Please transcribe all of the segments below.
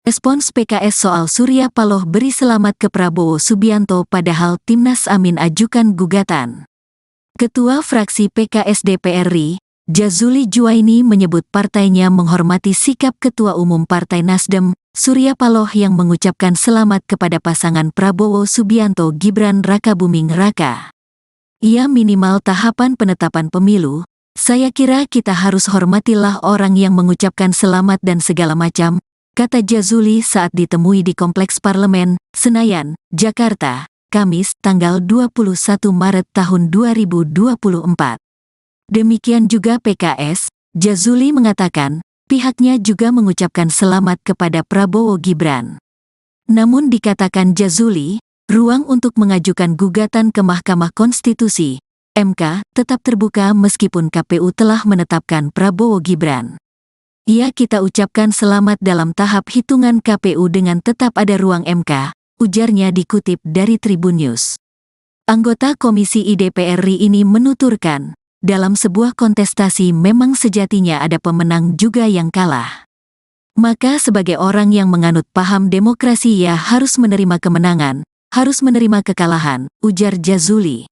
Respons PKS soal Surya Paloh beri selamat ke Prabowo Subianto padahal Timnas Amin ajukan gugatan. Ketua Fraksi PKS DPR RI, Jazuli Juwaini menyebut partainya menghormati sikap Ketua Umum Partai Nasdem, Surya Paloh yang mengucapkan selamat kepada pasangan Prabowo Subianto Gibran Rakabuming Raka. Ia minimal tahapan penetapan pemilu, saya kira kita harus hormatilah orang yang mengucapkan selamat dan segala macam, kata Jazuli saat ditemui di Kompleks Parlemen, Senayan, Jakarta, Kamis, tanggal 21 Maret tahun 2024. Demikian juga PKS, Jazuli mengatakan, pihaknya juga mengucapkan selamat kepada Prabowo Gibran. Namun dikatakan Jazuli, ruang untuk mengajukan gugatan ke Mahkamah Konstitusi, MK, tetap terbuka meskipun KPU telah menetapkan Prabowo Gibran. Kita ucapkan selamat dalam tahap hitungan KPU dengan tetap ada ruang MK, ujarnya dikutip dari Tribun News. Anggota Komisi I DPR RI ini menuturkan, dalam sebuah kontestasi memang sejatinya ada pemenang juga yang kalah. Maka sebagai orang yang menganut paham demokrasi ia harus menerima kemenangan, harus menerima kekalahan, ujar Jazuli.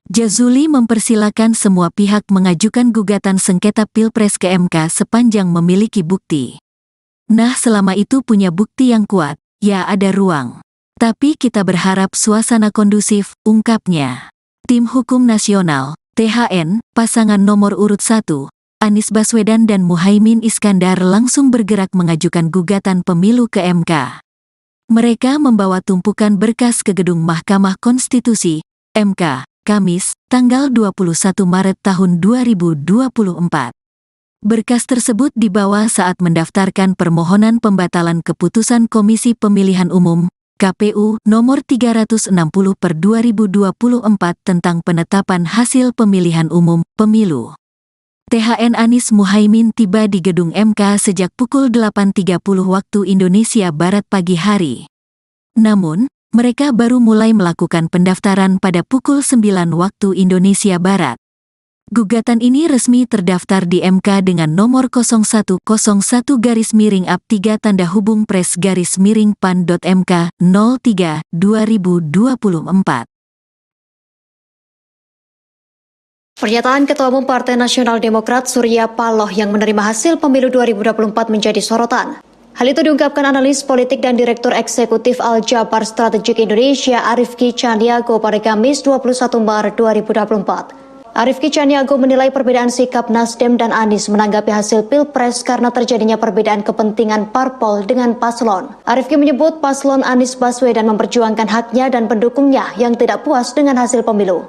Jazuli mempersilakan semua pihak mengajukan gugatan sengketa Pilpres ke MK sepanjang memiliki bukti. Nah, selama itu punya bukti yang kuat, ya ada ruang. Tapi kita berharap suasana kondusif, ungkapnya. Tim Hukum Nasional, THN, pasangan nomor urut 1, Anies Baswedan dan Muhaimin Iskandar langsung bergerak mengajukan gugatan pemilu ke MK. Mereka membawa tumpukan berkas ke gedung Mahkamah Konstitusi, MK, Kamis, tanggal 21 Maret tahun 2024. Berkas tersebut dibawa saat mendaftarkan permohonan pembatalan keputusan Komisi Pemilihan Umum, KPU, nomor 360/2024 tentang penetapan hasil pemilihan umum, pemilu. THN Anies Muhaimin tiba di gedung MK sejak pukul 8.30 waktu Indonesia Barat pagi hari. Namun, mereka baru mulai melakukan pendaftaran pada pukul 9 waktu Indonesia Barat. Gugatan ini resmi terdaftar di MK dengan nomor 0101-3-PRES-PAN.MK 03/2024. Pernyataan Ketua Umum Partai Nasional Demokrat Surya Paloh yang menerima hasil pemilu 2024 menjadi sorotan. Hal itu diungkapkan analis politik dan Direktur Eksekutif Al-Jabar Strategik Indonesia Arifki Caniago pada Kamis 21 Maret 2024. Arifki Caniago menilai perbedaan sikap Nasdem dan Anies menanggapi hasil Pilpres karena terjadinya perbedaan kepentingan parpol dengan paslon. Arifki menyebut paslon Anies Baswedan memperjuangkan haknya dan pendukungnya yang tidak puas dengan hasil pemilu.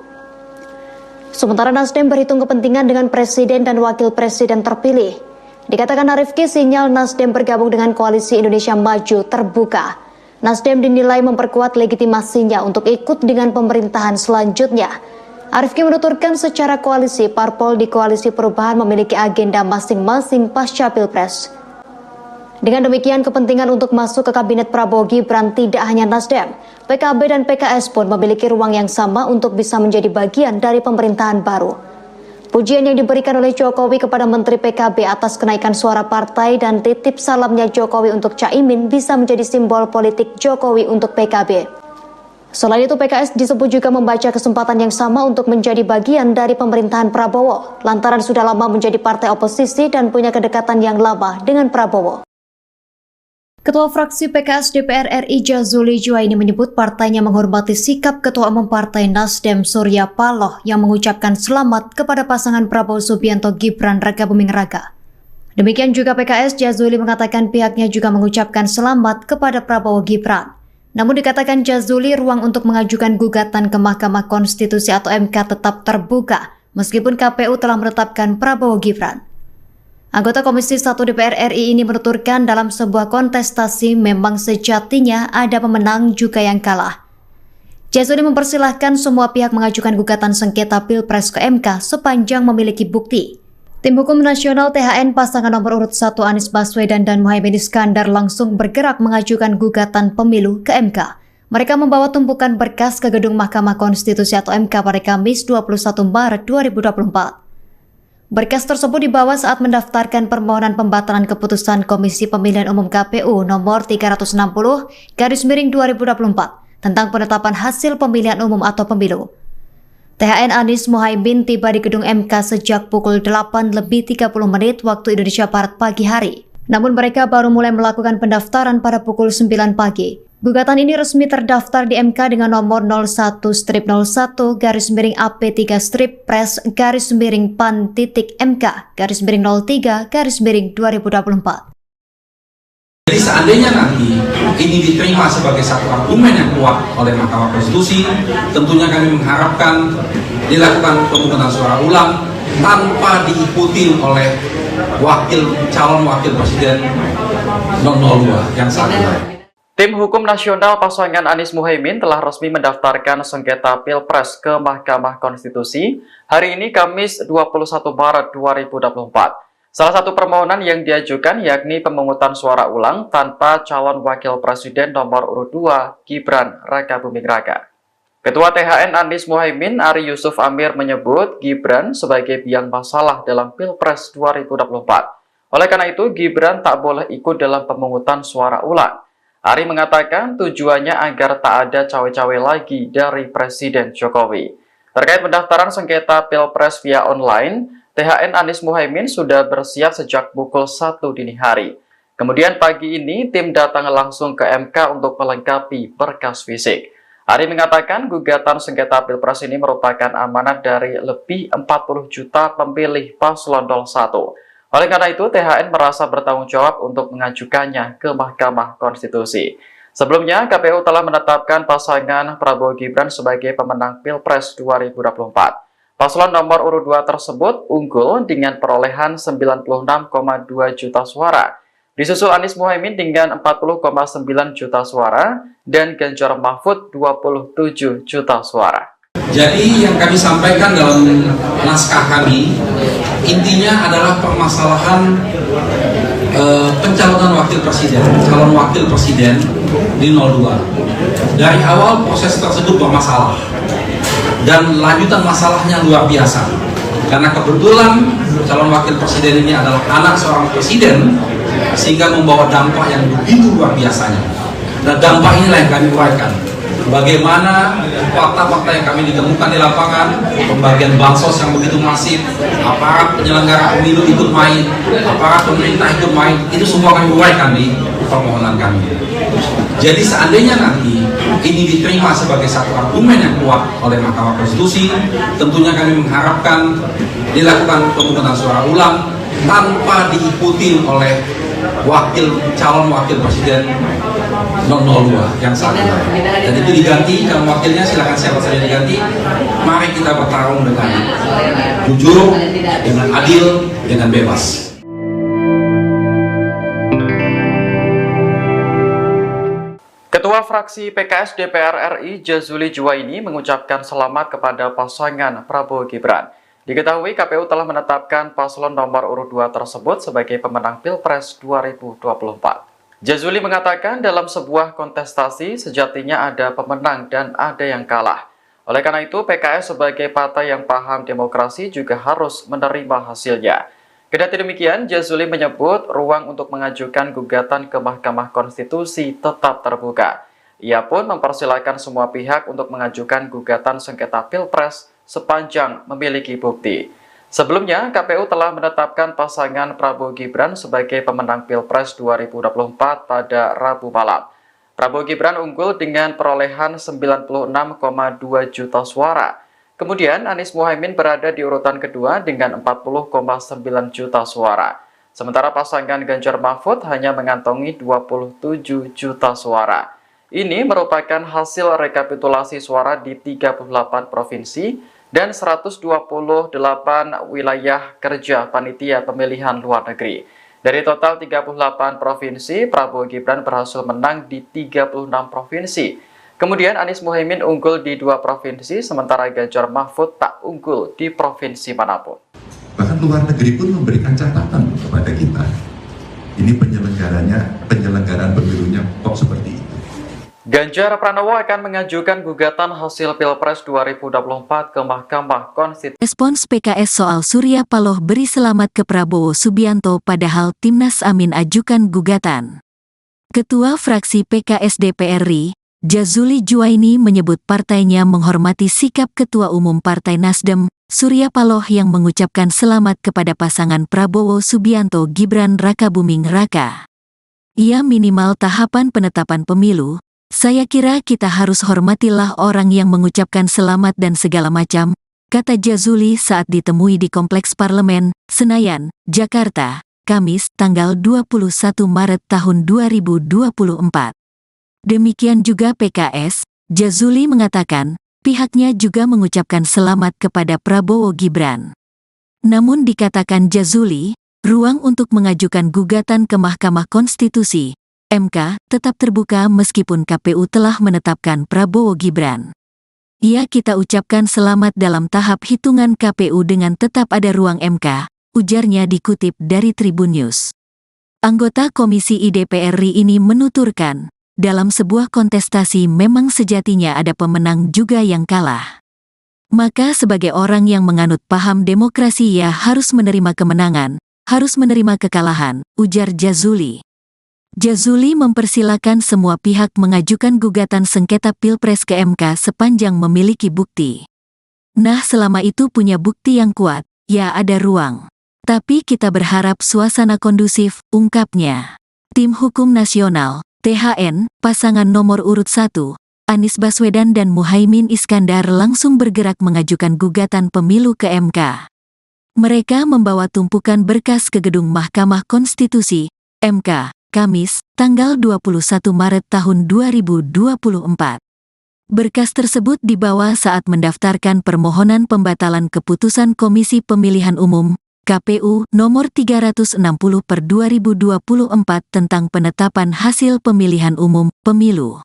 Sementara Nasdem berhitung kepentingan dengan presiden dan wakil presiden terpilih. Dikatakan Arifki, sinyal Nasdem bergabung dengan Koalisi Indonesia Maju terbuka. Nasdem dinilai memperkuat legitimasinya untuk ikut dengan pemerintahan selanjutnya. Arifki menuturkan secara koalisi, parpol di Koalisi Perubahan memiliki agenda masing-masing pasca Pilpres. Dengan demikian, kepentingan untuk masuk ke Kabinet Prabowo Gibran tidak hanya Nasdem, PKB dan PKS pun memiliki ruang yang sama untuk bisa menjadi bagian dari pemerintahan baru. Pujian yang diberikan oleh Jokowi kepada Menteri PKB atas kenaikan suara partai dan titip salamnya Jokowi untuk Caimin bisa menjadi simbol politik Jokowi untuk PKB. Selain itu, PKS disebut juga membaca kesempatan yang sama untuk menjadi bagian dari pemerintahan Prabowo, lantaran sudah lama menjadi partai oposisi dan punya kedekatan yang lama dengan Prabowo. Ketua Fraksi PKS DPR RI Jazuli Juwaini menyebut partainya menghormati sikap Ketua Umum Partai Nasdem Surya Paloh yang mengucapkan selamat kepada pasangan Prabowo Subianto Gibran Rakabuming Raka. Demikian juga PKS, Jazuli mengatakan pihaknya juga mengucapkan selamat kepada Prabowo Gibran. Namun dikatakan Jazuli, ruang untuk mengajukan gugatan ke Mahkamah Konstitusi atau MK tetap terbuka meskipun KPU telah menetapkan Prabowo Gibran. Anggota Komisi 1 DPR RI ini menuturkan dalam sebuah kontestasi memang sejatinya ada pemenang juga yang kalah. Jazuli mempersilahkan semua pihak mengajukan gugatan sengketa Pilpres ke MK sepanjang memiliki bukti. Tim Hukum Nasional THN pasangan nomor urut 1 Anies Baswedan dan Muhaimin Iskandar langsung bergerak mengajukan gugatan pemilu ke MK. Mereka membawa tumpukan berkas ke gedung Mahkamah Konstitusi atau MK pada Kamis 21 Maret 2024. Berkas tersebut dibawa saat mendaftarkan permohonan pembatalan keputusan Komisi Pemilihan Umum KPU nomor 360/2024 tentang penetapan hasil pemilihan umum atau pemilu. THN Anies Muhaimin tiba di gedung MK sejak pukul 8:30 waktu Indonesia Barat pagi hari. Namun mereka baru mulai melakukan pendaftaran pada pukul 9 pagi. Gugatan ini resmi terdaftar di MK dengan nomor 01-01-PAN-PAN-MK-03-2024. Jadi seandainya nanti ini diterima sebagai satu argumen yang kuat oleh Mahkamah Konstitusi, tentunya kami mengharapkan dilakukan pemungutan suara ulang tanpa diikuti oleh calon wakil presiden 002 yang saat ini. Tim Hukum Nasional pasangan Anies Muhaimin telah resmi mendaftarkan sengketa Pilpres ke Mahkamah Konstitusi hari ini Kamis 21 Maret 2024. Salah satu permohonan yang diajukan yakni pemungutan suara ulang tanpa calon wakil presiden nomor urut 2 Gibran Rakabuming Raka. Ketua THN Anies Muhaimin Ari Yusuf Amir menyebut Gibran sebagai biang masalah dalam Pilpres 2024. Oleh karena itu Gibran tak boleh ikut dalam pemungutan suara ulang. Ari mengatakan tujuannya agar tak ada cawe-cawe lagi dari Presiden Jokowi. Terkait pendaftaran sengketa Pilpres via online, THN Anies Muhaimin sudah bersiap sejak pukul 1 dini hari. Kemudian pagi ini tim datang langsung ke MK untuk melengkapi berkas fisik. Ari mengatakan gugatan sengketa Pilpres ini merupakan amanat dari lebih 40 juta pemilih paslon 01. Oleh karena itu, THN merasa bertanggung jawab untuk mengajukannya ke Mahkamah Konstitusi. Sebelumnya, KPU telah menetapkan pasangan Prabowo Gibran sebagai pemenang Pilpres 2024. Paslon nomor urut 2 tersebut unggul dengan perolehan 96,2 juta suara. Disusul Anies Muhaimin dengan 40,9 juta suara dan Ganjar Mahfud 27 juta suara. Jadi yang kami sampaikan dalam naskah kami intinya adalah permasalahan pencalonan calon wakil presiden di 02. Dari awal proses tersebut bermasalah dan lanjutan masalahnya luar biasa. Karena kebetulan calon wakil presiden ini adalah anak seorang presiden sehingga membawa dampak yang begitu luar biasanya. Nah, dampak inilah yang kami uraikan. Bagaimana fakta-fakta yang kami ditemukan di lapangan, pembagian bansos yang begitu masif, aparat penyelenggara pemilu ikut main, aparat pemerintah ikut main, itu semua kami uraikan di permohonan kami. Jadi seandainya nanti ini diterima sebagai satu argumen yang kuat oleh Mahkamah Konstitusi, tentunya kami mengharapkan dilakukan pemungutan suara ulang tanpa diikuti oleh calon wakil presiden 002 yang saat ini. Dan itu diganti, calon wakilnya silakan siapa saja diganti. Mari kita bertarung dengan jujur, dengan adil, dengan bebas. Ketua fraksi PKS DPR RI Jazuli Juwaini mengucapkan selamat kepada pasangan Prabowo Gibran. Diketahui KPU telah menetapkan paslon nomor urut 2 tersebut sebagai pemenang Pilpres 2024. Jazuli mengatakan dalam sebuah kontestasi sejatinya ada pemenang dan ada yang kalah. Oleh karena itu PKS sebagai partai yang paham demokrasi juga harus menerima hasilnya. Kendati demikian, Jazuli menyebut ruang untuk mengajukan gugatan ke Mahkamah Konstitusi tetap terbuka. Ia pun mempersilahkan semua pihak untuk mengajukan gugatan sengketa Pilpres sepanjang memiliki bukti. Sebelumnya, KPU telah menetapkan pasangan Prabowo Gibran sebagai pemenang Pilpres 2024 pada Rabu malam. Prabowo Gibran unggul dengan perolehan 96,2 juta suara. Kemudian Anies Muhaimin berada di urutan kedua dengan 40,9 juta suara. Sementara pasangan Ganjar Mahfud hanya mengantongi 27 juta suara. Ini merupakan hasil rekapitulasi suara di 38 provinsi dan 128 wilayah kerja panitia pemilihan luar negeri. Dari total 38 provinsi, Prabowo Gibran berhasil menang di 36 provinsi. Kemudian Anies Muhaimin unggul di 2 provinsi, sementara Ganjar Mahfud tak unggul di provinsi manapun. Bahkan luar negeri pun memberikan catatan kepada kita. Ini penyelenggaraan pemilunya kok seperti itu. Ganjar Pranowo akan mengajukan gugatan hasil Pilpres 2024 ke Mahkamah Konstitusi. Respons PKS soal Surya Paloh beri selamat ke Prabowo Subianto padahal Timnas Amin ajukan gugatan. Ketua fraksi PKS DPR RI, Jazuli Juwaini menyebut partainya menghormati sikap Ketua Umum Partai Nasdem, Surya Paloh yang mengucapkan selamat kepada pasangan Prabowo Subianto Gibran Rakabuming Raka. Ia minimal tahapan penetapan pemilu. Saya kira kita harus hormatilah orang yang mengucapkan selamat dan segala macam, kata Jazuli saat ditemui di Kompleks Parlemen, Senayan, Jakarta, Kamis, tanggal 21 Maret tahun 2024. Demikian juga PKS, Jazuli mengatakan, pihaknya juga mengucapkan selamat kepada Prabowo Gibran. Namun dikatakan Jazuli, ruang untuk mengajukan gugatan ke Mahkamah Konstitusi MK tetap terbuka meskipun KPU telah menetapkan Prabowo Gibran. Ya, kita ucapkan selamat dalam tahap hitungan KPU dengan tetap ada ruang MK, ujarnya dikutip dari Tribun News. Anggota Komisi DPR RI ini menuturkan, dalam sebuah kontestasi memang sejatinya ada pemenang juga yang kalah. Maka sebagai orang yang menganut paham demokrasi ia harus menerima kemenangan, harus menerima kekalahan, ujar Jazuli. Jazuli mempersilakan semua pihak mengajukan gugatan sengketa Pilpres ke MK sepanjang memiliki bukti. Nah, selama itu punya bukti yang kuat, ya ada ruang. Tapi kita berharap suasana kondusif, ungkapnya. Tim Hukum Nasional, THN, pasangan nomor urut 1, Anies Baswedan dan Muhaimin Iskandar langsung bergerak mengajukan gugatan pemilu ke MK. Mereka membawa tumpukan berkas ke gedung Mahkamah Konstitusi, MK, Kamis, tanggal 21 Maret tahun 2024. Berkas tersebut dibawa saat mendaftarkan permohonan pembatalan keputusan Komisi Pemilihan Umum, KPU, nomor 360/2024 tentang penetapan hasil pemilihan umum, pemilu.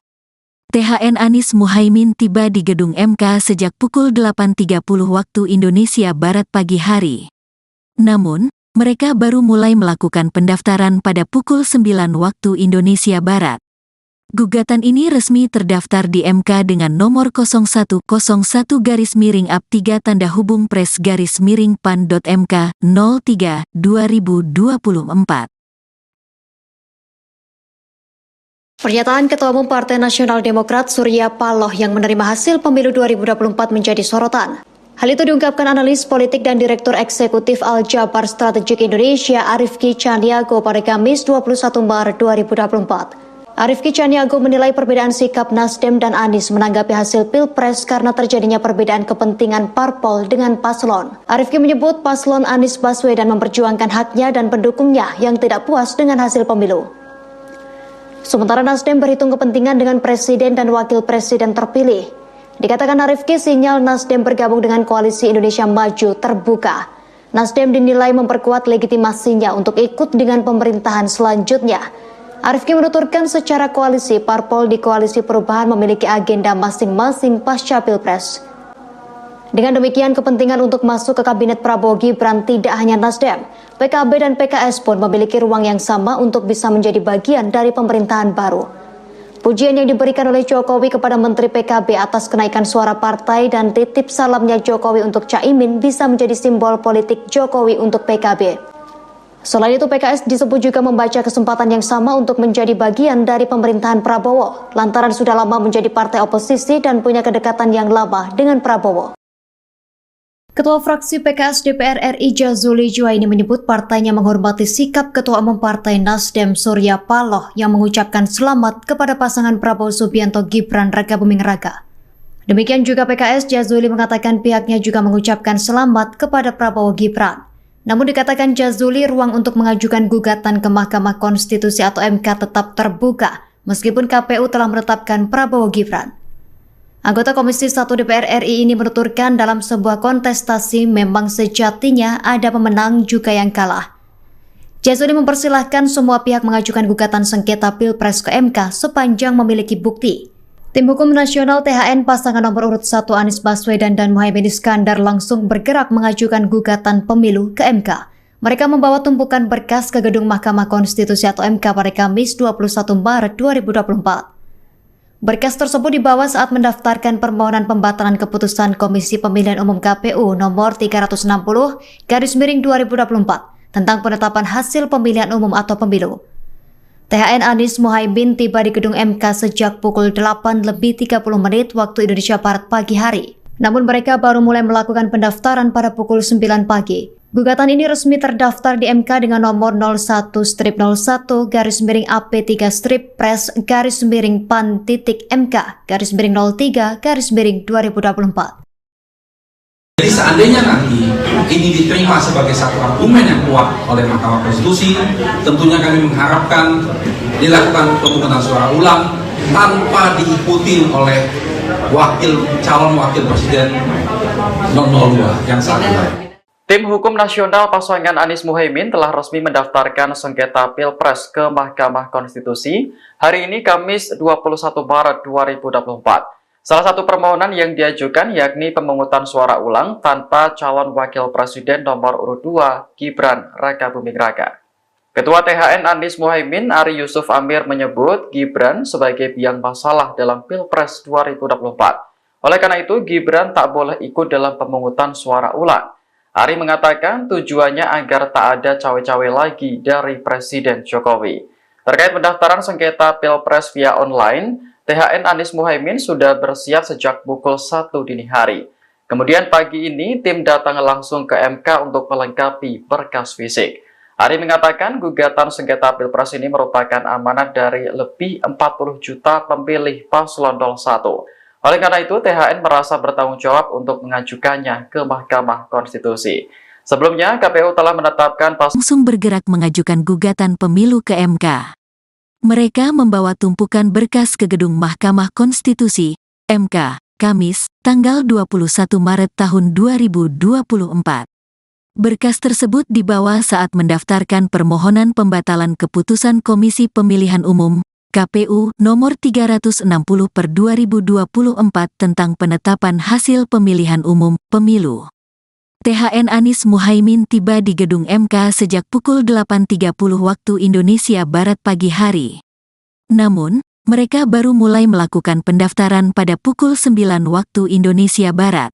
THN Anies Muhaimin tiba di gedung MK sejak pukul 8.30 waktu Indonesia Barat pagi hari. Namun, mereka baru mulai melakukan pendaftaran pada pukul 9 waktu Indonesia Barat. Gugatan ini resmi terdaftar di MK dengan nomor 0101-3-PRES-PAN.MK 03/2024. Pernyataan Ketua Umum Partai Nasional Demokrat Surya Paloh yang menerima hasil pemilu 2024 menjadi sorotan. Hal itu diungkapkan analis politik dan Direktur Eksekutif Al-Jabar Strategik Indonesia Arifki Caniago pada Kamis 21 Maret 2024. Arifki Caniago menilai perbedaan sikap Nasdem dan Anies menanggapi hasil Pilpres karena terjadinya perbedaan kepentingan parpol dengan paslon. Arifki menyebut paslon Anies Baswedan memperjuangkan haknya dan pendukungnya yang tidak puas dengan hasil pemilu. Sementara Nasdem berhitung kepentingan dengan presiden dan wakil presiden terpilih. Dikatakan Arifki, sinyal Nasdem bergabung dengan Koalisi Indonesia Maju terbuka. Nasdem dinilai memperkuat legitimasinya untuk ikut dengan pemerintahan selanjutnya. Arifki menuturkan secara koalisi, parpol di Koalisi Perubahan memiliki agenda masing-masing pasca Pilpres. Dengan demikian, kepentingan untuk masuk ke Kabinet Prabowo Gibran tidak hanya Nasdem, PKB dan PKS pun memiliki ruang yang sama untuk bisa menjadi bagian dari pemerintahan baru. Pujian yang diberikan oleh Jokowi kepada Menteri PKB atas kenaikan suara partai dan titip salamnya Jokowi untuk Caimin bisa menjadi simbol politik Jokowi untuk PKB. Selain itu, PKS disebut juga membaca kesempatan yang sama untuk menjadi bagian dari pemerintahan Prabowo, lantaran sudah lama menjadi partai oposisi dan punya kedekatan yang lama dengan Prabowo. Ketua fraksi PKS DPR RI Jazuli Juwaini menyebut partainya menghormati sikap Ketua Umum Partai Nasdem Surya Paloh yang mengucapkan selamat kepada pasangan Prabowo Subianto Gibran Rakabuming Raka. Demikian juga PKS, Jazuli mengatakan pihaknya juga mengucapkan selamat kepada Prabowo Gibran. Namun dikatakan Jazuli, ruang untuk mengajukan gugatan ke Mahkamah Konstitusi atau MK tetap terbuka meskipun KPU telah menetapkan Prabowo Gibran. Anggota Komisi 1 DPR RI ini menuturkan dalam sebuah kontestasi memang sejatinya ada pemenang juga yang kalah. Jazuli mempersilahkan semua pihak mengajukan gugatan sengketa Pilpres ke MK sepanjang memiliki bukti. Tim Hukum Nasional THN pasangan nomor urut 1 Anies Baswedan dan Muhaimin Iskandar langsung bergerak mengajukan gugatan pemilu ke MK. Mereka membawa tumpukan berkas ke gedung Mahkamah Konstitusi atau MK pada Kamis 21 Maret 2024. Berkas tersebut dibawa saat mendaftarkan permohonan pembatalan keputusan Komisi Pemilihan Umum KPU nomor 360/2024 tentang penetapan hasil pemilihan umum atau pemilu. THN Anies Muhaimin tiba di gedung MK sejak pukul 8:30 waktu Indonesia Barat pagi hari. Namun mereka baru mulai melakukan pendaftaran pada pukul 9 pagi. Gugatan ini resmi terdaftar di MK dengan nomor 01-01-PAN-PAN-3/PAN-MK-03/2024. Jadi seandainya nanti ini diterima sebagai satu argumen yang kuat oleh Mahkamah Konstitusi, tentunya kami mengharapkan dilakukan pemungutan suara ulang tanpa diikuti oleh calon wakil presiden 002 yang saat ini. Tim Hukum Nasional pasangan Anies Muhaimin telah resmi mendaftarkan sengketa Pilpres ke Mahkamah Konstitusi hari ini Kamis 21 Maret 2024. Salah satu permohonan yang diajukan yakni pemungutan suara ulang tanpa calon wakil presiden nomor urut 2 Gibran Rakabuming Raka. Ketua THN Anies Muhaimin Ari Yusuf Amir menyebut Gibran sebagai biang masalah dalam Pilpres 2024. Oleh karena itu Gibran tak boleh ikut dalam pemungutan suara ulang. Ari mengatakan tujuannya agar tak ada cawe-cawe lagi dari Presiden Jokowi. Terkait pendaftaran sengketa Pilpres via online, THN Anies Muhaimin sudah bersiap sejak pukul 1 dini hari. Kemudian pagi ini tim datang langsung ke MK untuk melengkapi berkas fisik. Ari mengatakan gugatan sengketa Pilpres ini merupakan amanat dari lebih 40 juta pemilih paslon 01. Oleh karena itu, THN merasa bertanggung jawab untuk mengajukannya ke Mahkamah Konstitusi. Sebelumnya, KPU telah menetapkan langsung bergerak mengajukan gugatan pemilu ke MK. Mereka membawa tumpukan berkas ke gedung Mahkamah Konstitusi, MK, Kamis, tanggal 21 Maret tahun 2024. Berkas tersebut dibawa saat mendaftarkan permohonan pembatalan keputusan Komisi Pemilihan Umum, KPU nomor 360/2024 tentang penetapan hasil pemilihan umum pemilu. THN Anies Muhaimin tiba di gedung MK sejak pukul 8.30 waktu Indonesia Barat pagi hari. Namun, mereka baru mulai melakukan pendaftaran pada pukul 9 waktu Indonesia Barat.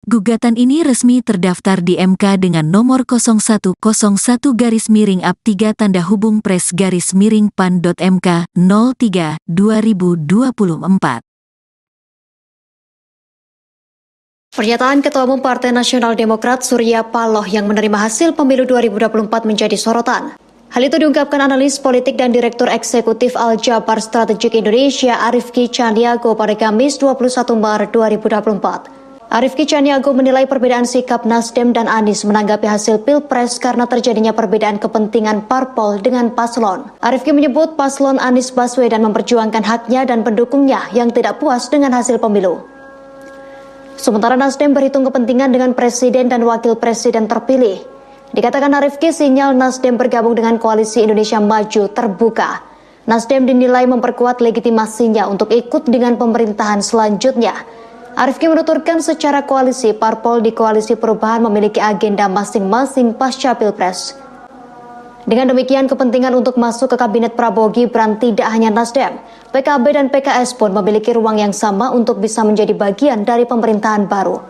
Gugatan ini resmi terdaftar di MK dengan nomor 01-3-PRES-PAN.MK 03/2024. Pernyataan Ketua Umum Partai Nasional Demokrat Surya Paloh yang menerima hasil pemilu 2024 menjadi sorotan. Hal itu diungkapkan analis politik dan Direktur Eksekutif Al-Jabar Strategik Indonesia Arifki Caniago pada Kamis 21 Maret 2024. Arifki Caniago menilai perbedaan sikap Nasdem dan Anies menanggapi hasil Pilpres karena terjadinya perbedaan kepentingan parpol dengan paslon. Arifki menyebut paslon Anies Baswedan memperjuangkan haknya dan pendukungnya yang tidak puas dengan hasil pemilu. Sementara Nasdem berhitung kepentingan dengan presiden dan wakil presiden terpilih. Dikatakan Arifki sinyal Nasdem bergabung dengan Koalisi Indonesia Maju terbuka. Nasdem dinilai memperkuat legitimasinya untuk ikut dengan pemerintahan selanjutnya. Arifki menuturkan secara koalisi, parpol di Koalisi Perubahan memiliki agenda masing-masing pasca Pilpres. Dengan demikian, kepentingan untuk masuk ke Kabinet Prabowo Gibran tidak hanya Nasdem, PKB dan PKS pun memiliki ruang yang sama untuk bisa menjadi bagian dari pemerintahan baru.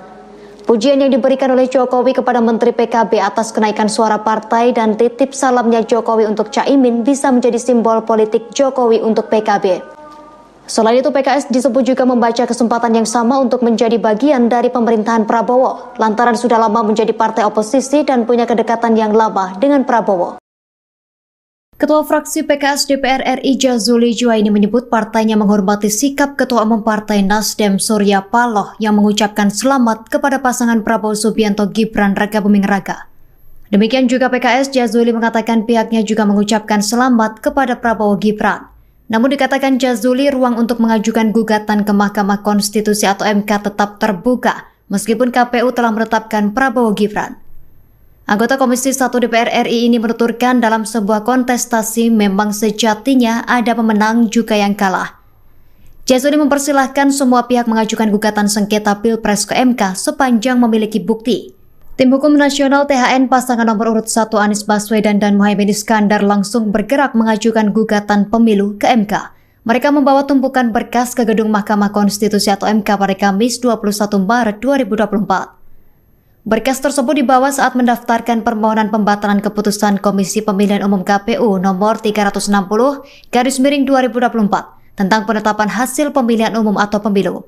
Pujian yang diberikan oleh Jokowi kepada Menteri PKB atas kenaikan suara partai dan titip salamnya Jokowi untuk Caimin bisa menjadi simbol politik Jokowi untuk PKB. Selain itu, PKS disebut juga membaca kesempatan yang sama untuk menjadi bagian dari pemerintahan Prabowo, lantaran sudah lama menjadi partai oposisi dan punya kedekatan yang lama dengan Prabowo. Ketua fraksi PKS DPR RI Jazuli Juwaini menyebut partainya menghormati sikap Ketua Umum Partai Nasdem Surya Paloh yang mengucapkan selamat kepada pasangan Prabowo Subianto Gibran Rakabuming Raka. Demikian juga PKS, Jazuli mengatakan pihaknya juga mengucapkan selamat kepada Prabowo Gibran. Namun dikatakan Jazuli ruang untuk mengajukan gugatan ke Mahkamah Konstitusi atau MK tetap terbuka meskipun KPU telah menetapkan Prabowo Gibran. Anggota Komisi 1 DPR RI ini menuturkan dalam sebuah kontestasi memang sejatinya ada pemenang juga yang kalah. Jazuli mempersilahkan semua pihak mengajukan gugatan sengketa Pilpres ke MK sepanjang memiliki bukti. Tim Hukum Nasional THN pasangan nomor urut 1 Anies Baswedan dan Muhaimin Iskandar langsung bergerak mengajukan gugatan pemilu ke MK. Mereka membawa tumpukan berkas ke gedung Mahkamah Konstitusi atau MK pada Kamis 21 Maret 2024. Berkas tersebut dibawa saat mendaftarkan permohonan pembatalan keputusan Komisi Pemilihan Umum KPU nomor 360/2024 tentang penetapan hasil pemilihan umum atau pemilu.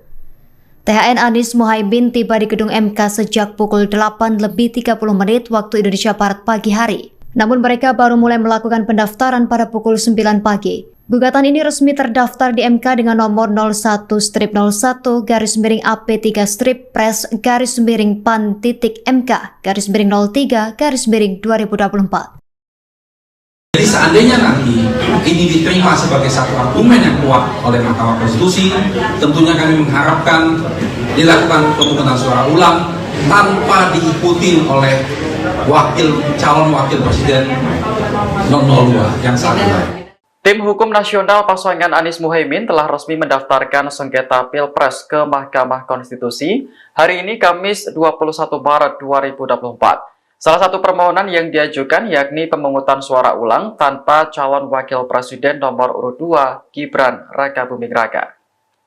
THN Anies Muhaimin tiba di gedung MK sejak pukul 8:30 waktu Indonesia Barat pagi hari. Namun mereka baru mulai melakukan pendaftaran pada pukul 9 pagi. Gugatan ini resmi terdaftar di MK dengan nomor 01-01-PRES-PAN-MK-03-2024. Jadi seandainya nanti ini diterima sebagai satu argumen yang kuat oleh Mahkamah Konstitusi, tentunya kami mengharapkan dilakukan pemungutan suara ulang tanpa diikuti oleh calon wakil presiden 002 yang saat ini. Tim Hukum Nasional pasangan Anies Muhaimin telah resmi mendaftarkan sengketa Pilpres ke Mahkamah Konstitusi hari ini Kamis 21 Maret 2024. Salah satu permohonan yang diajukan yakni pemungutan suara ulang tanpa calon wakil presiden nomor urut 2 Gibran Rakabuming Raka.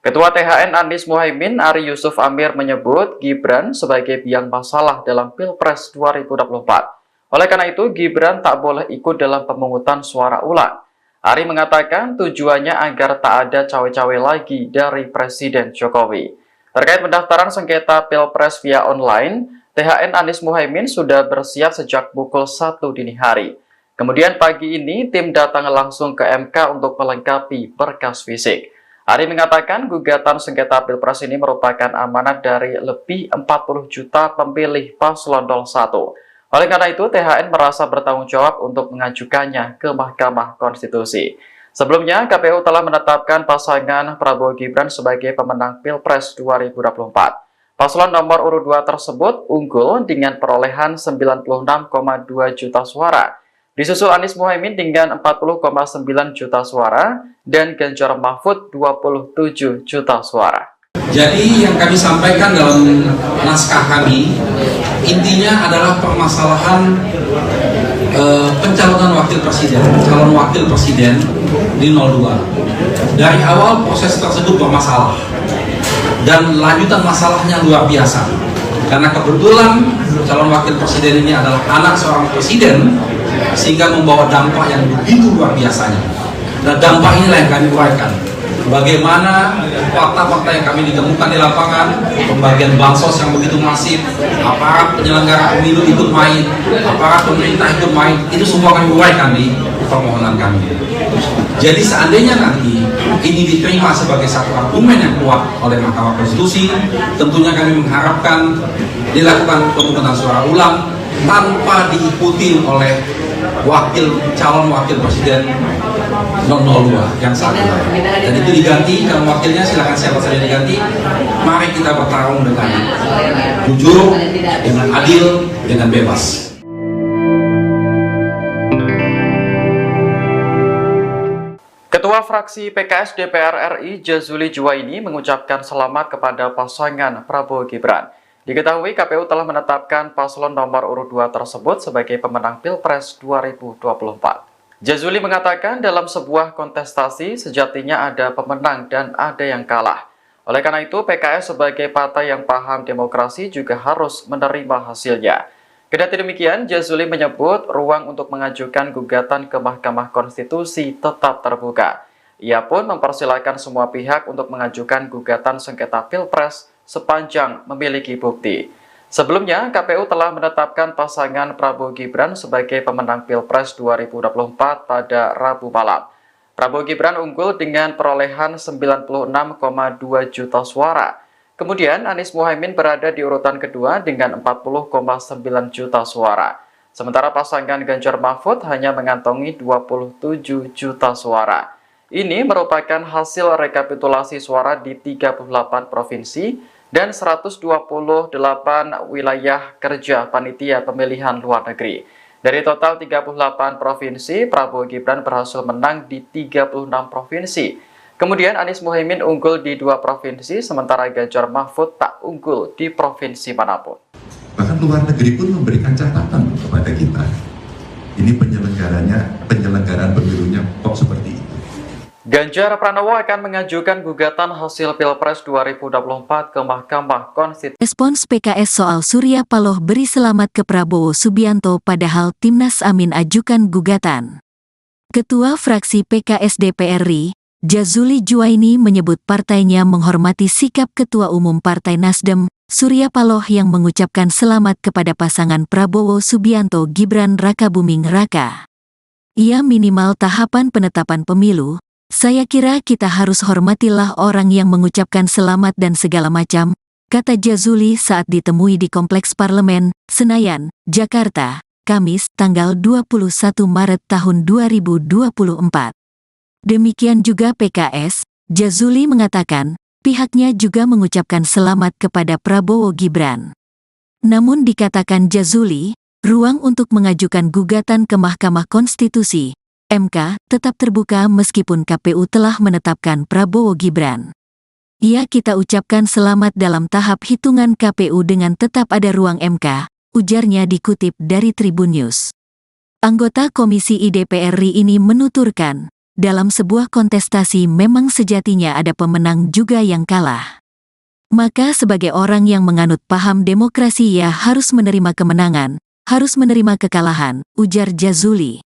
Ketua THN Anies Muhaimin Ari Yusuf Amir menyebut Gibran sebagai biang masalah dalam Pilpres 2024. Oleh karena itu Gibran tak boleh ikut dalam pemungutan suara ulang. Ari mengatakan tujuannya agar tak ada cawe-cawe lagi dari Presiden Jokowi. Terkait pendaftaran sengketa Pilpres via online, THN Anies Muhaimin sudah bersiap sejak pukul 1 dini hari. Kemudian pagi ini tim datang langsung ke MK untuk melengkapi berkas fisik. Ari mengatakan gugatan sengketa Pilpres ini merupakan amanat dari lebih 40 juta pemilih paslon 01. Oleh karena itu, THN merasa bertanggung jawab untuk mengajukannya ke Mahkamah Konstitusi. Sebelumnya, KPU telah menetapkan pasangan Prabowo Gibran sebagai pemenang Pilpres 2024. Paslon nomor urut 2 tersebut unggul dengan perolehan 96,2 juta suara. Disusul Anies Muhaimin dengan 40,9 juta suara dan Ganjar Mahfud 27 juta suara. Jadi yang kami sampaikan dalam naskah kami, intinya adalah permasalahan pencalonan wakil presiden, calon wakil presiden di 02. Dari awal proses tersebut bermasalah dan lanjutan masalahnya luar biasa. Karena kebetulan calon wakil presiden ini adalah anak seorang presiden, sehingga membawa dampak yang begitu luar biasanya. Dan dampak inilah yang kami uraikan. Bagaimana fakta-fakta yang kami ditemukan di lapangan, pembagian bansos yang begitu masif, aparat penyelenggara pemilu ikut main, aparat pemerintah ikut main, itu semua kami uraikan di permohonan kami. Jadi seandainya nanti ini diterima sebagai satu argumen yang kuat oleh Mahkamah Konstitusi, tentunya kami mengharapkan dilakukan pemungutan suara ulang tanpa diikuti oleh calon wakil presiden 002 yang saat ini. Dan itu diganti, calon wakilnya silakan siapa saja diganti. Mari kita bertarung dengan jujur, dengan adil, dengan bebas. Ketua fraksi PKS DPR RI Jazuli Juwaini mengucapkan selamat kepada pasangan Prabowo Gibran. Diketahui KPU telah menetapkan paslon nomor urut 2 tersebut sebagai pemenang Pilpres 2024. Jazuli mengatakan dalam sebuah kontestasi sejatinya ada pemenang dan ada yang kalah. Oleh karena itu PKS sebagai partai yang paham demokrasi juga harus menerima hasilnya. Kendati demikian, Jazuli menyebut ruang untuk mengajukan gugatan ke Mahkamah Konstitusi tetap terbuka. Ia pun mempersilahkan semua pihak untuk mengajukan gugatan sengketa Pilpres sepanjang memiliki bukti. Sebelumnya, KPU telah menetapkan pasangan Prabowo Gibran sebagai pemenang Pilpres 2024 pada Rabu malam. Prabowo Gibran unggul dengan perolehan 96,2 juta suara. Kemudian Anies Muhaimin berada di urutan kedua dengan 40,9 juta suara. Sementara pasangan Ganjar Mahfud hanya mengantongi 27 juta suara. Ini merupakan hasil rekapitulasi suara di 38 provinsi dan 128 wilayah kerja panitia pemilihan luar negeri. Dari total 38 provinsi, Prabowo Gibran berhasil menang di 36 provinsi. Kemudian Anies Muhaimin unggul di 2 provinsi, sementara Ganjar Mahfud tak unggul di provinsi manapun. Bahkan luar negeri pun memberikan catatan kepada kita. Ini penyelenggaraan pemilunya kok seperti itu. Ganjar Pranowo akan mengajukan gugatan hasil Pilpres 2024 ke Mahkamah Konstitusi. Respons PKS soal Surya Paloh beri selamat ke Prabowo Subianto padahal Timnas Amin ajukan gugatan. Ketua fraksi PKS DPR RI, Jazuli Juwaini menyebut partainya menghormati sikap Ketua Umum Partai Nasdem, Surya Paloh yang mengucapkan selamat kepada pasangan Prabowo Subianto Gibran Rakabuming Raka. Ia minimal tahapan penetapan pemilu. Saya kira kita harus hormatilah orang yang mengucapkan selamat dan segala macam, kata Jazuli saat ditemui di Kompleks Parlemen, Senayan, Jakarta, Kamis, tanggal 21 Maret tahun 2024. Demikian juga PKS, Jazuli mengatakan, pihaknya juga mengucapkan selamat kepada Prabowo Gibran. Namun dikatakan Jazuli, ruang untuk mengajukan gugatan ke Mahkamah Konstitusi MK tetap terbuka meskipun KPU telah menetapkan Prabowo Gibran. Ya, kita ucapkan selamat dalam tahap hitungan KPU dengan tetap ada ruang MK, ujarnya dikutip dari Tribun News. Anggota Komisi IDPR RI ini menuturkan, dalam sebuah kontestasi memang sejatinya ada pemenang juga yang kalah. Maka sebagai orang yang menganut paham demokrasi ya harus menerima kemenangan, harus menerima kekalahan, ujar Jazuli.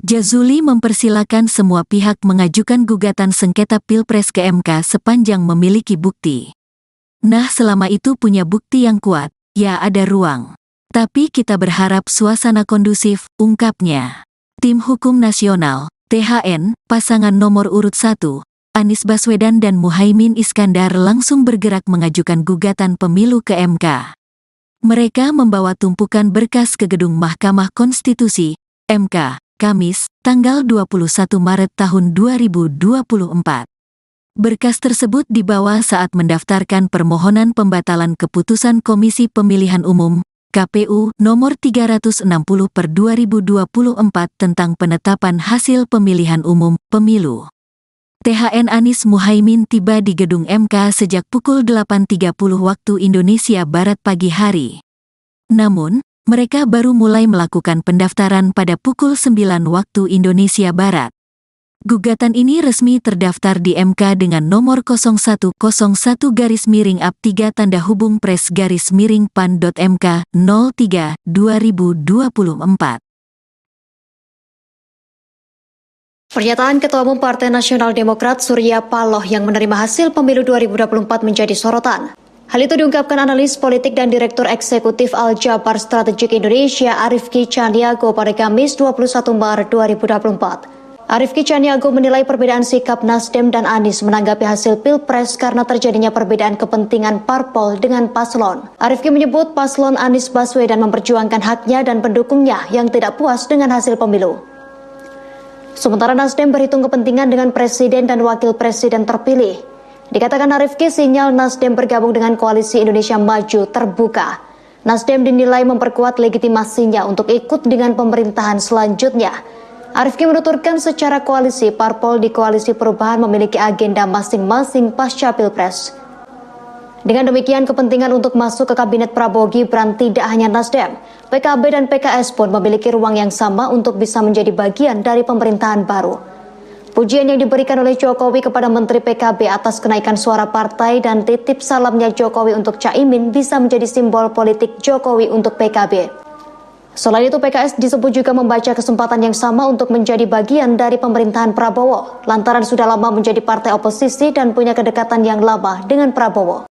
Jazuli mempersilakan semua pihak mengajukan gugatan sengketa Pilpres ke MK sepanjang memiliki bukti. Nah, selama itu punya bukti yang kuat, ya ada ruang. Tapi kita berharap suasana kondusif, ungkapnya. Tim Hukum Nasional, THN, pasangan nomor urut 1, Anies Baswedan dan Muhaimin Iskandar langsung bergerak mengajukan gugatan pemilu ke MK. Mereka membawa tumpukan berkas ke gedung Mahkamah Konstitusi, MK, Kamis, tanggal 21 Maret tahun 2024. Berkas tersebut dibawa saat mendaftarkan permohonan pembatalan keputusan Komisi Pemilihan Umum, KPU, nomor 360/2024 tentang penetapan hasil pemilihan umum, pemilu. THN Anies Muhaimin tiba di gedung MK sejak pukul 8.30 waktu Indonesia Barat pagi hari. Namun, mereka baru mulai melakukan pendaftaran pada pukul 9 waktu Indonesia Barat. Gugatan ini resmi terdaftar di MK dengan nomor 0101-3-PRES-PAN.MK 03/2024. Pernyataan Ketua Umum Partai Nasional Demokrat Surya Paloh yang menerima hasil pemilu 2024 menjadi sorotan. Hal itu diungkapkan analis politik dan Direktur Eksekutif Al-Jabar Strategik Indonesia Arifki Caniago pada Kamis 21 Maret 2024. Arifki Caniago menilai perbedaan sikap Nasdem dan Anies menanggapi hasil Pilpres karena terjadinya perbedaan kepentingan parpol dengan paslon. Arifki menyebut paslon Anies Baswedan memperjuangkan haknya dan pendukungnya yang tidak puas dengan hasil pemilu. Sementara Nasdem berhitung kepentingan dengan presiden dan wakil presiden terpilih. Dikatakan Arifki, sinyal Nasdem bergabung dengan Koalisi Indonesia Maju terbuka. Nasdem dinilai memperkuat legitimasinya untuk ikut dengan pemerintahan selanjutnya. Arifki menuturkan secara koalisi, parpol di Koalisi Perubahan memiliki agenda masing-masing pasca Pilpres. Dengan demikian, kepentingan untuk masuk ke Kabinet Prabowo Gibran tidak hanya Nasdem, PKB dan PKS pun memiliki ruang yang sama untuk bisa menjadi bagian dari pemerintahan baru. Pujian yang diberikan oleh Jokowi kepada Menteri PKB atas kenaikan suara partai dan titip salamnya Jokowi untuk Caimin bisa menjadi simbol politik Jokowi untuk PKB. Selain itu, PKS disebut juga membaca kesempatan yang sama untuk menjadi bagian dari pemerintahan Prabowo, lantaran sudah lama menjadi partai oposisi dan punya kedekatan yang lama dengan Prabowo.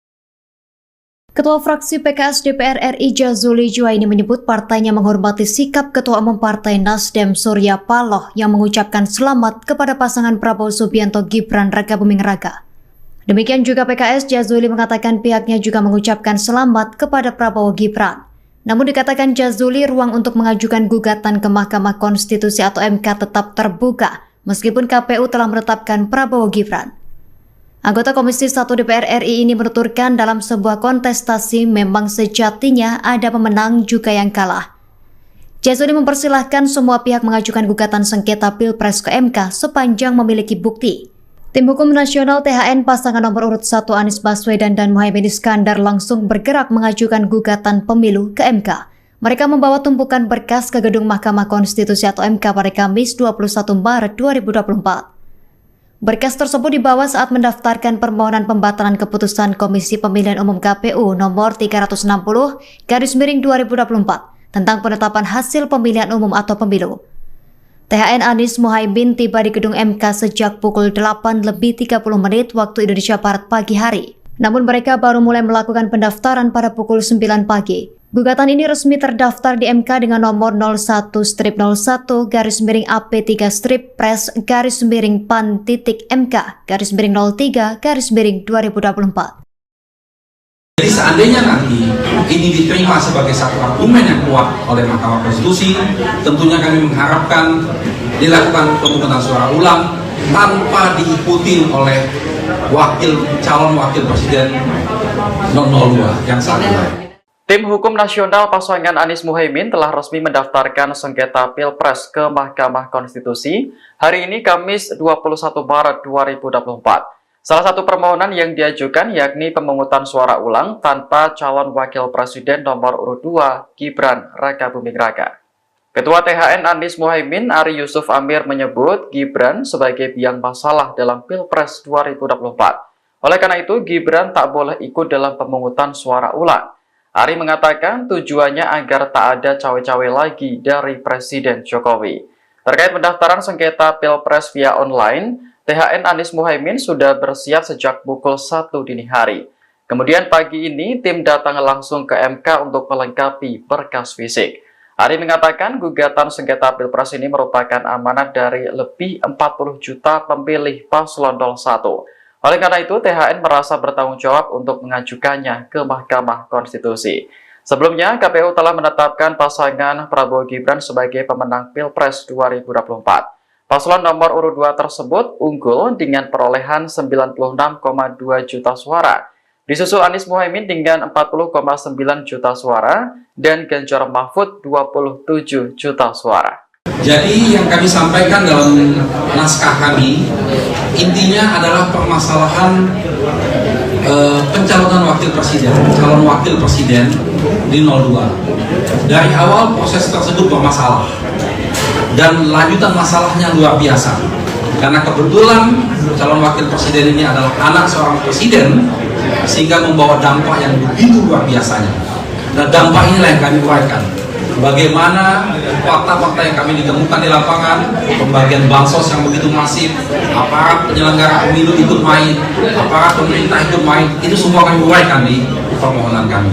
Ketua fraksi PKS DPR RI Jazuli Juwaini menyebut partainya menghormati sikap Ketua Umum Partai Nasdem Surya Paloh yang mengucapkan selamat kepada pasangan Prabowo Subianto Gibran Rakabuming Raka. Demikian juga PKS, Jazuli mengatakan pihaknya juga mengucapkan selamat kepada Prabowo Gibran. Namun dikatakan Jazuli, ruang untuk mengajukan gugatan ke Mahkamah Konstitusi atau MK tetap terbuka meskipun KPU telah menetapkan Prabowo Gibran. Anggota Komisi 1 DPR RI ini menuturkan dalam sebuah kontestasi memang sejatinya ada pemenang juga yang kalah. Jazuli mempersilahkan semua pihak mengajukan gugatan sengketa Pilpres ke MK sepanjang memiliki bukti. Tim Hukum Nasional THN pasangan nomor urut 1 Anies Baswedan dan Muhaimin Iskandar langsung bergerak mengajukan gugatan pemilu ke MK. Mereka membawa tumpukan berkas ke gedung Mahkamah Konstitusi atau MK pada Kamis 21 Maret 2024. Berkas tersebut dibawa saat mendaftarkan permohonan pembatalan keputusan Komisi Pemilihan Umum KPU nomor 360/2024 tentang penetapan hasil pemilihan umum atau pemilu. THN Anies Muhaimin tiba di gedung MK sejak pukul 8:30 waktu Indonesia Barat pagi hari. Namun mereka baru mulai melakukan pendaftaran pada pukul 9 pagi. Gugatan ini resmi terdaftar di MK dengan nomor 01-01-PAN-PAN-3/PAN-MK-03/2024. Jadi seandainya nanti ini diterima sebagai satu argumen yang kuat oleh Mahkamah Konstitusi, tentunya kami mengharapkan dilakukan pemungutan suara ulang tanpa diikuti oleh calon wakil presiden 002 yang saat ini. Tim Hukum Nasional pasangan Anies Muhaimin telah resmi mendaftarkan sengketa Pilpres ke Mahkamah Konstitusi hari ini Kamis 21 Maret 2024. Salah satu permohonan yang diajukan yakni pemungutan suara ulang tanpa calon wakil presiden nomor urut 2 Gibran Rakabuming Raka. Ketua THN Anies Muhaimin Ari Yusuf Amir menyebut Gibran sebagai biang masalah dalam Pilpres 2024. Oleh karena itu Gibran tak boleh ikut dalam pemungutan suara ulang. Ari mengatakan tujuannya agar tak ada cawe-cawe lagi dari Presiden Jokowi. Terkait pendaftaran sengketa Pilpres via online, THN Anies Muhaimin sudah bersiap sejak pukul 1 dini hari. Kemudian pagi ini tim datang langsung ke MK untuk melengkapi berkas fisik. Ari mengatakan gugatan sengketa Pilpres ini merupakan amanat dari lebih 40 juta pemilih paslon 01. Oleh karena itu, THN merasa bertanggung jawab untuk mengajukannya ke Mahkamah Konstitusi. Sebelumnya, KPU telah menetapkan pasangan Prabowo Gibran sebagai pemenang Pilpres 2024. Paslon nomor urut 2 tersebut unggul dengan perolehan 96,2 juta suara. Disusul Anies Muhaimin dengan 40,9 juta suara dan Ganjar Mahfud 27 juta suara. Jadi yang kami sampaikan dalam naskah kami intinya adalah permasalahan pencalonan calon wakil presiden di 02. Dari awal proses tersebut bermasalah dan lanjutan masalahnya luar biasa karena kebetulan calon wakil presiden ini adalah anak seorang presiden sehingga membawa dampak yang begitu luar biasanya. Dan dampak inilah yang kami uraikan. Bagaimana fakta-fakta yang kami ditemukan di lapangan, pembagian bansos yang begitu masif, aparat penyelenggara pemilu ikut main, aparat pemerintah ikut main, itu semua kami uraikan di permohonan kami.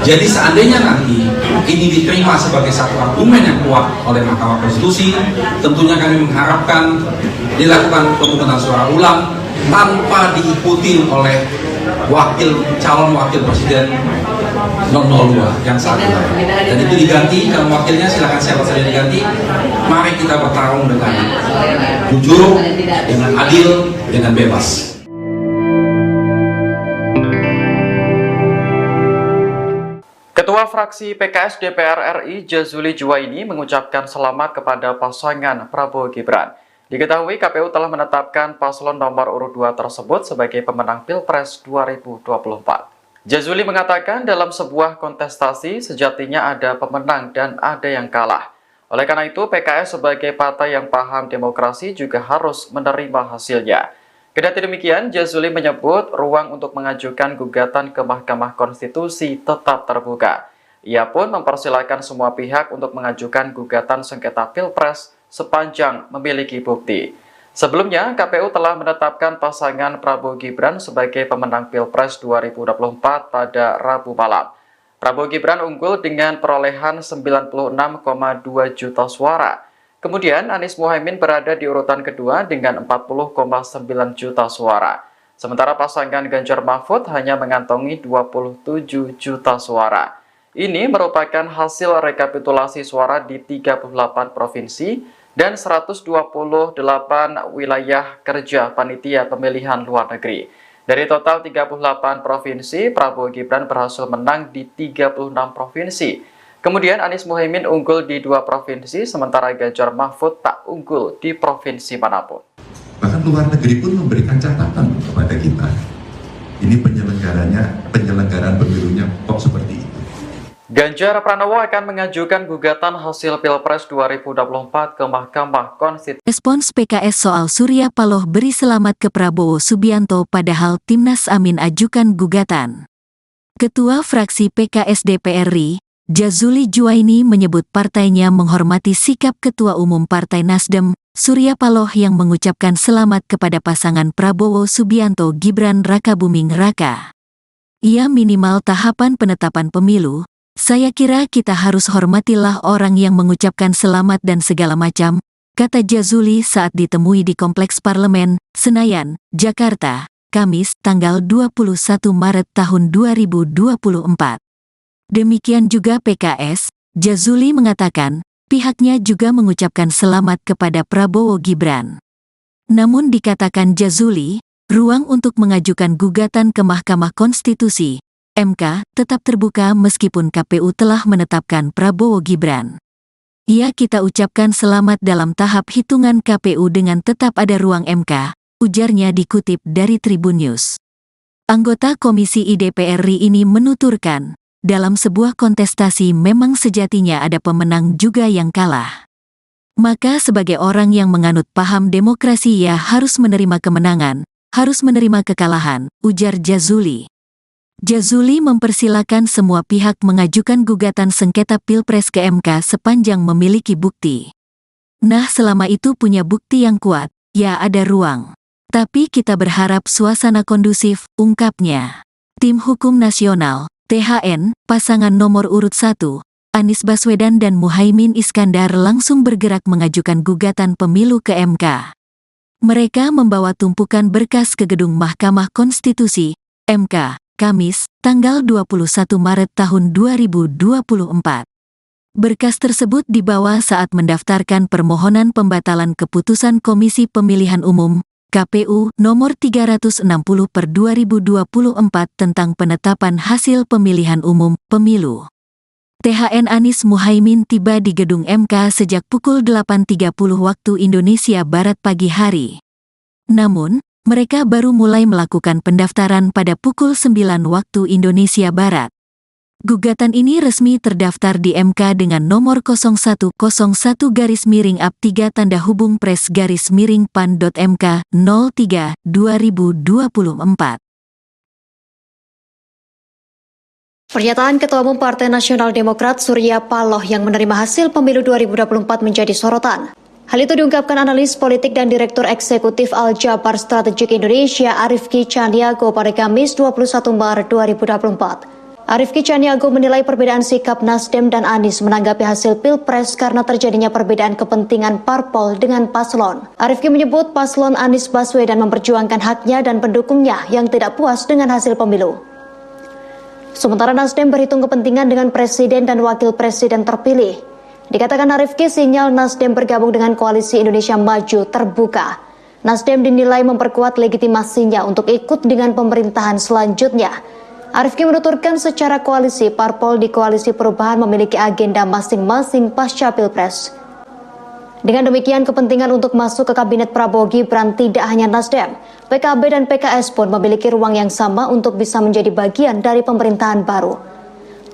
Jadi seandainya nanti ini diterima sebagai satu argumen yang kuat oleh Mahkamah Konstitusi, tentunya kami mengharapkan dilakukan pemungutan suara ulang tanpa diikuti oleh calon wakil presiden 002 yang saat ini. Dan itu diganti, kalau wakilnya silakan siapa saja diganti. Mari kita bertarung dengan jujur, dengan adil, dengan bebas. Ketua fraksi PKS DPR RI Jazuli Juwaini mengucapkan selamat kepada pasangan Prabowo Gibran. Diketahui KPU telah menetapkan paslon nomor urut 2 tersebut sebagai pemenang Pilpres 2024. Jazuli mengatakan dalam sebuah kontestasi sejatinya ada pemenang dan ada yang kalah. Oleh karena itu PKS sebagai partai yang paham demokrasi juga harus menerima hasilnya. Kendati demikian, Jazuli menyebut ruang untuk mengajukan gugatan ke Mahkamah Konstitusi tetap terbuka. Ia pun mempersilahkan semua pihak untuk mengajukan gugatan sengketa Pilpres sepanjang memiliki bukti. Sebelumnya, KPU telah menetapkan pasangan Prabowo Gibran sebagai pemenang Pilpres 2024 pada Rabu malam. Prabowo Gibran unggul dengan perolehan 96,2 juta suara. Kemudian Anies Muhaimin berada di urutan kedua dengan 40,9 juta suara. Sementara pasangan Ganjar Mahfud hanya mengantongi 27 juta suara. Ini merupakan hasil rekapitulasi suara di 38 provinsi dan 128 wilayah kerja panitia pemilihan luar negeri. Dari total 38 provinsi, Prabowo Gibran berhasil menang di 36 provinsi. Kemudian Anies Muhaimin unggul di 2 provinsi, sementara Ganjar Mahfud tak unggul di provinsi manapun. Bahkan luar negeri pun memberikan catatan kepada kita. Ini penyelenggaraan pemilunya kok seperti itu. Ganjar Pranowo akan mengajukan gugatan hasil Pilpres 2024 ke Mahkamah Konstitusi. Respons PKS soal Surya Paloh beri selamat ke Prabowo Subianto padahal Timnas Amin ajukan gugatan. Ketua fraksi PKS DPR RI, Jazuli Juwaini menyebut partainya menghormati sikap Ketua Umum Partai Nasdem, Surya Paloh yang mengucapkan selamat kepada pasangan Prabowo Subianto Gibran Rakabuming Raka. Ia minimal tahapan penetapan pemilu. Saya kira kita harus hormatilah orang yang mengucapkan selamat dan segala macam, kata Jazuli saat ditemui di Kompleks Parlemen, Senayan, Jakarta, Kamis, tanggal 21 Maret tahun 2024. Demikian juga PKS, Jazuli mengatakan, pihaknya juga mengucapkan selamat kepada Prabowo Gibran. Namun dikatakan Jazuli, ruang untuk mengajukan gugatan ke Mahkamah Konstitusi MK tetap terbuka meskipun KPU telah menetapkan Prabowo Gibran. Ya, kita ucapkan selamat dalam tahap hitungan KPU dengan tetap ada ruang MK, ujarnya dikutip dari Tribun News. Anggota Komisi DPR RI ini menuturkan, dalam sebuah kontestasi memang sejatinya ada pemenang juga yang kalah. Maka sebagai orang yang menganut paham demokrasi ya harus menerima kemenangan, harus menerima kekalahan, ujar Jazuli. Jazuli mempersilakan semua pihak mengajukan gugatan sengketa Pilpres ke MK sepanjang memiliki bukti. Nah, selama itu punya bukti yang kuat, ya ada ruang. Tapi kita berharap suasana kondusif, ungkapnya. Tim Hukum Nasional, THN, pasangan nomor urut 1, Anies Baswedan dan Muhaimin Iskandar langsung bergerak mengajukan gugatan pemilu ke MK. Mereka membawa tumpukan berkas ke gedung Mahkamah Konstitusi, MK, Kamis, tanggal 21 Maret tahun 2024. Berkas tersebut dibawa saat mendaftarkan permohonan pembatalan keputusan Komisi Pemilihan Umum, KPU, nomor 360/2024 tentang penetapan hasil pemilihan umum, pemilu. THN Anies Muhaimin tiba di gedung MK sejak pukul 8.30 waktu Indonesia Barat pagi hari. Namun, mereka baru mulai melakukan pendaftaran pada pukul 9 waktu Indonesia Barat. Gugatan ini resmi terdaftar di MK dengan nomor 0101-3-PRES-PAN.MK 03/2024. Pernyataan Ketua Umum Partai Nasional Demokrat Surya Paloh yang menerima hasil pemilu 2024 menjadi sorotan. Hal itu diungkapkan analis politik dan Direktur Eksekutif Al-Jabar Strategik Indonesia Arifki Caniago pada Kamis 21 Maret 2024. Arifki Caniago menilai perbedaan sikap Nasdem dan Anies menanggapi hasil Pilpres karena terjadinya perbedaan kepentingan parpol dengan paslon. Arifki menyebut paslon Anies Baswedan memperjuangkan haknya dan pendukungnya yang tidak puas dengan hasil pemilu. Sementara Nasdem berhitung kepentingan dengan presiden dan wakil presiden terpilih. Dikatakan Arifki, sinyal Nasdem bergabung dengan Koalisi Indonesia Maju terbuka. Nasdem dinilai memperkuat legitimasinya untuk ikut dengan pemerintahan selanjutnya. Arifki menuturkan secara koalisi, parpol di Koalisi Perubahan memiliki agenda masing-masing pasca Pilpres. Dengan demikian, kepentingan untuk masuk ke Kabinet Prabowo Gibran tidak hanya Nasdem, PKB dan PKS pun memiliki ruang yang sama untuk bisa menjadi bagian dari pemerintahan baru.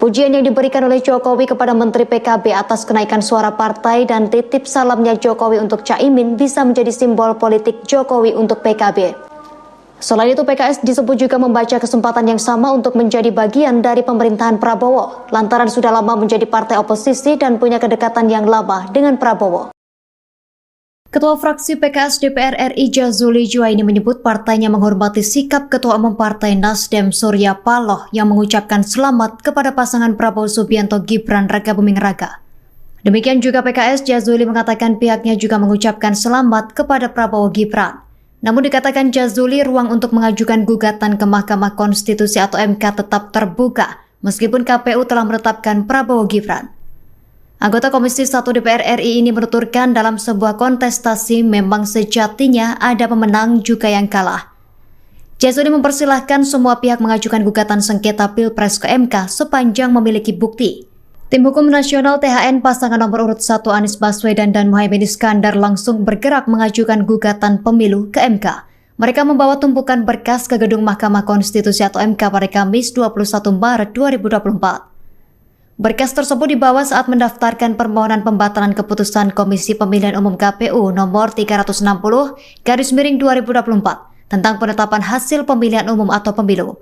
Pujian yang diberikan oleh Jokowi kepada Menteri PKB atas kenaikan suara partai dan titip salamnya Jokowi untuk Caimin bisa menjadi simbol politik Jokowi untuk PKB. Selain itu, PKS disebut juga membaca kesempatan yang sama untuk menjadi bagian dari pemerintahan Prabowo, lantaran sudah lama menjadi partai oposisi dan punya kedekatan yang lama dengan Prabowo. Ketua fraksi PKS DPR RI Jazuli Juwaini menyebut partainya menghormati sikap Ketua Umum Partai Nasdem Surya Paloh yang mengucapkan selamat kepada pasangan Prabowo Subianto Gibran Rakabuming Raka. Demikian juga PKS, Jazuli mengatakan pihaknya juga mengucapkan selamat kepada Prabowo Gibran. Namun dikatakan Jazuli, ruang untuk mengajukan gugatan ke Mahkamah Konstitusi atau MK tetap terbuka meskipun KPU telah menetapkan Prabowo Gibran. Anggota Komisi 1 DPR RI ini menuturkan dalam sebuah kontestasi memang sejatinya ada pemenang juga yang kalah. Jazuli mempersilahkan semua pihak mengajukan gugatan sengketa Pilpres ke MK sepanjang memiliki bukti. Tim Hukum Nasional THN pasangan nomor urut 1 Anies Baswedan dan Muhaimin Iskandar langsung bergerak mengajukan gugatan pemilu ke MK. Mereka membawa tumpukan berkas ke gedung Mahkamah Konstitusi atau MK pada Kamis 21 Maret 2024. Berkas tersebut dibawa saat mendaftarkan permohonan pembatalan keputusan Komisi Pemilihan Umum KPU nomor 360/2024 tentang penetapan hasil pemilihan umum atau pemilu.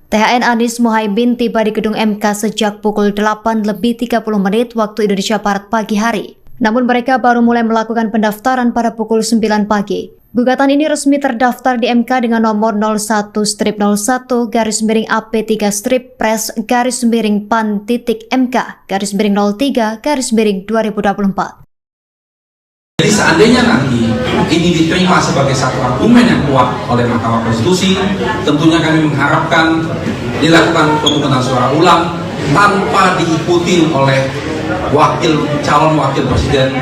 THN Anies Muhaimin tiba di gedung MK sejak pukul 8:30 waktu Indonesia Barat pagi hari. Namun mereka baru mulai melakukan pendaftaran pada pukul 9 pagi. Gugatan ini resmi terdaftar di MK dengan nomor 01-01-PAN.MK-03-PAN-03-2024. Jadi seandainya nanti ini diterima sebagai satu argumen yang kuat oleh Mahkamah Konstitusi, tentunya kami mengharapkan dilakukan pemungutan suara ulang tanpa diikuti oleh calon wakil presiden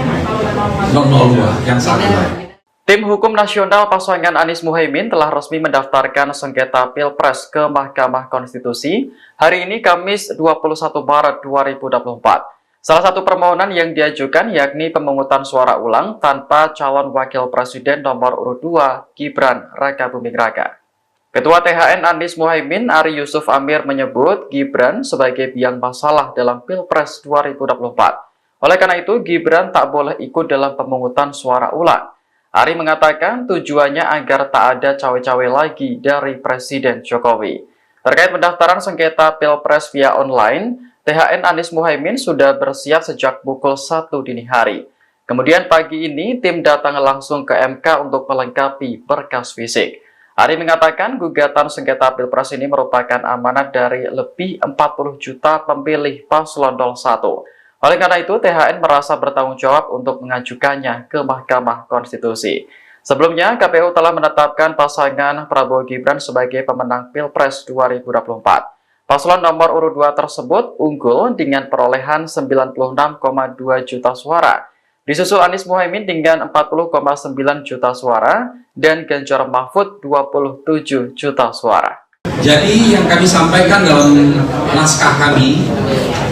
02 yang saat ini. Tim Hukum Nasional pasangan Anies Muhaimin telah resmi mendaftarkan sengketa Pilpres ke Mahkamah Konstitusi hari ini Kamis 21 Maret 2024. Salah satu permohonan yang diajukan yakni pemungutan suara ulang tanpa calon wakil presiden nomor urut 2 Gibran Rakabuming Raka. Ketua THN Anies Muhaimin Ari Yusuf Amir menyebut Gibran sebagai biang masalah dalam Pilpres 2024. Oleh karena itu Gibran tak boleh ikut dalam pemungutan suara ulang. Ari mengatakan tujuannya agar tak ada cawe-cawe lagi dari Presiden Jokowi. Terkait pendaftaran sengketa Pilpres via online, THN Anies Muhaimin sudah bersiap sejak pukul 1 dini hari. Kemudian pagi ini tim datang langsung ke MK untuk melengkapi berkas fisik. Ari mengatakan gugatan sengketa Pilpres ini merupakan amanat dari lebih 40 juta pemilih paslon 01. Oleh karena itu, THN merasa bertanggung jawab untuk mengajukannya ke Mahkamah Konstitusi. Sebelumnya, KPU telah menetapkan pasangan Prabowo Gibran sebagai pemenang Pilpres 2024. Paslon nomor urut 2 tersebut unggul dengan perolehan 96,2 juta suara. Disusul Anies Muhaimin dengan 40,9 juta suara dan Ganjar Mahfud 27 juta suara. Jadi yang kami sampaikan dalam naskah kami,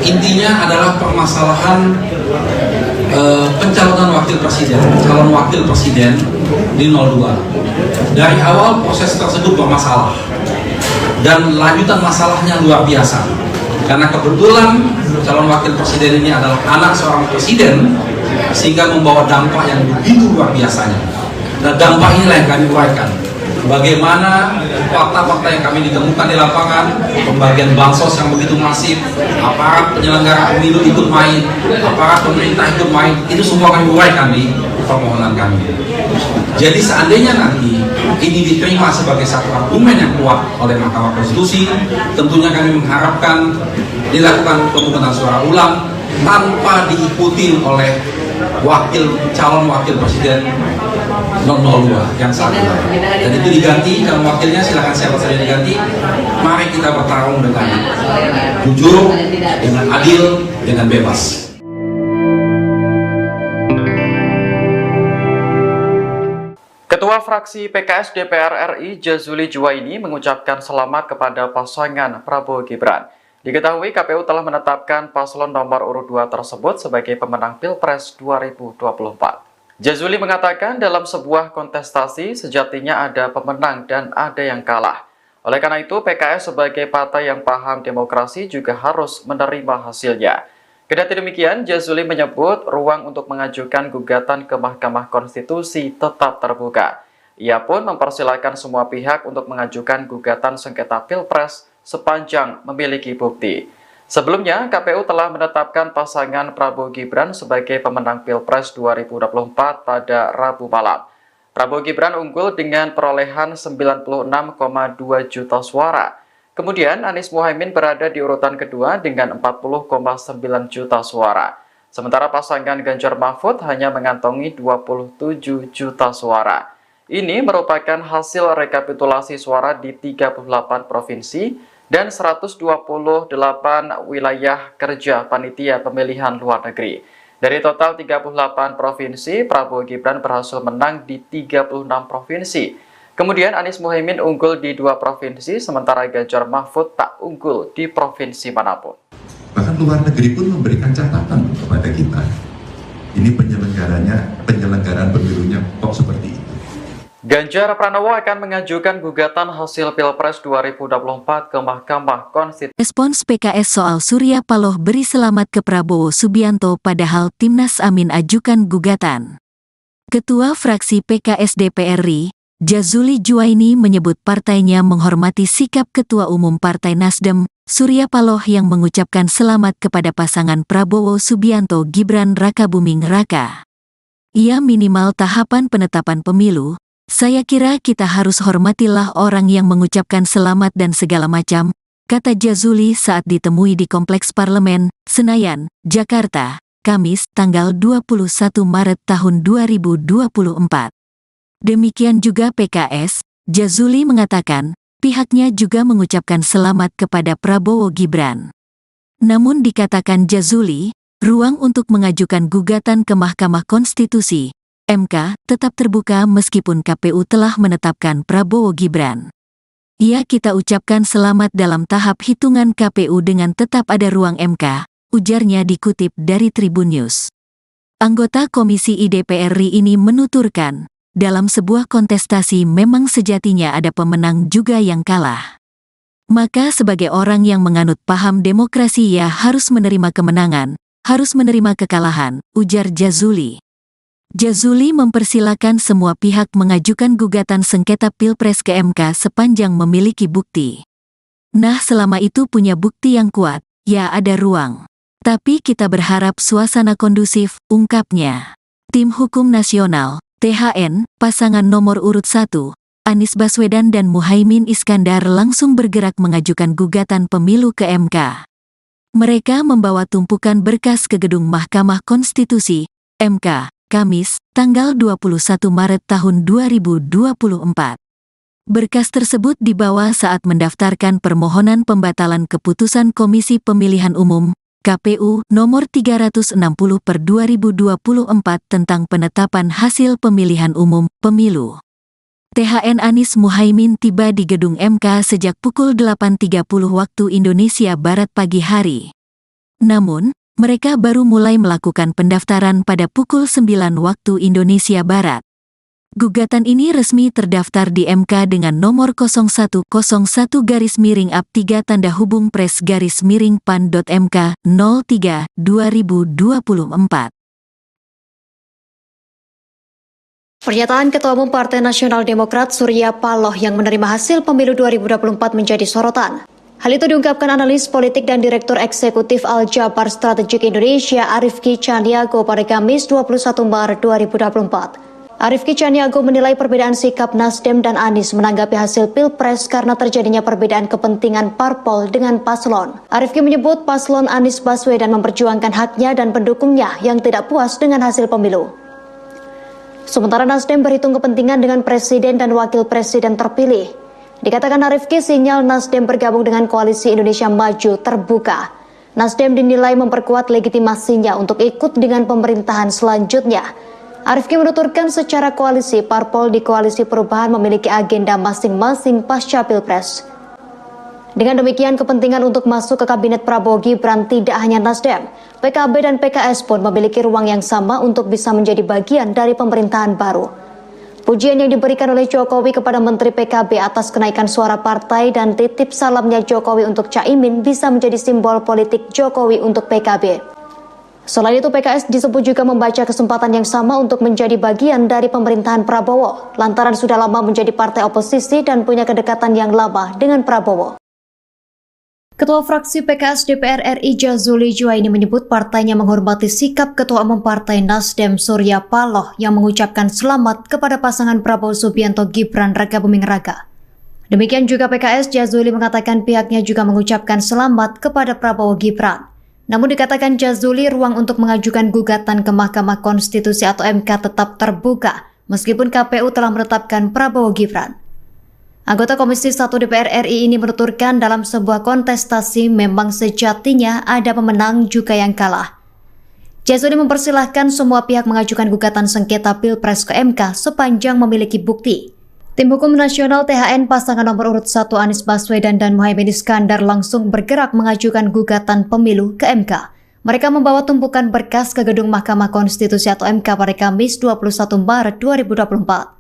intinya adalah permasalahan pencalonan calon wakil presiden di 02. Dari awal proses tersebut bermasalah dan lanjutan masalahnya luar biasa. Karena kebetulan calon wakil presiden ini adalah anak seorang presiden, sehingga membawa dampak yang begitu luar biasanya. Dan dampak inilah yang kami uraikan. Bagaimana fakta-fakta yang kami ditemukan di lapangan, pembagian bansos yang begitu masif, aparat penyelenggara pemilu ikut main, aparat pemerintah ikut main, itu semua kami uraikan di permohonan kami. Jadi seandainya nanti ini diterima sebagai satu argumen yang kuat oleh Mahkamah Konstitusi, tentunya kami mengharapkan dilakukan pemungutan suara ulang tanpa diikuti oleh calon wakil presiden 02 yang saat ini. Dan itu diganti, calon wakilnya silakan siapa saja diganti. Mari kita bertarung dengan jujur, dengan adil, dengan bebas. Ketua fraksi PKS DPR RI Jazuli Juwaini mengucapkan selamat kepada pasangan Prabowo Gibran. Diketahui KPU telah menetapkan paslon nomor urut 2 tersebut sebagai pemenang Pilpres 2024. Jazuli mengatakan dalam sebuah kontestasi sejatinya ada pemenang dan ada yang kalah. Oleh karena itu PKS sebagai partai yang paham demokrasi juga harus menerima hasilnya. Kendati demikian, Jazuli menyebut ruang untuk mengajukan gugatan ke Mahkamah Konstitusi tetap terbuka. Ia pun mempersilahkan semua pihak untuk mengajukan gugatan sengketa Pilpres sepanjang memiliki bukti. Sebelumnya, KPU telah menetapkan pasangan Prabowo Gibran sebagai pemenang Pilpres 2024 pada Rabu malam. Prabowo Gibran unggul dengan perolehan 96,2 juta suara. Kemudian Anies Muhaimin berada di urutan kedua dengan 40,9 juta suara. Sementara pasangan Ganjar Mahfud hanya mengantongi 27 juta suara. Ini merupakan hasil rekapitulasi suara di 38 provinsi dan 128 wilayah kerja panitia pemilihan luar negeri. Dari total 38 provinsi, Prabowo Gibran berhasil menang di 36 provinsi. Kemudian Anies Muhaimin unggul di 2 provinsi, sementara Ganjar Mahfud tak unggul di provinsi manapun. Bahkan luar negeri pun memberikan catatan kepada kita. Ini penyelenggaraan pemilunya kok seperti itu. Ganjar Pranowo akan mengajukan gugatan hasil Pilpres 2024 ke Mahkamah Konstitusi. Respons PKS soal Surya Paloh beri selamat ke Prabowo Subianto padahal Timnas Amin ajukan gugatan. Ketua fraksi PKS DPR RI, Jazuli Juwaini menyebut partainya menghormati sikap Ketua Umum Partai Nasdem, Surya Paloh yang mengucapkan selamat kepada pasangan Prabowo Subianto Gibran Rakabuming Raka. Ia minimal tahapan penetapan pemilu. Saya kira kita harus hormatilah orang yang mengucapkan selamat dan segala macam, kata Jazuli saat ditemui di Kompleks Parlemen, Senayan, Jakarta, Kamis, tanggal 21 Maret tahun 2024. Demikian juga PKS, Jazuli mengatakan, pihaknya juga mengucapkan selamat kepada Prabowo Gibran. Namun dikatakan Jazuli, ruang untuk mengajukan gugatan ke Mahkamah Konstitusi (MK) tetap terbuka meskipun KPU telah menetapkan Prabowo Gibran. Kita ucapkan selamat dalam tahap hitungan KPU dengan tetap ada ruang MK, ujarnya dikutip dari Tribun News. Anggota Komisi DPR RI ini menuturkan, dalam sebuah kontestasi memang sejatinya ada pemenang juga yang kalah. Maka sebagai orang yang menganut paham demokrasi ia harus menerima kemenangan, harus menerima kekalahan, ujar Jazuli. Jazuli mempersilakan semua pihak mengajukan gugatan sengketa Pilpres ke MK sepanjang memiliki bukti. Nah, selama itu punya bukti yang kuat, ya ada ruang. Tapi kita berharap suasana kondusif, ungkapnya. Tim Hukum Nasional, THN, pasangan nomor urut 1, Anies Baswedan dan Muhaimin Iskandar langsung bergerak mengajukan gugatan pemilu ke MK. Mereka membawa tumpukan berkas ke gedung Mahkamah Konstitusi, MK, Kamis, tanggal 21 Maret tahun 2024. Berkas tersebut dibawa saat mendaftarkan permohonan pembatalan keputusan Komisi Pemilihan Umum, KPU, nomor 360/2024 tentang penetapan hasil pemilihan umum, pemilu. THN Anies Muhaimin tiba di gedung MK sejak pukul 8.30 waktu Indonesia Barat pagi hari. Namun, mereka baru mulai melakukan pendaftaran pada pukul 9 waktu Indonesia Barat. Gugatan ini resmi terdaftar di MK dengan nomor 0101-3-PRES-PAN.MK 03/2024. Pernyataan Ketua Umum Partai Nasional Demokrat Surya Paloh yang menerima hasil pemilu 2024 menjadi sorotan. Hal itu diungkapkan analis politik dan Direktur Eksekutif Al-Jabar Strategik Indonesia Arifki Caniago pada Kamis 21 Maret 2024. Arifki Caniago menilai perbedaan sikap Nasdem dan Anies menanggapi hasil Pilpres karena terjadinya perbedaan kepentingan parpol dengan paslon. Arifki menyebut paslon Anies Baswedan memperjuangkan haknya dan pendukungnya yang tidak puas dengan hasil pemilu. Sementara Nasdem berhitung kepentingan dengan presiden dan wakil presiden terpilih. Dikatakan Arifki, sinyal Nasdem bergabung dengan Koalisi Indonesia Maju terbuka. Nasdem dinilai memperkuat legitimasinya untuk ikut dengan pemerintahan selanjutnya. Arifki menuturkan secara koalisi, parpol di Koalisi Perubahan memiliki agenda masing-masing pasca Pilpres. Dengan demikian, kepentingan untuk masuk ke Kabinet Prabowo Gibran tidak hanya Nasdem, PKB dan PKS pun memiliki ruang yang sama untuk bisa menjadi bagian dari pemerintahan baru. Pujian yang diberikan oleh Jokowi kepada Menteri PKB atas kenaikan suara partai dan titip salamnya Jokowi untuk Caimin bisa menjadi simbol politik Jokowi untuk PKB. Selain itu, PKS disebut juga membaca kesempatan yang sama untuk menjadi bagian dari pemerintahan Prabowo, lantaran sudah lama menjadi partai oposisi dan punya kedekatan yang lama dengan Prabowo. Ketua fraksi PKS DPR RI Jazuli Juwaini menyebut partainya menghormati sikap Ketua Umum Partai Nasdem Surya Paloh yang mengucapkan selamat kepada pasangan Prabowo Subianto Gibran Rakabuming Raka. Demikian juga PKS, Jazuli mengatakan pihaknya juga mengucapkan selamat kepada Prabowo Gibran. Namun dikatakan Jazuli, ruang untuk mengajukan gugatan ke Mahkamah Konstitusi atau MK tetap terbuka meskipun KPU telah menetapkan Prabowo Gibran. Anggota Komisi 1 DPR RI ini menuturkan dalam sebuah kontestasi memang sejatinya ada pemenang juga yang kalah. Jazuli mempersilahkan semua pihak mengajukan gugatan sengketa Pilpres ke MK sepanjang memiliki bukti. Tim Hukum Nasional THN pasangan nomor urut 1 Anies Baswedan dan Muhaimin Iskandar langsung bergerak mengajukan gugatan pemilu ke MK. Mereka membawa tumpukan berkas ke gedung Mahkamah Konstitusi atau MK pada Kamis 21 Maret 2024.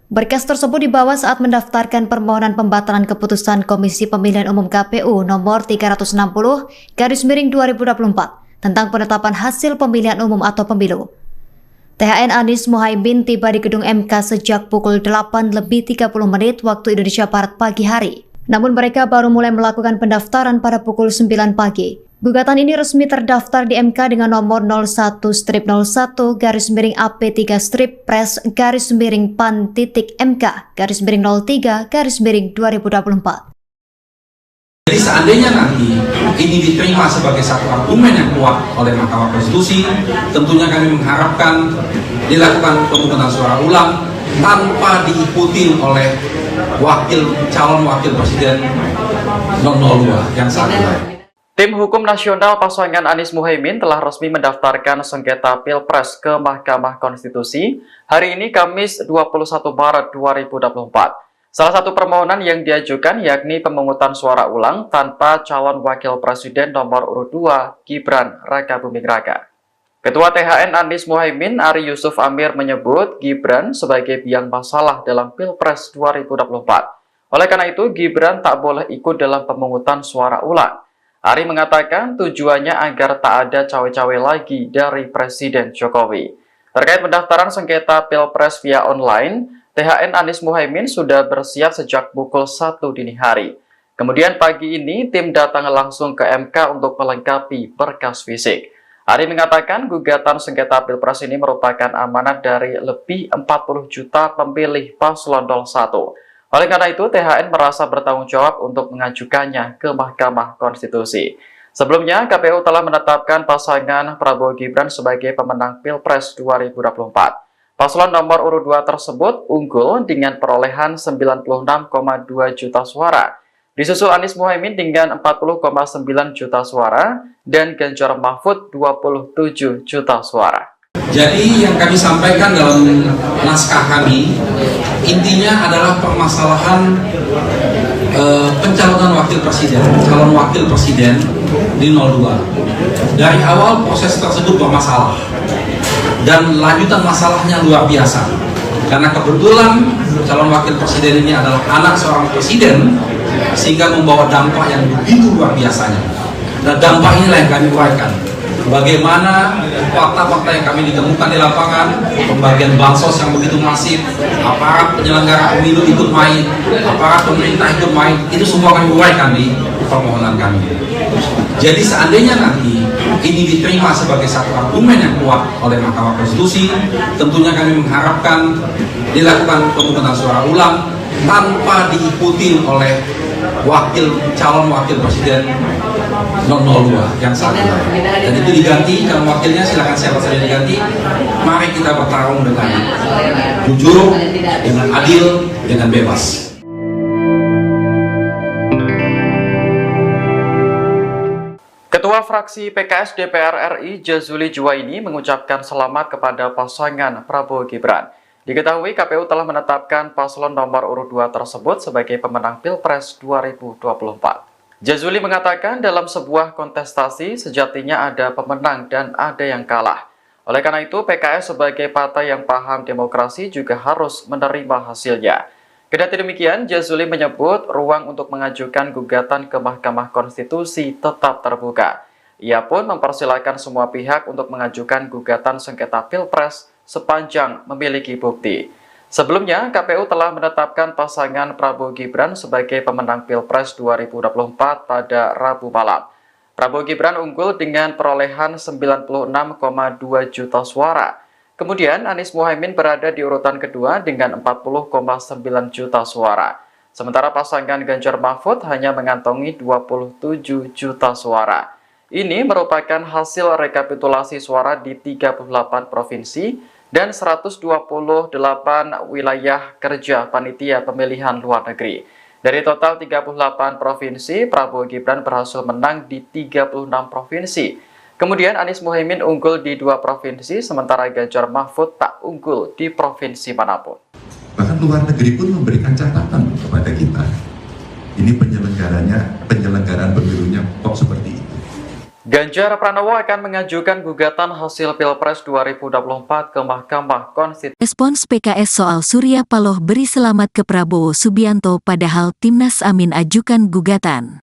Berkas tersebut dibawa saat mendaftarkan permohonan pembatalan keputusan Komisi Pemilihan Umum KPU nomor 360/2024 tentang penetapan hasil pemilihan umum atau pemilu. THN Anies Muhaimin tiba di gedung MK sejak pukul 8:30 waktu Indonesia Barat pagi hari. Namun mereka baru mulai melakukan pendaftaran pada pukul 9 pagi. Gugatan ini resmi terdaftar di MK dengan nomor 01-01-PRES-PAN-MK-03-03-2024. Jadi seandainya nanti ini diterima sebagai satu argumen yang kuat oleh Mahkamah Konstitusi, tentunya kami mengharapkan dilakukan pemungutan suara ulang tanpa diikuti oleh calon wakil presiden 002 yang saat ini. Tim Hukum Nasional pasangan Anies Muhaimin telah resmi mendaftarkan sengketa Pilpres ke Mahkamah Konstitusi hari ini Kamis 21 Maret 2024. Salah satu permohonan yang diajukan yakni pemungutan suara ulang tanpa calon wakil presiden nomor urut 2 Gibran Rakabuming Raka. Ketua THN Anies Muhaimin Ari Yusuf Amir menyebut Gibran sebagai biang masalah dalam Pilpres 2024. Oleh karena itu Gibran tak boleh ikut dalam pemungutan suara ulang. Ari mengatakan tujuannya agar tak ada cawe-cawe lagi dari Presiden Jokowi. Terkait pendaftaran sengketa Pilpres via online, THN Anies Muhaimin sudah bersiap sejak pukul 1 dini hari. Kemudian pagi ini tim datang langsung ke MK untuk melengkapi berkas fisik. Ari mengatakan gugatan sengketa Pilpres ini merupakan amanat dari lebih 40 juta pemilih paslon 01. Oleh karena itu, THN merasa bertanggung jawab untuk mengajukannya ke Mahkamah Konstitusi. Sebelumnya, KPU telah menetapkan pasangan Prabowo Gibran sebagai pemenang Pilpres 2024. Paslon nomor urut 2 tersebut unggul dengan perolehan 96,2 juta suara. Disusul Anies Muhaimin dengan 40,9 juta suara dan Ganjar Mahfud 27 juta suara. Jadi yang kami sampaikan dalam naskah kami intinya adalah permasalahan pencalonan wakil presiden, calon wakil presiden di 02. Dari awal proses tersebut bermasalah dan lanjutan masalahnya luar biasa. Karena kebetulan calon wakil presiden ini adalah anak seorang presiden sehingga membawa dampak yang begitu luar biasanya. Dan dampak inilah yang kami uraikan. Bagaimana fakta-fakta yang kami ditemukan di lapangan, pembagian bansos yang begitu masif, aparat penyelenggara pemilu ikut main, aparat pemerintah ikut main, itu semua kami uraikan di permohonan kami. Jadi seandainya nanti ini diterima sebagai satu argumen yang kuat oleh Mahkamah Konstitusi, tentunya kami mengharapkan dilakukan pemungutan suara ulang tanpa diikuti oleh calon wakil presiden 002 yang saat ini. Dan itu diganti, calon wakilnya silakan siapa saja diganti. Mari kita bertarung dengan jujur, dengan adil, dengan bebas. Ketua fraksi PKS DPR RI Jazuli Juwaini mengucapkan selamat kepada pasangan Prabowo Gibran. Diketahui KPU telah menetapkan paslon nomor urut 2 tersebut sebagai pemenang Pilpres 2024. Jazuli mengatakan dalam sebuah kontestasi sejatinya ada pemenang dan ada yang kalah. Oleh karena itu PKS sebagai partai yang paham demokrasi juga harus menerima hasilnya. Kendati demikian, Jazuli menyebut ruang untuk mengajukan gugatan ke Mahkamah Konstitusi tetap terbuka. Ia pun mempersilahkan semua pihak untuk mengajukan gugatan sengketa Pilpres sepanjang memiliki bukti. Sebelumnya, KPU telah menetapkan pasangan Prabowo Gibran sebagai pemenang Pilpres 2024 pada Rabu malam. Prabowo Gibran unggul dengan perolehan 96,2 juta suara. Kemudian Anies Muhaimin berada di urutan kedua dengan 40,9 juta suara. Sementara pasangan Ganjar Mahfud hanya mengantongi 27 juta suara. Ini merupakan hasil rekapitulasi suara di 38 provinsi dan 128 wilayah kerja panitia pemilihan luar negeri. Dari total 38 provinsi, Prabowo Gibran berhasil menang di 36 provinsi. Kemudian Anies Muhaimin unggul di 2 provinsi, sementara Ganjar Mahfud tak unggul di provinsi manapun. Bahkan luar negeri pun memberikan catatan kepada kita. Ini penyelenggaraan pemilunya kok seperti itu. Ganjar Pranowo akan mengajukan gugatan hasil Pilpres 2024 ke Mahkamah Konstitusi. Respons PKS soal Surya Paloh beri selamat ke Prabowo Subianto padahal Timnas Amin ajukan gugatan.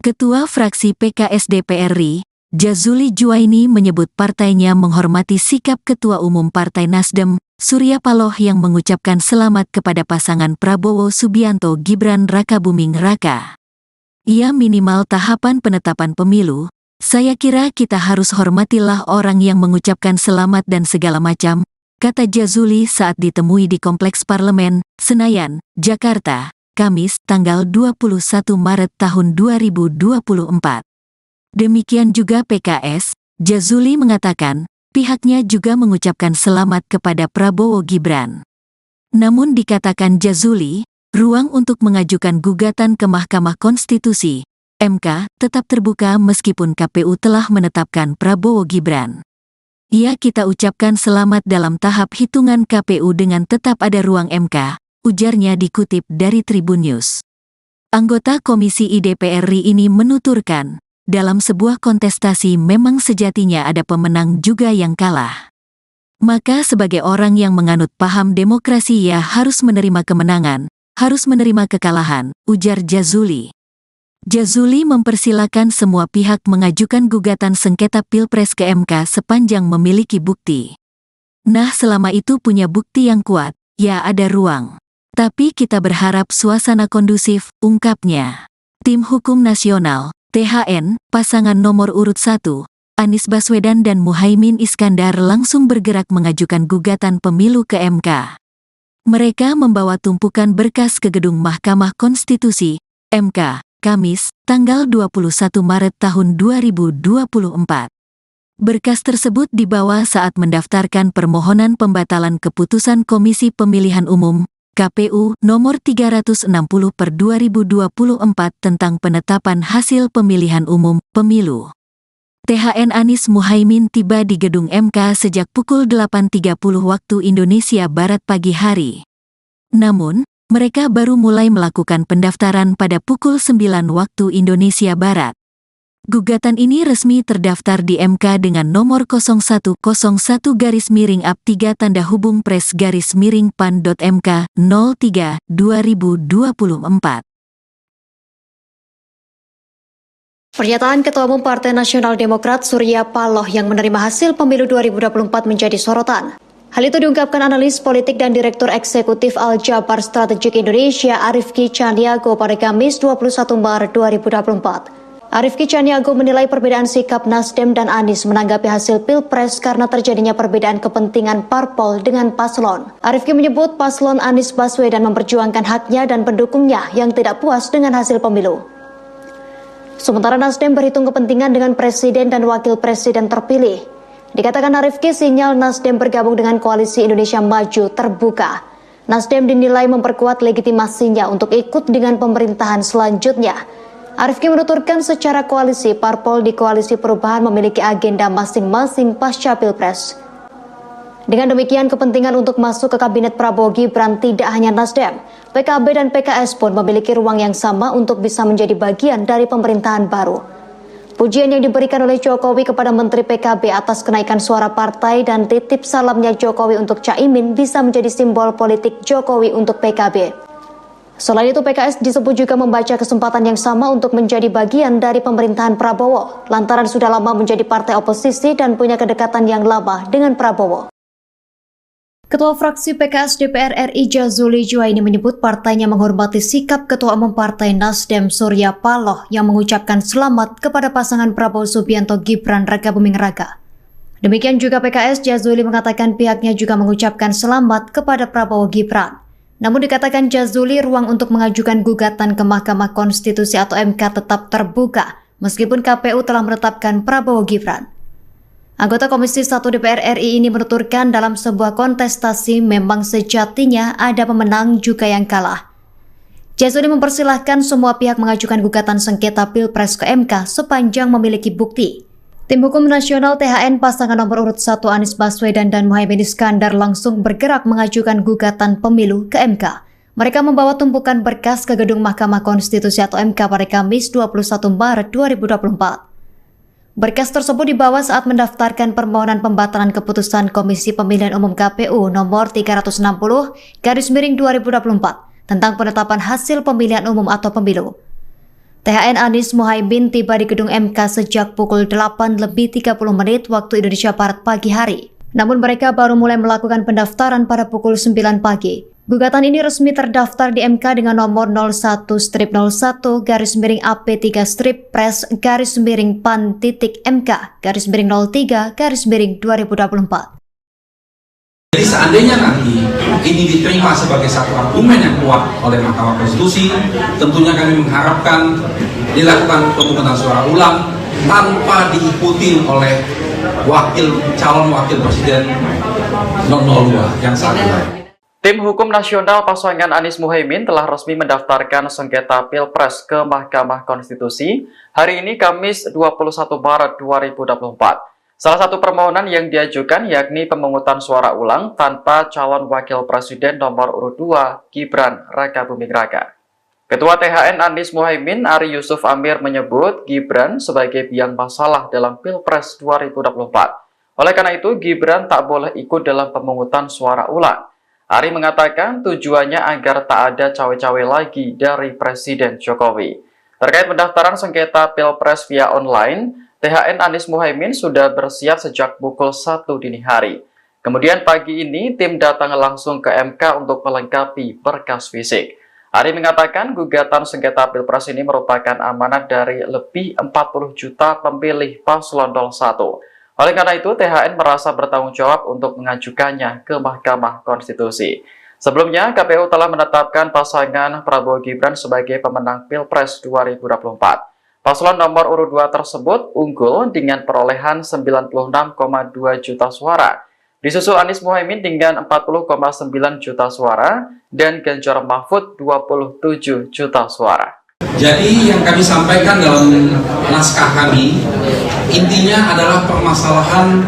Ketua fraksi PKS DPR RI, Jazuli Juwaini menyebut partainya menghormati sikap Ketua Umum Partai Nasdem, Surya Paloh yang mengucapkan selamat kepada pasangan Prabowo Subianto Gibran Rakabuming Raka. Ia minimal tahapan penetapan pemilu. Saya kira kita harus hormatilah orang yang mengucapkan selamat dan segala macam, kata Jazuli saat ditemui di Kompleks Parlemen, Senayan, Jakarta, Kamis, tanggal 21 Maret tahun 2024. Demikian juga PKS, Jazuli mengatakan, pihaknya juga mengucapkan selamat kepada Prabowo Gibran. Namun dikatakan Jazuli, ruang untuk mengajukan gugatan ke Mahkamah Konstitusi MK tetap terbuka meskipun KPU telah menetapkan Prabowo Gibran. Ya, kita ucapkan selamat dalam tahap hitungan KPU dengan tetap ada ruang MK, ujarnya dikutip dari Tribun News. Anggota Komisi IDPR RI ini menuturkan, dalam sebuah kontestasi memang sejatinya ada pemenang juga yang kalah. Maka sebagai orang yang menganut paham demokrasi ya harus menerima kemenangan, harus menerima kekalahan, ujar Jazuli. Jazuli mempersilakan semua pihak mengajukan gugatan sengketa Pilpres ke MK sepanjang memiliki bukti. Nah, selama itu punya bukti yang kuat, ya ada ruang. Tapi kita berharap suasana kondusif, ungkapnya. Tim Hukum Nasional, THN, pasangan nomor urut 1, Anies Baswedan dan Muhaimin Iskandar langsung bergerak mengajukan gugatan pemilu ke MK. Mereka membawa tumpukan berkas ke gedung Mahkamah Konstitusi, MK, Kamis, tanggal 21 Maret tahun 2024. Berkas tersebut dibawa saat mendaftarkan permohonan pembatalan keputusan Komisi Pemilihan Umum, KPU, nomor 360/2024 tentang penetapan hasil pemilihan umum, pemilu. THN Anies Muhaimin tiba di gedung MK sejak pukul 8.30 waktu Indonesia Barat pagi hari. Namun, mereka baru mulai melakukan pendaftaran pada pukul 9 waktu Indonesia Barat. Gugatan ini resmi terdaftar di MK dengan nomor 0101-3-PRES-PAN.MK 03/2024. Pernyataan Ketua Umum Partai Nasional Demokrat Surya Paloh yang menerima hasil pemilu 2024 menjadi sorotan. Hal itu diungkapkan analis politik dan Direktur Eksekutif Al-Jabar Strategik Indonesia Arifki Caniago pada Kamis 21 Maret 2024. Arifki Caniago menilai perbedaan sikap Nasdem dan Anies menanggapi hasil Pilpres karena terjadinya perbedaan kepentingan parpol dengan paslon. Arifki menyebut paslon Anies Baswedan memperjuangkan haknya dan pendukungnya yang tidak puas dengan hasil pemilu. Sementara Nasdem berhitung kepentingan dengan presiden dan wakil presiden terpilih. Dikatakan Arifki, sinyal Nasdem bergabung dengan Koalisi Indonesia Maju terbuka. Nasdem dinilai memperkuat legitimasinya untuk ikut dengan pemerintahan selanjutnya. Arifki menuturkan secara koalisi, parpol di Koalisi Perubahan memiliki agenda masing-masing pasca Pilpres. Dengan demikian, kepentingan untuk masuk ke Kabinet Prabowo Gibran tidak hanya Nasdem, PKB dan PKS pun memiliki ruang yang sama untuk bisa menjadi bagian dari pemerintahan baru. Pujian yang diberikan oleh Jokowi kepada Menteri PKB atas kenaikan suara partai dan titip salamnya Jokowi untuk Caimin bisa menjadi simbol politik Jokowi untuk PKB. Selain itu, PKS disebut juga membaca kesempatan yang sama untuk menjadi bagian dari pemerintahan Prabowo, lantaran sudah lama menjadi partai oposisi dan punya kedekatan yang lama dengan Prabowo. Ketua fraksi PKS DPR RI Jazuli Juwaini menyebut partainya menghormati sikap Ketua Umum Partai Nasdem Surya Paloh yang mengucapkan selamat kepada pasangan Prabowo Subianto Gibran Rakabuming Raka. Demikian juga PKS, Jazuli mengatakan pihaknya juga mengucapkan selamat kepada Prabowo Gibran. Namun dikatakan Jazuli, ruang untuk mengajukan gugatan ke Mahkamah Konstitusi atau MK tetap terbuka meskipun KPU telah menetapkan Prabowo Gibran. Anggota Komisi 1 DPR RI ini menuturkan dalam sebuah kontestasi memang sejatinya ada pemenang juga yang kalah. Jazuli mempersilahkan semua pihak mengajukan gugatan sengketa Pilpres ke MK sepanjang memiliki bukti. Tim Hukum Nasional THN pasangan nomor urut 1 Anies Baswedan dan Muhaimin Iskandar langsung bergerak mengajukan gugatan pemilu ke MK. Mereka membawa tumpukan berkas ke gedung Mahkamah Konstitusi atau MK pada Kamis 21 Maret 2024. Berkas tersebut dibawa saat mendaftarkan permohonan pembatalan keputusan Komisi Pemilihan Umum KPU nomor 360/2024 tentang penetapan hasil pemilihan umum atau pemilu. THN Anies Muhaimin tiba di gedung MK sejak pukul 8:30 waktu Indonesia Barat pagi hari. Namun mereka baru mulai melakukan pendaftaran pada pukul 9 pagi. Gugatan ini resmi terdaftar di MK dengan nomor 01-03-PAN-PAN-3-PAN-03-2024. Jadi seandainya nanti ini diterima sebagai satu argumen yang kuat oleh Mahkamah Konstitusi, tentunya kami mengharapkan dilakukan pemungutan suara ulang tanpa diikuti oleh calon wakil presiden 002 yang saat ini. Tim Hukum Nasional pasangan Anies Muhaimin telah resmi mendaftarkan sengketa Pilpres ke Mahkamah Konstitusi hari ini Kamis 21 Maret 2024. Salah satu permohonan yang diajukan yakni pemungutan suara ulang tanpa calon wakil presiden nomor urut 2 Gibran Rakabuming Raka. Ketua THN Anies Muhaimin Ari Yusuf Amir menyebut Gibran sebagai biang masalah dalam Pilpres 2024. Oleh karena itu Gibran tak boleh ikut dalam pemungutan suara ulang. Ari mengatakan tujuannya agar tak ada cawe-cawe lagi dari Presiden Jokowi. Terkait pendaftaran sengketa Pilpres via online, THN Anies Muhaimin sudah bersiap sejak pukul 1 dini hari. Kemudian pagi ini tim datang langsung ke MK untuk melengkapi berkas fisik. Ari mengatakan gugatan sengketa Pilpres ini merupakan amanat dari lebih 40 juta pemilih paslon 01. Oleh karena itu, THN merasa bertanggung jawab untuk mengajukannya ke Mahkamah Konstitusi. Sebelumnya, KPU telah menetapkan pasangan Prabowo Gibran sebagai pemenang Pilpres 2024. Paslon nomor urut 2 tersebut unggul dengan perolehan 96,2 juta suara. Disusul Anies Muhaimin dengan 40,9 juta suara dan Ganjar Mahfud 27 juta suara. Jadi yang kami sampaikan dalam naskah kami intinya adalah permasalahan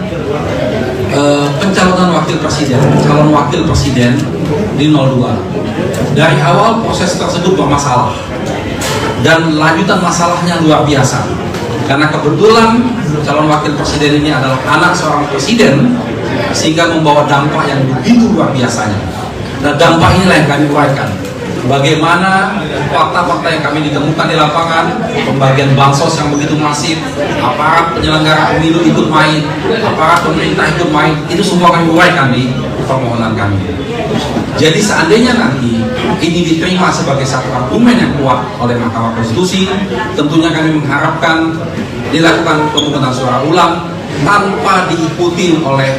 pencalonan calon wakil presiden di 02. Dari awal proses tersebut bermasalah dan lanjutan masalahnya luar biasa karena kebetulan calon wakil presiden ini adalah anak seorang presiden sehingga membawa dampak yang begitu luar biasanya. Dan dampak inilah yang kami uraikan. Bagaimana fakta-fakta yang kami ditemukan di lapangan, pembagian bansos yang begitu masif, aparat penyelenggara pemilu ikut main, aparat pemerintah ikut main, itu semua kami uraikan di permohonan kami. Jadi seandainya nanti ini diterima sebagai satu argumen yang kuat oleh Mahkamah Konstitusi, tentunya kami mengharapkan dilakukan pemungutan suara ulang tanpa diikuti oleh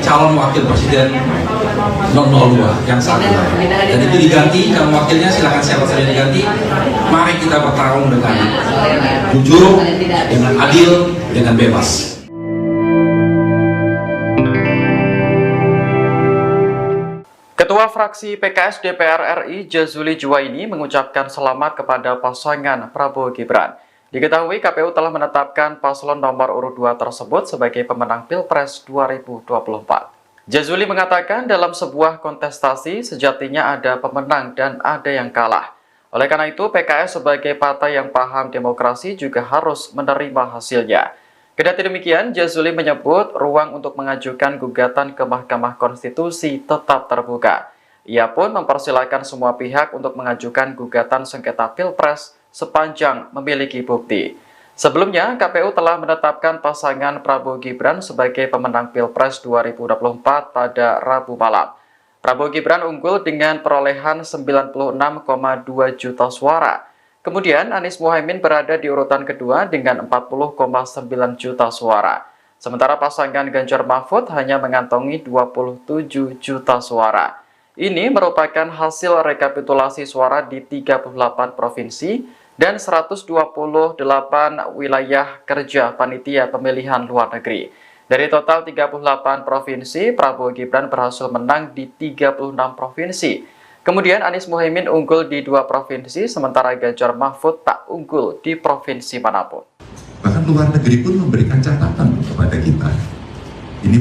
calon wakil presiden 002 yang saat ini. Dan itu diganti, kalau wakilnya silakan siapa saja diganti. Mari kita bertarung dengan jujur, dengan adil, dengan bebas. Ketua fraksi PKS DPR RI Jazuli Juwaini mengucapkan selamat kepada pasangan Prabowo Gibran. Diketahui KPU telah menetapkan paslon nomor urut 2 tersebut sebagai pemenang Pilpres 2024. Jazuli mengatakan dalam sebuah kontestasi sejatinya ada pemenang dan ada yang kalah. Oleh karena itu PKS sebagai partai yang paham demokrasi juga harus menerima hasilnya. Kendati demikian, Jazuli menyebut ruang untuk mengajukan gugatan ke Mahkamah Konstitusi tetap terbuka. Ia pun mempersilahkan semua pihak untuk mengajukan gugatan sengketa Pilpres sepanjang memiliki bukti. Sebelumnya, KPU telah menetapkan pasangan Prabowo Gibran sebagai pemenang Pilpres 2024 pada Rabu malam. Prabowo Gibran unggul dengan perolehan 96,2 juta suara. Kemudian Anies Muhaimin berada di urutan kedua dengan 40,9 juta suara. Sementara pasangan Ganjar Mahfud hanya mengantongi 27 juta suara. Ini merupakan hasil rekapitulasi suara di 38 provinsi dan 128 wilayah kerja panitia pemilihan luar negeri. Dari total 38 provinsi, Prabowo Gibran berhasil menang di 36 provinsi. Kemudian Anies Muhaimin unggul di 2 provinsi, sementara Ganjar Mahfud tak unggul di provinsi manapun. Bahkan luar negeri pun memberikan catatan kepada kita. Ini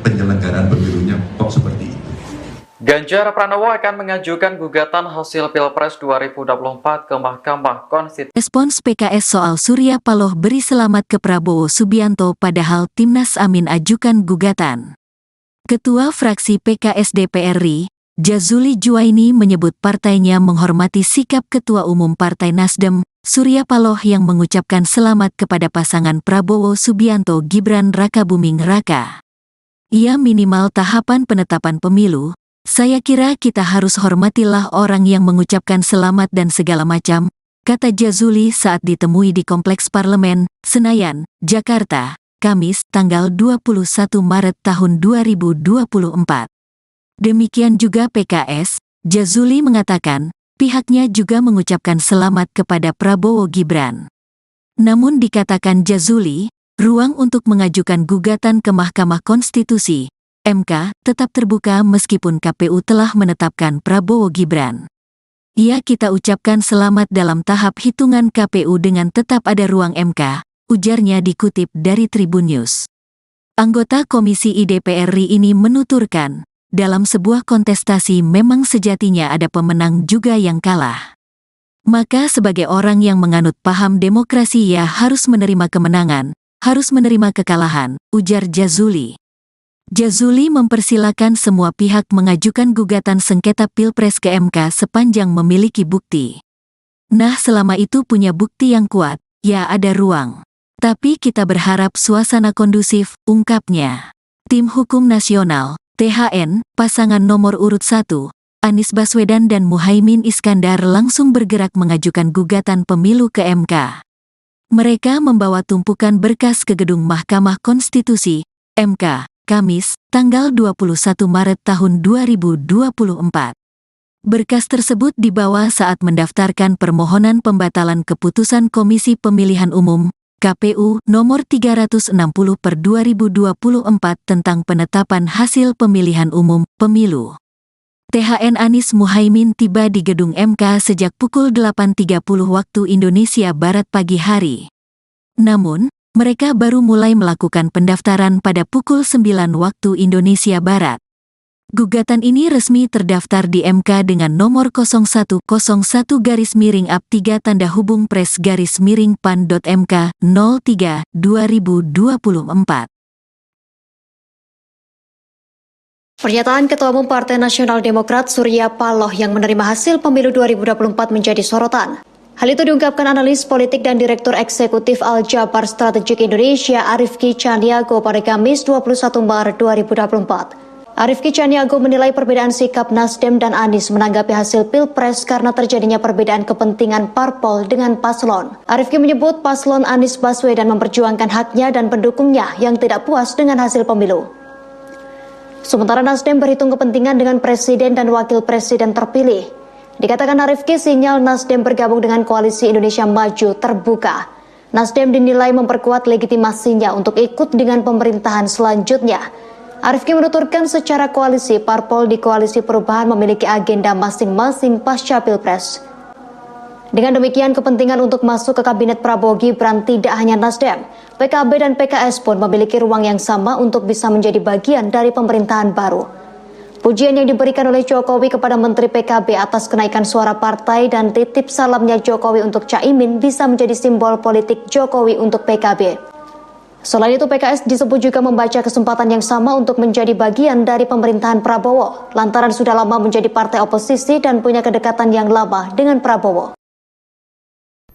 penyelenggaraan pemilunya kok seperti itu. Ganjar Pranowo akan mengajukan gugatan hasil Pilpres 2024 ke Mahkamah Konstitusi. Respons PKS soal Surya Paloh beri selamat ke Prabowo Subianto padahal Timnas Amin ajukan gugatan. Ketua fraksi PKS DPR RI, Jazuli Juwaini menyebut partainya menghormati sikap Ketua Umum Partai Nasdem, Surya Paloh yang mengucapkan selamat kepada pasangan Prabowo Subianto Gibran Rakabuming Raka. Ia minimal tahapan penetapan pemilu. Saya kira kita harus hormatilah orang yang mengucapkan selamat dan segala macam, kata Jazuli saat ditemui di Kompleks Parlemen, Senayan, Jakarta, Kamis, tanggal 21 Maret tahun 2024. Demikian juga PKS, Jazuli mengatakan, pihaknya juga mengucapkan selamat kepada Prabowo Gibran. Namun dikatakan Jazuli, ruang untuk mengajukan gugatan ke Mahkamah Konstitusi MK tetap terbuka meskipun KPU telah menetapkan Prabowo Gibran. Kita ucapkan selamat dalam tahap hitungan KPU dengan tetap ada ruang MK, ujarnya dikutip dari Tribun News. Anggota Komisi DPR RI ini menuturkan, dalam sebuah kontestasi memang sejatinya ada pemenang juga yang kalah. Maka sebagai orang yang menganut paham demokrasi ia harus menerima kemenangan, harus menerima kekalahan, ujar Jazuli. Jazuli mempersilakan semua pihak mengajukan gugatan sengketa Pilpres ke MK sepanjang memiliki bukti. Nah, selama itu punya bukti yang kuat, ya ada ruang. Tapi kita berharap suasana kondusif, ungkapnya. Tim Hukum Nasional, THN, pasangan nomor urut 1, Anies Baswedan dan Muhaimin Iskandar langsung bergerak mengajukan gugatan pemilu ke MK. Mereka membawa tumpukan berkas ke gedung Mahkamah Konstitusi, MK, Kamis, tanggal 21 Maret tahun 2024. Berkas tersebut dibawa saat mendaftarkan permohonan pembatalan keputusan Komisi Pemilihan Umum, KPU, nomor 360/2024 tentang penetapan hasil pemilihan umum, pemilu. THN Anies Muhaimin tiba di gedung MK sejak pukul 8.30 waktu Indonesia Barat pagi hari. Namun, mereka baru mulai melakukan pendaftaran pada pukul 9 waktu Indonesia Barat. Gugatan ini resmi terdaftar di MK dengan nomor 0101-3-PRES-PAN.MK 03/2024. Pernyataan Ketua Umum Partai Nasional Demokrat Surya Paloh yang menerima hasil pemilu 2024 menjadi sorotan. Hal itu diungkapkan analis politik dan Direktur Eksekutif Al-Jabar Strategik Indonesia Arifki Caniago pada Kamis 21 Maret 2024. Arifki Caniago menilai perbedaan sikap Nasdem dan Anies menanggapi hasil Pilpres karena terjadinya perbedaan kepentingan parpol dengan paslon. Arifki menyebut paslon Anies Baswedan memperjuangkan haknya dan pendukungnya yang tidak puas dengan hasil pemilu. Sementara Nasdem berhitung kepentingan dengan presiden dan wakil presiden terpilih. Dikatakan Arifki, sinyal Nasdem bergabung dengan Koalisi Indonesia Maju terbuka. Nasdem dinilai memperkuat legitimasinya untuk ikut dengan pemerintahan selanjutnya. Arifki menuturkan secara koalisi, parpol di Koalisi Perubahan memiliki agenda masing-masing pasca Pilpres. Dengan demikian, kepentingan untuk masuk ke Kabinet Prabowo Gibran tidak hanya Nasdem, PKB dan PKS pun memiliki ruang yang sama untuk bisa menjadi bagian dari pemerintahan baru. Pujian yang diberikan oleh Jokowi kepada Menteri PKB atas kenaikan suara partai dan titip salamnya Jokowi untuk Caimin bisa menjadi simbol politik Jokowi untuk PKB. Selain itu, PKS disebut juga membaca kesempatan yang sama untuk menjadi bagian dari pemerintahan Prabowo, lantaran sudah lama menjadi partai oposisi dan punya kedekatan yang lama dengan Prabowo.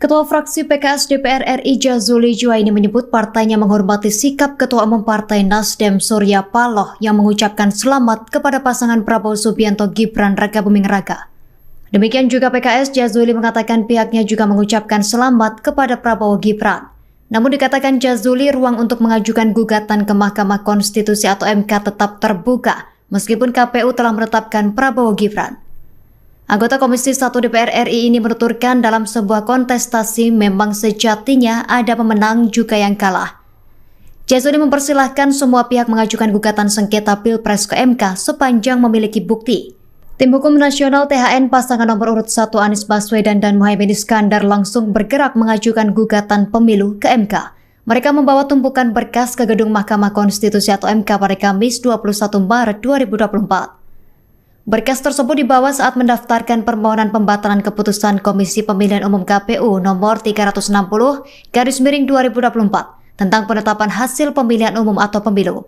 Ketua fraksi PKS DPR RI Jazuli Juwaini menyebut partainya menghormati sikap Ketua Umum Partai Nasdem Surya Paloh yang mengucapkan selamat kepada pasangan Prabowo Subianto Gibran Rakabuming Raka. Demikian juga PKS, Jazuli mengatakan pihaknya juga mengucapkan selamat kepada Prabowo Gibran. Namun dikatakan Jazuli, ruang untuk mengajukan gugatan ke Mahkamah Konstitusi atau MK tetap terbuka meskipun KPU telah menetapkan Prabowo Gibran. Anggota Komisi 1 DPR RI ini menuturkan dalam sebuah kontestasi memang sejatinya ada pemenang juga yang kalah. Jazuli mempersilahkan semua pihak mengajukan gugatan sengketa Pilpres ke MK sepanjang memiliki bukti. Tim Hukum Nasional THN pasangan nomor urut 1 Anies Baswedan dan Muhaimin Iskandar langsung bergerak mengajukan gugatan pemilu ke MK. Mereka membawa tumpukan berkas ke gedung Mahkamah Konstitusi atau MK pada Kamis 21 Maret 2024. Berkas tersebut dibawa saat mendaftarkan permohonan pembatalan keputusan Komisi Pemilihan Umum KPU nomor 360/2024 tentang penetapan hasil pemilihan umum atau pemilu.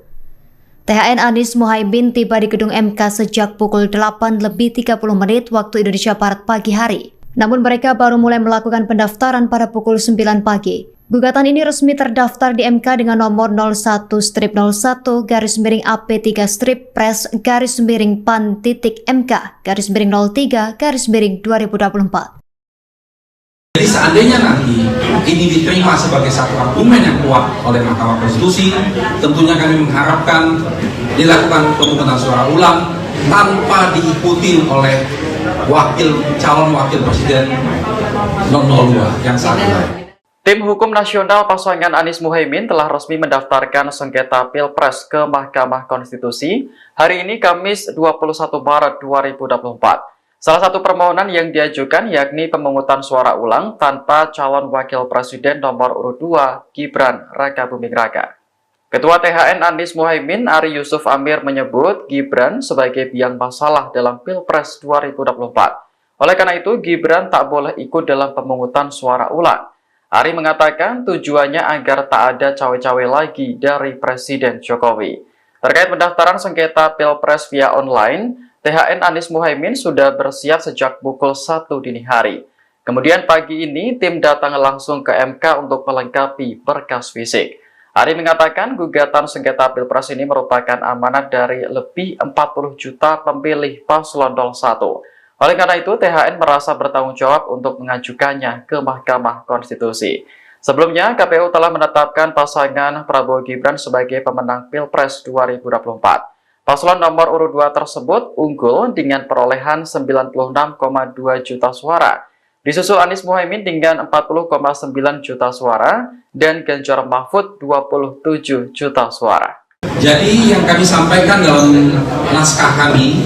THN Anies Muhaimin tiba di gedung MK sejak pukul 8:30 waktu Indonesia Barat pagi hari. Namun mereka baru mulai melakukan pendaftaran pada pukul 9 pagi. Gugatan ini resmi terdaftar di MK dengan nomor 01-01-PAN-PAN-PAN-03-MK-03-2024. Jadi seandainya nanti ini diterima sebagai satu argumen yang kuat oleh Mahkamah Konstitusi, tentunya kami mengharapkan dilakukan pemungutan suara ulang tanpa diikuti oleh calon wakil presiden 02 yang saat ini. Tim Hukum Nasional pasangan Anies Muhaimin telah resmi mendaftarkan sengketa Pilpres ke Mahkamah Konstitusi hari ini Kamis 21 Maret 2024. Salah satu permohonan yang diajukan yakni pemungutan suara ulang tanpa calon wakil presiden nomor urut 2 Gibran Rakabuming Raka. Ketua THN Anies Muhaimin Ari Yusuf Amir menyebut Gibran sebagai biang masalah dalam Pilpres 2024. Oleh karena itu Gibran tak boleh ikut dalam pemungutan suara ulang. Ari mengatakan tujuannya agar tak ada cawe-cawe lagi dari Presiden Jokowi. Terkait pendaftaran sengketa Pilpres via online, THN Anies Muhaimin sudah bersiap sejak pukul 1 dini hari. Kemudian pagi ini tim datang langsung ke MK untuk melengkapi berkas fisik. Ari mengatakan gugatan sengketa Pilpres ini merupakan amanat dari lebih 40 juta pemilih paslon 01. Oleh karena itu, THN merasa bertanggung jawab untuk mengajukannya ke Mahkamah Konstitusi. Sebelumnya, KPU telah menetapkan pasangan Prabowo Gibran sebagai pemenang Pilpres 2024. Paslon nomor urut 2 tersebut unggul dengan perolehan 96,2 juta suara. Disusul Anies Muhaimin dengan 40,9 juta suara dan Ganjar Mahfud 27 juta suara. Jadi yang kami sampaikan dalam naskah kami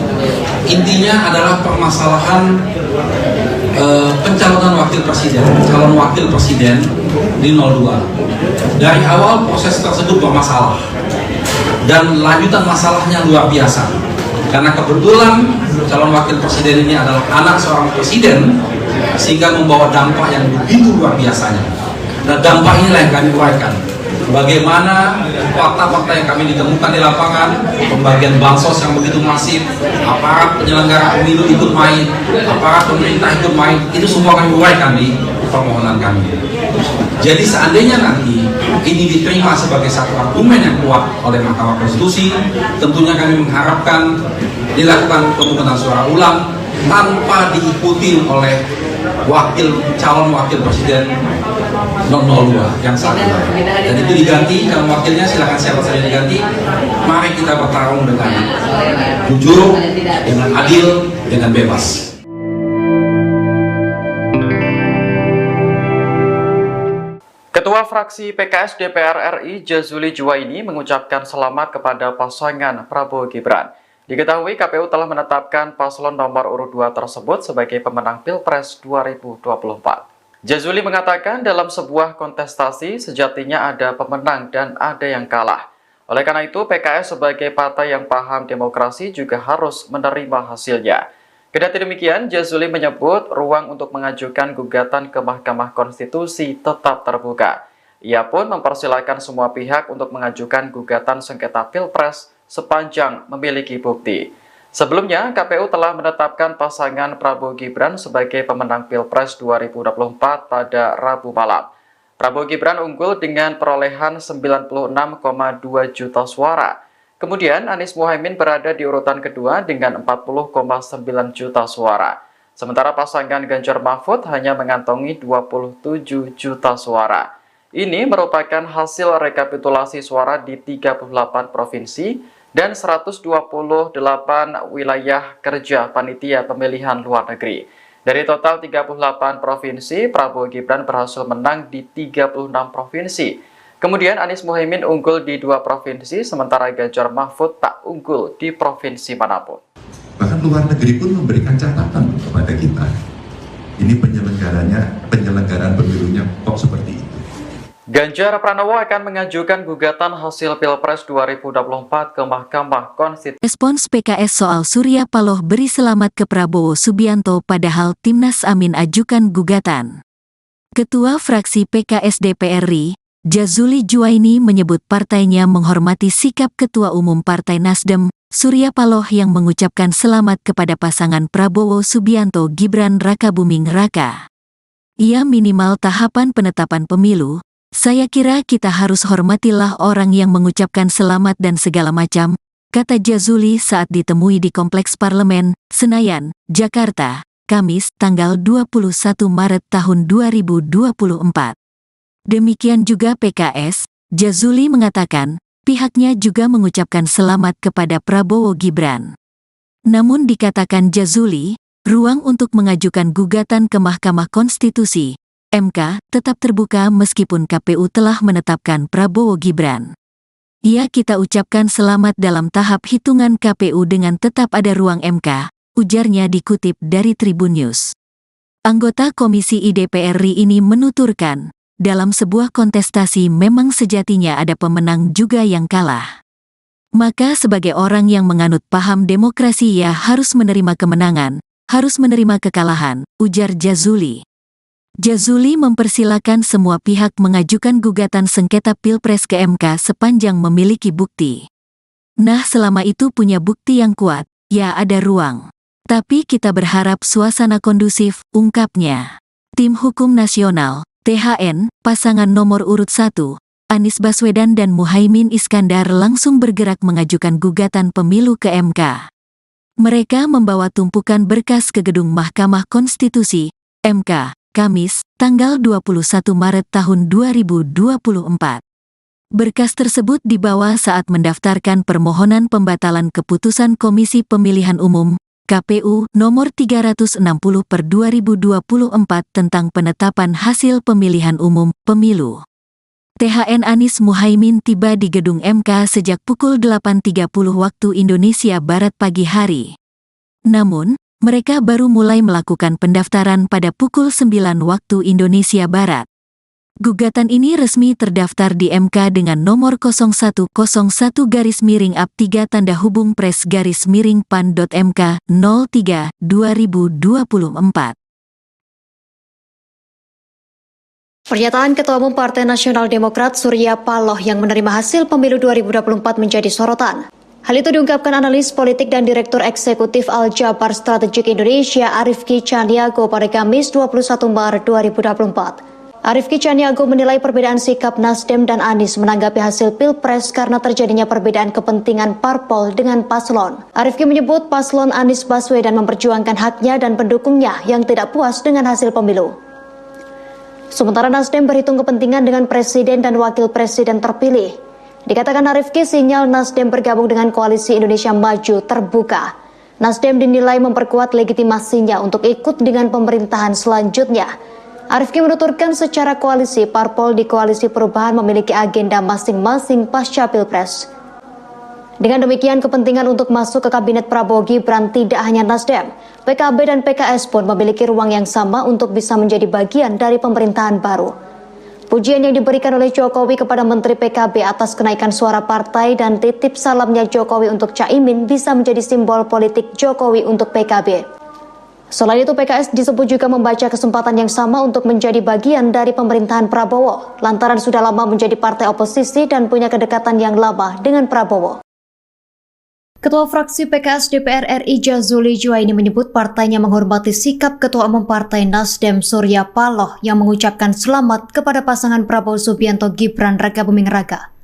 intinya adalah permasalahan pencalonan calon wakil presiden di 02. Dari awal proses tersebut bermasalah dan lanjutan masalahnya luar biasa. Karena kebetulan calon wakil presiden ini adalah anak seorang presiden sehingga membawa dampak yang begitu luar biasanya. Nah, dampak inilah yang kami uraikan. Bagaimana fakta-fakta yang kami ditemukan di lapangan, pembagian bansos yang begitu masif, aparat penyelenggara pemilu ikut main, aparat pemerintah ikut main, itu semua kami uraikan di permohonan kami. Jadi seandainya nanti ini diterima sebagai satu argumen yang kuat oleh Mahkamah Konstitusi, tentunya kami mengharapkan dilakukan pemungutan suara ulang tanpa diikuti oleh calon wakil presiden 02 yang saat ini. Dan itu diganti, calon wakilnya silakan siapa saja diganti. Mari kita bertarung dengan jujur, dengan adil, dengan bebas. Ketua fraksi PKS DPR RI Jazuli Juwaini mengucapkan selamat kepada pasangan Prabowo Gibran. Diketahui KPU telah menetapkan paslon nomor urut 2 tersebut sebagai pemenang Pilpres 2024. Jazuli mengatakan dalam sebuah kontestasi sejatinya ada pemenang dan ada yang kalah. Oleh karena itu PKS sebagai partai yang paham demokrasi juga harus menerima hasilnya. Kendati demikian, Jazuli menyebut ruang untuk mengajukan gugatan ke Mahkamah Konstitusi tetap terbuka. Ia pun mempersilahkan semua pihak untuk mengajukan gugatan sengketa Pilpres sepanjang memiliki bukti. Sebelumnya, KPU telah menetapkan pasangan Prabowo Gibran sebagai pemenang Pilpres 2024 pada Rabu malam. Prabowo Gibran unggul dengan perolehan 96,2 juta suara. Kemudian Anies Muhaimin berada di urutan kedua dengan 40,9 juta suara. Sementara pasangan Ganjar Mahfud hanya mengantongi 27 juta suara. Ini merupakan hasil rekapitulasi suara di 38 provinsi dan 128 wilayah kerja panitia pemilihan luar negeri. Dari total 38 provinsi, Prabowo Gibran berhasil menang di 36 provinsi. Kemudian Anies Muhaimin unggul di 2 provinsi, sementara Ganjar Mahfud tak unggul di provinsi manapun. Bahkan luar negeri pun memberikan catatan kepada kita. Ini penyelenggaraan pemilunya kok seperti itu. Ganjar Pranowo akan mengajukan gugatan hasil Pilpres 2024 ke Mahkamah Konstitusi. Respons PKS soal Surya Paloh beri selamat ke Prabowo Subianto padahal Timnas Amin ajukan gugatan. Ketua fraksi PKS DPR RI, Jazuli Juwaini menyebut partainya menghormati sikap Ketua Umum Partai Nasdem, Surya Paloh yang mengucapkan selamat kepada pasangan Prabowo Subianto Gibran Rakabuming Raka. Ia minimal tahapan penetapan pemilu. Saya kira kita harus hormatilah orang yang mengucapkan selamat dan segala macam, kata Jazuli saat ditemui di Kompleks Parlemen, Senayan, Jakarta, Kamis, tanggal 21 Maret tahun 2024. Demikian juga PKS, Jazuli mengatakan, pihaknya juga mengucapkan selamat kepada Prabowo Gibran. Namun dikatakan Jazuli, ruang untuk mengajukan gugatan ke Mahkamah Konstitusi MK tetap terbuka meskipun KPU telah menetapkan Prabowo Gibran. Ya, kita ucapkan selamat dalam tahap hitungan KPU dengan tetap ada ruang MK, ujarnya dikutip dari Tribun News. Anggota Komisi IDPR RI ini menuturkan, dalam sebuah kontestasi memang sejatinya ada pemenang juga yang kalah. Maka sebagai orang yang menganut paham demokrasi ya harus menerima kemenangan, harus menerima kekalahan, ujar Jazuli. Jazuli mempersilakan semua pihak mengajukan gugatan sengketa Pilpres ke MK sepanjang memiliki bukti. Nah, selama itu punya bukti yang kuat, ya ada ruang. Tapi kita berharap suasana kondusif, ungkapnya. Tim Hukum Nasional, THN, pasangan nomor urut 1, Anies Baswedan dan Muhaimin Iskandar langsung bergerak mengajukan gugatan pemilu ke MK. Mereka membawa tumpukan berkas ke gedung Mahkamah Konstitusi, MK, Kamis, tanggal 21 Maret tahun 2024. Berkas tersebut dibawa saat mendaftarkan permohonan pembatalan keputusan Komisi Pemilihan Umum, KPU, nomor 360/2024 tentang penetapan hasil pemilihan umum, pemilu. THN Anies Muhaimin tiba di gedung MK sejak pukul 8.30 waktu Indonesia Barat pagi hari. Namun, mereka baru mulai melakukan pendaftaran pada pukul 9 waktu Indonesia Barat. Gugatan ini resmi terdaftar di MK dengan nomor 0101-3-PRES-PAN.MK 03/2024. Pernyataan Ketua Umum Partai Nasional Demokrat Surya Paloh yang menerima hasil pemilu 2024 menjadi sorotan. Hal itu diungkapkan analis politik dan Direktur Eksekutif Al-Jabar Strategik Indonesia Arifki Caniago pada Kamis 21 Maret 2024. Arifki Caniago menilai perbedaan sikap Nasdem dan Anies menanggapi hasil Pilpres karena terjadinya perbedaan kepentingan parpol dengan paslon. Arifki menyebut paslon Anies Baswedan memperjuangkan haknya dan pendukungnya yang tidak puas dengan hasil pemilu. Sementara Nasdem berhitung kepentingan dengan presiden dan wakil presiden terpilih. Dikatakan Arifki, sinyal Nasdem bergabung dengan Koalisi Indonesia Maju terbuka. Nasdem dinilai memperkuat legitimasinya untuk ikut dengan pemerintahan selanjutnya. Arifki menuturkan secara koalisi, parpol di Koalisi Perubahan memiliki agenda masing-masing pasca Pilpres. Dengan demikian, kepentingan untuk masuk ke Kabinet Prabowo Gibran tidak hanya Nasdem, PKB dan PKS pun memiliki ruang yang sama untuk bisa menjadi bagian dari pemerintahan baru. Pujian yang diberikan oleh Jokowi kepada Menteri PKB atas kenaikan suara partai dan titip salamnya Jokowi untuk Caimin bisa menjadi simbol politik Jokowi untuk PKB. Selain itu, PKS disebut juga membaca kesempatan yang sama untuk menjadi bagian dari pemerintahan Prabowo, lantaran sudah lama menjadi partai oposisi dan punya kedekatan yang lama dengan Prabowo. Ketua fraksi PKS DPR RI Jazuli Juwaini menyebut partainya menghormati sikap Ketua Umum Partai Nasdem Surya Paloh yang mengucapkan selamat kepada pasangan Prabowo Subianto Gibran Rakabuming Raka.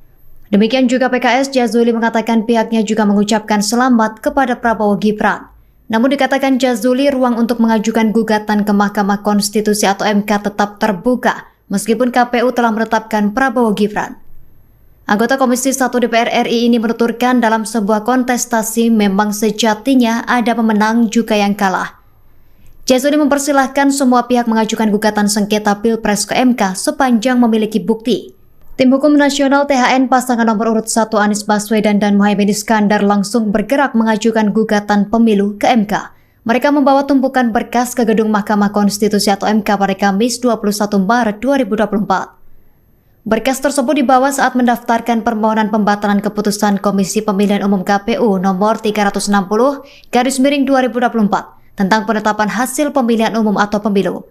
Demikian juga PKS, Jazuli mengatakan pihaknya juga mengucapkan selamat kepada Prabowo Gibran. Namun dikatakan Jazuli, ruang untuk mengajukan gugatan ke Mahkamah Konstitusi atau MK tetap terbuka meskipun KPU telah menetapkan Prabowo Gibran. Anggota Komisi 1 DPR RI ini menuturkan dalam sebuah kontestasi memang sejatinya ada pemenang juga yang kalah. Jazuli mempersilahkan semua pihak mengajukan gugatan sengketa Pilpres ke MK sepanjang memiliki bukti. Tim Hukum Nasional THN pasangan nomor urut 1 Anies Baswedan dan Muhaimin Iskandar langsung bergerak mengajukan gugatan pemilu ke MK. Mereka membawa tumpukan berkas ke gedung Mahkamah Konstitusi atau MK pada Kamis 21 Maret 2024. Berkas tersebut dibawa saat mendaftarkan permohonan pembatalan keputusan Komisi Pemilihan Umum KPU nomor 360/2024 tentang penetapan hasil pemilihan umum atau pemilu.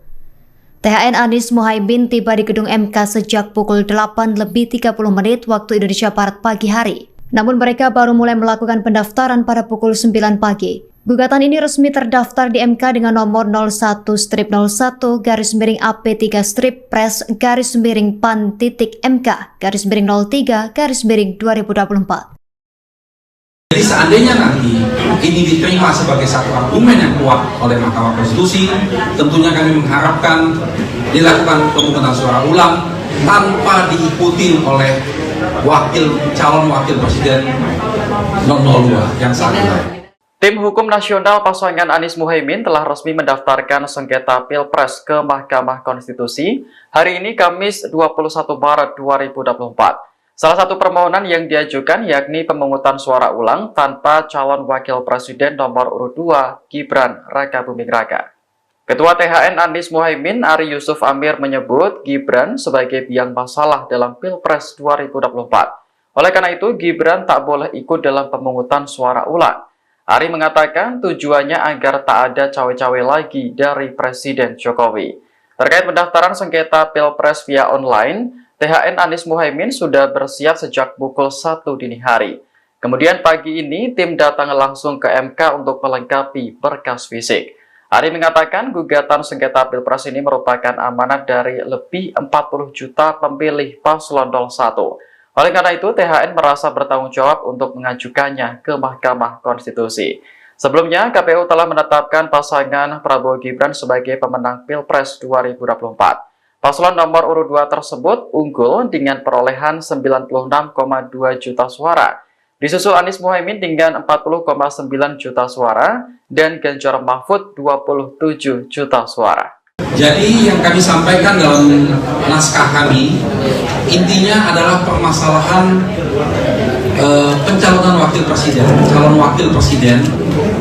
THN Anies Muhaimin tiba di gedung MK sejak pukul 8:30 waktu Indonesia Barat pagi hari. Namun mereka baru mulai melakukan pendaftaran pada pukul 9 pagi. Gugatan ini resmi terdaftar di MK dengan nomor 01-01-PAN-PAN-PAN-03/MK-03/2024. Jadi seandainya nanti ini diterima sebagai satu argumen yang kuat oleh Mahkamah Konstitusi, tentunya kami mengharapkan dilakukan pemungutan suara ulang tanpa diikuti oleh calon wakil presiden 002 yang saat ini. Tim Hukum Nasional pasangan Anies Muhaimin telah resmi mendaftarkan sengketa Pilpres ke Mahkamah Konstitusi hari ini Kamis 21 Maret 2024. Salah satu permohonan yang diajukan yakni pemungutan suara ulang tanpa calon wakil presiden nomor urut 2 Gibran Rakabuming Raka. Ketua THN Anies Muhaimin Ari Yusuf Amir menyebut Gibran sebagai biang masalah dalam Pilpres 2024. Oleh karena itu, Gibran tak boleh ikut dalam pemungutan suara ulang. Ari mengatakan tujuannya agar tak ada cawe-cawe lagi dari Presiden Jokowi. Terkait pendaftaran sengketa Pilpres via online, THN Anies Muhaimin sudah bersiap sejak pukul 1 dini hari. Kemudian pagi ini, tim datang langsung ke MK untuk melengkapi berkas fisik. Ari mengatakan gugatan sengketa Pilpres ini merupakan amanat dari lebih 40 juta pemilih paslon 01. Oleh karena itu, THN merasa bertanggung jawab untuk mengajukannya ke Mahkamah Konstitusi. Sebelumnya, KPU telah menetapkan pasangan Prabowo Gibran sebagai pemenang Pilpres 2024. Paslon nomor urut 2 tersebut unggul dengan perolehan 96,2 juta suara. Disusul Anies Muhaimin dengan 40,9 juta suara dan Ganjar Mahfud 27 juta suara. Jadi yang kami sampaikan dalam naskah kami intinya adalah permasalahan pencalonan calon wakil presiden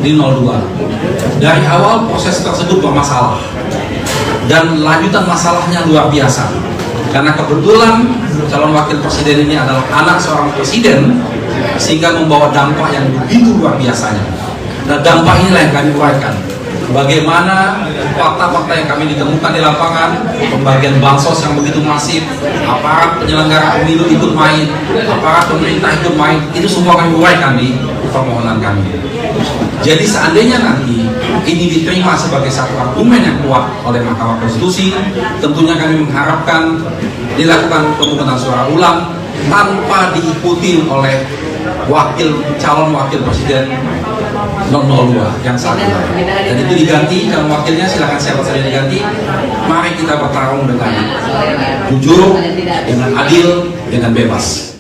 di 02. Dari awal proses tersebut bermasalah dan lanjutan masalahnya luar biasa. Karena kebetulan calon wakil presiden ini adalah anak seorang presiden, sehingga membawa dampak yang begitu luar biasanya. Dan dampak inilah yang kami uraikan. Bagaimana fakta-fakta yang kami ditemukan di lapangan, pembagian bansos yang begitu masif, aparat penyelenggara pemilu ikut main, aparat pemerintah ikut main, itu semua kami uraikan di permohonan kami. Jadi seandainya nanti ini diterima sebagai satu argumen yang kuat oleh Mahkamah Konstitusi, tentunya kami mengharapkan dilakukan pemungutan suara ulang tanpa diikuti oleh calon wakil presiden 002 yang saat ini. Dan itu diganti, calon wakilnya silakan siapa saja diganti. Mari kita bertarung dengan jujur, dengan adil, dengan bebas.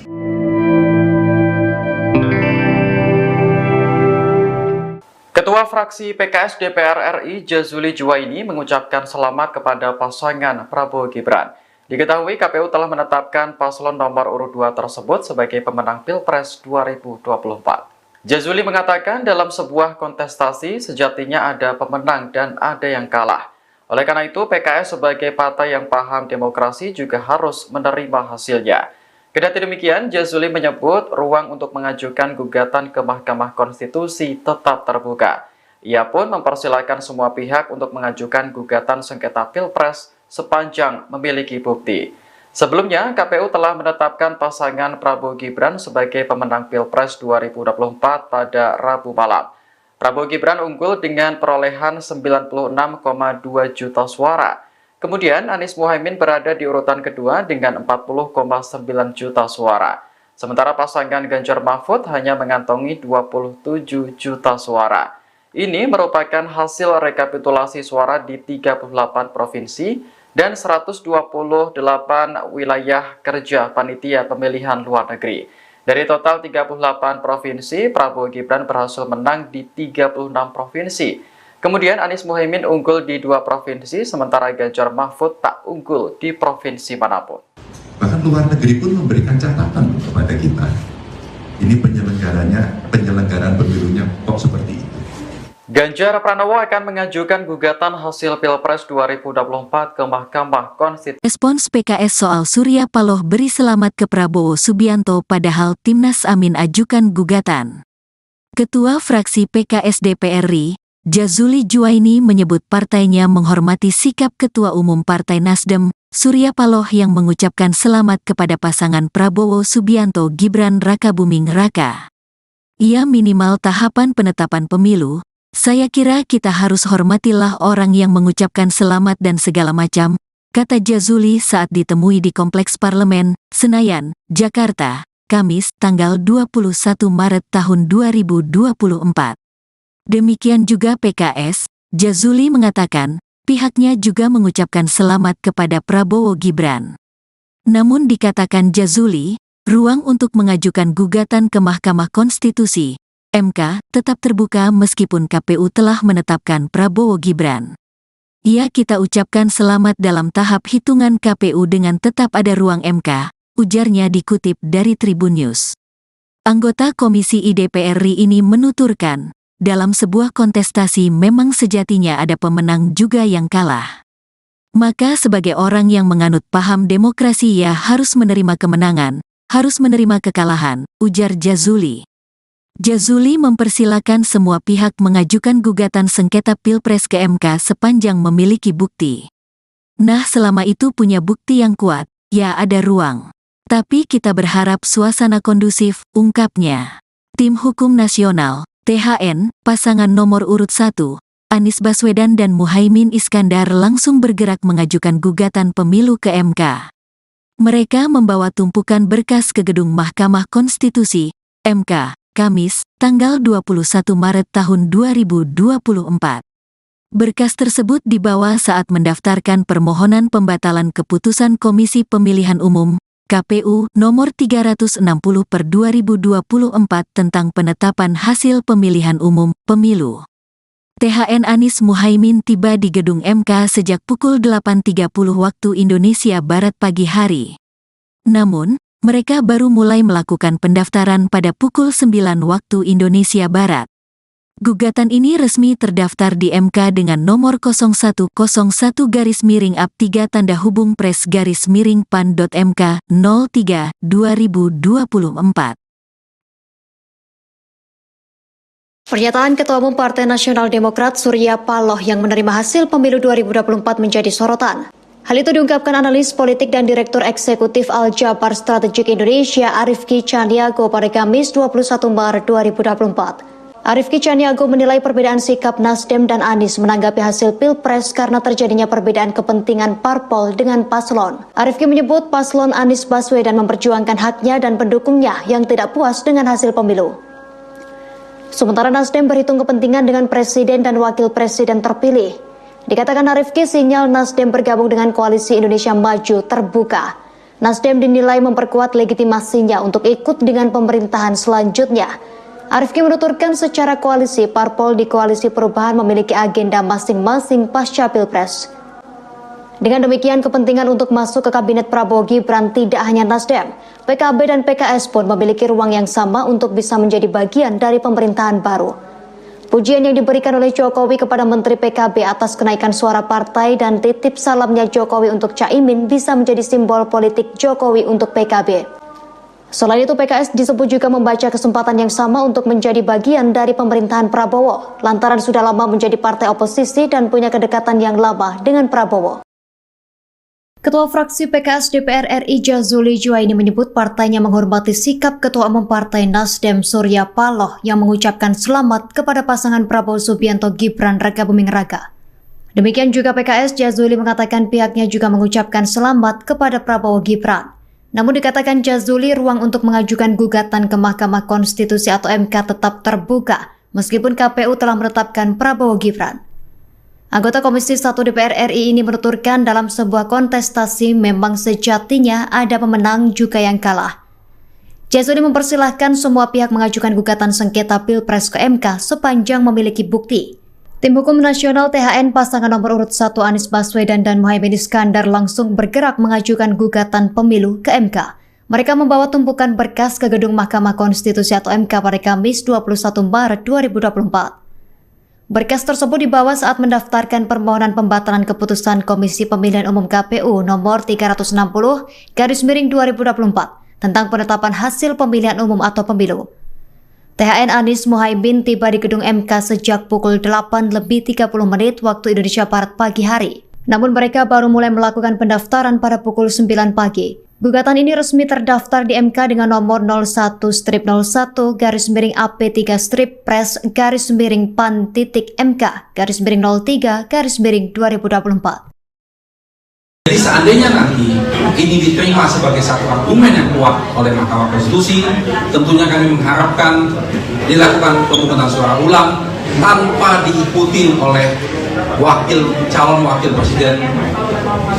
Ketua fraksi PKS DPR RI Jazuli Juwaini mengucapkan selamat kepada pasangan Prabowo Gibran. Diketahui KPU telah menetapkan paslon nomor urut 2 tersebut sebagai pemenang Pilpres 2024. Jazuli mengatakan dalam sebuah kontestasi sejatinya ada pemenang dan ada yang kalah. Oleh karena itu, PKS sebagai partai yang paham demokrasi juga harus menerima hasilnya. Kendati demikian, Jazuli menyebut ruang untuk mengajukan gugatan ke Mahkamah Konstitusi tetap terbuka. Ia pun mempersilahkan semua pihak untuk mengajukan gugatan sengketa Pilpres sepanjang memiliki bukti. Sebelumnya, KPU telah menetapkan pasangan Prabowo Gibran sebagai pemenang Pilpres 2024 pada Rabu malam. Prabowo Gibran unggul dengan perolehan 96,2 juta suara. Kemudian Anies Muhaimin berada di urutan kedua dengan 40,9 juta suara. Sementara pasangan Ganjar Mahfud hanya mengantongi 27 juta suara. Ini merupakan hasil rekapitulasi suara di 38 provinsi dan 128 wilayah kerja panitia pemilihan luar negeri. Dari total 38 provinsi, Prabowo Gibran berhasil menang di 36 provinsi. Kemudian Anies Muhaimin unggul di 2 provinsi, sementara Ganjar Mahfud tak unggul di provinsi manapun. Bahkan luar negeri pun memberikan catatan kepada kita. Ini penyelenggaraan pemilunya kok seperti itu. Ganjar Pranowo akan mengajukan gugatan hasil Pilpres 2024 ke Mahkamah Konstitusi. Respons PKS soal Surya Paloh beri selamat ke Prabowo Subianto padahal Timnas Amin ajukan gugatan. Ketua fraksi PKS DPR RI, Jazuli Juwaini menyebut partainya menghormati sikap Ketua Umum Partai Nasdem, Surya Paloh yang mengucapkan selamat kepada pasangan Prabowo Subianto Gibran Rakabuming Raka. Ia minimal tahapan penetapan pemilu. Saya kira kita harus hormatilah orang yang mengucapkan selamat dan segala macam, kata Jazuli saat ditemui di Kompleks Parlemen, Senayan, Jakarta, Kamis, tanggal 21 Maret tahun 2024. Demikian juga PKS, Jazuli mengatakan, pihaknya juga mengucapkan selamat kepada Prabowo Gibran. Namun dikatakan Jazuli, ruang untuk mengajukan gugatan ke Mahkamah Konstitusi MK tetap terbuka meskipun KPU telah menetapkan Prabowo Gibran. Kita ucapkan selamat dalam tahap hitungan KPU dengan tetap ada ruang MK, ujarnya dikutip dari Tribun News. Anggota Komisi DPR RI ini menuturkan, dalam sebuah kontestasi memang sejatinya ada pemenang juga yang kalah. Maka sebagai orang yang menganut paham demokrasi harus menerima kemenangan, harus menerima kekalahan, ujar Jazuli. Jazuli mempersilakan semua pihak mengajukan gugatan sengketa Pilpres ke MK sepanjang memiliki bukti. Nah, selama itu punya bukti yang kuat, ada ruang. Tapi kita berharap suasana kondusif, ungkapnya. Tim Hukum Nasional, THN, pasangan nomor urut 1, Anies Baswedan dan Muhaimin Iskandar langsung bergerak mengajukan gugatan pemilu ke MK. Mereka membawa tumpukan berkas ke gedung Mahkamah Konstitusi, MK, Kamis, tanggal 21 Maret tahun 2024. Berkas tersebut dibawa saat mendaftarkan permohonan pembatalan keputusan Komisi Pemilihan Umum, KPU, nomor 360/2024 tentang penetapan hasil pemilihan umum, pemilu. THN Anies Muhaimin tiba di gedung MK sejak pukul 8.30 waktu Indonesia Barat pagi hari. Namun, mereka baru mulai melakukan pendaftaran pada pukul 9 waktu Indonesia Barat. Gugatan ini resmi terdaftar di MK dengan nomor 0101-3-PRES-PAN.MK 03/2024. Pernyataan Ketua Umum Partai Nasional Demokrat Surya Paloh yang menerima hasil pemilu 2024 menjadi sorotan. Hal itu diungkapkan analis politik dan Direktur Eksekutif Al-Jabar Strategik Indonesia Arifki Caniago pada Kamis 21 Maret 2024. Arifki Caniago menilai perbedaan sikap Nasdem dan Anies menanggapi hasil Pilpres karena terjadinya perbedaan kepentingan parpol dengan paslon. Arifki menyebut paslon Anies Baswedan memperjuangkan haknya dan pendukungnya yang tidak puas dengan hasil pemilu. Sementara Nasdem berhitung kepentingan dengan presiden dan wakil presiden terpilih. Dikatakan Arifki, sinyal Nasdem bergabung dengan Koalisi Indonesia Maju terbuka. Nasdem dinilai memperkuat legitimasinya untuk ikut dengan pemerintahan selanjutnya. Arifki menuturkan secara koalisi, parpol di Koalisi Perubahan memiliki agenda masing-masing pasca Pilpres. Dengan demikian, kepentingan untuk masuk ke Kabinet Prabowo Gibran tidak hanya Nasdem, PKB dan PKS pun memiliki ruang yang sama untuk bisa menjadi bagian dari pemerintahan baru. Pujian yang diberikan oleh Jokowi kepada Menteri PKB atas kenaikan suara partai dan titip salamnya Jokowi untuk Caimin bisa menjadi simbol politik Jokowi untuk PKB. Selain itu, PKS disebut juga membaca kesempatan yang sama untuk menjadi bagian dari pemerintahan Prabowo, lantaran sudah lama menjadi partai oposisi dan punya kedekatan yang lama dengan Prabowo. Ketua fraksi PKS DPR RI Jazuli Juwaini menyebut partainya menghormati sikap Ketua Umum Partai Nasdem Surya Paloh yang mengucapkan selamat kepada pasangan Prabowo Subianto Gibran Rakabuming Raka. Demikian juga PKS, Jazuli mengatakan pihaknya juga mengucapkan selamat kepada Prabowo Gibran. Namun dikatakan Jazuli, ruang untuk mengajukan gugatan ke Mahkamah Konstitusi atau MK tetap terbuka meskipun KPU telah menetapkan Prabowo Gibran. Anggota Komisi 1 DPR RI ini menuturkan dalam sebuah kontestasi memang sejatinya ada pemenang juga yang kalah. Jazuli mempersilahkan semua pihak mengajukan gugatan sengketa Pilpres ke MK sepanjang memiliki bukti. Tim Hukum Nasional THN pasangan nomor urut 1 Anies Baswedan dan Muhaimin Iskandar langsung bergerak mengajukan gugatan pemilu ke MK. Mereka membawa tumpukan berkas ke gedung Mahkamah Konstitusi atau MK pada Kamis 21 Maret 2024. Berkas tersebut dibawa saat mendaftarkan permohonan pembatalan keputusan Komisi Pemilihan Umum KPU nomor 360/2024 tentang penetapan hasil pemilihan umum atau pemilu. THN Anies Muhaimin tiba di gedung MK sejak pukul 8:30 waktu Indonesia Barat pagi hari. Namun mereka baru mulai melakukan pendaftaran pada pukul 9 pagi. Gugatan ini resmi terdaftar di MK dengan nomor 01-01-PAN-PAN-3-PAN-03-03-2024. Jadi seandainya nanti ini diterima sebagai satu argumen yang kuat oleh Mahkamah Konstitusi, tentunya kami mengharapkan dilakukan pemungutan suara ulang tanpa diikuti oleh calon wakil presiden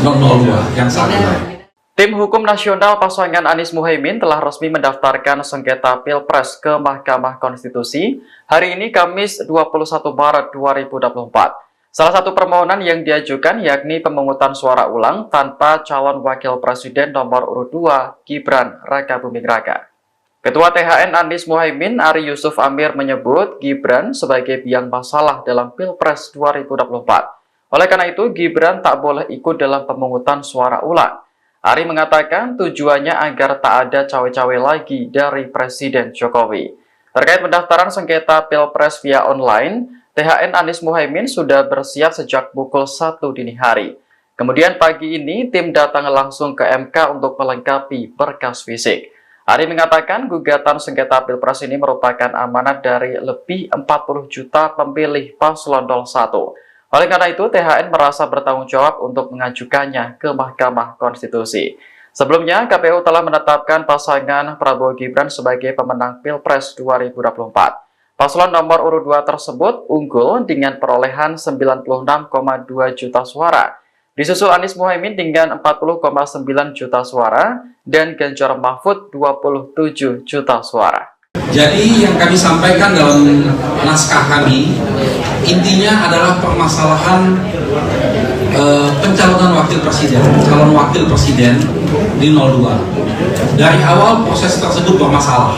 02 yang saat ini. Tim Hukum Nasional pasangan Anies Muhaimin telah resmi mendaftarkan sengketa Pilpres ke Mahkamah Konstitusi hari ini Kamis 21 Maret 2024. Salah satu permohonan yang diajukan yakni pemungutan suara ulang tanpa calon wakil presiden nomor urut 2 Gibran Rakabuming Raka. Ketua THN Anies Muhaimin Ari Yusuf Amir menyebut Gibran sebagai biang masalah dalam Pilpres 2024. Oleh karena itu Gibran tak boleh ikut dalam pemungutan suara ulang. Ari mengatakan tujuannya agar tak ada cawe-cawe lagi dari Presiden Jokowi. Terkait pendaftaran sengketa Pilpres via online, THN Anies Muhaimin sudah bersiap sejak pukul 1 dini hari. Kemudian pagi ini tim datang langsung ke MK untuk melengkapi berkas fisik. Ari mengatakan gugatan sengketa Pilpres ini merupakan amanat dari lebih 40 juta pemilih paslon 01. Oleh karena itu, THN merasa bertanggung jawab untuk mengajukannya ke Mahkamah Konstitusi. Sebelumnya, KPU telah menetapkan pasangan Prabowo Gibran sebagai pemenang Pilpres 2024. Paslon nomor urut 2 tersebut unggul dengan perolehan 96,2 juta suara. Disusul Anies Muhaimin dengan 40,9 juta suara dan Ganjar Mahfud 27 juta suara. Jadi yang kami sampaikan dalam naskah kami intinya adalah permasalahan pencalonan calon wakil presiden di 02. Dari awal proses tersebut bermasalah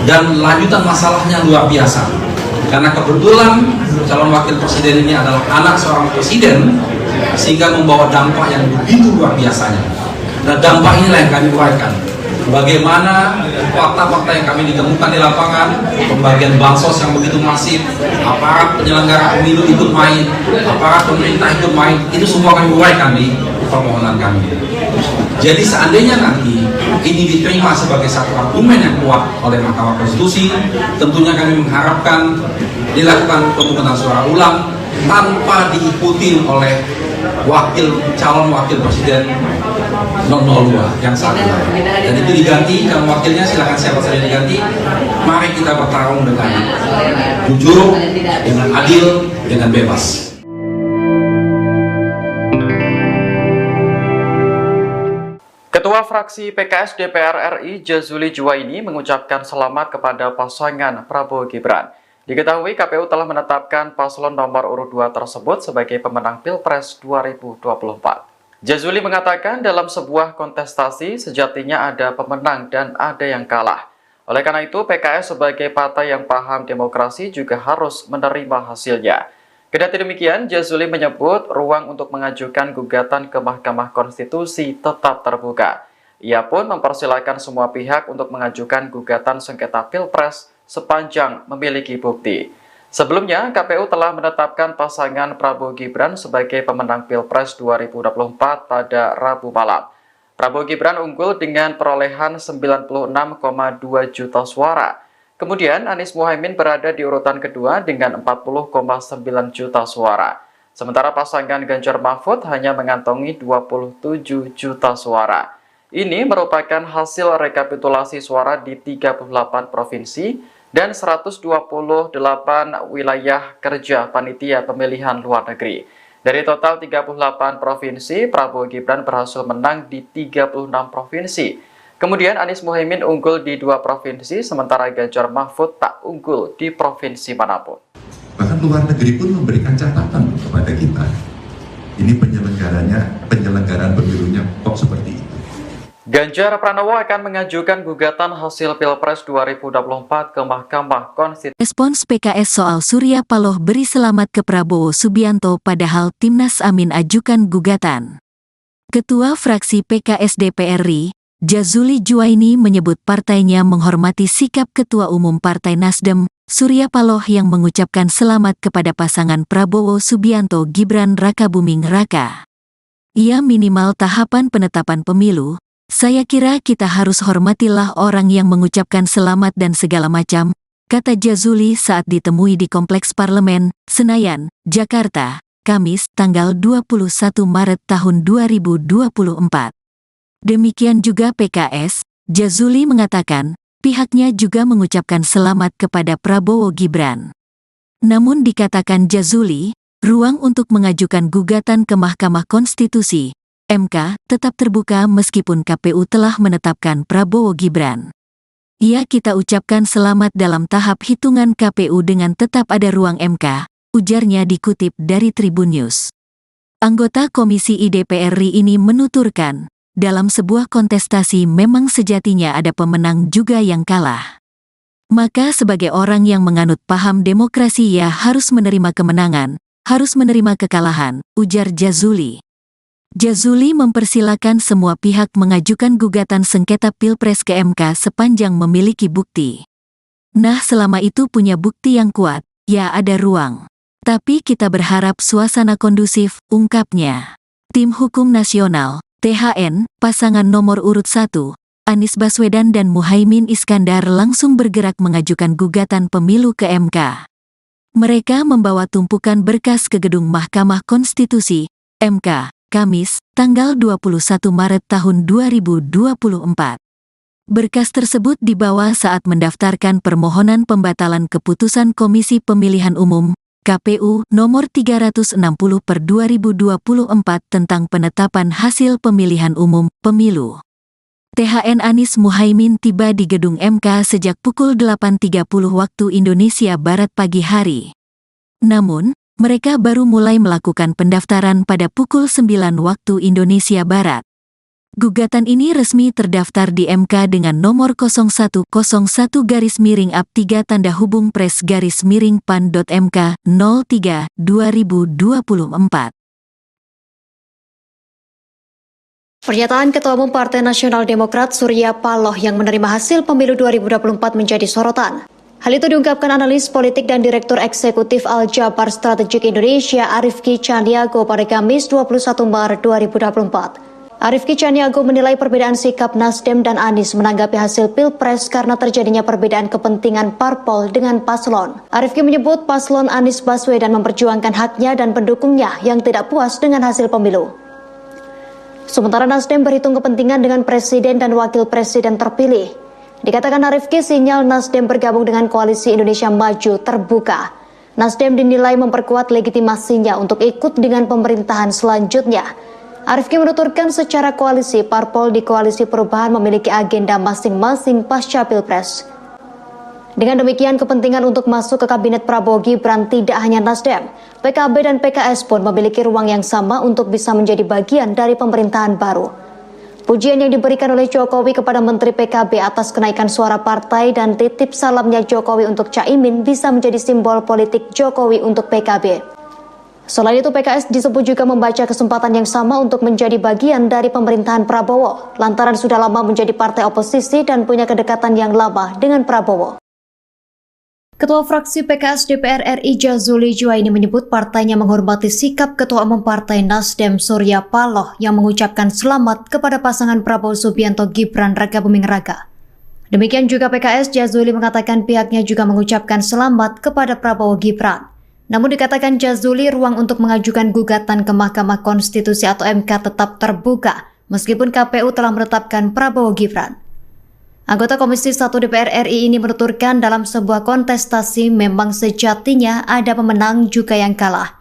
dan lanjutan masalahnya luar biasa. Karena kebetulan calon wakil presiden ini adalah anak seorang presiden sehingga membawa dampak yang begitu luar biasanya. Nah, dampak inilah yang kami uraikan. Bagaimana fakta-fakta yang kami ditemukan di lapangan, pembagian bansos yang begitu masif, aparat penyelenggara pemilu ikut main, aparat pemerintah ikut main, itu semua kami uraikan di permohonan kami. Jadi seandainya nanti ini diterima sebagai satu argumen yang kuat oleh Mahkamah Konstitusi, tentunya kami mengharapkan dilakukan pemungutan suara ulang tanpa diikuti oleh calon wakil presiden 02 yang saat ini. Dan itu diganti, calon wakilnya silakan siapa saja diganti. Mari kita bertarung dengan jujur, dengan adil, dengan bebas. Ketua fraksi PKS DPR RI Jazuli Juwaini mengucapkan selamat kepada pasangan Prabowo Gibran. Diketahui KPU telah menetapkan paslon nomor urut 2 tersebut sebagai pemenang Pilpres 2024. Jazuli mengatakan dalam sebuah kontestasi sejatinya ada pemenang dan ada yang kalah. Oleh karena itu PKS sebagai partai yang paham demokrasi juga harus menerima hasilnya. Kendati demikian, Jazuli menyebut ruang untuk mengajukan gugatan ke Mahkamah Konstitusi tetap terbuka. Ia pun mempersilahkan semua pihak untuk mengajukan gugatan sengketa Pilpres sepanjang memiliki bukti. Sebelumnya, KPU telah menetapkan pasangan Prabowo Gibran sebagai pemenang Pilpres 2024 pada Rabu malam. Prabowo Gibran unggul dengan perolehan 96,2 juta suara. Kemudian Anies Muhaimin berada di urutan kedua dengan 40,9 juta suara. Sementara pasangan Ganjar Mahfud hanya mengantongi 27 juta suara. Ini merupakan hasil rekapitulasi suara di 38 provinsi dan 128 wilayah kerja panitia pemilihan luar negeri. Dari total 38 provinsi, Prabowo Gibran berhasil menang di 36 provinsi. Kemudian Anies Muhaimin unggul di 2 provinsi, sementara Ganjar Mahfud tak unggul di provinsi manapun. Bahkan luar negeri pun memberikan catatan kepada kita. Ini penyelenggaraan pemilunya kok seperti itu. Ganjar Pranowo akan mengajukan gugatan hasil Pilpres 2024 ke Mahkamah Konstitusi. Respons PKS soal Surya Paloh beri selamat ke Prabowo Subianto padahal Timnas Amin ajukan gugatan. Ketua fraksi PKS DPR RI, Jazuli Juwaini menyebut partainya menghormati sikap Ketua Umum Partai Nasdem, Surya Paloh yang mengucapkan selamat kepada pasangan Prabowo Subianto Gibran Rakabuming Raka. Ia minimal tahapan penetapan pemilu. Saya kira kita harus hormatilah orang yang mengucapkan selamat dan segala macam, kata Jazuli saat ditemui di Kompleks Parlemen, Senayan, Jakarta, Kamis, tanggal 21 Maret tahun 2024. Demikian juga PKS, Jazuli mengatakan, pihaknya juga mengucapkan selamat kepada Prabowo Gibran. Namun dikatakan Jazuli, ruang untuk mengajukan gugatan ke Mahkamah Konstitusi (MK) tetap terbuka meskipun KPU telah menetapkan Prabowo Gibran. Kita ucapkan selamat dalam tahap hitungan KPU dengan tetap ada ruang MK, ujarnya dikutip dari Tribun News. Anggota Komisi DPR RI ini menuturkan, dalam sebuah kontestasi memang sejatinya ada pemenang juga yang kalah. Maka sebagai orang yang menganut paham demokrasi harus menerima kemenangan, harus menerima kekalahan, ujar Jazuli. Jazuli mempersilakan semua pihak mengajukan gugatan sengketa Pilpres ke MK sepanjang memiliki bukti. Nah, selama itu punya bukti yang kuat, ada ruang. Tapi kita berharap suasana kondusif, ungkapnya. Tim Hukum Nasional, THN, pasangan nomor urut 1, Anies Baswedan dan Muhaimin Iskandar langsung bergerak mengajukan gugatan pemilu ke MK. Mereka membawa tumpukan berkas ke gedung Mahkamah Konstitusi, MK, Kamis, tanggal 21 Maret tahun 2024. Berkas tersebut dibawa saat mendaftarkan permohonan pembatalan keputusan Komisi Pemilihan Umum, KPU, nomor 360/2024 tentang penetapan hasil pemilihan umum, pemilu. THN Anies Muhaimin tiba di gedung MK sejak pukul 8.30 waktu Indonesia Barat pagi hari. Namun, mereka baru mulai melakukan pendaftaran pada pukul 9 waktu Indonesia Barat. Gugatan ini resmi terdaftar di MK dengan nomor 0101-3-PRES-PAN.MK 03/2024. Pernyataan Ketua Umum Partai Nasional Demokrat Surya Paloh yang menerima hasil pemilu 2024 menjadi sorotan. Hal itu diungkapkan analis politik dan Direktur Eksekutif Al-Jabar Strategik Indonesia Arifki Caniago pada Kamis 21 Maret 2024. Arifki Caniago menilai perbedaan sikap Nasdem dan Anies menanggapi hasil Pilpres karena terjadinya perbedaan kepentingan parpol dengan paslon. Arifki menyebut paslon Anies Baswedan memperjuangkan haknya dan pendukungnya yang tidak puas dengan hasil pemilu. Sementara Nasdem berhitung kepentingan dengan presiden dan wakil presiden terpilih. Dikatakan Arifki, sinyal Nasdem bergabung dengan Koalisi Indonesia Maju terbuka. Nasdem dinilai memperkuat legitimasinya untuk ikut dengan pemerintahan selanjutnya. Arifki menuturkan secara koalisi, parpol di Koalisi Perubahan memiliki agenda masing-masing pasca Pilpres. Dengan demikian, kepentingan untuk masuk ke Kabinet Prabowo Gibran tidak hanya Nasdem, PKB dan PKS pun memiliki ruang yang sama untuk bisa menjadi bagian dari pemerintahan baru. Pujian yang diberikan oleh Jokowi kepada Menteri PKB atas kenaikan suara partai dan titip salamnya Jokowi untuk Caimin bisa menjadi simbol politik Jokowi untuk PKB. Selain itu, PKS disebut juga membaca kesempatan yang sama untuk menjadi bagian dari pemerintahan Prabowo, lantaran sudah lama menjadi partai oposisi dan punya kedekatan yang lama dengan Prabowo. Ketua fraksi PKS DPR RI Jazuli Juwaini menyebut partainya menghormati sikap Ketua Umum Partai Nasdem Surya Paloh yang mengucapkan selamat kepada pasangan Prabowo Subianto Gibran Rakabuming Raka. Demikian juga PKS, Jazuli mengatakan pihaknya juga mengucapkan selamat kepada Prabowo Gibran. Namun dikatakan Jazuli, ruang untuk mengajukan gugatan ke Mahkamah Konstitusi atau MK tetap terbuka meskipun KPU telah menetapkan Prabowo Gibran. Anggota Komisi 1 DPR RI ini menuturkan dalam sebuah kontestasi memang sejatinya ada pemenang juga yang kalah.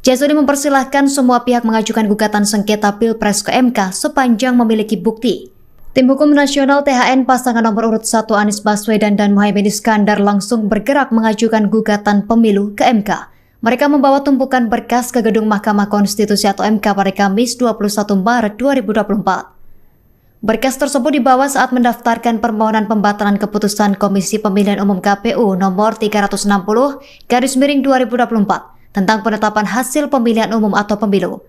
Jazuli mempersilahkan semua pihak mengajukan gugatan sengketa Pilpres ke MK sepanjang memiliki bukti. Tim Hukum Nasional THN pasangan nomor urut 1 Anies Baswedan dan Muhaimin Iskandar langsung bergerak mengajukan gugatan pemilu ke MK. Mereka membawa tumpukan berkas ke gedung Mahkamah Konstitusi atau MK pada Kamis 21 Maret 2024. Berkas tersebut dibawa saat mendaftarkan permohonan pembatalan keputusan Komisi Pemilihan Umum KPU nomor 360/2024 tentang penetapan hasil pemilihan umum atau pemilu.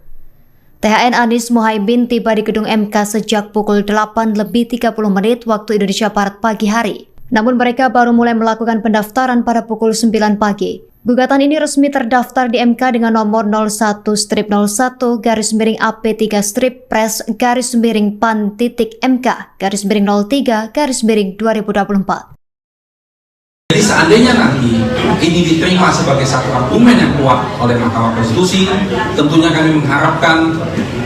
THN Anies Muhaimin tiba di gedung MK sejak pukul 8:30 waktu Indonesia Barat pagi hari. Namun mereka baru mulai melakukan pendaftaran pada pukul 9 pagi. Gugatan ini resmi terdaftar di MK dengan nomor 01-01-PAN-PAN-PAN-03/MK-03/2024. Jadi seandainya nanti ini diterima sebagai satu argumen yang kuat oleh Mahkamah Konstitusi, tentunya kami mengharapkan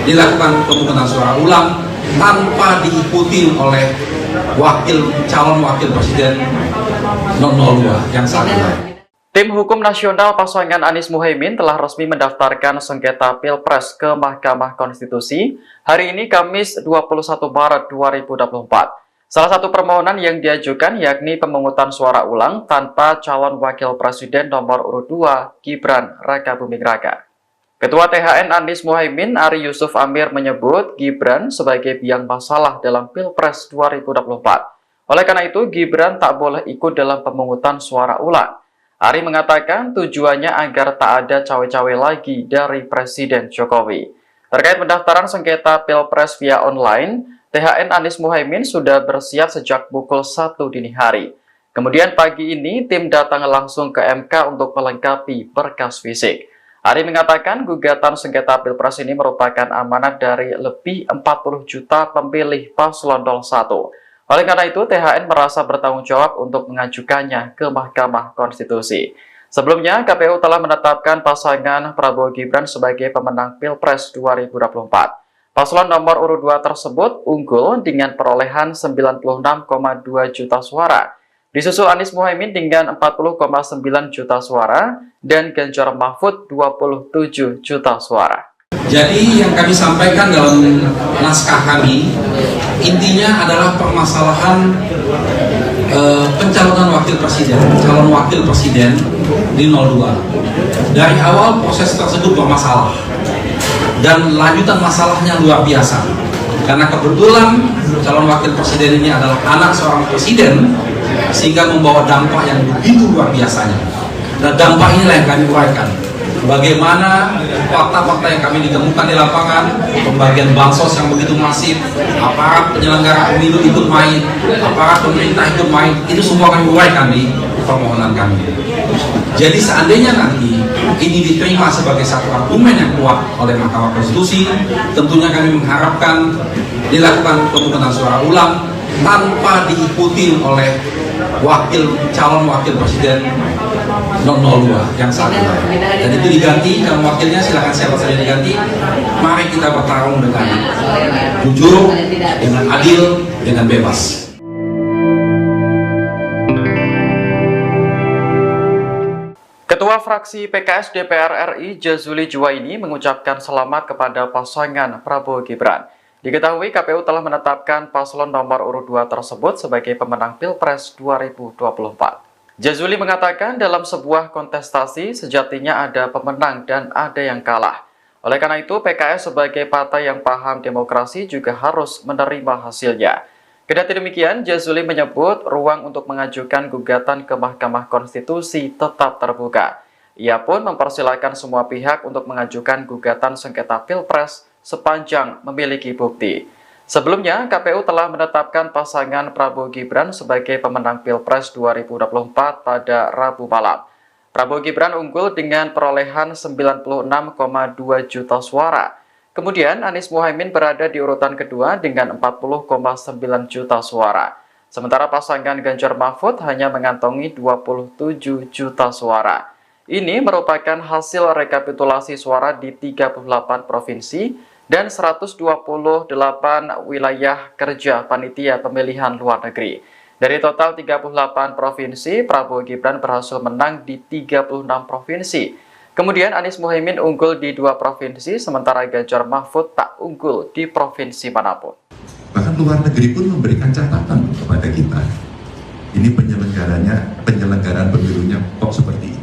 dilakukan pemungutan suara ulang tanpa diikuti oleh calon wakil presiden 002 yang saat ini. Tim Hukum Nasional pasangan Anies Muhaimin telah resmi mendaftarkan sengketa Pilpres ke Mahkamah Konstitusi hari ini Kamis 21 Maret 2024. Salah satu permohonan yang diajukan yakni pemungutan suara ulang tanpa calon wakil presiden nomor urut 2 Gibran Rakabuming Raka. Ketua THN Anies Muhaimin Ari Yusuf Amir menyebut Gibran sebagai biang masalah dalam Pilpres 2024. Oleh karena itu, Gibran tak boleh ikut dalam pemungutan suara ulang. Ari mengatakan tujuannya agar tak ada cawe-cawe lagi dari Presiden Jokowi. Terkait pendaftaran sengketa Pilpres via online, THN Anies Muhaimin sudah bersiap sejak pukul 1 dini hari. Kemudian pagi ini tim datang langsung ke MK untuk melengkapi berkas fisik. Ari mengatakan gugatan sengketa Pilpres ini merupakan amanat dari lebih 40 juta pemilih paslon 01. Oleh karena itu, THN merasa bertanggung jawab untuk mengajukannya ke Mahkamah Konstitusi. Sebelumnya, KPU telah menetapkan pasangan Prabowo Gibran sebagai pemenang Pilpres 2024. Paslon nomor urut 2 tersebut unggul dengan perolehan 96,2 juta suara. Disusul Anies Muhaimin dengan 40,9 juta suara dan Ganjar Mahfud 27 juta suara. Jadi yang kami sampaikan dalam naskah kami intinya adalah permasalahan pencalonan calon wakil presiden di 02. Dari awal proses tersebut bermasalah dan lanjutan masalahnya luar biasa. Karena kebetulan calon wakil presiden ini adalah anak seorang presiden, sehingga membawa dampak yang begitu luar biasanya. Dan dampak inilah yang kami uraikan. Bagaimana fakta-fakta yang kami ditemukan di lapangan, pembagian bansos yang begitu masif, aparat penyelenggara pemilu ikut main, aparat pemerintah ikut main, itu semua kami uraikan di permohonan kami. Jadi seandainya nanti ini diterima sebagai satu argumen yang kuat oleh Mahkamah Konstitusi, tentunya kami mengharapkan dilakukan pemungutan suara ulang tanpa diikuti oleh calon wakil presiden 002 yang saat ini. Dan itu diganti, calon wakilnya silakan siapa saja diganti. Mari kita bertarung dengan jujur, dengan adil, dengan bebas. Ketua fraksi PKS DPR RI Jazuli Juwaini mengucapkan selamat kepada pasangan Prabowo Gibran. Diketahui KPU telah menetapkan paslon nomor urut 2 tersebut sebagai pemenang Pilpres 2024. Jazuli mengatakan dalam sebuah kontestasi sejatinya ada pemenang dan ada yang kalah. Oleh karena itu PKS sebagai partai yang paham demokrasi juga harus menerima hasilnya. Kendati demikian, Jazuli menyebut ruang untuk mengajukan gugatan ke Mahkamah Konstitusi tetap terbuka. Ia pun mempersilahkan semua pihak untuk mengajukan gugatan sengketa Pilpres sepanjang memiliki bukti. Sebelumnya, KPU telah menetapkan pasangan Prabowo Gibran sebagai pemenang Pilpres 2024 pada Rabu malam. Prabowo Gibran unggul dengan perolehan 96,2 juta suara. Kemudian Anies Muhaimin berada di urutan kedua dengan 40,9 juta suara. Sementara pasangan Ganjar Mahfud hanya mengantongi 27 juta suara. Ini merupakan hasil rekapitulasi suara di 38 provinsi dan 128 wilayah kerja panitia pemilihan luar negeri. Dari total 38 provinsi, Prabowo Gibran berhasil menang di 36 provinsi. Kemudian Anies Muhaimin unggul di 2 provinsi, sementara Ganjar Mahfud tak unggul di provinsi manapun. Bahkan luar negeri pun memberikan catatan kepada kita. Ini penyelenggaraan pemilunya kok seperti itu.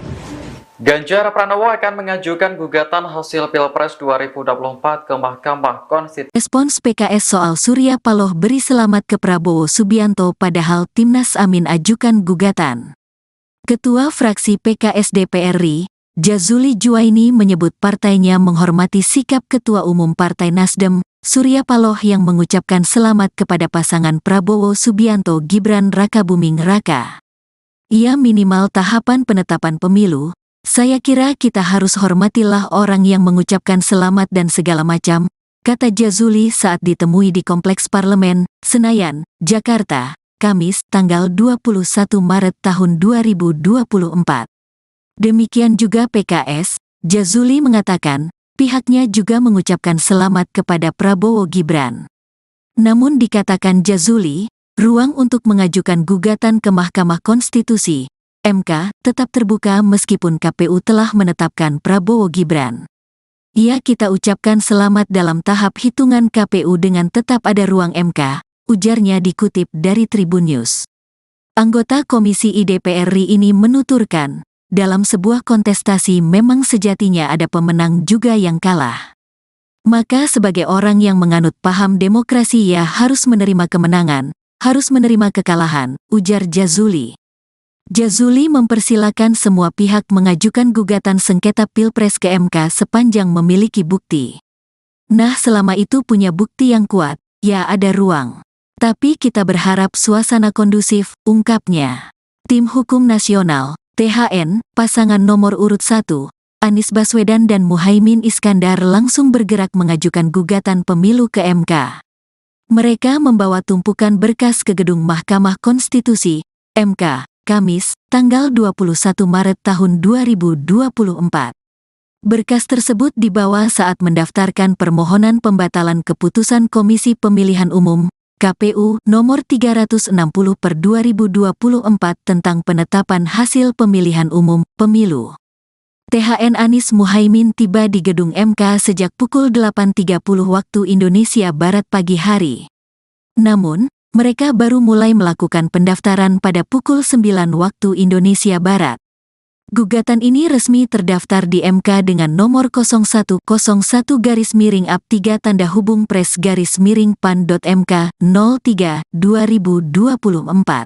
Ganjar Pranowo akan mengajukan gugatan hasil Pilpres 2024 ke Mahkamah Konstitusi. Respons PKS soal Surya Paloh beri selamat ke Prabowo Subianto padahal Timnas Amin ajukan gugatan. Ketua fraksi PKS DPR RI, Jazuli Juwaini menyebut partainya menghormati sikap Ketua Umum Partai Nasdem, Surya Paloh yang mengucapkan selamat kepada pasangan Prabowo Subianto Gibran Rakabuming Raka. Ia minimal tahapan penetapan pemilu. Saya kira kita harus hormatilah orang yang mengucapkan selamat dan segala macam, kata Jazuli saat ditemui di Kompleks Parlemen, Senayan, Jakarta, Kamis, tanggal 21 Maret tahun 2024. Demikian juga PKS, Jazuli mengatakan, pihaknya juga mengucapkan selamat kepada Prabowo Gibran. Namun dikatakan Jazuli, ruang untuk mengajukan gugatan ke Mahkamah Konstitusi MK tetap terbuka meskipun KPU telah menetapkan Prabowo Gibran. Kita ucapkan selamat dalam tahap hitungan KPU dengan tetap ada ruang MK, ujarnya dikutip dari Tribun News. Anggota Komisi DPR RI ini menuturkan, dalam sebuah kontestasi memang sejatinya ada pemenang juga yang kalah. Maka sebagai orang yang menganut paham demokrasi harus menerima kemenangan, harus menerima kekalahan, ujar Jazuli. Jazuli mempersilakan semua pihak mengajukan gugatan sengketa Pilpres ke MK sepanjang memiliki bukti. Nah, selama itu punya bukti yang kuat, ada ruang. Tapi kita berharap suasana kondusif, ungkapnya. Tim Hukum Nasional, THN, pasangan nomor urut 1, Anies Baswedan dan Muhaimin Iskandar langsung bergerak mengajukan gugatan pemilu ke MK. Mereka membawa tumpukan berkas ke gedung Mahkamah Konstitusi, MK, Kamis, tanggal 21 Maret tahun 2024. Berkas tersebut dibawa saat mendaftarkan permohonan pembatalan keputusan Komisi Pemilihan Umum, KPU, nomor 360/2024 tentang penetapan hasil pemilihan umum, pemilu. THN Anies Muhaimin tiba di gedung MK sejak pukul 8.30 waktu Indonesia Barat pagi hari. Namun, mereka baru mulai melakukan pendaftaran pada pukul 9 waktu Indonesia Barat. Gugatan ini resmi terdaftar di MK dengan nomor 0101-3-PRES-PAN.MK 03/2024.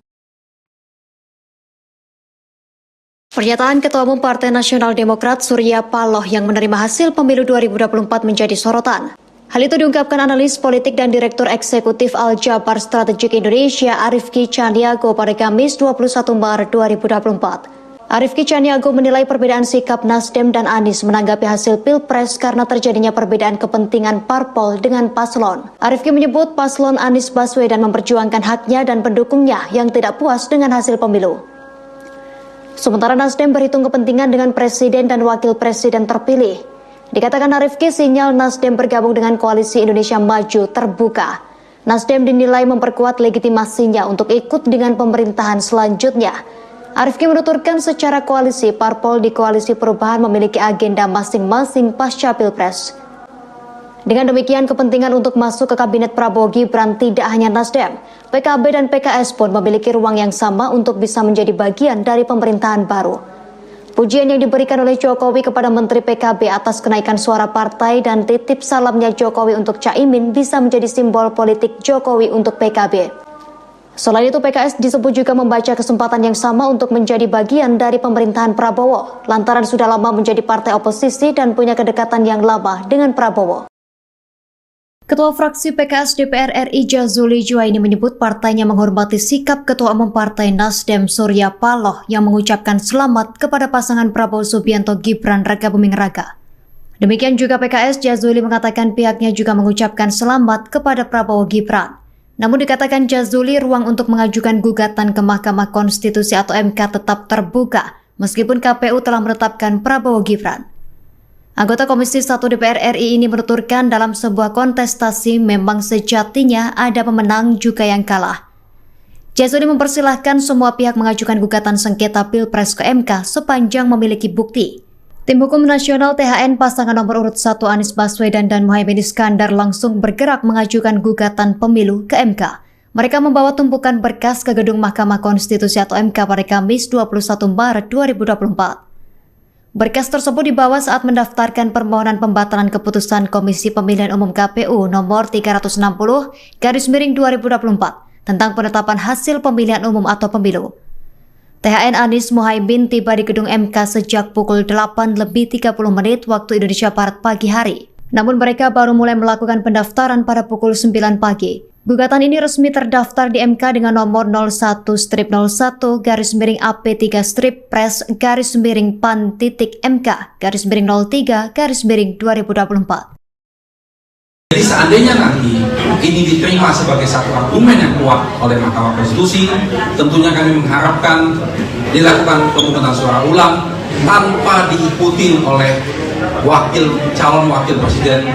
Pernyataan Ketua Umum Partai Nasional Demokrat Surya Paloh yang menerima hasil pemilu 2024 menjadi sorotan. Hal itu diungkapkan analis politik dan Direktur Eksekutif Al-Jabar Strategik Indonesia Arifki Caniago pada Kamis 21 Maret 2024. Arifki Caniago menilai perbedaan sikap Nasdem dan Anies menanggapi hasil Pilpres karena terjadinya perbedaan kepentingan parpol dengan paslon. Arifki menyebut paslon Anies Baswedan memperjuangkan haknya dan pendukungnya yang tidak puas dengan hasil pemilu. Sementara Nasdem berhitung kepentingan dengan presiden dan wakil presiden terpilih. Dikatakan Arifki, sinyal Nasdem bergabung dengan Koalisi Indonesia Maju terbuka. Nasdem dinilai memperkuat legitimasinya untuk ikut dengan pemerintahan selanjutnya. Arifki menuturkan secara koalisi, parpol di Koalisi Perubahan memiliki agenda masing-masing pasca Pilpres. Dengan demikian, kepentingan untuk masuk ke Kabinet Prabowo Gibran tidak hanya Nasdem, PKB dan PKS pun memiliki ruang yang sama untuk bisa menjadi bagian dari pemerintahan baru. Pujian yang diberikan oleh Jokowi kepada Menteri PKB atas kenaikan suara partai dan titip salamnya Jokowi untuk Caimin bisa menjadi simbol politik Jokowi untuk PKB. Selain itu, PKS disebut juga membaca kesempatan yang sama untuk menjadi bagian dari pemerintahan Prabowo, lantaran sudah lama menjadi partai oposisi dan punya kedekatan yang lama dengan Prabowo. Ketua fraksi PKS DPR RI Jazuli Juwaini menyebut partainya menghormati sikap Ketua Umum Partai Nasdem Surya Paloh yang mengucapkan selamat kepada pasangan Prabowo Subianto Gibran Rakabuming Raka. Demikian juga PKS, Jazuli mengatakan pihaknya juga mengucapkan selamat kepada Prabowo Gibran. Namun dikatakan Jazuli, ruang untuk mengajukan gugatan ke Mahkamah Konstitusi atau MK tetap terbuka meskipun KPU telah menetapkan Prabowo Gibran. Anggota Komisi 1 DPR RI ini menuturkan dalam sebuah kontestasi memang sejatinya ada pemenang juga yang kalah. Jazuli mempersilahkan semua pihak mengajukan gugatan sengketa Pilpres ke MK sepanjang memiliki bukti. Tim Hukum Nasional THN pasangan nomor urut 1 Anies Baswedan dan Muhaimin Iskandar langsung bergerak mengajukan gugatan pemilu ke MK. Mereka membawa tumpukan berkas ke gedung Mahkamah Konstitusi atau MK pada Kamis 21 Maret 2024. Berkas tersebut dibawa saat mendaftarkan permohonan pembatalan keputusan Komisi Pemilihan Umum KPU nomor 360/2024 tentang penetapan hasil pemilihan umum atau pemilu. THN Anies Muhaimin tiba di gedung MK sejak pukul 8:30 waktu Indonesia Barat pagi hari. Namun mereka baru mulai melakukan pendaftaran pada pukul 9 pagi. Gugatan ini resmi terdaftar di MK dengan nomor 01-01-PAN-PAN-3-PAN-03-03-2024. Jadi seandainya nanti ini diterima sebagai satu argumen yang kuat oleh Mahkamah Konstitusi, tentunya kami mengharapkan dilakukan pemungutan suara ulang tanpa diikuti oleh calon wakil presiden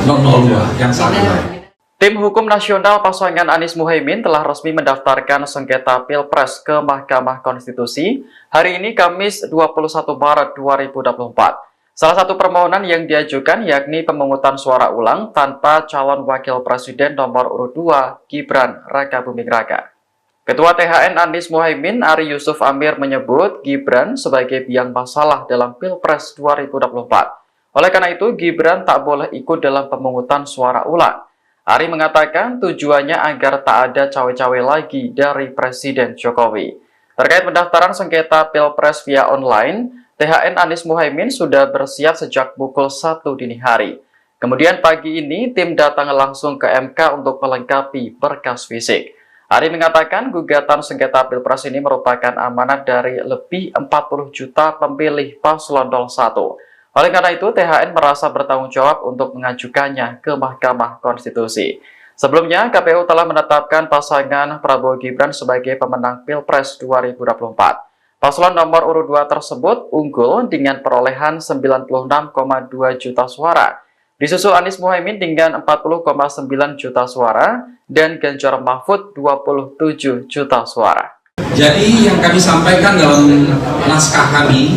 002 yang saat ini. Tim Hukum Nasional pasangan Anies Muhaimin telah resmi mendaftarkan sengketa Pilpres ke Mahkamah Konstitusi hari ini Kamis 21 Maret 2024. Salah satu permohonan yang diajukan yakni pemungutan suara ulang tanpa calon wakil presiden nomor urut 2 Gibran Rakabuming Raka. Ketua THN Anies Muhaimin Ari Yusuf Amir menyebut Gibran sebagai biang masalah dalam Pilpres 2024. Oleh karena itu Gibran tak boleh ikut dalam pemungutan suara ulang. Ari mengatakan tujuannya agar tak ada cawe-cawe lagi dari Presiden Jokowi. Terkait pendaftaran sengketa Pilpres via online, THN Anies Muhaimin sudah bersiap sejak pukul 1 dini hari. Kemudian pagi ini tim datang langsung ke MK untuk melengkapi berkas fisik. Ari mengatakan gugatan sengketa Pilpres ini merupakan amanat dari lebih 40 juta pemilih paslon 01. Oleh karena itu, THN merasa bertanggung jawab untuk mengajukannya ke Mahkamah Konstitusi. Sebelumnya, KPU telah menetapkan pasangan Prabowo Gibran sebagai pemenang Pilpres 2024. Paslon nomor urut 2 tersebut unggul dengan perolehan 96,2 juta suara. Disusul Anies Muhaimin dengan 40,9 juta suara dan Ganjar Mahfud 27 juta suara. Jadi yang kami sampaikan dalam naskah kami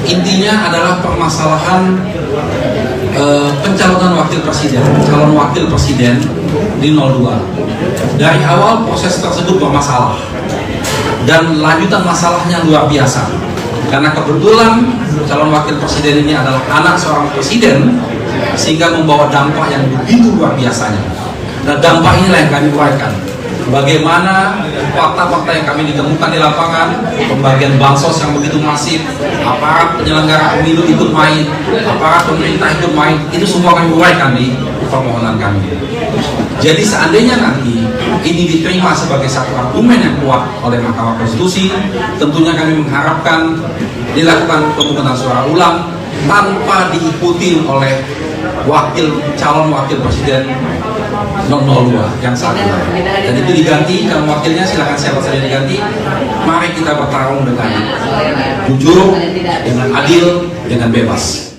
intinya adalah permasalahan pencalonan calon wakil presiden di 02. Dari awal proses tersebut bermasalah dan lanjutan masalahnya luar biasa karena kebetulan calon wakil presiden ini adalah anak seorang presiden sehingga membawa dampak yang begitu luar biasanya. Nah, dampak inilah yang kami uraikan. Bagaimana fakta-fakta yang kami ditemukan di lapangan, pembagian bansos yang begitu masif, aparat penyelenggara pemilu ikut main, aparat pemerintah ikut main, itu semua kami uraikan di permohonan kami. Jadi seandainya nanti ini diterima sebagai satu argumen yang kuat oleh Mahkamah Konstitusi, tentunya kami mengharapkan dilakukan pemungutan suara ulang tanpa diikuti oleh calon wakil presiden 002 yang saat ini. Dan itu diganti, kalau wakilnya silakan siapa saja diganti. Mari kita bertarung dengan jujur, dengan adil, dengan bebas.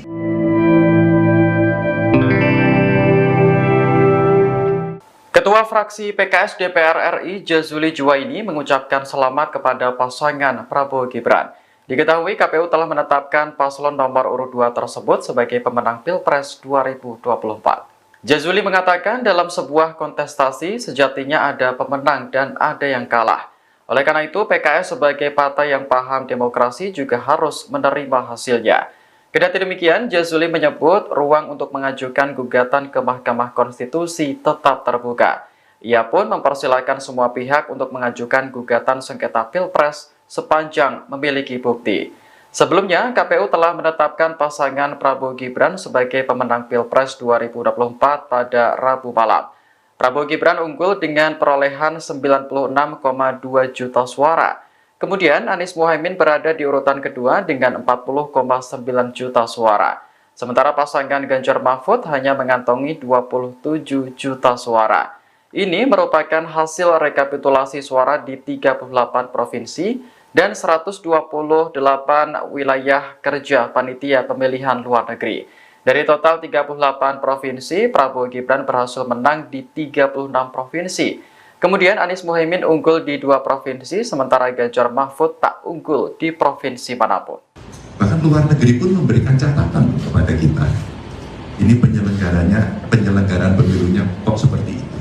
Ketua fraksi PKS DPR RI Jazuli Juwaini mengucapkan selamat kepada pasangan Prabowo Gibran. Diketahui KPU telah menetapkan paslon nomor urut 2 tersebut sebagai pemenang Pilpres 2024. Jazuli mengatakan dalam sebuah kontestasi sejatinya ada pemenang dan ada yang kalah. Oleh karena itu PKS sebagai partai yang paham demokrasi juga harus menerima hasilnya. Kendati demikian, Jazuli menyebut ruang untuk mengajukan gugatan ke Mahkamah Konstitusi tetap terbuka. Ia pun mempersilahkan semua pihak untuk mengajukan gugatan sengketa Pilpres sepanjang memiliki bukti. Sebelumnya, KPU telah menetapkan pasangan Prabowo Gibran sebagai pemenang Pilpres 2024 pada Rabu malam. Prabowo Gibran unggul dengan perolehan 96,2 juta suara. Kemudian Anies Muhaimin berada di urutan kedua dengan 40,9 juta suara. Sementara pasangan Ganjar Mahfud hanya mengantongi 27 juta suara. Ini merupakan hasil rekapitulasi suara di 38 provinsi dan 128 wilayah kerja panitia pemilihan luar negeri. Dari total 38 provinsi, Prabowo Gibran berhasil menang di 36 provinsi. Kemudian Anies Muhaimin unggul di 2 provinsi, sementara Ganjar Mahfud tak unggul di provinsi manapun. Bahkan luar negeri pun memberikan catatan kepada kita. Ini penyelenggaraan pemilunya kok seperti itu.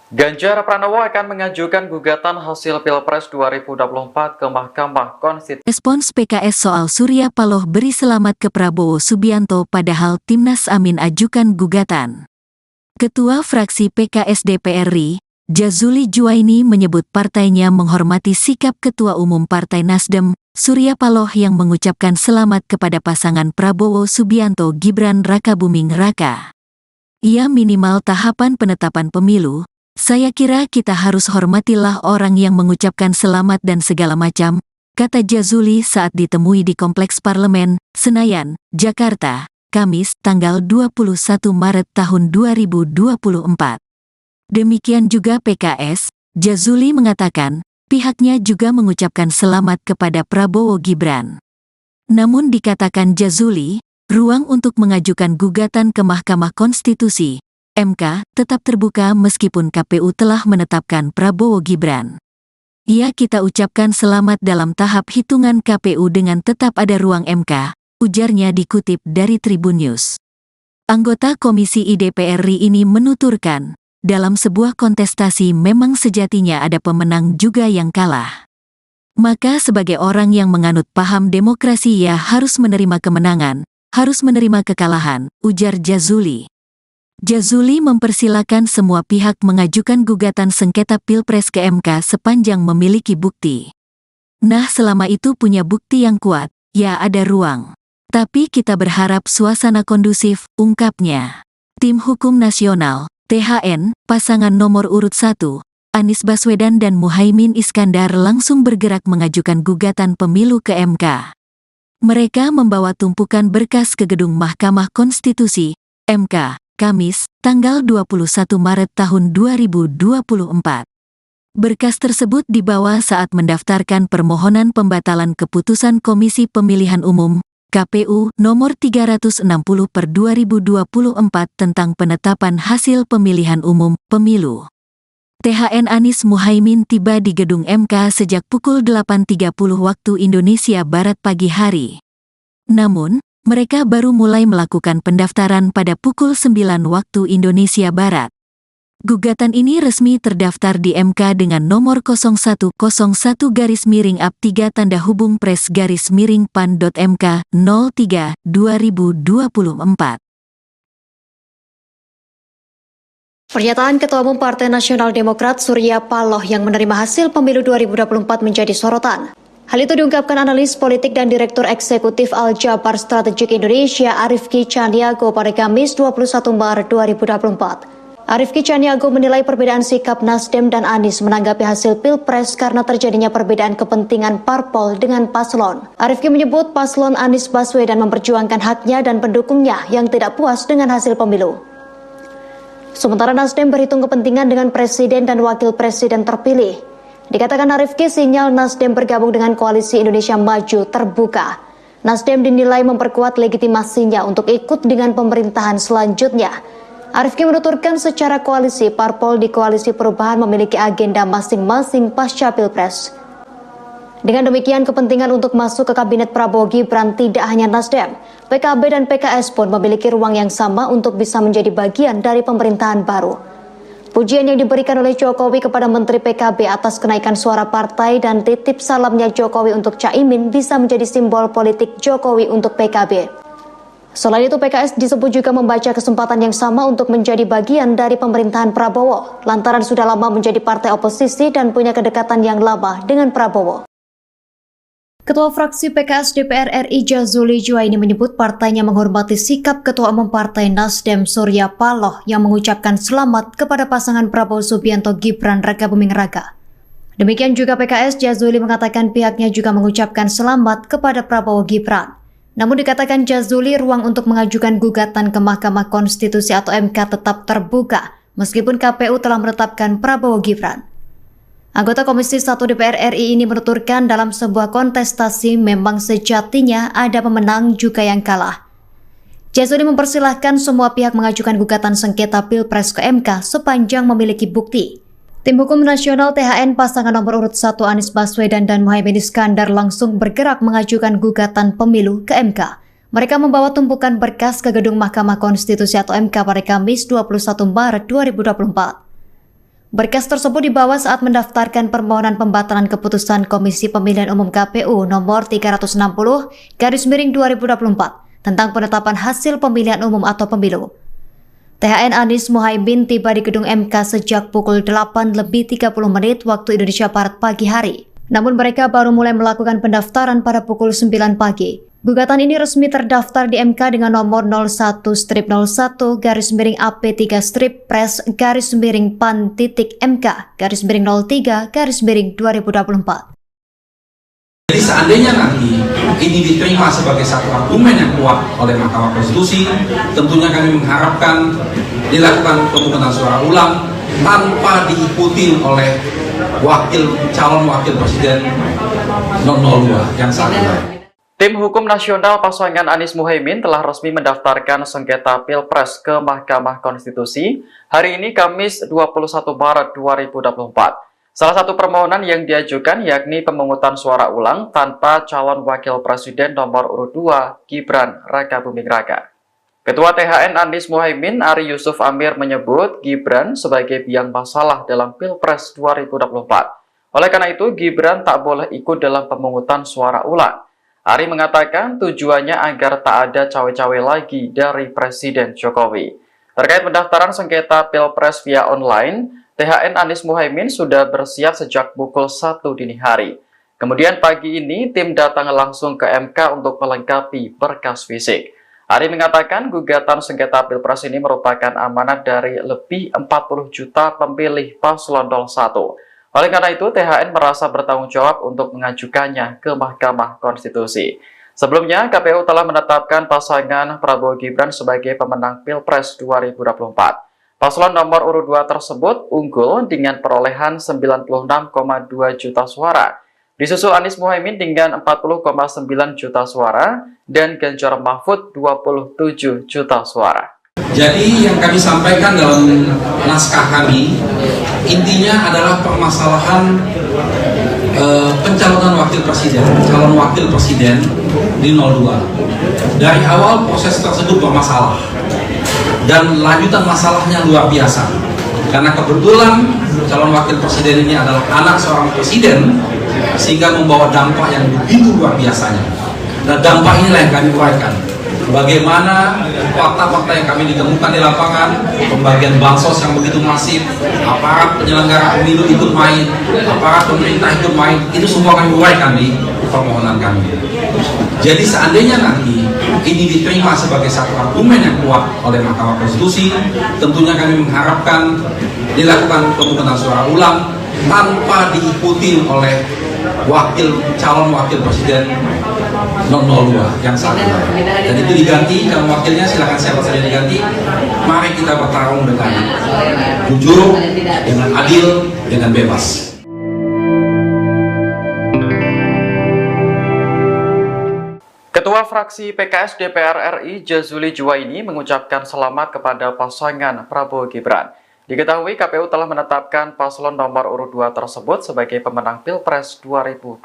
Ganjar Pranowo akan mengajukan gugatan hasil Pilpres 2024 ke Mahkamah Konstitusi. Respons PKS soal Surya Paloh beri selamat ke Prabowo Subianto padahal Timnas Amin ajukan gugatan. Ketua fraksi PKS DPR RI, Jazuli Juwaini menyebut partainya menghormati sikap Ketua Umum Partai Nasdem, Surya Paloh yang mengucapkan selamat kepada pasangan Prabowo Subianto Gibran Rakabuming Raka. Ia minimal tahapan penetapan pemilu. Saya kira kita harus hormatilah orang yang mengucapkan selamat dan segala macam, kata Jazuli saat ditemui di Kompleks Parlemen, Senayan, Jakarta, Kamis, tanggal 21 Maret tahun 2024. Demikian juga PKS, Jazuli mengatakan, pihaknya juga mengucapkan selamat kepada Prabowo Gibran. Namun dikatakan Jazuli, ruang untuk mengajukan gugatan ke Mahkamah Konstitusi (MK) tetap terbuka meskipun KPU telah menetapkan Prabowo Gibran. Ya, kita ucapkan selamat dalam tahap hitungan KPU dengan tetap ada ruang MK, ujarnya dikutip dari Tribun News. Anggota Komisi DPR RI ini menuturkan, dalam sebuah kontestasi memang sejatinya ada pemenang juga yang kalah. Maka sebagai orang yang menganut paham demokrasi ia harus menerima kemenangan, harus menerima kekalahan, ujar Jazuli. Jazuli mempersilakan semua pihak mengajukan gugatan sengketa Pilpres ke MK sepanjang memiliki bukti. Nah, selama itu punya bukti yang kuat, ya ada ruang. Tapi kita berharap suasana kondusif, ungkapnya. Tim Hukum Nasional, THN, pasangan nomor urut 1, Anies Baswedan dan Muhaimin Iskandar langsung bergerak mengajukan gugatan pemilu ke MK. Mereka membawa tumpukan berkas ke gedung Mahkamah Konstitusi, MK, Kamis, tanggal 21 Maret tahun 2024. Berkas tersebut dibawa saat mendaftarkan permohonan pembatalan keputusan Komisi Pemilihan Umum, KPU, nomor 360/2024 tentang penetapan hasil pemilihan umum, pemilu. THN Anies Muhaimin tiba di gedung MK sejak pukul 8.30 waktu Indonesia Barat pagi hari. Namun, mereka baru mulai melakukan pendaftaran pada pukul 9 waktu Indonesia Barat. Gugatan ini resmi terdaftar di MK dengan nomor 0101-3-PRES-PAN.MK 03/2024. Pernyataan Ketua Umum Partai Nasional Demokrat Surya Paloh yang menerima hasil pemilu 2024 menjadi sorotan. Hal itu diungkapkan analis politik dan Direktur Eksekutif Al-Jabar Strategik Indonesia Arifki Caniago pada Kamis 21 Maret 2024. Arifki Caniago menilai perbedaan sikap Nasdem dan Anies menanggapi hasil Pilpres karena terjadinya perbedaan kepentingan parpol dengan paslon. Arifki menyebut paslon Anies Baswedan memperjuangkan haknya dan pendukungnya yang tidak puas dengan hasil pemilu. Sementara Nasdem berhitung kepentingan dengan presiden dan wakil presiden terpilih. Dikatakan Arifki, sinyal Nasdem bergabung dengan Koalisi Indonesia Maju terbuka. Nasdem dinilai memperkuat legitimasinya untuk ikut dengan pemerintahan selanjutnya. Arifki menuturkan secara koalisi, parpol di Koalisi Perubahan memiliki agenda masing-masing pasca Pilpres. Dengan demikian, kepentingan untuk masuk ke Kabinet Prabowo Gibran tidak hanya Nasdem, PKB dan PKS pun memiliki ruang yang sama untuk bisa menjadi bagian dari pemerintahan baru. Pujian yang diberikan oleh Jokowi kepada Menteri PKB atas kenaikan suara partai dan titip salamnya Jokowi untuk Caimin bisa menjadi simbol politik Jokowi untuk PKB. Selain itu, PKS disebut juga membaca kesempatan yang sama untuk menjadi bagian dari pemerintahan Prabowo, lantaran sudah lama menjadi partai oposisi dan punya kedekatan yang lama dengan Prabowo. Ketua fraksi PKS DPR RI Jazuli Juwaini menyebut partainya menghormati sikap Ketua Umum Partai Nasdem Surya Paloh yang mengucapkan selamat kepada pasangan Prabowo Subianto Gibran Rakabuming Raka. Demikian juga PKS, Jazuli mengatakan pihaknya juga mengucapkan selamat kepada Prabowo Gibran. Namun dikatakan Jazuli, ruang untuk mengajukan gugatan ke Mahkamah Konstitusi atau MK tetap terbuka meskipun KPU telah menetapkan Prabowo Gibran. Anggota Komisi 1 DPR RI ini menuturkan dalam sebuah kontestasi memang sejatinya ada pemenang juga yang kalah. Jazuli mempersilahkan semua pihak mengajukan gugatan sengketa Pilpres ke MK sepanjang memiliki bukti. Tim Hukum Nasional THN pasangan nomor urut 1 Anies Baswedan dan Muhaimin Iskandar langsung bergerak mengajukan gugatan pemilu ke MK. Mereka membawa tumpukan berkas ke gedung Mahkamah Konstitusi atau MK pada Kamis 21 Maret 2024. Berkas tersebut dibawa saat mendaftarkan permohonan pembatalan keputusan Komisi Pemilihan Umum KPU nomor 360/2024 tentang penetapan hasil pemilihan umum atau pemilu. THN Anies Muhaimin tiba di gedung MK sejak pukul 8:30 waktu Indonesia Barat pagi hari. Namun mereka baru mulai melakukan pendaftaran pada pukul 9 pagi. Gugatan ini resmi terdaftar di MK dengan nomor 01-01-PRES-PAN.MK-03-2024. Jadi seandainya nanti ini diterima sebagai satu argumen yang kuat oleh Mahkamah Konstitusi, tentunya kami mengharapkan dilakukan pemungutan suara ulang tanpa diikuti oleh calon wakil presiden 002 yang saat ini. Tim Hukum Nasional pasangan Anies Muhaimin telah resmi mendaftarkan sengketa Pilpres ke Mahkamah Konstitusi hari ini Kamis 21 Maret 2024. Salah satu permohonan yang diajukan yakni pemungutan suara ulang tanpa calon wakil presiden nomor urut 2 Gibran Rakabuming Raka. Ketua THN Anies Muhaimin Ari Yusuf Amir menyebut Gibran sebagai biang masalah dalam Pilpres 2024. Oleh karena itu Gibran tak boleh ikut dalam pemungutan suara ulang. Ari mengatakan tujuannya agar tak ada cawe-cawe lagi dari Presiden Jokowi. Terkait pendaftaran sengketa Pilpres via online, THN Anies Muhaimin sudah bersiap sejak pukul 1 dini hari. Kemudian pagi ini tim datang langsung ke MK untuk melengkapi berkas fisik. Ari mengatakan gugatan sengketa Pilpres ini merupakan amanat dari lebih 40 juta pemilih paslon 01. Oleh karena itu, THN merasa bertanggung jawab untuk mengajukannya ke Mahkamah Konstitusi. Sebelumnya, KPU telah menetapkan pasangan Prabowo Gibran sebagai pemenang Pilpres 2024. Paslon nomor urut 2 tersebut unggul dengan perolehan 96,2 juta suara. Disusul Anies Muhaimin dengan 40,9 juta suara dan Ganjar Mahfud 27 juta suara. Jadi yang kami sampaikan dalam naskah kami, intinya adalah permasalahan pencalonan wakil presiden, calon wakil presiden di 02. Dari awal proses tersebut bermasalah dan lanjutan masalahnya luar biasa. Karena kebetulan calon wakil presiden ini adalah anak seorang presiden, sehingga membawa dampak yang begitu luar biasanya. Dan dampak inilah yang kami uraikan. Bagaimana fakta-fakta yang kami ditemukan di lapangan, pembagian bansos yang begitu masif, aparat penyelenggara pemilu ikut main, aparat pemerintah ikut main, itu semua kami uraikan di permohonan kami. Jadi seandainya nanti ini diterima sebagai satu argumen yang kuat oleh Mahkamah Konstitusi, tentunya kami mengharapkan dilakukan pemungutan suara ulang tanpa diikuti oleh calon wakil presiden 002 yang saat ini. Dan itu diganti, calon wakilnya silakan siapa saja diganti. Mari kita bertarung dengan jujur, dengan adil, dengan bebas. Ketua fraksi PKS DPR RI Jazuli Juwaini mengucapkan selamat kepada pasangan Prabowo Gibran. Diketahui KPU telah menetapkan paslon nomor urut 2 tersebut sebagai pemenang Pilpres 2024.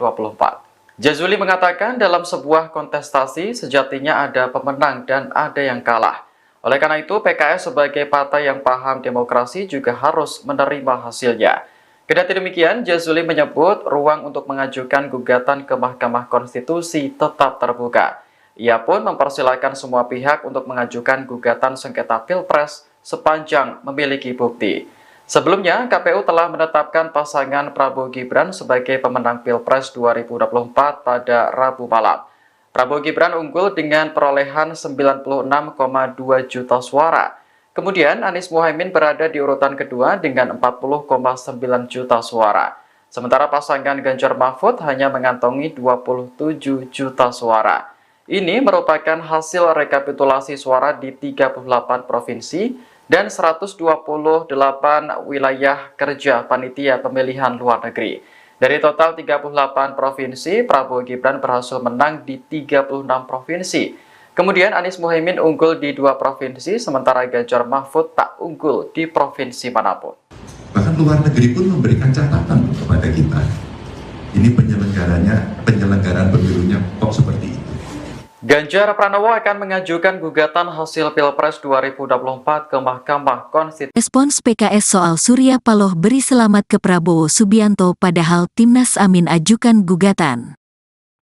Jazuli mengatakan dalam sebuah kontestasi sejatinya ada pemenang dan ada yang kalah. Oleh karena itu PKS sebagai partai yang paham demokrasi juga harus menerima hasilnya. Kendati demikian, Jazuli menyebut ruang untuk mengajukan gugatan ke Mahkamah Konstitusi tetap terbuka. Ia pun mempersilahkan semua pihak untuk mengajukan gugatan sengketa Pilpres sepanjang memiliki bukti. Sebelumnya, KPU telah menetapkan pasangan Prabowo Gibran sebagai pemenang Pilpres 2024 pada Rabu malam. Prabowo Gibran unggul dengan perolehan 96,2 juta suara. Kemudian Anies Muhaimin berada di urutan kedua dengan 40,9 juta suara. Sementara pasangan Ganjar Mahfud hanya mengantongi 27 juta suara. Ini merupakan hasil rekapitulasi suara di 38 provinsi dan 128 wilayah kerja panitia pemilihan luar negeri. Dari total 38 provinsi, Prabowo Gibran berhasil menang di 36 provinsi. Kemudian Anies Muhaimin unggul di 2 provinsi, sementara Ganjar Mahfud tak unggul di provinsi manapun. Bahkan luar negeri pun memberikan catatan kepada kita. Ini penyelenggaraan pemilunya kok seperti itu. Ganjar Pranowo akan mengajukan gugatan hasil Pilpres 2024 ke Mahkamah Konstitusi. Respons PKS soal Surya Paloh beri selamat ke Prabowo Subianto padahal Timnas Amin ajukan gugatan.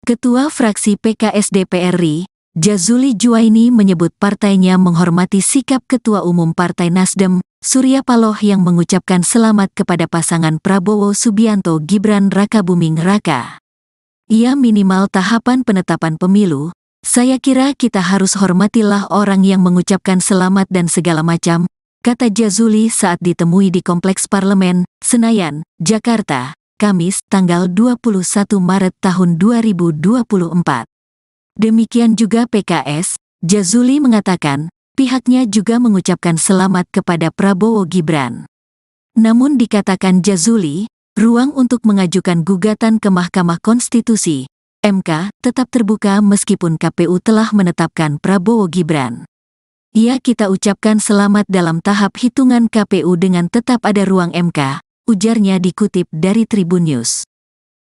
Ketua fraksi PKS DPR RI, Jazuli Juwaini menyebut partainya menghormati sikap Ketua Umum Partai Nasdem, Surya Paloh yang mengucapkan selamat kepada pasangan Prabowo Subianto Gibran Rakabuming Raka. Ia minimal tahapan penetapan pemilu. Saya kira kita harus hormatilah orang yang mengucapkan selamat dan segala macam, kata Jazuli saat ditemui di Kompleks Parlemen, Senayan, Jakarta, Kamis, tanggal 21 Maret tahun 2024. Demikian juga PKS, Jazuli mengatakan, pihaknya juga mengucapkan selamat kepada Prabowo Gibran. Namun dikatakan Jazuli, ruang untuk mengajukan gugatan ke Mahkamah Konstitusi MK tetap terbuka meskipun KPU telah menetapkan Prabowo Gibran. Kita ucapkan selamat dalam tahap hitungan KPU dengan tetap ada ruang MK, ujarnya dikutip dari Tribun News.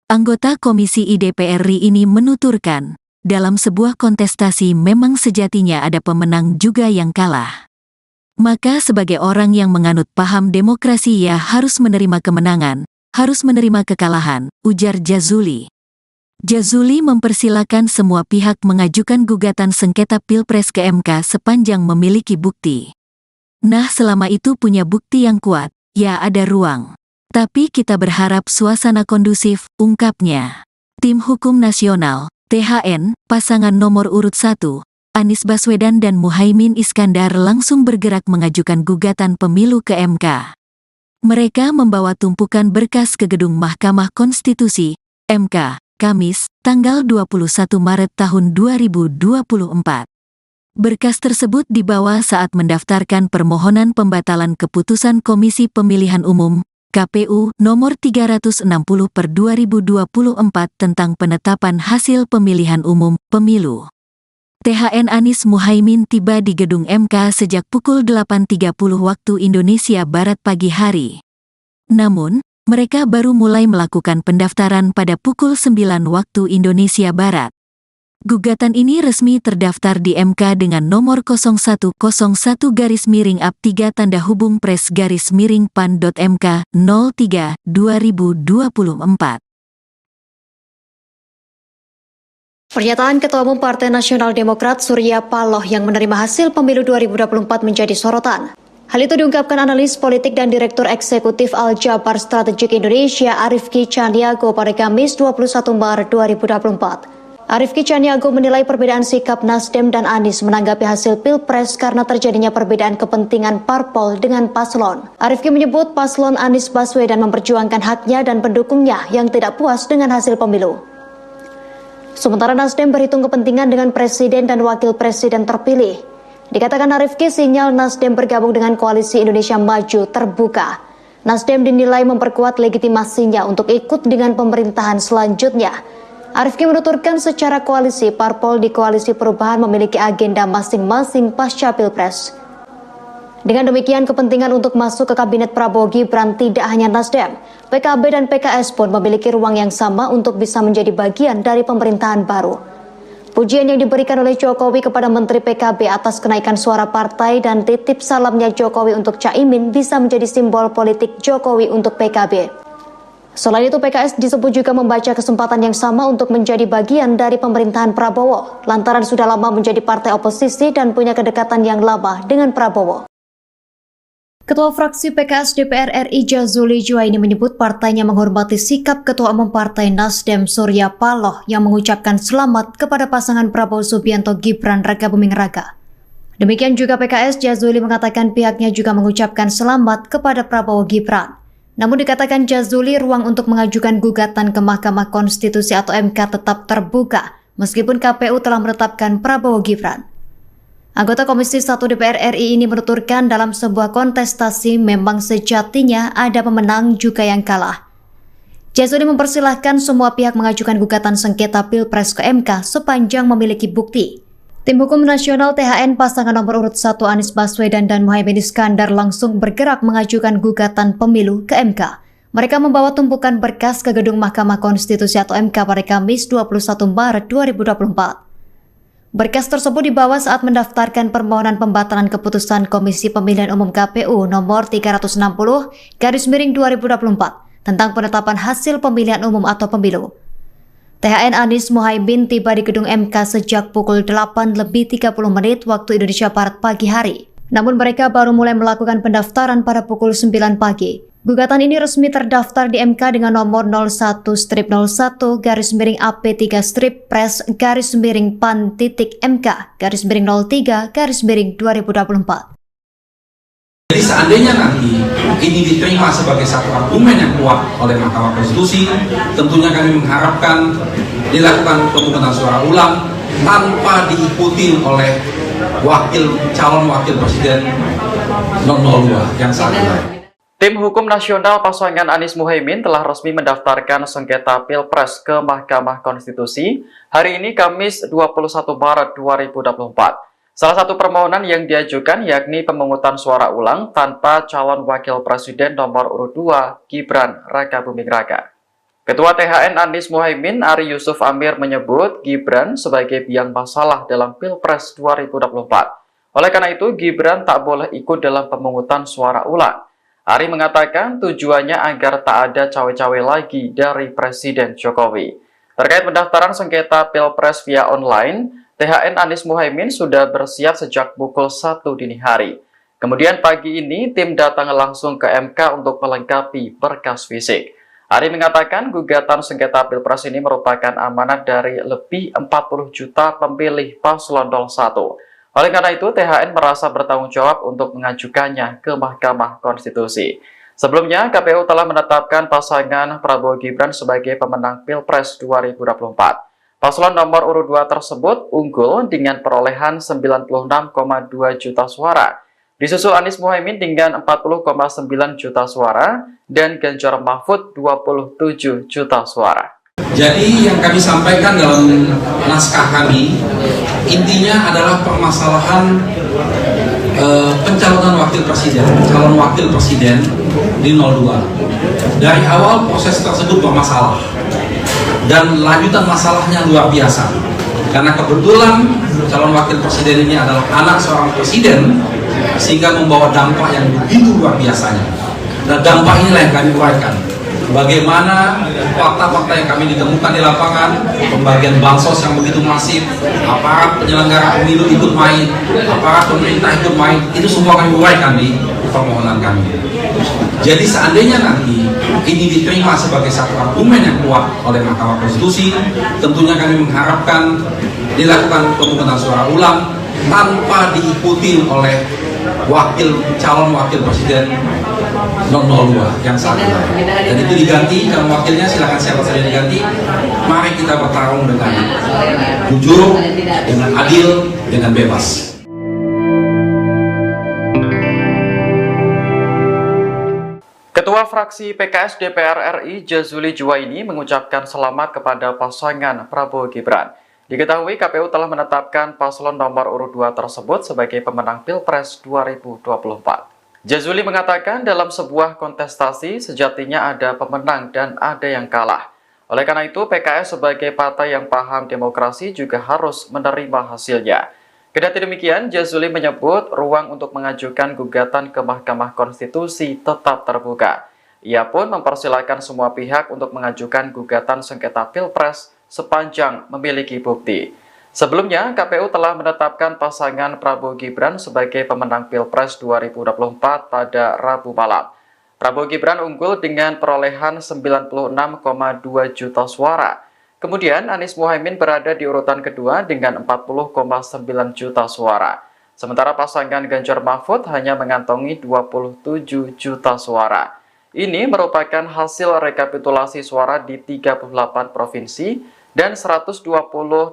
Anggota Komisi DPR RI ini menuturkan, dalam sebuah kontestasi memang sejatinya ada pemenang juga yang kalah. Maka sebagai orang yang menganut paham demokrasi harus menerima kemenangan, harus menerima kekalahan, ujar Jazuli. Jazuli mempersilakan semua pihak mengajukan gugatan sengketa Pilpres ke MK sepanjang memiliki bukti. Nah, selama itu punya bukti yang kuat, ada ruang. Tapi kita berharap suasana kondusif, ungkapnya. Tim Hukum Nasional, THN, pasangan nomor urut 1, Anies Baswedan dan Muhaimin Iskandar langsung bergerak mengajukan gugatan pemilu ke MK. Mereka membawa tumpukan berkas ke gedung Mahkamah Konstitusi, MK, Kamis, tanggal 21 Maret tahun 2024. Berkas tersebut dibawa saat mendaftarkan permohonan pembatalan keputusan Komisi Pemilihan Umum, KPU, nomor 360/2024 tentang penetapan hasil pemilihan umum, pemilu. THN Anies Muhaimin tiba di gedung MK sejak pukul 8.30 waktu Indonesia Barat pagi hari. Namun, mereka baru mulai melakukan pendaftaran pada pukul 9 waktu Indonesia Barat. Gugatan ini resmi terdaftar di MK dengan nomor 0101-3-PRES-PAN.MK 03/2024. Pernyataan Ketua Umum Partai Nasional Demokrat Surya Paloh yang menerima hasil pemilu 2024 menjadi sorotan. Hal itu diungkapkan analis politik dan Direktur Eksekutif Al-Jabar Strategik Indonesia Arifki Caniago pada Kamis 21 Maret 2024. Arifki Caniago menilai perbedaan sikap Nasdem dan Anies menanggapi hasil Pilpres karena terjadinya perbedaan kepentingan parpol dengan paslon. Arifki menyebut paslon Anies Baswedan memperjuangkan haknya dan pendukungnya yang tidak puas dengan hasil pemilu. Sementara Nasdem berhitung kepentingan dengan presiden dan wakil presiden terpilih. Dikatakan Arifki, sinyal Nasdem bergabung dengan Koalisi Indonesia Maju terbuka. Nasdem dinilai memperkuat legitimasinya untuk ikut dengan pemerintahan selanjutnya. Arifki menuturkan secara koalisi, parpol di Koalisi Perubahan memiliki agenda masing-masing pasca Pilpres. Dengan demikian, kepentingan untuk masuk ke Kabinet Prabowo Gibran tidak hanya Nasdem, PKB dan PKS pun memiliki ruang yang sama untuk bisa menjadi bagian dari pemerintahan baru. Pujian yang diberikan oleh Jokowi kepada Menteri PKB atas kenaikan suara partai dan titip salamnya Jokowi untuk Caimin bisa menjadi simbol politik Jokowi untuk PKB. Selain itu, PKS disebut juga membaca kesempatan yang sama untuk menjadi bagian dari pemerintahan Prabowo, lantaran sudah lama menjadi partai oposisi dan punya kedekatan yang lama dengan Prabowo. Ketua fraksi PKS DPR RI Jazuli Juwaini menyebut partainya menghormati sikap Ketua Umum Partai Nasdem Surya Paloh yang mengucapkan selamat kepada pasangan Prabowo Subianto Gibran Rakabuming Raka. Demikian juga PKS, Jazuli mengatakan pihaknya juga mengucapkan selamat kepada Prabowo Gibran. Namun dikatakan Jazuli, ruang untuk mengajukan gugatan ke Mahkamah Konstitusi atau MK tetap terbuka meskipun KPU telah menetapkan Prabowo Gibran. Anggota Komisi 1 DPR RI ini menuturkan dalam sebuah kontestasi memang sejatinya ada pemenang juga yang kalah. Jazuli mempersilahkan semua pihak mengajukan gugatan sengketa Pilpres ke MK sepanjang memiliki bukti. Tim Hukum Nasional THN pasangan nomor urut 1 Anies Baswedan dan Muhaimin Iskandar langsung bergerak mengajukan gugatan pemilu ke MK. Mereka membawa tumpukan berkas ke gedung Mahkamah Konstitusi atau MK pada Kamis 21 Maret 2024. Berkas tersebut dibawa saat mendaftarkan permohonan pembatalan keputusan Komisi Pemilihan Umum KPU nomor 360/2024 tentang penetapan hasil pemilihan umum atau pemilu. THN Anies Muhaimin tiba di gedung MK sejak pukul 8:30 waktu Indonesia Barat pagi hari. Namun mereka baru mulai melakukan pendaftaran pada pukul 9 pagi. Gugatan ini resmi terdaftar di MK dengan nomor 01-01-PAN-PAN-3-PAN-03-03-2024. Jadi seandainya nanti ini diterima sebagai satu argumen yang kuat oleh Mahkamah Konstitusi, tentunya kami mengharapkan dilakukan pemungutan suara ulang tanpa diikuti oleh calon wakil presiden 002 yang saat ini. Tim Hukum Nasional pasangan Anies Muhaimin telah resmi mendaftarkan sengketa Pilpres ke Mahkamah Konstitusi hari ini Kamis 21 Maret 2024. Salah satu permohonan yang diajukan yakni pemungutan suara ulang tanpa calon wakil presiden nomor urut 2 Gibran Rakabuming Raka. Ketua THN Anies Muhaimin Ari Yusuf Amir menyebut Gibran sebagai biang masalah dalam Pilpres 2024. Oleh karena itu Gibran tak boleh ikut dalam pemungutan suara ulang. Ari mengatakan tujuannya agar tak ada cawe-cawe lagi dari Presiden Jokowi. Terkait pendaftaran sengketa Pilpres via online, THN Anies Muhaimin sudah bersiap sejak pukul 1 dini hari. Kemudian pagi ini tim datang langsung ke MK untuk melengkapi berkas fisik. Ari mengatakan gugatan sengketa Pilpres ini merupakan amanat dari lebih 40 juta pemilih paslon 01. Oleh karena itu, THN merasa bertanggung jawab untuk mengajukannya ke Mahkamah Konstitusi. Sebelumnya, KPU telah menetapkan pasangan Prabowo Gibran sebagai pemenang Pilpres 2024. Paslon nomor urut 2 tersebut unggul dengan perolehan 96,2 juta suara. Disusul Anies Muhaimin dengan 40,9 juta suara dan Ganjar Mahfud 27 juta suara. Jadi yang kami sampaikan dalam naskah kami intinya adalah permasalahan pencalonan calon wakil presiden di 02. Dari awal proses tersebut bermasalah dan lanjutan masalahnya luar biasa. Karena kebetulan calon wakil presiden ini adalah anak seorang presiden sehingga membawa dampak yang begitu luar biasanya. Dan dampak inilah yang kami uraikan. Bagaimana fakta-fakta yang kami ditemukan di lapangan, pembagian bansos yang begitu masif, aparat penyelenggara pemilu ikut main, aparat pemerintah ikut main, itu semua kami uraikan di permohonan kami. Jadi seandainya nanti ini diterima sebagai satu argumen yang kuat oleh Mahkamah Konstitusi, tentunya kami mengharapkan dilakukan pemungutan suara ulang tanpa diikuti oleh calon wakil presiden 002 yang saat ini. Dan itu diganti, calon wakilnya silakan siapa saja diganti. Mari kita bertarung dengan jujur, dengan adil, dengan bebas. Ketua fraksi PKS DPR RI Jazuli Juwaini mengucapkan selamat kepada pasangan Prabowo Gibran. Diketahui KPU telah menetapkan paslon nomor urut 2 tersebut sebagai pemenang Pilpres 2024. Jazuli mengatakan dalam sebuah kontestasi sejatinya ada pemenang dan ada yang kalah. Oleh karena itu PKS sebagai partai yang paham demokrasi juga harus menerima hasilnya. Kendati demikian, Jazuli menyebut ruang untuk mengajukan gugatan ke Mahkamah Konstitusi tetap terbuka. Ia pun mempersilahkan semua pihak untuk mengajukan gugatan sengketa Pilpres sepanjang memiliki bukti. Sebelumnya, KPU telah menetapkan pasangan Prabowo Gibran sebagai pemenang Pilpres 2024 pada Rabu malam. Prabowo Gibran unggul dengan perolehan 96,2 juta suara. Kemudian Anies Muhaimin berada di urutan kedua dengan 40,9 juta suara. Sementara pasangan Ganjar Mahfud hanya mengantongi 27 juta suara. Ini merupakan hasil rekapitulasi suara di 38 provinsi dan 128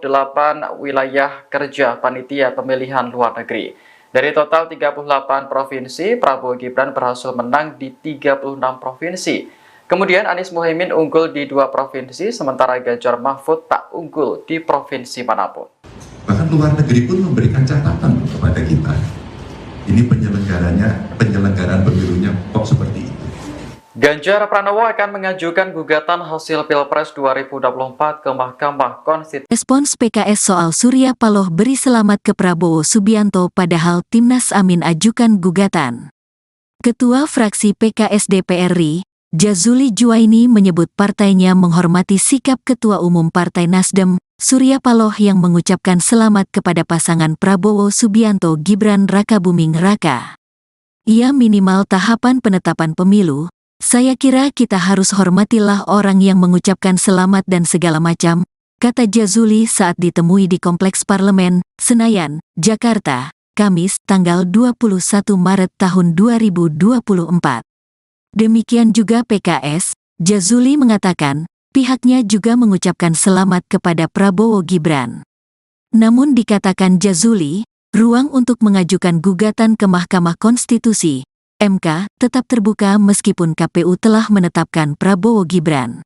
wilayah kerja panitia pemilihan luar negeri. Dari total 38 provinsi, Prabowo Gibran berhasil menang di 36 provinsi. Kemudian Anies Muhaimin unggul di 2 provinsi, sementara Ganjar Mahfud tak unggul di provinsi manapun. Bahkan luar negeri pun memberikan catatan kepada kita. Ini penyelenggaraan pemilunya kok seperti itu. Ganjar Pranowo akan mengajukan gugatan hasil Pilpres 2024 ke Mahkamah Konstitusi. Respons PKS soal Surya Paloh beri selamat ke Prabowo Subianto padahal Timnas Amin ajukan gugatan. Ketua fraksi PKS DPR RI, Jazuli Juwaini menyebut partainya menghormati sikap Ketua Umum Partai Nasdem, Surya Paloh yang mengucapkan selamat kepada pasangan Prabowo Subianto Gibran Rakabuming Raka. Ia minimal tahapan penetapan pemilu. Saya kira kita harus hormatilah orang yang mengucapkan selamat dan segala macam, kata Jazuli saat ditemui di Kompleks Parlemen, Senayan, Jakarta, Kamis, tanggal 21 Maret tahun 2024. Demikian juga PKS, Jazuli mengatakan, pihaknya juga mengucapkan selamat kepada Prabowo Gibran. Namun dikatakan Jazuli, ruang untuk mengajukan gugatan ke Mahkamah Konstitusi MK tetap terbuka meskipun KPU telah menetapkan Prabowo Gibran.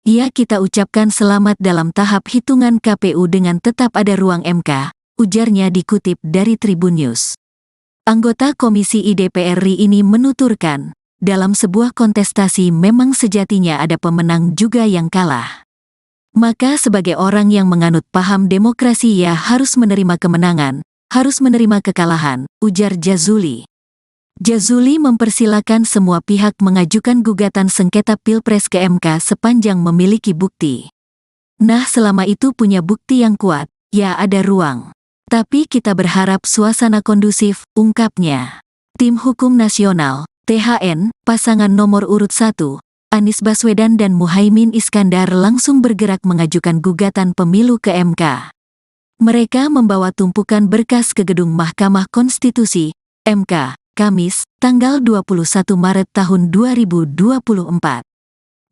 Ya, kita ucapkan selamat dalam tahap hitungan KPU dengan tetap ada ruang MK, ujarnya dikutip dari Tribun News. Anggota Komisi IDPR RI ini menuturkan, dalam sebuah kontestasi memang sejatinya ada pemenang juga yang kalah. Maka sebagai orang yang menganut paham demokrasi ia harus menerima kemenangan, harus menerima kekalahan, ujar Jazuli. Jazuli mempersilakan semua pihak mengajukan gugatan sengketa Pilpres ke MK sepanjang memiliki bukti. Nah, selama itu punya bukti yang kuat, ya ada ruang. Tapi kita berharap suasana kondusif, ungkapnya. Tim Hukum Nasional, THN, pasangan nomor urut 1, Anies Baswedan dan Muhaimin Iskandar langsung bergerak mengajukan gugatan pemilu ke MK. Mereka membawa tumpukan berkas ke gedung Mahkamah Konstitusi, MK, Kamis, tanggal 21 Maret tahun 2024.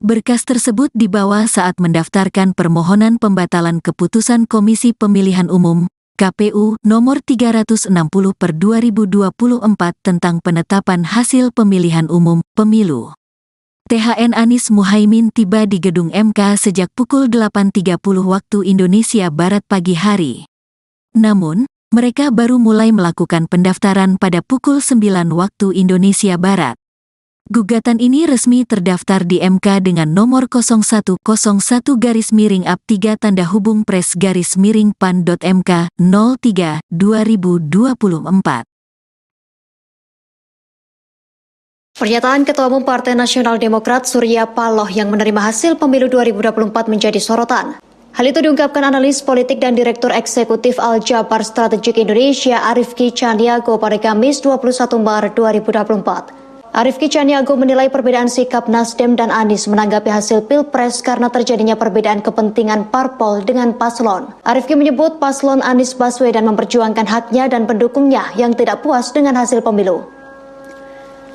Berkas tersebut dibawa saat mendaftarkan permohonan pembatalan keputusan Komisi Pemilihan Umum, KPU, nomor 360/2024 tentang penetapan hasil pemilihan umum, pemilu. THN Anies Muhaimin tiba di gedung MK sejak pukul 8.30 waktu Indonesia Barat pagi hari. Namun, mereka baru mulai melakukan pendaftaran pada pukul 9 waktu Indonesia Barat. Gugatan ini resmi terdaftar di MK dengan nomor 0101-3-PRES-PAN.MK 03/2024. Pernyataan Ketua Umum Partai Nasional Demokrat Surya Paloh yang menerima hasil pemilu 2024 menjadi sorotan. Hal itu diungkapkan analis politik dan Direktur Eksekutif Al-Jabar Strategik Indonesia Arifki Caniago pada Kamis 21 Maret 2024. Arifki Caniago menilai perbedaan sikap Nasdem dan Anies menanggapi hasil Pilpres karena terjadinya perbedaan kepentingan parpol dengan paslon. Arifki menyebut paslon Anies Baswedan memperjuangkan haknya dan pendukungnya yang tidak puas dengan hasil pemilu.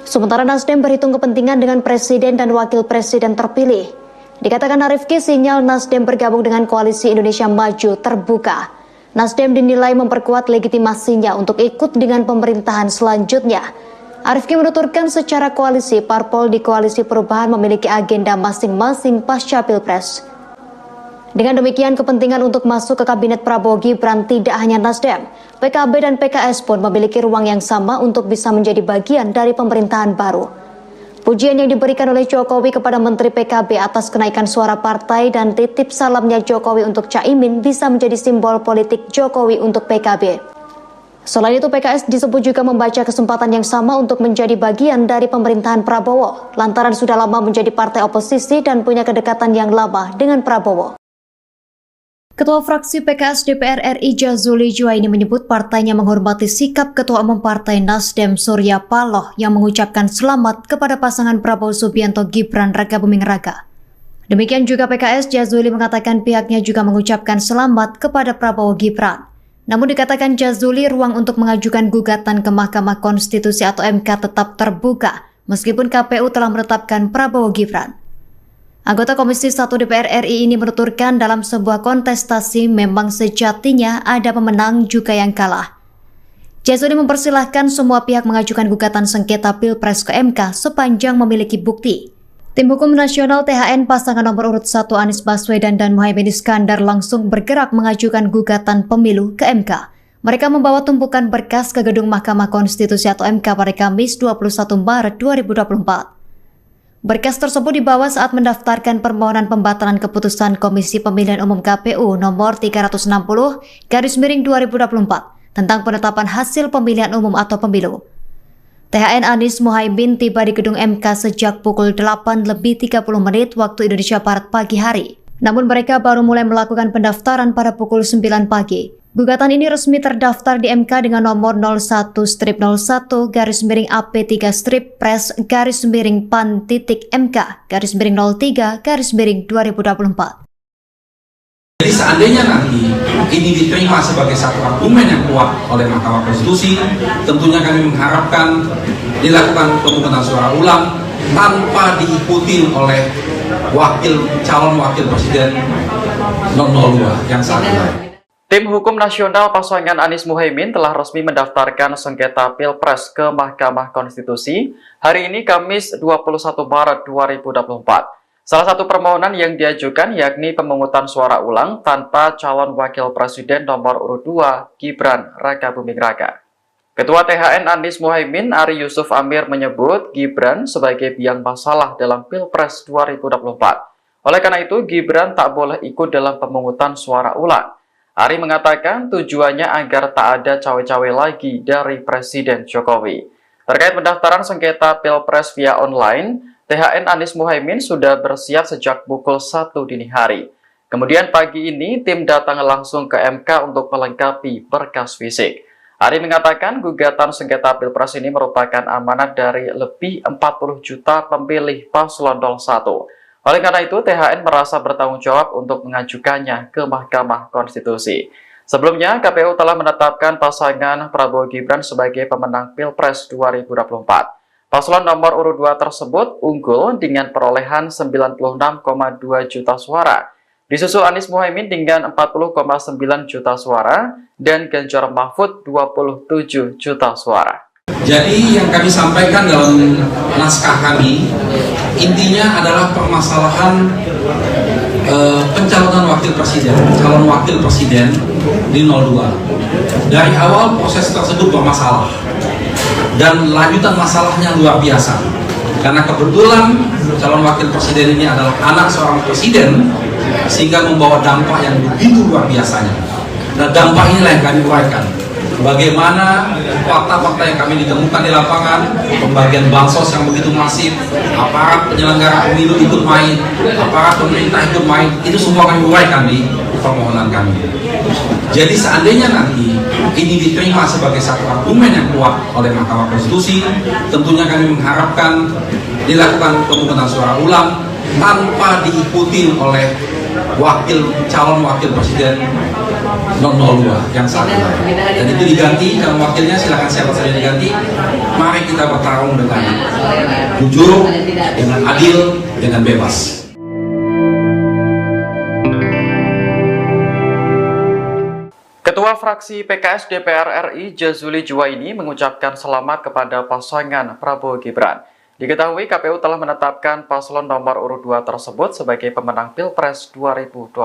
Sementara Nasdem berhitung kepentingan dengan presiden dan wakil presiden terpilih. Dikatakan Arifki, sinyal Nasdem bergabung dengan Koalisi Indonesia Maju terbuka. Nasdem dinilai memperkuat legitimasinya untuk ikut dengan pemerintahan selanjutnya. Arifki menuturkan secara koalisi, parpol di Koalisi Perubahan memiliki agenda masing-masing pasca Pilpres. Dengan demikian, kepentingan untuk masuk ke Kabinet Prabowo Gibran tidak hanya Nasdem, PKB dan PKS pun memiliki ruang yang sama untuk bisa menjadi bagian dari pemerintahan baru. Pujian yang diberikan oleh Jokowi kepada Menteri PKB atas kenaikan suara partai dan titip salamnya Jokowi untuk Caimin bisa menjadi simbol politik Jokowi untuk PKB. Selain itu, PKS disebut juga membaca kesempatan yang sama untuk menjadi bagian dari pemerintahan Prabowo, lantaran sudah lama menjadi partai oposisi dan punya kedekatan yang lama dengan Prabowo. Ketua fraksi PKS DPR RI Jazuli Juwaini menyebut partainya menghormati sikap Ketua Umum Partai Nasdem Surya Paloh yang mengucapkan selamat kepada pasangan Prabowo Subianto Gibran Rakabuming Raka. Demikian juga PKS, Jazuli mengatakan pihaknya juga mengucapkan selamat kepada Prabowo Gibran. Namun dikatakan Jazuli, ruang untuk mengajukan gugatan ke Mahkamah Konstitusi atau MK tetap terbuka meskipun KPU telah menetapkan Prabowo Gibran. Anggota Komisi 1 DPR RI ini menuturkan dalam sebuah kontestasi memang sejatinya ada pemenang juga yang kalah. Jazuli mempersilahkan semua pihak mengajukan gugatan sengketa Pilpres ke MK sepanjang memiliki bukti. Tim Hukum Nasional THN pasangan nomor urut 1 Anies Baswedan dan Muhaimin Iskandar langsung bergerak mengajukan gugatan pemilu ke MK. Mereka membawa tumpukan berkas ke gedung Mahkamah Konstitusi atau MK pada Kamis 21 Maret 2024. Berkas tersebut dibawa saat mendaftarkan permohonan pembatalan keputusan Komisi Pemilihan Umum KPU nomor 360/2024 tentang penetapan hasil pemilihan umum atau pemilu. THN Anies Muhaimin tiba di gedung MK sejak pukul 8:30 waktu Indonesia Barat pagi hari. Namun mereka baru mulai melakukan pendaftaran pada pukul 9 pagi. Gugatan ini resmi terdaftar di MK dengan nomor 01-01-PRES-PAN.MK-03-2024. Jadi seandainya nanti ini diterima sebagai satu argumen yang kuat oleh Mahkamah Konstitusi, tentunya kami mengharapkan dilakukan pemungutan suara ulang tanpa diikuti oleh calon wakil presiden 002 yang saat ini. Tim Hukum Nasional pasangan Anies Muhaimin telah resmi mendaftarkan sengketa Pilpres ke Mahkamah Konstitusi hari ini Kamis 21 Maret 2024. Salah satu permohonan yang diajukan yakni pemungutan suara ulang tanpa calon wakil presiden nomor urut 2 Gibran Rakabuming Raka. Ketua THN Anies Muhaimin Ari Yusuf Amir menyebut Gibran sebagai biang masalah dalam Pilpres 2024. Oleh karena itu Gibran tak boleh ikut dalam pemungutan suara ulang. Ari mengatakan tujuannya agar tak ada cawe-cawe lagi dari Presiden Jokowi. Terkait pendaftaran sengketa Pilpres via online, THN Anies Muhaimin sudah bersiap sejak pukul 1 dini hari. Kemudian pagi ini tim datang langsung ke MK untuk melengkapi berkas fisik. Ari mengatakan gugatan sengketa Pilpres ini merupakan amanat dari lebih 40 juta pemilih paslon 01. Oleh karena itu, THN merasa bertanggung jawab untuk mengajukannya ke Mahkamah Konstitusi. Sebelumnya, KPU telah menetapkan pasangan Prabowo Gibran sebagai pemenang Pilpres 2024. Paslon nomor urut 2 tersebut unggul dengan perolehan 96,2 juta suara. Disusul Anies Muhaimin dengan 40,9 juta suara dan Ganjar Mahfud 27 juta suara. Jadi yang kami sampaikan dalam naskah kami, intinya adalah permasalahan pencalonan wakil presiden, calon wakil presiden di 02. Dari awal proses tersebut bermasalah dan lanjutan masalahnya luar biasa. Karena kebetulan calon wakil presiden ini adalah anak seorang presiden, sehingga membawa dampak yang begitu luar biasanya. Nah, dampak inilah yang kami uraikan. Bagaimana fakta-fakta yang kami ditemukan di lapangan, pembagian bansos yang begitu masif, aparat penyelenggara pemilu ikut main, aparat pemerintah ikut main, itu semua kami uraikan di permohonan kami. Jadi seandainya nanti ini diterima sebagai satu argumen yang kuat oleh Mahkamah Konstitusi, tentunya kami mengharapkan dilakukan pemungutan suara ulang tanpa diikuti oleh calon wakil presiden 002 yang saat ini. Dan itu diganti, calon wakilnya silakan siapa saja diganti. Mari kita bertarung dengan jujur, dengan adil, dengan bebas. Ketua fraksi PKS DPR RI Jazuli Juwaini mengucapkan selamat kepada pasangan Prabowo Gibran. Diketahui KPU telah menetapkan paslon nomor urut 2 tersebut sebagai pemenang Pilpres 2024.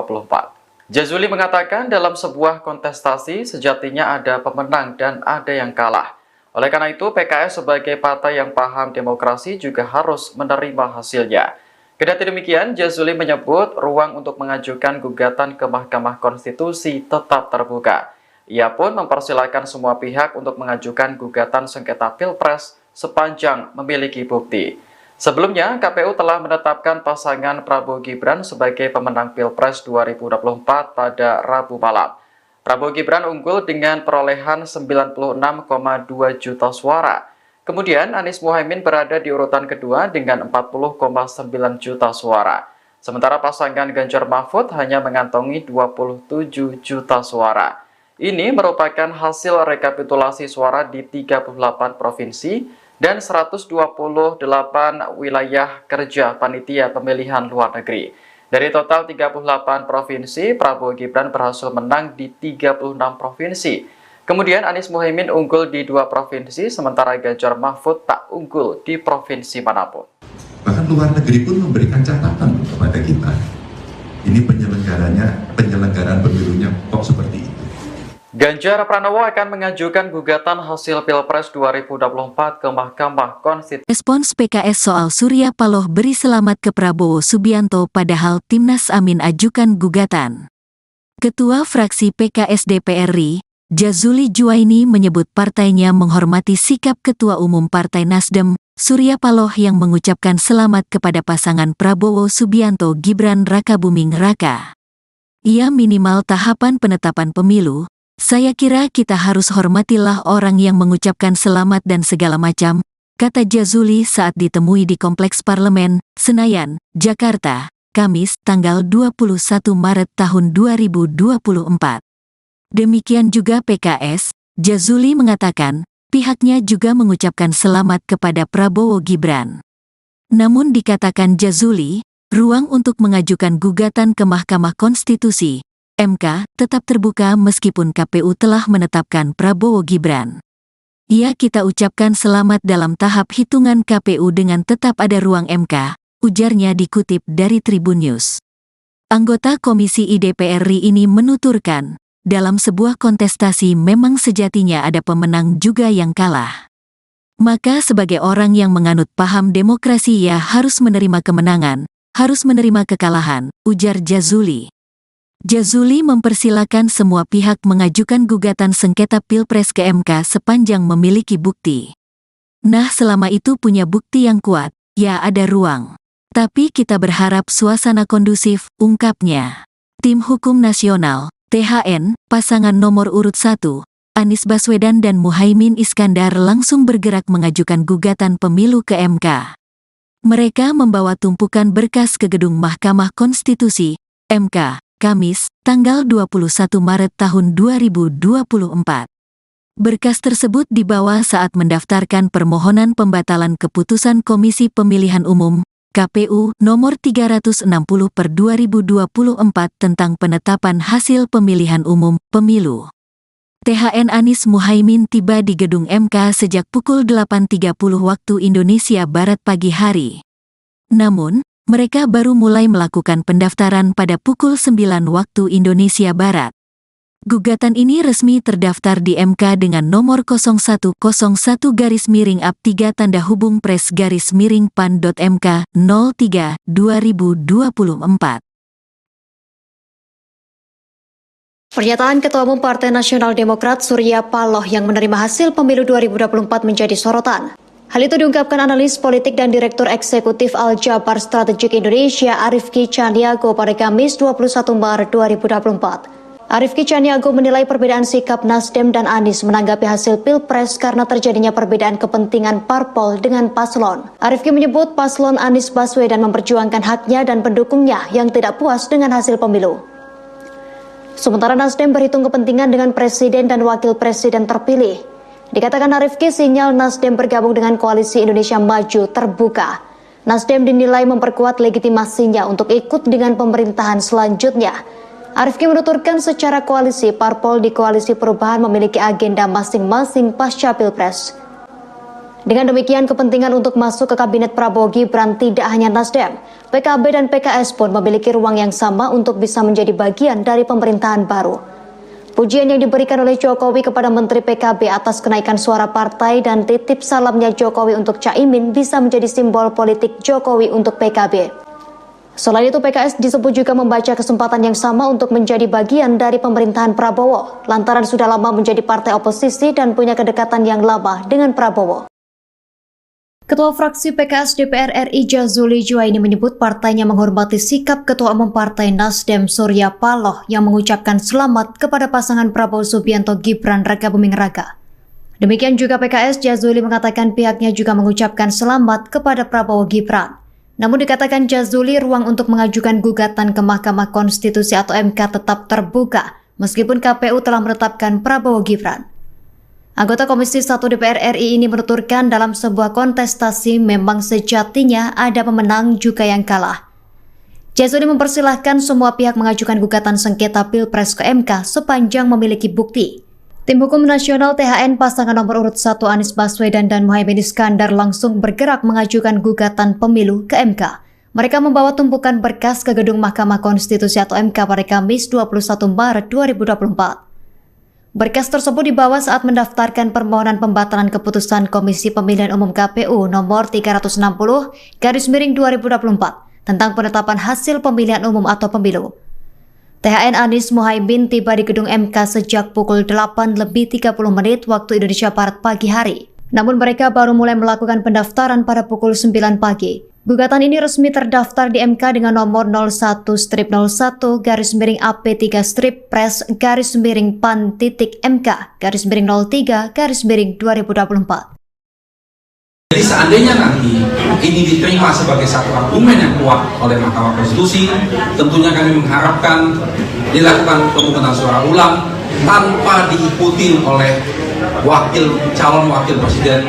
Jazuli mengatakan dalam sebuah kontestasi sejatinya ada pemenang dan ada yang kalah. Oleh karena itu PKS sebagai partai yang paham demokrasi juga harus menerima hasilnya. Kendati demikian, Jazuli menyebut ruang untuk mengajukan gugatan ke Mahkamah Konstitusi tetap terbuka. Ia pun mempersilahkan semua pihak untuk mengajukan gugatan sengketa Pilpres sepanjang memiliki bukti. Sebelumnya, KPU telah menetapkan pasangan Prabowo Gibran sebagai pemenang Pilpres 2024 pada Rabu malam. Prabowo Gibran unggul dengan perolehan 96,2 juta suara. Kemudian Anies Muhaimin berada di urutan kedua dengan 40,9 juta suara. Sementara pasangan Ganjar Mahfud hanya mengantongi 27 juta suara. Ini merupakan hasil rekapitulasi suara di 38 provinsi dan 128 wilayah kerja panitia pemilihan luar negeri. Dari total 38 provinsi, Prabowo Gibran berhasil menang di 36 provinsi. Kemudian Anies Muhaimin unggul di 2 provinsi, sementara Ganjar Mahfud tak unggul di provinsi manapun. Bahkan luar negeri pun memberikan catatan kepada kita. Ini penyelenggaraan pemilunya kok seperti itu. Ganjar Pranowo akan mengajukan gugatan hasil Pilpres 2024 ke Mahkamah Konstitusi. Respons PKS soal Surya Paloh beri selamat ke Prabowo Subianto padahal Timnas Amin ajukan gugatan. Ketua fraksi PKS DPR RI, Jazuli Juwaini menyebut partainya menghormati sikap Ketua Umum Partai Nasdem, Surya Paloh yang mengucapkan selamat kepada pasangan Prabowo Subianto Gibran Rakabuming Raka. Ia minimal tahapan penetapan pemilu. Saya kira kita harus hormatilah orang yang mengucapkan selamat dan segala macam, kata Jazuli saat ditemui di Kompleks Parlemen, Senayan, Jakarta, Kamis, tanggal 21 Maret tahun 2024. Demikian juga PKS, Jazuli mengatakan, pihaknya juga mengucapkan selamat kepada Prabowo Gibran. Namun dikatakan Jazuli, ruang untuk mengajukan gugatan ke Mahkamah Konstitusi MK tetap terbuka meskipun KPU telah menetapkan Prabowo Gibran. Ya, kita ucapkan selamat dalam tahap hitungan KPU dengan tetap ada ruang MK, ujarnya dikutip dari Tribun News. Anggota Komisi DPR RI ini menuturkan, dalam sebuah kontestasi memang sejatinya ada pemenang juga yang kalah. Maka sebagai orang yang menganut paham demokrasi ya harus menerima kemenangan, harus menerima kekalahan, ujar Jazuli. Jazuli mempersilakan semua pihak mengajukan gugatan sengketa Pilpres ke MK sepanjang memiliki bukti. Nah, selama itu punya bukti yang kuat, ya ada ruang. Tapi kita berharap suasana kondusif, ungkapnya. Tim Hukum Nasional, THN, pasangan nomor urut 1, Anies Baswedan dan Muhaimin Iskandar langsung bergerak mengajukan gugatan pemilu ke MK. Mereka membawa tumpukan berkas ke gedung Mahkamah Konstitusi, MK, Kamis, tanggal 21 Maret tahun 2024. Berkas tersebut dibawa saat mendaftarkan permohonan pembatalan keputusan Komisi Pemilihan Umum, KPU, nomor 360/2024 tentang penetapan hasil pemilihan umum, pemilu. THN Anies Muhaimin tiba di gedung MK sejak pukul 8.30 waktu Indonesia Barat pagi hari. Namun, mereka baru mulai melakukan pendaftaran pada pukul 9 waktu Indonesia Barat. Gugatan ini resmi terdaftar di MK dengan nomor 0101-3-PRES-PAN.MK 03/2024. Pernyataan Ketua Umum Partai Nasional Demokrat Surya Paloh yang menerima hasil pemilu 2024 menjadi sorotan. Hal itu diungkapkan analis politik dan Direktur Eksekutif Al-Jabar Strategik Indonesia Arifki Caniago pada Kamis 21 Maret 2024. Arifki Caniago menilai perbedaan sikap Nasdem dan Anies menanggapi hasil Pilpres karena terjadinya perbedaan kepentingan parpol dengan paslon. Arifki menyebut paslon Anies Baswedan memperjuangkan haknya dan pendukungnya yang tidak puas dengan hasil pemilu. Sementara Nasdem berhitung kepentingan dengan presiden dan wakil presiden terpilih. Dikatakan Arifki, sinyal Nasdem bergabung dengan Koalisi Indonesia Maju terbuka. Nasdem dinilai memperkuat legitimasinya untuk ikut dengan pemerintahan selanjutnya. Arifki menuturkan secara koalisi, parpol di Koalisi Perubahan memiliki agenda masing-masing pasca Pilpres. Dengan demikian, kepentingan untuk masuk ke Kabinet Prabowo Gibran tidak hanya Nasdem, PKB dan PKS pun memiliki ruang yang sama untuk bisa menjadi bagian dari pemerintahan baru. Pujian yang diberikan oleh Jokowi kepada Menteri PKB atas kenaikan suara partai dan titip salamnya Jokowi untuk Caimin bisa menjadi simbol politik Jokowi untuk PKB. Selain itu, PKS disebut juga membaca kesempatan yang sama untuk menjadi bagian dari pemerintahan Prabowo, lantaran sudah lama menjadi partai oposisi dan punya kedekatan yang lama dengan Prabowo. Ketua fraksi PKS DPR RI Jazuli Juwaini menyebut partainya menghormati sikap Ketua Umum Partai Nasdem Surya Paloh yang mengucapkan selamat kepada pasangan Prabowo Subianto Gibran Rakabuming Raka. Demikian juga PKS, Jazuli mengatakan pihaknya juga mengucapkan selamat kepada Prabowo Gibran. Namun dikatakan Jazuli, ruang untuk mengajukan gugatan ke Mahkamah Konstitusi atau MK tetap terbuka meskipun KPU telah menetapkan Prabowo Gibran. Anggota Komisi 1 DPR RI ini menuturkan dalam sebuah kontestasi memang sejatinya ada pemenang juga yang kalah. Jazuli mempersilahkan semua pihak mengajukan gugatan sengketa Pilpres ke MK sepanjang memiliki bukti. Tim Hukum Nasional THN pasangan nomor urut 1 Anies Baswedan dan Muhaimin Iskandar langsung bergerak mengajukan gugatan pemilu ke MK. Mereka membawa tumpukan berkas ke gedung Mahkamah Konstitusi atau MK pada Kamis 21 Maret 2024. Berkas tersebut dibawa saat mendaftarkan permohonan pembatalan keputusan Komisi Pemilihan Umum KPU nomor 360/2024 tentang penetapan hasil pemilihan umum atau pemilu. THN Anies Muhaimin tiba di gedung MK sejak pukul 8:30 waktu Indonesia Barat pagi hari. Namun mereka baru mulai melakukan pendaftaran pada pukul 9 pagi. Gugatan ini resmi terdaftar di MK dengan nomor 01-01-PAN-PAN-3/PAN-MK-03/2024. Jadi seandainya nanti ini diterima sebagai satu argumen yang kuat oleh Mahkamah Konstitusi, tentunya kami mengharapkan dilakukan pemungutan suara ulang tanpa diikuti oleh calon wakil presiden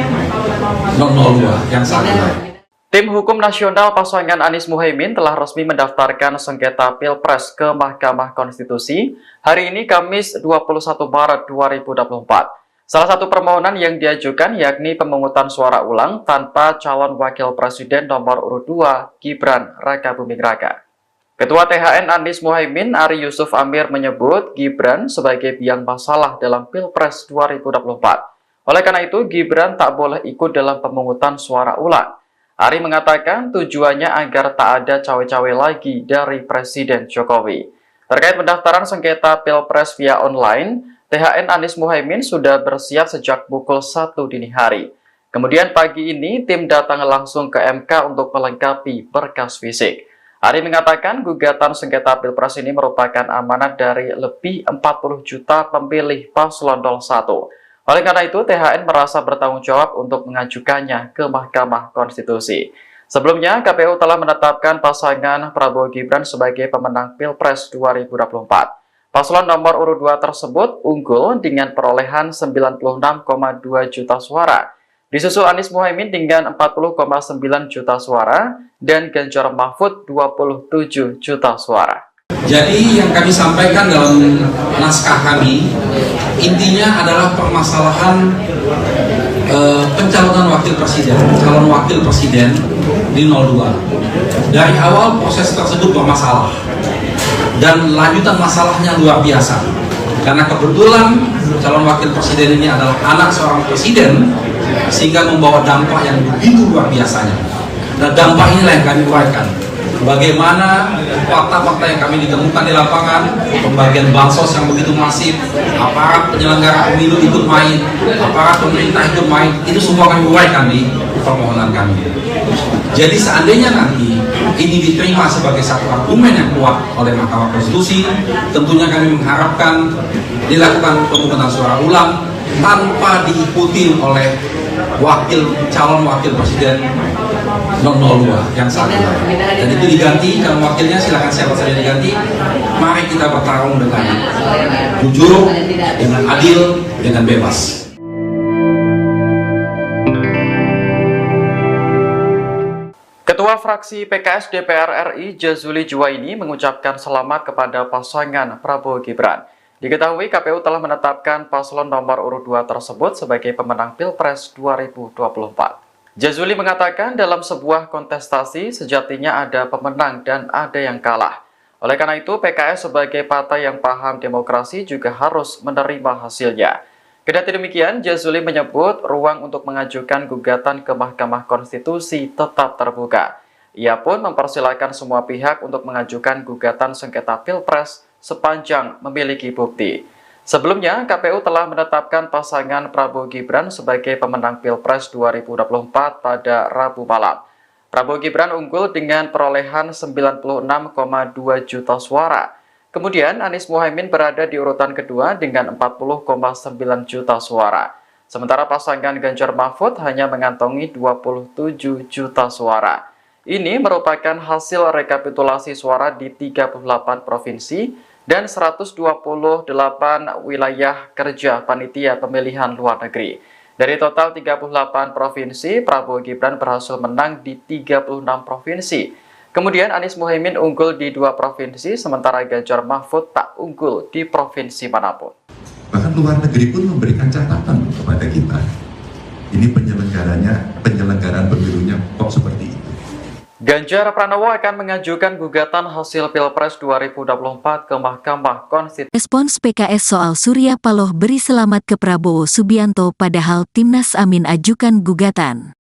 002 yang saat ini. Tim Hukum Nasional pasangan Anies Muhaimin telah resmi mendaftarkan sengketa Pilpres ke Mahkamah Konstitusi hari ini Kamis 21 Maret 2024. Salah satu permohonan yang diajukan yakni pemungutan suara ulang tanpa calon wakil presiden nomor urut 2 Gibran Rakabuming Raka. Ketua THN Anies Muhaimin Ari Yusuf Amir menyebut Gibran sebagai biang masalah dalam Pilpres 2024. Oleh karena itu, Gibran tak boleh ikut dalam pemungutan suara ulang. Ari mengatakan tujuannya agar tak ada cawe-cawe lagi dari Presiden Jokowi. Terkait pendaftaran sengketa Pilpres via online, THN Anies Muhaimin sudah bersiap sejak pukul 1 dini hari. Kemudian pagi ini tim datang langsung ke MK untuk melengkapi berkas fisik. Ari mengatakan gugatan sengketa Pilpres ini merupakan amanat dari lebih 40 juta pemilih paslon 01. Oleh karena itu, THN merasa bertanggung jawab untuk mengajukannya ke Mahkamah Konstitusi. Sebelumnya, KPU telah menetapkan pasangan Prabowo Gibran sebagai pemenang Pilpres 2024. Paslon nomor urut 2 tersebut unggul dengan perolehan 96,2 juta suara. Disusul Anies Muhaimin dengan 40,9 juta suara dan Ganjar Mahfud 27 juta suara. Jadi yang kami sampaikan dalam naskah kami, intinya adalah permasalahan pencalonan calon wakil presiden di 02. Dari awal proses tersebut bermasalah dan lanjutan masalahnya luar biasa. Karena kebetulan calon wakil presiden ini adalah anak seorang presiden, sehingga membawa dampak yang begitu luar biasanya. Dan dampak inilah yang kami uraikan. Bagaimana fakta-fakta yang kami ditemukan di lapangan, pembagian bansos yang begitu masif, aparat penyelenggara pemilu ikut main, aparat pemerintah ikut main, itu semua kami uraikan di permohonan kami. Jadi seandainya nanti ini diterima sebagai satu argumen yang kuat oleh Mahkamah Konstitusi, tentunya kami mengharapkan dilakukan pemungutan suara ulang tanpa diikuti oleh calon wakil presiden 002 yang saat ini. Dan itu diganti, kalau wakilnya silakan siapa saja diganti. Mari kita bertarung dengan jujur, dengan adil, dengan bebas. Ketua fraksi PKS DPR RI Jazuli Juwaini mengucapkan selamat kepada pasangan Prabowo Gibran. Diketahui KPU telah menetapkan paslon nomor urut 2 tersebut sebagai pemenang Pilpres 2024. Jazuli mengatakan dalam sebuah kontestasi sejatinya ada pemenang dan ada yang kalah. Oleh karena itu, PKS sebagai partai yang paham demokrasi juga harus menerima hasilnya. Kendati demikian, Jazuli menyebut ruang untuk mengajukan gugatan ke Mahkamah Konstitusi tetap terbuka. Ia pun mempersilahkan semua pihak untuk mengajukan gugatan sengketa Pilpres sepanjang memiliki bukti. Sebelumnya, KPU telah menetapkan pasangan Prabowo Gibran sebagai pemenang Pilpres 2024 pada Rabu malam. Prabowo Gibran unggul dengan perolehan 96,2 juta suara. Kemudian Anies Muhaimin berada di urutan kedua dengan 40,9 juta suara. Sementara pasangan Ganjar Mahfud hanya mengantongi 27 juta suara. Ini merupakan hasil rekapitulasi suara di 38 provinsi dan 128 wilayah kerja panitia pemilihan luar negeri. Dari total 38 provinsi, Prabowo Gibran berhasil menang di 36 provinsi. Kemudian Anies Muhaimin unggul di 2 provinsi, sementara Ganjar Mahfud tak unggul di provinsi manapun. Bahkan luar negeri pun memberikan catatan kepada kita. Ini penyelenggaraan pemilunya kok seperti itu. Ganjar Pranowo akan mengajukan gugatan hasil Pilpres 2024 ke Mahkamah Konstitusi. Respons PKS soal Surya Paloh beri selamat ke Prabowo Subianto padahal Timnas Amin ajukan gugatan.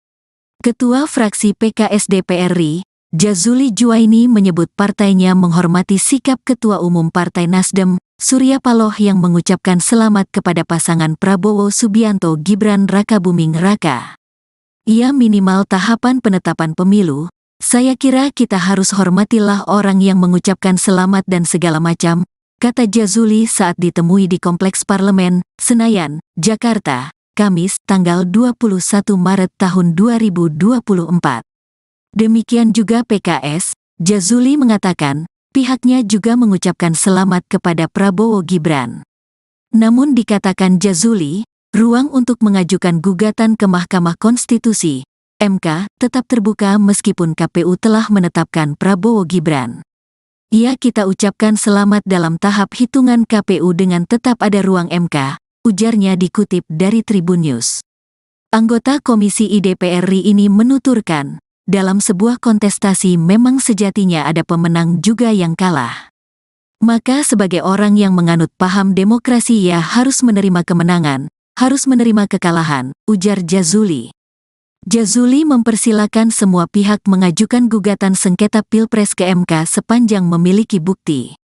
Ketua fraksi PKS DPR RI, Jazuli Juwaini menyebut partainya menghormati sikap Ketua Umum Partai Nasdem, Surya Paloh yang mengucapkan selamat kepada pasangan Prabowo Subianto Gibran Rakabuming Raka. Ia minimal tahapan penetapan pemilu. Saya kira kita harus hormatilah orang yang mengucapkan selamat dan segala macam, kata Jazuli saat ditemui di Kompleks Parlemen, Senayan, Jakarta, Kamis, tanggal 21 Maret tahun 2024. Demikian juga PKS, Jazuli mengatakan, pihaknya juga mengucapkan selamat kepada Prabowo Gibran. Namun dikatakan Jazuli, ruang untuk mengajukan gugatan ke Mahkamah Konstitusi (MK) tetap terbuka meskipun KPU telah menetapkan Prabowo Gibran. Kita ucapkan selamat dalam tahap hitungan KPU dengan tetap ada ruang MK, ujarnya dikutip dari Tribun News. Anggota Komisi DPR RI ini menuturkan, dalam sebuah kontestasi memang sejatinya ada pemenang juga yang kalah. Maka sebagai orang yang menganut paham demokrasi ia harus menerima kemenangan, harus menerima kekalahan, ujar Jazuli. Jazuli mempersilakan semua pihak mengajukan gugatan sengketa Pilpres ke MK sepanjang memiliki bukti.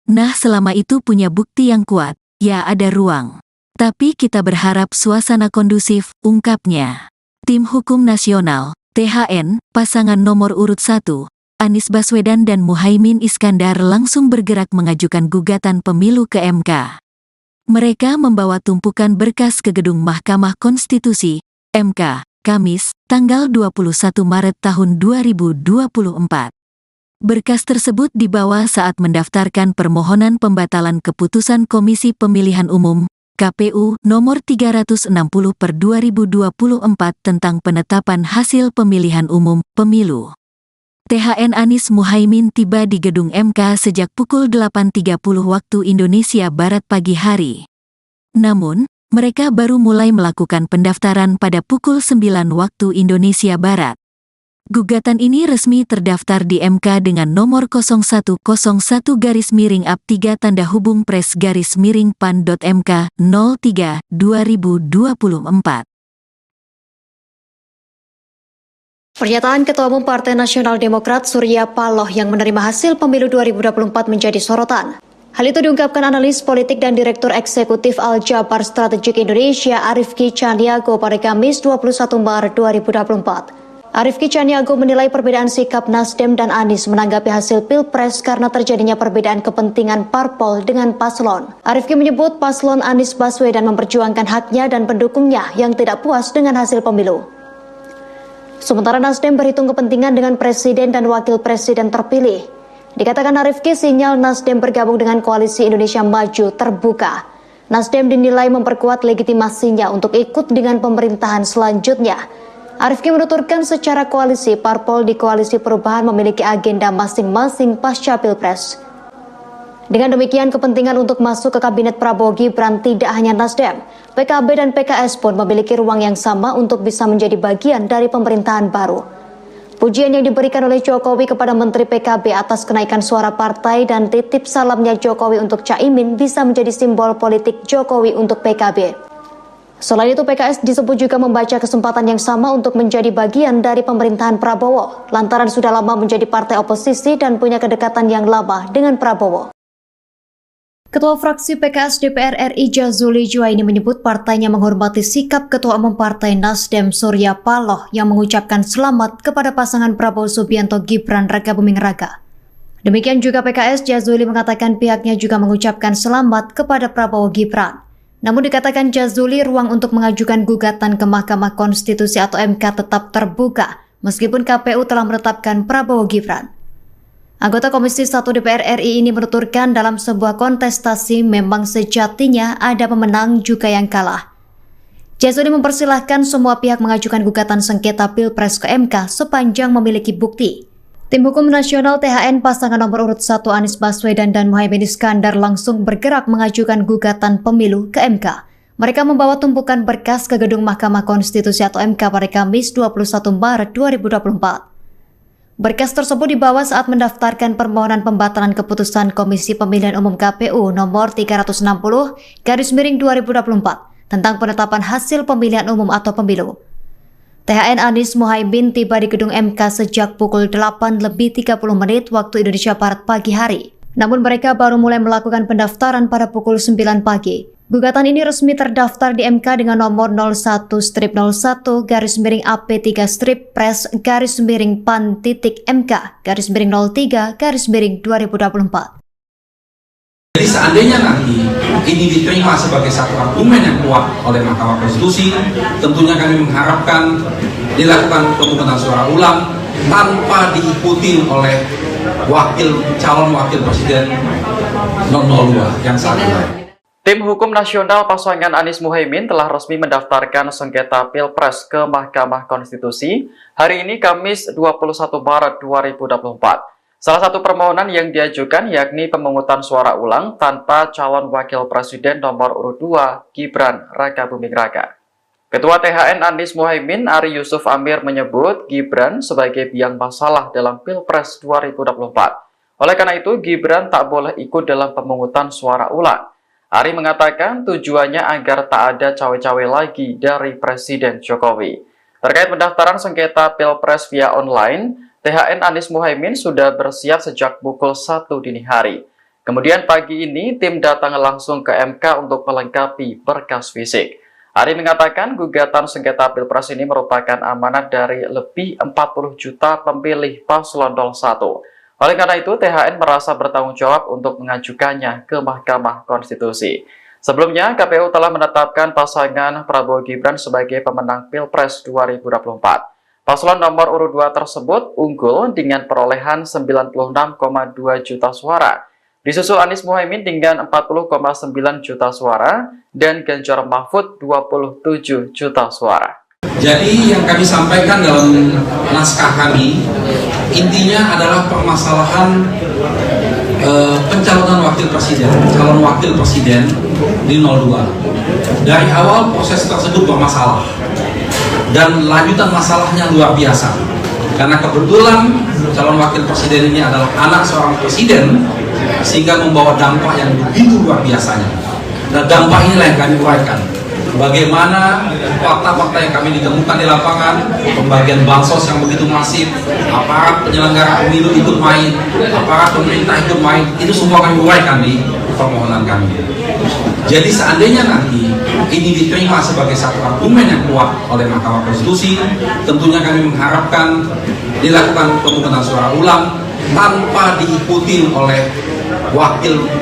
Nah, selama itu punya bukti yang kuat, ya ada ruang. Tapi kita berharap suasana kondusif, ungkapnya. Tim Hukum Nasional, THN, pasangan nomor urut 1, Anies Baswedan dan Muhaimin Iskandar langsung bergerak mengajukan gugatan pemilu ke MK. Mereka membawa tumpukan berkas ke gedung Mahkamah Konstitusi, MK, Kamis, tanggal 21 Maret tahun 2024. Berkas tersebut dibawa saat mendaftarkan permohonan pembatalan keputusan Komisi Pemilihan Umum, KPU, nomor 360/2024 tentang penetapan hasil pemilihan umum, pemilu. THN Anies Muhaimin tiba di gedung MK sejak pukul 8.30 waktu Indonesia Barat pagi hari. Namun, mereka baru mulai melakukan pendaftaran pada pukul 9 waktu Indonesia Barat. Gugatan ini resmi terdaftar di MK dengan nomor 0101-3-PRES-PAN.MK 03/2024. Pernyataan Ketua Umum Partai Nasional Demokrat Surya Paloh yang menerima hasil pemilu 2024 menjadi sorotan. Hal itu diungkapkan analis politik dan Direktur Eksekutif Al-Jabar Strategik Indonesia Arifki Caniago pada Kamis 21 Maret 2024. Arifki Caniago menilai perbedaan sikap Nasdem dan Anies menanggapi hasil Pilpres karena terjadinya perbedaan kepentingan parpol dengan paslon. Arifki menyebut paslon Anies Baswedan memperjuangkan haknya dan pendukungnya yang tidak puas dengan hasil pemilu. Sementara Nasdem berhitung kepentingan dengan presiden dan wakil presiden terpilih. Dikatakan Arifki, sinyal Nasdem bergabung dengan Koalisi Indonesia Maju terbuka. Nasdem dinilai memperkuat legitimasinya untuk ikut dengan pemerintahan selanjutnya. Arifki menuturkan secara koalisi, parpol di Koalisi Perubahan memiliki agenda masing-masing pasca Pilpres. Dengan demikian, kepentingan untuk masuk ke Kabinet Prabowo Gibran tidak hanya Nasdem, PKB dan PKS pun memiliki ruang yang sama untuk bisa menjadi bagian dari pemerintahan baru. Pujian yang diberikan oleh Jokowi kepada Menteri PKB atas kenaikan suara partai dan titip salamnya Jokowi untuk Caimin bisa menjadi simbol politik Jokowi untuk PKB. Selain itu, PKS disebut juga membaca kesempatan yang sama untuk menjadi bagian dari pemerintahan Prabowo, lantaran sudah lama menjadi partai oposisi dan punya kedekatan yang lama dengan Prabowo. Ketua fraksi PKS DPR RI Jazuli Juwaini menyebut partainya menghormati sikap Ketua Umum Partai Nasdem Surya Paloh yang mengucapkan selamat kepada pasangan Prabowo Subianto Gibran Rakabuming Raka. Demikian juga PKS, Jazuli mengatakan pihaknya juga mengucapkan selamat kepada Prabowo Gibran. Namun dikatakan Jazuli, ruang untuk mengajukan gugatan ke Mahkamah Konstitusi atau MK tetap terbuka meskipun KPU telah menetapkan Prabowo Gibran. Anggota Komisi 1 DPR RI ini menuturkan dalam sebuah kontestasi memang sejatinya ada pemenang juga yang kalah. Jazuli mempersilahkan semua pihak mengajukan gugatan sengketa Pilpres ke MK sepanjang memiliki bukti. Tim Hukum Nasional THN pasangan nomor urut 1 Anies Baswedan dan Muhaimin Iskandar langsung bergerak mengajukan gugatan pemilu ke MK. Mereka membawa tumpukan berkas ke gedung Mahkamah Konstitusi atau MK pada Kamis 21 Maret 2024. Berkas tersebut dibawa saat mendaftarkan permohonan pembatalan keputusan Komisi Pemilihan Umum KPU nomor 360/2024 tentang penetapan hasil pemilihan umum atau pemilu. THN Anies Muhaimin tiba di gedung MK sejak pukul 8:30 waktu Indonesia Barat pagi hari. Namun mereka baru mulai melakukan pendaftaran pada pukul 9 pagi. Gugatan ini resmi terdaftar di MK dengan nomor 01-01-PRES-PAN.MK-03-2024. Jadi seandainya nanti ini diterima sebagai satu argumen yang kuat oleh Mahkamah Konstitusi, tentunya kami mengharapkan dilakukan pemungutan suara ulang tanpa diikuti oleh calon wakil presiden 002 yang saat ini. Tim Hukum Nasional pasangan Anies Muhaimin telah resmi mendaftarkan sengketa Pilpres ke Mahkamah Konstitusi hari ini Kamis 21 Maret 2024. Salah satu permohonan yang diajukan yakni pemungutan suara ulang tanpa calon wakil presiden nomor urut 2 Gibran Rakabuming Raka. Ketua THN Anies Muhaimin Ari Yusuf Amir menyebut Gibran sebagai biang masalah dalam Pilpres 2024. Oleh karena itu Gibran tak boleh ikut dalam pemungutan suara ulang. Ari mengatakan tujuannya agar tak ada cawe-cawe lagi dari Presiden Jokowi. Terkait pendaftaran sengketa Pilpres via online, THN Anies Muhaimin sudah bersiap sejak pukul 1 dini hari. Kemudian pagi ini tim datang langsung ke MK untuk melengkapi berkas fisik. Ari mengatakan gugatan sengketa Pilpres ini merupakan amanat dari lebih 40 juta pemilih paslon 01. Oleh karena itu, THN merasa bertanggung jawab untuk mengajukannya ke Mahkamah Konstitusi. Sebelumnya, KPU telah menetapkan pasangan Prabowo Gibran sebagai pemenang Pilpres 2024. Paslon nomor urut 2 tersebut unggul dengan perolehan 96,2 juta suara. Disusul Anies Muhaimin dengan 40,9 juta suara dan Ganjar Mahfud 27 juta suara. Jadi yang kami sampaikan dalam naskah kami, intinya adalah permasalahan pencalonan wakil presiden, calon wakil presiden di 02. Dari awal proses tersebut bermasalah dan lanjutan masalahnya luar biasa. Karena kebetulan calon wakil presiden ini adalah anak seorang presiden, sehingga membawa dampak yang begitu luar biasanya. Dan dampak inilah yang kami uraikan. Bagaimana fakta-fakta yang kami ditemukan di lapangan, pembagian bansos yang begitu masif, aparat penyelenggara pemilu ikut main, aparat pemerintah ikut main, itu semua kami uraikan di permohonan kami. Jadi seandainya nanti ini diterima sebagai satu argumen yang kuat oleh Mahkamah Konstitusi, tentunya kami mengharapkan dilakukan pemungutan suara ulang tanpa diikuti oleh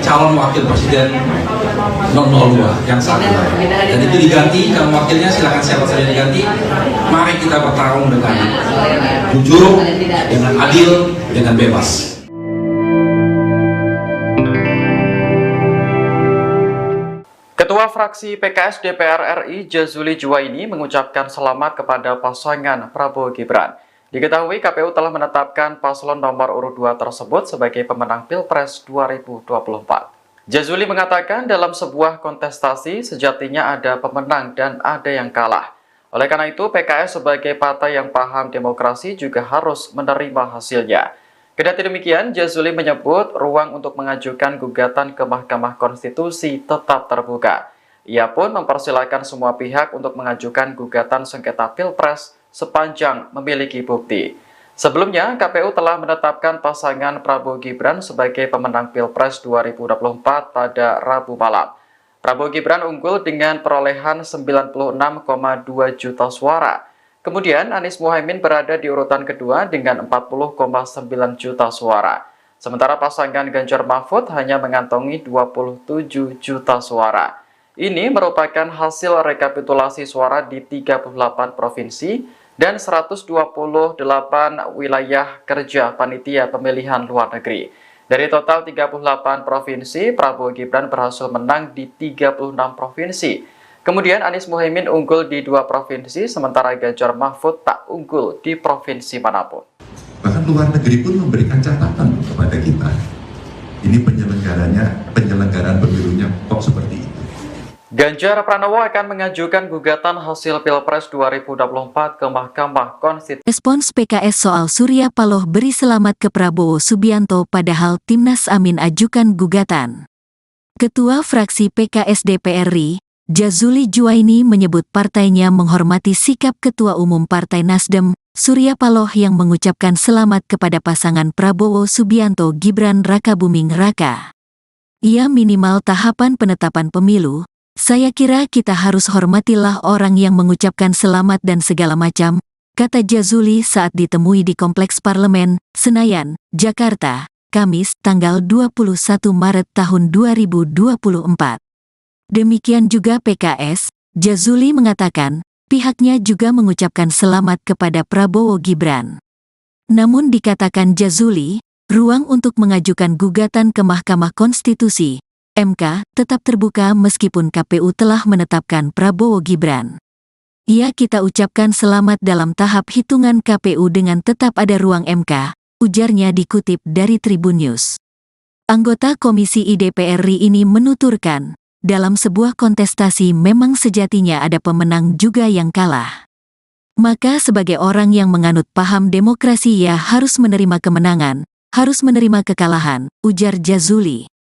calon wakil presiden 002 yang saat ini. Dan itu diganti, calon wakilnya silakan siapa saja diganti. Mari kita bertarung dengan jujur, dengan adil, dengan bebas. Ketua fraksi PKS DPR RI Jazuli Juwaini mengucapkan selamat kepada pasangan Prabowo Gibran. Diketahui KPU telah menetapkan paslon nomor urut 2 tersebut sebagai pemenang Pilpres 2024. Jazuli mengatakan dalam sebuah kontestasi sejatinya ada pemenang dan ada yang kalah. Oleh karena itu PKS sebagai partai yang paham demokrasi juga harus menerima hasilnya. Kendati demikian, Jazuli menyebut ruang untuk mengajukan gugatan ke Mahkamah Konstitusi tetap terbuka. Ia pun mempersilahkan semua pihak untuk mengajukan gugatan sengketa Pilpres sepanjang memiliki bukti. Sebelumnya, KPU telah menetapkan pasangan Prabowo Gibran sebagai pemenang Pilpres 2024 pada Rabu malam. Prabowo Gibran unggul dengan perolehan 96,2 juta suara. Kemudian Anies Muhaimin berada di urutan kedua dengan 40,9 juta suara. Sementara pasangan Ganjar Mahfud hanya mengantongi 27 juta suara. Ini merupakan hasil rekapitulasi suara di 38 provinsi dan 128 wilayah kerja panitia pemilihan luar negeri. Dari total 38 provinsi, Prabowo Gibran berhasil menang di 36 provinsi. Kemudian Anies Muhaimin unggul di 2 provinsi, sementara Ganjar Mahfud tak unggul di provinsi manapun. Bahkan luar negeri pun memberikan catatan kepada kita. Ini penyelenggaraan pemilunya kok seperti itu. Ganjar Pranowo akan mengajukan gugatan hasil Pilpres 2024 ke Mahkamah Konstitusi. Respons PKS soal Surya Paloh beri selamat ke Prabowo Subianto padahal Timnas Amin ajukan gugatan. Ketua fraksi PKS DPR RI, Jazuli Juwaini menyebut partainya menghormati sikap Ketua Umum Partai Nasdem, Surya Paloh yang mengucapkan selamat kepada pasangan Prabowo Subianto Gibran Rakabuming Raka. Ia minimal tahapan penetapan pemilu. Saya kira kita harus hormatilah orang yang mengucapkan selamat dan segala macam, kata Jazuli saat ditemui di Kompleks Parlemen, Senayan, Jakarta, Kamis, tanggal 21 Maret tahun 2024. Demikian juga PKS, Jazuli mengatakan, pihaknya juga mengucapkan selamat kepada Prabowo Gibran. Namun dikatakan Jazuli, ruang untuk mengajukan gugatan ke Mahkamah Konstitusi MK tetap terbuka meskipun KPU telah menetapkan Prabowo Gibran. Ya, kita ucapkan selamat dalam tahap hitungan KPU dengan tetap ada ruang MK, ujarnya dikutip dari Tribun News. Anggota Komisi DPR RI ini menuturkan, dalam sebuah kontestasi memang sejatinya ada pemenang juga yang kalah. Maka sebagai orang yang menganut paham demokrasi ya harus menerima kemenangan, harus menerima kekalahan, ujar Jazuli.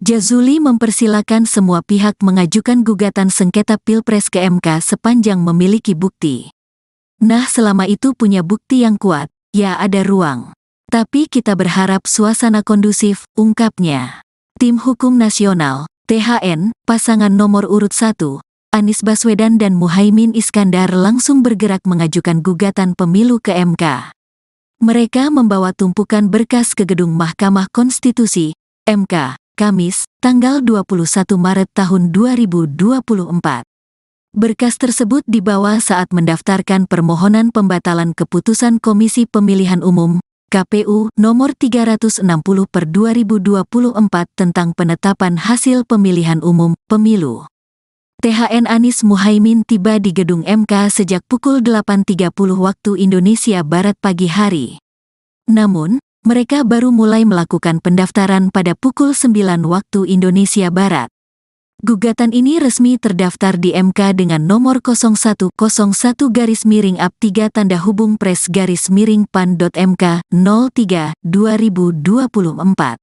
Jazuli mempersilakan semua pihak mengajukan gugatan sengketa Pilpres ke MK sepanjang memiliki bukti. Nah, selama itu punya bukti yang kuat, ya ada ruang. Tapi kita berharap suasana kondusif, ungkapnya. Tim Hukum Nasional, THN, pasangan nomor urut 1, Anies Baswedan dan Muhaimin Iskandar langsung bergerak mengajukan gugatan pemilu ke MK. Mereka membawa tumpukan berkas ke gedung Mahkamah Konstitusi, MK, Kamis, tanggal 21 Maret tahun 2024. Berkas tersebut dibawa saat mendaftarkan permohonan pembatalan keputusan Komisi Pemilihan Umum, KPU, nomor 360/2024 tentang penetapan hasil pemilihan umum, pemilu. THN Anies Muhaimin tiba di gedung MK sejak pukul 8.30 waktu Indonesia Barat pagi hari. Namun, mereka baru mulai melakukan pendaftaran pada pukul 9 waktu Indonesia Barat. Gugatan ini resmi terdaftar di MK dengan nomor 0101-3-PRES-PAN.MK 03/2024.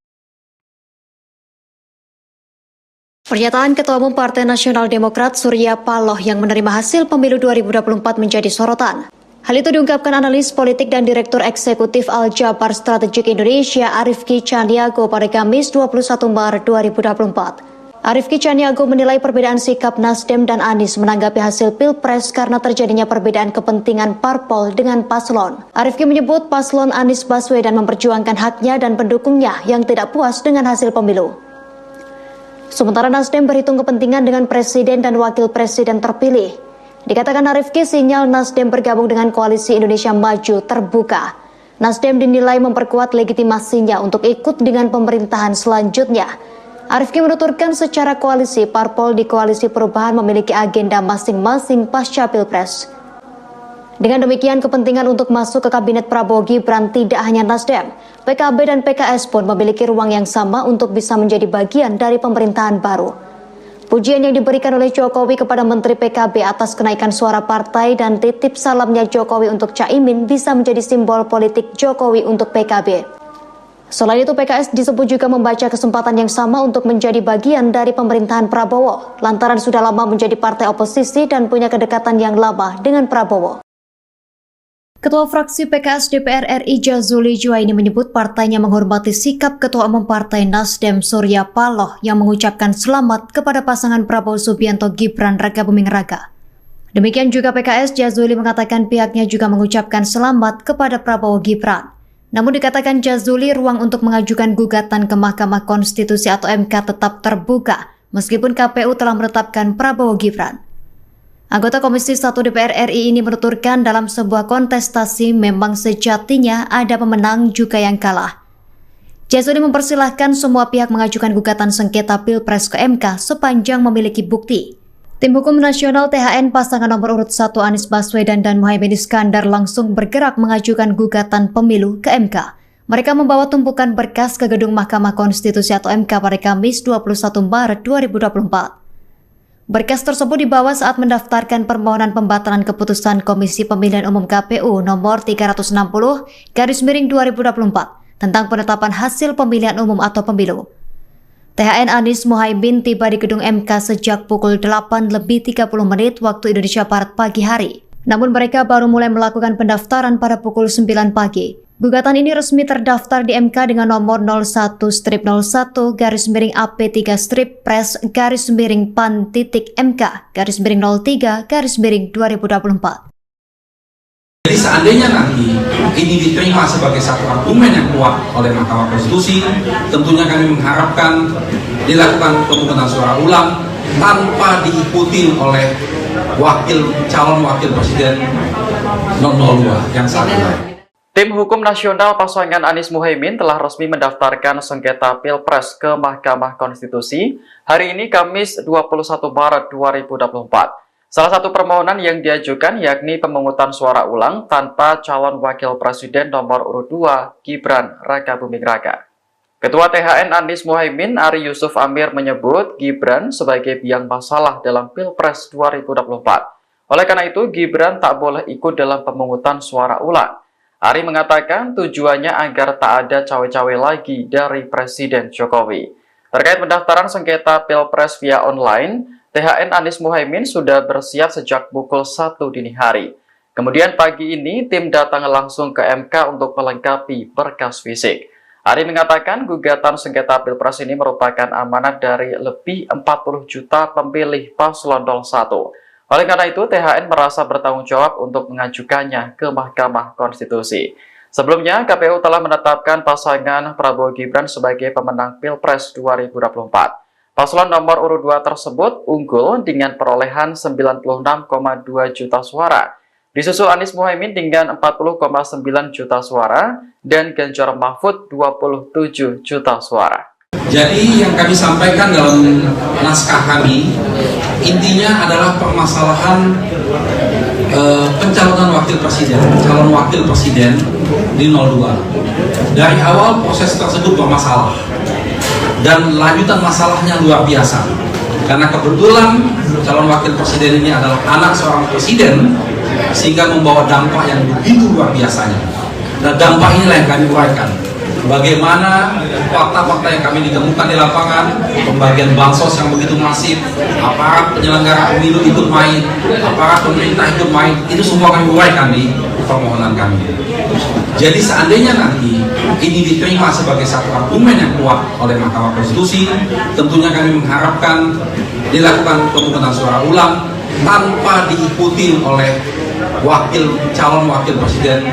Pernyataan Ketua Umum Partai Nasional Demokrat Surya Paloh yang menerima hasil pemilu 2024 menjadi sorotan. Hal itu diungkapkan analis politik dan Direktur Eksekutif Al-Jabar Strategik Indonesia Arifki Caniago pada Kamis 21 Maret 2024. Arifki Caniago menilai perbedaan sikap Nasdem dan Anies menanggapi hasil Pilpres karena terjadinya perbedaan kepentingan parpol dengan paslon. Arifki menyebut paslon Anies Baswedan memperjuangkan haknya dan pendukungnya yang tidak puas dengan hasil pemilu. Sementara Nasdem berhitung kepentingan dengan presiden dan wakil presiden terpilih. Dikatakan Arifki, sinyal Nasdem bergabung dengan Koalisi Indonesia Maju terbuka. Nasdem dinilai memperkuat legitimasinya untuk ikut dengan pemerintahan selanjutnya. Arifki menuturkan secara koalisi, parpol di Koalisi Perubahan memiliki agenda masing-masing pasca Pilpres. Dengan demikian, kepentingan untuk masuk ke Kabinet Prabowo Gibran tidak hanya Nasdem, PKB dan PKS pun memiliki ruang yang sama untuk bisa menjadi bagian dari pemerintahan baru. Pujian yang diberikan oleh Jokowi kepada Menteri PKB atas kenaikan suara partai dan titip salamnya Jokowi untuk Caimin bisa menjadi simbol politik Jokowi untuk PKB. Selain itu, PKS disebut juga membaca kesempatan yang sama untuk menjadi bagian dari pemerintahan Prabowo, lantaran sudah lama menjadi partai oposisi dan punya kedekatan yang lama dengan Prabowo. Ketua fraksi PKS DPR RI Jazuli Juwaini menyebut partainya menghormati sikap Ketua Umum Partai Nasdem Surya Paloh yang mengucapkan selamat kepada pasangan Prabowo Subianto Gibran Rakabuming Raka. Demikian juga PKS, Jazuli mengatakan pihaknya juga mengucapkan selamat kepada Prabowo Gibran. Namun dikatakan Jazuli, ruang untuk mengajukan gugatan ke Mahkamah Konstitusi atau MK tetap terbuka meskipun KPU telah menetapkan Prabowo Gibran. Anggota Komisi 1 DPR RI ini menuturkan dalam sebuah kontestasi memang sejatinya ada pemenang juga yang kalah. Jazuli mempersilahkan semua pihak mengajukan gugatan sengketa Pilpres ke MK sepanjang memiliki bukti. Tim Hukum Nasional THN pasangan nomor urut 1 Anies Baswedan dan Muhaimin Iskandar langsung bergerak mengajukan gugatan pemilu ke MK. Mereka membawa tumpukan berkas ke gedung Mahkamah Konstitusi atau MK pada Kamis 21 Maret 2024. Berkas tersebut dibawa saat mendaftarkan permohonan pembatalan keputusan Komisi Pemilihan Umum KPU nomor 360/2024 tentang penetapan hasil pemilihan umum atau pemilu. THN Anies Muhaimin tiba di gedung MK sejak pukul 8:30 waktu Indonesia Barat pagi hari. Namun mereka baru mulai melakukan pendaftaran pada pukul 9 pagi. Gugatan ini resmi terdaftar di MK dengan nomor 01-03-PAN-PAN-3/PAN-MK-03-2024. Jadi seandainya nanti ini diterima sebagai satu argumen yang kuat oleh Mahkamah Konstitusi, tentunya kami mengharapkan dilakukan pemungutan suara ulang tanpa diikuti oleh calon wakil presiden 002 yang saat ini. Tim Hukum Nasional pasangan Anies Muhaimin telah resmi mendaftarkan sengketa Pilpres ke Mahkamah Konstitusi hari ini Kamis 21 Maret 2024. Salah satu permohonan yang diajukan yakni pemungutan suara ulang tanpa calon wakil presiden nomor urut 2 Gibran Rakabuming Raka. Ketua THN Anies Muhaimin Ari Yusuf Amir menyebut Gibran sebagai biang masalah dalam Pilpres 2024. Oleh karena itu, Gibran tak boleh ikut dalam pemungutan suara ulang. Ari mengatakan tujuannya agar tak ada cawe-cawe lagi dari Presiden Jokowi. Terkait pendaftaran sengketa Pilpres via online, THN Anies Muhaimin sudah bersiap sejak pukul 1 dini hari. Kemudian pagi ini tim datang langsung ke MK untuk melengkapi berkas fisik. Ari mengatakan gugatan sengketa Pilpres ini merupakan amanat dari lebih 40 juta pemilih paslon 01. Oleh karena itu, THN merasa bertanggung jawab untuk mengajukannya ke Mahkamah Konstitusi. Sebelumnya, KPU telah menetapkan pasangan Prabowo Gibran sebagai pemenang Pilpres 2024. Paslon nomor urut 2 tersebut unggul dengan perolehan 96,2 juta suara. Disusul Anies Muhaimin dengan 40,9 juta suara dan Ganjar Mahfud 27 juta suara. Jadi yang kami sampaikan dalam naskah kami, intinya adalah permasalahan pencalonan calon wakil presiden di 02. Dari awal proses tersebut bermasalah dan lanjutan masalahnya luar biasa. Karena kebetulan calon wakil presiden ini adalah anak seorang presiden, sehingga membawa dampak yang begitu luar biasanya. Dan dampak inilah yang kami uraikan. Bagaimana fakta-fakta yang kami ditemukan di lapangan, pembagian bansos yang begitu masif, aparat penyelenggara pemilu ikut main, aparat pemerintah ikut main, itu semua kami uraikan di permohonan kami. Jadi seandainya nanti ini diterima sebagai satu argumen yang kuat oleh Mahkamah Konstitusi, tentunya kami mengharapkan dilakukan pemungutan suara ulang tanpa diikuti oleh calon wakil presiden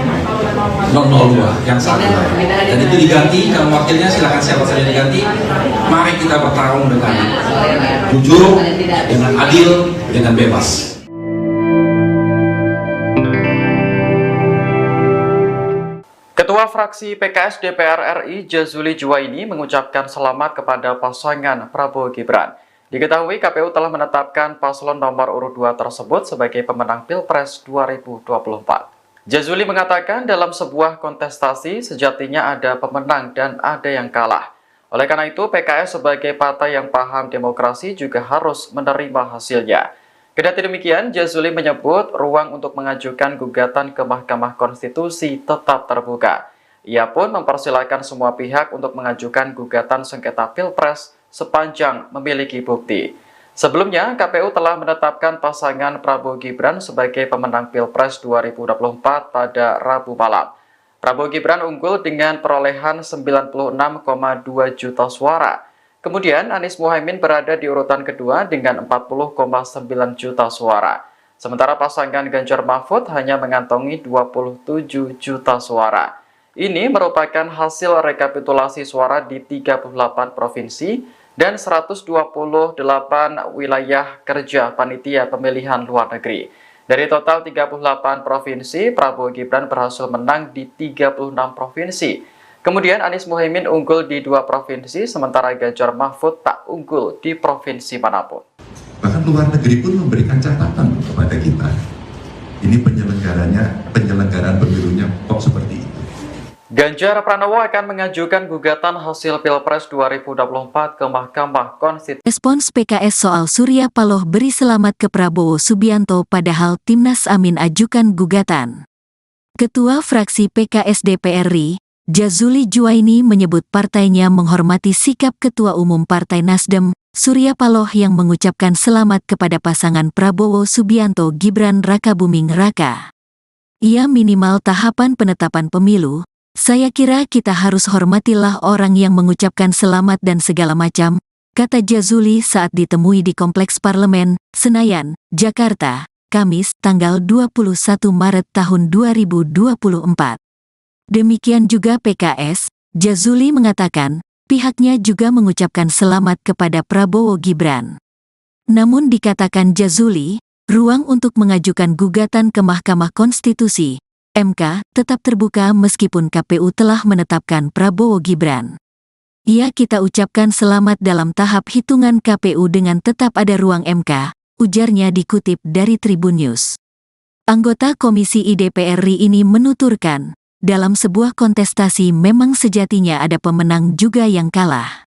002 yang saat ini. Dan itu diganti, kalau wakilnya silakan siapa saja diganti. Mari kita bertarung dengan jujur, dengan adil, dengan bebas. Ketua fraksi PKS DPR RI Jazuli Juwaini mengucapkan selamat kepada pasangan Prabowo Gibran. Diketahui KPU telah menetapkan paslon nomor urut 2 tersebut sebagai pemenang Pilpres 2024. Jazuli mengatakan dalam sebuah kontestasi sejatinya ada pemenang dan ada yang kalah. Oleh karena itu, PKS sebagai partai yang paham demokrasi juga harus menerima hasilnya. Kendati demikian, Jazuli menyebut ruang untuk mengajukan gugatan ke Mahkamah Konstitusi tetap terbuka. Ia pun mempersilahkan semua pihak untuk mengajukan gugatan sengketa Pilpres sepanjang memiliki bukti. Sebelumnya, KPU telah menetapkan pasangan Prabowo Gibran sebagai pemenang Pilpres 2024 pada Rabu malam. Prabowo Gibran unggul dengan perolehan 96,2 juta suara. Kemudian Anies Muhaimin berada di urutan kedua dengan 40,9 juta suara. Sementara pasangan Ganjar Mahfud hanya mengantongi 27 juta suara. Ini merupakan hasil rekapitulasi suara di 38 provinsi dan 128 wilayah kerja panitia pemilihan luar negeri. Dari total 38 provinsi, Prabowo Gibran berhasil menang di 36 provinsi. Kemudian Anies Muhaimin unggul di 2 provinsi, sementara Ganjar Mahfud tak unggul di provinsi manapun. Bahkan luar negeri pun memberikan catatan kepada kita. Ini penyelenggaraan pemilunya kok seperti itu. Ganjar Pranowo akan mengajukan gugatan hasil Pilpres 2024 ke Mahkamah Konstitusi. Respons PKS soal Surya Paloh beri selamat ke Prabowo Subianto padahal Timnas Amin ajukan gugatan. Ketua fraksi PKS DPR RI, Jazuli Juwaini menyebut partainya menghormati sikap Ketua Umum Partai Nasdem, Surya Paloh yang mengucapkan selamat kepada pasangan Prabowo Subianto Gibran Rakabuming Raka. Ia minimal tahapan penetapan pemilu. Saya kira kita harus hormatilah orang yang mengucapkan selamat dan segala macam, kata Jazuli saat ditemui di Kompleks Parlemen, Senayan, Jakarta, Kamis, tanggal 21 Maret tahun 2024. Demikian juga PKS, Jazuli mengatakan, pihaknya juga mengucapkan selamat kepada Prabowo Gibran. Namun dikatakan Jazuli, ruang untuk mengajukan gugatan ke Mahkamah Konstitusi MK tetap terbuka meskipun KPU telah menetapkan Prabowo Gibran. Kita ucapkan selamat dalam tahap hitungan KPU dengan tetap ada ruang MK, ujarnya dikutip dari Tribun News. Anggota Komisi DPR RI ini menuturkan, dalam sebuah kontestasi memang sejatinya ada pemenang juga yang kalah.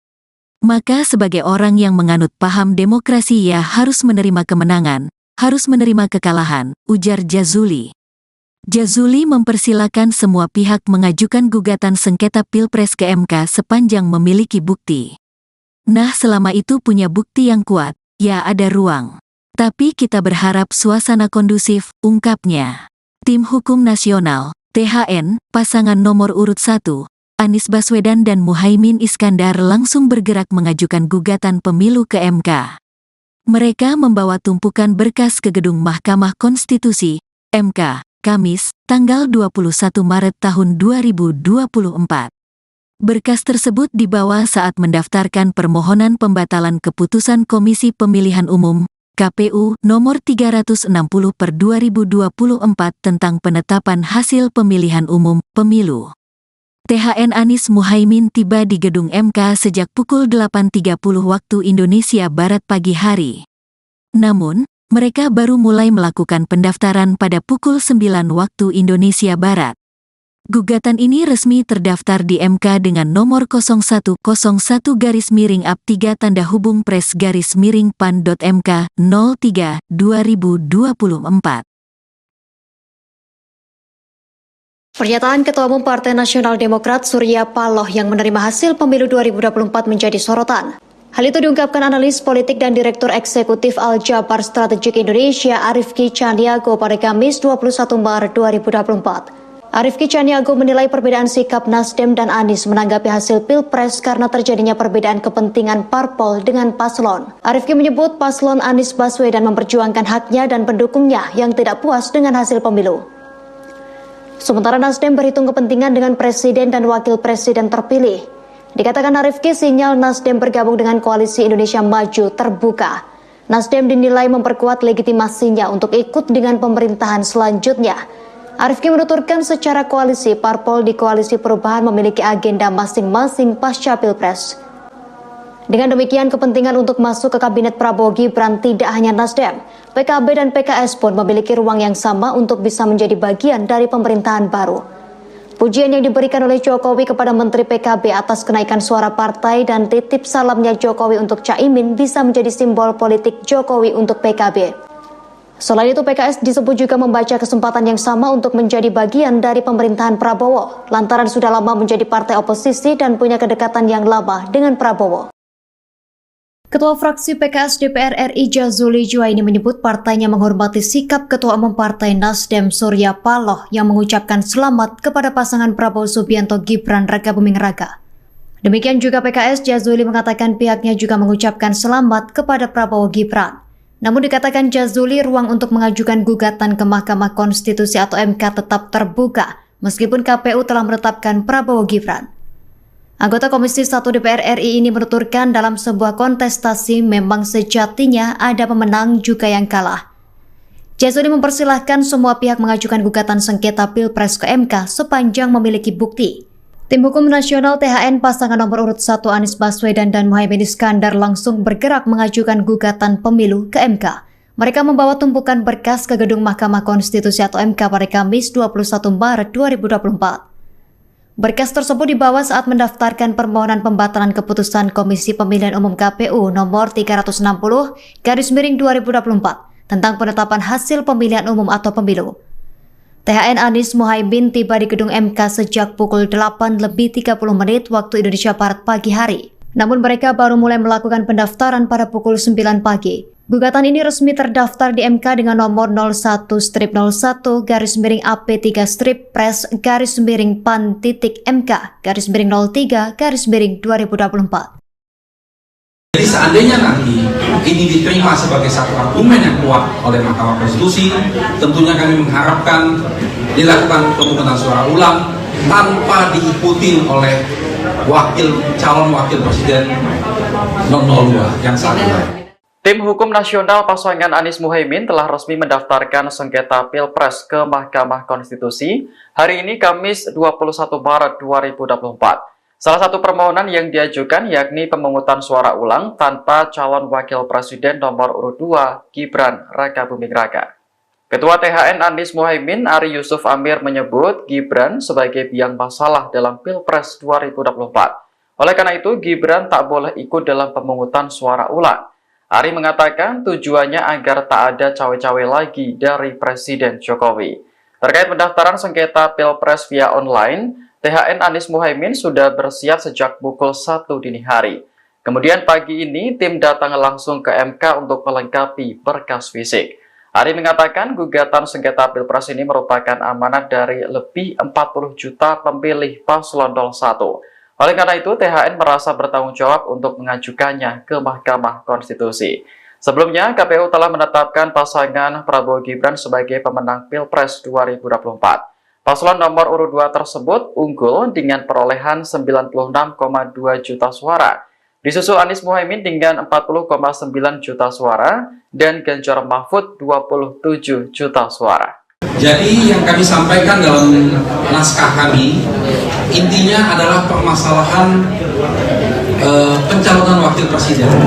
Maka sebagai orang yang menganut paham demokrasi harus menerima kemenangan, harus menerima kekalahan, ujar Jazuli. Jazuli mempersilakan semua pihak mengajukan gugatan sengketa Pilpres ke MK sepanjang memiliki bukti. Nah, selama itu punya bukti yang kuat, ada ruang. Tapi kita berharap suasana kondusif, ungkapnya. Tim Hukum Nasional, THN, pasangan nomor urut 1, Anies Baswedan dan Muhaimin Iskandar langsung bergerak mengajukan gugatan pemilu ke MK. Mereka membawa tumpukan berkas ke gedung Mahkamah Konstitusi, MK, Kamis, tanggal 21 Maret tahun 2024. Berkas tersebut dibawa saat mendaftarkan permohonan pembatalan keputusan Komisi Pemilihan Umum, KPU, nomor 360/2024 tentang penetapan hasil pemilihan umum, pemilu. THN Anies Muhaimin tiba di gedung MK sejak pukul 8.30 waktu Indonesia Barat pagi hari. Namun, mereka baru mulai melakukan pendaftaran pada pukul 9 waktu Indonesia Barat. Gugatan ini resmi terdaftar di MK dengan nomor 0101-3-PRES-PAN.MK 03/2024. Pernyataan Ketua Umum Partai Nasional Demokrat Surya Paloh yang menerima hasil pemilu 2024 menjadi sorotan. Hal itu diungkapkan analis politik dan Direktur Eksekutif Al-Jabar Strategik Indonesia Arifki Caniago pada Kamis 21 Maret 2024. Arifki Caniago menilai perbedaan sikap Nasdem dan Anies menanggapi hasil Pilpres karena terjadinya perbedaan kepentingan parpol dengan paslon. Arifki menyebut paslon Anies Baswedan memperjuangkan haknya dan pendukungnya yang tidak puas dengan hasil pemilu. Sementara Nasdem berhitung kepentingan dengan presiden dan wakil presiden terpilih. Dikatakan Arifki, sinyal Nasdem bergabung dengan Koalisi Indonesia Maju terbuka. Nasdem dinilai memperkuat legitimasinya untuk ikut dengan pemerintahan selanjutnya. Arifki menuturkan secara koalisi, parpol di Koalisi Perubahan memiliki agenda masing-masing pasca Pilpres. Dengan demikian, kepentingan untuk masuk ke Kabinet Prabowo Gibran tidak hanya Nasdem, PKB dan PKS pun memiliki ruang yang sama untuk bisa menjadi bagian dari pemerintahan baru. Pujian yang diberikan oleh Jokowi kepada Menteri PKB atas kenaikan suara partai dan titip salamnya Jokowi untuk Caimin bisa menjadi simbol politik Jokowi untuk PKB. Selain itu, PKS disebut juga membaca kesempatan yang sama untuk menjadi bagian dari pemerintahan Prabowo, lantaran sudah lama menjadi partai oposisi dan punya kedekatan yang lama dengan Prabowo. Ketua fraksi PKS DPR RI Jazuli Juwaini menyebut partainya menghormati sikap Ketua Umum Partai Nasdem Surya Paloh yang mengucapkan selamat kepada pasangan Prabowo Subianto Gibran Rakabuming Raka. Demikian juga PKS, Jazuli mengatakan pihaknya juga mengucapkan selamat kepada Prabowo Gibran. Namun dikatakan Jazuli, ruang untuk mengajukan gugatan ke Mahkamah Konstitusi atau MK tetap terbuka meskipun KPU telah menetapkan Prabowo Gibran. Anggota Komisi 1 DPR RI ini menuturkan dalam sebuah kontestasi memang sejatinya ada pemenang juga yang kalah. Jazuli mempersilahkan semua pihak mengajukan gugatan sengketa Pilpres ke MK sepanjang memiliki bukti. Tim Hukum Nasional THN pasangan nomor urut 1 Anies Baswedan dan Muhaimin Iskandar langsung bergerak mengajukan gugatan pemilu ke MK. Mereka membawa tumpukan berkas ke gedung Mahkamah Konstitusi atau MK pada Kamis 21 Maret 2024. Berkas tersebut dibawa saat mendaftarkan permohonan pembatalan keputusan Komisi Pemilihan Umum KPU nomor 360/2024 tentang penetapan hasil pemilihan umum atau pemilu. THN Anies Muhaimin tiba di gedung MK sejak pukul 8:30 waktu Indonesia Barat pagi hari. Namun mereka baru mulai melakukan pendaftaran pada pukul 9 pagi. Gugatan ini resmi terdaftar di MK dengan nomor 01-01-PAN-PAN-3-PAN-03-M-K-03-2024. Jadi seandainya nanti ini diterima sebagai satu argumen yang kuat oleh Mahkamah Konstitusi, tentunya kami mengharapkan dilakukan pemungutan suara ulang tanpa diikuti oleh calon wakil presiden 02 yang saat ini. Tim Hukum Nasional pasangan Anies Muhaimin telah resmi mendaftarkan sengketa Pilpres ke Mahkamah Konstitusi hari ini Kamis 21 Maret 2024. Salah satu permohonan yang diajukan yakni pemungutan suara ulang tanpa calon wakil presiden nomor urut 2 Gibran Rakabuming Raka. Ketua THN Anies Muhaimin Ari Yusuf Amir menyebut Gibran sebagai biang masalah dalam Pilpres 2024. Oleh karena itu Gibran tak boleh ikut dalam pemungutan suara ulang. Ari mengatakan tujuannya agar tak ada cawe-cawe lagi dari Presiden Jokowi. Terkait pendaftaran sengketa Pilpres via online, THN Anies Muhaimin sudah bersiap sejak pukul 1 dini hari. Kemudian pagi ini tim datang langsung ke MK untuk melengkapi berkas fisik. Ari mengatakan gugatan sengketa Pilpres ini merupakan amanat dari lebih 40 juta pemilih paslon 01. Oleh karena itu, THN merasa bertanggung jawab untuk mengajukannya ke Mahkamah Konstitusi. Sebelumnya, KPU telah menetapkan pasangan Prabowo Gibran sebagai pemenang Pilpres 2024. Paslon nomor urut 2 tersebut unggul dengan perolehan 96,2 juta suara. Disusul Anies Muhaimin dengan 40,9 juta suara dan Ganjar Mahfud 27 juta suara. Jadi yang kami sampaikan dalam naskah kami intinya adalah permasalahan pencalonan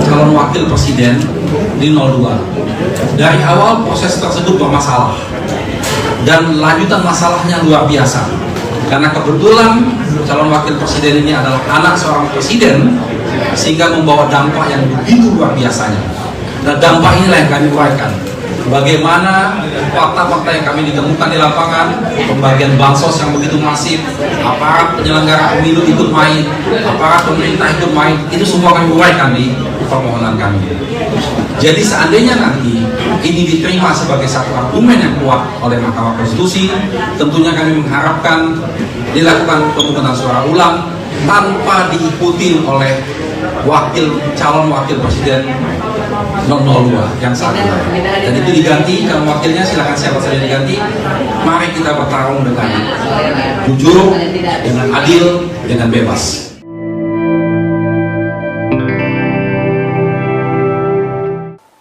calon wakil presiden di 02. Dari awal proses tersebut bermasalah dan lanjutan masalahnya luar biasa. Karena kebetulan calon wakil presiden ini adalah anak seorang presiden sehingga membawa dampak yang begitu luar biasanya. Nah, dampak inilah yang kami uraikan. Bagaimana fakta-fakta yang kami ditemukan di lapangan, pembagian bansos yang begitu masif, aparat penyelenggara pemilu ikut main, aparat pemerintah ikut main, itu semua kami uraikan di permohonan kami. Jadi seandainya nanti ini diterima sebagai satu argumen yang kuat oleh Mahkamah Konstitusi, tentunya kami mengharapkan dilakukan pemungutan suara ulang tanpa diikuti oleh calon wakil presiden 02 yang saat ini. Dan itu diganti, kalau wakilnya silakan siapa saja diganti. Mari kita bertarung dengan jujur, dengan adil, dengan bebas.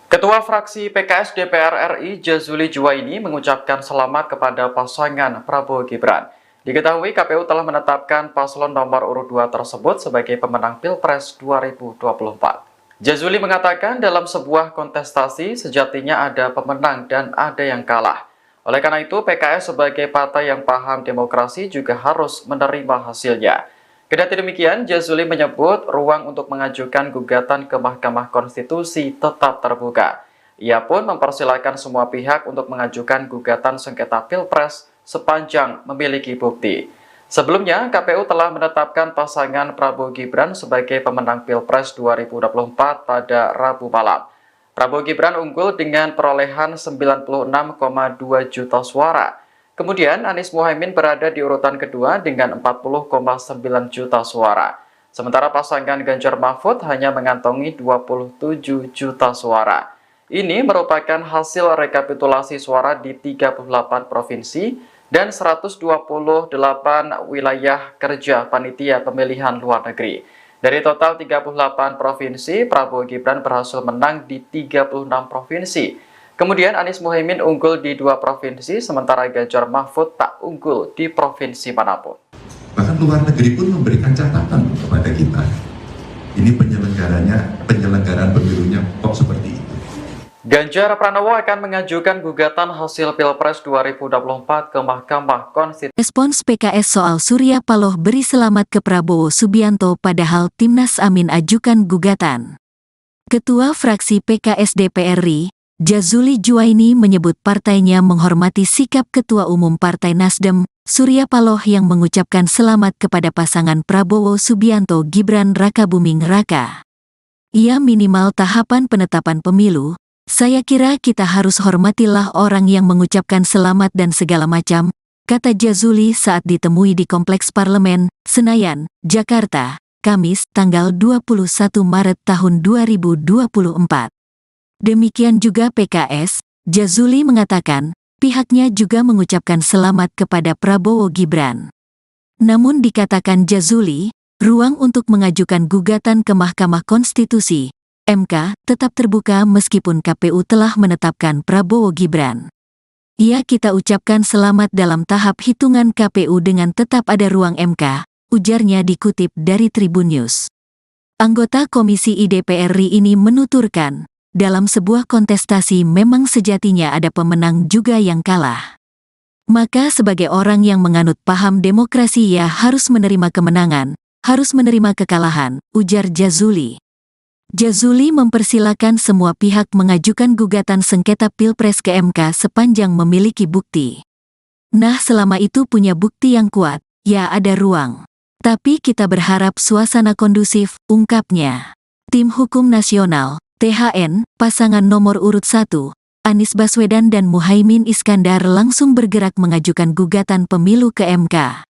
Ketua fraksi PKS DPR RI Jazuli Juwaini mengucapkan selamat kepada pasangan Prabowo Gibran. Diketahui KPU telah menetapkan paslon nomor urut 2 tersebut sebagai pemenang Pilpres 2024. Jazuli mengatakan dalam sebuah kontestasi sejatinya ada pemenang dan ada yang kalah. Oleh karena itu PKS sebagai partai yang paham demokrasi juga harus menerima hasilnya. Kendati demikian, Jazuli menyebut ruang untuk mengajukan gugatan ke Mahkamah Konstitusi tetap terbuka. Ia pun mempersilahkan semua pihak untuk mengajukan gugatan sengketa Pilpres sepanjang memiliki bukti. Sebelumnya, KPU telah menetapkan pasangan Prabowo Gibran sebagai pemenang Pilpres 2024 pada Rabu malam. Prabowo Gibran unggul dengan perolehan 96,2 juta suara. Kemudian Anies Muhaimin berada di urutan kedua dengan 40,9 juta suara. Sementara pasangan Ganjar Mahfud hanya mengantongi 27 juta suara. Ini merupakan hasil rekapitulasi suara di 38 provinsi dan 128 wilayah kerja panitia pemilihan luar negeri. Dari total 38 provinsi, Prabowo Gibran berhasil menang di 36 provinsi. Kemudian Anies Muhaimin unggul di 2 provinsi, sementara Ganjar Mahfud tak unggul di provinsi manapun. Bahkan luar negeri pun memberikan catatan kepada kita. Ini penyelenggaraan pemilunya kok seperti itu. Ganjar Pranowo akan mengajukan gugatan hasil Pilpres 2024 ke Mahkamah Konstitusi. Respons PKS soal Surya Paloh beri selamat ke Prabowo Subianto padahal Timnas Amin ajukan gugatan. Ketua fraksi PKS DPR RI, Jazuli Juwaini menyebut partainya menghormati sikap Ketua Umum Partai Nasdem, Surya Paloh yang mengucapkan selamat kepada pasangan Prabowo Subianto Gibran Rakabuming Raka. Ia minimal tahapan penetapan pemilu. Saya kira kita harus hormatilah orang yang mengucapkan selamat dan segala macam, kata Jazuli saat ditemui di Kompleks Parlemen, Senayan, Jakarta, Kamis, tanggal 21 Maret tahun 2024. Demikian juga PKS, Jazuli mengatakan, pihaknya juga mengucapkan selamat kepada Prabowo Gibran. Namun dikatakan Jazuli, ruang untuk mengajukan gugatan ke Mahkamah Konstitusi MK tetap terbuka meskipun KPU telah menetapkan Prabowo Gibran. Ya, kita ucapkan selamat dalam tahap hitungan KPU dengan tetap ada ruang MK, ujarnya dikutip dari Tribun News. Anggota Komisi DPR RI ini menuturkan, dalam sebuah kontestasi memang sejatinya ada pemenang juga yang kalah. Maka sebagai orang yang menganut paham demokrasi ya harus menerima kemenangan, harus menerima kekalahan, ujar Jazuli. Jazuli mempersilakan semua pihak mengajukan gugatan sengketa Pilpres ke MK sepanjang memiliki bukti. Nah, selama itu punya bukti yang kuat, ya ada ruang. Tapi kita berharap suasana kondusif, ungkapnya. Tim Hukum Nasional, THN, pasangan nomor urut 1, Anies Baswedan dan Muhaimin Iskandar langsung bergerak mengajukan gugatan pemilu ke MK.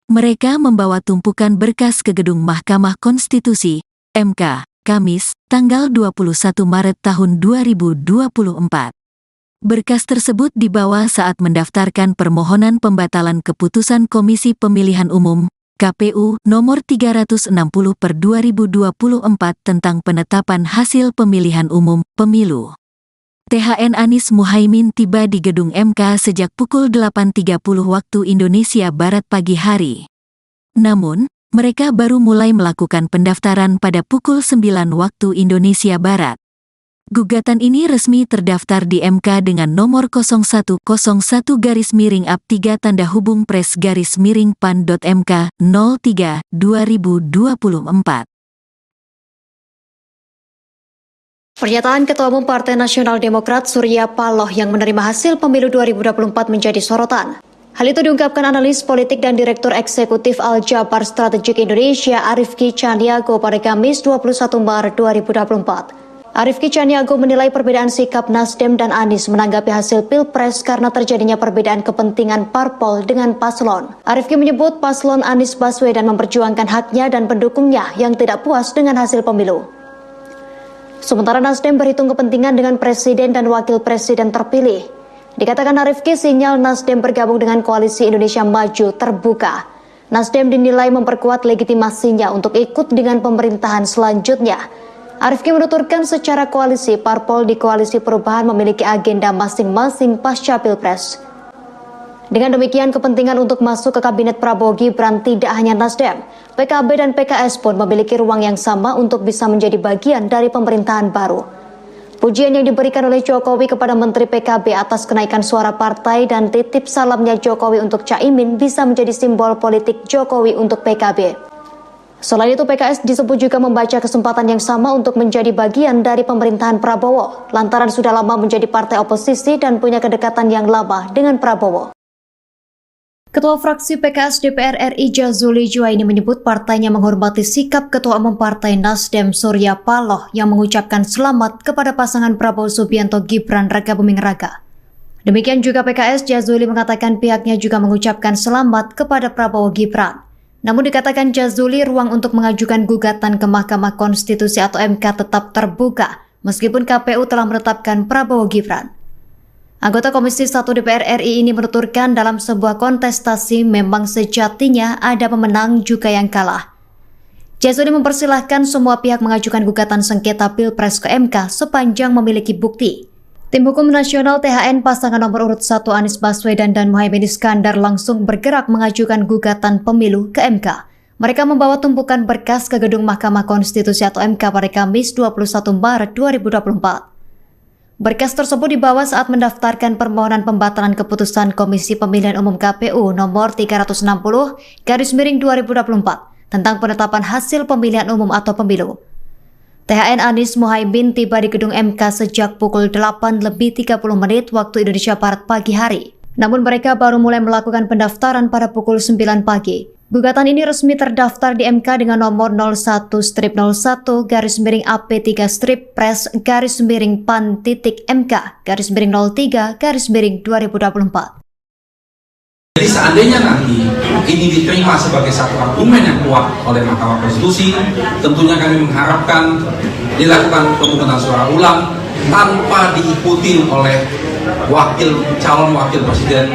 Mereka membawa tumpukan berkas ke gedung Mahkamah Konstitusi, MK, Kamis, tanggal 21 Maret tahun 2024. Berkas tersebut dibawa saat mendaftarkan permohonan pembatalan keputusan Komisi Pemilihan Umum, KPU, nomor 360/2024 tentang penetapan hasil pemilihan umum, pemilu. THN Anies Muhaimin tiba di gedung MK sejak pukul 8.30 waktu Indonesia Barat pagi hari. Namun, mereka baru mulai melakukan pendaftaran pada pukul 9 waktu Indonesia Barat. Gugatan ini resmi terdaftar di MK dengan nomor 0101-3-PRES-PAN.MK 03/2024. Pernyataan Ketua Umum Partai Nasional Demokrat Surya Paloh yang menerima hasil pemilu 2024 menjadi sorotan. Hal itu diungkapkan analis politik dan Direktur Eksekutif Al-Jabar Strategik Indonesia Arifki Caniago pada Kamis 21 Maret 2024. Arifki Caniago menilai perbedaan sikap Nasdem dan Anies menanggapi hasil Pilpres karena terjadinya perbedaan kepentingan parpol dengan paslon. Arifki menyebut paslon Anies Baswedan memperjuangkan haknya dan pendukungnya yang tidak puas dengan hasil pemilu. Sementara Nasdem berhitung kepentingan dengan presiden dan wakil presiden terpilih. Dikatakan Arifki, sinyal Nasdem bergabung dengan Koalisi Indonesia Maju terbuka. Nasdem dinilai memperkuat legitimasinya untuk ikut dengan pemerintahan selanjutnya. Arifki menuturkan secara koalisi, parpol di Koalisi Perubahan memiliki agenda masing-masing pasca Pilpres. Dengan demikian, kepentingan untuk masuk ke Kabinet Prabowo Gibran tidak hanya Nasdem, PKB dan PKS pun memiliki ruang yang sama untuk bisa menjadi bagian dari pemerintahan baru. Pujian yang diberikan oleh Jokowi kepada Menteri PKB atas kenaikan suara partai dan titip salamnya Jokowi untuk Caimin bisa menjadi simbol politik Jokowi untuk PKB. Selain itu, PKS disebut juga membaca kesempatan yang sama untuk menjadi bagian dari pemerintahan Prabowo, lantaran sudah lama menjadi partai oposisi dan punya kedekatan yang lama dengan Prabowo. Ketua fraksi PKS DPR RI Jazuli Juwaini menyebut partainya menghormati sikap Ketua Umum Partai Nasdem Surya Paloh yang mengucapkan selamat kepada pasangan Prabowo Subianto Gibran Rakabuming Raka. Demikian juga PKS, Jazuli mengatakan pihaknya juga mengucapkan selamat kepada Prabowo Gibran. Namun dikatakan Jazuli, ruang untuk mengajukan gugatan ke Mahkamah Konstitusi atau MK tetap terbuka meskipun KPU telah menetapkan Prabowo Gibran. Anggota Komisi 1 DPR RI ini menuturkan dalam sebuah kontestasi memang sejatinya ada pemenang juga yang kalah. Jazuli mempersilahkan semua pihak mengajukan gugatan sengketa Pilpres ke MK sepanjang memiliki bukti. Tim Hukum Nasional THN pasangan nomor urut 1 Anies Baswedan dan Muhaimin Iskandar langsung bergerak mengajukan gugatan pemilu ke MK. Mereka membawa tumpukan berkas ke gedung Mahkamah Konstitusi atau MK pada Kamis 21 Maret 2024. Berkas tersebut dibawa saat mendaftarkan permohonan pembatalan keputusan Komisi Pemilihan Umum KPU nomor 360/2024 tentang penetapan hasil pemilihan umum atau pemilu. THN Anies Muhaimin tiba di gedung MK sejak pukul 8:30 waktu Indonesia Barat pagi hari. Namun mereka baru mulai melakukan pendaftaran pada pukul 9 pagi. Gugatan ini resmi terdaftar di MK dengan nomor 01-03-PAN-PAN-3/PAN-MK-03-2024. Jadi seandainya nanti ini diterima sebagai satu argumen yang kuat oleh Mahkamah Konstitusi, tentunya kami mengharapkan dilakukan pemungutan suara ulang tanpa diikuti oleh calon wakil presiden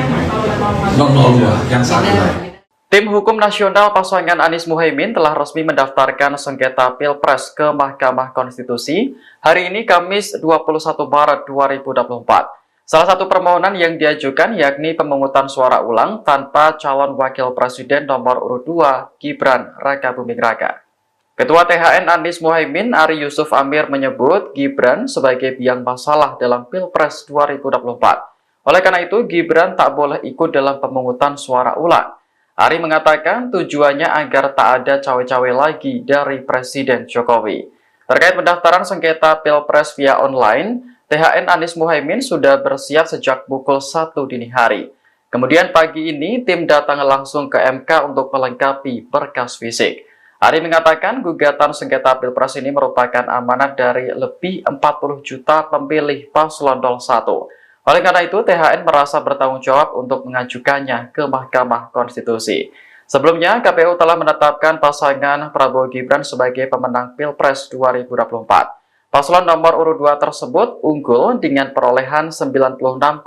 002 yang saat ini. Tim Hukum Nasional pasangan Anies Muhaimin telah resmi mendaftarkan sengketa Pilpres ke Mahkamah Konstitusi hari ini Kamis 21 Maret 2024. Salah satu permohonan yang diajukan yakni pemungutan suara ulang tanpa calon wakil presiden nomor urut 2 Gibran Rakabuming Raka. Ketua THN Anies Muhaimin Ari Yusuf Amir menyebut Gibran sebagai biang masalah dalam Pilpres 2024. Oleh karena itu Gibran tak boleh ikut dalam pemungutan suara ulang. Ari mengatakan tujuannya agar tak ada cawe-cawe lagi dari Presiden Jokowi. Terkait pendaftaran sengketa Pilpres via online, THN Anies Muhaimin sudah bersiap sejak pukul 1 dini hari. Kemudian pagi ini tim datang langsung ke MK untuk melengkapi berkas fisik. Ari mengatakan gugatan sengketa Pilpres ini merupakan amanat dari lebih 40 juta pemilih paslon 01. Oleh karena itu, THN merasa bertanggung jawab untuk mengajukannya ke Mahkamah Konstitusi. Sebelumnya, KPU telah menetapkan pasangan Prabowo Gibran sebagai pemenang Pilpres 2024. Paslon nomor urut 2 tersebut unggul dengan perolehan 96,2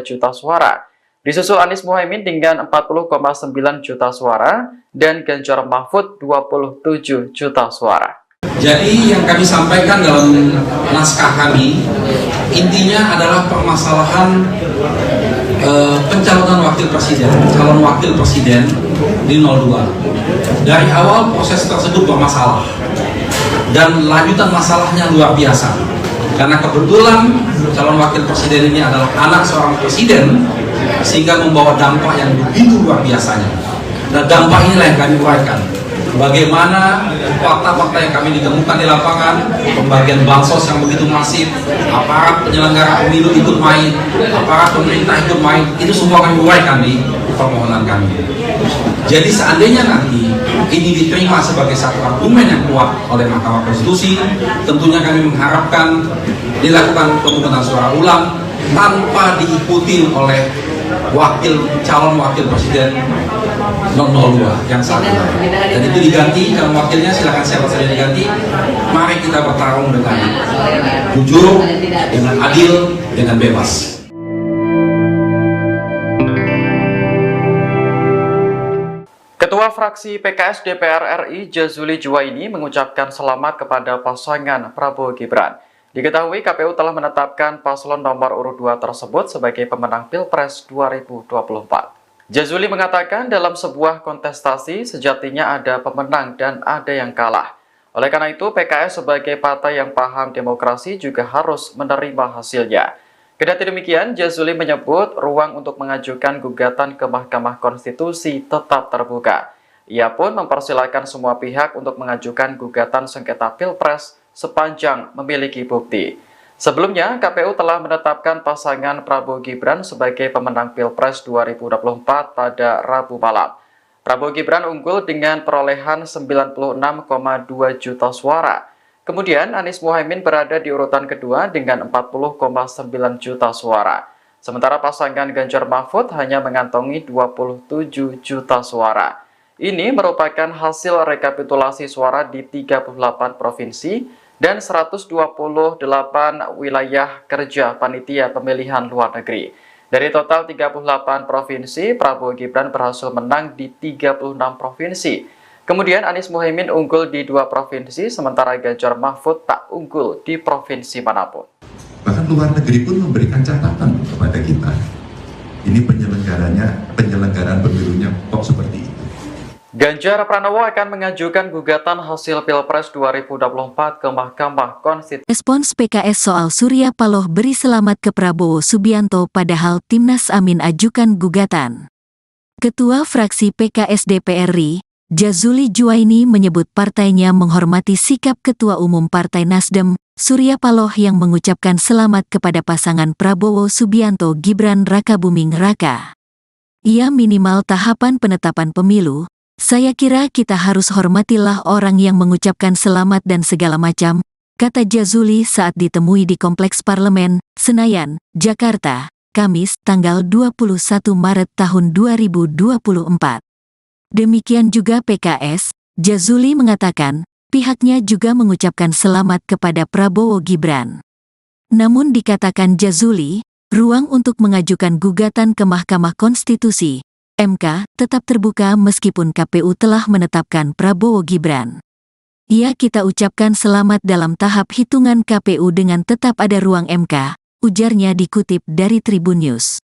juta suara. Disusul Anies Muhaimin dengan 40,9 juta suara dan Ganjar Mahfud 27 juta suara. Jadi yang kami sampaikan dalam naskah kami, intinya adalah permasalahan pencalonan calon wakil presiden di 02. Dari awal proses tersebut bermasalah dan lanjutan masalahnya luar biasa. Karena kebetulan calon wakil presiden ini adalah anak seorang presiden, sehingga membawa dampak yang begitu luar biasanya. Dan dampak inilah yang kami uraikan. Bagaimana fakta-fakta yang kami ditemukan di lapangan, pembagian bansos yang begitu masif, aparat penyelenggara pemilu ikut main, aparat pemerintah ikut main, itu semua kami uraikan di permohonan kami. Jadi seandainya nanti ini diterima sebagai satu argumen yang kuat oleh Mahkamah Konstitusi, tentunya kami mengharapkan dilakukan pemungutan suara ulang tanpa diikuti oleh calon wakil presiden 002 yang saat ini. Dan itu diganti, calon wakilnya silakan siapa saja diganti. Mari kita bertarung dengan jujur, dengan adil, dengan bebas. Ketua fraksi PKS DPR RI Jazuli Juwaini mengucapkan selamat kepada pasangan Prabowo Gibran. Diketahui KPU telah menetapkan paslon nomor urut 2 tersebut sebagai pemenang Pilpres 2024. Jazuli mengatakan dalam sebuah kontestasi sejatinya ada pemenang dan ada yang kalah. Oleh karena itu PKS sebagai partai yang paham demokrasi juga harus menerima hasilnya. Kendati demikian, Jazuli menyebut ruang untuk mengajukan gugatan ke Mahkamah Konstitusi tetap terbuka. Ia pun mempersilahkan semua pihak untuk mengajukan gugatan sengketa Pilpres sepanjang memiliki bukti. Sebelumnya, KPU telah menetapkan pasangan Prabowo Gibran sebagai pemenang Pilpres 2024 pada Rabu malam. Prabowo Gibran unggul dengan perolehan 96,2 juta suara. Kemudian Anies Muhaimin berada di urutan kedua dengan 40,9 juta suara. Sementara pasangan Ganjar Mahfud hanya mengantongi 27 juta suara. Ini merupakan hasil rekapitulasi suara di 38 provinsi dan 128 wilayah kerja panitia pemilihan luar negeri. Dari total 38 provinsi, Prabowo Gibran berhasil menang di 36 provinsi. Kemudian Anies Muhaimin unggul di 2 provinsi, sementara Ganjar Mahfud tak unggul di provinsi manapun. Bahkan luar negeri pun memberikan catatan kepada kita. Ini penyelenggaraan pemilunya kok seperti itu. Ganjar Pranowo akan mengajukan gugatan hasil Pilpres 2024 ke Mahkamah Konstitusi. Respons PKS soal Surya Paloh beri selamat ke Prabowo Subianto padahal Timnas Amin ajukan gugatan. Ketua fraksi PKS DPR RI, Jazuli Juwaini menyebut partainya menghormati sikap Ketua Umum Partai Nasdem, Surya Paloh yang mengucapkan selamat kepada pasangan Prabowo Subianto Gibran Rakabuming Raka. Ia minimal tahapan penetapan pemilu. Saya kira kita harus hormatilah orang yang mengucapkan selamat dan segala macam, kata Jazuli saat ditemui di Kompleks Parlemen, Senayan, Jakarta, Kamis, tanggal 21 Maret tahun 2024. Demikian juga PKS, Jazuli mengatakan, pihaknya juga mengucapkan selamat kepada Prabowo Gibran. Namun dikatakan Jazuli, ruang untuk mengajukan gugatan ke Mahkamah Konstitusi MK tetap terbuka meskipun KPU telah menetapkan Prabowo Gibran. Kita ucapkan selamat dalam tahap hitungan KPU dengan tetap ada ruang MK, ujarnya dikutip dari Tribun News.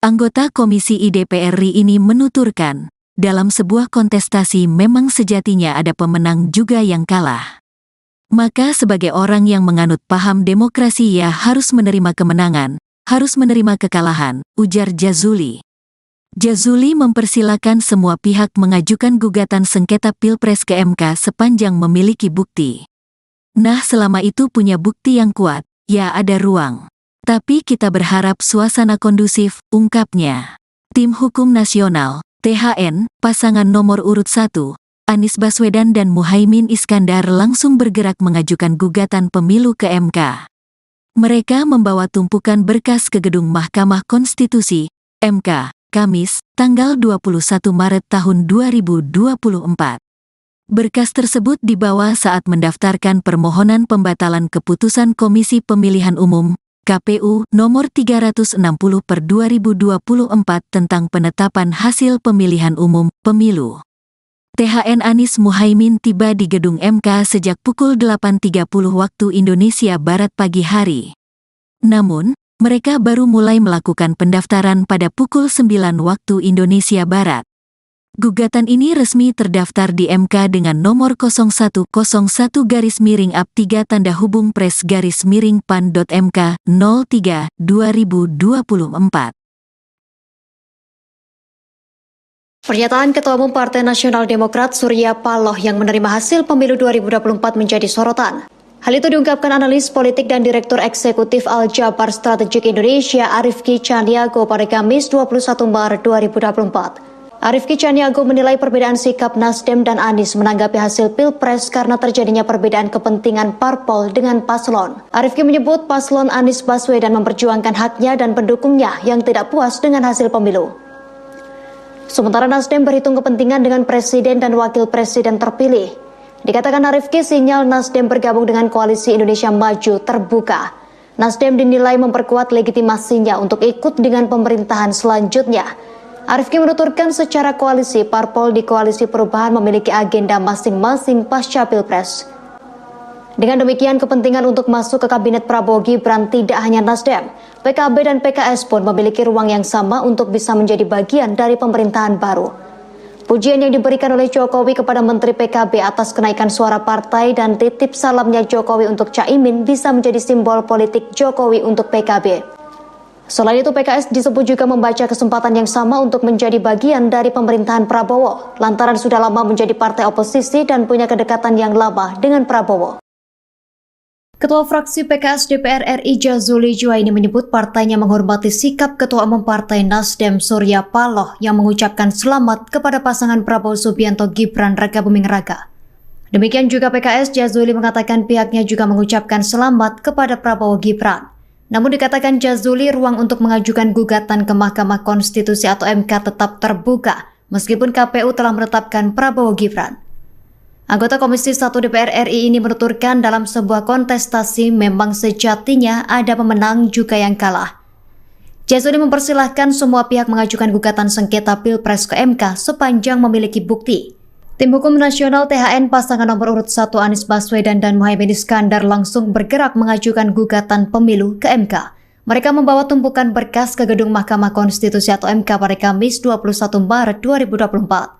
Anggota Komisi DPR RI ini menuturkan, dalam sebuah kontestasi memang sejatinya ada pemenang juga yang kalah. Maka sebagai orang yang menganut paham demokrasi harus menerima kemenangan, harus menerima kekalahan, ujar Jazuli. Jazuli mempersilakan semua pihak mengajukan gugatan sengketa Pilpres ke MK sepanjang memiliki bukti. Nah, selama itu punya bukti yang kuat, ada ruang. Tapi kita berharap suasana kondusif, ungkapnya. Tim Hukum Nasional, THN, pasangan nomor urut 1, Anies Baswedan dan Muhaimin Iskandar langsung bergerak mengajukan gugatan pemilu ke MK. Mereka membawa tumpukan berkas ke gedung Mahkamah Konstitusi, MK, Kamis, tanggal 21 Maret tahun 2024. Berkas tersebut dibawa saat mendaftarkan permohonan pembatalan keputusan Komisi Pemilihan Umum, KPU, nomor 360/2024 tentang penetapan hasil pemilihan umum, pemilu. THN Anies Muhaimin tiba di gedung MK sejak pukul 8.30 waktu Indonesia Barat pagi hari. Namun, mereka baru mulai melakukan pendaftaran pada pukul 9 waktu Indonesia Barat. Gugatan ini resmi terdaftar di MK dengan nomor 0101-PRES-PAN.MK 03/2024. Pernyataan Ketua Umum Partai Nasional Demokrat Surya Paloh yang menerima hasil pemilu 2024 menjadi sorotan. Hal itu diungkapkan analis politik dan Direktur Eksekutif Al-Jabar Strategik Indonesia Arifki Caniago pada Kamis 21 Maret 2024. Arifki Caniago menilai perbedaan sikap Nasdem dan Anies menanggapi hasil Pilpres karena terjadinya perbedaan kepentingan parpol dengan paslon. Arifki menyebut paslon Anies Baswedan memperjuangkan haknya dan pendukungnya yang tidak puas dengan hasil pemilu. Sementara Nasdem berhitung kepentingan dengan presiden dan wakil presiden terpilih. Dikatakan Arifki, sinyal Nasdem bergabung dengan Koalisi Indonesia Maju terbuka. Nasdem dinilai memperkuat legitimasinya untuk ikut dengan pemerintahan selanjutnya. Arifki menuturkan secara koalisi, parpol di Koalisi Perubahan memiliki agenda masing-masing pasca Pilpres. Dengan demikian, kepentingan untuk masuk ke Kabinet Prabowo Gibran tidak hanya Nasdem. PKB dan PKS pun memiliki ruang yang sama untuk bisa menjadi bagian dari pemerintahan baru. Pujian yang diberikan oleh Jokowi kepada Menteri PKB atas kenaikan suara partai dan titip salamnya Jokowi untuk Caimin bisa menjadi simbol politik Jokowi untuk PKB. Selain itu, PKS disebut juga membaca kesempatan yang sama untuk menjadi bagian dari pemerintahan Prabowo, lantaran sudah lama menjadi partai oposisi dan punya kedekatan yang lama dengan Prabowo. Ketua fraksi PKS DPR RI Jazuli Juwaini menyebut partainya menghormati sikap Ketua Umum Partai Nasdem Surya Paloh yang mengucapkan selamat kepada pasangan Prabowo Subianto Gibran Rakabuming Raka. Demikian juga PKS, Jazuli mengatakan pihaknya juga mengucapkan selamat kepada Prabowo Gibran. Namun dikatakan Jazuli, ruang untuk mengajukan gugatan ke Mahkamah Konstitusi atau MK tetap terbuka meskipun KPU telah menetapkan Prabowo Gibran. Anggota Komisi 1 DPR RI ini menuturkan dalam sebuah kontestasi memang sejatinya ada pemenang juga yang kalah. Jazuli mempersilahkan semua pihak mengajukan gugatan sengketa Pilpres ke MK sepanjang memiliki bukti. Tim Hukum Nasional THN pasangan nomor urut 1 Anies Baswedan dan Muhaimin Iskandar langsung bergerak mengajukan gugatan pemilu ke MK. Mereka membawa tumpukan berkas ke gedung Mahkamah Konstitusi atau MK pada Kamis 21 Maret 2024.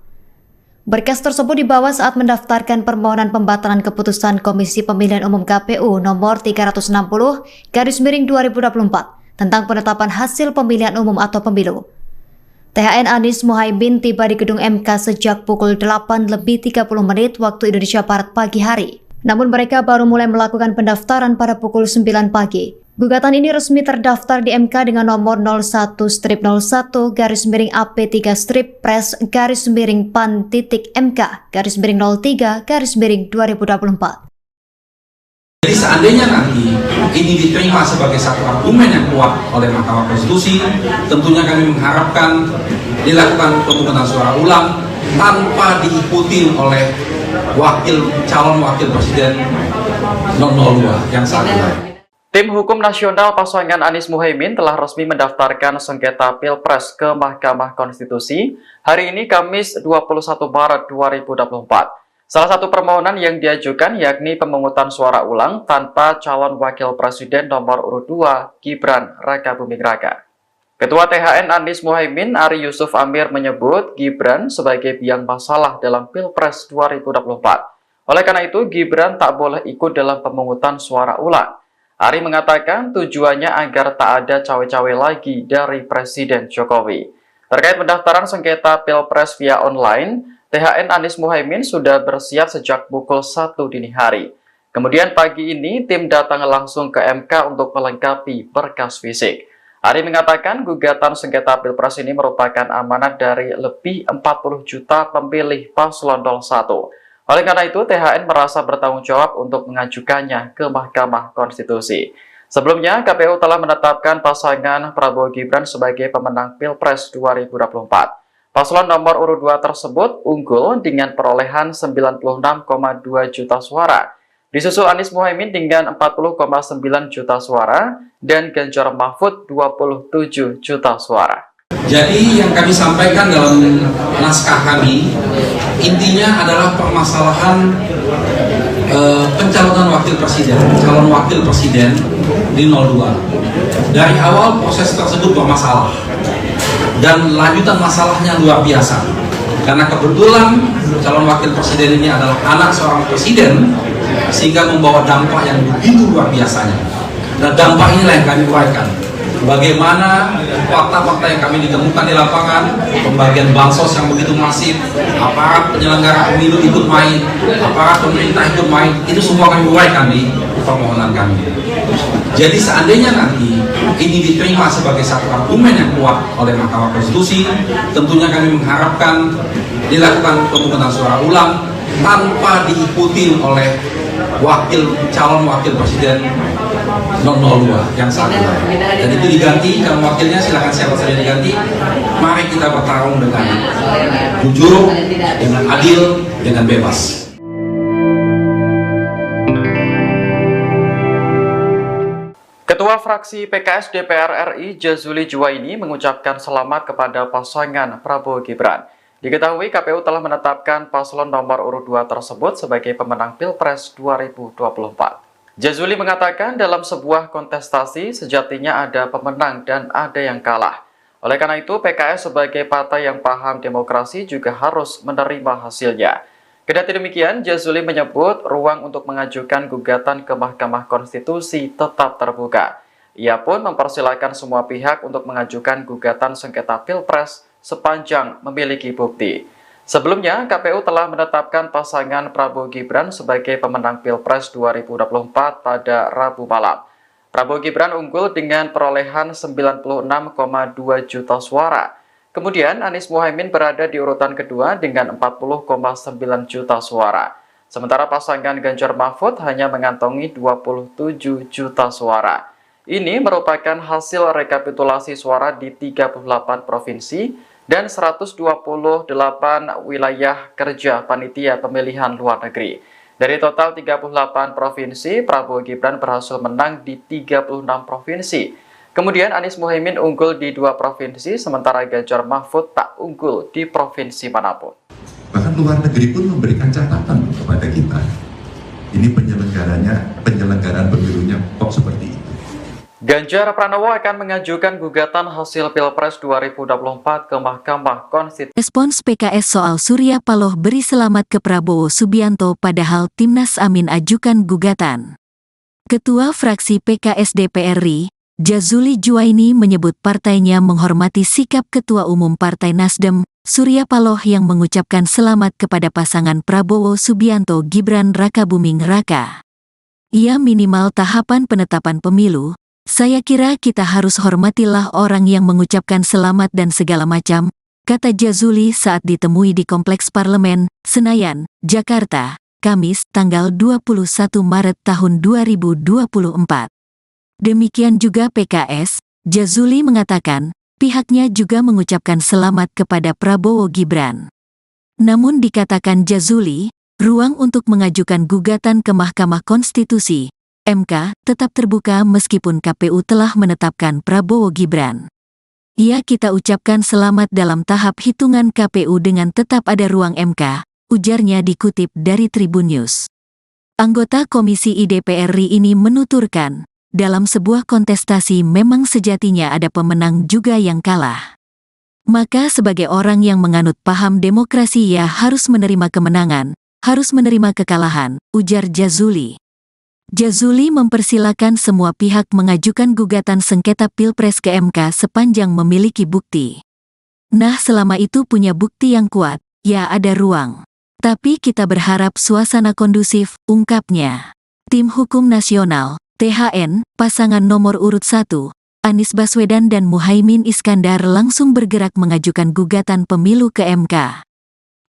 Berkas tersebut dibawa saat mendaftarkan permohonan pembatalan keputusan Komisi Pemilihan Umum KPU nomor 360/2024 tentang penetapan hasil pemilihan umum atau pemilu. THN Anies Muhaimin tiba di gedung MK sejak pukul 8:30 waktu Indonesia Barat pagi hari. Namun mereka baru mulai melakukan pendaftaran pada pukul 9 pagi. Gugatan ini resmi terdaftar di MK dengan nomor 01-01-PAN-PAN-PAN-03/MK-03/2024. Jadi seandainya nanti ini diterima sebagai satu argumen yang kuat oleh Mahkamah Konstitusi, tentunya kami mengharapkan dilakukan pemungutan suara ulang tanpa diikuti oleh calon wakil presiden 002 yang saat ini. Tim Hukum Nasional pasangan Anies Muhaimin telah resmi mendaftarkan sengketa Pilpres ke Mahkamah Konstitusi hari ini Kamis 21 Maret 2024. Salah satu permohonan yang diajukan yakni pemungutan suara ulang tanpa calon wakil presiden nomor urut 2 Gibran Rakabuming Raka. Ketua THN Anies Muhaimin Ari Yusuf Amir menyebut Gibran sebagai biang masalah dalam Pilpres 2024. Oleh karena itu Gibran tak boleh ikut dalam pemungutan suara ulang. Ari mengatakan tujuannya agar tak ada cawe-cawe lagi dari Presiden Jokowi. Terkait pendaftaran sengketa Pilpres via online, THN Anies Muhaimin sudah bersiap sejak pukul 1 dini hari. Kemudian pagi ini tim datang langsung ke MK untuk melengkapi berkas fisik. Ari mengatakan gugatan sengketa Pilpres ini merupakan amanat dari lebih 40 juta pemilih paslon 01. Oleh karena itu, THN merasa bertanggung jawab untuk mengajukannya ke Mahkamah Konstitusi. Sebelumnya, KPU telah menetapkan pasangan Prabowo Gibran sebagai pemenang Pilpres 2024. Paslon nomor urut 2 tersebut unggul dengan perolehan 96,2 juta suara. Disusul Anies Muhaimin dengan 40,9 juta suara dan Ganjar Mahfud 27 juta suara. Jadi yang kami sampaikan dalam naskah kami, intinya adalah permasalahan pencalonan calon wakil presiden di 02. Dari awal proses tersebut bermasalah dan lanjutan masalahnya luar biasa. Karena kebetulan calon wakil presiden ini adalah anak seorang presiden, sehingga membawa dampak yang begitu luar biasanya. Dan dampak inilah yang kami uraikan. Bagaimana fakta-fakta yang kami ditemukan di lapangan, pembagian bansos yang begitu masif, aparat penyelenggara pemilu ikut main, aparat pemerintah ikut main, itu semua kami uraikan di permohonan kami. Jadi seandainya nanti ini diterima sebagai satu argumen yang kuat oleh Mahkamah Konstitusi, tentunya kami mengharapkan dilakukan pemungutan suara ulang tanpa diikuti oleh calon wakil presiden 002 yang saat ini. Dan itu diganti, kalau wakilnya silakan siapa saja diganti. Mari kita bertarung dengan jujur, dengan adil, dengan bebas. Ketua fraksi PKS DPR RI Jazuli Juwaini mengucapkan selamat kepada pasangan Prabowo Gibran. Diketahui KPU telah menetapkan paslon nomor urut 2 tersebut sebagai pemenang Pilpres 2024. Jazuli mengatakan dalam sebuah kontestasi sejatinya ada pemenang dan ada yang kalah. Oleh karena itu PKS sebagai partai yang paham demokrasi juga harus menerima hasilnya. Kendati demikian, Jazuli menyebut ruang untuk mengajukan gugatan ke Mahkamah Konstitusi tetap terbuka. Ia pun mempersilahkan semua pihak untuk mengajukan gugatan sengketa Pilpres sepanjang memiliki bukti. Sebelumnya, KPU telah menetapkan pasangan Prabowo Gibran sebagai pemenang Pilpres 2024 pada Rabu malam. Prabowo Gibran unggul dengan perolehan 96,2 juta suara. Kemudian Anies Muhaimin berada di urutan kedua dengan 40,9 juta suara. Sementara pasangan Ganjar Mahfud hanya mengantongi 27 juta suara. Ini merupakan hasil rekapitulasi suara di 38 provinsi dan 128 wilayah kerja panitia pemilihan luar negeri. Dari total 38 provinsi, Prabowo Gibran berhasil menang di 36 provinsi. Kemudian Anies Muhaimin unggul di 2 provinsi, sementara Ganjar Mahfud tak unggul di provinsi manapun. Bahkan luar negeri pun memberikan catatan kepada kita. Ini penyelenggaraan pemilunya kok seperti itu. Ganjar Pranowo akan mengajukan gugatan hasil Pilpres 2024 ke Mahkamah Konstitusi. Respons PKS soal Surya Paloh beri selamat ke Prabowo Subianto padahal Timnas Amin ajukan gugatan. Ketua fraksi PKS DPR RI, Jazuli Juwaini menyebut partainya menghormati sikap Ketua Umum Partai Nasdem, Surya Paloh yang mengucapkan selamat kepada pasangan Prabowo Subianto Gibran Rakabuming Raka. Ia minimal tahapan penetapan pemilu. Saya kira kita harus hormatilah orang yang mengucapkan selamat dan segala macam, kata Jazuli saat ditemui di Kompleks Parlemen, Senayan, Jakarta, Kamis, tanggal 21 Maret tahun 2024. Demikian juga PKS, Jazuli mengatakan, pihaknya juga mengucapkan selamat kepada Prabowo Gibran. Namun dikatakan Jazuli, ruang untuk mengajukan gugatan ke Mahkamah Konstitusi (MK) tetap terbuka meskipun KPU telah menetapkan Prabowo Gibran. Kita ucapkan selamat dalam tahap hitungan KPU dengan tetap ada ruang MK, ujarnya dikutip dari Tribun News. Anggota Komisi DPR RI ini menuturkan, dalam sebuah kontestasi memang sejatinya ada pemenang juga yang kalah. Maka sebagai orang yang menganut paham demokrasi harus menerima kemenangan, harus menerima kekalahan, ujar Jazuli. Jazuli mempersilakan semua pihak mengajukan gugatan sengketa Pilpres ke MK sepanjang memiliki bukti. Nah, selama itu punya bukti yang kuat, ada ruang. Tapi kita berharap suasana kondusif, ungkapnya. Tim Hukum Nasional, THN, pasangan nomor urut 1, Anies Baswedan dan Muhaimin Iskandar langsung bergerak mengajukan gugatan pemilu ke MK.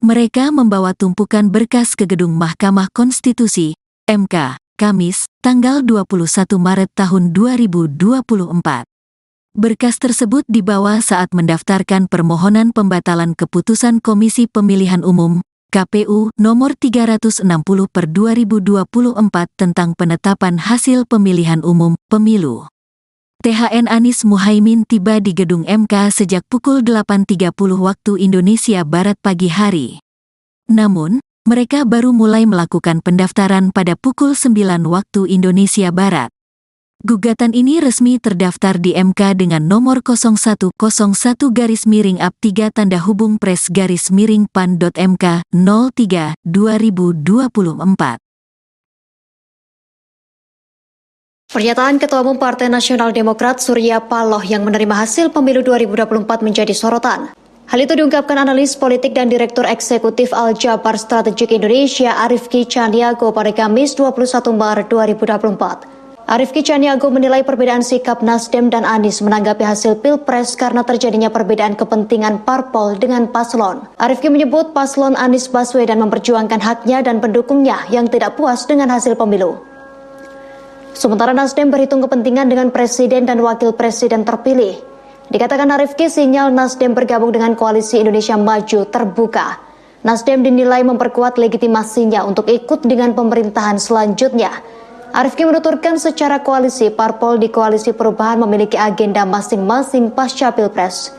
Mereka membawa tumpukan berkas ke gedung Mahkamah Konstitusi, MK, Kamis, tanggal 21 Maret tahun 2024. Berkas tersebut dibawa saat mendaftarkan permohonan pembatalan keputusan Komisi Pemilihan Umum, KPU, nomor 360/2024 tentang penetapan hasil pemilihan umum, pemilu. THN Anies Muhaimin tiba di gedung MK sejak pukul 8.30 waktu Indonesia Barat pagi hari. Namun, mereka baru mulai melakukan pendaftaran pada pukul 9 waktu Indonesia Barat. Gugatan ini resmi terdaftar di MK dengan nomor 0101-3-PRES-PAN.MK 03/2024. Pernyataan Ketua Umum Partai Nasional Demokrat Surya Paloh yang menerima hasil pemilu 2024 menjadi sorotan. Hal itu diungkapkan analis politik dan Direktur Eksekutif Al-Jabar Strategik Indonesia Arifki Caniago pada Kamis 21 Maret 2024. Arifki Caniago menilai perbedaan sikap Nasdem dan Anies menanggapi hasil Pilpres karena terjadinya perbedaan kepentingan parpol dengan paslon. Arifki menyebut paslon Anies Baswedan memperjuangkan haknya dan pendukungnya yang tidak puas dengan hasil pemilu. Sementara Nasdem berhitung kepentingan dengan presiden dan wakil presiden terpilih. Dikatakan Arifki, sinyal Nasdem bergabung dengan Koalisi Indonesia Maju terbuka. Nasdem dinilai memperkuat legitimasinya untuk ikut dengan pemerintahan selanjutnya. Arifki menuturkan secara koalisi, parpol di Koalisi Perubahan memiliki agenda masing-masing pasca Pilpres.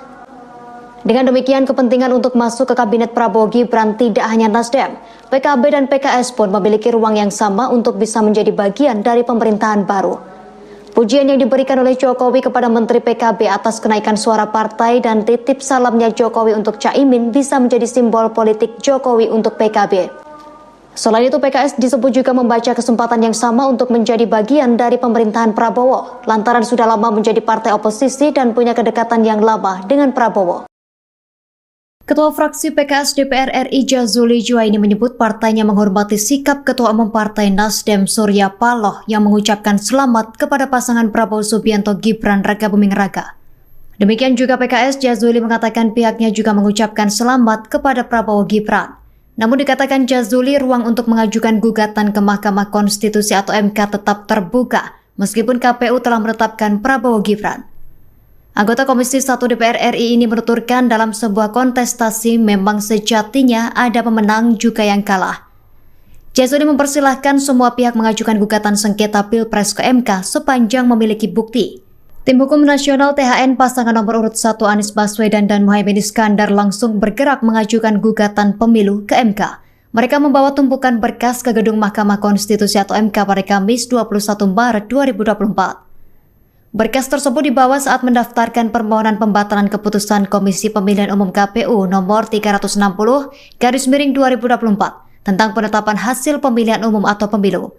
Dengan demikian, kepentingan untuk masuk ke Kabinet Prabowo Gibran tidak hanya Nasdem, PKB dan PKS pun memiliki ruang yang sama untuk bisa menjadi bagian dari pemerintahan baru. Pujian yang diberikan oleh Jokowi kepada Menteri PKB atas kenaikan suara partai dan titip salamnya Jokowi untuk Caimin bisa menjadi simbol politik Jokowi untuk PKB. Selain itu, PKS disebut juga membaca kesempatan yang sama untuk menjadi bagian dari pemerintahan Prabowo, lantaran sudah lama menjadi partai oposisi dan punya kedekatan yang lama dengan Prabowo. Ketua fraksi PKS DPR RI Jazuli Juwaini menyebut partainya menghormati sikap Ketua Umum Partai Nasdem Surya Paloh yang mengucapkan selamat kepada pasangan Prabowo Subianto Gibran Rakabuming Raka. Demikian juga PKS, Jazuli mengatakan pihaknya juga mengucapkan selamat kepada Prabowo Gibran. Namun dikatakan Jazuli, ruang untuk mengajukan gugatan ke Mahkamah Konstitusi atau MK tetap terbuka meskipun KPU telah menetapkan Prabowo Gibran. Anggota Komisi 1 DPR RI ini menuturkan dalam sebuah kontestasi memang sejatinya ada pemenang juga yang kalah. Jazuli mempersilahkan semua pihak mengajukan gugatan sengketa Pilpres ke MK sepanjang memiliki bukti. Tim Hukum Nasional THN pasangan nomor urut 1 Anies Baswedan dan Muhaimin Iskandar langsung bergerak mengajukan gugatan pemilu ke MK. Mereka membawa tumpukan berkas ke gedung Mahkamah Konstitusi atau MK pada Kamis 21 Maret 2024. Berkas tersebut dibawa saat mendaftarkan permohonan pembatalan keputusan Komisi Pemilihan Umum KPU nomor 360/2024 tentang penetapan hasil pemilihan umum atau pemilu.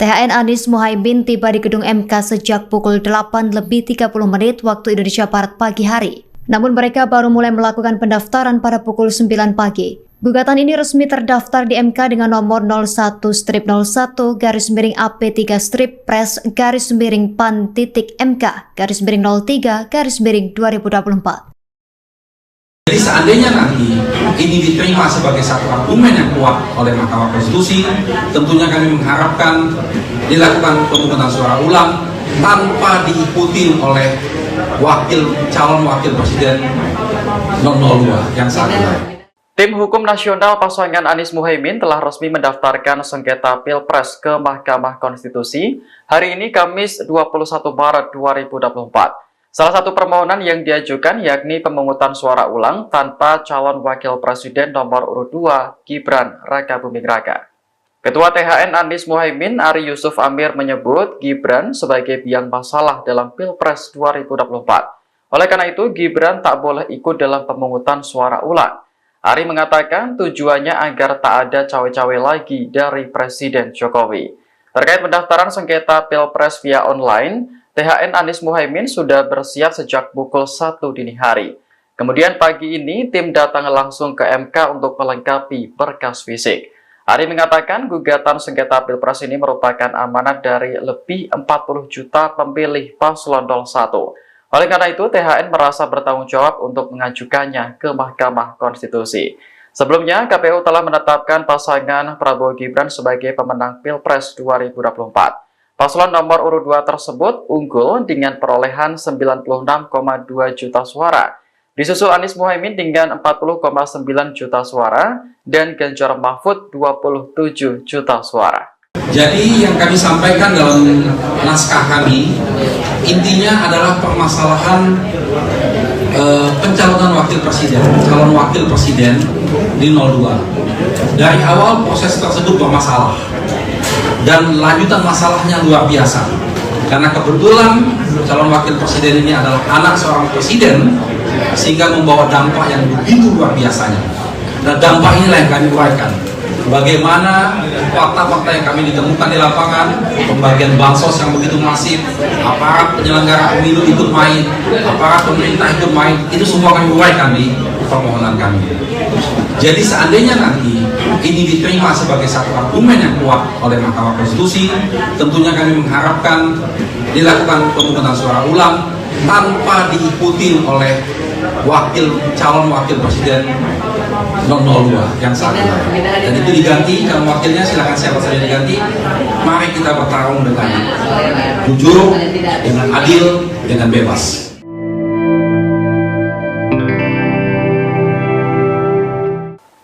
THN Anies Muhaimin tiba di gedung MK sejak pukul 8:30 waktu Indonesia Barat pagi hari. Namun mereka baru mulai melakukan pendaftaran pada pukul 9 pagi. Gugatan ini resmi terdaftar di MK dengan nomor 01-01-PAN-PAN-3/PAN-03/MK-03/2024. Jadi seandainya nanti ini diterima sebagai satu argumen yang kuat oleh Mahkamah Konstitusi, tentunya kami mengharapkan dilakukan pemungutan suara ulang tanpa diikuti oleh calon wakil presiden 002 yang saat ini. Tim Hukum Nasional pasangan Anies Muhaimin telah resmi mendaftarkan sengketa Pilpres ke Mahkamah Konstitusi hari ini Kamis 21 Maret 2024. Salah satu permohonan yang diajukan yakni pemungutan suara ulang tanpa calon wakil presiden nomor urut 2 Gibran Rakabuming Raka. Ketua THN Anies Muhaimin Ari Yusuf Amir menyebut Gibran sebagai biang masalah dalam Pilpres 2024. Oleh karena itu Gibran tak boleh ikut dalam pemungutan suara ulang. Ari mengatakan tujuannya agar tak ada cawe-cawe lagi dari Presiden Jokowi. Terkait pendaftaran sengketa Pilpres via online, THN Anies Muhaimin sudah bersiap sejak pukul 1 dini hari. Kemudian pagi ini tim datang langsung ke MK untuk melengkapi berkas fisik. Ari mengatakan gugatan sengketa Pilpres ini merupakan amanat dari lebih 40 juta pemilih paslon 01. Oleh karena itu, THN merasa bertanggung jawab untuk mengajukannya ke Mahkamah Konstitusi. Sebelumnya, KPU telah menetapkan pasangan Prabowo Gibran sebagai pemenang Pilpres 2024. Paslon nomor urut 2 tersebut unggul dengan perolehan 96,2 juta suara. Disusul Anies Muhaimin dengan 40,9 juta suara dan Ganjar Mahfud 27 juta suara. Jadi yang kami sampaikan dalam naskah kami, intinya adalah permasalahan pencalonan calon wakil presiden di 02. Dari awal proses tersebut bermasalah dan lanjutan masalahnya luar biasa. Karena kebetulan calon wakil presiden ini adalah anak seorang presiden, sehingga membawa dampak yang begitu luar biasanya. Dan dampak inilah yang kami uraikan. Bagaimana fakta-fakta yang kami ditemukan di lapangan, pembagian bansos yang begitu masif, aparat penyelenggara pemilu ikut main, aparat pemerintah ikut main, itu semua kami uraikan di permohonan kami. Jadi seandainya nanti ini diterima sebagai satu argumen yang kuat oleh Mahkamah Konstitusi, tentunya kami mengharapkan dilakukan pemungutan suara ulang tanpa diikuti oleh calon wakil presiden 002 yang saat ini. Dan itu diganti, calon wakilnya silakan siapa saja diganti. Mari kita bertarung dengan jujur, dengan adil, dengan bebas.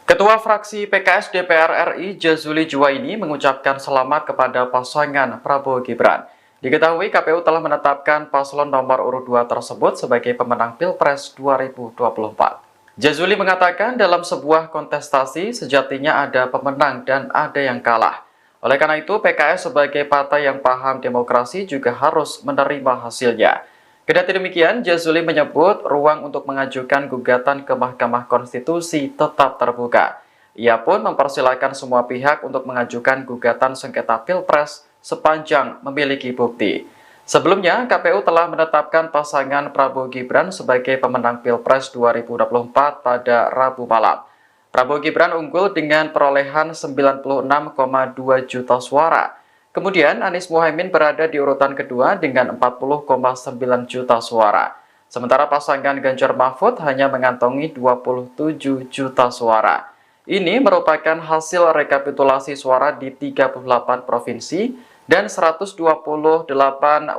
Ketua fraksi PKS DPR RI Jazuli Juwaini mengucapkan selamat kepada pasangan Prabowo Gibran. Diketahui KPU telah menetapkan paslon nomor urut 2 tersebut sebagai pemenang Pilpres 2024. Jazuli mengatakan dalam sebuah kontestasi sejatinya ada pemenang dan ada yang kalah. Oleh karena itu PKS sebagai partai yang paham demokrasi juga harus menerima hasilnya. Kendati demikian, Jazuli menyebut ruang untuk mengajukan gugatan ke Mahkamah Konstitusi tetap terbuka. Ia pun mempersilahkan semua pihak untuk mengajukan gugatan sengketa Pilpres sepanjang memiliki bukti. Sebelumnya, KPU telah menetapkan pasangan Prabowo Gibran sebagai pemenang Pilpres 2024 pada Rabu malam. Prabowo Gibran unggul dengan perolehan 96,2 juta suara. Kemudian Anies Muhaimin berada di urutan kedua dengan 40,9 juta suara. Sementara pasangan Ganjar Mahfud hanya mengantongi 27 juta suara. Ini merupakan hasil rekapitulasi suara di 38 provinsi dan 128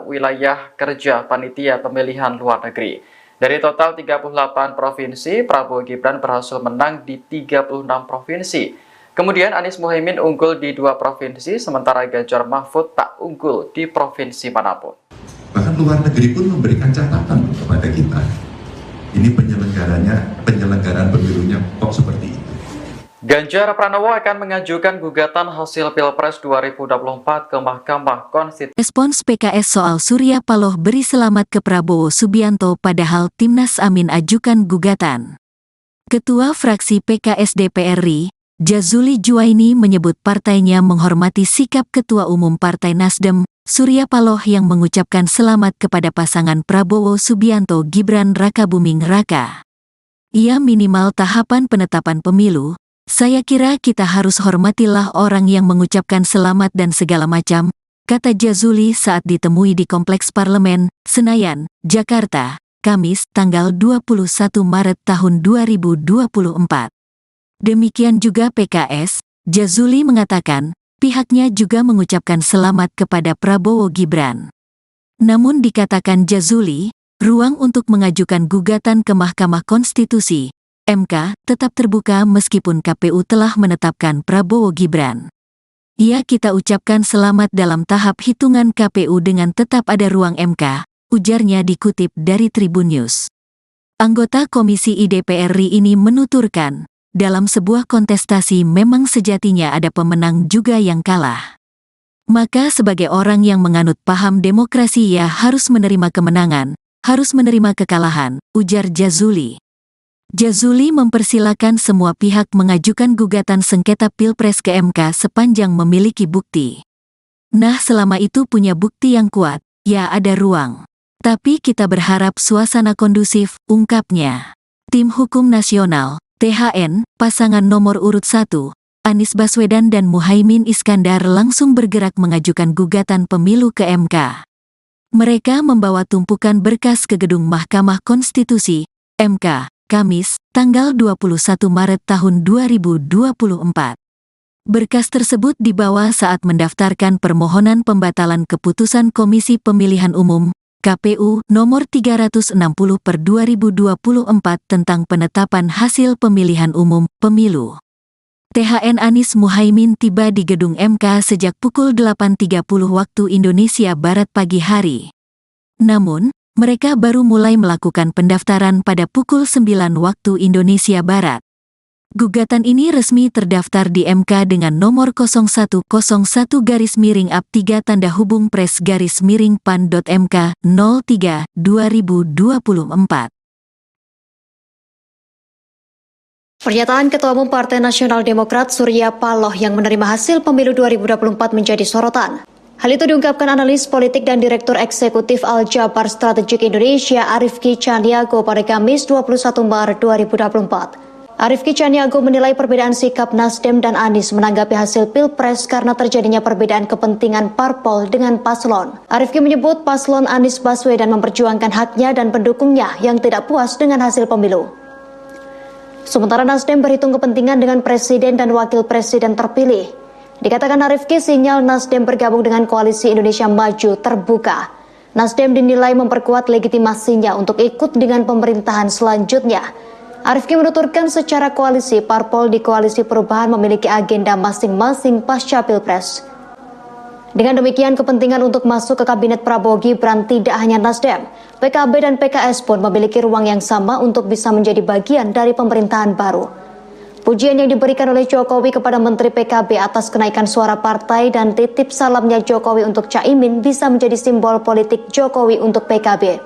wilayah kerja panitia pemilihan luar negeri. Dari total 38 provinsi, Prabowo Gibran berhasil menang di 36 provinsi. Kemudian Anies Muhaimin unggul di 2 provinsi, sementara Ganjar Mahfud tak unggul di provinsi manapun. Bahkan luar negeri pun memberikan catatan kepada kita. Ini penyelenggaraan pemilunya kok seperti itu. Ganjar Pranowo akan mengajukan gugatan hasil Pilpres 2024 ke Mahkamah Konstitusi. Respons PKS soal Surya Paloh beri selamat ke Prabowo Subianto padahal Timnas Amin ajukan gugatan. Ketua fraksi PKS DPR RI, Jazuli Juwaini menyebut partainya menghormati sikap Ketua Umum Partai Nasdem, Surya Paloh yang mengucapkan selamat kepada pasangan Prabowo Subianto Gibran Rakabuming Raka. Ia minimal tahapan penetapan pemilu. Saya kira kita harus hormatilah orang yang mengucapkan selamat dan segala macam, kata Jazuli saat ditemui di Kompleks Parlemen, Senayan, Jakarta, Kamis, tanggal 21 Maret tahun 2024. Demikian juga PKS, Jazuli mengatakan, pihaknya juga mengucapkan selamat kepada Prabowo Gibran. Namun dikatakan Jazuli, ruang untuk mengajukan gugatan ke Mahkamah Konstitusi MK tetap terbuka meskipun KPU telah menetapkan Prabowo Gibran. Ya, kita ucapkan selamat dalam tahap hitungan KPU dengan tetap ada ruang MK, ujarnya dikutip dari Tribun News. Anggota Komisi DPR RI ini menuturkan, dalam sebuah kontestasi memang sejatinya ada pemenang juga yang kalah. Maka sebagai orang yang menganut paham demokrasi ya harus menerima kemenangan, harus menerima kekalahan, ujar Jazuli. Jazuli mempersilakan semua pihak mengajukan gugatan sengketa Pilpres ke MK sepanjang memiliki bukti. Nah, selama itu punya bukti yang kuat, ya ada ruang. Tapi kita berharap suasana kondusif, ungkapnya. Tim Hukum Nasional, THN, pasangan nomor urut 1, Anies Baswedan dan Muhaimin Iskandar langsung bergerak mengajukan gugatan pemilu ke MK. Mereka membawa tumpukan berkas ke gedung Mahkamah Konstitusi, MK, Kamis, tanggal 21 Maret tahun 2024. Berkas tersebut dibawa saat mendaftarkan permohonan pembatalan keputusan Komisi Pemilihan Umum, KPU, nomor 360/2024 tentang penetapan hasil pemilihan umum, pemilu. THN Anies Muhaimin tiba di gedung MK sejak pukul 8.30 waktu Indonesia Barat pagi hari. Namun, mereka baru mulai melakukan pendaftaran pada pukul 9 waktu Indonesia Barat. Gugatan ini resmi terdaftar di MK dengan nomor 0101-3-PRES-PAN.MK 03/2024. Pernyataan Ketua Umum Partai Nasional Demokrat Surya Paloh yang menerima hasil pemilu 2024 menjadi sorotan. Hal itu diungkapkan analis politik dan Direktur Eksekutif Al-Jabar Strategik Indonesia Arifki Caniago pada Kamis 21 Maret 2024. Arifki Caniago menilai perbedaan sikap Nasdem dan Anies menanggapi hasil Pilpres karena terjadinya perbedaan kepentingan parpol dengan paslon. Arifki menyebut paslon Anies Baswedan memperjuangkan haknya dan pendukungnya yang tidak puas dengan hasil pemilu. Sementara Nasdem berhitung kepentingan dengan presiden dan wakil presiden terpilih. Dikatakan Arifki, sinyal Nasdem bergabung dengan Koalisi Indonesia Maju terbuka. Nasdem dinilai memperkuat legitimasinya untuk ikut dengan pemerintahan selanjutnya. Arifki menuturkan secara koalisi, parpol di Koalisi Perubahan memiliki agenda masing-masing pasca Pilpres. Dengan demikian, kepentingan untuk masuk ke Kabinet Prabowo Gibran tidak hanya Nasdem, PKB dan PKS pun memiliki ruang yang sama untuk bisa menjadi bagian dari pemerintahan baru. Pujian yang diberikan oleh Jokowi kepada Menteri PKB atas kenaikan suara partai dan titip salamnya Jokowi untuk Caimin bisa menjadi simbol politik Jokowi untuk PKB.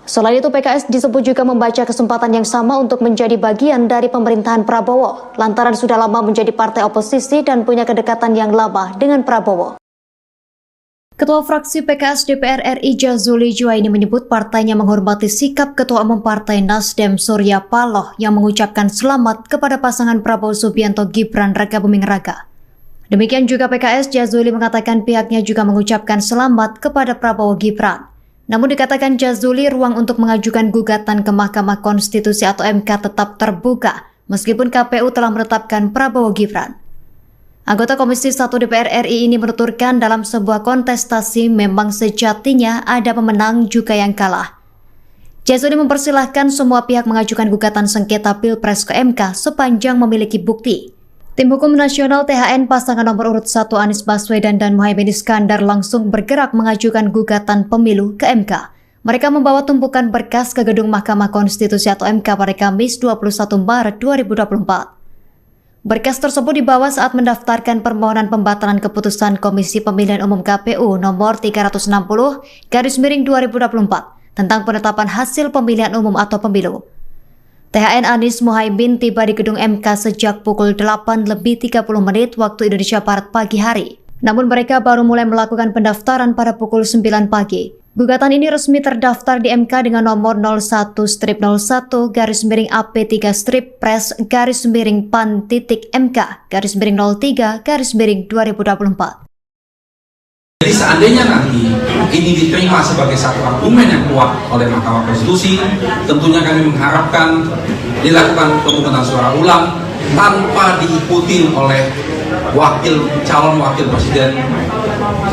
Selain itu, PKS disebut juga membaca kesempatan yang sama untuk menjadi bagian dari pemerintahan Prabowo, lantaran sudah lama menjadi partai oposisi dan punya kedekatan yang lama dengan Prabowo. Ketua fraksi PKS DPR RI Jazuli Juwaini menyebut partainya menghormati sikap Ketua Umum Partai Nasdem Surya Paloh yang mengucapkan selamat kepada pasangan Prabowo Subianto Gibran Rakabuming Raka. Demikian juga PKS, Jazuli mengatakan pihaknya juga mengucapkan selamat kepada Prabowo Gibran. Namun dikatakan Jazuli, ruang untuk mengajukan gugatan ke Mahkamah Konstitusi atau MK tetap terbuka meskipun KPU telah menetapkan Prabowo Gibran. Anggota Komisi 1 DPR RI ini menuturkan dalam sebuah kontestasi memang sejatinya ada pemenang juga yang kalah. Jazuli mempersilahkan semua pihak mengajukan gugatan sengketa Pilpres ke MK sepanjang memiliki bukti. Tim Hukum Nasional THN pasangan nomor urut 1 Anies Baswedan dan Muhaimin Iskandar langsung bergerak mengajukan gugatan pemilu ke MK. Mereka membawa tumpukan berkas ke gedung Mahkamah Konstitusi atau MK pada Kamis 21 Maret 2024. Berkas tersebut dibawa saat mendaftarkan permohonan pembatalan keputusan Komisi Pemilihan Umum KPU nomor 360/2024 tentang penetapan hasil pemilihan umum atau pemilu. THN Anies Muhaimin tiba di gedung MK sejak pukul 8:30 waktu Indonesia Barat pagi hari. Namun mereka baru mulai melakukan pendaftaran pada pukul 9 pagi. Gugatan ini resmi terdaftar di MK dengan nomor 01-01-PAN.MK-03-PAN-03-2024. Jadi seandainya nanti ini diterima sebagai satu argumen yang kuat oleh Mahkamah Konstitusi, tentunya kami mengharapkan dilakukan pemungutan suara ulang tanpa diikuti oleh calon wakil presiden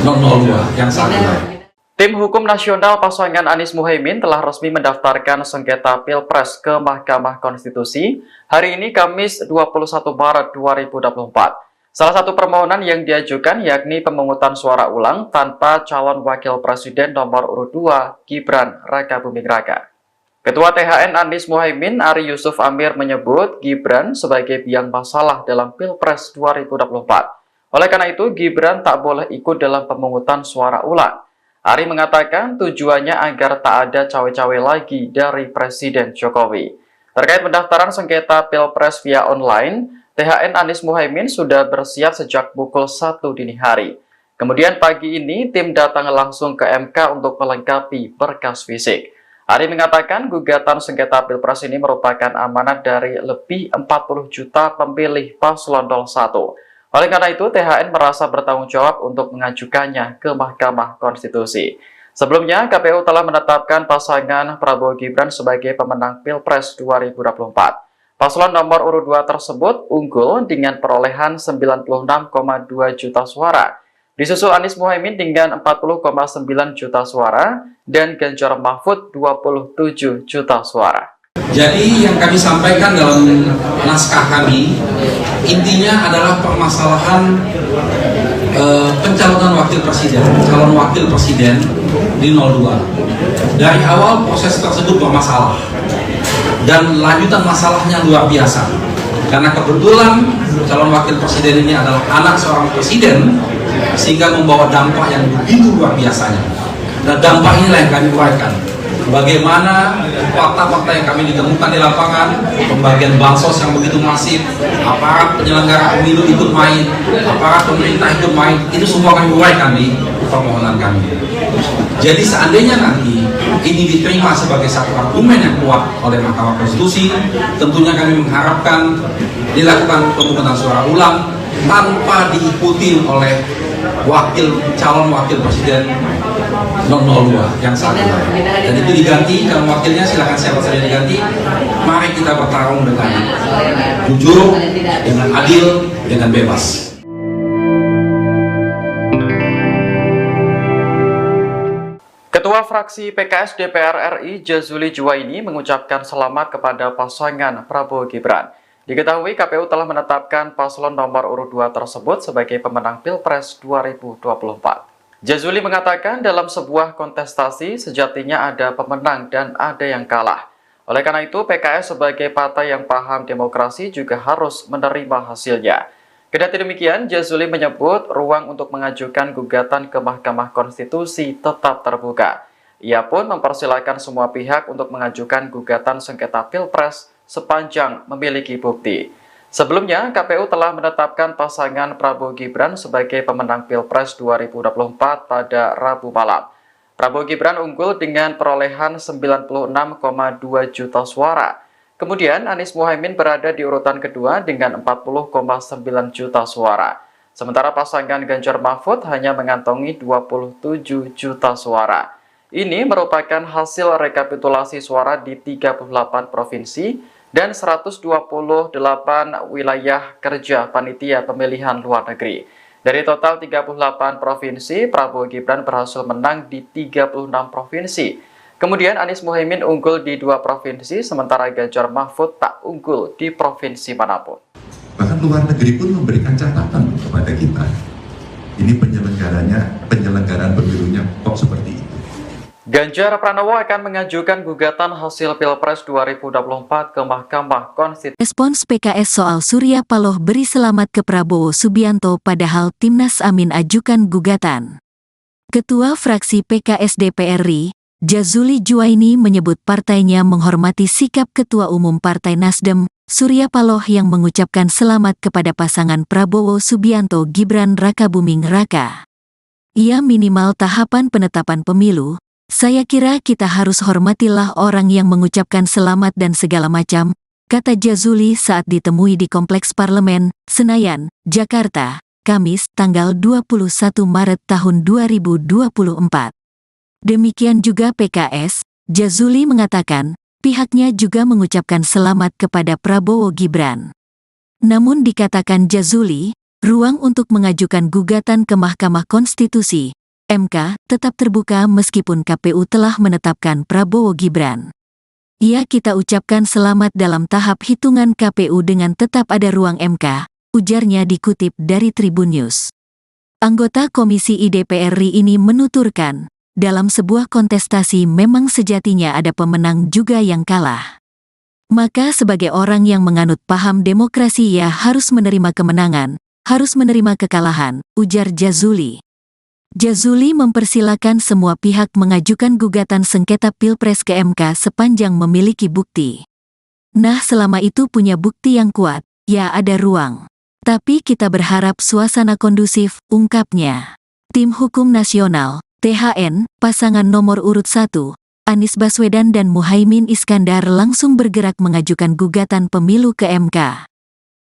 002 yang saat ini. Tim Hukum Nasional pasangan Anies Muhaimin telah resmi mendaftarkan sengketa Pilpres ke Mahkamah Konstitusi hari ini Kamis 21 Maret 2024. Salah satu permohonan yang diajukan yakni pemungutan suara ulang tanpa calon wakil presiden nomor urut 2 Gibran Rakabuming Raka. Ketua THN Anies Muhaimin Ari Yusuf Amir menyebut Gibran sebagai biang masalah dalam Pilpres 2024. Oleh karena itu Gibran tak boleh ikut dalam pemungutan suara ulang. Ari mengatakan tujuannya agar tak ada cawe-cawe lagi dari Presiden Jokowi. Terkait pendaftaran sengketa Pilpres via online, THN Anies Muhaimin sudah bersiap sejak pukul 1 dini hari. Kemudian pagi ini tim datang langsung ke MK untuk melengkapi berkas fisik. Ari mengatakan gugatan sengketa Pilpres ini merupakan amanat dari lebih 40 juta pemilih paslon 01. Oleh karena itu, THN merasa bertanggung jawab untuk mengajukannya ke Mahkamah Konstitusi. Sebelumnya, KPU telah menetapkan pasangan Prabowo Gibran sebagai pemenang Pilpres 2024. Paslon nomor urut 2 tersebut unggul dengan perolehan 96,2 juta suara. Disusul Anies Muhaimin dengan 40,9 juta suara dan Ganjar Mahfud 27 juta suara. Jadi yang kami sampaikan dalam naskah kami intinya adalah permasalahan pencalonan calon wakil presiden di 02. Dari awal proses tersebut bermasalah dan lanjutan masalahnya luar biasa karena kebetulan calon wakil presiden ini adalah anak seorang presiden sehingga membawa dampak yang begitu luar biasanya. Dan dampak inilah yang kami uraikan. Bagaimana fakta-fakta yang kami ditemukan di lapangan, pembagian bansos yang begitu masif, aparat penyelenggara pemilu ikut main, aparat pemerintah ikut main, itu semua kami uraikan di permohonan kami. Jadi seandainya nanti ini diterima sebagai satu argumen yang kuat oleh Mahkamah Konstitusi, tentunya kami mengharapkan dilakukan pemungutan suara ulang tanpa diikuti oleh calon wakil presiden 002 yang saat ini. Dan itu diganti, calon wakilnya silakan siapa saja diganti. Mari kita bertarung dengan jujur, dengan adil, dengan bebas. Ketua fraksi PKS DPR RI Jazuli Juwaini mengucapkan selamat kepada pasangan Prabowo Gibran. Diketahui KPU telah menetapkan paslon nomor urut 2 tersebut sebagai pemenang Pilpres 2024. Jazuli mengatakan dalam sebuah kontestasi sejatinya ada pemenang dan ada yang kalah. Oleh karena itu PKS sebagai partai yang paham demokrasi juga harus menerima hasilnya. Kendati demikian, Jazuli menyebut ruang untuk mengajukan gugatan ke Mahkamah Konstitusi tetap terbuka. Ia pun mempersilahkan semua pihak untuk mengajukan gugatan sengketa Pilpres sepanjang memiliki bukti. Sebelumnya, KPU telah menetapkan pasangan Prabowo Gibran sebagai pemenang Pilpres 2024 pada Rabu malam. Prabowo Gibran unggul dengan perolehan 96,2 juta suara. Kemudian Anies Muhaimin berada di urutan kedua dengan 40,9 juta suara. Sementara pasangan Ganjar Mahfud hanya mengantongi 27 juta suara. Ini merupakan hasil rekapitulasi suara di 38 provinsi dan 128 wilayah kerja panitia pemilihan luar negeri. Dari total 38 provinsi, Prabowo Gibran berhasil menang di 36 provinsi. Kemudian Anies Muhaimin unggul di 2 provinsi, sementara Ganjar Mahfud tak unggul di provinsi manapun. Bahkan luar negeri pun memberikan catatan kepada kita. Ini penyelenggaraan pemilunya kok seperti itu. Ganjar Pranowo akan mengajukan gugatan hasil Pilpres 2024 ke Mahkamah Konstitusi. Respons PKS soal Surya Paloh beri selamat ke Prabowo Subianto padahal Timnas Amin ajukan gugatan. Ketua fraksi PKS DPR RI, Jazuli Juwaini menyebut partainya menghormati sikap Ketua Umum Partai Nasdem, Surya Paloh yang mengucapkan selamat kepada pasangan Prabowo Subianto Gibran Rakabuming Raka. Ia minimal tahapan penetapan pemilu. Saya kira kita harus hormatilah orang yang mengucapkan selamat dan segala macam, kata Jazuli saat ditemui di Kompleks Parlemen, Senayan, Jakarta, Kamis, tanggal 21 Maret tahun 2024. Demikian juga PKS, Jazuli mengatakan, pihaknya juga mengucapkan selamat kepada Prabowo Gibran. Namun dikatakan Jazuli, ruang untuk mengajukan gugatan ke Mahkamah Konstitusi (MK) tetap terbuka meskipun KPU telah menetapkan Prabowo Gibran. Kita ucapkan selamat dalam tahap hitungan KPU dengan tetap ada ruang MK, ujarnya dikutip dari Tribun News. Anggota Komisi DPR RI ini menuturkan, dalam sebuah kontestasi memang sejatinya ada pemenang juga yang kalah. Maka sebagai orang yang menganut paham demokrasi harus menerima kemenangan, harus menerima kekalahan, ujar Jazuli. Jazuli mempersilakan semua pihak mengajukan gugatan sengketa Pilpres ke MK sepanjang memiliki bukti. Nah, selama itu punya bukti yang kuat, ada ruang. Tapi kita berharap suasana kondusif, ungkapnya. Tim Hukum Nasional, THN, pasangan nomor urut 1, Anies Baswedan dan Muhaimin Iskandar langsung bergerak mengajukan gugatan pemilu ke MK.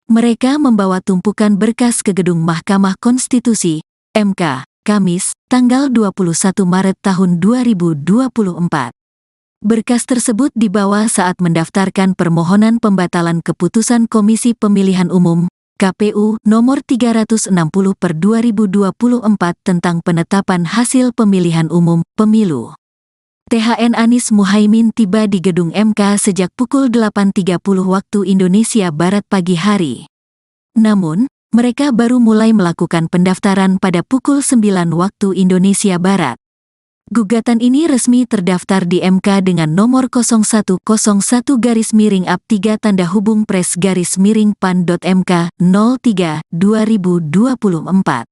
Mereka membawa tumpukan berkas ke gedung Mahkamah Konstitusi, MK, Kamis, tanggal 21 Maret tahun 2024. Berkas tersebut dibawa saat mendaftarkan permohonan pembatalan keputusan Komisi Pemilihan Umum, KPU, nomor 360/2024 tentang penetapan hasil pemilihan umum, pemilu. THN Anies Muhaimin tiba di gedung MK sejak pukul 8.30 waktu Indonesia Barat pagi hari. Namun, mereka baru mulai melakukan pendaftaran pada pukul 9 waktu Indonesia Barat. Gugatan ini resmi terdaftar di MK dengan nomor 0101-3-PRES-PAN.MK 03/2024.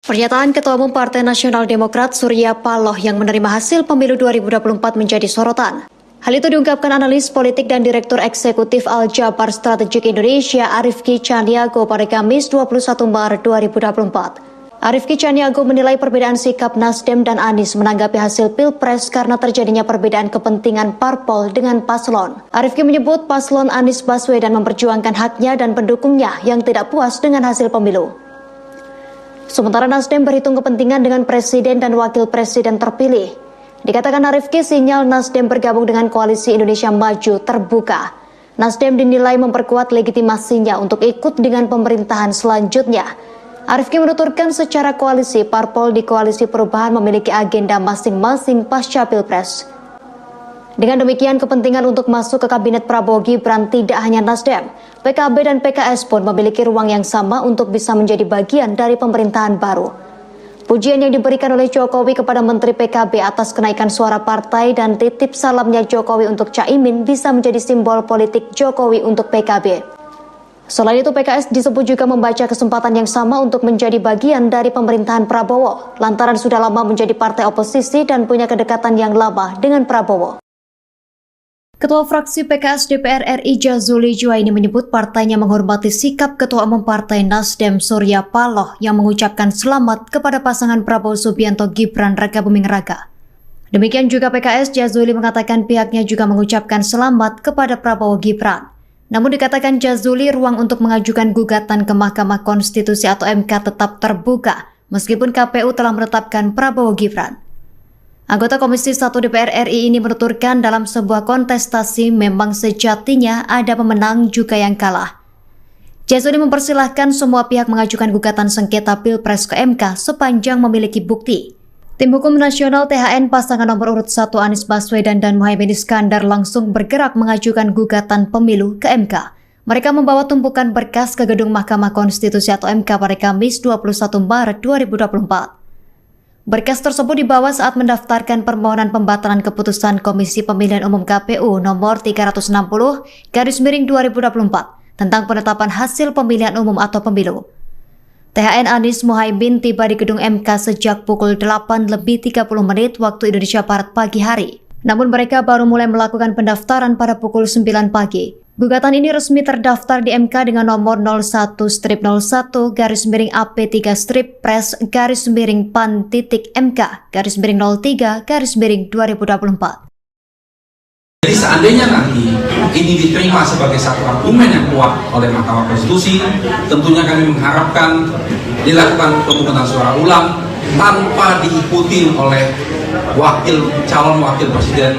Pernyataan Ketua Umum Partai Nasional Demokrat Surya Paloh yang menerima hasil pemilu 2024 menjadi sorotan. Hal itu diungkapkan analis politik dan Direktur Eksekutif Al-Jabar Strategik Indonesia Arifki Caniago pada Kamis 21 Maret 2024. Arifki Caniago menilai perbedaan sikap Nasdem dan Anies menanggapi hasil Pilpres karena terjadinya perbedaan kepentingan parpol dengan paslon. Arifki menyebut paslon Anies Baswedan memperjuangkan haknya dan pendukungnya yang tidak puas dengan hasil pemilu. Sementara Nasdem berhitung kepentingan dengan presiden dan wakil presiden terpilih. Dikatakan Arifki, sinyal Nasdem bergabung dengan Koalisi Indonesia Maju terbuka. Nasdem dinilai memperkuat legitimasinya untuk ikut dengan pemerintahan selanjutnya. Arifki menuturkan secara koalisi, parpol di Koalisi Perubahan memiliki agenda masing-masing pasca Pilpres. Dengan demikian, kepentingan untuk masuk ke Kabinet Prabowo Gibran tidak hanya Nasdem, PKB dan PKS pun memiliki ruang yang sama untuk bisa menjadi bagian dari pemerintahan baru. Pujian yang diberikan oleh Jokowi kepada Menteri PKB atas kenaikan suara partai dan titip salamnya Jokowi untuk Caimin bisa menjadi simbol politik Jokowi untuk PKB. Selain itu, PKS disebut juga membaca kesempatan yang sama untuk menjadi bagian dari pemerintahan Prabowo, lantaran sudah lama menjadi partai oposisi dan punya kedekatan yang lama dengan Prabowo. Ketua fraksi PKS DPR RI Jazuli Juwaini menyebut partainya menghormati sikap Ketua Umum Partai Nasdem Surya Paloh yang mengucapkan selamat kepada pasangan Prabowo Subianto Gibran Rakabuming Raka. Demikian juga PKS, Jazuli mengatakan pihaknya juga mengucapkan selamat kepada Prabowo Gibran. Namun dikatakan Jazuli, ruang untuk mengajukan gugatan ke Mahkamah Konstitusi atau MK tetap terbuka meskipun KPU telah menetapkan Prabowo Gibran. Anggota Komisi 1 DPR RI ini menuturkan dalam sebuah kontestasi memang sejatinya ada pemenang juga yang kalah. Jazuli mempersilahkan semua pihak mengajukan gugatan sengketa Pilpres ke MK sepanjang memiliki bukti. Tim Hukum Nasional THN pasangan nomor urut 1 Anies Baswedan dan Muhaimin Iskandar langsung bergerak mengajukan gugatan pemilu ke MK. Mereka membawa tumpukan berkas ke gedung Mahkamah Konstitusi atau MK pada Kamis 21 Maret 2024. Berkas tersebut dibawa saat mendaftarkan permohonan pembatalan keputusan Komisi Pemilihan Umum KPU nomor 360/2024 tentang penetapan hasil pemilihan umum atau pemilu. THN Anies Muhaimin tiba di gedung MK sejak pukul 8:30 waktu Indonesia Barat pagi hari. Namun mereka baru mulai melakukan pendaftaran pada pukul 9 pagi. Gugatan ini resmi terdaftar di MK dengan nomor 01-01-PAN-PAN-3/PAN-03-M-3/2024. Jadi seandainya nanti ini diterima sebagai satu argumen yang kuat oleh Mahkamah Konstitusi, tentunya kami mengharapkan dilakukan pemungutan suara ulang tanpa diikuti oleh calon wakil presiden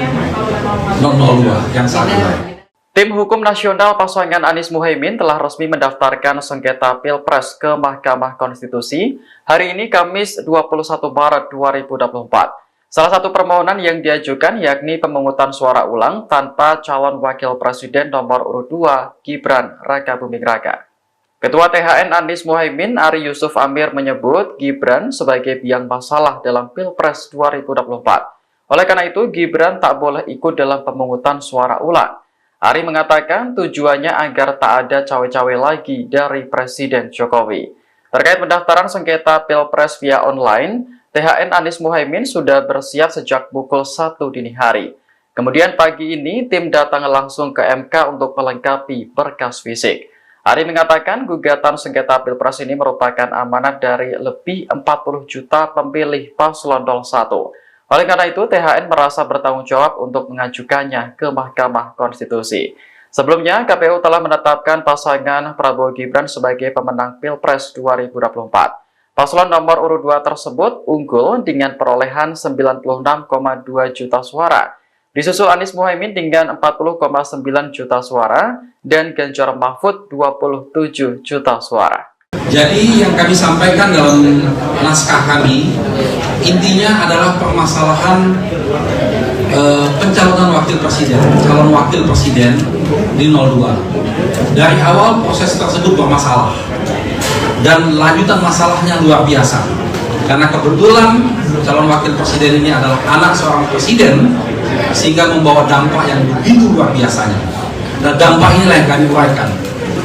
002 yang saat ini. Tim Hukum Nasional pasangan Anies Muhaimin telah resmi mendaftarkan sengketa Pilpres ke Mahkamah Konstitusi hari ini Kamis 21 Maret 2024. Salah satu permohonan yang diajukan yakni pemungutan suara ulang tanpa calon wakil presiden nomor urut 2 Gibran Rakabuming Raka. Ketua THN Anies Muhaimin Ari Yusuf Amir menyebut Gibran sebagai biang masalah dalam Pilpres 2024. Oleh karena itu, Gibran tak boleh ikut dalam pemungutan suara ulang. Ari mengatakan tujuannya agar tak ada cawe-cawe lagi dari Presiden Jokowi. Terkait pendaftaran sengketa Pilpres via online, THN Anies Muhaimin sudah bersiap sejak pukul 1 dini hari. Kemudian pagi ini tim datang langsung ke MK untuk melengkapi berkas fisik. Ari mengatakan gugatan sengketa Pilpres ini merupakan amanat dari lebih 40 juta pemilih paslon 01. Oleh karena itu, THN merasa bertanggung jawab untuk mengajukannya ke Mahkamah Konstitusi. Sebelumnya, KPU telah menetapkan pasangan Prabowo Gibran sebagai pemenang Pilpres 2024. Paslon nomor urut 2 tersebut unggul dengan perolehan 96,2 juta suara. Disusul Anies Muhaimin dengan 40,9 juta suara dan Ganjar Mahfud 27 juta suara. Jadi yang kami sampaikan dalam naskah kami intinya adalah permasalahan pencalonan calon wakil presiden di 02. Dari awal proses tersebut bermasalah dan lanjutan masalahnya luar biasa. Karena kebetulan calon wakil presiden ini adalah anak seorang presiden, sehingga membawa dampak yang begitu luar biasanya. Dan dampak inilah yang kami uraikan.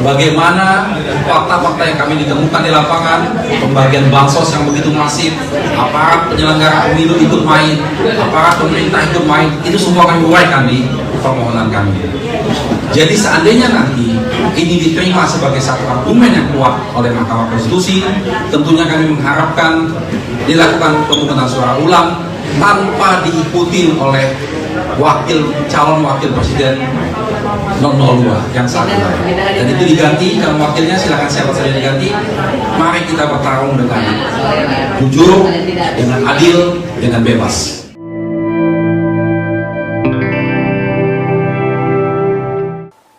Bagaimana fakta-fakta yang kami ditemukan di lapangan, pembagian bansos yang begitu masif, aparat penyelenggara pemilu ikut main, aparat pemerintah ikut main, itu semua kami uraikan di permohonan kami. Jadi seandainya nanti ini diterima sebagai satu argumen yang kuat oleh Mahkamah Konstitusi, tentunya kami mengharapkan dilakukan pemungutan suara ulang tanpa diikuti oleh calon wakil presiden 002 yang saat ini. Dan itu diganti, calon wakilnya silakan siapa saja diganti. Mari kita bertarung dengan jujur, dengan adil, dengan bebas.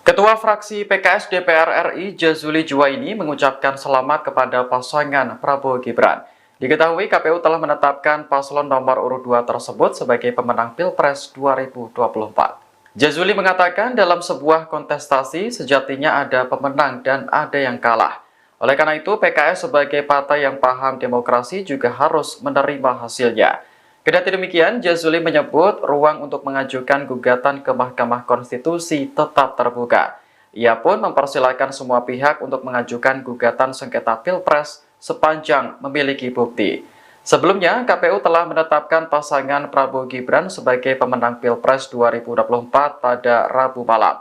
Ketua fraksi PKS DPR RI Jazuli Juwaini mengucapkan selamat kepada pasangan Prabowo Gibran. Diketahui KPU telah menetapkan paslon nomor urut 2 tersebut sebagai pemenang Pilpres 2024. Jazuli mengatakan dalam sebuah kontestasi sejatinya ada pemenang dan ada yang kalah. Oleh karena itu PKS sebagai partai yang paham demokrasi juga harus menerima hasilnya. Kendati demikian, Jazuli menyebut ruang untuk mengajukan gugatan ke Mahkamah Konstitusi tetap terbuka. Ia pun mempersilahkan semua pihak untuk mengajukan gugatan sengketa Pilpres sepanjang memiliki bukti. Sebelumnya, KPU telah menetapkan pasangan Prabowo Gibran sebagai pemenang Pilpres 2024 pada Rabu malam.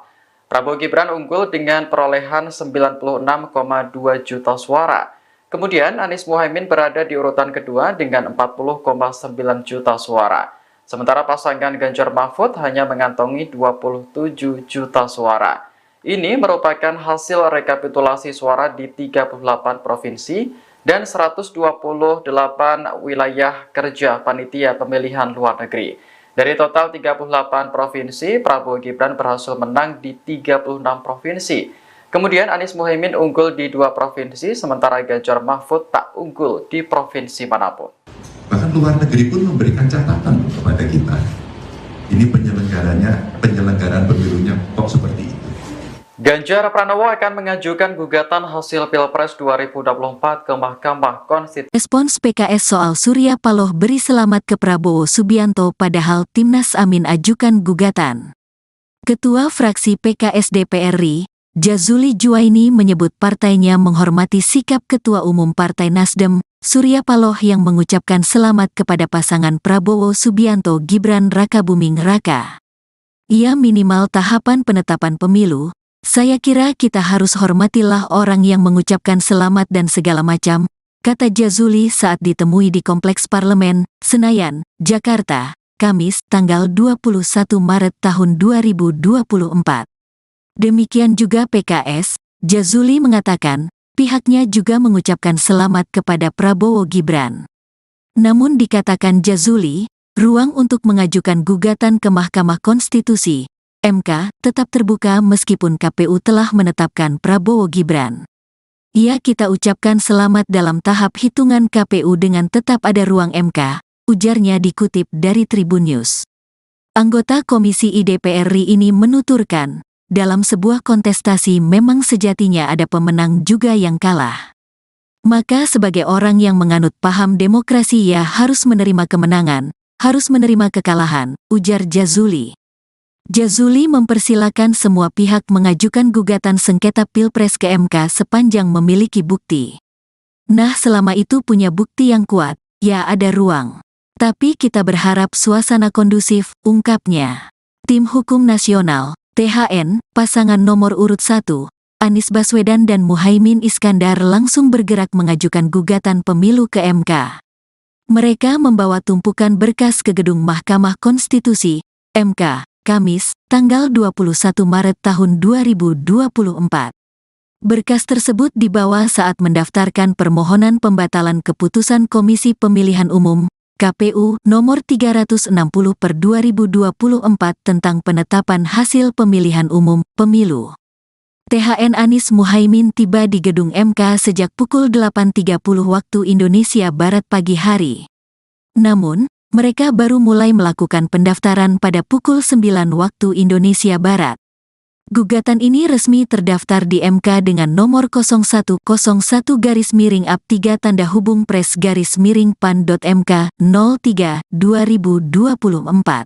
Prabowo Gibran unggul dengan perolehan 96,2 juta suara. Kemudian Anies Muhaimin berada di urutan kedua dengan 40,9 juta suara. Sementara pasangan Ganjar Mahfud hanya mengantongi 27 juta suara. Ini merupakan hasil rekapitulasi suara di 38 provinsi dan 128 wilayah kerja panitia pemilihan luar negeri. Dari total 38 provinsi, Prabowo Gibran berhasil menang di 36 provinsi. Kemudian Anies Muhaimin unggul di 2 provinsi, sementara Ganjar Mahfud tak unggul di provinsi manapun. Bahkan luar negeri pun memberikan catatan kepada kita. Ini penyelenggaraan pemilunya kok seperti itu. Ganjar Pranowo akan mengajukan gugatan hasil Pilpres 2024 ke Mahkamah Konstitusi. Respons PKS soal Surya Paloh beri selamat ke Prabowo Subianto padahal Timnas Amin ajukan gugatan. Ketua fraksi PKS DPR RI, Jazuli Juwaini menyebut partainya menghormati sikap Ketua Umum Partai Nasdem, Surya Paloh yang mengucapkan selamat kepada pasangan Prabowo Subianto Gibran Rakabuming Raka. Ia minimal tahapan penetapan pemilu. Saya kira kita harus hormatilah orang yang mengucapkan selamat dan segala macam, kata Jazuli saat ditemui di Kompleks Parlemen, Senayan, Jakarta, Kamis, tanggal 21 Maret tahun 2024. Demikian juga PKS, Jazuli mengatakan, pihaknya juga mengucapkan selamat kepada Prabowo Gibran. Namun dikatakan Jazuli, ruang untuk mengajukan gugatan ke Mahkamah Konstitusi MK tetap terbuka meskipun KPU telah menetapkan Prabowo Gibran. Kita ucapkan selamat dalam tahap hitungan KPU dengan tetap ada ruang MK, ujarnya dikutip dari Tribun News. Anggota Komisi DPR RI ini menuturkan, dalam sebuah kontestasi memang sejatinya ada pemenang juga yang kalah. Maka sebagai orang yang menganut paham demokrasi harus menerima kemenangan, harus menerima kekalahan, ujar Jazuli. Jazuli mempersilakan semua pihak mengajukan gugatan sengketa Pilpres ke MK sepanjang memiliki bukti. Nah, selama itu punya bukti yang kuat, ada ruang. Tapi kita berharap suasana kondusif, ungkapnya. Tim Hukum Nasional, THN, pasangan nomor urut 1, Anies Baswedan dan Muhaimin Iskandar langsung bergerak mengajukan gugatan pemilu ke MK. Mereka membawa tumpukan berkas ke gedung Mahkamah Konstitusi, MK, Kamis, tanggal 21 Maret tahun 2024. Berkas tersebut dibawa saat mendaftarkan permohonan pembatalan keputusan Komisi Pemilihan Umum, KPU, nomor 360/2024 tentang penetapan hasil pemilihan umum, pemilu. THN Anies Muhaimin tiba di gedung MK sejak pukul 8.30 waktu Indonesia Barat pagi hari. Namun, mereka baru mulai melakukan pendaftaran pada pukul 9 waktu Indonesia Barat. Gugatan ini resmi terdaftar di MK dengan nomor 0101-3-PRES-PAN.MK 03/2024.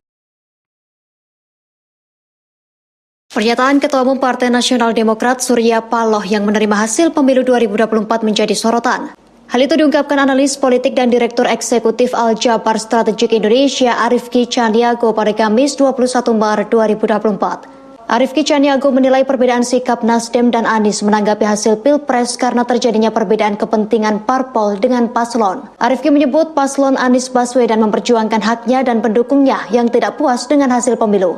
Pernyataan Ketua Umum Partai Nasional Demokrat Surya Paloh yang menerima hasil pemilu 2024 menjadi sorotan. Hal itu diungkapkan analis politik dan Direktur Eksekutif Al-Jabar Strategik Indonesia Arifki Caniago pada Kamis 21 Maret 2024. Arifki Caniago menilai perbedaan sikap Nasdem dan Anies menanggapi hasil Pilpres karena terjadinya perbedaan kepentingan parpol dengan paslon. Arifki menyebut paslon Anies Baswedan memperjuangkan haknya dan pendukungnya yang tidak puas dengan hasil pemilu.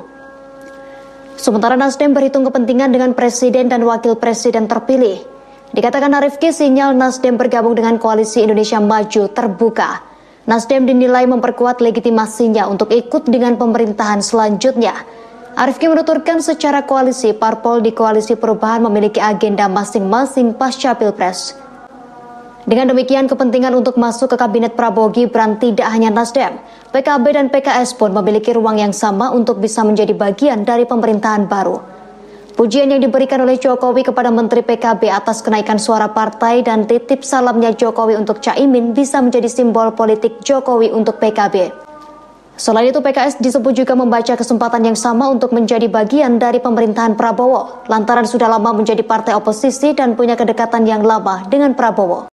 Sementara Nasdem berhitung kepentingan dengan presiden dan wakil presiden terpilih. Dikatakan Arifki, sinyal Nasdem bergabung dengan Koalisi Indonesia Maju terbuka. Nasdem dinilai memperkuat legitimasinya untuk ikut dengan pemerintahan selanjutnya. Arifki menuturkan secara koalisi, parpol di Koalisi Perubahan memiliki agenda masing-masing pasca Pilpres. Dengan demikian, kepentingan untuk masuk ke Kabinet Prabowo Gibran tidak hanya Nasdem, PKB dan PKS pun memiliki ruang yang sama untuk bisa menjadi bagian dari pemerintahan baru. Pujian yang diberikan oleh Jokowi kepada Menteri PKB atas kenaikan suara partai dan titip salamnya Jokowi untuk Caimin bisa menjadi simbol politik Jokowi untuk PKB. Selain itu, PKS disebut juga membaca kesempatan yang sama untuk menjadi bagian dari pemerintahan Prabowo, lantaran sudah lama menjadi partai oposisi dan punya kedekatan yang lama dengan Prabowo.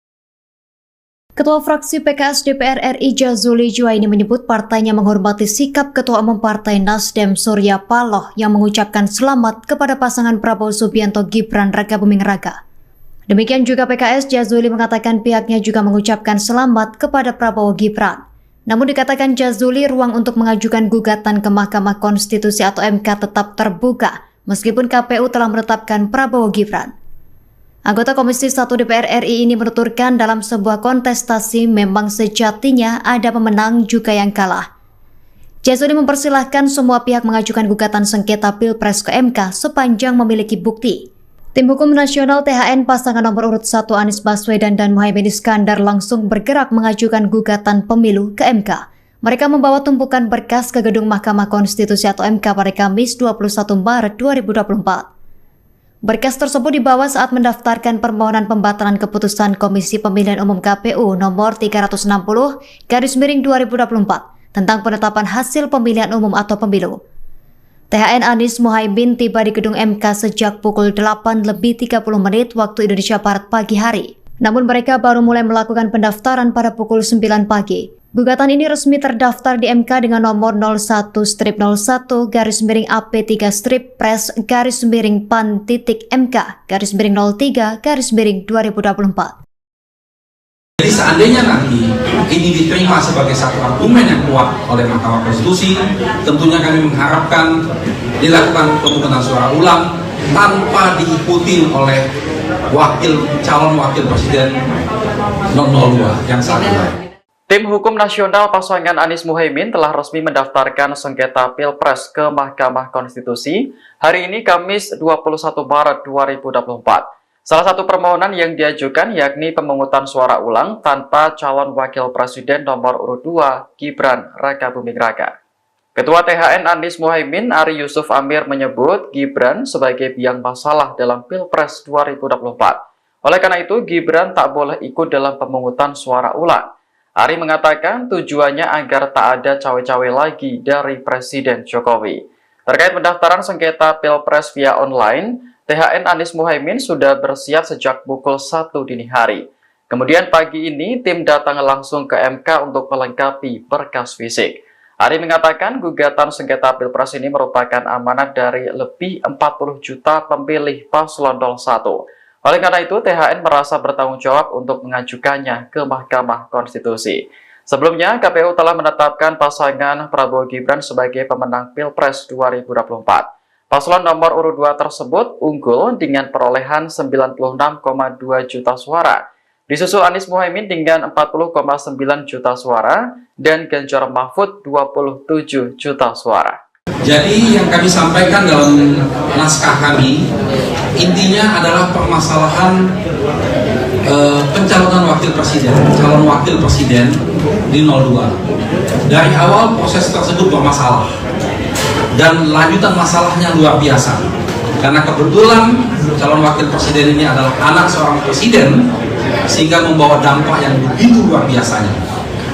Ketua fraksi PKS DPR RI Jazuli Juwaini menyebut partainya menghormati sikap Ketua Umum Partai Nasdem Surya Paloh yang mengucapkan selamat kepada pasangan Prabowo Subianto Gibran Rakabuming Raka. Demikian juga PKS, Jazuli mengatakan pihaknya juga mengucapkan selamat kepada Prabowo Gibran. Namun dikatakan Jazuli, ruang untuk mengajukan gugatan ke Mahkamah Konstitusi atau MK tetap terbuka meskipun KPU telah menetapkan Prabowo Gibran. Anggota Komisi 1 DPR RI ini menuturkan dalam sebuah kontestasi memang sejatinya ada pemenang juga yang kalah. Jazuli mempersilahkan semua pihak mengajukan gugatan sengketa Pilpres ke MK sepanjang memiliki bukti. Tim Hukum Nasional THN pasangan nomor urut 1 Anies Baswedan dan Muhaimin Iskandar langsung bergerak mengajukan gugatan pemilu ke MK. Mereka membawa tumpukan berkas ke gedung Mahkamah Konstitusi atau MK pada Kamis 21 Maret 2024. Berkas tersebut dibawa saat mendaftarkan permohonan pembatalan keputusan Komisi Pemilihan Umum KPU nomor 360/2024 tentang penetapan hasil pemilihan umum atau pemilu. THN Anies Muhaimin tiba di gedung MK sejak pukul 8:30 waktu Indonesia Barat pagi hari. Namun mereka baru mulai melakukan pendaftaran pada pukul 9 pagi. Gugatan ini resmi terdaftar di MK dengan nomor 01-01-PAN-PAN-3-PAN-03-03-2024. Jadi seandainya nanti ini diterima sebagai satu argumen yang kuat oleh Mahkamah Konstitusi, tentunya kami mengharapkan dilakukan pemungutan suara ulang tanpa diikuti oleh calon wakil presiden 002 yang saat ini. Tim Hukum Nasional pasangan Anies Muhaimin telah resmi mendaftarkan sengketa Pilpres ke Mahkamah Konstitusi hari ini Kamis 21 Maret 2024. Salah satu permohonan yang diajukan yakni pemungutan suara ulang tanpa calon wakil presiden nomor urut 2 Gibran Rakabuming Raka. Ketua THN Anies Muhaimin Ari Yusuf Amir menyebut Gibran sebagai biang masalah dalam Pilpres 2024. Oleh karena itu Gibran tak boleh ikut dalam pemungutan suara ulang. Ari mengatakan tujuannya agar tak ada cawe-cawe lagi dari Presiden Jokowi. Terkait pendaftaran sengketa Pilpres via online, THN Anies Muhaimin sudah bersiap sejak pukul 1 dini hari. Kemudian pagi ini tim datang langsung ke MK untuk melengkapi berkas fisik. Ari mengatakan gugatan sengketa Pilpres ini merupakan amanat dari lebih 40 juta pemilih paslon 01. Oleh karena itu, THN merasa bertanggung jawab untuk mengajukannya ke Mahkamah Konstitusi. Sebelumnya, KPU telah menetapkan pasangan Prabowo Gibran sebagai pemenang Pilpres 2024. Paslon nomor urut 2 tersebut unggul dengan perolehan 96,2 juta suara. Disusul Anies Muhaimin dengan 40,9 juta suara dan Ganjar Mahfud 27 juta suara. Jadi yang kami sampaikan dalam naskah kami intinya adalah permasalahan pencalonan calon wakil presiden di 02. Dari awal proses tersebut bermasalah dan lanjutan masalahnya luar biasa. Karena kebetulan calon wakil presiden ini adalah anak seorang presiden sehingga membawa dampak yang begitu luar biasanya.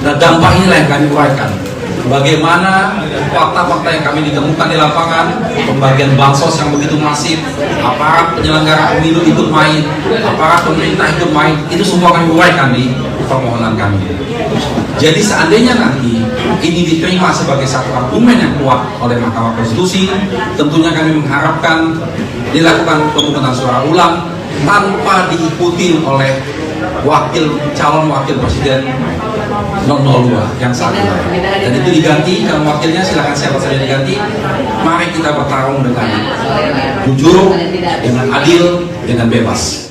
Dan dampak inilah yang kami uraikan. Bagaimana fakta-fakta yang kami ditemukan di lapangan, pembagian bansos yang begitu masif, aparat penyelenggara pemilu ikut main, aparat pemerintah ikut main, itu semua kami uraikan di permohonan kami. Jadi seandainya nanti ini diterima sebagai satu argumen yang kuat oleh Mahkamah Konstitusi, tentunya kami mengharapkan dilakukan pemungutan suara ulang tanpa diikuti oleh calon wakil presiden 002 yang saat ini. Dan itu diganti, kalau wakilnya silakan siapa saja diganti. Mari kita bertarung dengan jujur, dengan adil, dengan bebas.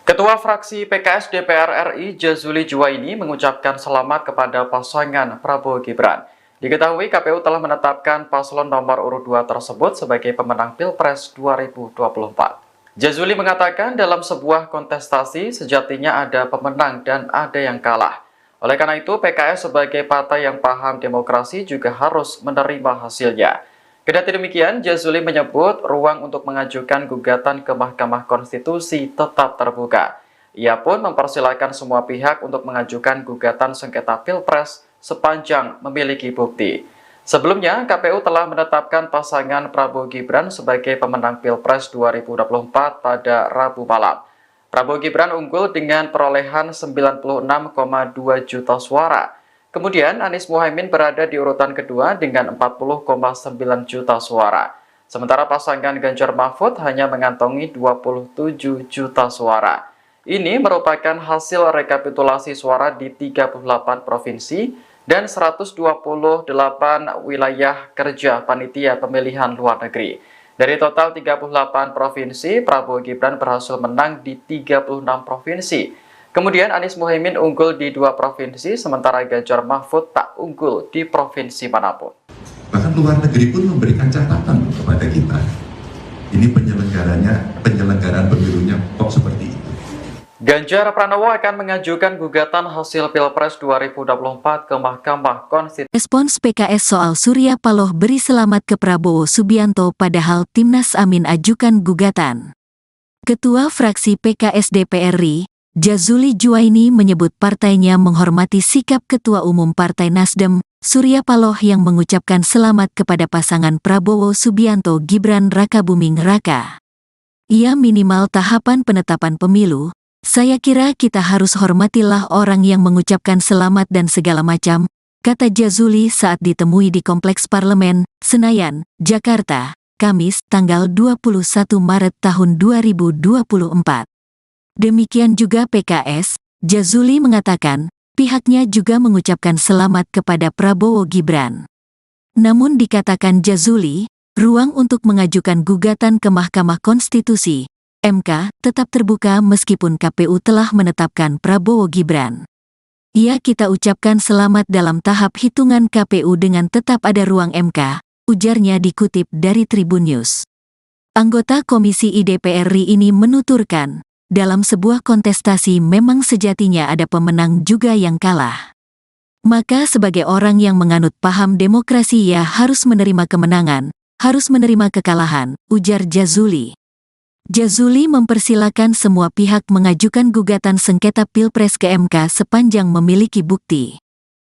Ketua fraksi PKS DPR RI Jazuli Juwaini mengucapkan selamat kepada pasangan Prabowo Gibran. Diketahui KPU telah menetapkan paslon nomor urut 2 tersebut sebagai pemenang Pilpres 2024. Jazuli mengatakan dalam sebuah kontestasi sejatinya ada pemenang dan ada yang kalah. Oleh karena itu PKS sebagai partai yang paham demokrasi juga harus menerima hasilnya. Kendati demikian, Jazuli menyebut ruang untuk mengajukan gugatan ke Mahkamah Konstitusi tetap terbuka. Ia pun mempersilahkan semua pihak untuk mengajukan gugatan sengketa Pilpres sepanjang memiliki bukti. Sebelumnya, KPU telah menetapkan pasangan Prabowo Gibran sebagai pemenang Pilpres 2024 pada Rabu malam. Prabowo Gibran unggul dengan perolehan 96,2 juta suara. Kemudian Anies Muhaimin berada di urutan kedua dengan 40,9 juta suara. Sementara pasangan Ganjar Mahfud hanya mengantongi 27 juta suara. Ini merupakan hasil rekapitulasi suara di 38 provinsi dan 128 wilayah kerja panitia pemilihan luar negeri. Dari total 38 provinsi, Prabowo Gibran berhasil menang di 36 provinsi. Kemudian Anies Muhaimin unggul di 2 provinsi, sementara Ganjar Mahfud tak unggul di provinsi manapun. Bahkan luar negeri pun memberikan catatan kepada kita. Ini penyelenggaraan pemilunya kok seperti itu. Ganjar Pranowo akan mengajukan gugatan hasil Pilpres 2024 ke Mahkamah Konstitusi. Respons PKS soal Surya Paloh beri selamat ke Prabowo Subianto padahal Timnas Amin ajukan gugatan. Ketua fraksi PKS DPR RI, Jazuli Juwaini menyebut partainya menghormati sikap Ketua Umum Partai Nasdem, Surya Paloh yang mengucapkan selamat kepada pasangan Prabowo Subianto Gibran Rakabuming Raka. Ia minimal tahapan penetapan pemilu. Saya kira kita harus hormatilah orang yang mengucapkan selamat dan segala macam, kata Jazuli saat ditemui di Kompleks Parlemen, Senayan, Jakarta, Kamis, tanggal 21 Maret tahun 2024. Demikian juga PKS, Jazuli mengatakan, pihaknya juga mengucapkan selamat kepada Prabowo Gibran. Namun dikatakan Jazuli, ruang untuk mengajukan gugatan ke Mahkamah Konstitusi (MK) tetap terbuka meskipun KPU telah menetapkan Prabowo Gibran. Kita ucapkan selamat dalam tahap hitungan KPU dengan tetap ada ruang MK, ujarnya dikutip dari Tribun News. Anggota Komisi DPR RI ini menuturkan, dalam sebuah kontestasi memang sejatinya ada pemenang juga yang kalah. Maka sebagai orang yang menganut paham demokrasi harus menerima kemenangan, harus menerima kekalahan, ujar Jazuli. Jazuli mempersilakan semua pihak mengajukan gugatan sengketa Pilpres ke MK sepanjang memiliki bukti.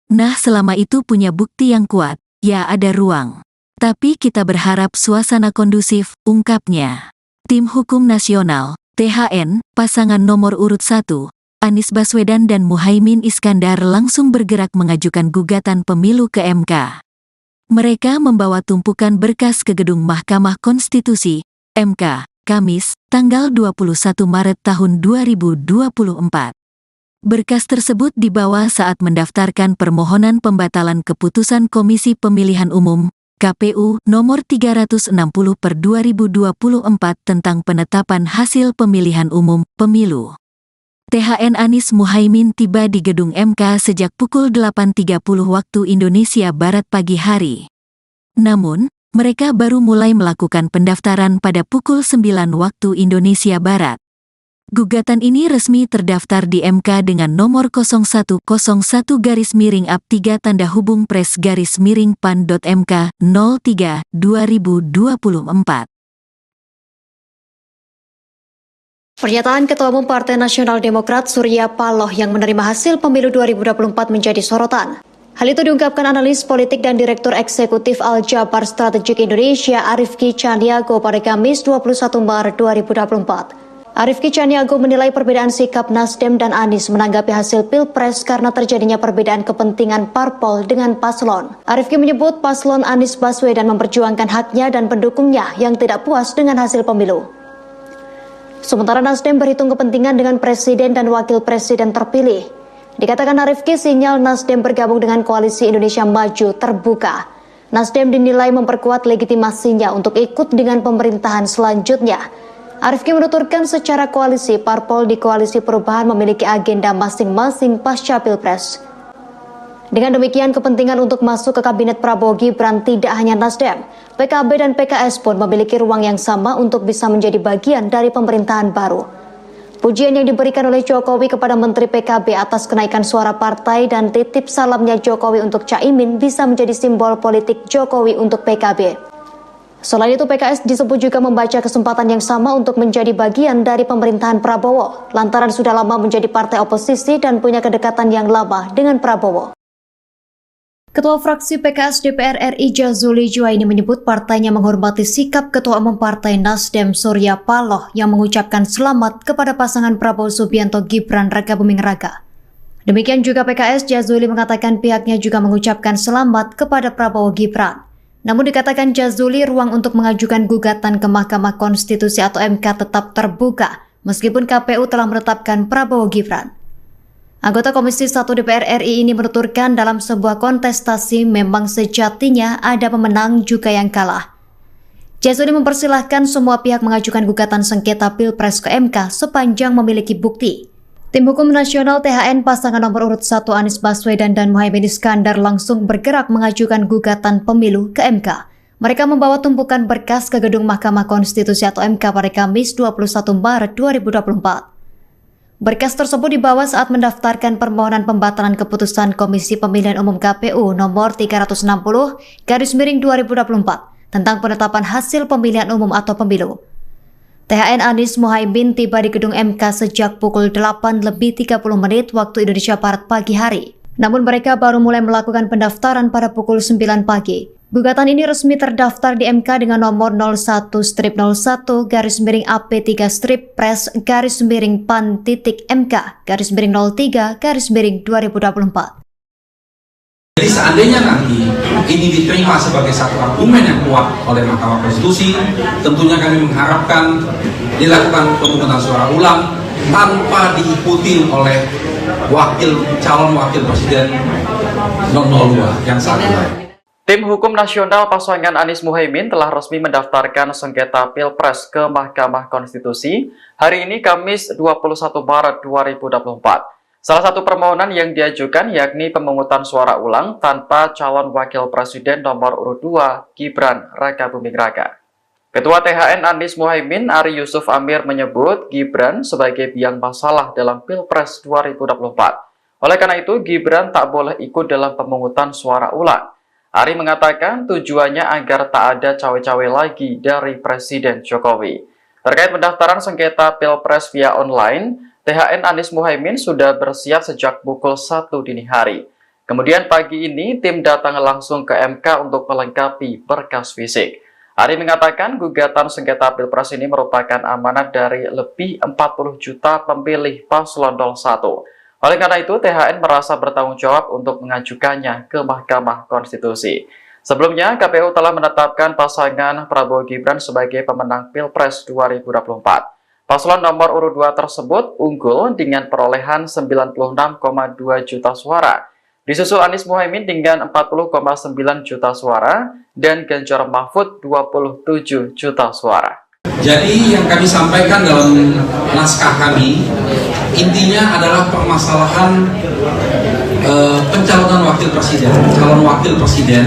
Nah, selama itu punya bukti yang kuat, ada ruang. Tapi kita berharap suasana kondusif, ungkapnya. Tim Hukum Nasional, THN, pasangan nomor urut 1, Anies Baswedan dan Muhaimin Iskandar langsung bergerak mengajukan gugatan pemilu ke MK. Mereka membawa tumpukan berkas ke gedung Mahkamah Konstitusi, MK, Kamis, tanggal 21 Maret tahun 2024. Berkas tersebut dibawa saat mendaftarkan permohonan pembatalan keputusan Komisi Pemilihan Umum, KPU, nomor 360/2024 tentang penetapan hasil pemilihan umum, pemilu. THN Anies Muhaimin tiba di gedung MK sejak pukul 8.30 waktu Indonesia Barat pagi hari. Namun, mereka baru mulai melakukan pendaftaran pada pukul 9 waktu Indonesia Barat. Gugatan ini resmi terdaftar di MK dengan nomor 0101-3-PRES-PAN.MK 03/2024. Pernyataan Ketua Umum Partai Nasional Demokrat Surya Paloh yang menerima hasil pemilu 2024 menjadi sorotan. Hal itu diungkapkan analis politik dan Direktur Eksekutif Al-Jabar Strategik Indonesia Arifki Caniago pada Kamis 21 Maret 2024. Arifki Caniago menilai perbedaan sikap Nasdem dan Anies menanggapi hasil Pilpres karena terjadinya perbedaan kepentingan parpol dengan paslon. Arifki menyebut paslon Anies Baswedan memperjuangkan haknya dan pendukungnya yang tidak puas dengan hasil pemilu. Sementara Nasdem berhitung kepentingan dengan presiden dan wakil presiden terpilih. Dikatakan Arifki, sinyal Nasdem bergabung dengan Koalisi Indonesia Maju terbuka. Nasdem dinilai memperkuat legitimasinya untuk ikut dengan pemerintahan selanjutnya. Arifki menuturkan secara koalisi, parpol di Koalisi Perubahan memiliki agenda masing-masing pasca Pilpres. Dengan demikian, kepentingan untuk masuk ke Kabinet Prabowo Gibran tidak hanya Nasdem, PKB dan PKS pun memiliki ruang yang sama untuk bisa menjadi bagian dari pemerintahan baru. Pujian yang diberikan oleh Jokowi kepada Menteri PKB atas kenaikan suara partai dan titip salamnya Jokowi untuk Caimin bisa menjadi simbol politik Jokowi untuk PKB. Selain itu, PKS disebut juga membaca kesempatan yang sama untuk menjadi bagian dari pemerintahan Prabowo, lantaran sudah lama menjadi partai oposisi dan punya kedekatan yang lama dengan Prabowo. Ketua fraksi PKS DPR RI Jazuli Juwaini menyebut partainya menghormati sikap Ketua Umum Partai Nasdem Surya Paloh yang mengucapkan selamat kepada pasangan Prabowo Subianto Gibran Rakabuming Raka. Demikian juga PKS, Jazuli mengatakan pihaknya juga mengucapkan selamat kepada Prabowo Gibran. Namun dikatakan Jazuli, ruang untuk mengajukan gugatan ke Mahkamah Konstitusi atau MK tetap terbuka meskipun KPU telah menetapkan Prabowo Gibran. Anggota Komisi 1 DPR RI ini menuturkan dalam sebuah kontestasi memang sejatinya ada pemenang juga yang kalah. Jazuli mempersilahkan semua pihak mengajukan gugatan sengketa Pilpres ke MK sepanjang memiliki bukti. Tim Hukum Nasional THN pasangan nomor urut 1 Anies Baswedan dan Muhaimin Iskandar langsung bergerak mengajukan gugatan pemilu ke MK. Mereka membawa tumpukan berkas ke gedung Mahkamah Konstitusi atau MK pada Kamis 21 Maret 2024. Berkas tersebut dibawa saat mendaftarkan permohonan pembatalan keputusan Komisi Pemilihan Umum KPU nomor 360/2024 tentang penetapan hasil pemilihan umum atau pemilu. THN Anies Muhaimin tiba di gedung MK sejak pukul 8:30 waktu Indonesia Barat pagi hari. Namun mereka baru mulai melakukan pendaftaran pada pukul 9 pagi. Gugatan ini resmi terdaftar di MK dengan nomor 01-01-PAN-PAN-3/PAN-03-M-3/2024. Jadi seandainya nanti ini diterima sebagai satu argumen yang kuat oleh Mahkamah Konstitusi, tentunya kami mengharapkan dilakukan pemungutan suara ulang tanpa diikuti oleh calon wakil presiden 02 yang saat ini. Tim Hukum Nasional pasangan Anies Muhaimin telah resmi mendaftarkan sengketa Pilpres ke Mahkamah Konstitusi hari ini Kamis 21 Maret 2024. Salah satu permohonan yang diajukan yakni pemungutan suara ulang tanpa calon wakil presiden nomor urut 2 Gibran Rakabuming Raka. Ketua THN Anies Muhaimin Ari Yusuf Amir menyebut Gibran sebagai biang masalah dalam Pilpres 2024. Oleh karena itu Gibran tak boleh ikut dalam pemungutan suara ulang. Ari mengatakan tujuannya agar tak ada cawe-cawe lagi dari Presiden Jokowi. Terkait pendaftaran sengketa Pilpres via online, THN Anies Muhaimin sudah bersiap sejak pukul 1 dini hari. Kemudian pagi ini tim datang langsung ke MK untuk melengkapi berkas fisik. Ari mengatakan gugatan sengketa Pilpres ini merupakan amanat dari lebih 40 juta pemilih paslon 01. Oleh karena itu, THN merasa bertanggung jawab untuk mengajukannya ke Mahkamah Konstitusi. Sebelumnya, KPU telah menetapkan pasangan Prabowo Gibran sebagai pemenang Pilpres 2024. Paslon nomor urut 2 tersebut unggul dengan perolehan 96,2 juta suara. Disusul Anies Muhaimin dengan 40,9 juta suara dan Ganjar Mahfud 27 juta suara. Jadi yang kami sampaikan dalam naskah kami, intinya adalah permasalahan pencalonan calon wakil presiden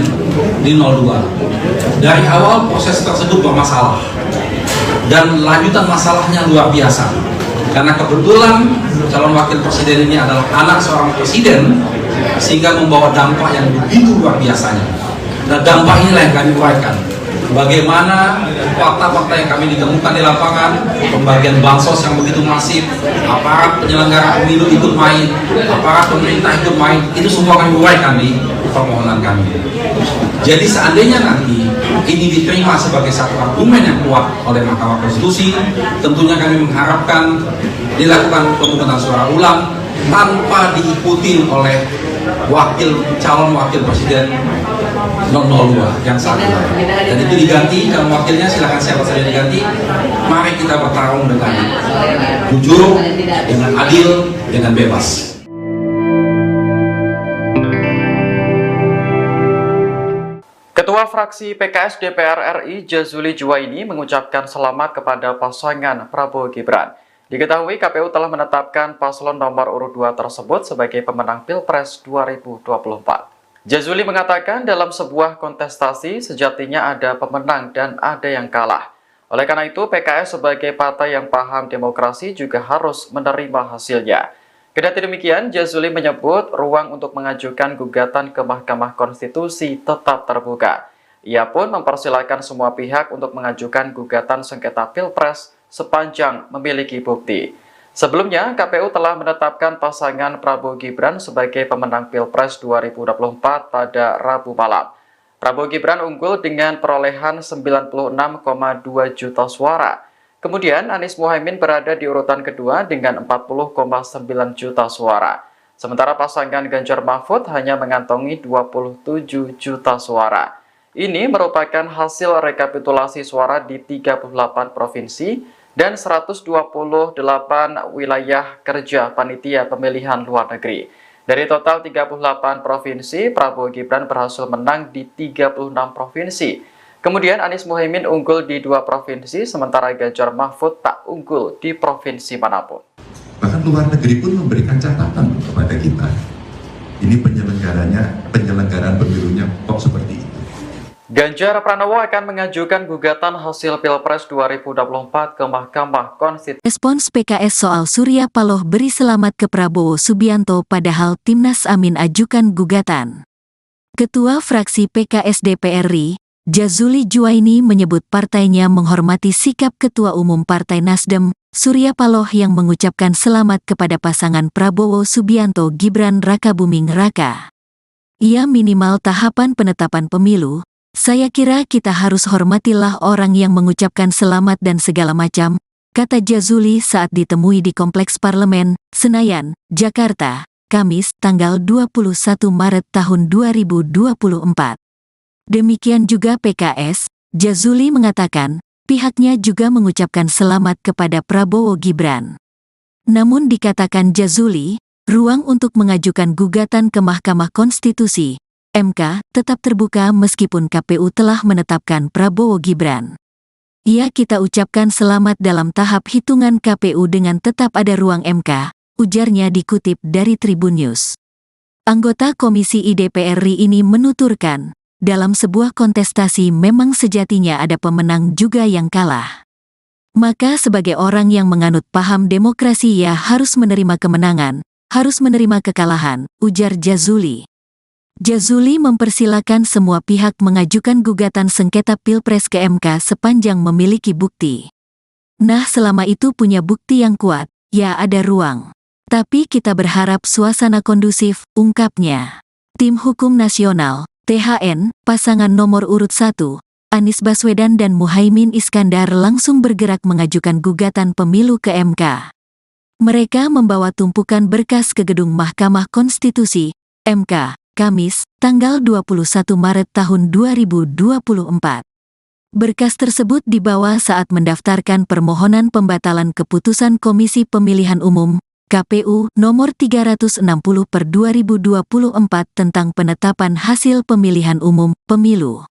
di 02. Dari awal proses tersebut bermasalah dan lanjutan masalahnya luar biasa. Karena kebetulan calon wakil presiden ini adalah anak seorang presiden, sehingga membawa dampak yang begitu luar biasanya. Dan dampak inilah yang kami uraikan. Bagaimana fakta-fakta yang kami ditemukan di lapangan, pembagian bansos yang begitu masif, aparat penyelenggara pemilu ikut main, aparat pemerintah ikut main, itu semua kami uraikan di permohonan kami. Jadi seandainya nanti ini diterima sebagai satu argumen yang kuat oleh Mahkamah Konstitusi, tentunya kami mengharapkan dilakukan pemungutan suara ulang tanpa diikuti oleh calon wakil presiden 02 yang saat ini. Dan itu diganti, calon wakilnya silakan siapa saja diganti. Mari kita bertarung dengan jujur, dengan adil, dengan bebas. Ketua fraksi PKS DPR RI Jazuli Juwaini mengucapkan selamat kepada pasangan Prabowo Gibran. Diketahui KPU telah menetapkan paslon nomor urut 2 tersebut sebagai pemenang Pilpres 2024. Jazuli mengatakan dalam sebuah kontestasi sejatinya ada pemenang dan ada yang kalah. Oleh karena itu PKS sebagai partai yang paham demokrasi juga harus menerima hasilnya. Kendati demikian, Jazuli menyebut ruang untuk mengajukan gugatan ke Mahkamah Konstitusi tetap terbuka. Ia pun mempersilahkan semua pihak untuk mengajukan gugatan sengketa Pilpres sepanjang memiliki bukti. Sebelumnya, KPU telah menetapkan pasangan Prabowo Gibran sebagai pemenang Pilpres 2024 pada Rabu malam. Prabowo Gibran unggul dengan perolehan 96,2 juta suara. Kemudian Anies Muhaimin berada di urutan kedua dengan 40,9 juta suara. Sementara pasangan Ganjar Mahfud hanya mengantongi 27 juta suara. Ini merupakan hasil rekapitulasi suara di 38 provinsi dan 128 wilayah kerja panitia pemilihan luar negeri. Dari total 38 provinsi, Prabowo Gibran berhasil menang di 36 provinsi. Kemudian Anies Muhaimin unggul di 2 provinsi, sementara Ganjar Mahfud tak unggul di provinsi manapun. Bahkan luar negeri pun memberikan catatan kepada kita. Ini penyelenggaraan pemilunya kok seperti itu. Ganjar Pranowo akan mengajukan gugatan hasil Pilpres 2024 ke Mahkamah Konstitusi. Respons PKS soal Surya Paloh beri selamat ke Prabowo Subianto padahal Timnas Amin ajukan gugatan. Ketua fraksi PKS DPR RI, Jazuli Juwaini menyebut partainya menghormati sikap Ketua Umum Partai Nasdem, Surya Paloh yang mengucapkan selamat kepada pasangan Prabowo Subianto Gibran Rakabuming Raka. Ia minimal tahapan penetapan pemilu. Saya kira kita harus hormatilah orang yang mengucapkan selamat dan segala macam, kata Jazuli saat ditemui di Kompleks Parlemen, Senayan, Jakarta, Kamis, tanggal 21 Maret tahun 2024. Demikian juga PKS, Jazuli mengatakan, pihaknya juga mengucapkan selamat kepada Prabowo Gibran. Namun dikatakan Jazuli, ruang untuk mengajukan gugatan ke Mahkamah Konstitusi MK tetap terbuka meskipun KPU telah menetapkan Prabowo Gibran. Kita ucapkan selamat dalam tahap hitungan KPU dengan tetap ada ruang MK, ujarnya dikutip dari Tribun News. Anggota Komisi DPR RI ini menuturkan, dalam sebuah kontestasi memang sejatinya ada pemenang juga yang kalah. Maka sebagai orang yang menganut paham demokrasi harus menerima kemenangan, harus menerima kekalahan, ujar Jazuli. Jazuli mempersilakan semua pihak mengajukan gugatan sengketa Pilpres ke MK sepanjang memiliki bukti. Nah, selama itu punya bukti yang kuat, ada ruang. Tapi kita berharap suasana kondusif, ungkapnya. Tim Hukum Nasional, THN, pasangan nomor urut 1, Anies Baswedan dan Muhaimin Iskandar langsung bergerak mengajukan gugatan pemilu ke MK. Mereka membawa tumpukan berkas ke gedung Mahkamah Konstitusi, MK, Kamis, tanggal 21 Maret tahun 2024. Berkas tersebut dibawa saat mendaftarkan permohonan pembatalan keputusan Komisi Pemilihan Umum, KPU, nomor 360/2024 tentang penetapan hasil pemilihan umum, pemilu.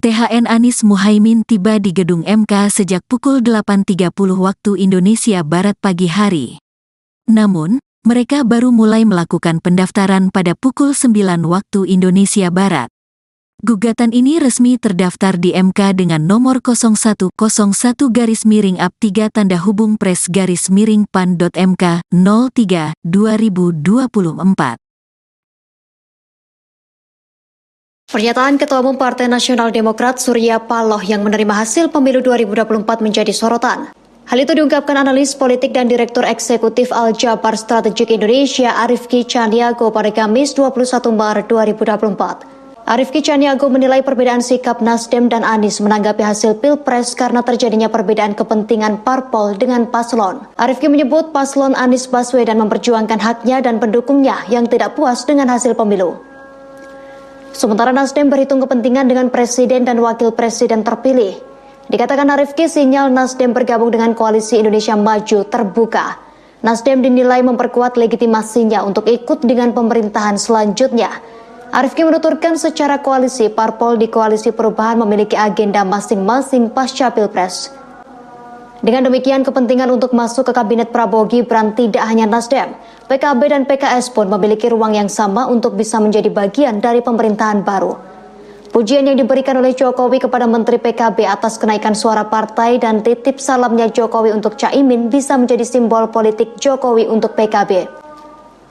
THN Anies Muhaimin tiba di gedung MK sejak pukul 8.30 waktu Indonesia Barat pagi hari. Namun, mereka baru mulai melakukan pendaftaran pada pukul 9 waktu Indonesia Barat. Gugatan ini resmi terdaftar di MK dengan nomor 0101-3-PRES-PAN.MK 03/2024. Pernyataan Ketua Umum Partai Nasional Demokrat Surya Paloh yang menerima hasil pemilu 2024 menjadi sorotan. Hal itu diungkapkan analis politik dan Direktur Eksekutif Al-Jabar Strategik Indonesia Arifki Caniago pada Kamis 21 Maret 2024. Arifki Caniago menilai perbedaan sikap Nasdem dan Anies menanggapi hasil Pilpres karena terjadinya perbedaan kepentingan parpol dengan paslon. Arifki menyebut paslon Anies Baswedan memperjuangkan haknya dan pendukungnya yang tidak puas dengan hasil pemilu. Sementara Nasdem berhitung kepentingan dengan presiden dan wakil presiden terpilih. Dikatakan Arifki, sinyal Nasdem bergabung dengan Koalisi Indonesia Maju terbuka. Nasdem dinilai memperkuat legitimasinya untuk ikut dengan pemerintahan selanjutnya. Arifki menuturkan secara koalisi, parpol di Koalisi Perubahan memiliki agenda masing-masing pasca Pilpres. Dengan demikian, kepentingan untuk masuk ke Kabinet Prabowo Gibran tidak hanya Nasdem, PKB dan PKS pun memiliki ruang yang sama untuk bisa menjadi bagian dari pemerintahan baru. Pujian yang diberikan oleh Jokowi kepada Menteri PKB atas kenaikan suara partai dan titip salamnya Jokowi untuk Caimin bisa menjadi simbol politik Jokowi untuk PKB.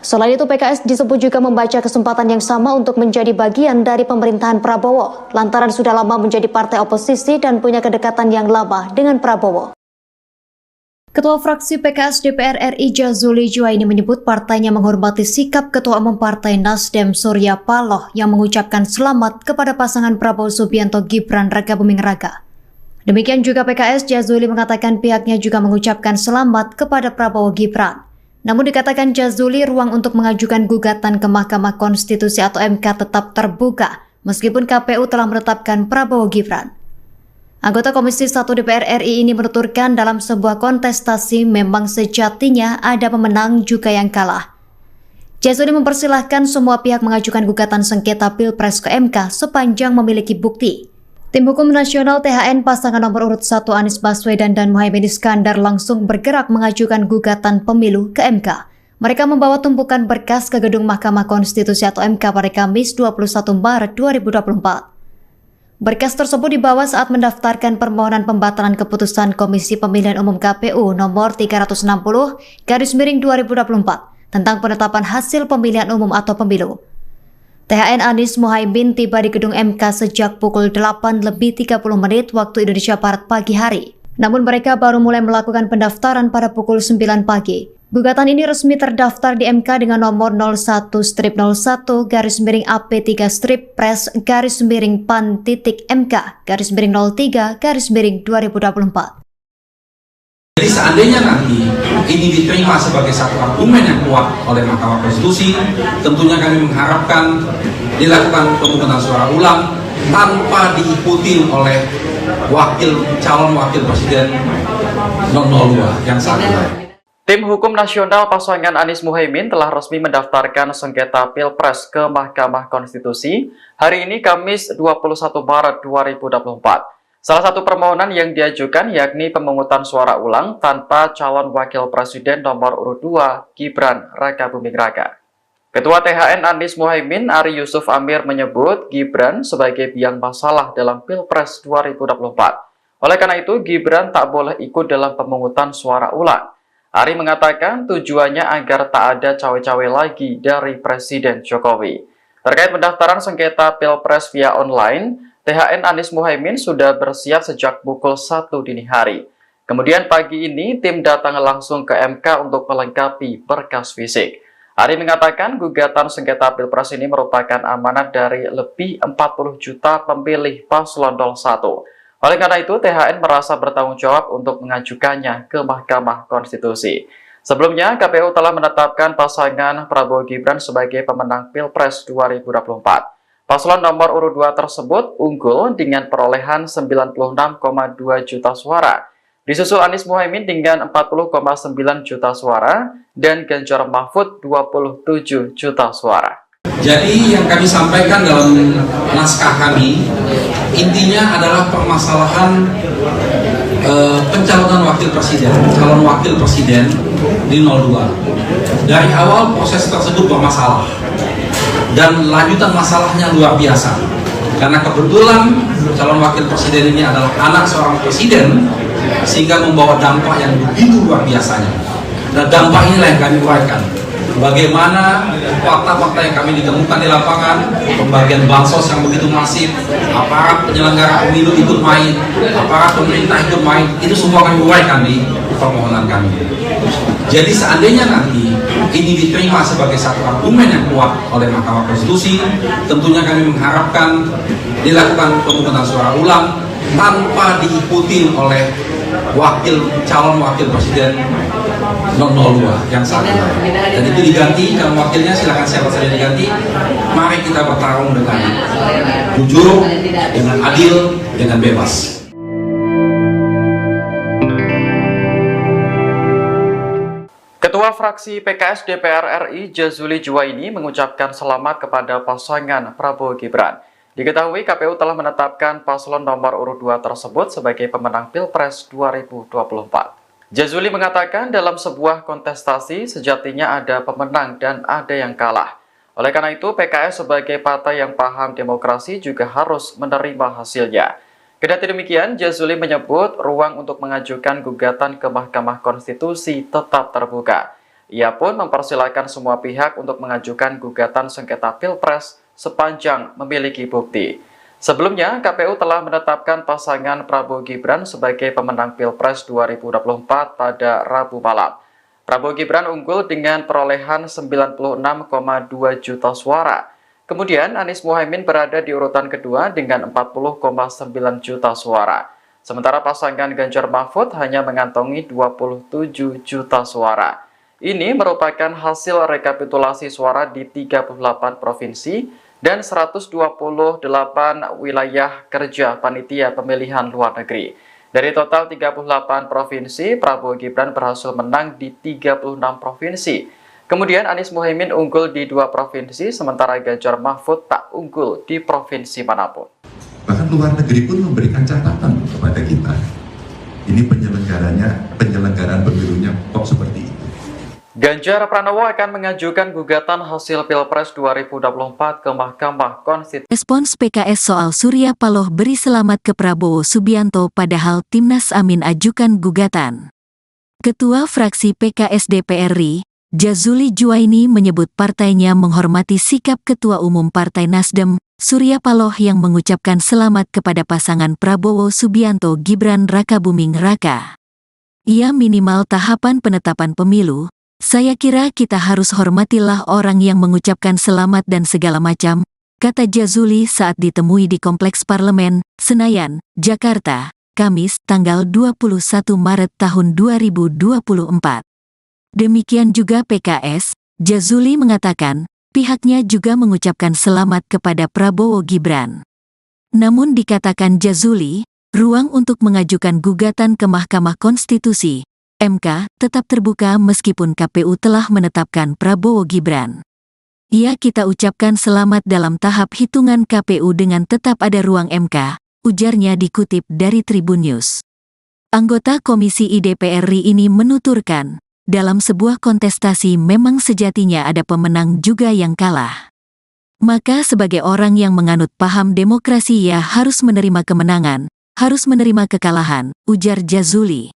Selain itu, PKS disebut juga membaca kesempatan yang sama untuk menjadi bagian dari pemerintahan Prabowo, lantaran sudah lama menjadi partai oposisi dan punya kedekatan yang lama dengan Prabowo. Ketua fraksi PKS DPR RI Jazuli Juwaini menyebut partainya menghormati sikap Ketua Umum Partai Nasdem Surya Paloh yang mengucapkan selamat kepada pasangan Prabowo Subianto Gibran Rakabuming Raka. Demikian juga PKS, Jazuli mengatakan pihaknya juga mengucapkan selamat kepada Prabowo Gibran. Namun dikatakan Jazuli, ruang untuk mengajukan gugatan ke Mahkamah Konstitusi atau MK tetap terbuka meskipun KPU telah menetapkan Prabowo Gibran. Anggota Komisi 1 DPR RI ini menuturkan dalam sebuah kontestasi memang sejatinya ada pemenang juga yang kalah. Jazuli mempersilahkan semua pihak mengajukan gugatan sengketa Pilpres ke MK sepanjang memiliki bukti. Tim Hukum Nasional THN pasangan nomor urut 1 Anies Baswedan dan Muhaimin Iskandar langsung bergerak mengajukan gugatan pemilu ke MK. Mereka membawa tumpukan berkas ke gedung Mahkamah Konstitusi atau MK pada Kamis 21 Maret 2024. Berkas tersebut dibawa saat mendaftarkan permohonan pembatalan keputusan Komisi Pemilihan Umum KPU nomor 360/2024 tentang penetapan hasil pemilihan umum atau pemilu. THN Anies Muhaimin tiba di gedung MK sejak pukul 8:30 waktu Indonesia Barat pagi hari. Namun mereka baru mulai melakukan pendaftaran pada pukul 9 pagi. Gugatan ini resmi terdaftar di MK dengan nomor 01-01-PAN.MK-03-PAN-03-2024. Jadi seandainya nanti ini diterima sebagai satu argumen yang kuat oleh Mahkamah Konstitusi, tentunya kami mengharapkan dilakukan pemungutan suara ulang tanpa diikuti oleh calon wakil presiden 002 yang saat ini. Tim Hukum Nasional pasangan Anies Muhaimin telah resmi mendaftarkan sengketa Pilpres ke Mahkamah Konstitusi hari ini Kamis 21 Maret 2024. Salah satu permohonan yang diajukan yakni pemungutan suara ulang tanpa calon wakil presiden nomor urut 2 Gibran Rakabuming Raka. Ketua THN Anies Muhaimin Ari Yusuf Amir menyebut Gibran sebagai biang masalah dalam Pilpres 2024. Oleh karena itu Gibran tak boleh ikut dalam pemungutan suara ulang. Ari mengatakan tujuannya agar tak ada cawe-cawe lagi dari Presiden Jokowi. Terkait pendaftaran sengketa Pilpres via online, THN Anies Muhaimin sudah bersiap sejak pukul 1 dini hari. Kemudian pagi ini tim datang langsung ke MK untuk melengkapi berkas fisik. Ari mengatakan gugatan sengketa Pilpres ini merupakan amanat dari lebih 40 juta pemilih paslon 01. Oleh karena itu, THN merasa bertanggung jawab untuk mengajukannya ke Mahkamah Konstitusi. Sebelumnya, KPU telah menetapkan pasangan Prabowo Gibran sebagai pemenang Pilpres 2024. Paslon nomor urut 2 tersebut unggul dengan perolehan 96,2 juta suara. Disusul Anies Muhaimin dengan 40,9 juta suara dan Ganjar Mahfud 27 juta suara. Jadi yang kami sampaikan dalam naskah kami intinya adalah permasalahan pencalonan calon wakil presiden di 02. Dari awal proses tersebut bermasalah dan lanjutan masalahnya luar biasa karena kebetulan calon wakil presiden ini adalah anak seorang presiden sehingga membawa dampak yang begitu luar biasanya. Dan dampak inilah yang kami uraikan. Bagaimana fakta-fakta yang kami ditemukan di lapangan, pembagian bansos yang begitu masif, aparat penyelenggara pemilu ikut main, aparat pemerintah ikut main, itu semua kami uraikan di permohonan kami. Jadi seandainya nanti ini diterima sebagai satu argumen yang kuat oleh Mahkamah Konstitusi, tentunya kami mengharapkan dilakukan pemungutan suara ulang tanpa diikuti oleh calon wakil presiden 002 yang saat ini. Dan itu diganti, calon wakilnya silakan siapa saja diganti. Mari kita bertarung dengan jujur, dengan adil, dengan bebas. Ketua fraksi PKS DPR RI Jazuli Juwaini mengucapkan selamat kepada pasangan Prabowo Gibran. Diketahui KPU telah menetapkan paslon nomor urut 2 tersebut sebagai pemenang Pilpres 2024. Jazuli mengatakan dalam sebuah kontestasi sejatinya ada pemenang dan ada yang kalah. Oleh karena itu PKS sebagai partai yang paham demokrasi juga harus menerima hasilnya. Kendati demikian, Jazuli menyebut ruang untuk mengajukan gugatan ke Mahkamah Konstitusi tetap terbuka. Ia pun mempersilahkan semua pihak untuk mengajukan gugatan sengketa Pilpres sepanjang memiliki bukti. Sebelumnya, KPU telah menetapkan pasangan Prabowo Gibran sebagai pemenang Pilpres 2024 pada Rabu malam. Prabowo Gibran unggul dengan perolehan 96,2 juta suara. Kemudian Anies Muhaimin berada di urutan kedua dengan 40,9 juta suara. Sementara pasangan Ganjar Mahfud hanya mengantongi 27 juta suara. Ini merupakan hasil rekapitulasi suara di 38 provinsi dan 128 wilayah kerja panitia pemilihan luar negeri. Dari total 38 provinsi, Prabowo Gibran berhasil menang di 36 provinsi. Kemudian Anies Muhaimin unggul di 2 provinsi, sementara Ganjar Mahfud tak unggul di provinsi manapun. Bahkan luar negeri pun memberikan catatan kepada kita. Ini penyelenggaraan pemilunya kok seperti itu. Ganjar Pranowo akan mengajukan gugatan hasil Pilpres 2024 ke Mahkamah Konstitusi. Respons PKS soal Surya Paloh beri selamat ke Prabowo Subianto padahal Timnas Amin ajukan gugatan. Ketua fraksi PKS DPR RI, Jazuli Juwaini menyebut partainya menghormati sikap Ketua Umum Partai Nasdem, Surya Paloh yang mengucapkan selamat kepada pasangan Prabowo Subianto Gibran Rakabuming Raka. Ia minimal tahapan penetapan pemilu. Saya kira kita harus hormatilah orang yang mengucapkan selamat dan segala macam, kata Jazuli saat ditemui di Kompleks Parlemen, Senayan, Jakarta, Kamis, tanggal 21 Maret tahun 2024. Demikian juga PKS, Jazuli mengatakan, pihaknya juga mengucapkan selamat kepada Prabowo Gibran. Namun dikatakan Jazuli, ruang untuk mengajukan gugatan ke Mahkamah Konstitusi (MK) tetap terbuka meskipun KPU telah menetapkan Prabowo Gibran. Kita ucapkan selamat dalam tahap hitungan KPU dengan tetap ada ruang MK, ujarnya dikutip dari Tribun News. Anggota Komisi DPR RI ini menuturkan, dalam sebuah kontestasi memang sejatinya ada pemenang juga yang kalah. Maka sebagai orang yang menganut paham demokrasi ia harus menerima kemenangan, harus menerima kekalahan, ujar Jazuli.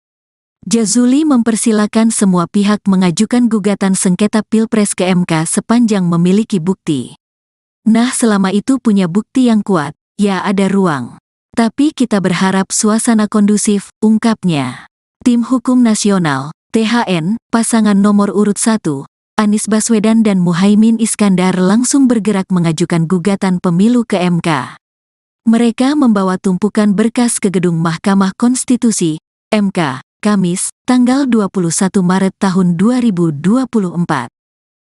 Jazuli mempersilakan semua pihak mengajukan gugatan sengketa Pilpres ke MK sepanjang memiliki bukti. Nah, selama itu punya bukti yang kuat, ya ada ruang. Tapi kita berharap suasana kondusif, ungkapnya. Tim Hukum Nasional, THN, pasangan nomor urut 1, Anies Baswedan dan Muhaimin Iskandar langsung bergerak mengajukan gugatan pemilu ke MK. Mereka membawa tumpukan berkas ke gedung Mahkamah Konstitusi, MK, Kamis, tanggal 21 Maret tahun 2024.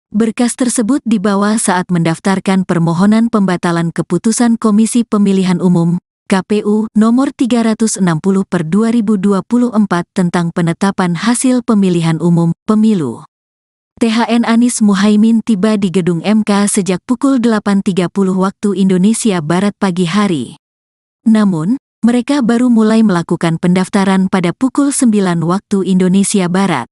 Berkas tersebut dibawa saat mendaftarkan permohonan pembatalan keputusan Komisi Pemilihan Umum, KPU, nomor 360/2024 tentang penetapan hasil pemilihan umum, pemilu. THN Anies Muhaimin tiba di gedung MK sejak pukul 8.30 waktu Indonesia Barat pagi hari. Namun, mereka baru mulai melakukan pendaftaran pada pukul 9 waktu Indonesia Barat.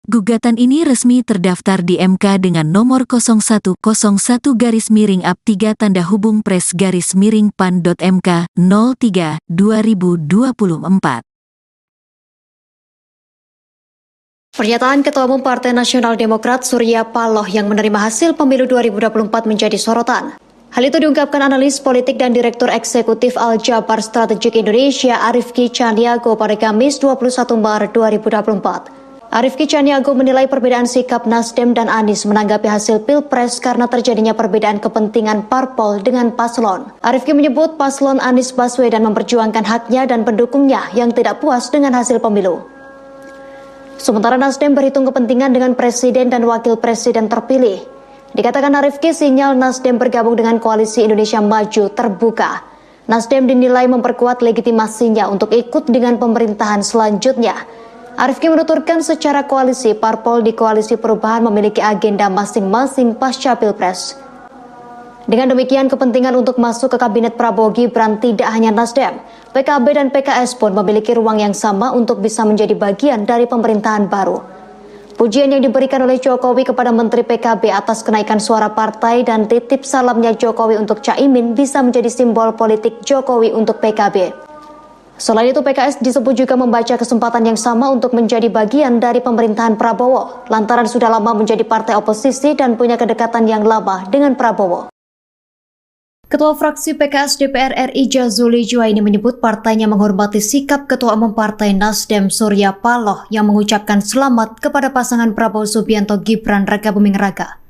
Gugatan ini resmi terdaftar di MK dengan nomor 0101-3-PRES-PAN.MK 03/2024. Pernyataan Ketua Umum Partai Nasional Demokrat Surya Paloh yang menerima hasil pemilu 2024 menjadi sorotan. Hal itu diungkapkan analis politik dan Direktur Eksekutif Al-Jabar Strategik Indonesia Arifki Caniago pada Kamis 21 Maret 2024. Arifki Caniago menilai perbedaan sikap Nasdem dan Anies menanggapi hasil Pilpres karena terjadinya perbedaan kepentingan parpol dengan paslon. Arifki menyebut paslon Anies Baswedan memperjuangkan haknya dan pendukungnya yang tidak puas dengan hasil pemilu. Sementara Nasdem berhitung kepentingan dengan presiden dan wakil presiden terpilih. Dikatakan Arifki, sinyal Nasdem bergabung dengan Koalisi Indonesia Maju terbuka. Nasdem dinilai memperkuat legitimasinya untuk ikut dengan pemerintahan selanjutnya. Arifki menuturkan secara koalisi, parpol di Koalisi Perubahan memiliki agenda masing-masing pasca Pilpres. Dengan demikian, kepentingan untuk masuk ke Kabinet Prabowo Gibran tidak hanya Nasdem, PKB dan PKS pun memiliki ruang yang sama untuk bisa menjadi bagian dari pemerintahan baru. Pujian yang diberikan oleh Jokowi kepada Menteri PKB atas kenaikan suara partai dan titip salamnya Jokowi untuk Caimin bisa menjadi simbol politik Jokowi untuk PKB. Selain itu, PKS disebut juga membaca kesempatan yang sama untuk menjadi bagian dari pemerintahan Prabowo, lantaran sudah lama menjadi partai oposisi dan punya kedekatan yang lama dengan Prabowo. Ketua fraksi PKS DPR RI Jazuli Juwaini menyebut partainya menghormati sikap Ketua Umum Partai Nasdem Surya Paloh yang mengucapkan selamat kepada pasangan Prabowo Subianto Gibran Rakabuming Raka.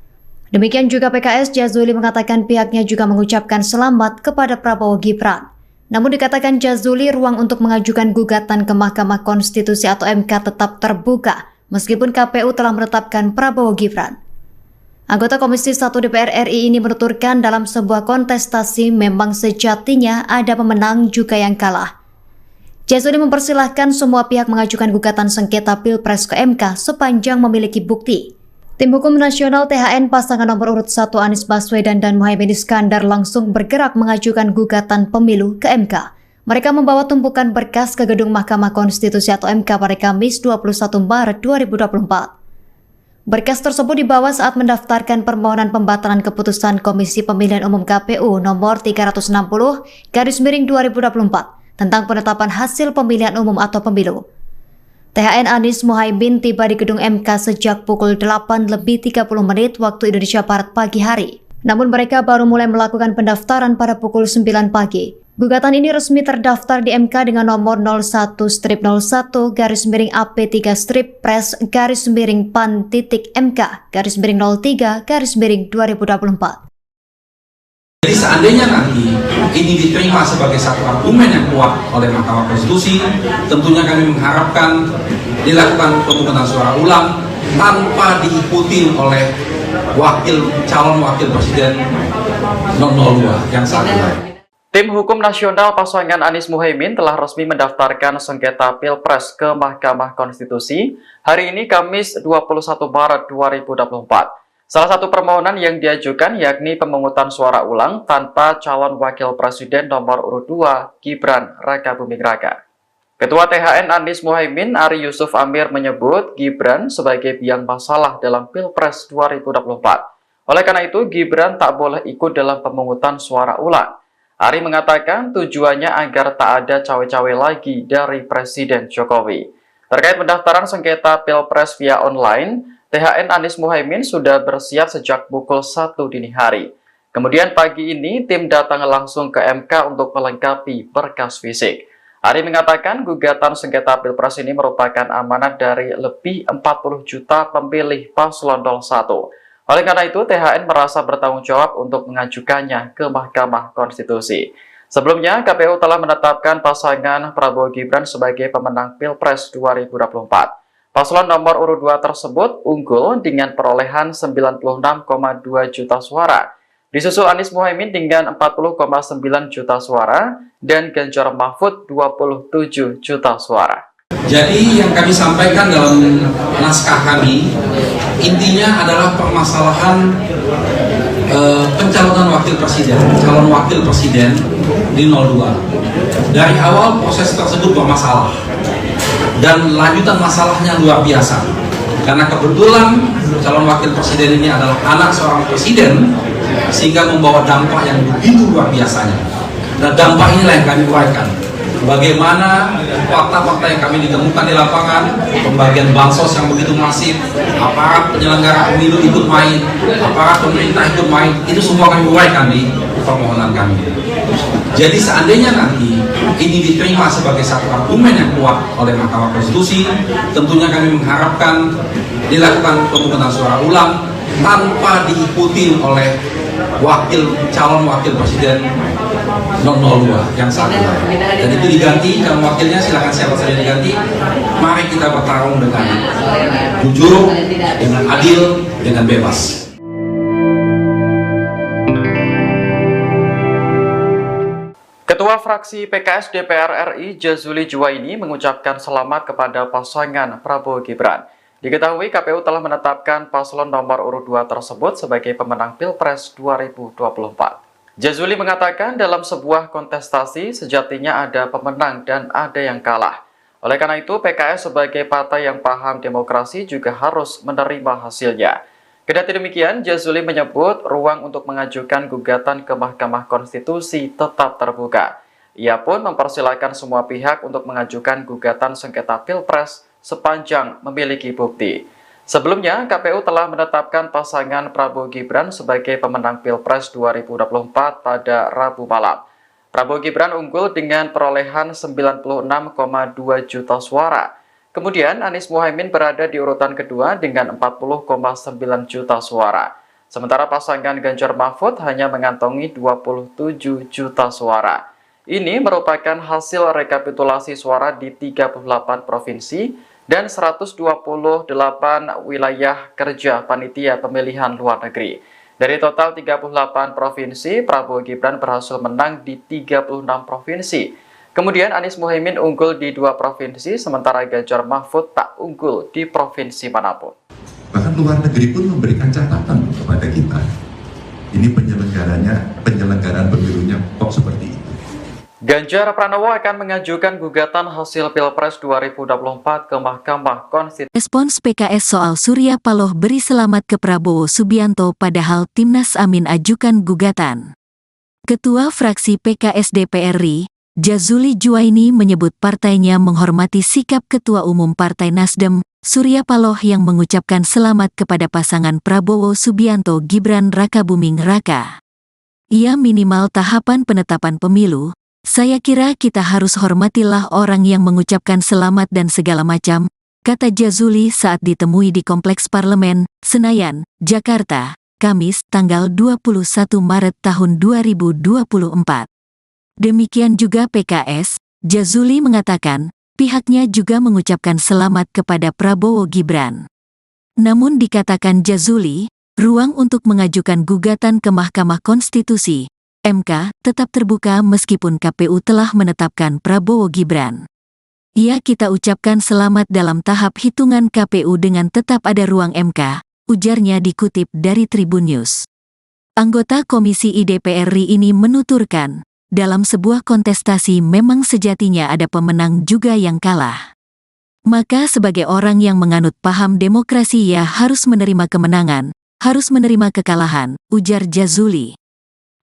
Demikian juga PKS, Jazuli mengatakan pihaknya juga mengucapkan selamat kepada Prabowo Gibran. Namun dikatakan Jazuli, ruang untuk mengajukan gugatan ke Mahkamah Konstitusi atau MK tetap terbuka meskipun KPU telah menetapkan Prabowo Gibran. Anggota Komisi 1 DPR RI ini menuturkan dalam sebuah kontestasi memang sejatinya ada pemenang juga yang kalah. Jazuli mempersilahkan semua pihak mengajukan gugatan sengketa Pilpres ke MK sepanjang memiliki bukti. Tim Hukum Nasional THN pasangan nomor urut 1 Anies Baswedan dan Muhaimin Iskandar langsung bergerak mengajukan gugatan pemilu ke MK. Mereka membawa tumpukan berkas ke gedung Mahkamah Konstitusi atau MK pada Kamis 21 Maret 2024. Berkas tersebut dibawa saat mendaftarkan permohonan pembatalan keputusan Komisi Pemilihan Umum KPU nomor 360/2024 tentang penetapan hasil pemilihan umum atau pemilu. THN Anies Muhaimin tiba di gedung MK sejak pukul 8:30 waktu Indonesia Barat pagi hari. Namun mereka baru mulai melakukan pendaftaran pada pukul 9 pagi. Gugatan ini resmi terdaftar di MK dengan nomor 01-01-PRES-PAN.MK-03-2024. Jadi seandainya nanti ini diterima sebagai satu argumen yang kuat oleh Mahkamah Konstitusi, tentunya kami mengharapkan dilakukan pemungutan suara ulang tanpa diikuti oleh calon wakil presiden 002 yang saat ini. Tim Hukum Nasional pasangan Anies Muhaimin telah resmi mendaftarkan sengketa Pilpres ke Mahkamah Konstitusi hari ini Kamis 21 Maret 2024. Salah satu permohonan yang diajukan yakni pemungutan suara ulang tanpa calon wakil presiden nomor urut 2 Gibran Rakabuming Raka. Ketua THN Anies Muhaimin Ari Yusuf Amir menyebut Gibran sebagai biang masalah dalam Pilpres 2024. Oleh karena itu Gibran tak boleh ikut dalam pemungutan suara ulang. Ari mengatakan tujuannya agar tak ada cawe-cawe lagi dari Presiden Jokowi. Terkait pendaftaran sengketa Pilpres via online, THN Anies Muhaimin sudah bersiap sejak pukul 1 dini hari. Kemudian pagi ini tim datang langsung ke MK untuk melengkapi berkas fisik. Ari mengatakan gugatan sengketa Pilpres ini merupakan amanat dari lebih 40 juta pemilih paslon 01. Oleh karena itu, THN merasa bertanggung jawab untuk mengajukannya ke Mahkamah Konstitusi. Sebelumnya, KPU telah menetapkan pasangan Prabowo Gibran sebagai pemenang Pilpres 2024. Paslon nomor urut 2 tersebut unggul dengan perolehan 96,2 juta suara. Disusul Anies Muhaimin dengan 40,9 juta suara dan Ganjar Mahfud 27 juta suara. Jadi yang kami sampaikan dalam naskah kami, intinya adalah permasalahan pencalonan wakil presiden, calon wakil presiden di 02. Dari awal proses tersebut bermasalah dan lanjutan masalahnya luar biasa. Karena kebetulan calon wakil presiden ini adalah anak seorang presiden, sehingga membawa dampak yang begitu luar biasanya. Dan dampak inilah yang kami uraikan. Bagaimana fakta-fakta yang kami ditemukan di lapangan, pembagian bansos yang begitu masif, aparat penyelenggara pemilu ikut main, aparat pemerintah ikut main, itu semua kami uraikan di permohonan kami. Jadi seandainya nanti ini diterima sebagai satu argumen yang kuat oleh Mahkamah Konstitusi, tentunya kami mengharapkan dilakukan pemungutan suara ulang tanpa diikuti oleh calon wakil presiden 002 yang saat ini. Dan itu diganti, calon wakilnya silakan siapa saja diganti. Mari kita bertarung dengan jujur, dengan adil, dengan bebas. Ketua fraksi PKS DPR RI Jazuli Juwaini mengucapkan selamat kepada pasangan Prabowo Gibran. Diketahui KPU telah menetapkan paslon nomor urut 2 tersebut sebagai pemenang Pilpres 2024. Jazuli mengatakan dalam sebuah kontestasi sejatinya ada pemenang dan ada yang kalah. Oleh karena itu PKS sebagai partai yang paham demokrasi juga harus menerima hasilnya. Kendati demikian, Jazuli menyebut ruang untuk mengajukan gugatan ke Mahkamah Konstitusi tetap terbuka. Ia pun mempersilahkan semua pihak untuk mengajukan gugatan sengketa Pilpres sepanjang memiliki bukti. Sebelumnya, KPU telah menetapkan pasangan Prabowo Gibran sebagai pemenang Pilpres 2024 pada Rabu malam. Prabowo Gibran unggul dengan perolehan 96,2 juta suara. Kemudian Anies Muhaimin berada di urutan kedua dengan 40,9 juta suara. Sementara pasangan Ganjar Mahfud hanya mengantongi 27 juta suara. Ini merupakan hasil rekapitulasi suara di 38 provinsi dan 128 wilayah kerja panitia pemilihan luar negeri. Dari total 38 provinsi, Prabowo Gibran berhasil menang di 36 provinsi. Kemudian Anies Muhaimin unggul di 2 provinsi, sementara Ganjar Mahfud tak unggul di provinsi manapun. Bahkan luar negeri pun memberikan catatan kepada kita. Ini penyelenggaraan pemilunya kok seperti itu. Ganjar Pranowo akan mengajukan gugatan hasil Pilpres 2024 ke Mahkamah Konstitusi. Respons PKS soal Surya Paloh beri selamat ke Prabowo Subianto padahal Timnas Amin ajukan gugatan. Ketua fraksi PKS DPR RI, Jazuli Juwaini menyebut partainya menghormati sikap Ketua Umum Partai Nasdem, Surya Paloh yang mengucapkan selamat kepada pasangan Prabowo Subianto Gibran Rakabuming Raka. Ia minimal tahapan penetapan pemilu. Saya kira kita harus hormatilah orang yang mengucapkan selamat dan segala macam, kata Jazuli saat ditemui di Kompleks Parlemen, Senayan, Jakarta, Kamis, tanggal 21 Maret tahun 2024. Demikian juga PKS, Jazuli mengatakan, pihaknya juga mengucapkan selamat kepada Prabowo Gibran. Namun dikatakan Jazuli, ruang untuk mengajukan gugatan ke Mahkamah Konstitusi MK tetap terbuka meskipun KPU telah menetapkan Prabowo Gibran. Ya, kita ucapkan selamat dalam tahap hitungan KPU dengan tetap ada ruang MK, ujarnya dikutip dari Tribun News. Anggota Komisi DPR RI ini menuturkan, dalam sebuah kontestasi memang sejatinya ada pemenang juga yang kalah. Maka sebagai orang yang menganut paham demokrasi ya harus menerima kemenangan, harus menerima kekalahan, ujar Jazuli.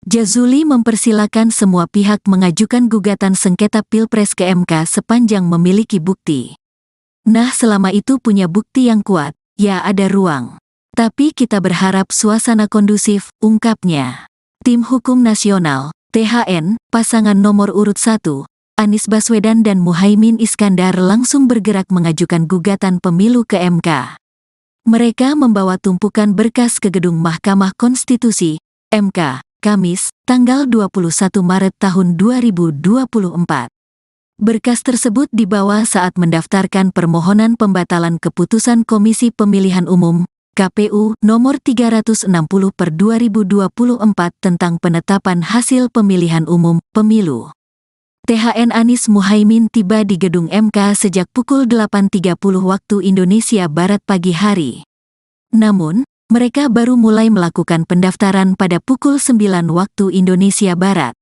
Jazuli mempersilakan semua pihak mengajukan gugatan sengketa Pilpres ke MK sepanjang memiliki bukti. Nah, selama itu punya bukti yang kuat, ya ada ruang. Tapi kita berharap suasana kondusif, ungkapnya. Tim Hukum Nasional, THN, pasangan nomor urut 1, Anies Baswedan dan Muhaimin Iskandar langsung bergerak mengajukan gugatan pemilu ke MK. Mereka membawa tumpukan berkas ke gedung Mahkamah Konstitusi, MK, Kamis, tanggal 21 Maret tahun 2024. Berkas tersebut dibawa saat mendaftarkan permohonan pembatalan keputusan Komisi Pemilihan Umum, KPU, nomor 360/2024 tentang penetapan hasil pemilihan umum, pemilu. THN Anies Muhaimin tiba di gedung MK sejak pukul 8.30 waktu Indonesia Barat pagi hari. Namun, mereka baru mulai melakukan pendaftaran pada pukul 9 waktu Indonesia Barat.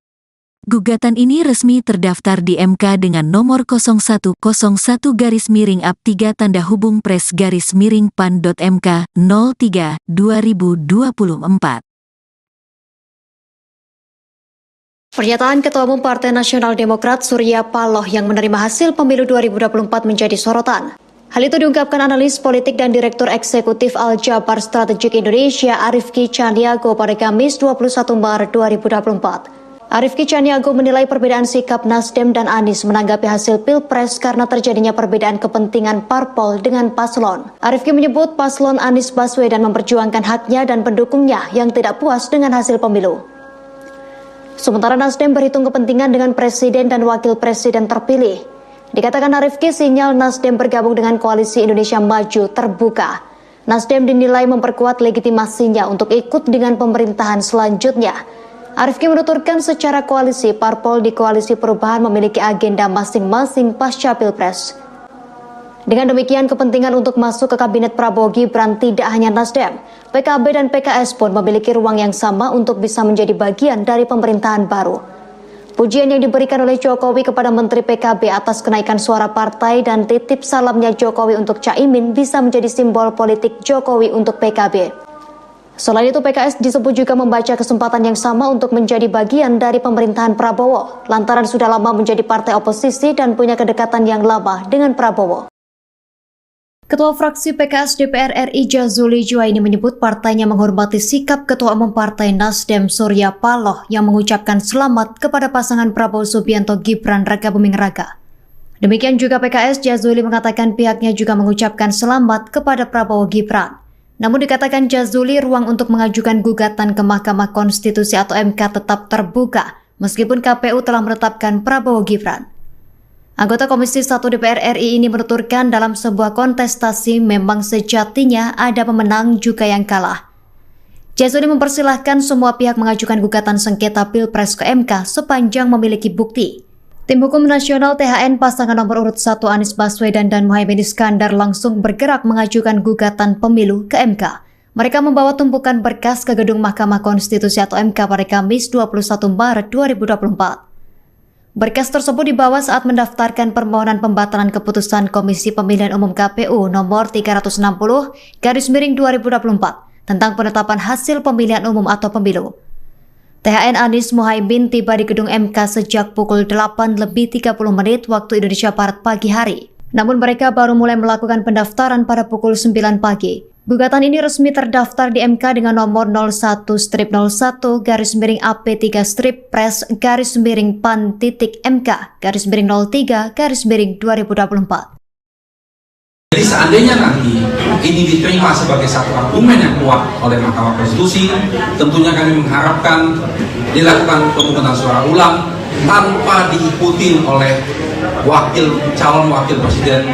Gugatan ini resmi terdaftar di MK dengan nomor 0101-3-PRES-PAN.MK 03/2024. Pernyataan Ketua Umum Partai Nasional Demokrat Surya Paloh yang menerima hasil pemilu 2024 menjadi sorotan. Hal itu diungkapkan analis politik dan Direktur Eksekutif Al-Jabar Strategik Indonesia Arifki Caniago pada Kamis 21 Maret 2024. Arifki Caniago menilai perbedaan sikap Nasdem dan Anies menanggapi hasil Pilpres karena terjadinya perbedaan kepentingan parpol dengan paslon. Arifki menyebut paslon Anies Baswedan memperjuangkan haknya dan pendukungnya yang tidak puas dengan hasil pemilu. Sementara Nasdem berhitung kepentingan dengan presiden dan wakil presiden terpilih. Dikatakan Arifki, sinyal Nasdem bergabung dengan Koalisi Indonesia Maju terbuka. Nasdem dinilai memperkuat legitimasinya untuk ikut dengan pemerintahan selanjutnya. Arifki menuturkan secara koalisi, parpol di Koalisi Perubahan memiliki agenda masing-masing pasca Pilpres. Dengan demikian, kepentingan untuk masuk ke Kabinet Prabowo Gibran tidak hanya Nasdem, PKB dan PKS pun memiliki ruang yang sama untuk bisa menjadi bagian dari pemerintahan baru. Pujian yang diberikan oleh Jokowi kepada Menteri PKB atas kenaikan suara partai dan titip salamnya Jokowi untuk Caimin bisa menjadi simbol politik Jokowi untuk PKB. Selain itu, PKS disebut juga membaca kesempatan yang sama untuk menjadi bagian dari pemerintahan Prabowo, lantaran sudah lama menjadi partai oposisi dan punya kedekatan yang lama dengan Prabowo. Ketua fraksi PKS DPR RI Jazuli Juwaini menyebut partainya menghormati sikap Ketua Umum Partai Nasdem Surya Paloh yang mengucapkan selamat kepada pasangan Prabowo Subianto Gibran Rakabuming Raka. Demikian juga PKS, Jazuli mengatakan pihaknya juga mengucapkan selamat kepada Prabowo Gibran. Namun dikatakan Jazuli, ruang untuk mengajukan gugatan ke Mahkamah Konstitusi atau MK tetap terbuka meskipun KPU telah menetapkan Prabowo Gibran. Anggota Komisi 1 DPR RI ini menuturkan dalam sebuah kontestasi memang sejatinya ada pemenang juga yang kalah. Jazuli mempersilahkan semua pihak mengajukan gugatan sengketa Pilpres ke MK sepanjang memiliki bukti. Tim Hukum Nasional THN pasangan nomor urut 1 Anies Baswedan dan Muhaimin Iskandar langsung bergerak mengajukan gugatan pemilu ke MK. Mereka membawa tumpukan berkas ke gedung Mahkamah Konstitusi atau MK pada Kamis 21 Maret 2024. Berkas tersebut dibawa saat mendaftarkan permohonan pembatalan keputusan Komisi Pemilihan Umum KPU nomor 360/2024 tentang penetapan hasil pemilihan umum atau pemilu. THN Anies Muhaimin tiba di gedung MK sejak pukul 8:30 waktu Indonesia Barat pagi hari. Namun mereka baru mulai melakukan pendaftaran pada pukul 9 pagi. Gugatan ini resmi terdaftar di MK dengan nomor 01-01-PAN-PAN-3-PAN-03-03-2024. Jadi seandainya nanti ini diterima sebagai satu argumen yang kuat oleh Mahkamah Konstitusi, tentunya kami mengharapkan dilakukan pemungutan suara ulang tanpa diikuti oleh calon wakil presiden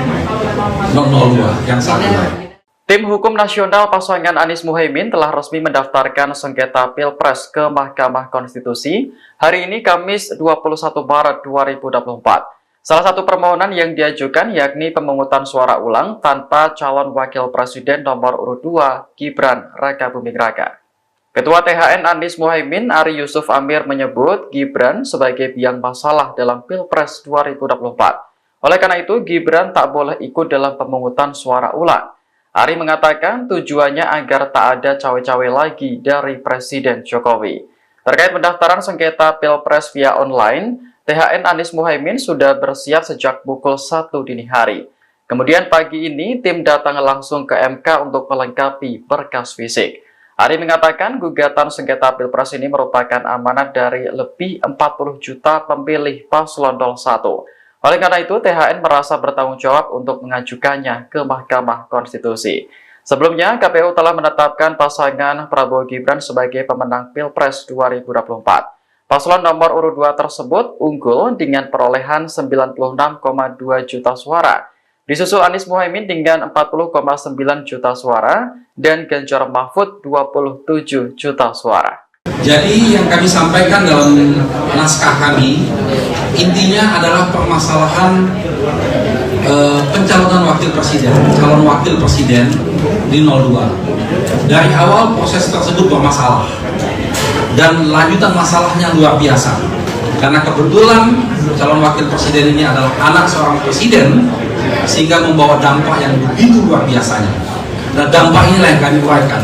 002 yang saat ini. Tim Hukum Nasional pasangan Anies Muhaimin telah resmi mendaftarkan sengketa Pilpres ke Mahkamah Konstitusi hari ini Kamis 21 Maret 2024. Salah satu permohonan yang diajukan yakni pemungutan suara ulang tanpa calon wakil presiden nomor urut 2 Gibran Rakabuming Raka. Ketua THN Anies Muhaimin Ari Yusuf Amir menyebut Gibran sebagai biang masalah dalam Pilpres 2024. Oleh karena itu Gibran tak boleh ikut dalam pemungutan suara ulang. Ari mengatakan tujuannya agar tak ada cawe-cawe lagi dari Presiden Jokowi. Terkait pendaftaran sengketa Pilpres via online, THN Anies Muhaimin sudah bersiap sejak pukul 1 dini hari. Kemudian pagi ini tim datang langsung ke MK untuk melengkapi berkas fisik. Ari mengatakan gugatan sengketa Pilpres ini merupakan amanat dari lebih 40 juta pemilih paslon 01. Oleh karena itu, THN merasa bertanggung jawab untuk mengajukannya ke Mahkamah Konstitusi. Sebelumnya, KPU telah menetapkan pasangan Prabowo Gibran sebagai pemenang Pilpres 2024. Paslon nomor urut 2 tersebut unggul dengan perolehan 96,2 juta suara. Disusul Anies Muhaimin dengan 40,9 juta suara dan Ganjar Mahfud 27 juta suara. Jadi yang kami sampaikan dalam naskah kami intinya adalah permasalahan pencalonan calon wakil presiden di 02. Dari awal proses tersebut bermasalah dan lanjutan masalahnya luar biasa. Karena kebetulan calon wakil presiden ini adalah anak seorang presiden sehingga membawa dampak yang begitu luar biasanya. Nah, dampak inilah yang kami uraikan.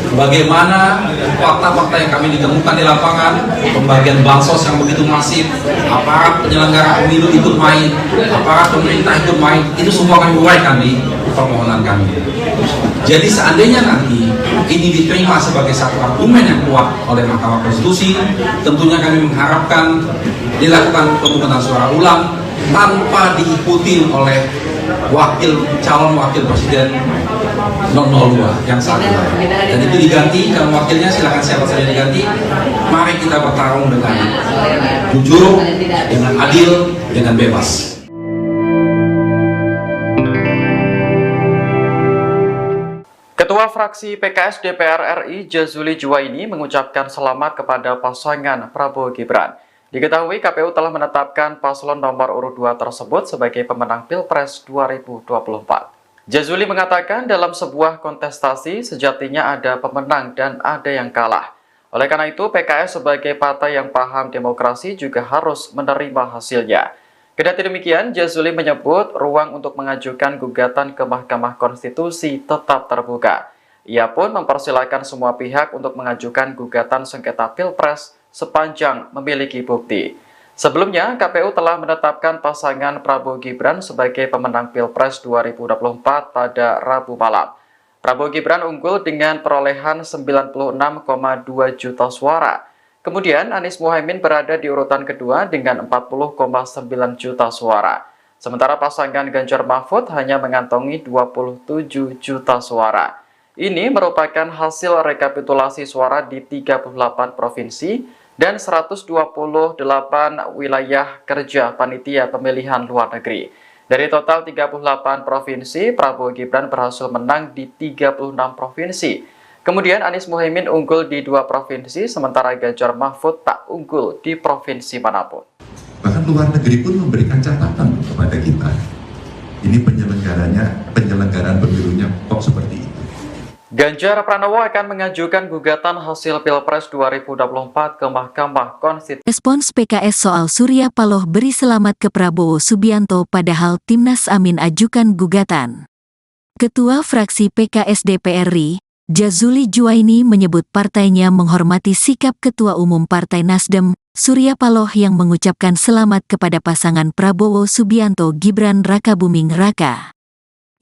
Bagaimana fakta-fakta yang kami ditemukan di lapangan, pembagian bansos yang begitu masif, aparat penyelenggara pemilu ikut main, aparat pemerintah ikut main, itu semua kami uraikan di permohonan kami. Jadi seandainya nanti ini diterima sebagai satu argumen yang kuat oleh Mahkamah Konstitusi, tentunya kami mengharapkan dilakukan pemungutan suara ulang tanpa diikuti oleh calon wakil presiden 002 yang saat ini. Dan itu diganti, calon wakilnya silakan siapa saja diganti. Mari kita bertarung dengan jujur, dengan adil, dengan bebas. Ketua fraksi PKS DPR RI Jazuli Juwaini mengucapkan selamat kepada pasangan Prabowo Gibran. Diketahui KPU telah menetapkan paslon nomor urut 2 tersebut sebagai pemenang Pilpres 2024. Jazuli mengatakan dalam sebuah kontestasi sejatinya ada pemenang dan ada yang kalah. Oleh karena itu PKS sebagai partai yang paham demokrasi juga harus menerima hasilnya. Kendati demikian, Jazuli menyebut ruang untuk mengajukan gugatan ke Mahkamah Konstitusi tetap terbuka. Ia pun mempersilahkan semua pihak untuk mengajukan gugatan sengketa Pilpres sepanjang memiliki bukti. Sebelumnya, KPU telah menetapkan pasangan Prabowo Gibran sebagai pemenang Pilpres 2024 pada Rabu malam. Prabowo Gibran unggul dengan perolehan 96,2 juta suara. Kemudian Anies Muhaimin berada di urutan kedua dengan 40,9 juta suara. Sementara pasangan Ganjar Mahfud hanya mengantongi 27 juta suara. Ini merupakan hasil rekapitulasi suara di 38 provinsi dan 128 wilayah kerja panitia pemilihan luar negeri. Dari total 38 provinsi, Prabowo Gibran berhasil menang di 36 provinsi. Kemudian Anies Muhaimin unggul di 2 provinsi, sementara Ganjar Mahfud tak unggul di provinsi manapun. Bahkan luar negeri pun memberikan catatan kepada kita. Ini penyelenggaraan pemilunya kok seperti itu. Ganjar Pranowo akan mengajukan gugatan hasil Pilpres 2024 ke Mahkamah Konstitusi. Respons PKS soal Surya Paloh beri selamat ke Prabowo Subianto padahal Timnas Amin ajukan gugatan. Ketua fraksi PKS DPR RI, Jazuli Juwaini menyebut partainya menghormati sikap Ketua Umum Partai Nasdem, Surya Paloh yang mengucapkan selamat kepada pasangan Prabowo Subianto Gibran Rakabuming Raka.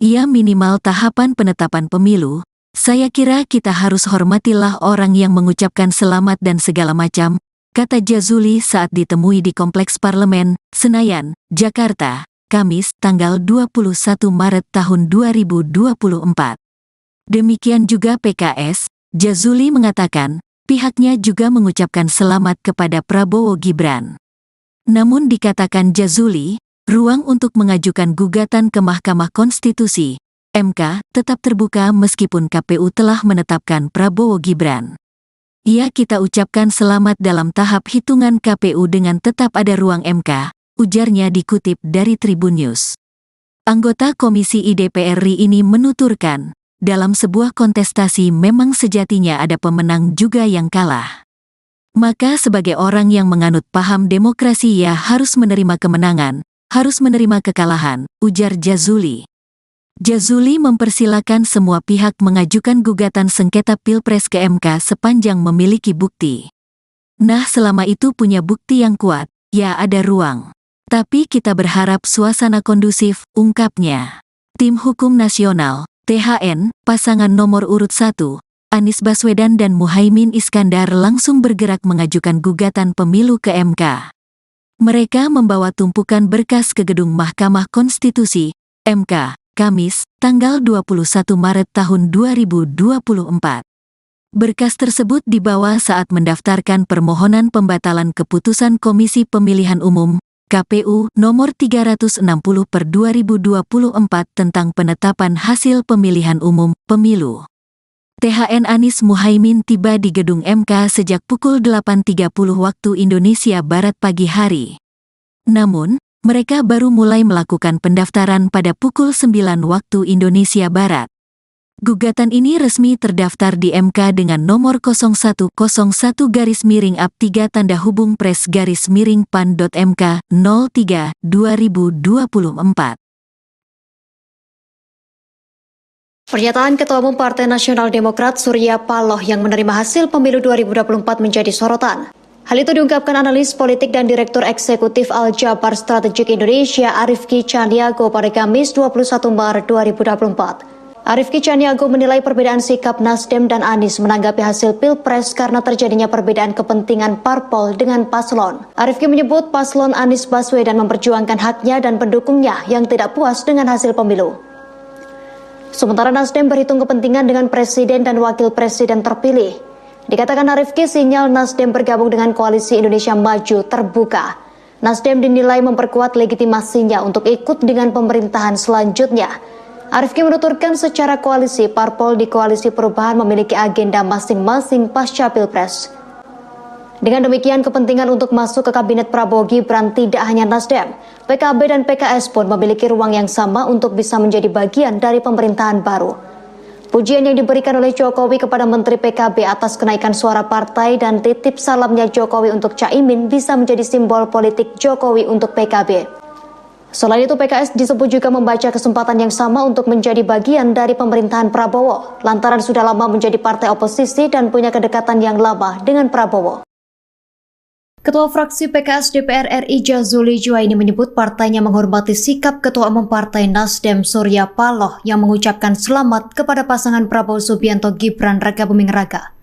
Ia minimal tahapan penetapan pemilu. Saya kira kita harus hormatilah orang yang mengucapkan selamat dan segala macam, kata Jazuli saat ditemui di Kompleks Parlemen, Senayan, Jakarta, Kamis, tanggal 21 Maret tahun 2024. Demikian juga PKS, Jazuli mengatakan, pihaknya juga mengucapkan selamat kepada Prabowo Gibran. Namun dikatakan Jazuli, ruang untuk mengajukan gugatan ke Mahkamah Konstitusi (MK) tetap terbuka meskipun KPU telah menetapkan Prabowo Gibran. Kita ucapkan selamat dalam tahap hitungan KPU dengan tetap ada ruang MK, ujarnya dikutip dari Tribun News. Anggota Komisi DPR RI ini menuturkan, dalam sebuah kontestasi memang sejatinya ada pemenang juga yang kalah. Maka sebagai orang yang menganut paham demokrasi ia harus menerima kemenangan, harus menerima kekalahan, ujar Jazuli. Jazuli mempersilakan semua pihak mengajukan gugatan sengketa Pilpres ke MK sepanjang memiliki bukti. Nah, selama itu punya bukti yang kuat, ya ada ruang. Tapi kita berharap suasana kondusif, ungkapnya. Tim Hukum Nasional, THN, pasangan nomor urut 1, Anies Baswedan dan Muhaimin Iskandar langsung bergerak mengajukan gugatan pemilu ke MK. Mereka membawa tumpukan berkas ke gedung Mahkamah Konstitusi, MK, Kamis, tanggal 21 Maret tahun 2024. Berkas tersebut dibawa saat mendaftarkan permohonan pembatalan keputusan Komisi Pemilihan Umum, KPU, nomor 360/2024 tentang penetapan hasil pemilihan umum, pemilu. THN Anies Muhaimin tiba di gedung MK sejak pukul 8.30 waktu Indonesia Barat pagi hari. Namun, mereka baru mulai melakukan pendaftaran pada pukul 9 waktu Indonesia Barat. Gugatan ini resmi terdaftar di MK dengan nomor 0101-3-PRES-PAN.MK 03/2024. Pernyataan Ketua Umum Partai Nasional Demokrat Surya Paloh yang menerima hasil pemilu 2024 menjadi sorotan. Hal itu diungkapkan analis politik dan Direktur Eksekutif Al-Jabar Strategik Indonesia Arifki Caniago pada Kamis 21 Maret 2024. Arifki Caniago menilai perbedaan sikap Nasdem dan Anies menanggapi hasil Pilpres karena terjadinya perbedaan kepentingan parpol dengan paslon. Arifki menyebut paslon Anies Baswedan memperjuangkan haknya dan pendukungnya yang tidak puas dengan hasil pemilu. Sementara Nasdem berhitung kepentingan dengan presiden dan wakil presiden terpilih. Dikatakan Arifki, sinyal Nasdem bergabung dengan Koalisi Indonesia Maju terbuka. Nasdem dinilai memperkuat legitimasinya untuk ikut dengan pemerintahan selanjutnya. Arifki menuturkan secara koalisi, parpol di Koalisi Perubahan memiliki agenda masing-masing pasca Pilpres. Dengan demikian, kepentingan untuk masuk ke Kabinet Prabowo Gibran tidak hanya Nasdem, PKB dan PKS pun memiliki ruang yang sama untuk bisa menjadi bagian dari pemerintahan baru. Pujian yang diberikan oleh Jokowi kepada Menteri PKB atas kenaikan suara partai dan titip salamnya Jokowi untuk Caimin bisa menjadi simbol politik Jokowi untuk PKB. Selain itu, PKS disebut juga membaca kesempatan yang sama untuk menjadi bagian dari pemerintahan Prabowo, lantaran sudah lama menjadi partai oposisi dan punya kedekatan yang lama dengan Prabowo. Ketua fraksi PKS DPR RI Jazuli Juwaini menyebut partainya menghormati sikap Ketua Umum Partai Nasdem Surya Paloh yang mengucapkan selamat kepada pasangan Prabowo Subianto Gibran Rakabuming Raka.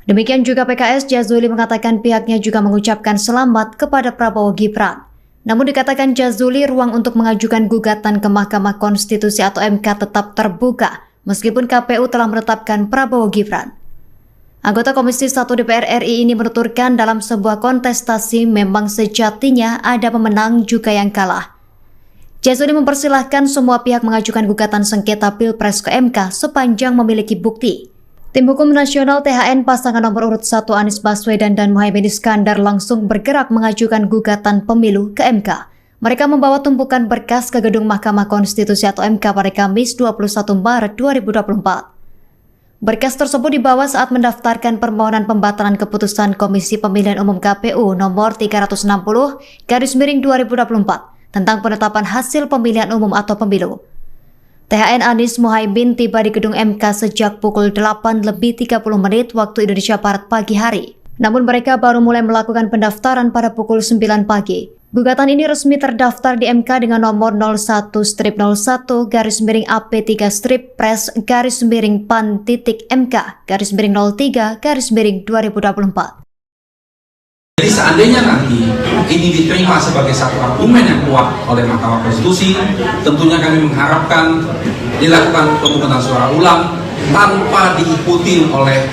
Demikian juga PKS, Jazuli mengatakan pihaknya juga mengucapkan selamat kepada Prabowo Gibran. Namun dikatakan Jazuli, ruang untuk mengajukan gugatan ke Mahkamah Konstitusi atau MK tetap terbuka meskipun KPU telah menetapkan Prabowo Gibran. Anggota Komisi 1 DPR RI ini menuturkan dalam sebuah kontestasi memang sejatinya ada pemenang juga yang kalah. Jazuli mempersilahkan semua pihak mengajukan gugatan sengketa Pilpres ke MK sepanjang memiliki bukti. Tim Hukum Nasional THN pasangan nomor urut 1 Anies Baswedan dan Muhaimin Iskandar langsung bergerak mengajukan gugatan pemilu ke MK. Mereka membawa tumpukan berkas ke gedung Mahkamah Konstitusi atau MK pada Kamis 21 Maret 2024. Berkas tersebut dibawa saat mendaftarkan permohonan pembatalan keputusan Komisi Pemilihan Umum KPU nomor 360/2024 tentang penetapan hasil pemilihan umum atau pemilu. THN Anies Muhaimin tiba di gedung MK sejak pukul 8:30 waktu Indonesia Barat pagi hari. Namun mereka baru mulai melakukan pendaftaran pada pukul 9 pagi. Gugatan ini resmi terdaftar di MK dengan nomor 01-01-pres-pan.mk-03-2024. Jadi seandainya nanti ini diterima sebagai satu argumen yang kuat oleh Mahkamah Konstitusi, tentunya kami mengharapkan dilakukan pemungutan suara ulang tanpa diikuti oleh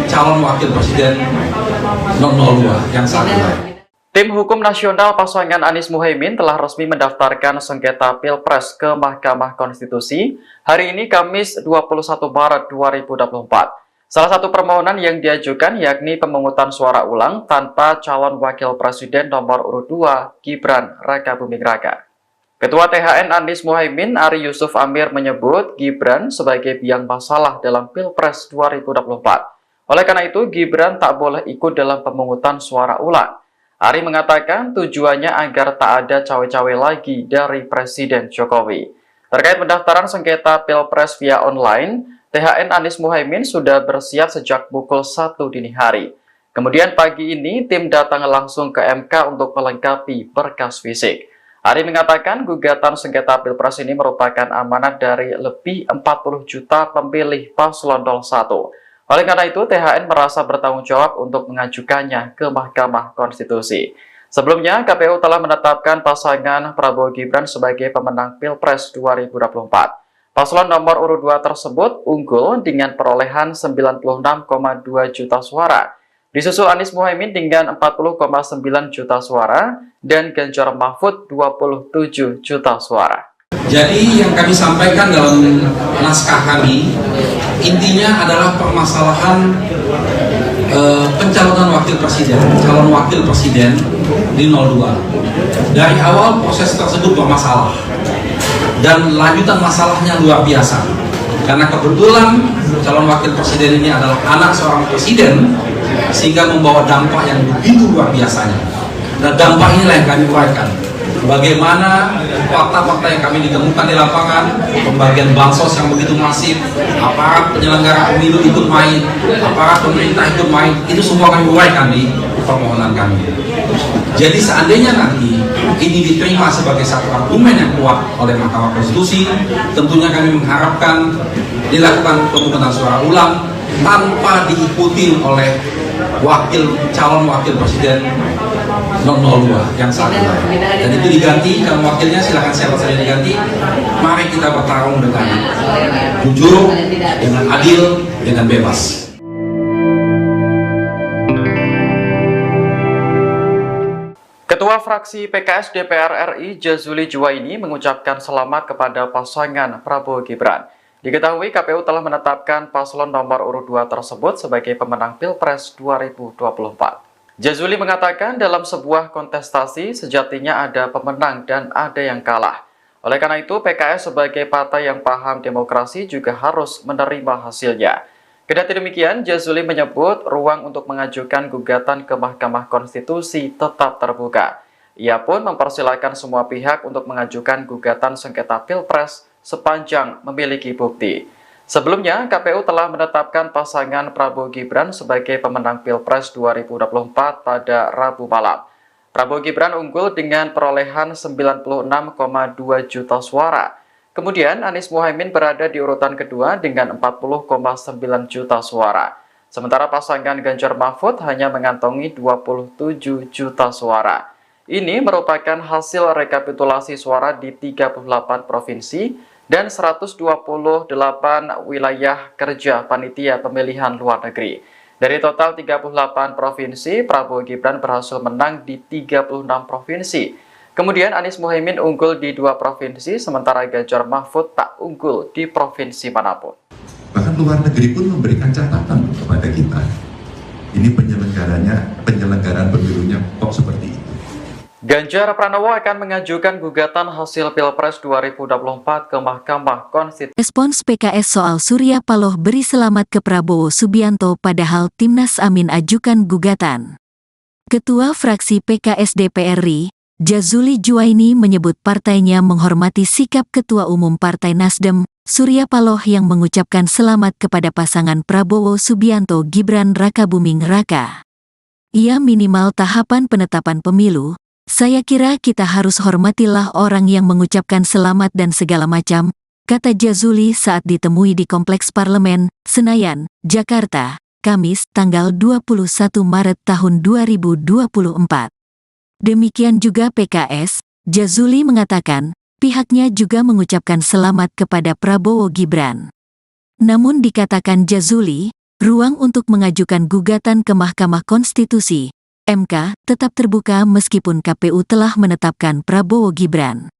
calon wakil presiden 002 yang saat ini. Tim Hukum Nasional pasangan Anies Muhaimin telah resmi mendaftarkan sengketa Pilpres ke Mahkamah Konstitusi hari ini Kamis 21 Maret 2024. Salah satu permohonan yang diajukan yakni pemungutan suara ulang tanpa calon wakil presiden nomor urut 2 Gibran Rakabuming Raka. Ketua THN Anies Muhaimin Ari Yusuf Amir menyebut Gibran sebagai biang masalah dalam Pilpres 2024. Oleh karena itu Gibran tak boleh ikut dalam pemungutan suara ulang. Ari mengatakan tujuannya agar tak ada cawe-cawe lagi dari Presiden Jokowi. Terkait pendaftaran sengketa Pilpres via online, THN Anies Muhaimin sudah bersiap sejak pukul 1 dini hari. Kemudian pagi ini tim datang langsung ke MK untuk melengkapi berkas fisik. Ari mengatakan gugatan sengketa Pilpres ini merupakan amanat dari lebih 40 juta pemilih paslon 01. Oleh karena itu, THN merasa bertanggung jawab untuk mengajukannya ke Mahkamah Konstitusi. Sebelumnya, KPU telah menetapkan pasangan Prabowo Gibran sebagai pemenang Pilpres 2024. Paslon nomor urut 2 tersebut unggul dengan perolehan 96,2 juta suara. Disusul Anies Muhaimin dengan 40,9 juta suara dan Ganjar Mahfud 27 juta suara. Jadi yang kami sampaikan dalam naskah kami intinya adalah permasalahan pencalonan wakil presiden, calon wakil presiden di 02. Dari awal proses tersebut bermasalah dan lanjutan masalahnya luar biasa. Karena kebetulan calon wakil presiden ini adalah anak seorang presiden sehingga membawa dampak yang begitu luar biasanya. Dan dampak inilah yang kami uraikan. Bagaimana fakta-fakta yang kami ditemukan di lapangan, pembagian bansos yang begitu masif, aparat penyelenggara pemilu ikut main, aparat pemerintah ikut main, itu semua kami uraikan di permohonan kami. Jadi seandainya nanti ini diterima sebagai satu argumen yang kuat oleh Mahkamah Konstitusi, tentunya kami mengharapkan dilakukan pemungutan suara ulang tanpa diikuti oleh calon wakil presiden 002 yang saat ini. Dan itu diganti, kalau wakilnya silakan siapa saja diganti. Mari kita bertarung dengan jujur, dengan adil, dengan bebas. Ketua fraksi PKS DPR RI Jazuli Juwaini mengucapkan selamat kepada pasangan Prabowo Gibran. Diketahui KPU telah menetapkan paslon nomor urut 2 tersebut sebagai pemenang Pilpres 2024. Jazuli mengatakan dalam sebuah kontestasi sejatinya ada pemenang dan ada yang kalah. Oleh karena itu PKS sebagai partai yang paham demokrasi juga harus menerima hasilnya. Kendati demikian, Jazuli menyebut ruang untuk mengajukan gugatan ke Mahkamah Konstitusi tetap terbuka. Ia pun mempersilahkan semua pihak untuk mengajukan gugatan sengketa Pilpres sepanjang memiliki bukti. Sebelumnya, KPU telah menetapkan pasangan Prabowo Gibran sebagai pemenang Pilpres 2024 pada Rabu malam. Prabowo Gibran unggul dengan perolehan 96,2 juta suara. Kemudian Anies Muhaimin berada di urutan kedua dengan 40,9 juta suara. Sementara pasangan Ganjar Mahfud hanya mengantongi 27 juta suara. Ini merupakan hasil rekapitulasi suara di 38 provinsi dan 128 wilayah kerja panitia pemilihan luar negeri. Dari total 38 provinsi, Prabowo Gibran berhasil menang di 36 provinsi. Kemudian Anies Muhaimin unggul di 2 provinsi, sementara Ganjar Mahfud tak unggul di provinsi manapun. Bahkan luar negeri pun memberikan catatan kepada kita. Ini penyelenggaraan pemilunya kok seperti itu. Ganjar Pranowo akan mengajukan gugatan hasil Pilpres 2024 ke Mahkamah Konstitusi. Respons PKS soal Surya Paloh beri selamat ke Prabowo Subianto padahal Timnas Amin ajukan gugatan. Ketua fraksi PKS DPR RI, Jazuli Juwaini menyebut partainya menghormati sikap Ketua Umum Partai Nasdem, Surya Paloh yang mengucapkan selamat kepada pasangan Prabowo Subianto Gibran Rakabuming Raka. Ia minimal tahapan penetapan pemilu. Saya kira kita harus hormatilah orang yang mengucapkan selamat dan segala macam, kata Jazuli saat ditemui di Kompleks Parlemen, Senayan, Jakarta, Kamis, tanggal 21 Maret tahun 2024. Demikian juga PKS, Jazuli mengatakan, pihaknya juga mengucapkan selamat kepada Prabowo Gibran. Namun dikatakan Jazuli, ruang untuk mengajukan gugatan ke Mahkamah Konstitusi MK tetap terbuka meskipun KPU telah menetapkan Prabowo Gibran.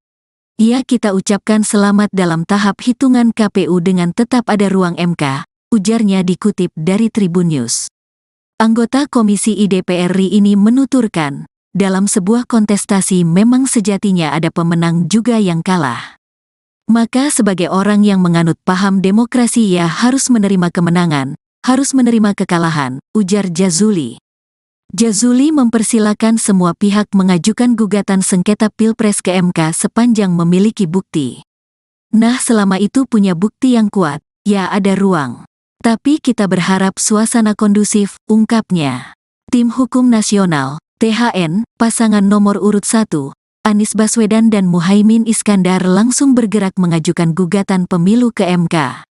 Ya, kita ucapkan selamat dalam tahap hitungan KPU dengan tetap ada ruang MK, ujarnya dikutip dari Tribun News. Anggota Komisi DPR RI ini menuturkan, dalam sebuah kontestasi memang sejatinya ada pemenang juga yang kalah. Maka sebagai orang yang menganut paham demokrasi ya harus menerima kemenangan, harus menerima kekalahan, ujar Jazuli. Jazuli mempersilakan semua pihak mengajukan gugatan sengketa Pilpres ke MK sepanjang memiliki bukti. Nah, selama itu punya bukti yang kuat, ya ada ruang. Tapi kita berharap suasana kondusif, ungkapnya. Tim Hukum Nasional, THN, pasangan nomor urut 1, Anies Baswedan dan Muhaimin Iskandar langsung bergerak mengajukan gugatan pemilu ke MK.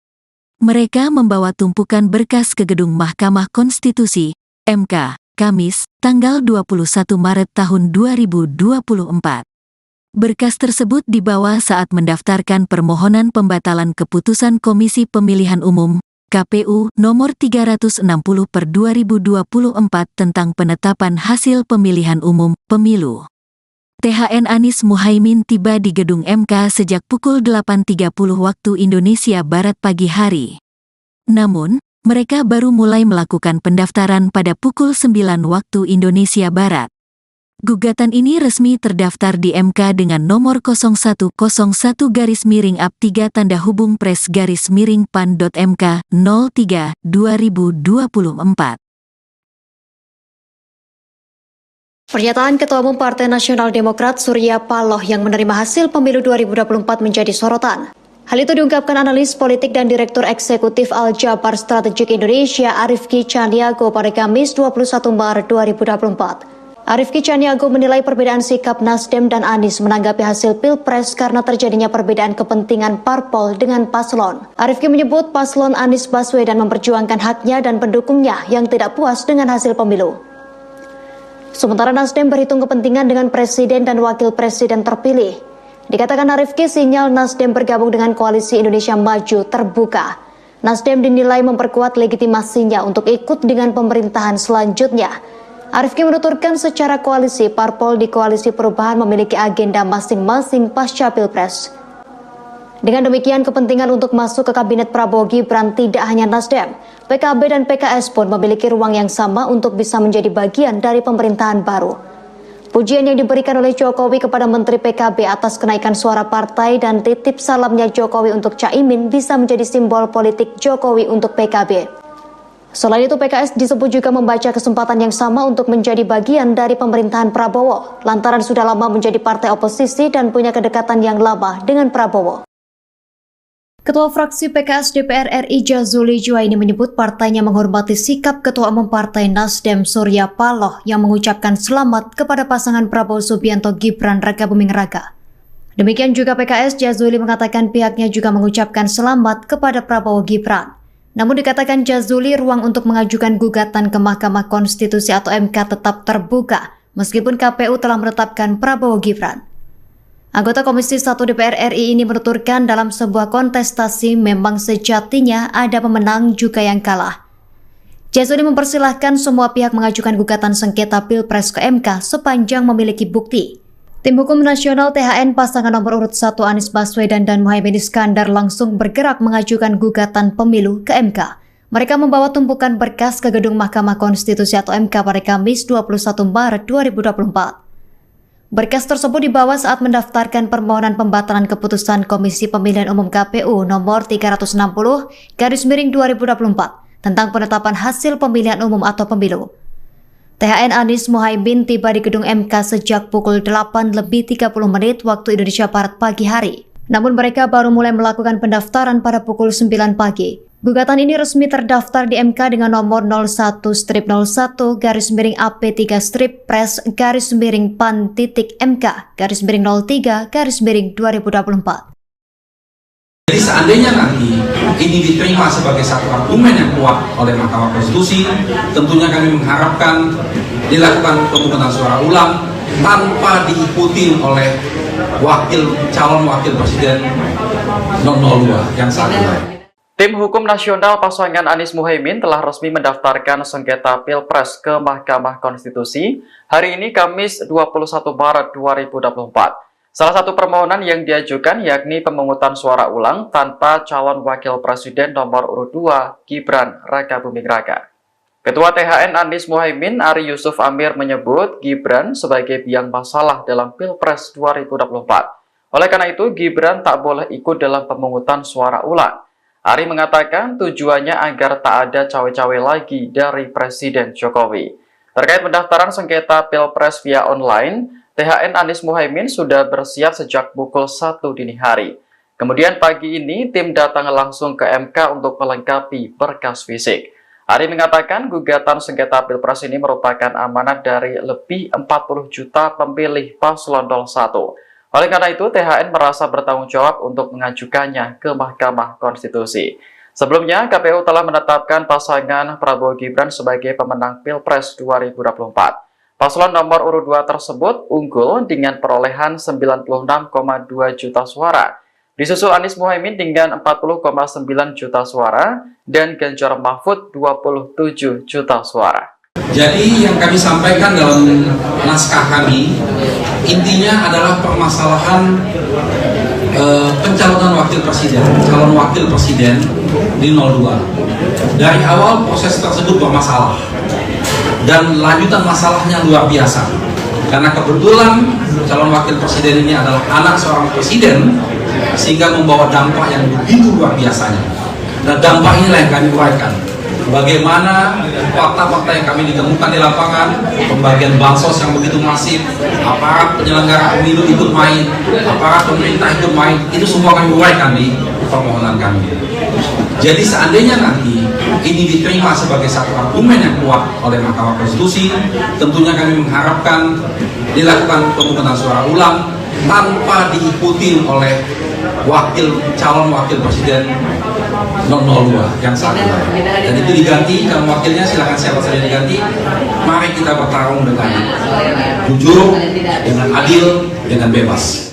Mereka membawa tumpukan berkas ke gedung Mahkamah Konstitusi, MK, Kamis, tanggal 21 Maret tahun 2024. Berkas tersebut dibawa saat mendaftarkan permohonan pembatalan keputusan Komisi Pemilihan Umum, KPU, nomor 360/2024 tentang penetapan hasil pemilihan umum, pemilu. THN Anies Muhaimin tiba di gedung MK sejak pukul 8.30 waktu Indonesia Barat pagi hari. Namun, mereka baru mulai melakukan pendaftaran pada pukul 9 waktu Indonesia Barat. Gugatan ini resmi terdaftar di MK dengan nomor 0101-3-PRES-PAN.MK 03/2024. Pernyataan Ketua Umum Partai Nasional Demokrat Surya Paloh yang menerima hasil pemilu 2024 menjadi sorotan. Hal itu diungkapkan analis politik dan Direktur Eksekutif Al-Jabar Strategik Indonesia Arifki Caniago pada Kamis 21 Maret 2024. Arifki Caniago menilai perbedaan sikap Nasdem dan Anies menanggapi hasil Pilpres karena terjadinya perbedaan kepentingan parpol dengan paslon. Arifki menyebut paslon Anies Baswedan memperjuangkan haknya dan pendukungnya yang tidak puas dengan hasil pemilu. Sementara Nasdem berhitung kepentingan dengan presiden dan wakil presiden terpilih. Dikatakan Arifki, sinyal Nasdem bergabung dengan Koalisi Indonesia Maju terbuka. Nasdem dinilai memperkuat legitimasinya untuk ikut dengan pemerintahan selanjutnya. Arifki menuturkan secara koalisi, parpol di Koalisi Perubahan memiliki agenda masing-masing pasca Pilpres. Dengan demikian, kepentingan untuk masuk ke Kabinet Prabowo Gibran tidak hanya Nasdem, PKB dan PKS pun memiliki ruang yang sama untuk bisa menjadi bagian dari pemerintahan baru. Pujian yang diberikan oleh Jokowi kepada Menteri PKB atas kenaikan suara partai dan titip salamnya Jokowi untuk Caimin bisa menjadi simbol politik Jokowi untuk PKB. Selain itu, PKS disebut juga membaca kesempatan yang sama untuk menjadi bagian dari pemerintahan Prabowo, lantaran sudah lama menjadi partai oposisi dan punya kedekatan yang lama dengan Prabowo. Ketua fraksi PKS DPR RI Jazuli Juwaini menyebut partainya menghormati sikap Ketua Umum Partai Nasdem Surya Paloh yang mengucapkan selamat kepada pasangan Prabowo Subianto Gibran Rakabuming Raka. Demikian juga PKS, Jazuli mengatakan pihaknya juga mengucapkan selamat kepada Prabowo Gibran. Namun dikatakan Jazuli, ruang untuk mengajukan gugatan ke Mahkamah Konstitusi atau MK tetap terbuka meskipun KPU telah menetapkan Prabowo Gibran. Anggota Komisi 1 DPR RI ini menuturkan dalam sebuah kontestasi memang sejatinya ada pemenang juga yang kalah. Jazuli mempersilahkan semua pihak mengajukan gugatan sengketa Pilpres ke MK sepanjang memiliki bukti. Tim Hukum Nasional THN pasangan nomor urut 1 Anies Baswedan dan Muhaimin Iskandar langsung bergerak mengajukan gugatan pemilu ke MK. Mereka membawa tumpukan berkas ke gedung Mahkamah Konstitusi atau MK pada Kamis 21 Maret 2024. Berkas tersebut dibawa saat mendaftarkan permohonan pembatalan keputusan Komisi Pemilihan Umum KPU nomor 360/2024 tentang penetapan hasil pemilihan umum atau pemilu. THN Anies Muhaimin tiba di gedung MK sejak pukul 8:30 waktu Indonesia Barat pagi hari. Namun mereka baru mulai melakukan pendaftaran pada pukul 9 pagi. Gugatan ini resmi terdaftar di MK dengan nomor 01-03-PAN-PAN-3/PAN-MK-03-2024. Jadi seandainya nanti ini diterima sebagai satu argumen yang kuat oleh Mahkamah Konstitusi, tentunya kami mengharapkan dilakukan pemungutan suara ulang tanpa diikuti oleh calon wakil presiden 002 yang saat ini. Tim Hukum Nasional pasangan Anies Muhaimin telah resmi mendaftarkan sengketa Pilpres ke Mahkamah Konstitusi hari ini Kamis 21 Maret 2024. Salah satu permohonan yang diajukan yakni pemungutan suara ulang tanpa calon wakil presiden nomor urut 2 Gibran Rakabuming Raka. Ketua THN Anies Muhaimin Ari Yusuf Amir menyebut Gibran sebagai biang masalah dalam Pilpres 2024. Oleh karena itu Gibran tak boleh ikut dalam pemungutan suara ulang. Ari mengatakan tujuannya agar tak ada cawe-cawe lagi dari Presiden Jokowi. Terkait pendaftaran sengketa Pilpres via online, THN Anies Muhaimin sudah bersiap sejak pukul 1 dini hari. Kemudian pagi ini tim datang langsung ke MK untuk melengkapi berkas fisik. Ari mengatakan gugatan sengketa Pilpres ini merupakan amanat dari lebih 40 juta pemilih paslon 01. Oleh karena itu, THN merasa bertanggung jawab untuk mengajukannya ke Mahkamah Konstitusi. Sebelumnya, KPU telah menetapkan pasangan Prabowo Gibran sebagai pemenang Pilpres 2024. Paslon nomor urut 2 tersebut unggul dengan perolehan 96,2 juta suara. Disusul Anies Muhaimin dengan 40,9 juta suara dan Ganjar Mahfud 27 juta suara. Jadi yang kami sampaikan dalam naskah kami intinya adalah permasalahan pencalonan calon wakil presiden di 02. Dari awal proses tersebut bermasalah dan lanjutan masalahnya luar biasa karena kebetulan calon wakil presiden ini adalah anak seorang presiden sehingga membawa dampak yang begitu luar biasanya. Dan dampak inilah yang kami uraikan. Bagaimana fakta-fakta yang kami ditemukan di lapangan, pembagian bansos yang begitu masif, aparat penyelenggara pemilu ikut main, aparat pemerintah ikut main, itu semua kami uraikan di permohonan kami. Jadi seandainya nanti ini diterima sebagai satu argumen yang kuat oleh Mahkamah Konstitusi, tentunya kami mengharapkan dilakukan pemungutan suara ulang tanpa diikuti oleh calon wakil presiden 002 yang saat ini. Dan itu diganti, kalau wakilnya silakan siapa saja diganti. Mari kita bertarung dengan jujur, dengan adil, dengan bebas.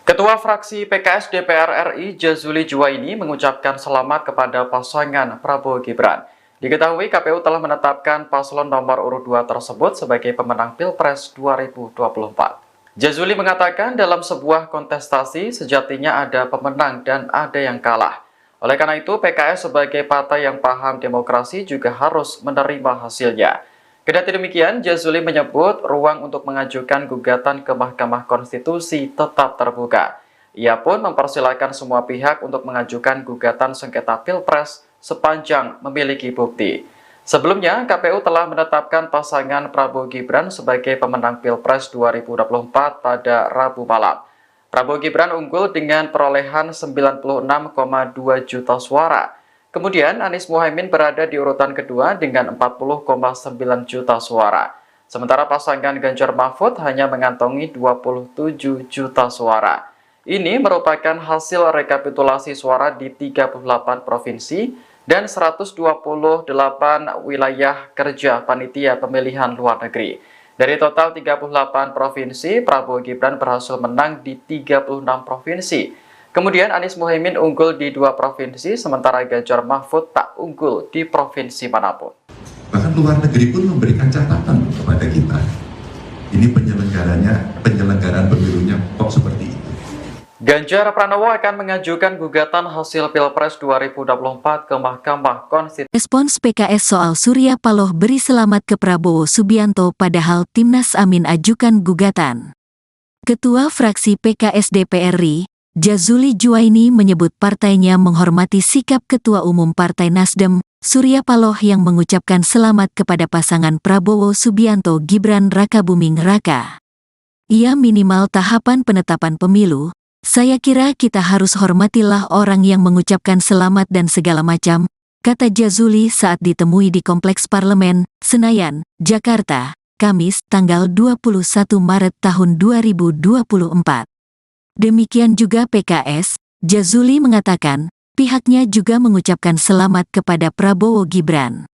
Ketua fraksi PKS DPR RI Jazuli Juwaini mengucapkan selamat kepada pasangan Prabowo Gibran. Diketahui KPU telah menetapkan paslon nomor urut 2 tersebut sebagai pemenang Pilpres 2024. Jazuli mengatakan dalam sebuah kontestasi sejatinya ada pemenang dan ada yang kalah. Oleh karena itu PKS sebagai partai yang paham demokrasi juga harus menerima hasilnya. Kendati demikian, Jazuli menyebut ruang untuk mengajukan gugatan ke Mahkamah Konstitusi tetap terbuka. Ia pun mempersilahkan semua pihak untuk mengajukan gugatan sengketa Pilpres sepanjang memiliki bukti. Sebelumnya, KPU telah menetapkan pasangan Prabowo Gibran sebagai pemenang Pilpres 2024 pada Rabu malam. Prabowo Gibran unggul dengan perolehan 96,2 juta suara. Kemudian Anies Muhaimin berada di urutan kedua dengan 40,9 juta suara. Sementara pasangan Ganjar Mahfud hanya mengantongi 27 juta suara. Ini merupakan hasil rekapitulasi suara di 38 provinsi dan 128 wilayah kerja panitia pemilihan luar negeri. Dari total 38 provinsi, Prabowo Gibran berhasil menang di 36 provinsi. Kemudian Anies Muhaimin unggul di 2 provinsi, sementara Ganjar Mahfud tak unggul di provinsi manapun. Bahkan luar negeri pun memberikan catatan kepada kita. Ini penyelenggaraan pemilunya kok seperti itu. Ganjar Pranowo akan mengajukan gugatan hasil Pilpres 2024 ke Mahkamah Konstitusi. Respons PKS soal Surya Paloh beri selamat ke Prabowo Subianto padahal Timnas Amin ajukan gugatan. Ketua fraksi PKS DPR RI, Jazuli Juwaini menyebut partainya menghormati sikap Ketua Umum Partai Nasdem, Surya Paloh yang mengucapkan selamat kepada pasangan Prabowo Subianto Gibran Rakabuming Raka. Ia minimal tahapan penetapan pemilu. Saya kira kita harus hormatilah orang yang mengucapkan selamat dan segala macam, kata Jazuli saat ditemui di Kompleks Parlemen, Senayan, Jakarta, Kamis, tanggal 21 Maret tahun 2024. Demikian juga PKS, Jazuli mengatakan, pihaknya juga mengucapkan selamat kepada Prabowo Gibran.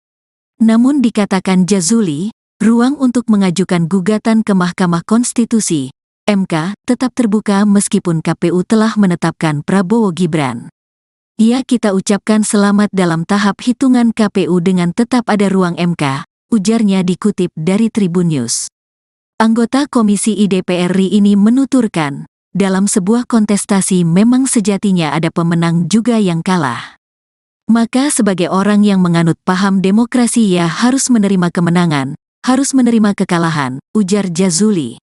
Namun dikatakan Jazuli, ruang untuk mengajukan gugatan ke Mahkamah Konstitusi (MK) tetap terbuka meskipun KPU telah menetapkan Prabowo Gibran. Ya, kita ucapkan selamat dalam tahap hitungan KPU dengan tetap ada ruang MK, ujarnya dikutip dari Tribun News. Anggota Komisi DPR RI ini menuturkan, dalam sebuah kontestasi memang sejatinya ada pemenang juga yang kalah. Maka sebagai orang yang menganut paham demokrasi ia harus menerima kemenangan, harus menerima kekalahan, ujar Jazuli.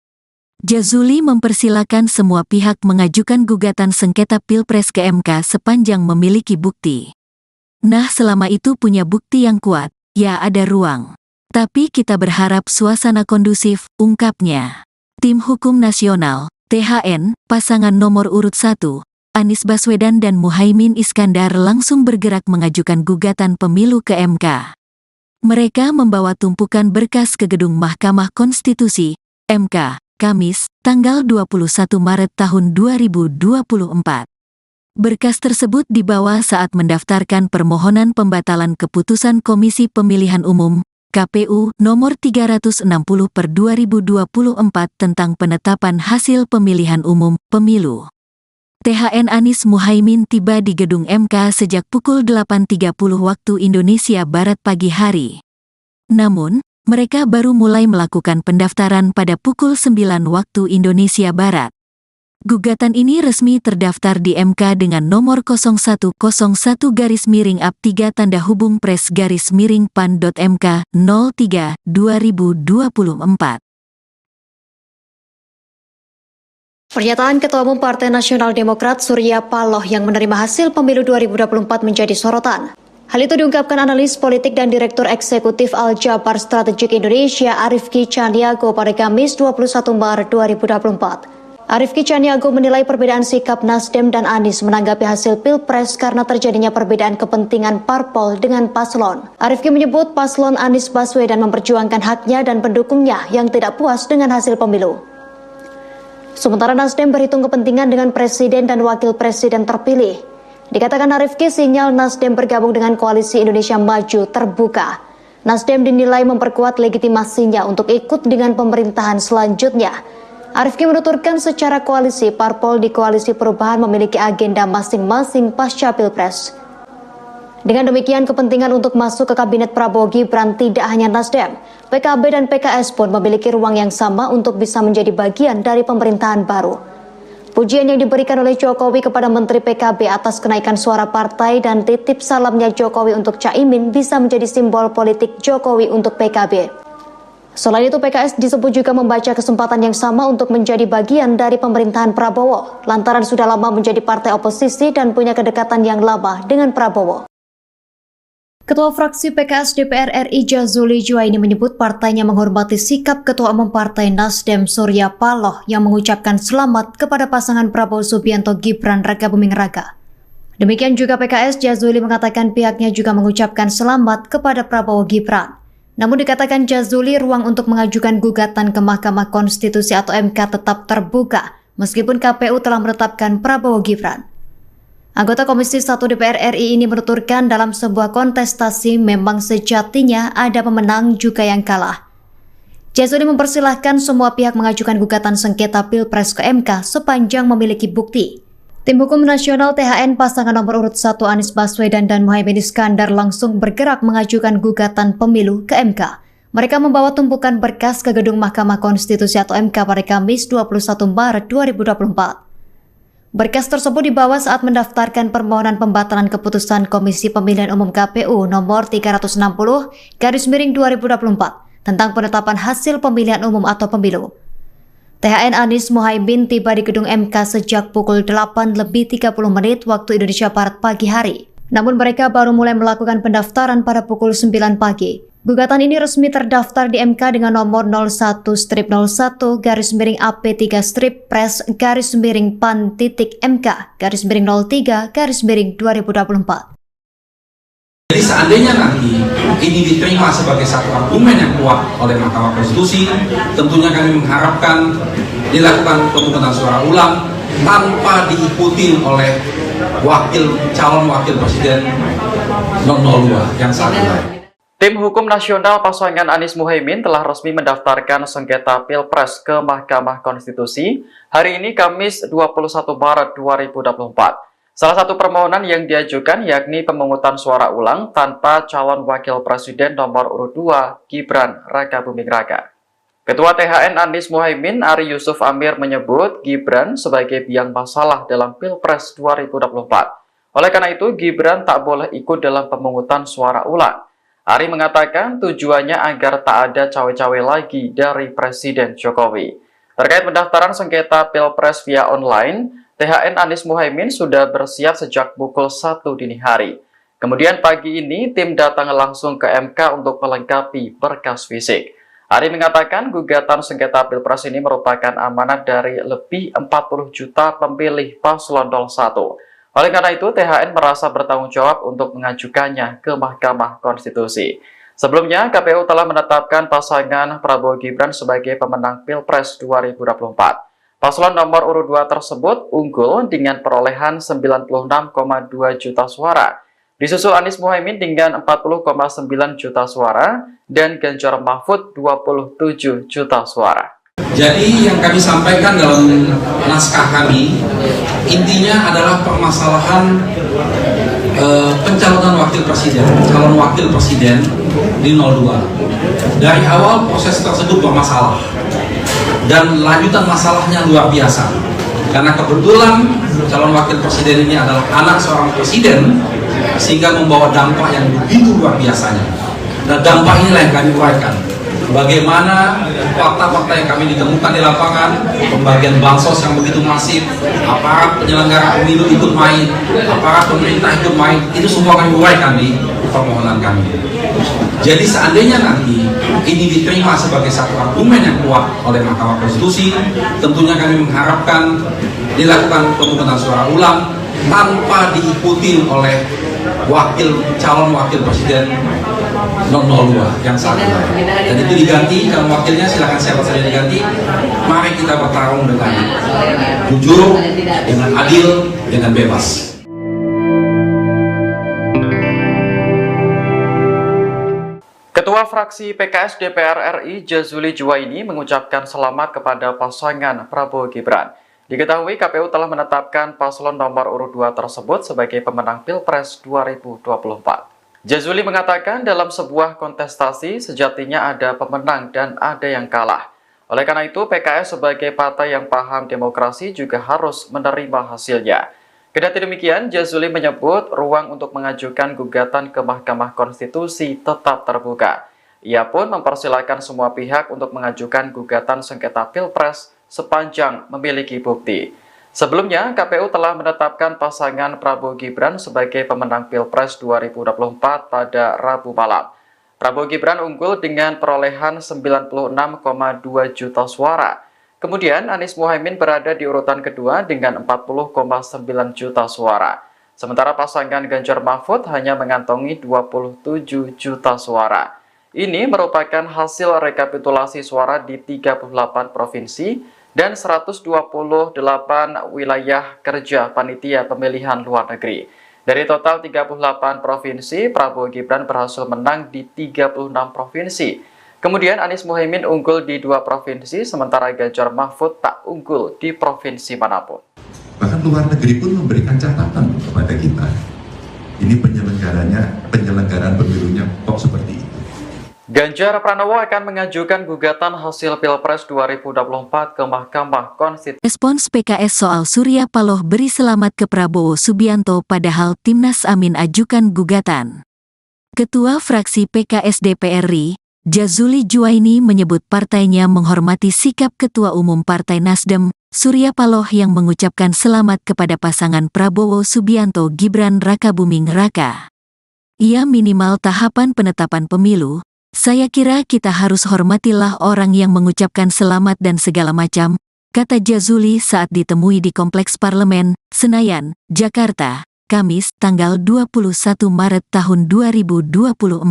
Jazuli mempersilakan semua pihak mengajukan gugatan sengketa Pilpres ke MK sepanjang memiliki bukti. Nah, selama itu punya bukti yang kuat, ya ada ruang. Tapi kita berharap suasana kondusif, ungkapnya. Tim Hukum Nasional, THN, pasangan nomor urut 1, Anies Baswedan dan Muhaimin Iskandar langsung bergerak mengajukan gugatan pemilu ke MK. Mereka membawa tumpukan berkas ke gedung Mahkamah Konstitusi, MK, Kamis, tanggal 21 Maret tahun 2024. Berkas tersebut dibawa saat mendaftarkan permohonan pembatalan keputusan Komisi Pemilihan Umum, KPU, nomor 360/2024 tentang penetapan hasil pemilihan umum, pemilu. THN Anies Muhaimin tiba di gedung MK sejak pukul 8.30 waktu Indonesia Barat pagi hari. Namun, mereka baru mulai melakukan pendaftaran pada pukul 9 waktu Indonesia Barat. Gugatan ini resmi terdaftar di MK dengan nomor 0101-3-PRES-PAN.MK 03/2024. Pernyataan Ketua Umum Partai Nasional Demokrat Surya Paloh yang menerima hasil pemilu 2024 menjadi sorotan. Hal itu diungkapkan analis politik dan Direktur Eksekutif Al-Jabar Strategik Indonesia Arifki Caniago pada Kamis 21 Maret 2024. Arifki Caniago menilai perbedaan sikap Nasdem dan Anies menanggapi hasil Pilpres karena terjadinya perbedaan kepentingan parpol dengan paslon. Arifki menyebut paslon Anies Baswedan memperjuangkan haknya dan pendukungnya yang tidak puas dengan hasil pemilu. Sementara Nasdem berhitung kepentingan dengan presiden dan wakil presiden terpilih. Dikatakan Arifki, sinyal Nasdem bergabung dengan Koalisi Indonesia Maju terbuka. Nasdem dinilai memperkuat legitimasinya untuk ikut dengan pemerintahan selanjutnya. Arifki menuturkan secara koalisi, parpol di Koalisi Perubahan memiliki agenda masing-masing pasca Pilpres. Dengan demikian, kepentingan untuk masuk ke Kabinet Prabowo Gibran tidak hanya Nasdem, PKB dan PKS pun memiliki ruang yang sama untuk bisa menjadi bagian dari pemerintahan baru. Pujian yang diberikan oleh Jokowi kepada Menteri PKB atas kenaikan suara partai dan titip salamnya Jokowi untuk Caimin bisa menjadi simbol politik Jokowi untuk PKB. Selain itu, PKS disebut juga membaca kesempatan yang sama untuk menjadi bagian dari pemerintahan Prabowo, lantaran sudah lama menjadi partai oposisi dan punya kedekatan yang lama dengan Prabowo. Ketua fraksi PKS DPR RI Jazuli Juwaini menyebut partainya menghormati sikap Ketua Umum Partai Nasdem Surya Paloh yang mengucapkan selamat kepada pasangan Prabowo Subianto Gibran Rakabuming Raka. Demikian juga PKS, Jazuli mengatakan pihaknya juga mengucapkan selamat kepada Prabowo Gibran. Namun dikatakan Jazuli, ruang untuk mengajukan gugatan ke Mahkamah Konstitusi atau MK tetap terbuka meskipun KPU telah menetapkan Prabowo Gibran. Anggota Komisi 1 DPR RI ini menuturkan dalam sebuah kontestasi memang sejatinya ada pemenang juga yang kalah. Jazuli mempersilahkan semua pihak mengajukan gugatan sengketa Pilpres ke MK sepanjang memiliki bukti. Tim Hukum Nasional THN pasangan nomor urut 1 Anies Baswedan dan Muhaimin Iskandar langsung bergerak mengajukan gugatan pemilu ke MK. Mereka membawa tumpukan berkas ke gedung Mahkamah Konstitusi atau MK pada Kamis 21 Maret 2024. Berkas tersebut dibawa saat mendaftarkan permohonan pembatalan keputusan Komisi Pemilihan Umum KPU nomor 360/2024 tentang penetapan hasil pemilihan umum atau pemilu. THN Anies Muhaimin tiba di gedung MK sejak pukul 8:30 waktu Indonesia Barat pagi hari. Namun mereka baru mulai melakukan pendaftaran pada pukul 9 pagi. Gugatan ini resmi terdaftar di MK dengan nomor 01-01-pres-pan.MK-03-2024. Jadi seandainya nanti ini diterima sebagai satu argumen yang kuat oleh Mahkamah Konstitusi, tentunya kami mengharapkan dilakukan pemungutan suara ulang tanpa diikuti oleh calon wakil presiden 002 yang saat ini. Tim Hukum Nasional pasangan Anies Muhaimin telah resmi mendaftarkan sengketa Pilpres ke Mahkamah Konstitusi hari ini Kamis 21 Maret 2024. Salah satu permohonan yang diajukan yakni pemungutan suara ulang tanpa calon wakil presiden nomor urut 2 Gibran Rakabuming Raka. Ketua THN Anies Muhaimin Ari Yusuf Amir menyebut Gibran sebagai biang masalah dalam Pilpres 2024. Oleh karena itu Gibran tak boleh ikut dalam pemungutan suara ulang. Ari mengatakan tujuannya agar tak ada cawe-cawe lagi dari Presiden Jokowi. Terkait pendaftaran sengketa Pilpres via online, THN Anies Muhaimin sudah bersiap sejak pukul 1 dini hari. Kemudian pagi ini tim datang langsung ke MK untuk melengkapi berkas fisik. Ari mengatakan gugatan sengketa Pilpres ini merupakan amanat dari lebih 40 juta pemilih paslon 01. Oleh karena itu, THN merasa bertanggung jawab untuk mengajukannya ke Mahkamah Konstitusi. Sebelumnya, KPU telah menetapkan pasangan Prabowo Gibran sebagai pemenang Pilpres 2024. Paslon nomor urut 2 tersebut unggul dengan perolehan 96,2 juta suara. Disusul Anies Muhaimin dengan 40,9 juta suara dan Ganjar Mahfud 27 juta suara. Jadi yang kami sampaikan dalam naskah kami, intinya adalah permasalahan pencalonan wakil presiden, calon wakil presiden di 02. Dari awal proses tersebut bermasalah dan lanjutan masalahnya luar biasa. Karena kebetulan calon wakil presiden ini adalah anak seorang presiden, sehingga membawa dampak yang begitu luar biasanya. Dan dampak inilah yang kami uraikan. Bagaimana fakta-fakta yang kami ditemukan di lapangan, pembagian bansos yang begitu masif, aparat penyelenggara pemilu ikut main, aparat pemerintah ikut main, itu semua kami uraikan di permohonan kami. Jadi seandainya nanti ini diterima sebagai satu argumen yang kuat oleh Mahkamah Konstitusi, tentunya kami mengharapkan dilakukan pemungutan suara ulang tanpa diikuti oleh calon wakil presiden 002 yang saat ini. Dan itu diganti, calon wakilnya silakan siapa saja diganti. Mari kita bertarung dengan jujur, dengan adil, dengan bebas. Ketua fraksi PKS DPR RI Jazuli Juwaini mengucapkan selamat kepada pasangan Prabowo Gibran. Diketahui KPU telah menetapkan paslon nomor urut 2 tersebut sebagai pemenang Pilpres 2024. Jazuli mengatakan dalam sebuah kontestasi sejatinya ada pemenang dan ada yang kalah. Oleh karena itu PKS sebagai partai yang paham demokrasi juga harus menerima hasilnya. Kendati demikian, Jazuli menyebut ruang untuk mengajukan gugatan ke Mahkamah Konstitusi tetap terbuka. Ia pun mempersilahkan semua pihak untuk mengajukan gugatan sengketa Pilpres sepanjang memiliki bukti. Sebelumnya, KPU telah menetapkan pasangan Prabowo Gibran sebagai pemenang Pilpres 2024 pada Rabu malam. Prabowo Gibran unggul dengan perolehan 96,2 juta suara. Kemudian Anies Muhaimin berada di urutan kedua dengan 40,9 juta suara. Sementara pasangan Ganjar Mahfud hanya mengantongi 27 juta suara. Ini merupakan hasil rekapitulasi suara di 38 provinsi dan 128 wilayah kerja panitia pemilihan luar negeri. Dari total 38 provinsi, Prabowo Gibran berhasil menang di 36 provinsi. Kemudian Anies Muhaimin unggul di 2 provinsi, sementara Ganjar Mahfud tak unggul di provinsi manapun. Bahkan luar negeri pun memberikan catatan kepada kita. Ini penyelenggaraan pemilunya kok seperti itu. Ganjar Pranowo akan mengajukan gugatan hasil Pilpres 2024 ke Mahkamah Konstitusi. Respons PKS soal Surya Paloh beri selamat ke Prabowo Subianto padahal Timnas Amin ajukan gugatan. Ketua fraksi PKS DPR RI, Jazuli Juwaini menyebut partainya menghormati sikap Ketua Umum Partai Nasdem, Surya Paloh yang mengucapkan selamat kepada pasangan Prabowo Subianto Gibran Rakabuming Raka. Ia minimal tahapan penetapan pemilu. Saya kira kita harus hormatilah orang yang mengucapkan selamat dan segala macam, kata Jazuli saat ditemui di Kompleks Parlemen, Senayan, Jakarta, Kamis, tanggal 21 Maret tahun 2024.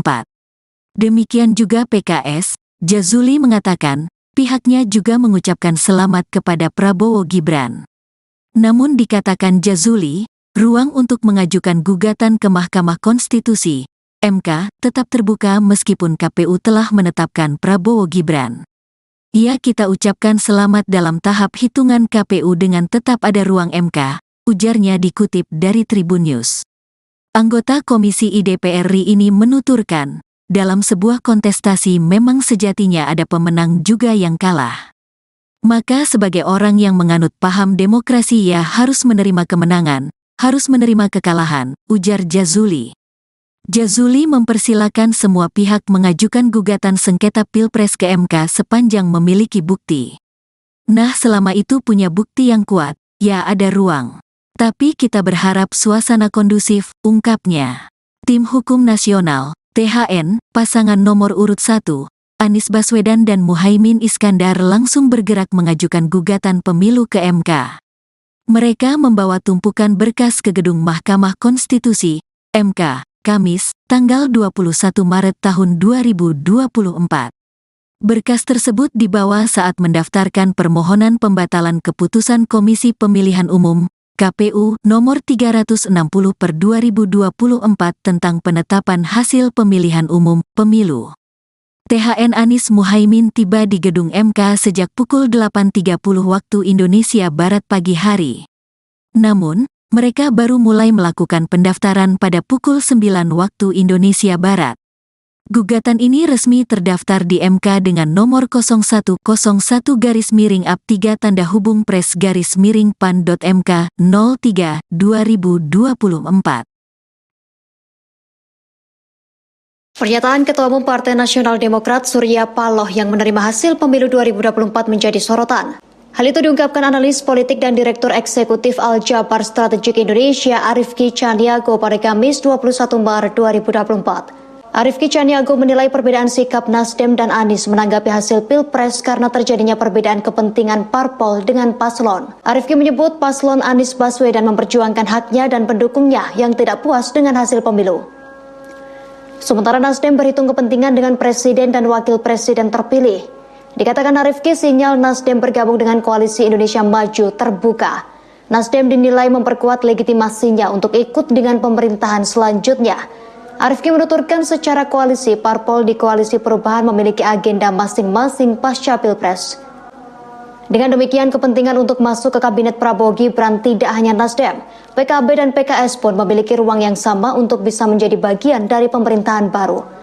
Demikian juga PKS, Jazuli mengatakan, pihaknya juga mengucapkan selamat kepada Prabowo Gibran. Namun dikatakan Jazuli, ruang untuk mengajukan gugatan ke Mahkamah Konstitusi MK tetap terbuka meskipun KPU telah menetapkan Prabowo Gibran. Ya, kita ucapkan selamat dalam tahap hitungan KPU dengan tetap ada ruang MK, ujarnya dikutip dari Tribun News. Anggota Komisi IDPR RI ini menuturkan, dalam sebuah kontestasi memang sejatinya ada pemenang juga yang kalah. Maka sebagai orang yang menganut paham demokrasi ya harus menerima kemenangan, harus menerima kekalahan, ujar Jazuli. Jazuli mempersilakan semua pihak mengajukan gugatan sengketa Pilpres ke MK sepanjang memiliki bukti. Nah, selama itu punya bukti yang kuat, ya ada ruang. Tapi kita berharap suasana kondusif, ungkapnya. Tim Hukum Nasional, THN, pasangan nomor urut 1, Anies Baswedan dan Muhaimin Iskandar langsung bergerak mengajukan gugatan pemilu ke MK. Mereka membawa tumpukan berkas ke gedung Mahkamah Konstitusi, MK, Kamis, tanggal 21 Maret tahun 2024. Berkas tersebut dibawa saat mendaftarkan permohonan pembatalan keputusan Komisi Pemilihan Umum, KPU, nomor 360/2024 tentang penetapan hasil pemilihan umum, pemilu. THN Anies Muhaimin tiba di gedung MK sejak pukul 8.30 waktu Indonesia Barat pagi hari. Namun, mereka baru mulai melakukan pendaftaran pada pukul 9 waktu Indonesia Barat. Gugatan ini resmi terdaftar di MK dengan nomor 0101-3-PRES-PAN.MK 03/2024. Pernyataan Ketua Umum Partai Nasional Demokrat Surya Paloh yang menerima hasil pemilu 2024 menjadi sorotan. Hal itu diungkapkan analis politik dan Direktur Eksekutif Al-Jabar Strategik Indonesia Arifki Caniago pada Kamis 21 Maret 2024. Arifki Caniago menilai perbedaan sikap Nasdem dan Anies menanggapi hasil Pilpres karena terjadinya perbedaan kepentingan parpol dengan paslon. Arifki menyebut paslon Anies Baswedan memperjuangkan haknya dan pendukungnya yang tidak puas dengan hasil pemilu. Sementara Nasdem berhitung kepentingan dengan presiden dan wakil presiden terpilih. Dikatakan Arifki, sinyal Nasdem bergabung dengan Koalisi Indonesia Maju terbuka. Nasdem dinilai memperkuat legitimasinya untuk ikut dengan pemerintahan selanjutnya. Arifki menuturkan secara koalisi, parpol di Koalisi Perubahan memiliki agenda masing-masing pasca Pilpres. Dengan demikian, kepentingan untuk masuk ke Kabinet Prabowo Gibran tidak hanya Nasdem, PKB dan PKS pun memiliki ruang yang sama untuk bisa menjadi bagian dari pemerintahan baru.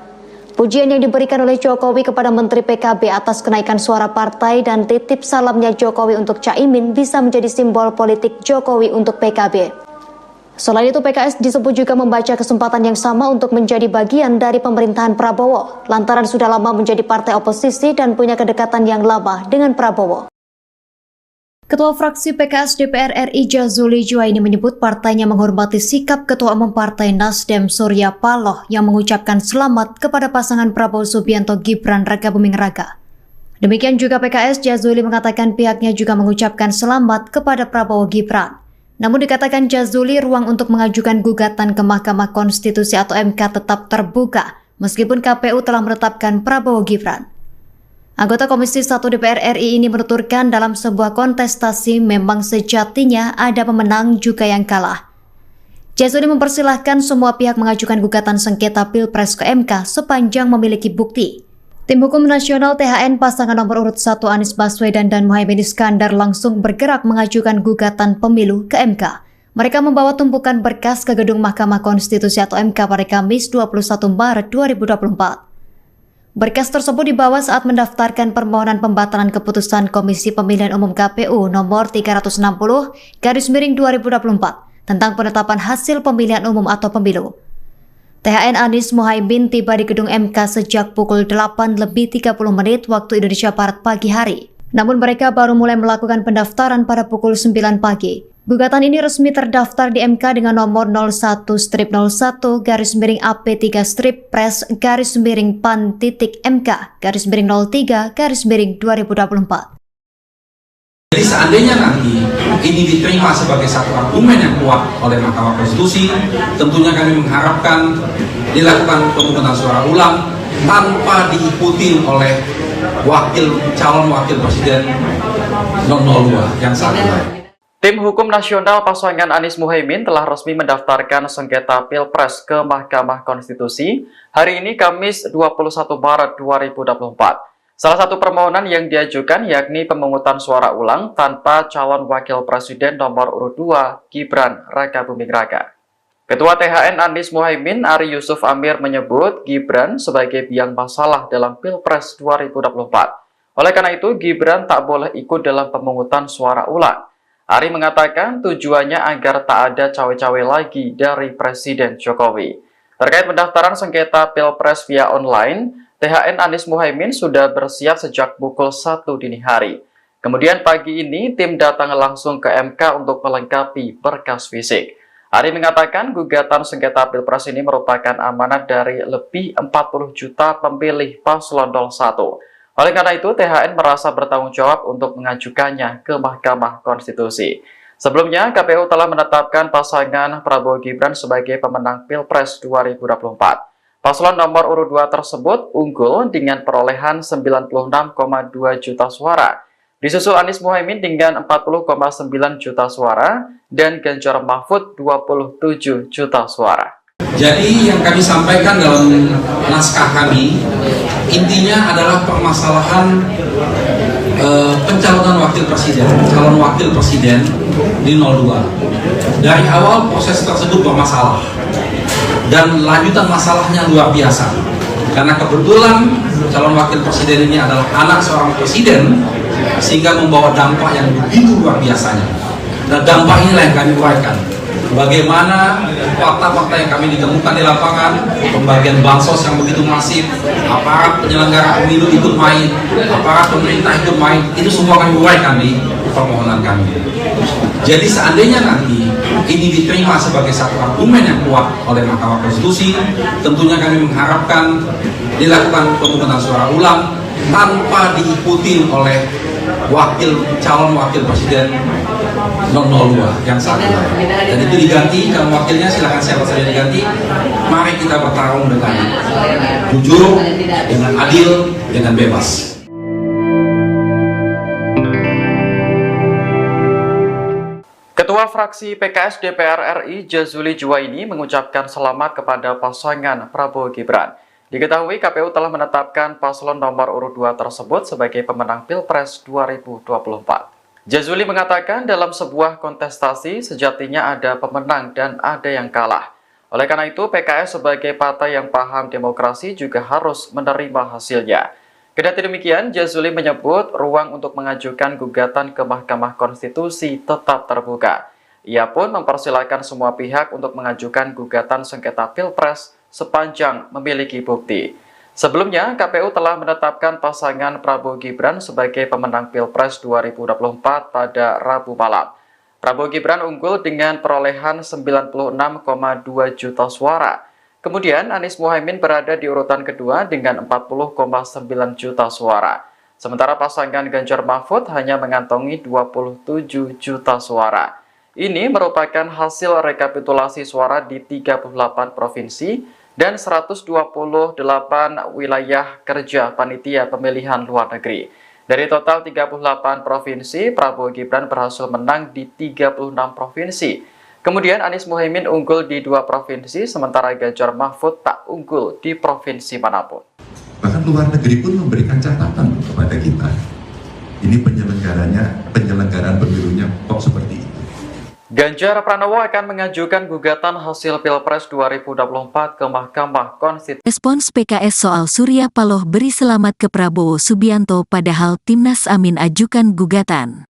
Pujian yang diberikan oleh Jokowi kepada Menteri PKB atas kenaikan suara partai dan titip salamnya Jokowi untuk Caimin bisa menjadi simbol politik Jokowi untuk PKB. Selain itu, PKS disebut juga membaca kesempatan yang sama untuk menjadi bagian dari pemerintahan Prabowo, lantaran sudah lama menjadi partai oposisi dan punya kedekatan yang lama dengan Prabowo. Ketua fraksi PKS DPR RI Jazuli Juwaini menyebut partainya menghormati sikap Ketua Umum Partai Nasdem Surya Paloh yang mengucapkan selamat kepada pasangan Prabowo Subianto Gibran Rakabuming Raka. Demikian juga PKS, Jazuli mengatakan pihaknya juga mengucapkan selamat kepada Prabowo Gibran. Namun dikatakan Jazuli, ruang untuk mengajukan gugatan ke Mahkamah Konstitusi atau MK tetap terbuka meskipun KPU telah menetapkan Prabowo Gibran. Anggota Komisi 1 DPR RI ini menuturkan dalam sebuah kontestasi memang sejatinya ada pemenang juga yang kalah. Jazuli mempersilahkan semua pihak mengajukan gugatan sengketa Pilpres ke MK sepanjang memiliki bukti. Tim Hukum Nasional THN pasangan nomor urut 1 Anies Baswedan dan Muhaimin Iskandar langsung bergerak mengajukan gugatan pemilu ke MK. Mereka membawa tumpukan berkas ke gedung Mahkamah Konstitusi atau MK pada Kamis 21 Maret 2024. Berkas tersebut dibawa saat mendaftarkan permohonan pembatalan keputusan Komisi Pemilihan Umum KPU nomor 360/2024 tentang penetapan hasil pemilihan umum atau pemilu. THN Anies Muhaimin tiba di gedung MK sejak pukul 8:30 waktu Indonesia Barat pagi hari. Namun mereka baru mulai melakukan pendaftaran pada pukul 9 pagi. Gugatan ini resmi terdaftar di MK dengan nomor 01-03-PAN-PAN-3/PAN-MK-03-2024. Jadi seandainya nanti ini diterima sebagai satu argumen yang kuat oleh Mahkamah Konstitusi, tentunya kami mengharapkan dilakukan pemungutan suara ulang tanpa diikuti oleh calon wakil presiden 002 yang saat ini. Tim Hukum Nasional pasangan Anies Muhaimin telah resmi mendaftarkan sengketa Pilpres ke Mahkamah Konstitusi hari ini Kamis 21 Maret 2024. Salah satu permohonan yang diajukan yakni pemungutan suara ulang tanpa calon wakil presiden nomor urut 2 Gibran Rakabuming Raka. Ketua THN Anies Muhaimin Ari Yusuf Amir menyebut Gibran sebagai biang masalah dalam Pilpres 2024. Oleh karena itu, Gibran tak boleh ikut dalam pemungutan suara ulang. Ari mengatakan tujuannya agar tak ada cawe-cawe lagi dari Presiden Jokowi. Terkait pendaftaran sengketa Pilpres via online, THN Anies Muhaimin sudah bersiap sejak pukul 1 dini hari. Kemudian pagi ini tim datang langsung ke MK untuk melengkapi berkas fisik. Ari mengatakan gugatan sengketa Pilpres ini merupakan amanat dari lebih 40 juta pemilih paslon 01. Oleh karena itu, THN merasa bertanggung jawab untuk mengajukannya ke Mahkamah Konstitusi. Sebelumnya, KPU telah menetapkan pasangan Prabowo Gibran sebagai pemenang Pilpres 2024. Paslon nomor urut 2 tersebut unggul dengan perolehan 96,2 juta suara. Disusul Anies Muhaimin dengan 40,9 juta suara dan Ganjar Mahfud 27 juta suara. Jadi yang kami sampaikan dalam naskah kami, intinya adalah permasalahan pencalonan calon wakil presiden di 02. Dari awal proses tersebut bermasalah dan lanjutan masalahnya luar biasa. Karena kebetulan calon wakil presiden ini adalah anak seorang presiden, sehingga membawa dampak yang begitu luar biasanya. Dan dampak inilah yang kami uraikan. Bagaimana fakta-fakta yang kami ditemukan di lapangan, pembagian bansos yang begitu masif, aparat penyelenggara pemilu ikut main, aparat pemerintah ikut main, itu semua kami uraikan di permohonan kami. Jadi seandainya nanti ini diterima sebagai satu argumen yang kuat oleh Mahkamah Konstitusi, tentunya kami mengharapkan dilakukan pemungutan suara ulang tanpa diikuti oleh calon wakil presiden 002 yang saat ini. Dan itu diganti, kalau wakilnya silakan siapa saja diganti. Mari kita bertarung dengan jujur, dengan adil, dengan bebas. Ketua fraksi PKS DPR RI Jazuli Juwaini mengucapkan selamat kepada pasangan Prabowo Gibran. Diketahui KPU telah menetapkan paslon nomor urut 2 tersebut sebagai pemenang Pilpres 2024. Jazuli mengatakan dalam sebuah kontestasi sejatinya ada pemenang dan ada yang kalah. Oleh karena itu, PKS sebagai partai yang paham demokrasi juga harus menerima hasilnya. Kendati demikian, Jazuli menyebut ruang untuk mengajukan gugatan ke Mahkamah Konstitusi tetap terbuka. Ia pun mempersilahkan semua pihak untuk mengajukan gugatan sengketa Pilpres sepanjang memiliki bukti. Sebelumnya, KPU telah menetapkan pasangan Prabowo Gibran sebagai pemenang Pilpres 2024 pada Rabu malam. Prabowo Gibran unggul dengan perolehan 96,2 juta suara. Kemudian Anies Muhaimin berada di urutan kedua dengan 40,9 juta suara. Sementara pasangan Ganjar Mahfud hanya mengantongi 27 juta suara. Ini merupakan hasil rekapitulasi suara di 38 provinsi dan 128 wilayah kerja panitia pemilihan luar negeri. Dari total 38 provinsi, Prabowo Gibran berhasil menang di 36 provinsi. Kemudian Anies Muhaimin unggul di 2 provinsi, sementara Ganjar Mahfud tak unggul di provinsi manapun. Bahkan luar negeri pun memberikan catatan kepada kita. Ini penyelenggaraan pemilunya kok seperti itu. Ganjar Pranowo akan mengajukan gugatan hasil Pilpres 2024 ke Mahkamah Konstitusi. Respons PKS soal Surya Paloh beri selamat ke Prabowo Subianto padahal Timnas Amin ajukan gugatan.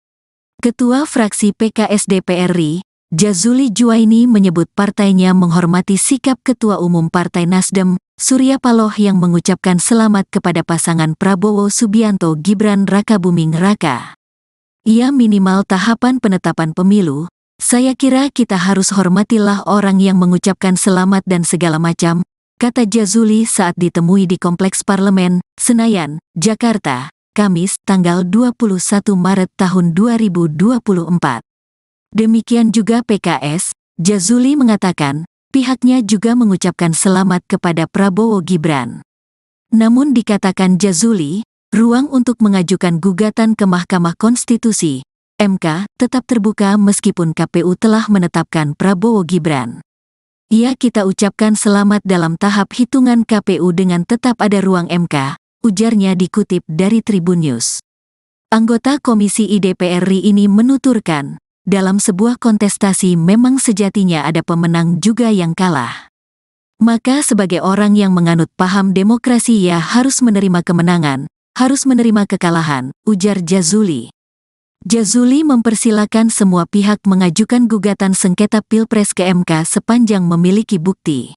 Ketua fraksi PKS DPR RI, Jazuli Juwaini menyebut partainya menghormati sikap Ketua Umum Partai Nasdem, Surya Paloh yang mengucapkan selamat kepada pasangan Prabowo Subianto Gibran Rakabuming Raka. Ia minimal tahapan penetapan pemilu. Saya kira kita harus hormatilah orang yang mengucapkan selamat dan segala macam, kata Jazuli saat ditemui di Kompleks Parlemen, Senayan, Jakarta, Kamis, tanggal 21 Maret tahun 2024. Demikian juga PKS, Jazuli mengatakan, pihaknya juga mengucapkan selamat kepada Prabowo Gibran. Namun dikatakan Jazuli, ruang untuk mengajukan gugatan ke Mahkamah Konstitusi MK tetap terbuka meskipun KPU telah menetapkan Prabowo Gibran. Kita ucapkan selamat dalam tahap hitungan KPU dengan tetap ada ruang MK, ujarnya dikutip dari Tribun News. Anggota Komisi DPR RI ini menuturkan, dalam sebuah kontestasi memang sejatinya ada pemenang juga yang kalah. Maka sebagai orang yang menganut paham demokrasi ia harus menerima kemenangan, harus menerima kekalahan, ujar Jazuli. Jazuli mempersilakan semua pihak mengajukan gugatan sengketa Pilpres ke MK sepanjang memiliki bukti.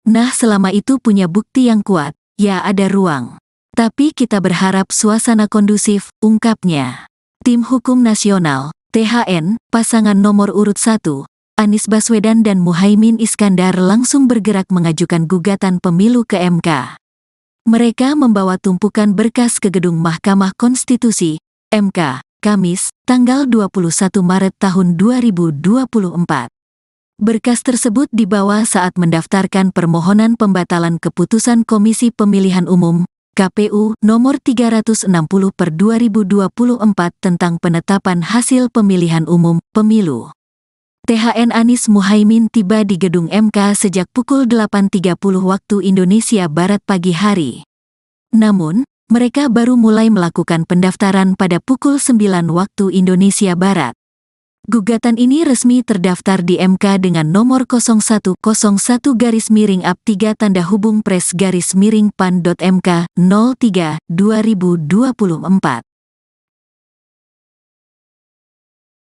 Nah, selama itu punya bukti yang kuat, ya ada ruang. Tapi kita berharap suasana kondusif, ungkapnya. Tim Hukum Nasional, THN, pasangan nomor urut 1, Anies Baswedan dan Muhaimin Iskandar langsung bergerak mengajukan gugatan pemilu ke MK. Mereka membawa tumpukan berkas ke gedung Mahkamah Konstitusi, MK, Kamis, tanggal 21 Maret tahun 2024. Berkas tersebut dibawa saat mendaftarkan permohonan pembatalan keputusan Komisi Pemilihan Umum, KPU, nomor 360/2024 tentang penetapan hasil pemilihan umum, pemilu. THN Anies Muhaimin tiba di gedung MK sejak pukul 8.30 waktu Indonesia Barat pagi hari. Namun, mereka baru mulai melakukan pendaftaran pada pukul 9 waktu Indonesia Barat. Gugatan ini resmi terdaftar di MK dengan nomor 0101-3-PRES-PAN.MK 03/2024.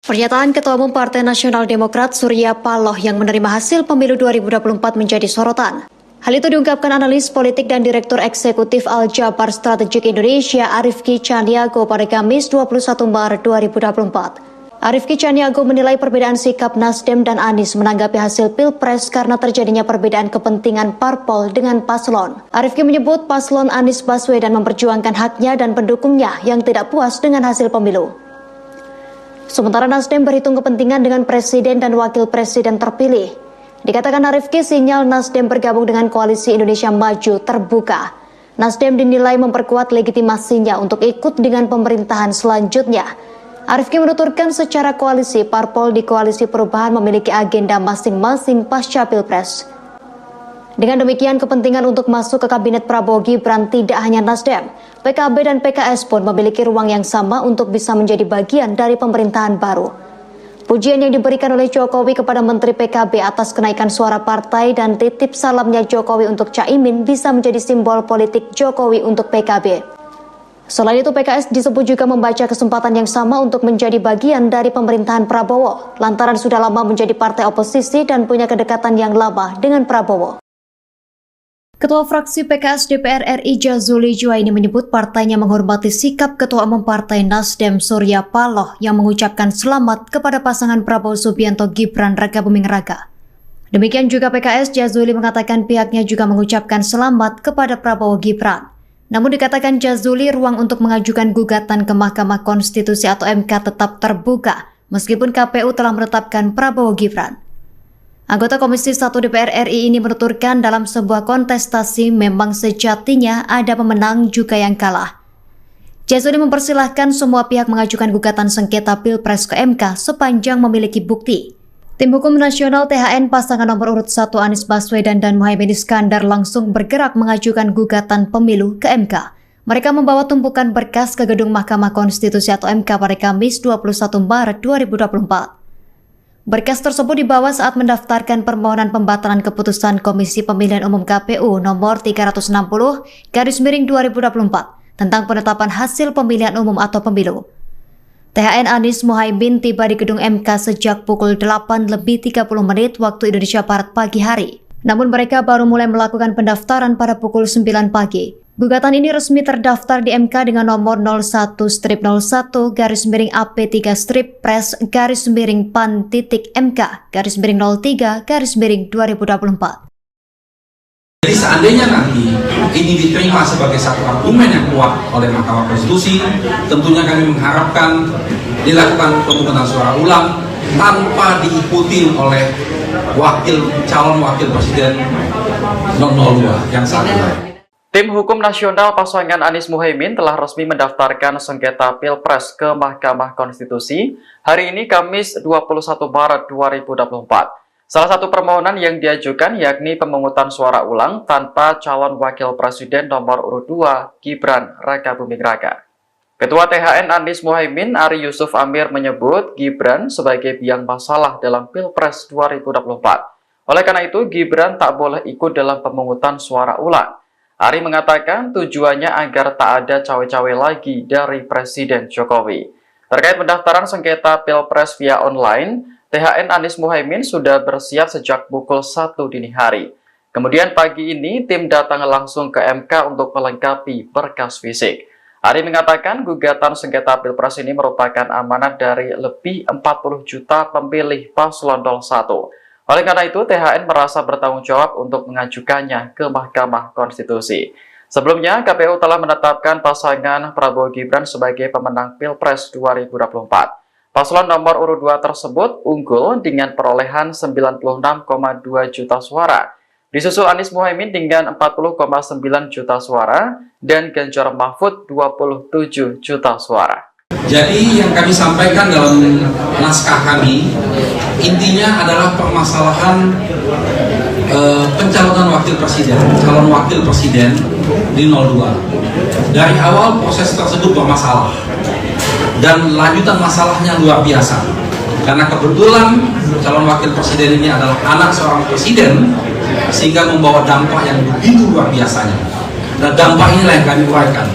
Pernyataan Ketua Umum Partai Nasional Demokrat Surya Paloh yang menerima hasil pemilu 2024 menjadi sorotan. Hal itu diungkapkan analis politik dan Direktur Eksekutif Al-Jabar Strategik Indonesia Arifki Caniago pada Kamis 21 Maret 2024. Arifki Caniago menilai perbedaan sikap Nasdem dan Anies menanggapi hasil Pilpres karena terjadinya perbedaan kepentingan parpol dengan paslon. Arifki menyebut paslon Anies Baswedan memperjuangkan haknya dan pendukungnya yang tidak puas dengan hasil pemilu. Sementara Nasdem berhitung kepentingan dengan presiden dan wakil presiden terpilih. Dikatakan Arifki, sinyal Nasdem bergabung dengan Koalisi Indonesia Maju terbuka. Nasdem dinilai memperkuat legitimasinya untuk ikut dengan pemerintahan selanjutnya. Arifki menuturkan secara koalisi, parpol di Koalisi Perubahan memiliki agenda masing-masing pasca Pilpres. Dengan demikian, kepentingan untuk masuk ke Kabinet Prabowo Gibran tidak hanya Nasdem, PKB dan PKS pun memiliki ruang yang sama untuk bisa menjadi bagian dari pemerintahan baru. Pujian yang diberikan oleh Jokowi kepada Menteri PKB atas kenaikan suara partai dan titip salamnya Jokowi untuk Caimin bisa menjadi simbol politik Jokowi untuk PKB. Selain itu, PKS disebut juga membaca kesempatan yang sama untuk menjadi bagian dari pemerintahan Prabowo, lantaran sudah lama menjadi partai oposisi dan punya kedekatan yang lama dengan Prabowo. Ketua fraksi PKS DPR RI Jazuli Juwaini menyebut partainya menghormati sikap Ketua Umum Partai Nasdem Surya Paloh yang mengucapkan selamat kepada pasangan Prabowo Subianto Gibran Rakabuming Raka. Demikian juga PKS, Jazuli mengatakan pihaknya juga mengucapkan selamat kepada Prabowo Gibran. Namun dikatakan Jazuli, ruang untuk mengajukan gugatan ke Mahkamah Konstitusi atau MK tetap terbuka meskipun KPU telah menetapkan Prabowo Gibran. Anggota Komisi 1 DPR RI ini menuturkan dalam sebuah kontestasi memang sejatinya ada pemenang juga yang kalah. Jazuli mempersilahkan semua pihak mengajukan gugatan sengketa Pilpres ke MK sepanjang memiliki bukti. Tim Hukum Nasional THN pasangan nomor urut 1 Anies Baswedan dan Muhaimin Iskandar langsung bergerak mengajukan gugatan pemilu ke MK. Mereka membawa tumpukan berkas ke gedung Mahkamah Konstitusi atau MK pada Kamis 21 Maret 2024. Berkas tersebut dibawa saat mendaftarkan permohonan pembatalan keputusan Komisi Pemilihan Umum KPU nomor 360/2024 tentang penetapan hasil pemilihan umum atau pemilu. THN Anies Muhaimin tiba di gedung MK sejak pukul 8:30 waktu Indonesia Barat pagi hari. Namun mereka baru mulai melakukan pendaftaran pada pukul 9 pagi. Gugatan ini resmi terdaftar di MK dengan nomor 01-01-PAN-PAN-MK-03-2024. Jadi seandainya nanti ini diterima sebagai satu argumen yang kuat oleh Mahkamah Konstitusi, tentunya kami mengharapkan dilakukan pemungutan suara ulang tanpa diikuti oleh calon wakil presiden 02 yang saat ini. Tim Hukum Nasional pasangan Anies Muhaimin telah resmi mendaftarkan sengketa Pilpres ke Mahkamah Konstitusi hari ini Kamis 21 Maret 2024. Salah satu permohonan yang diajukan yakni pemungutan suara ulang tanpa calon wakil presiden nomor urut 2 Gibran Rakabuming Raka. Ketua THN Anies Muhaimin Ari Yusuf Amir menyebut Gibran sebagai biang masalah dalam Pilpres 2024. Oleh karena itu Gibran tak boleh ikut dalam pemungutan suara ulang. Ari mengatakan tujuannya agar tak ada cawe-cawe lagi dari Presiden Jokowi. Terkait pendaftaran sengketa Pilpres via online, THN Anies Muhaimin sudah bersiap sejak pukul 1 dini hari. Kemudian pagi ini tim datang langsung ke MK untuk melengkapi berkas fisik. Ari mengatakan gugatan sengketa Pilpres ini merupakan amanat dari lebih 40 juta pemilih paslon 01. Oleh karena itu, THN merasa bertanggung jawab untuk mengajukannya ke Mahkamah Konstitusi. Sebelumnya, KPU telah menetapkan pasangan Prabowo Gibran sebagai pemenang Pilpres 2024. Paslon nomor urut 2 tersebut unggul dengan perolehan 96,2 juta suara. Disusul Anies Muhaimin dengan 40,9 juta suara dan Ganjar Mahfud 27 juta suara. Jadi yang kami sampaikan dalam naskah kami intinya adalah permasalahan pencalonan calon wakil presiden di 02. Dari awal proses tersebut bermasalah dan lanjutan masalahnya luar biasa. Karena kebetulan calon wakil presiden ini adalah anak seorang presiden sehingga membawa dampak yang begitu luar biasanya. Dan dampak inilah yang kami uraikan.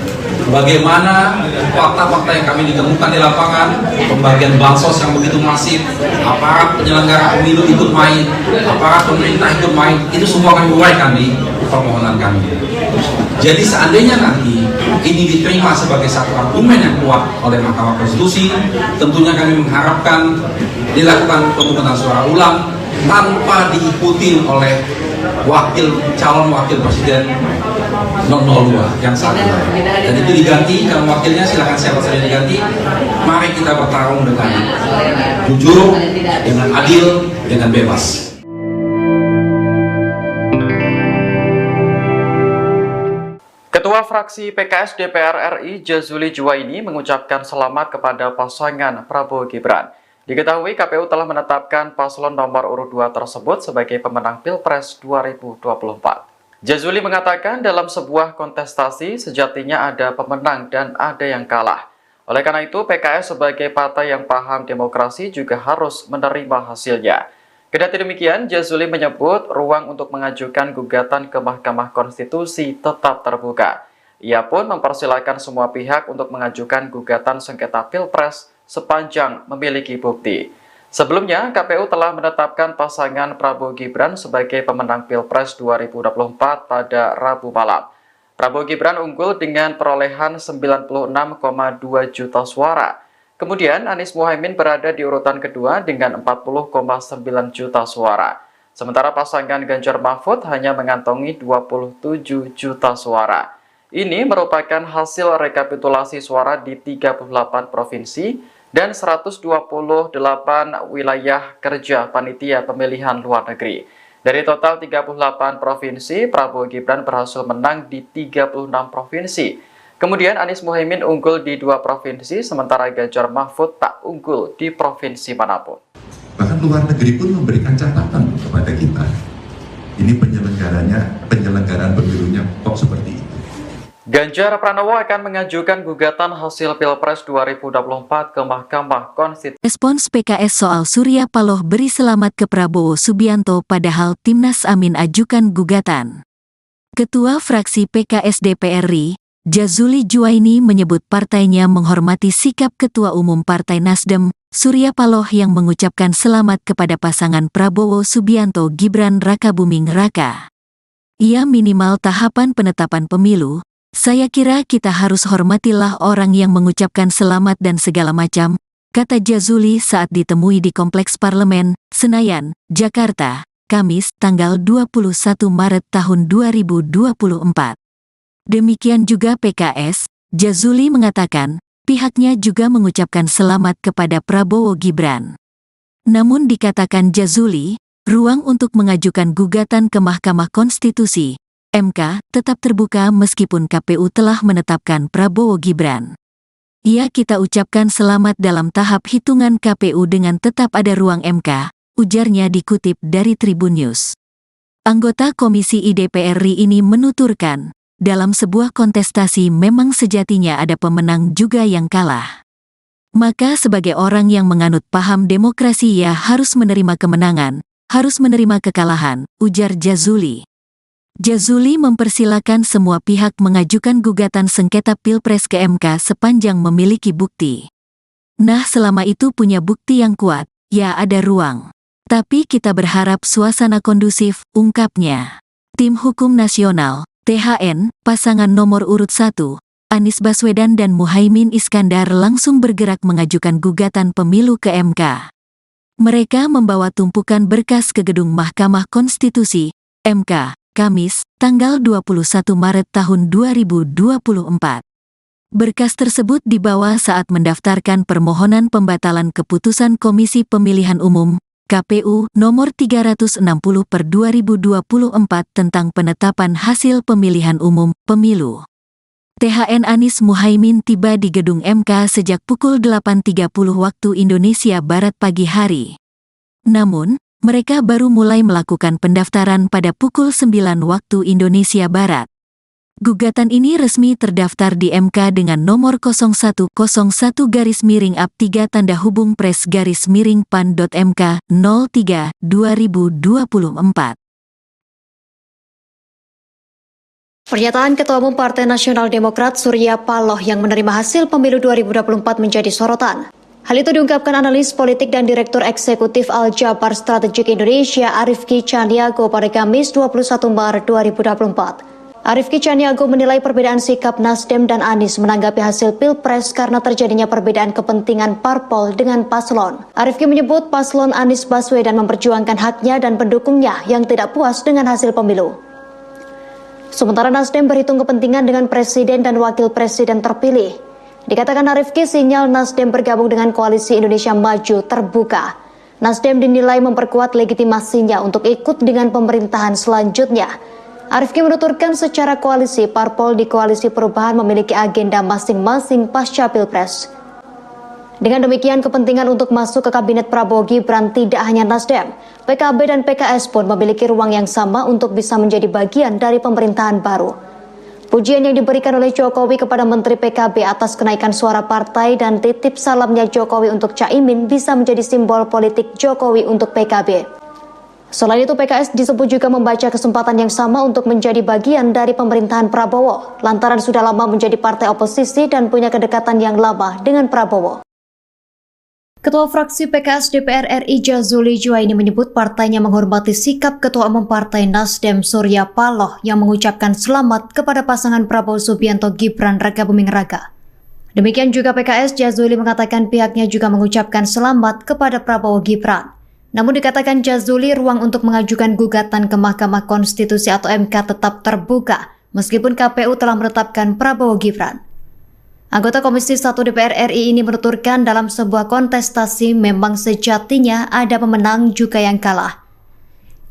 Bagaimana fakta-fakta yang kami ditemukan di lapangan, pembagian bansos yang begitu masif, aparat penyelenggara pemilu ikut main, aparat pemerintah ikut main, itu semua kami uraikan di permohonan kami. Jadi seandainya nanti ini diterima sebagai satu argumen yang kuat oleh Mahkamah Konstitusi, tentunya kami mengharapkan dilakukan pemungutan suara ulang tanpa diikuti oleh calon wakil presiden 02 yang saat ini. Dan itu diganti, calon wakilnya silakan siapa saja diganti. Mari kita bertarung dengan jujur, dengan adil, dengan bebas. Ketua fraksi PKS DPR RI Jazuli Juwaini mengucapkan selamat kepada pasangan Prabowo Gibran. Diketahui KPU telah menetapkan paslon nomor urut 2 tersebut sebagai pemenang Pilpres 2024. Jazuli mengatakan dalam sebuah kontestasi sejatinya ada pemenang dan ada yang kalah. Oleh karena itu PKS sebagai partai yang paham demokrasi juga harus menerima hasilnya. Kendati demikian, Jazuli menyebut ruang untuk mengajukan gugatan ke Mahkamah Konstitusi tetap terbuka. Ia pun mempersilahkan semua pihak untuk mengajukan gugatan sengketa Pilpres sepanjang memiliki bukti. Sebelumnya, KPU telah menetapkan pasangan Prabowo Gibran sebagai pemenang Pilpres 2024 pada Rabu malam. Prabowo Gibran unggul dengan perolehan 96,2 juta suara. Kemudian Anies Muhaimin berada di urutan kedua dengan 40,9 juta suara. Sementara pasangan Ganjar Mahfud hanya mengantongi 27 juta suara. Ini merupakan hasil rekapitulasi suara di 38 provinsi dan 128 wilayah kerja panitia pemilihan luar negeri. Dari total 38 provinsi, Prabowo Gibran berhasil menang di 36 provinsi. Kemudian Anies Muhaimin unggul di 2 provinsi, sementara Ganjar Mahfud tak unggul di provinsi manapun. Bahkan luar negeri pun memberikan catatan kepada kita. Ini penyelenggaraan pemilunya kok seperti itu. Ganjar Pranowo akan mengajukan gugatan hasil Pilpres 2024 ke Mahkamah Konstitusi. Respons PKS soal Surya Paloh beri selamat ke Prabowo Subianto padahal Timnas Amin ajukan gugatan. Ketua fraksi PKS DPR RI, Jazuli Juwaini menyebut partainya menghormati sikap Ketua Umum Partai Nasdem, Surya Paloh yang mengucapkan selamat kepada pasangan Prabowo Subianto Gibran Rakabuming Raka. Ia minimal tahapan penetapan pemilu. Saya kira kita harus hormatilah orang yang mengucapkan selamat dan segala macam, kata Jazuli saat ditemui di Kompleks Parlemen, Senayan, Jakarta, Kamis, tanggal 21 Maret tahun 2024. Demikian juga PKS, Jazuli mengatakan, pihaknya juga mengucapkan selamat kepada Prabowo Gibran. Namun dikatakan Jazuli, ruang untuk mengajukan gugatan ke Mahkamah Konstitusi (MK) tetap terbuka meskipun KPU telah menetapkan Prabowo Gibran. Kita ucapkan selamat dalam tahap hitungan KPU dengan tetap ada ruang MK, ujarnya dikutip dari Tribun News. Anggota Komisi DPR RI ini menuturkan, dalam sebuah kontestasi memang sejatinya ada pemenang juga yang kalah. Maka sebagai orang yang menganut paham demokrasi ia harus menerima kemenangan, harus menerima kekalahan, ujar Jazuli. Jazuli mempersilakan semua pihak mengajukan gugatan sengketa Pilpres ke MK sepanjang memiliki bukti. Nah, selama itu punya bukti yang kuat, ya ada ruang. Tapi kita berharap suasana kondusif, ungkapnya. Tim Hukum Nasional, THN, pasangan nomor urut 1, Anies Baswedan dan Muhaimin Iskandar langsung bergerak mengajukan gugatan pemilu ke MK. Mereka membawa tumpukan berkas ke gedung Mahkamah Konstitusi, MK, Kamis, tanggal 21 Maret tahun 2024. Berkas tersebut dibawa saat mendaftarkan permohonan pembatalan keputusan Komisi Pemilihan Umum, KPU, nomor 360/2024 tentang penetapan hasil pemilihan umum, pemilu. THN Anies Muhaimin tiba di gedung MK sejak pukul 8.30 waktu Indonesia Barat pagi hari. Namun, mereka baru mulai melakukan pendaftaran pada pukul 9 waktu Indonesia Barat. Gugatan ini resmi terdaftar di MK dengan nomor 0101-3-PRES-PAN.MK 03/2024. Pernyataan Ketua Umum Partai Nasional Demokrat Surya Paloh yang menerima hasil pemilu 2024 menjadi sorotan. Hal itu diungkapkan analis politik dan Direktur Eksekutif Al-Jabar Strategik Indonesia Arifki Caniago pada Kamis 21 Maret 2024. Arifki Caniago menilai perbedaan sikap Nasdem dan Anies menanggapi hasil Pilpres karena terjadinya perbedaan kepentingan parpol dengan paslon. Arifki menyebut paslon Anies Baswedan memperjuangkan haknya dan pendukungnya yang tidak puas dengan hasil pemilu. Sementara Nasdem berhitung kepentingan dengan presiden dan wakil presiden terpilih. Dikatakan Arifki, sinyal Nasdem bergabung dengan Koalisi Indonesia Maju terbuka. Nasdem dinilai memperkuat legitimasinya untuk ikut dengan pemerintahan selanjutnya. Arifki menuturkan secara koalisi, parpol di Koalisi Perubahan memiliki agenda masing-masing pasca Pilpres. Dengan demikian, kepentingan untuk masuk ke Kabinet Prabowo Gibran tidak hanya Nasdem, PKB dan PKS pun memiliki ruang yang sama untuk bisa menjadi bagian dari pemerintahan baru. Pujian yang diberikan oleh Jokowi kepada Menteri PKB atas kenaikan suara partai dan titip salamnya Jokowi untuk Caimin bisa menjadi simbol politik Jokowi untuk PKB. Selain itu, PKS disebut juga membaca kesempatan yang sama untuk menjadi bagian dari pemerintahan Prabowo, lantaran sudah lama menjadi partai oposisi dan punya kedekatan yang lama dengan Prabowo. Ketua fraksi PKS DPR RI Jazuli Juwaini menyebut partainya menghormati sikap Ketua Umum Partai Nasdem Surya Paloh yang mengucapkan selamat kepada pasangan Prabowo Subianto Gibran Rakabuming Raka. Demikian juga PKS, Jazuli mengatakan pihaknya juga mengucapkan selamat kepada Prabowo Gibran. Namun dikatakan Jazuli, ruang untuk mengajukan gugatan ke Mahkamah Konstitusi atau MK tetap terbuka meskipun KPU telah menetapkan Prabowo Gibran. Anggota Komisi 1 DPR RI ini menuturkan dalam sebuah kontestasi memang sejatinya ada pemenang juga yang kalah.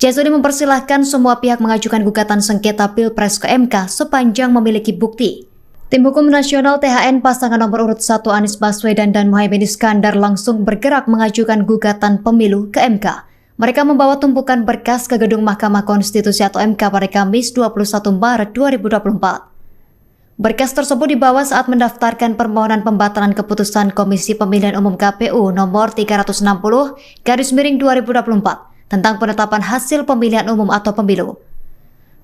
Jazuli mempersilahkan semua pihak mengajukan gugatan sengketa Pilpres ke MK sepanjang memiliki bukti. Tim Hukum Nasional THN pasangan nomor urut 1 Anies Baswedan dan Muhaimin Iskandar langsung bergerak mengajukan gugatan pemilu ke MK. Mereka membawa tumpukan berkas ke gedung Mahkamah Konstitusi atau MK pada Kamis 21 Maret 2024. Berkas tersebut dibawa saat mendaftarkan permohonan pembatalan keputusan Komisi Pemilihan Umum KPU nomor 360/2024 tentang penetapan hasil pemilihan umum atau pemilu.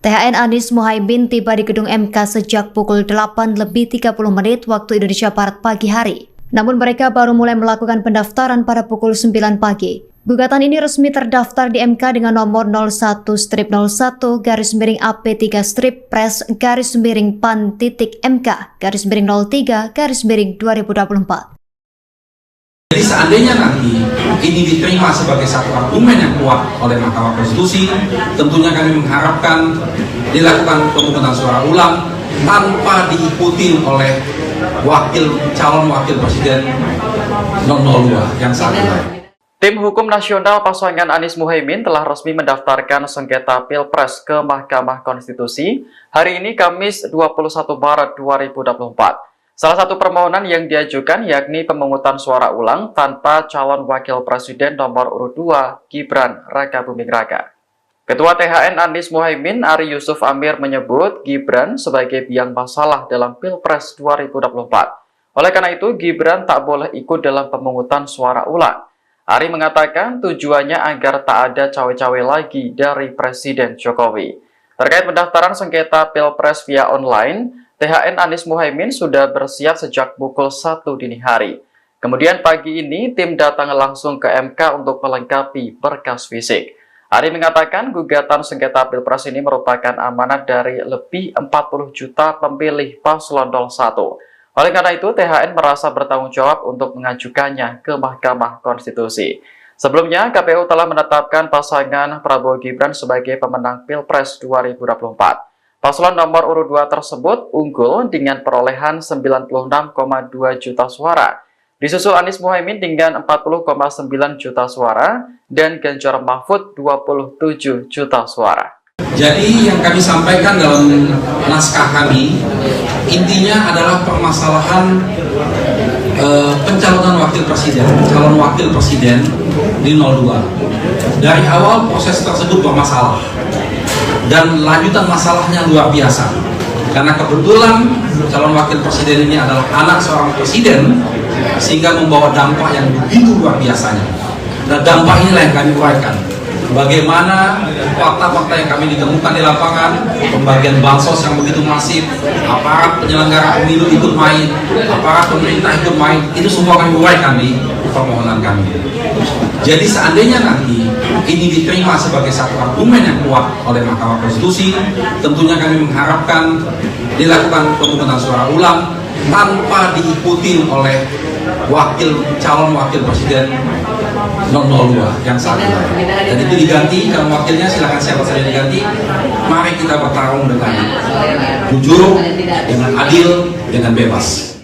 THN Anies Muhaimin tiba di gedung MK sejak pukul 8:30 waktu Indonesia Barat pagi hari. Namun mereka baru mulai melakukan pendaftaran pada pukul 9 pagi. Gugatan ini resmi terdaftar di MK dengan nomor 01-01-Pres-Pan-Pan-MK-03-2024. Jadi seandainya nanti ini diterima sebagai satu argumen yang kuat oleh Mahkamah Konstitusi, tentunya kami mengharapkan dilakukan pemungutan suara ulang tanpa diikuti oleh calon wakil presiden 002 yang saat ini. Tim Hukum Nasional pasangan Anies Muhaimin telah resmi mendaftarkan sengketa Pilpres ke Mahkamah Konstitusi hari ini Kamis 21 Maret 2024. Salah satu permohonan yang diajukan yakni pemungutan suara ulang tanpa calon wakil presiden nomor urut 2 Gibran Rakabuming Raka. Ketua THN Anies Muhaimin Ari Yusuf Amir menyebut Gibran sebagai biang masalah dalam Pilpres 2024. Oleh karena itu Gibran tak boleh ikut dalam pemungutan suara ulang. Ari mengatakan tujuannya agar tak ada cawe-cawe lagi dari Presiden Jokowi. Terkait pendaftaran sengketa Pilpres via online, THN Anies Muhaimin sudah bersiap sejak pukul 1 dini hari. Kemudian pagi ini tim datang langsung ke MK untuk melengkapi berkas fisik. Ari mengatakan gugatan sengketa Pilpres ini merupakan amanat dari lebih 40 juta pemilih paslon 01. Oleh karena itu, THN merasa bertanggung jawab untuk mengajukannya ke Mahkamah Konstitusi. Sebelumnya, KPU telah menetapkan pasangan Prabowo Gibran sebagai pemenang Pilpres 2024. Paslon nomor urut 2 tersebut unggul dengan perolehan 96,2 juta suara. Disusul Anies Muhaimin dengan 40,9 juta suara dan Ganjar Mahfud 27 juta suara. Jadi yang kami sampaikan dalam naskah kami, intinya adalah permasalahan pencalonan wakil presiden, calon wakil presiden di 02. Dari awal proses tersebut bermasalah dan lanjutan masalahnya luar biasa. Karena kebetulan calon wakil presiden ini adalah anak seorang presiden, sehingga membawa dampak yang begitu luar biasanya. Dan dampak inilah yang kami uraikan. Bagaimana fakta-fakta yang kami ditemukan di lapangan, pembagian bansos yang begitu masif, aparat penyelenggara pemilu ikut main, aparat pemerintah ikut main, itu semua kami uraikan di permohonan kami. Jadi seandainya nanti ini diterima sebagai satu argumen yang kuat oleh Mahkamah Konstitusi, tentunya kami mengharapkan dilakukan pemungutan suara ulang tanpa diikuti oleh calon wakil presiden 002 yang saat ini. Dan itu diganti, calon wakilnya silakan siapa saja diganti. Mari kita bertarung dengan jujur, dengan adil, dengan bebas.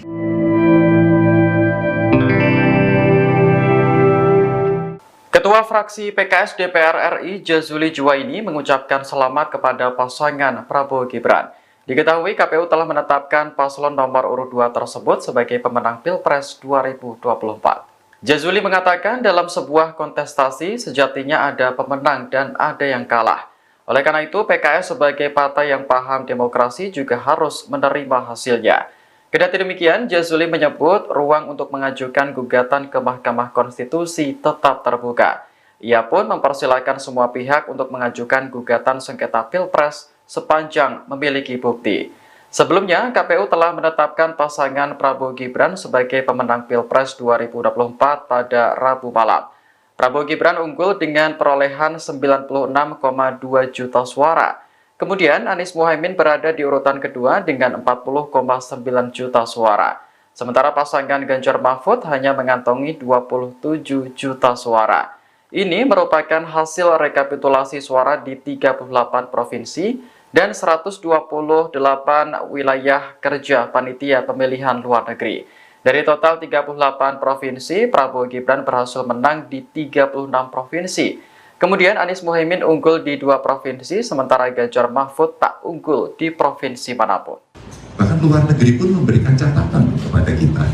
Ketua fraksi PKS DPR RI Jazuli Juwaini mengucapkan selamat kepada pasangan Prabowo Gibran. Diketahui KPU telah menetapkan paslon nomor urut 2 tersebut sebagai pemenang Pilpres 2024. Jazuli mengatakan dalam sebuah kontestasi sejatinya ada pemenang dan ada yang kalah. Oleh karena itu PKS sebagai partai yang paham demokrasi juga harus menerima hasilnya. Kendati demikian, Jazuli menyebut ruang untuk mengajukan gugatan ke Mahkamah Konstitusi tetap terbuka. Ia pun mempersilahkan semua pihak untuk mengajukan gugatan sengketa Pilpres sepanjang memiliki bukti. Sebelumnya, KPU telah menetapkan pasangan Prabowo Gibran sebagai pemenang Pilpres 2024 pada Rabu malam. Prabowo Gibran unggul dengan perolehan 96,2 juta suara. Kemudian Anies Muhaimin berada di urutan kedua dengan 40,9 juta suara. Sementara pasangan Ganjar Mahfud hanya mengantongi 27 juta suara. Ini merupakan hasil rekapitulasi suara di 38 provinsi dan 128 wilayah kerja panitia pemilihan luar negeri. Dari total 38 provinsi, Prabowo Gibran berhasil menang di 36 provinsi. Kemudian Anies Muhaimin unggul di 2 provinsi, sementara Ganjar Mahfud tak unggul di provinsi manapun. Bahkan luar negeri pun memberikan catatan kepada kita.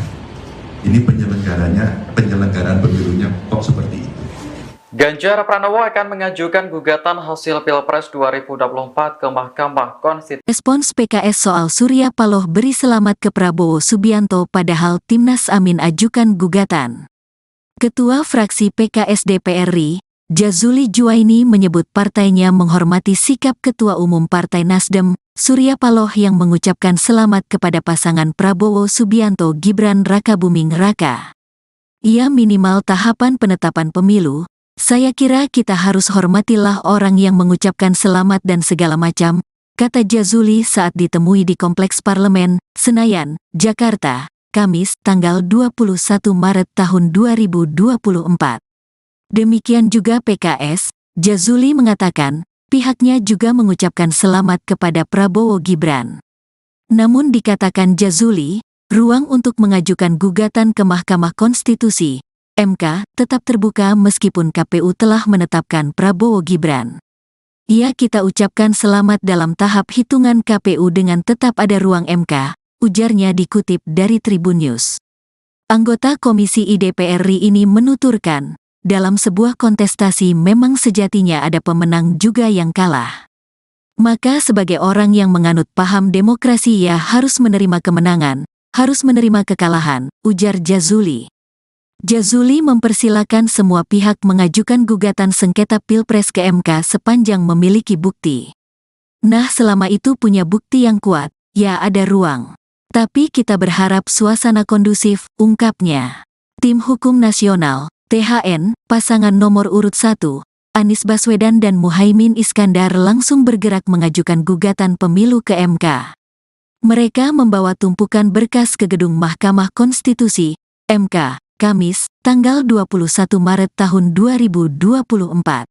Ini penyelenggaraan pemilunya kok seperti itu. Ganjar Pranowo akan mengajukan gugatan hasil Pilpres 2024 ke Mahkamah Konstitusi. Respons PKS soal Surya Paloh beri selamat ke Prabowo Subianto padahal Timnas Amin ajukan gugatan. Ketua fraksi PKS DPR RI, Jazuli Juwaini menyebut partainya menghormati sikap Ketua Umum Partai Nasdem, Surya Paloh yang mengucapkan selamat kepada pasangan Prabowo Subianto Gibran Rakabuming Raka. Ia minimal tahapan penetapan pemilu. Saya kira kita harus hormatilah orang yang mengucapkan selamat dan segala macam, kata Jazuli saat ditemui di Kompleks Parlemen, Senayan, Jakarta, Kamis, tanggal 21 Maret tahun 2024. Demikian juga PKS, Jazuli mengatakan, pihaknya juga mengucapkan selamat kepada Prabowo Gibran. Namun dikatakan Jazuli, ruang untuk mengajukan gugatan ke Mahkamah Konstitusi MK tetap terbuka meskipun KPU telah menetapkan Prabowo Gibran. Ya, kita ucapkan selamat dalam tahap hitungan KPU dengan tetap ada ruang MK, ujarnya dikutip dari Tribun News. Anggota Komisi DPR RI ini menuturkan, dalam sebuah kontestasi memang sejatinya ada pemenang juga yang kalah. Maka sebagai orang yang menganut paham demokrasi ya harus menerima kemenangan, harus menerima kekalahan, ujar Jazuli. Jazuli mempersilakan semua pihak mengajukan gugatan sengketa Pilpres ke MK sepanjang memiliki bukti. Nah, selama itu punya bukti yang kuat, ya ada ruang. Tapi kita berharap suasana kondusif, ungkapnya. Tim Hukum Nasional, THN, pasangan nomor urut 1, Anies Baswedan dan Muhaimin Iskandar langsung bergerak mengajukan gugatan pemilu ke MK. Mereka membawa tumpukan berkas ke gedung Mahkamah Konstitusi, MK, Kamis, tanggal 21 Maret tahun 2024.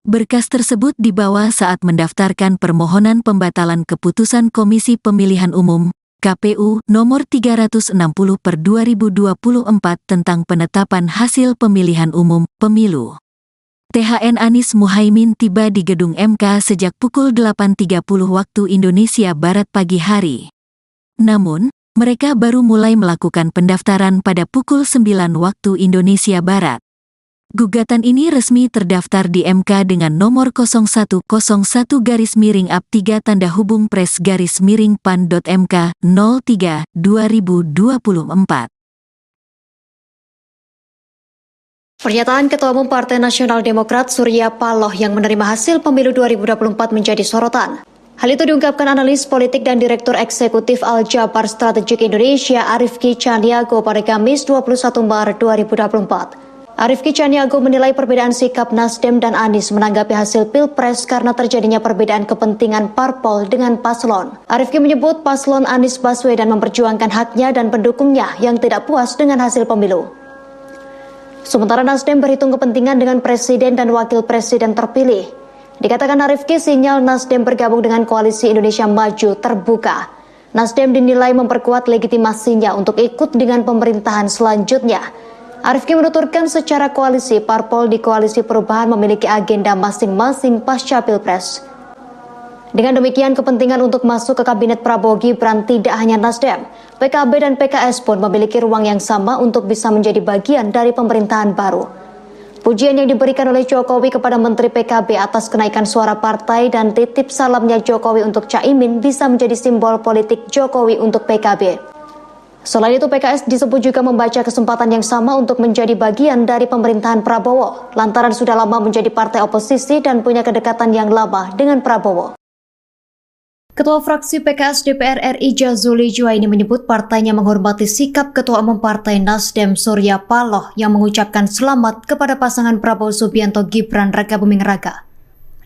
Berkas tersebut dibawa saat mendaftarkan permohonan pembatalan keputusan Komisi Pemilihan Umum, KPU, nomor 360/2024 tentang penetapan hasil pemilihan umum, pemilu. THN Anies Muhaimin tiba di gedung MK sejak pukul 8.30 waktu Indonesia Barat pagi hari. Namun, mereka baru mulai melakukan pendaftaran pada pukul 9 waktu Indonesia Barat. Gugatan ini resmi terdaftar di MK dengan nomor 0101-3-PRES-PAN.MK 03/2024. Pernyataan Ketua Umum Partai Nasional Demokrat Surya Paloh yang menerima hasil pemilu 2024 menjadi sorotan. Hal itu diungkapkan analis politik dan Direktur Eksekutif Al-Jabar Strategik Indonesia Arifki Caniago pada Kamis 21 Maret 2024. Arifki Caniago menilai perbedaan sikap Nasdem dan Anies menanggapi hasil Pilpres karena terjadinya perbedaan kepentingan parpol dengan paslon. Arifki menyebut paslon Anies Baswedan memperjuangkan haknya dan pendukungnya yang tidak puas dengan hasil pemilu. Sementara Nasdem berhitung kepentingan dengan presiden dan wakil presiden terpilih. Dikatakan Arifki, sinyal Nasdem bergabung dengan Koalisi Indonesia Maju terbuka. Nasdem dinilai memperkuat legitimasinya untuk ikut dengan pemerintahan selanjutnya. Arifki menuturkan secara koalisi, parpol di Koalisi Perubahan memiliki agenda masing-masing pasca Pilpres. Dengan demikian, kepentingan untuk masuk ke Kabinet Prabowo Gibran tidak hanya Nasdem, PKB dan PKS pun memiliki ruang yang sama untuk bisa menjadi bagian dari pemerintahan baru. Pujian yang diberikan oleh Jokowi kepada Menteri PKB atas kenaikan suara partai dan titip salamnya Jokowi untuk Caimin bisa menjadi simbol politik Jokowi untuk PKB. Selain itu, PKS disebut juga membaca kesempatan yang sama untuk menjadi bagian dari pemerintahan Prabowo, lantaran sudah lama menjadi partai oposisi dan punya kedekatan yang lama dengan Prabowo. Ketua fraksi PKS DPR RI Jazuli Juwaini menyebut partainya menghormati sikap Ketua Umum Partai Nasdem Surya Paloh yang mengucapkan selamat kepada pasangan Prabowo Subianto Gibran Rakabuming Raka.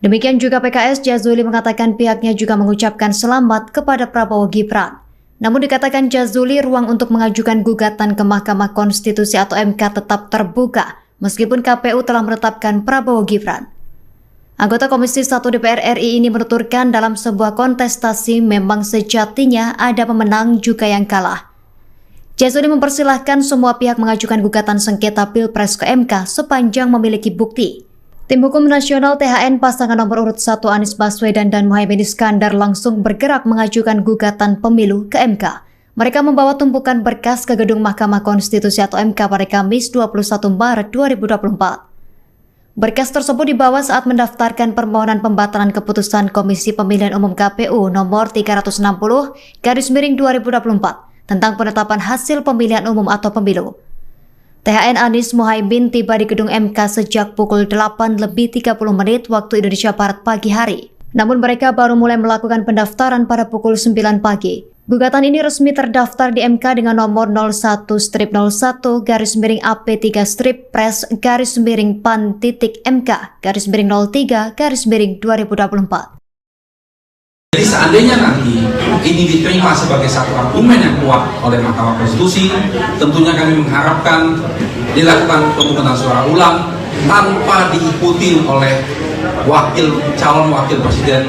Demikian juga PKS, Jazuli mengatakan pihaknya juga mengucapkan selamat kepada Prabowo Gibran. Namun dikatakan Jazuli, ruang untuk mengajukan gugatan ke Mahkamah Konstitusi atau MK tetap terbuka meskipun KPU telah menetapkan Prabowo Gibran. Anggota Komisi 1 DPR RI ini menuturkan dalam sebuah kontestasi memang sejatinya ada pemenang juga yang kalah. Jazuli mempersilahkan semua pihak mengajukan gugatan sengketa Pilpres ke MK sepanjang memiliki bukti. Tim Hukum Nasional THN pasangan nomor urut 1 Anies Baswedan dan Muhaimin Iskandar langsung bergerak mengajukan gugatan pemilu ke MK. Mereka membawa tumpukan berkas ke gedung Mahkamah Konstitusi atau MK pada Kamis 21 Maret 2024. Berkas tersebut dibawa saat mendaftarkan permohonan pembatalan keputusan Komisi Pemilihan Umum KPU nomor 360/2024 tentang penetapan hasil pemilihan umum atau pemilu. THN Anies Muhaimin tiba di gedung MK sejak pukul 8:30 waktu Indonesia Barat pagi hari. Namun mereka baru mulai melakukan pendaftaran pada pukul 9 pagi. Gugatan ini resmi terdaftar di MK dengan nomor 01-03/Pan.MK/PAN-03/2024. Jadi seandainya nanti ini diterima sebagai satu argumen yang kuat oleh Mahkamah Konstitusi, tentunya kami mengharapkan dilakukan pemungutan suara ulang tanpa diikuti oleh calon wakil presiden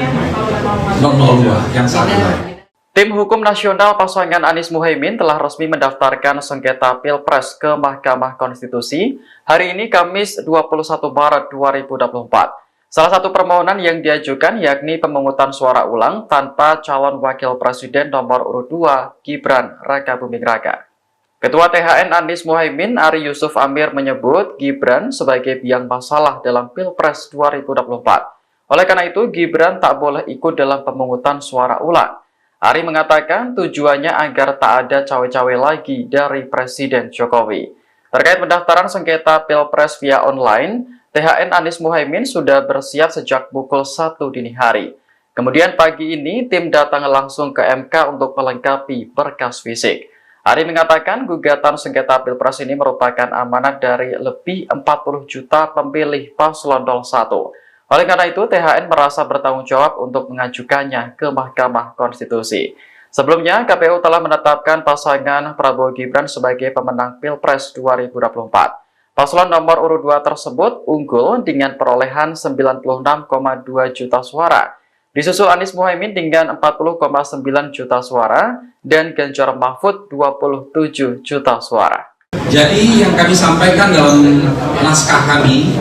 002 yang saat ini. Tim Hukum Nasional pasangan Anies Muhaimin telah resmi mendaftarkan sengketa Pilpres ke Mahkamah Konstitusi hari ini Kamis 21 Maret 2024. Salah satu permohonan yang diajukan yakni pemungutan suara ulang tanpa calon wakil presiden nomor urut 2 Gibran Rakabuming Raka. Ketua THN Anies Muhaimin Ari Yusuf Amir menyebut Gibran sebagai biang masalah dalam Pilpres 2024. Oleh karena itu Gibran tak boleh ikut dalam pemungutan suara ulang. Ari mengatakan tujuannya agar tak ada cawe-cawe lagi dari Presiden Jokowi. Terkait pendaftaran sengketa Pilpres via online, THN Anies Muhaimin sudah bersiap sejak pukul 1 dini hari. Kemudian pagi ini tim datang langsung ke MK untuk melengkapi berkas fisik. Ari mengatakan gugatan sengketa Pilpres ini merupakan amanat dari lebih 40 juta pemilih paslon 01. Oleh karena itu, THN merasa bertanggung jawab untuk mengajukannya ke Mahkamah Konstitusi. Sebelumnya, KPU telah menetapkan pasangan Prabowo Gibran sebagai pemenang Pilpres 2024. Paslon nomor urut 2 tersebut unggul dengan perolehan 96,2 juta suara. Disusul Anies Muhaimin dengan 40,9 juta suara dan Ganjar Mahfud 27 juta suara. Jadi yang kami sampaikan dalam naskah kami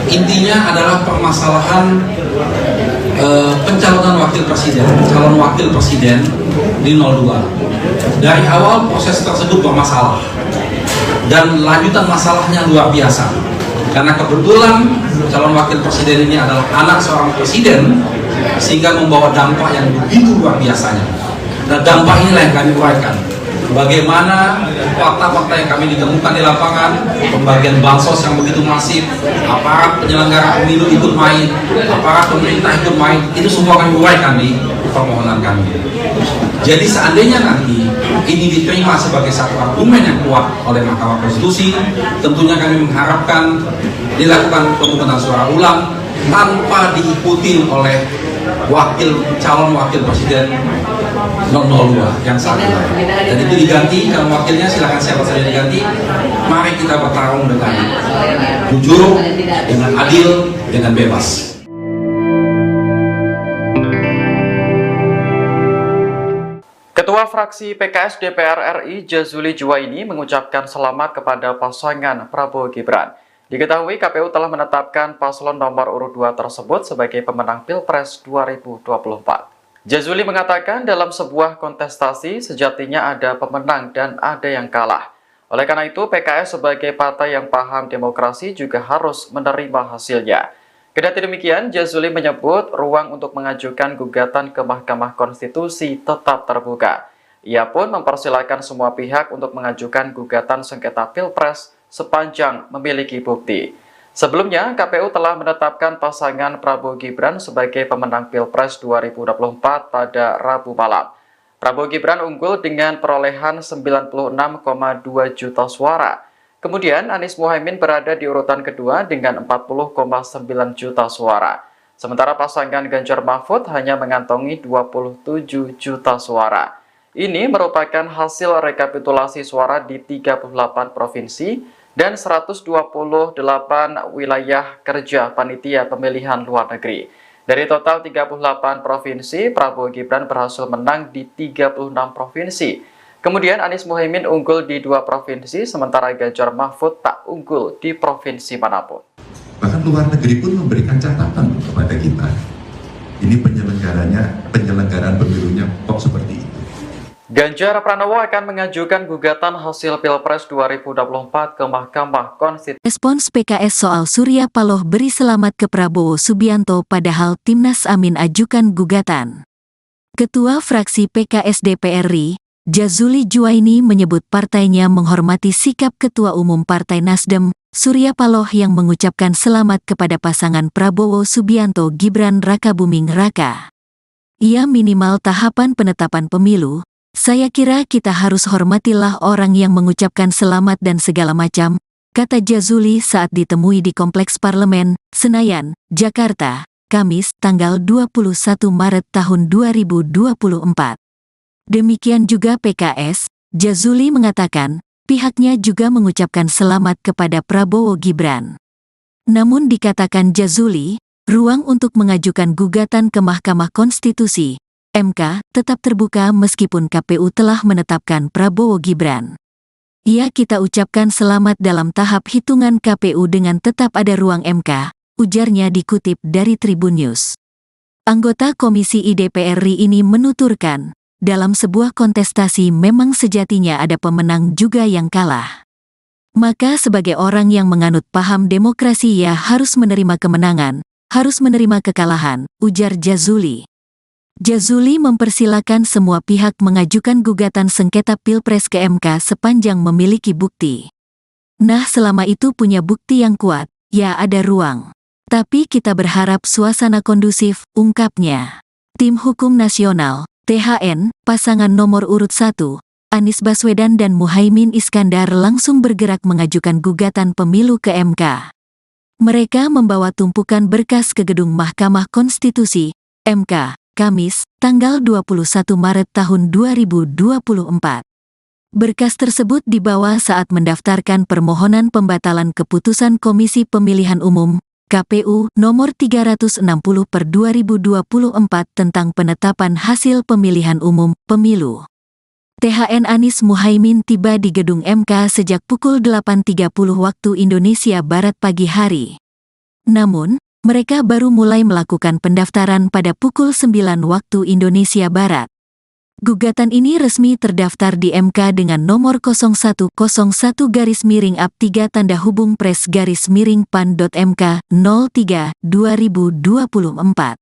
intinya adalah permasalahan pencalonan calon wakil presiden di 02. Dari awal proses tersebut bermasalah dan lanjutan masalahnya luar biasa karena kebetulan calon wakil presiden ini adalah anak seorang presiden sehingga membawa dampak yang begitu luar biasanya. Dan dampak inilah yang kami uraikan. Bagaimana fakta-fakta yang kami ditemukan di lapangan, pembagian bansos yang begitu masif, aparat penyelenggara pemilu ikut main, aparat pemerintah ikut main, itu semua kami uraikan di permohonan kami. Jadi seandainya nanti ini diterima sebagai satu argumen yang kuat oleh Mahkamah Konstitusi, tentunya kami mengharapkan dilakukan pemungutan suara ulang tanpa diikuti oleh calon wakil presiden 002 yang saat ini. Dan itu diganti, kalau wakilnya silakan siapa saja diganti. Mari kita bertarung dengan jujur, dengan adil, dengan bebas. Ketua fraksi PKS DPR RI Jazuli Juwaini mengucapkan selamat kepada pasangan Prabowo Gibran. Diketahui KPU telah menetapkan paslon nomor urut 2 tersebut sebagai pemenang Pilpres 2024. Jazuli mengatakan dalam sebuah kontestasi sejatinya ada pemenang dan ada yang kalah. Oleh karena itu PKS sebagai partai yang paham demokrasi juga harus menerima hasilnya. Kendati demikian, Jazuli menyebut ruang untuk mengajukan gugatan ke Mahkamah Konstitusi tetap terbuka. Ia pun mempersilahkan semua pihak untuk mengajukan gugatan sengketa Pilpres sepanjang memiliki bukti. Sebelumnya, KPU telah menetapkan pasangan Prabowo Gibran sebagai pemenang Pilpres 2024 pada Rabu malam. Prabowo Gibran unggul dengan perolehan 96,2 juta suara. Kemudian Anies Muhaimin berada di urutan kedua dengan 40,9 juta suara. Sementara pasangan Ganjar Mahfud hanya mengantongi 27 juta suara. Ini merupakan hasil rekapitulasi suara di 38 provinsi dan 128 wilayah kerja panitia pemilihan luar negeri. Dari total 38 provinsi, Prabowo Gibran berhasil menang di 36 provinsi. Kemudian Anies Muhaimin unggul di 2 provinsi, sementara Ganjar Mahfud tak unggul di provinsi manapun. Bahkan luar negeri pun memberikan catatan kepada kita. Ini penyelenggaraan pemilunya kok seperti itu. Ganjar Pranowo akan mengajukan gugatan hasil Pilpres 2024 ke Mahkamah Konstitusi. Respons PKS soal Surya Paloh beri selamat ke Prabowo Subianto padahal Timnas Amin ajukan gugatan. Ketua fraksi PKS DPR RI, Jazuli Juwaini menyebut partainya menghormati sikap Ketua Umum Partai Nasdem, Surya Paloh yang mengucapkan selamat kepada pasangan Prabowo Subianto Gibran Rakabuming Raka. Ia minimal tahapan penetapan pemilu. Saya kira kita harus hormatilah orang yang mengucapkan selamat dan segala macam, kata Jazuli saat ditemui di Kompleks Parlemen, Senayan, Jakarta, Kamis, tanggal 21 Maret tahun 2024. Demikian juga PKS, Jazuli mengatakan, pihaknya juga mengucapkan selamat kepada Prabowo Gibran. Namun dikatakan Jazuli, ruang untuk mengajukan gugatan ke Mahkamah Konstitusi MK tetap terbuka meskipun KPU telah menetapkan Prabowo Gibran. Kita ucapkan selamat dalam tahap hitungan KPU dengan tetap ada ruang MK, ujarnya dikutip dari Tribun News. Anggota Komisi DPR RI ini menuturkan, dalam sebuah kontestasi memang sejatinya ada pemenang juga yang kalah. Maka sebagai orang yang menganut paham demokrasi harus menerima kemenangan, harus menerima kekalahan, ujar Jazuli. Jazuli mempersilakan semua pihak mengajukan gugatan sengketa Pilpres ke MK sepanjang memiliki bukti. Nah, selama itu punya bukti yang kuat, ada ruang. Tapi kita berharap suasana kondusif, ungkapnya. Tim Hukum Nasional, THN, pasangan nomor urut 1, Anies Baswedan dan Muhaimin Iskandar langsung bergerak mengajukan gugatan pemilu ke MK. Mereka membawa tumpukan berkas ke gedung Mahkamah Konstitusi, MK, Kamis, tanggal 21 Maret tahun 2024. Berkas tersebut dibawa saat mendaftarkan permohonan pembatalan keputusan Komisi Pemilihan Umum, KPU, nomor 360/2024 tentang penetapan hasil pemilihan umum, pemilu. THN Anies Muhaimin tiba di gedung MK sejak pukul 8.30 waktu Indonesia Barat pagi hari. Namun, mereka baru mulai melakukan pendaftaran pada pukul 9 waktu Indonesia Barat. Gugatan ini resmi terdaftar di MK dengan nomor 0101-3-PRES-PAN.MK 03/2024.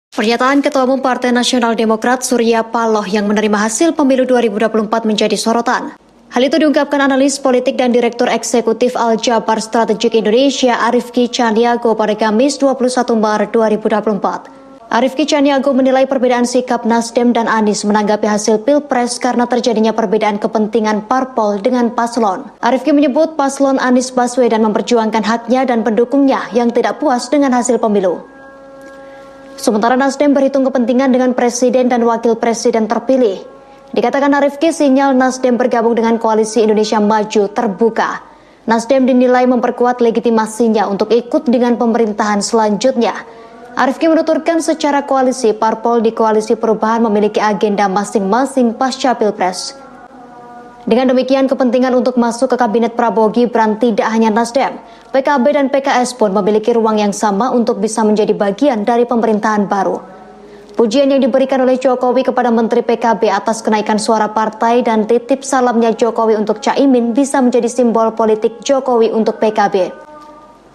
Pernyataan Ketua Umum Partai Nasional Demokrat Surya Paloh yang menerima hasil pemilu 2024 menjadi sorotan. Hal itu diungkapkan analis politik dan Direktur Eksekutif Al-Jabar Strategik Indonesia Arifki Caniago pada Kamis 21 Maret 2024. Arifki Caniago menilai perbedaan sikap Nasdem dan Anies menanggapi hasil Pilpres karena terjadinya perbedaan kepentingan parpol dengan paslon. Arifki menyebut paslon Anies Baswedan memperjuangkan haknya dan pendukungnya yang tidak puas dengan hasil pemilu. Sementara Nasdem berhitung kepentingan dengan presiden dan wakil presiden terpilih. Dikatakan Arifki, sinyal Nasdem bergabung dengan Koalisi Indonesia Maju terbuka. Nasdem dinilai memperkuat legitimasinya untuk ikut dengan pemerintahan selanjutnya. Arifki menuturkan secara koalisi, parpol di Koalisi Perubahan memiliki agenda masing-masing pasca Pilpres. Dengan demikian, kepentingan untuk masuk ke Kabinet Prabowo Gibran tidak hanya Nasdem, PKB dan PKS pun memiliki ruang yang sama untuk bisa menjadi bagian dari pemerintahan baru. Pujian yang diberikan oleh Jokowi kepada Menteri PKB atas kenaikan suara partai dan titip salamnya Jokowi untuk Caimin bisa menjadi simbol politik Jokowi untuk PKB.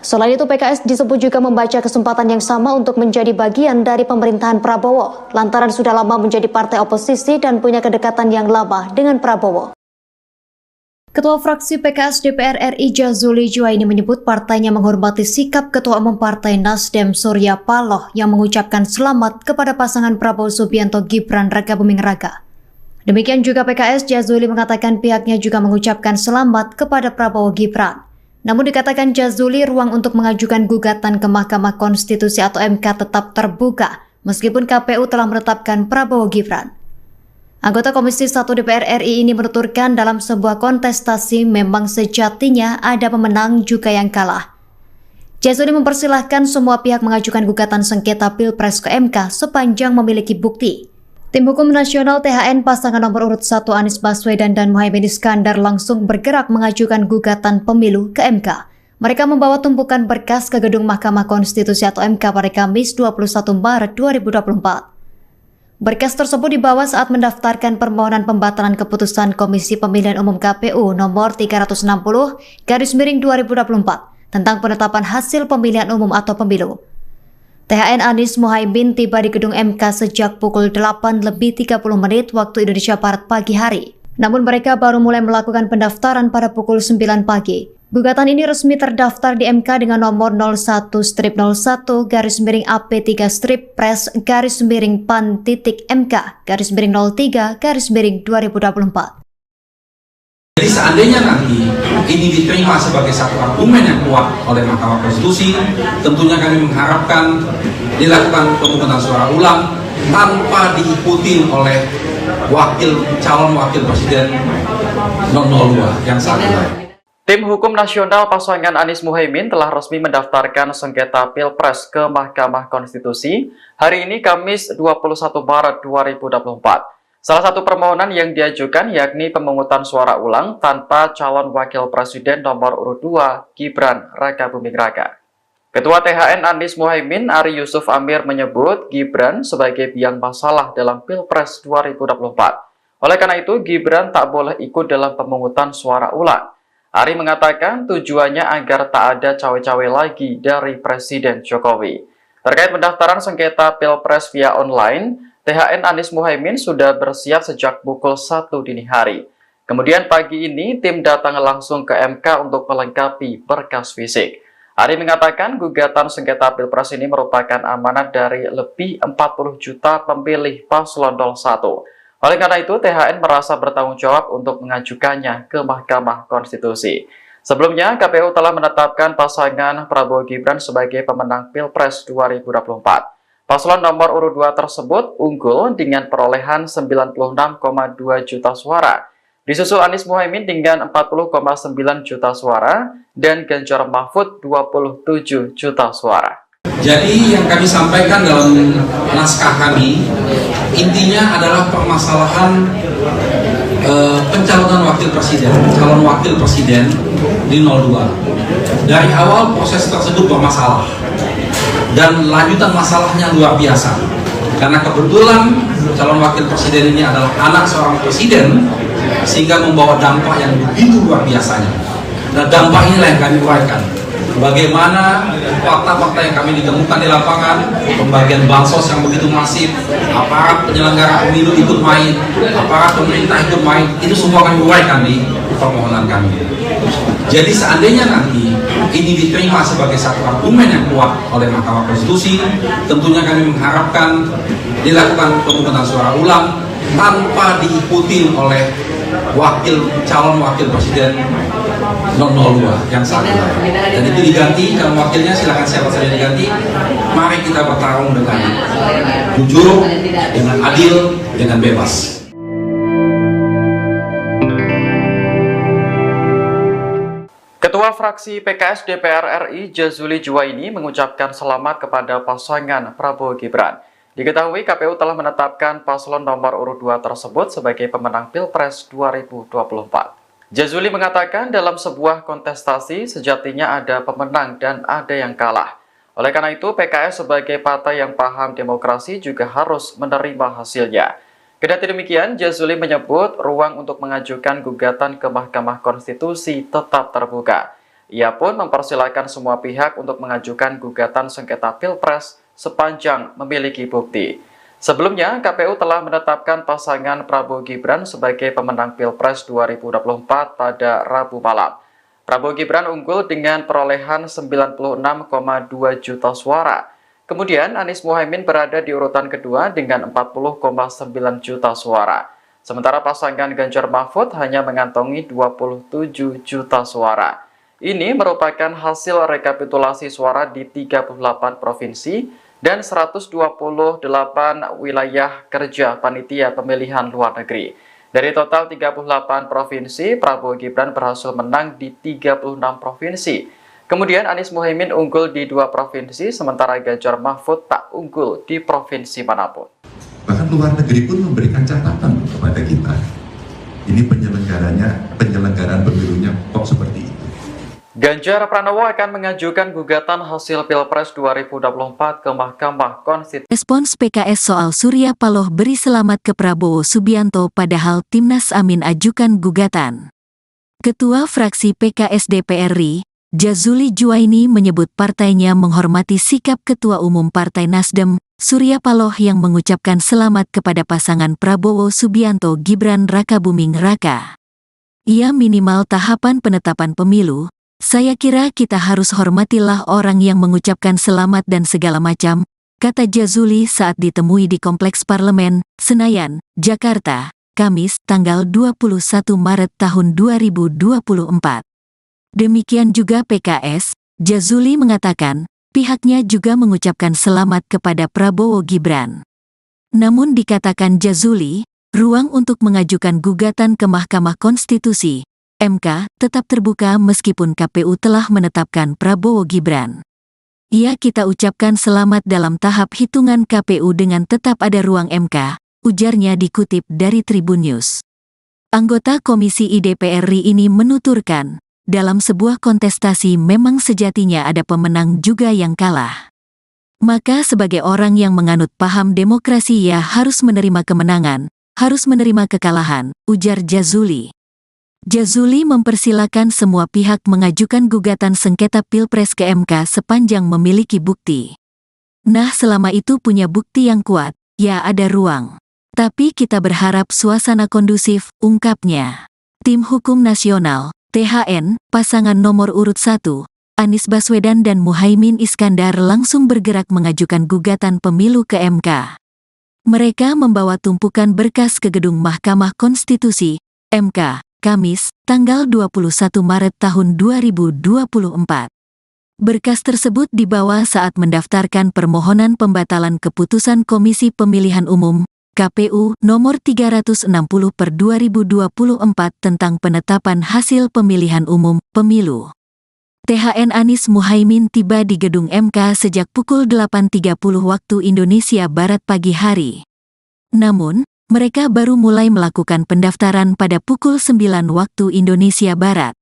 Selain itu, PKS disebut juga membaca kesempatan yang sama untuk menjadi bagian dari pemerintahan Prabowo, lantaran sudah lama menjadi partai oposisi dan punya kedekatan yang lama dengan Prabowo. Ketua fraksi PKS DPR RI Jazuli Juwaini menyebut partainya menghormati sikap Ketua Umum Partai Nasdem Surya Paloh yang mengucapkan selamat kepada pasangan Prabowo Subianto Gibran Rakabuming Raka. Demikian juga PKS, Jazuli mengatakan pihaknya juga mengucapkan selamat kepada Prabowo Gibran. Namun dikatakan Jazuli, ruang untuk mengajukan gugatan ke Mahkamah Konstitusi atau MK tetap terbuka meskipun KPU telah menetapkan Prabowo Gibran. Anggota Komisi 1 DPR RI ini menuturkan dalam sebuah kontestasi memang sejatinya ada pemenang juga yang kalah. Jazuli mempersilahkan semua pihak mengajukan gugatan sengketa Pilpres ke MK sepanjang memiliki bukti. Tim Hukum Nasional THN pasangan nomor urut 1 Anies Baswedan dan Muhaimin Iskandar langsung bergerak mengajukan gugatan pemilu ke MK. Mereka membawa tumpukan berkas ke gedung Mahkamah Konstitusi atau MK pada Kamis 21 Maret 2024. Berkas tersebut dibawa saat mendaftarkan permohonan pembatalan keputusan Komisi Pemilihan Umum KPU nomor 360/2024 tentang penetapan hasil pemilihan umum atau pemilu. THN Anies Muhaimin tiba di gedung MK sejak pukul 8:30 waktu Indonesia Barat pagi hari. Namun mereka baru mulai melakukan pendaftaran pada pukul 9 pagi. Gugatan ini resmi terdaftar di MK dengan nomor 01-01-PRES-PAN.MK-03-03-2024. Jadi seandainya nanti ini diterima sebagai satu argumen yang kuat oleh Mahkamah Konstitusi, tentunya kami mengharapkan dilakukan pemungutan suara ulang tanpa diikuti oleh calon wakil presiden 002 yang saat ini. Tim Hukum Nasional pasangan Anies Muhaimin telah resmi mendaftarkan sengketa Pilpres ke Mahkamah Konstitusi hari ini Kamis 21 Maret 2024. Salah satu permohonan yang diajukan yakni pemungutan suara ulang tanpa calon wakil presiden nomor urut 2 Gibran Rakabuming Raka. Ketua THN Anies Muhaimin Ari Yusuf Amir menyebut Gibran sebagai biang masalah dalam Pilpres 2024. Oleh karena itu Gibran tak boleh ikut dalam pemungutan suara ulang. Ari mengatakan tujuannya agar tak ada cawe-cawe lagi dari Presiden Jokowi. Terkait pendaftaran sengketa Pilpres via online, THN Anies Muhaimin sudah bersiap sejak pukul 1 dini hari. Kemudian pagi ini tim datang langsung ke MK untuk melengkapi berkas fisik. Ari mengatakan gugatan sengketa Pilpres ini merupakan amanat dari lebih 40 juta pemilih paslon 01. Oleh karena itu, THN merasa bertanggung jawab untuk mengajukannya ke Mahkamah Konstitusi. Sebelumnya, KPU telah menetapkan pasangan Prabowo Gibran sebagai pemenang Pilpres 2024. Paslon nomor urut 2 tersebut unggul dengan perolehan 96,2 juta suara. Disusul Anies Muhaimin dengan 40,9 juta suara dan Ganjar Mahfud 27 juta suara. Jadi yang kami sampaikan dalam naskah kami, intinya adalah permasalahan pencalonan calon wakil presiden di 02. Dari awal proses tersebut bermasalah dan lanjutan masalahnya luar biasa. Karena kebetulan calon wakil presiden ini adalah anak seorang presiden, sehingga membawa dampak yang begitu luar biasanya. Nah, dampak inilah yang kami uraikan. Bagaimana fakta-fakta yang kami ditemukan di lapangan, pembagian bansos yang begitu masif, aparat penyelenggara pemilu ikut main, aparat pemerintah ikut main, itu semua kami uraikan di permohonan kami. Jadi seandainya nanti ini diterima sebagai satu argumen yang kuat oleh Mahkamah Konstitusi, tentunya kami mengharapkan dilakukan pemungutan suara ulang tanpa diikuti oleh calon wakil presiden 002 yang saat ini. Dan itu diganti, calon wakilnya silakan siapa saja diganti. Mari kita bertarung dengan jujur, dengan adil, dengan bebas. Ketua fraksi PKS DPR RI Jazuli Juwaini mengucapkan selamat kepada pasangan Prabowo Gibran. Diketahui KPU telah menetapkan paslon nomor urut 2 tersebut sebagai pemenang Pilpres 2024. Jazuli mengatakan dalam sebuah kontestasi sejatinya ada pemenang dan ada yang kalah. Oleh karena itu PKS sebagai partai yang paham demokrasi juga harus menerima hasilnya. Kendati demikian, Jazuli menyebut ruang untuk mengajukan gugatan ke Mahkamah Konstitusi tetap terbuka. Ia pun mempersilahkan semua pihak untuk mengajukan gugatan sengketa Pilpres sepanjang memiliki bukti. Sebelumnya, KPU telah menetapkan pasangan Prabowo Gibran sebagai pemenang Pilpres 2024 pada Rabu malam. Prabowo Gibran unggul dengan perolehan 96,2 juta suara. Kemudian Anies Muhaimin berada di urutan kedua dengan 40,9 juta suara. Sementara pasangan Ganjar Mahfud hanya mengantongi 27 juta suara. Ini merupakan hasil rekapitulasi suara di 38 provinsi dan 128 wilayah kerja panitia pemilihan luar negeri. Dari total 38 provinsi, Prabowo Gibran berhasil menang di 36 provinsi. Kemudian Anies Muhaimin unggul di 2 provinsi, sementara Ganjar Mahfud tak unggul di provinsi manapun. Bahkan luar negeri pun memberikan catatan kepada kita. Ini penyelenggaraan pemilunya kok seperti itu. Ganjar Pranowo akan mengajukan gugatan hasil Pilpres 2024 ke Mahkamah Konstitusi. Respons PKS soal Surya Paloh beri selamat ke Prabowo Subianto padahal Timnas Amin ajukan gugatan. Ketua fraksi PKS DPR RI, Jazuli Juwaini menyebut partainya menghormati sikap Ketua Umum Partai Nasdem, Surya Paloh yang mengucapkan selamat kepada pasangan Prabowo Subianto Gibran Rakabuming Raka. Ia minimal tahapan penetapan pemilu. Saya kira kita harus hormatilah orang yang mengucapkan selamat dan segala macam, kata Jazuli saat ditemui di Kompleks Parlemen, Senayan, Jakarta, Kamis, tanggal 21 Maret tahun 2024. Demikian juga PKS, Jazuli mengatakan, pihaknya juga mengucapkan selamat kepada Prabowo Gibran. Namun dikatakan Jazuli, ruang untuk mengajukan gugatan ke Mahkamah Konstitusi (MK) tetap terbuka meskipun KPU telah menetapkan Prabowo Gibran. Kita ucapkan selamat dalam tahap hitungan KPU dengan tetap ada ruang MK, ujarnya dikutip dari Tribun News. Anggota Komisi DPR RI ini menuturkan, dalam sebuah kontestasi memang sejatinya ada pemenang juga yang kalah. Maka sebagai orang yang menganut paham demokrasi harus menerima kemenangan, harus menerima kekalahan, ujar Jazuli. Jazuli mempersilakan semua pihak mengajukan gugatan sengketa Pilpres ke MK sepanjang memiliki bukti. Nah, selama itu punya bukti yang kuat, ada ruang. Tapi kita berharap suasana kondusif, ungkapnya. Tim Hukum Nasional, THN, pasangan nomor urut 1, Anies Baswedan dan Muhaimin Iskandar langsung bergerak mengajukan gugatan pemilu ke MK. Mereka membawa tumpukan berkas ke gedung Mahkamah Konstitusi, MK, Kamis, tanggal 21 Maret tahun 2024. Berkas tersebut dibawa saat mendaftarkan permohonan pembatalan keputusan Komisi Pemilihan Umum, KPU, nomor 360/2024 tentang penetapan hasil pemilihan umum, pemilu. THN Anies Muhaimin tiba di gedung MK sejak pukul 8.30 waktu Indonesia Barat pagi hari. Namun, mereka baru mulai melakukan pendaftaran pada pukul 9 waktu Indonesia Barat.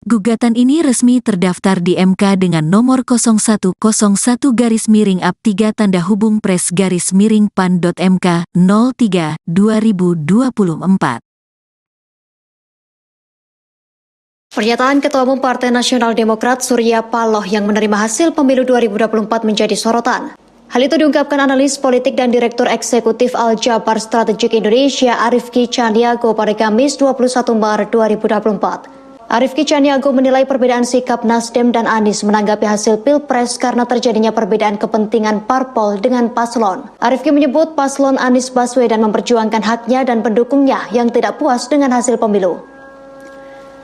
Gugatan ini resmi terdaftar di MK dengan nomor 0101-3-PRES-PAN.MK 03/2024. Pernyataan Ketua Umum Partai Nasional Demokrat Surya Paloh yang menerima hasil pemilu 2024 menjadi sorotan. Hal itu diungkapkan analis politik dan Direktur Eksekutif Al-Jabar Strategik Indonesia Arifki Caniago pada Kamis 21 Maret 2024. Arifki Caniago menilai perbedaan sikap Nasdem dan Anies menanggapi hasil Pilpres karena terjadinya perbedaan kepentingan parpol dengan paslon. Arifki menyebut paslon Anies Baswedan memperjuangkan haknya dan pendukungnya yang tidak puas dengan hasil pemilu.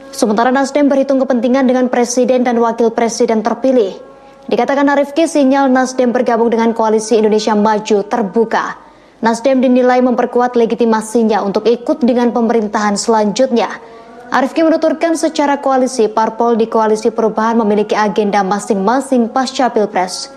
Sementara Nasdem berhitung kepentingan dengan presiden dan wakil presiden terpilih. Dikatakan Arifki, sinyal Nasdem bergabung dengan Koalisi Indonesia Maju terbuka. Nasdem dinilai memperkuat legitimasinya untuk ikut dengan pemerintahan selanjutnya. Arifki menuturkan secara koalisi, parpol di Koalisi Perubahan memiliki agenda masing-masing pasca Pilpres.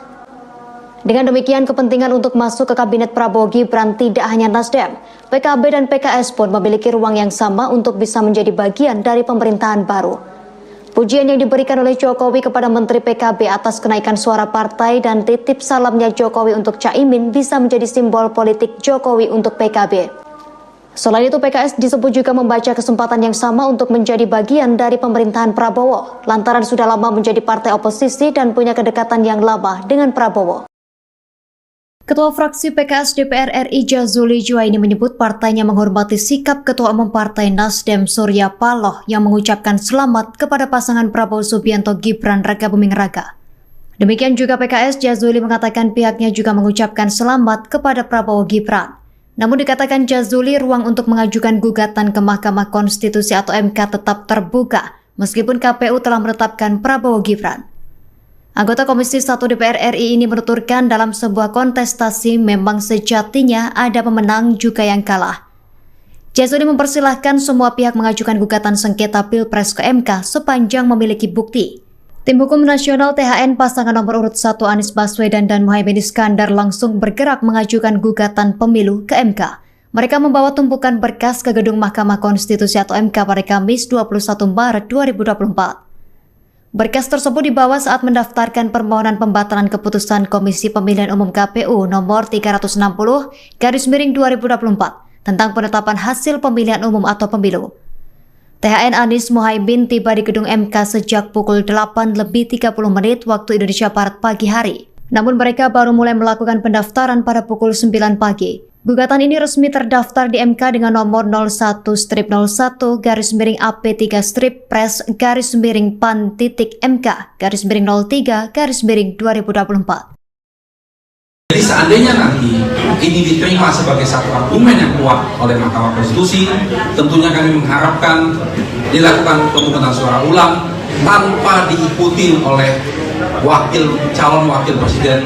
Dengan demikian, kepentingan untuk masuk ke Kabinet Prabowo Gibran tidak hanya Nasdem, PKB dan PKS pun memiliki ruang yang sama untuk bisa menjadi bagian dari pemerintahan baru. Pujian yang diberikan oleh Jokowi kepada Menteri PKB atas kenaikan suara partai dan titip salamnya Jokowi untuk Caimin bisa menjadi simbol politik Jokowi untuk PKB. Selain itu, PKS disebut juga membaca kesempatan yang sama untuk menjadi bagian dari pemerintahan Prabowo, lantaran sudah lama menjadi partai oposisi dan punya kedekatan yang lama dengan Prabowo. Ketua fraksi PKS DPR RI Jazuli Juwaini menyebut partainya menghormati sikap Ketua Umum Partai Nasdem Surya Paloh yang mengucapkan selamat kepada pasangan Prabowo Subianto Gibran Rakabuming Raka. Demikian juga PKS, Jazuli mengatakan pihaknya juga mengucapkan selamat kepada Prabowo Gibran. Namun dikatakan Jazuli, ruang untuk mengajukan gugatan ke Mahkamah Konstitusi atau MK tetap terbuka meskipun KPU telah menetapkan Prabowo Gibran. Anggota Komisi 1 DPR RI ini menuturkan dalam sebuah kontestasi memang sejatinya ada pemenang juga yang kalah. Jazuli mempersilahkan semua pihak mengajukan gugatan sengketa Pilpres ke MK sepanjang memiliki bukti. Tim Hukum Nasional THN pasangan nomor urut 1 Anies Baswedan dan Muhaimin Iskandar langsung bergerak mengajukan gugatan pemilu ke MK. Mereka membawa tumpukan berkas ke gedung Mahkamah Konstitusi atau MK pada Kamis 21 Maret 2024. Berkas tersebut dibawa saat mendaftarkan permohonan pembatalan keputusan Komisi Pemilihan Umum KPU nomor 360/2024 tentang penetapan hasil pemilihan umum atau pemilu. THN Anies Muhaimin tiba di gedung MK sejak pukul 8:30 waktu Indonesia Barat pagi hari. Namun mereka baru mulai melakukan pendaftaran pada pukul 9 pagi. Gugatan ini resmi terdaftar di MK dengan nomor 01-01-PAN-PAN-3/PAN-03/MK-03/2024. Jadi seandainya nanti ini diterima sebagai satu argumen yang kuat oleh Mahkamah Konstitusi, tentunya kami mengharapkan dilakukan pemungutan suara ulang tanpa diikuti oleh calon wakil presiden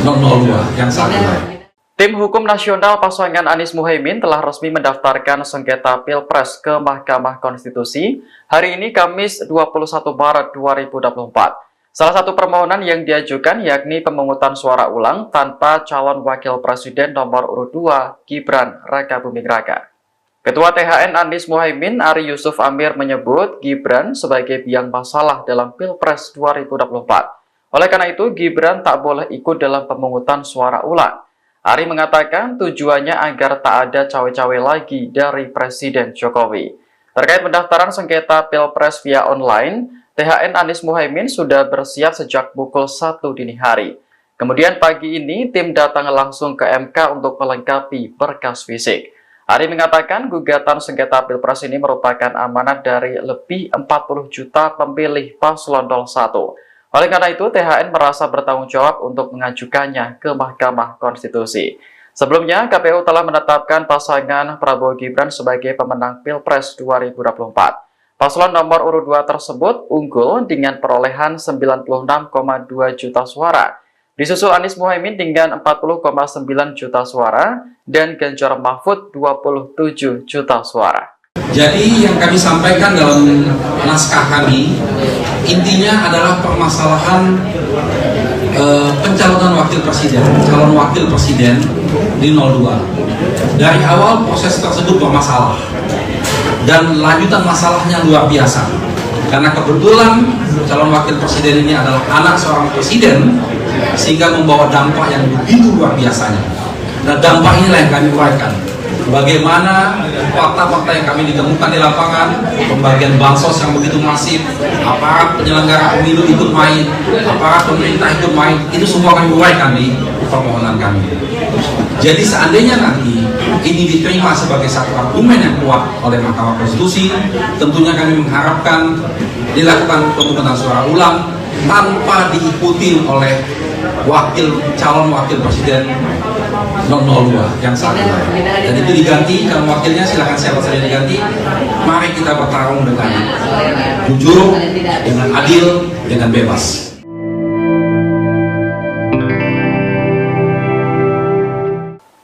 02 yang saat ini. Tim Hukum Nasional pasangan Anies Muhaimin telah resmi mendaftarkan sengketa Pilpres ke Mahkamah Konstitusi hari ini Kamis 21 Maret 2024. Salah satu permohonan yang diajukan yakni pemungutan suara ulang tanpa calon wakil presiden nomor urut 2 Gibran Rakabuming Raka. Ketua THN Anies Muhaimin Ari Yusuf Amir menyebut Gibran sebagai biang masalah dalam Pilpres 2024. Oleh karena itu Gibran tak boleh ikut dalam pemungutan suara ulang. Ari mengatakan tujuannya agar tak ada cawe-cawe lagi dari Presiden Jokowi. Terkait pendaftaran sengketa Pilpres via online, THN Anies Muhaimin sudah bersiap sejak pukul 1 dini hari. Kemudian pagi ini tim datang langsung ke MK untuk melengkapi berkas fisik. Ari mengatakan gugatan sengketa Pilpres ini merupakan amanat dari lebih 40 juta pemilih paslon 01. Oleh karena itu, THN merasa bertanggung jawab untuk mengajukannya ke Mahkamah Konstitusi. Sebelumnya, KPU telah menetapkan pasangan Prabowo Gibran sebagai pemenang Pilpres 2024. Paslon nomor urut 2 tersebut unggul dengan perolehan 96,2 juta suara. Disusul Anies Muhaimin dengan 40,9 juta suara dan Ganjar Mahfud 27 juta suara. Jadi yang kami sampaikan dalam naskah kami, intinya adalah permasalahan pencalonan calon wakil presiden di 02. Dari awal proses tersebut bermasalah dan lanjutan masalahnya luar biasa. Karena kebetulan calon wakil presiden ini adalah anak seorang presiden, sehingga membawa dampak yang begitu luar biasanya. Nah, dampak inilah yang kami uraikan. Bagaimana fakta-fakta yang kami ditemukan di lapangan, pembagian bansos yang begitu masif, aparat penyelenggara pemilu ikut main, aparat pemerintah ikut main, itu semua kami uraikan di permohonan kami. Jadi seandainya nanti ini diterima sebagai satu argumen yang kuat oleh Mahkamah Konstitusi, tentunya kami mengharapkan dilakukan pemungutan suara ulang tanpa diikuti oleh calon wakil presiden 02 yang saat ini. Dan itu diganti, calon wakilnya silakan siapa saja diganti. Mari kita bertarung dengan jujur, dengan adil, dengan bebas.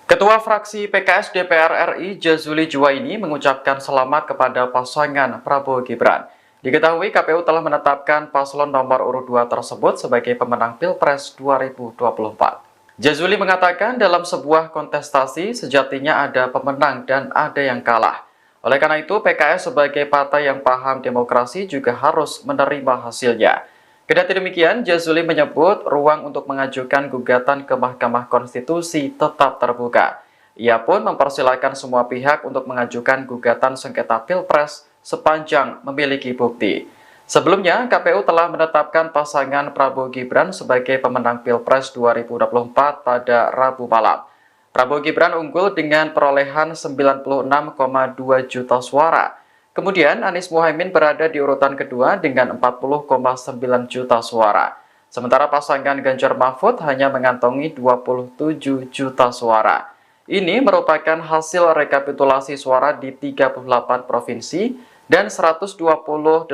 Ketua fraksi PKS DPR RI Jazuli Juwaini mengucapkan selamat kepada pasangan Prabowo Gibran. Diketahui KPU telah menetapkan paslon nomor urut 2 tersebut sebagai pemenang Pilpres 2024. Jazuli mengatakan dalam sebuah kontestasi sejatinya ada pemenang dan ada yang kalah. Oleh karena itu PKS sebagai partai yang paham demokrasi juga harus menerima hasilnya. Kendati demikian, Jazuli menyebut ruang untuk mengajukan gugatan ke Mahkamah Konstitusi tetap terbuka. Ia pun mempersilahkan semua pihak untuk mengajukan gugatan sengketa Pilpres sepanjang memiliki bukti. Sebelumnya, KPU telah menetapkan pasangan Prabowo Gibran sebagai pemenang Pilpres 2024 pada Rabu malam. Prabowo Gibran unggul dengan perolehan 96,2 juta suara. Kemudian Anies Muhaimin berada di urutan kedua dengan 40,9 juta suara. Sementara pasangan Ganjar Mahfud hanya mengantongi 27 juta suara. Ini merupakan hasil rekapitulasi suara di 38 provinsi dan 128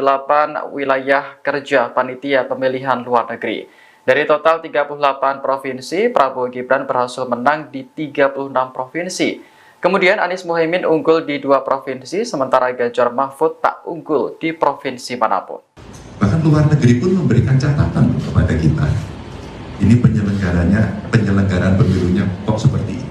wilayah kerja panitia pemilihan luar negeri. Dari total 38 provinsi, Prabowo Gibran berhasil menang di 36 provinsi. Kemudian Anies Muhaimin unggul di 2 provinsi, sementara Ganjar Mahfud tak unggul di provinsi manapun. Bahkan luar negeri pun memberikan catatan kepada kita. Ini penyelenggaraan pemilunya kok seperti itu.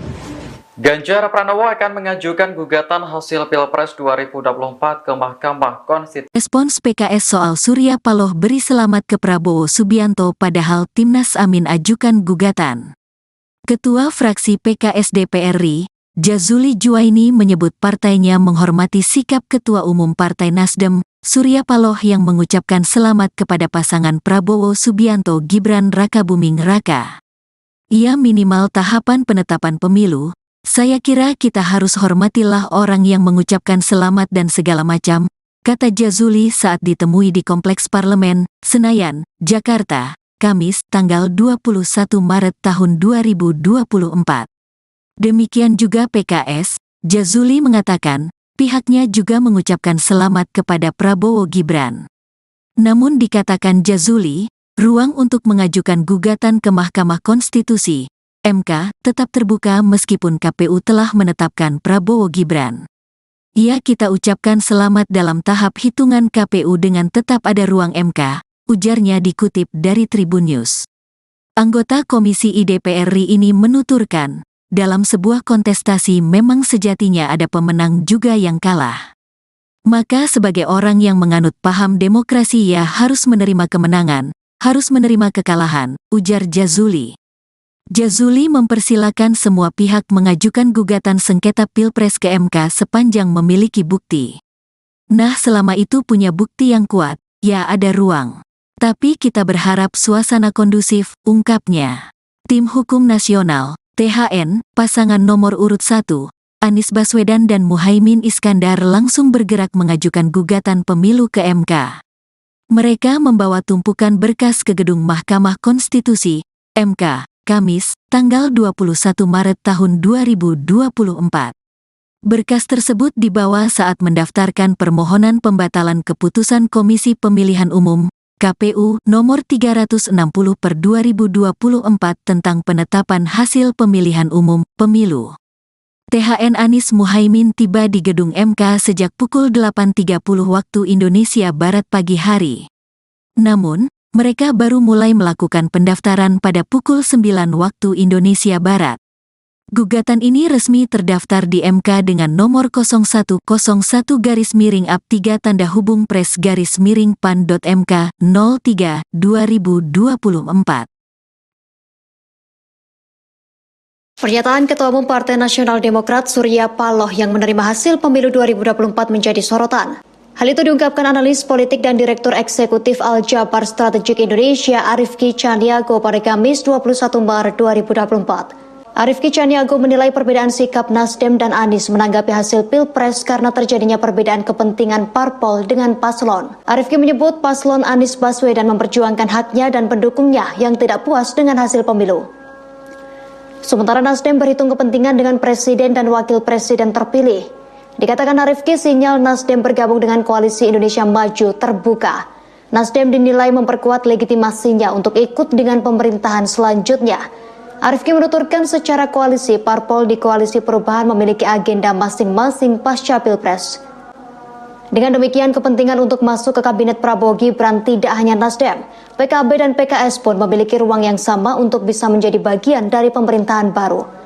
Ganjar Pranowo akan mengajukan gugatan hasil Pilpres 2024 ke Mahkamah Konstitusi. Respons PKS soal Surya Paloh beri selamat ke Prabowo Subianto padahal Timnas Amin ajukan gugatan. Ketua fraksi PKS DPR RI, Jazuli Juwaini menyebut partainya menghormati sikap Ketua Umum Partai Nasdem, Surya Paloh yang mengucapkan selamat kepada pasangan Prabowo Subianto Gibran Rakabuming Raka. Ia minimal tahapan penetapan pemilu. Saya kira kita harus hormatilah orang yang mengucapkan selamat dan segala macam, kata Jazuli saat ditemui di Kompleks Parlemen, Senayan, Jakarta, Kamis, tanggal 21 Maret tahun 2024. Demikian juga PKS, Jazuli mengatakan, pihaknya juga mengucapkan selamat kepada Prabowo Gibran. Namun dikatakan Jazuli, ruang untuk mengajukan gugatan ke Mahkamah Konstitusi MK tetap terbuka meskipun KPU telah menetapkan Prabowo Gibran. Ya, kita ucapkan selamat dalam tahap hitungan KPU dengan tetap ada ruang MK, ujarnya dikutip dari Tribun News. Anggota Komisi IDPR RI ini menuturkan, dalam sebuah kontestasi memang sejatinya ada pemenang juga yang kalah. Maka sebagai orang yang menganut paham demokrasi ya harus menerima kemenangan, harus menerima kekalahan, ujar Jazuli. Jazuli mempersilakan semua pihak mengajukan gugatan sengketa Pilpres ke MK sepanjang memiliki bukti. Nah, selama itu punya bukti yang kuat, ya ada ruang. Tapi kita berharap suasana kondusif, ungkapnya. Tim Hukum Nasional, THN, pasangan nomor urut 1, Anies Baswedan dan Muhaimin Iskandar langsung bergerak mengajukan gugatan pemilu ke MK. Mereka membawa tumpukan berkas ke gedung Mahkamah Konstitusi, MK, Kamis, tanggal 21 Maret tahun 2024. Berkas tersebut dibawa saat mendaftarkan permohonan pembatalan keputusan Komisi Pemilihan Umum, KPU, nomor 360/2024 tentang penetapan hasil pemilihan umum, pemilu. THN Anies Muhaimin tiba di gedung MK sejak pukul 8.30 waktu Indonesia Barat pagi hari. Namun, mereka baru mulai melakukan pendaftaran pada pukul 9 waktu Indonesia Barat. Gugatan ini resmi terdaftar di MK dengan nomor 0101-3-PRES-PAN.MK 03/2024. Pernyataan Ketua Umum Partai Nasional Demokrat Surya Paloh yang menerima hasil pemilu 2024 menjadi sorotan. Hal itu diungkapkan analis politik dan Direktur Eksekutif Al-Jabar Strategik Indonesia Arifki Caniago pada Kamis 21 Maret 2024. Arifki Caniago menilai perbedaan sikap Nasdem dan Anies menanggapi hasil Pilpres karena terjadinya perbedaan kepentingan parpol dengan paslon. Arifki menyebut paslon Anies Baswedan memperjuangkan haknya dan pendukungnya yang tidak puas dengan hasil pemilu. Sementara Nasdem berhitung kepentingan dengan presiden dan wakil presiden terpilih. Dikatakan Arifki, sinyal Nasdem bergabung dengan Koalisi Indonesia Maju terbuka. Nasdem dinilai memperkuat legitimasinya untuk ikut dengan pemerintahan selanjutnya. Arifki menuturkan secara koalisi, parpol di Koalisi Perubahan memiliki agenda masing-masing pasca Pilpres. Dengan demikian, kepentingan untuk masuk ke Kabinet Prabowo Gibran tidak hanya Nasdem, PKB dan PKS pun memiliki ruang yang sama untuk bisa menjadi bagian dari pemerintahan baru.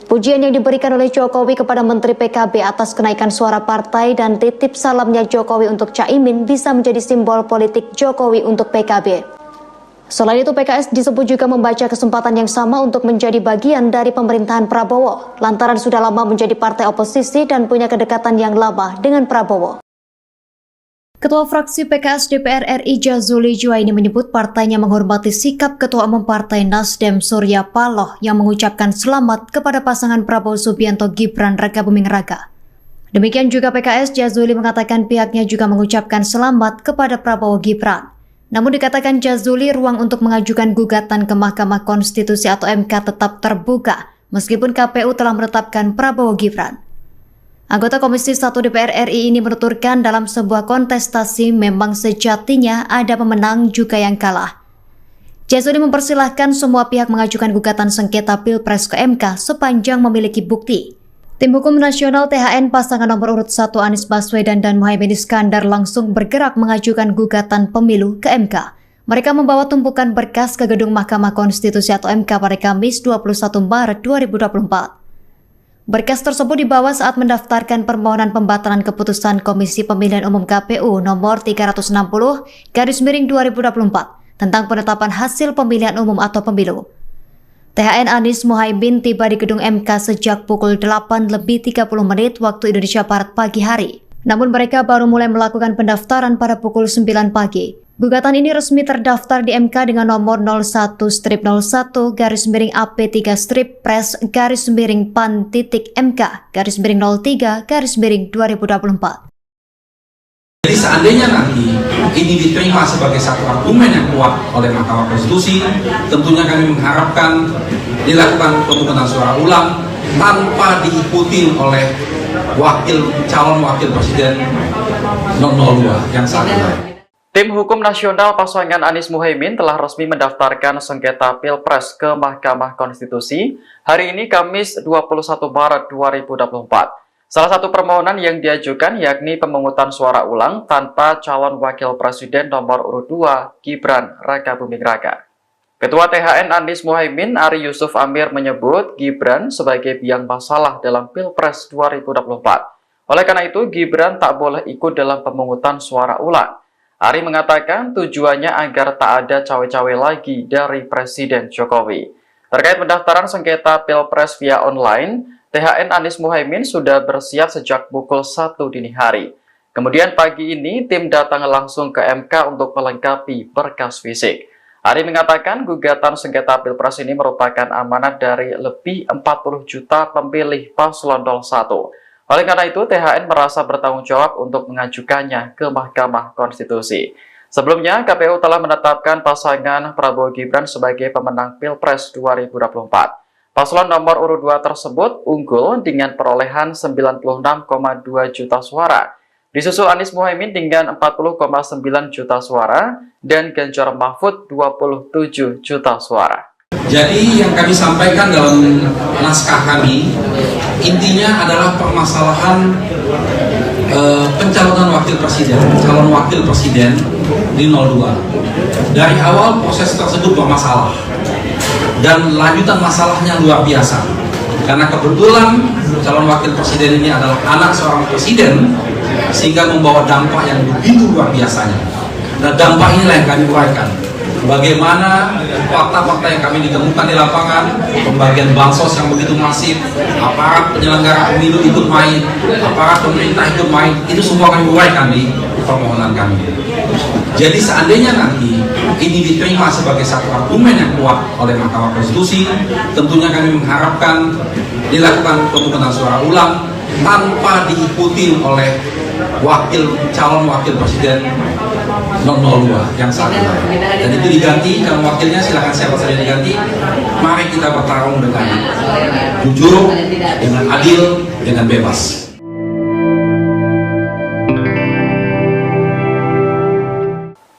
Pujian yang diberikan oleh Jokowi kepada Menteri PKB atas kenaikan suara partai dan titip salamnya Jokowi untuk Caimin bisa menjadi simbol politik Jokowi untuk PKB. Selain itu, PKS disebut juga membaca kesempatan yang sama untuk menjadi bagian dari pemerintahan Prabowo, lantaran sudah lama menjadi partai oposisi dan punya kedekatan yang lama dengan Prabowo. Ketua fraksi PKS DPR RI Jazuli Juwaini menyebut partainya menghormati sikap Ketua Umum Partai Nasdem Surya Paloh yang mengucapkan selamat kepada pasangan Prabowo Subianto Gibran Rakabuming Raka. Demikian juga PKS, Jazuli mengatakan pihaknya juga mengucapkan selamat kepada Prabowo Gibran. Namun dikatakan Jazuli, ruang untuk mengajukan gugatan ke Mahkamah Konstitusi atau MK tetap terbuka meskipun KPU telah menetapkan Prabowo Gibran. Anggota Komisi 1 DPR RI ini menuturkan dalam sebuah kontestasi memang sejatinya ada pemenang juga yang kalah. Jazuli mempersilahkan semua pihak mengajukan gugatan sengketa Pilpres ke MK sepanjang memiliki bukti. Tim Hukum Nasional THN pasangan nomor urut 1 Anies Baswedan dan Muhaimin Iskandar langsung bergerak mengajukan gugatan pemilu ke MK. Mereka membawa tumpukan berkas ke gedung Mahkamah Konstitusi atau MK pada Kamis 21 Maret 2024. Berkas tersebut dibawa saat mendaftarkan permohonan pembatalan keputusan Komisi Pemilihan Umum KPU nomor 360/2024 tentang penetapan hasil pemilihan umum atau pemilu. THN Anies Muhaimin tiba di gedung MK sejak pukul 8:30 waktu Indonesia Barat pagi hari. Namun mereka baru mulai melakukan pendaftaran pada pukul 9 pagi. Gugatan ini resmi terdaftar di MK dengan nomor 01-01-PAN-PAN-3/PAN-MK-03/2024. Jadi seandainya nanti ini diterima sebagai satu argumen yang kuat oleh Mahkamah Konstitusi, tentunya kami mengharapkan dilakukan pemungutan suara ulang tanpa diikuti oleh calon wakil presiden 002 yang saat ini. Tim Hukum Nasional pasangan Anies Muhaimin telah resmi mendaftarkan sengketa Pilpres ke Mahkamah Konstitusi hari ini Kamis 21 Maret 2024. Salah satu permohonan yang diajukan yakni pemungutan suara ulang tanpa calon wakil presiden nomor urut 2 Gibran Rakabuming Raka. Ketua THN Anies Muhaimin Ari Yusuf Amir menyebut Gibran sebagai biang masalah dalam Pilpres 2024. Oleh karena itu, Gibran tak boleh ikut dalam pemungutan suara ulang. Ari mengatakan tujuannya agar tak ada cawe-cawe lagi dari Presiden Jokowi. Terkait pendaftaran sengketa Pilpres via online, THN Anies Muhaimin sudah bersiap sejak pukul 1 dini hari. Kemudian pagi ini tim datang langsung ke MK untuk melengkapi berkas fisik. Ari mengatakan gugatan sengketa Pilpres ini merupakan amanat dari lebih 40 juta pemilih paslon 01. Oleh karena itu, THN merasa bertanggung jawab untuk mengajukannya ke Mahkamah Konstitusi. Sebelumnya, KPU telah menetapkan pasangan Prabowo Gibran sebagai pemenang Pilpres 2024. Paslon nomor urut 2 tersebut unggul dengan perolehan 96,2 juta suara. Disusul Anies Muhaimin dengan 40,9 juta suara dan Ganjar Mahfud 27 juta suara. Jadi yang kami sampaikan dalam naskah kami, intinya adalah permasalahan pencalonan calon wakil presiden di 02. Dari awal proses tersebut bermasalah dan lanjutan masalahnya luar biasa. Karena kebetulan calon wakil presiden ini adalah anak seorang presiden, sehingga membawa dampak yang begitu luar biasanya. Nah, dampak inilah yang kami uraikan. Bagaimana fakta-fakta yang kami ditemukan di lapangan, pembagian bansos yang begitu masif, aparat penyelenggara pemilu ikut main, aparat pemerintah ikut main, itu semua kami uraikan di permohonan kami. Jadi seandainya nanti ini diterima sebagai satu argumen yang kuat oleh Mahkamah Konstitusi, tentunya kami mengharapkan dilakukan pemungutan suara ulang tanpa diikuti oleh calon wakil presiden 002 yang saat ini. Dan itu diganti, kalau wakilnya silakan siapa saja diganti. Mari kita bertarung dengan jujur, dengan adil, dengan bebas.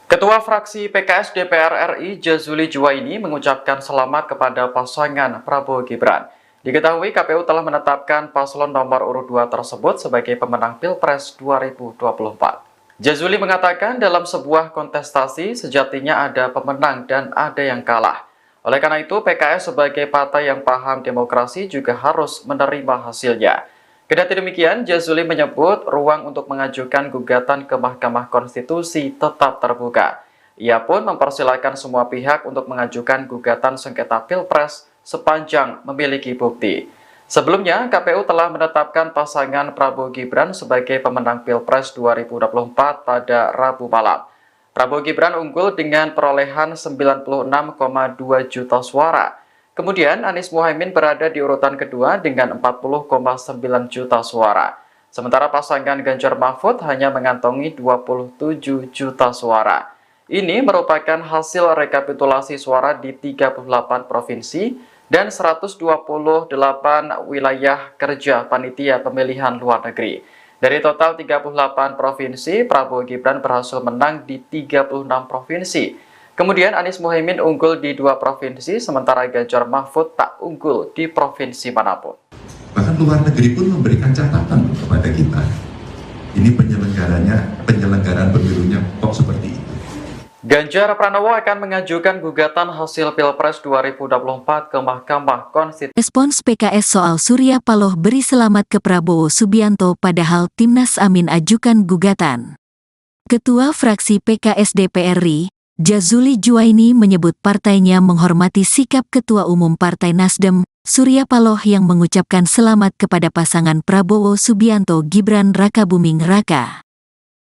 Ketua fraksi PKS DPR RI Jazuli Juwaini mengucapkan selamat kepada pasangan Prabowo Gibran. Diketahui KPU telah menetapkan paslon nomor urut 2 tersebut sebagai pemenang Pilpres 2024. Jazuli mengatakan dalam sebuah kontestasi sejatinya ada pemenang dan ada yang kalah. Oleh karena itu, PKS sebagai partai yang paham demokrasi juga harus menerima hasilnya. Kendati demikian, Jazuli menyebut ruang untuk mengajukan gugatan ke Mahkamah Konstitusi tetap terbuka. Ia pun mempersilahkan semua pihak untuk mengajukan gugatan sengketa Pilpres sepanjang memiliki bukti. Sebelumnya, KPU telah menetapkan pasangan Prabowo Gibran sebagai pemenang Pilpres 2024 pada Rabu malam. Prabowo Gibran unggul dengan perolehan 96,2 juta suara. Kemudian Anies Muhaimin berada di urutan kedua dengan 40,9 juta suara. Sementara pasangan Ganjar Mahfud hanya mengantongi 27 juta suara. Ini merupakan hasil rekapitulasi suara di 38 provinsi dan 128 wilayah kerja panitia pemilihan luar negeri. Dari total 38 provinsi, Prabowo Gibran berhasil menang di 36 provinsi. Kemudian Anies Muhaimin unggul di 2 provinsi, sementara Ganjar Mahfud tak unggul di provinsi manapun. Bahkan luar negeri pun memberikan catatan kepada kita. Ini penyelenggaraan pemilunya kok seperti itu. Ganjar Pranowo akan mengajukan gugatan hasil Pilpres 2024 ke Mahkamah Konstitusi. Respons PKS soal Surya Paloh beri selamat ke Prabowo Subianto padahal Timnas Amin ajukan gugatan. Ketua fraksi PKS DPR RI, Jazuli Juwaini menyebut partainya menghormati sikap Ketua Umum Partai Nasdem, Surya Paloh yang mengucapkan selamat kepada pasangan Prabowo Subianto Gibran Rakabuming Raka.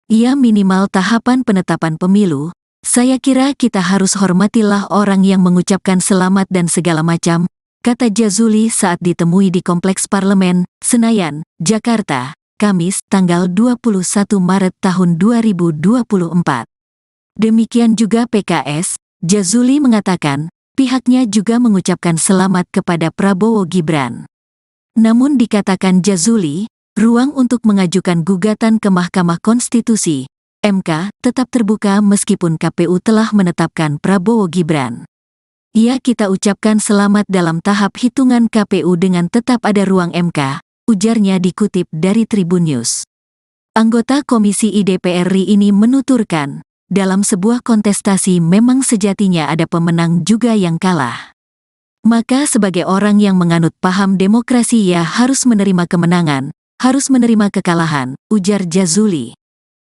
Ia minimal tahapan penetapan pemilu. Saya kira kita harus hormatilah orang yang mengucapkan selamat dan segala macam, kata Jazuli saat ditemui di Kompleks Parlemen, Senayan, Jakarta, Kamis, tanggal 21 Maret tahun 2024. Demikian juga PKS, Jazuli mengatakan, pihaknya juga mengucapkan selamat kepada Prabowo Gibran. Namun dikatakan Jazuli, ruang untuk mengajukan gugatan ke Mahkamah Konstitusi (MK) tetap terbuka meskipun KPU telah menetapkan Prabowo Gibran. Kita ucapkan selamat dalam tahap hitungan KPU dengan tetap ada ruang MK, ujarnya dikutip dari Tribun News. Anggota Komisi DPR RI ini menuturkan, dalam sebuah kontestasi memang sejatinya ada pemenang juga yang kalah. Maka sebagai orang yang menganut paham demokrasi harus menerima kemenangan, harus menerima kekalahan, ujar Jazuli.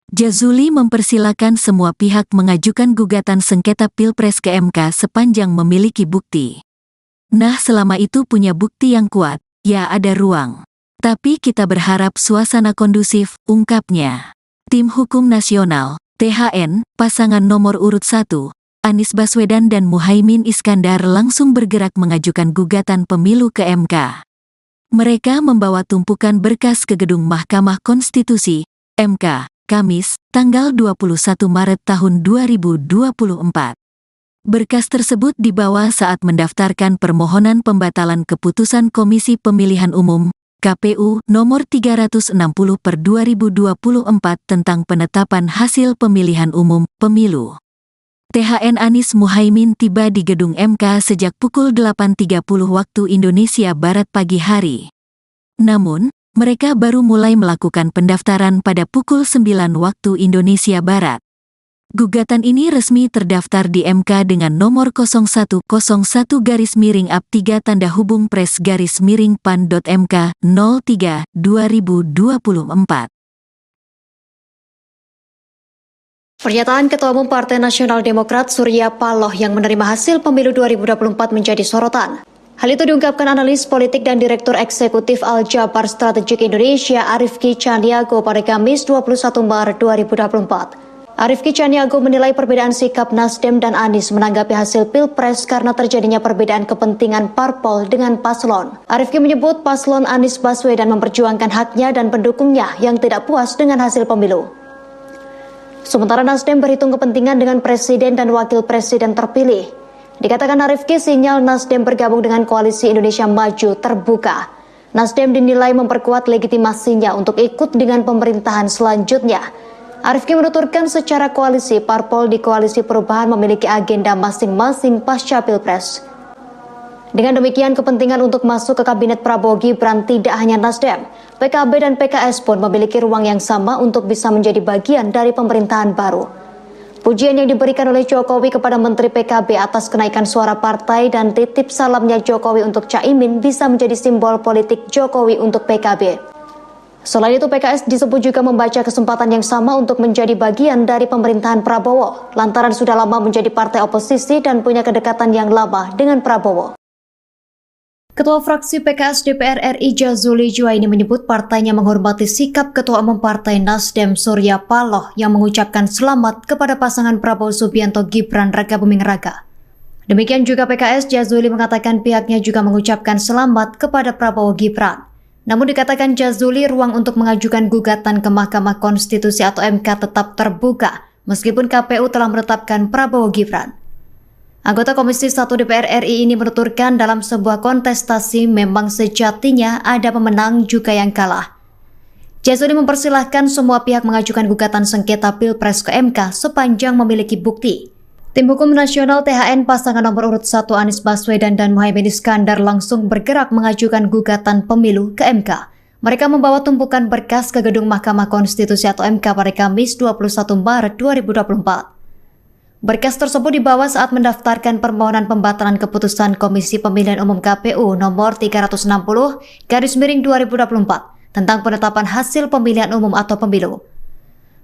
Jazuli mempersilakan semua pihak mengajukan gugatan sengketa Pilpres ke MK sepanjang memiliki bukti. Nah, selama itu punya bukti yang kuat, ada ruang. Tapi kita berharap suasana kondusif, ungkapnya. Tim Hukum Nasional, THN, pasangan nomor urut 1, Anies Baswedan dan Muhaimin Iskandar langsung bergerak mengajukan gugatan pemilu ke MK. Mereka membawa tumpukan berkas ke gedung Mahkamah Konstitusi, MK, Kamis, tanggal 21 Maret tahun 2024. Berkas tersebut dibawa saat mendaftarkan permohonan pembatalan keputusan Komisi Pemilihan Umum, KPU, nomor 360/2024 tentang penetapan hasil pemilihan umum, pemilu. THN Anies Muhaimin tiba di gedung MK sejak pukul 8.30 waktu Indonesia Barat pagi hari. Namun, mereka baru mulai melakukan pendaftaran pada pukul 9 waktu Indonesia Barat. Gugatan ini resmi terdaftar di MK dengan nomor 0101-3-PRES-PAN.MK 03/2024. Pernyataan Ketua Umum Partai Nasional Demokrat Surya Paloh yang menerima hasil pemilu 2024 menjadi sorotan. Hal itu diungkapkan analis politik dan Direktur Eksekutif Al-Jabar Strategik Indonesia Arifki Caniago pada Kamis 21 Maret 2024. Arifki Caniago menilai perbedaan sikap Nasdem dan Anies menanggapi hasil Pilpres karena terjadinya perbedaan kepentingan parpol dengan paslon. Arifki menyebut paslon Anies Baswedan memperjuangkan haknya dan pendukungnya yang tidak puas dengan hasil pemilu. Sementara Nasdem berhitung kepentingan dengan presiden dan wakil presiden terpilih. Dikatakan Arifki, sinyal Nasdem bergabung dengan Koalisi Indonesia Maju terbuka. Nasdem dinilai memperkuat legitimasinya untuk ikut dengan pemerintahan selanjutnya. Arifki menuturkan secara koalisi, parpol di Koalisi Perubahan memiliki agenda masing-masing pasca Pilpres. Dengan demikian, kepentingan untuk masuk ke Kabinet Prabowo Gibran tidak hanya Nasdem, PKB dan PKS pun memiliki ruang yang sama untuk bisa menjadi bagian dari pemerintahan baru. Pujian yang diberikan oleh Jokowi kepada Menteri PKB atas kenaikan suara partai dan titip salamnya Jokowi untuk Caimin bisa menjadi simbol politik Jokowi untuk PKB. Selain itu, PKS disebut juga membaca kesempatan yang sama untuk menjadi bagian dari pemerintahan Prabowo, lantaran sudah lama menjadi partai oposisi dan punya kedekatan yang lama dengan Prabowo. Ketua fraksi PKS DPR RI Jazuli Juwaini menyebut partainya menghormati sikap Ketua Umum Partai Nasdem Surya Paloh yang mengucapkan selamat kepada pasangan Prabowo Subianto Gibran Rakabuming Raka. Demikian juga PKS, Jazuli mengatakan pihaknya juga mengucapkan selamat kepada Prabowo Gibran. Namun dikatakan Jazuli, ruang untuk mengajukan gugatan ke Mahkamah Konstitusi atau MK tetap terbuka meskipun KPU telah menetapkan Prabowo Gibran. Anggota Komisi 1 DPR RI ini menuturkan dalam sebuah kontestasi memang sejatinya ada pemenang juga yang kalah. Jazuli mempersilahkan semua pihak mengajukan gugatan sengketa Pilpres ke MK sepanjang memiliki bukti. Tim Hukum Nasional THN pasangan nomor urut 1 Anies Baswedan dan Muhaimin Iskandar langsung bergerak mengajukan gugatan pemilu ke MK. Mereka membawa tumpukan berkas ke gedung Mahkamah Konstitusi atau MK pada Kamis 21 Maret 2024. Berkas tersebut dibawa saat mendaftarkan permohonan pembatalan keputusan Komisi Pemilihan Umum KPU nomor 360/2024 tentang penetapan hasil pemilihan umum atau pemilu.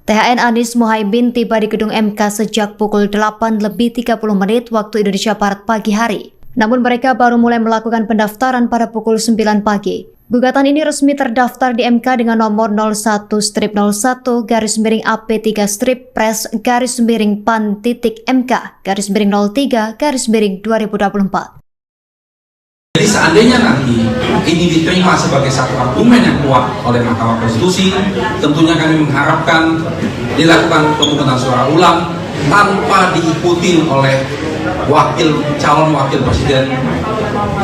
THN Anies Muhaimin tiba di gedung MK sejak pukul 8:30 waktu Indonesia Barat pagi hari. Namun mereka baru mulai melakukan pendaftaran pada pukul 9 pagi. Gugatan ini resmi terdaftar di MK dengan nomor 01-01-PRES-PAN-MK-03-2024. Jadi seandainya nanti ini diterima sebagai satu argumen yang kuat oleh Mahkamah Konstitusi, tentunya kami mengharapkan dilakukan pemungutan suara ulang tanpa diikuti oleh calon wakil presiden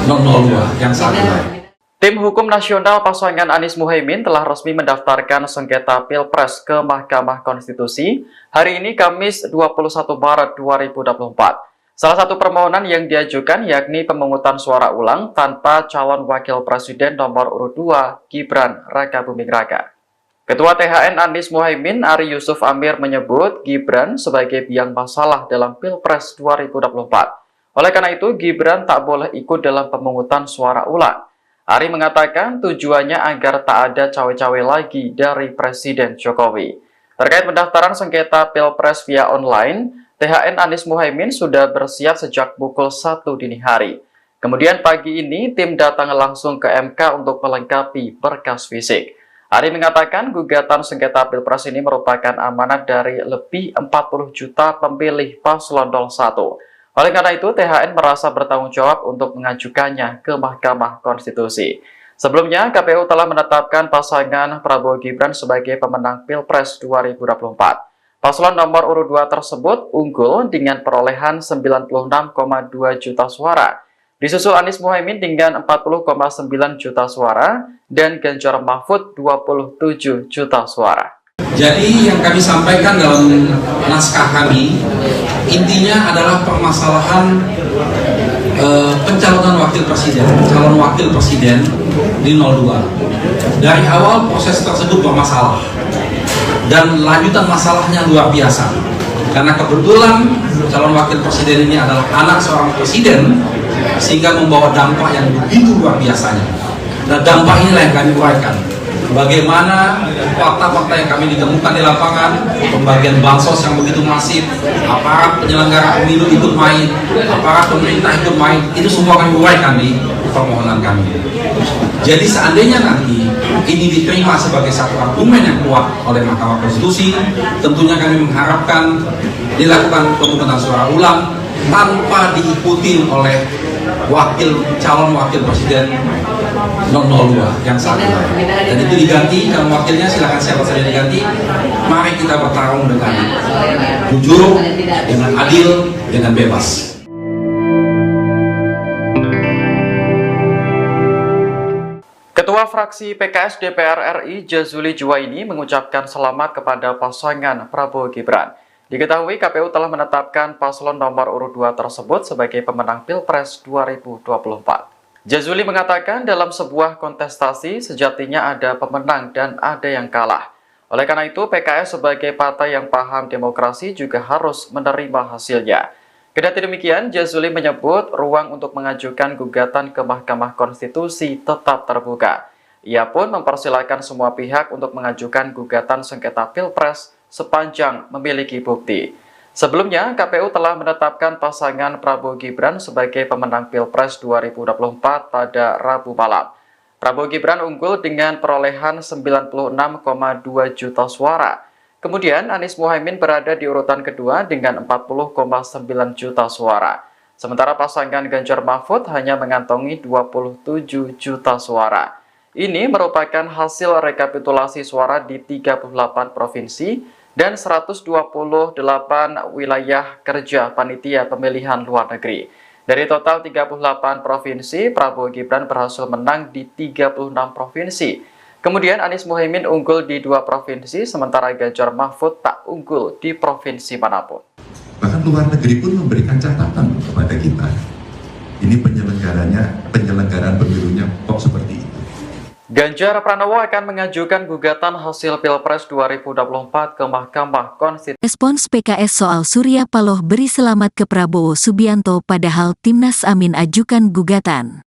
002 yang saat ini. Tim Hukum Nasional pasangan Anies Muhaimin telah resmi mendaftarkan sengketa Pilpres ke Mahkamah Konstitusi hari ini Kamis 21 Maret 2024. Salah satu permohonan yang diajukan yakni pemungutan suara ulang tanpa calon wakil presiden nomor urut 2 Gibran Rakabuming Raka. Ketua THN Anies Muhaimin Ari Yusuf Amir menyebut Gibran sebagai biang masalah dalam Pilpres 2024. Oleh karena itu Gibran tak boleh ikut dalam pemungutan suara ulang. Ari mengatakan tujuannya agar tak ada cawe-cawe lagi dari Presiden Jokowi. Terkait pendaftaran sengketa Pilpres via online, THN Anies Muhaimin sudah bersiap sejak pukul 1 dini hari. Kemudian pagi ini tim datang langsung ke MK untuk melengkapi berkas fisik. Ari mengatakan gugatan sengketa Pilpres ini merupakan amanat dari lebih 40 juta pemilih paslon 01. Oleh karena itu, THN merasa bertanggung jawab untuk mengajukannya ke Mahkamah Konstitusi. Sebelumnya, KPU telah menetapkan pasangan Prabowo Gibran sebagai pemenang Pilpres 2024. Paslon nomor urut 2 tersebut unggul dengan perolehan 96,2 juta suara. Disusul Anies Muhaimin dengan 40,9 juta suara dan Ganjar Mahfud 27 juta suara. Jadi yang kami sampaikan dalam naskah kami, intinya adalah permasalahan pencalonan wakil presiden, calon wakil presiden di 02. Dari awal proses tersebut bermasalah dan lanjutan masalahnya luar biasa. Karena kebetulan calon wakil presiden ini adalah anak seorang presiden, sehingga membawa dampak yang begitu luar biasanya. Dan dampak inilah yang kami uraikan. Bagaimana fakta-fakta yang kami ditemukan di lapangan, pembagian bansos yang begitu masif, aparat penyelenggara pemilu ikut main, aparat pemerintah ikut main, itu semua kami uraikan di permohonan kami. Jadi seandainya nanti ini diterima sebagai satu argumen yang kuat oleh Mahkamah Konstitusi, tentunya kami mengharapkan dilakukan pemungutan suara ulang tanpa diikuti oleh calon wakil presiden 002 yang saat ini. Dan itu diganti, calon wakilnya silakan siapa saja diganti. Mari kita bertarung dengan jujur, dengan adil, dengan bebas. Ketua fraksi PKS DPR RI Jazuli Juwaini mengucapkan selamat kepada pasangan Prabowo Gibran. Diketahui KPU telah menetapkan paslon nomor urut 2 tersebut sebagai pemenang Pilpres 2024. Jazuli mengatakan dalam sebuah kontestasi sejatinya ada pemenang dan ada yang kalah. Oleh karena itu PKS sebagai partai yang paham demokrasi juga harus menerima hasilnya. Kendati demikian, Jazuli menyebut ruang untuk mengajukan gugatan ke Mahkamah Konstitusi tetap terbuka. Ia pun mempersilahkan semua pihak untuk mengajukan gugatan sengketa Pilpres sepanjang memiliki bukti. Sebelumnya, KPU telah menetapkan pasangan Prabowo Gibran sebagai pemenang Pilpres 2024 pada Rabu malam. Prabowo Gibran unggul dengan perolehan 96,2 juta suara. Kemudian Anies Muhaimin berada di urutan kedua dengan 40,9 juta suara. Sementara pasangan Ganjar Mahfud hanya mengantongi 27 juta suara. Ini merupakan hasil rekapitulasi suara di 38 provinsi dan 128 wilayah kerja panitia pemilihan luar negeri. Dari total 38 provinsi, Prabowo Gibran berhasil menang di 36 provinsi. Kemudian Anies Muhaimin unggul di 2 provinsi, sementara Ganjar Mahfud tak unggul di provinsi manapun. Bahkan luar negeri pun memberikan catatan kepada kita. Ini penyelenggaraan pemilunya kok seperti itu. Ganjar Pranowo akan mengajukan gugatan hasil Pilpres 2024 ke Mahkamah Konstitusi. Respons PKS soal Surya Paloh beri selamat ke Prabowo Subianto padahal Timnas Amin ajukan gugatan.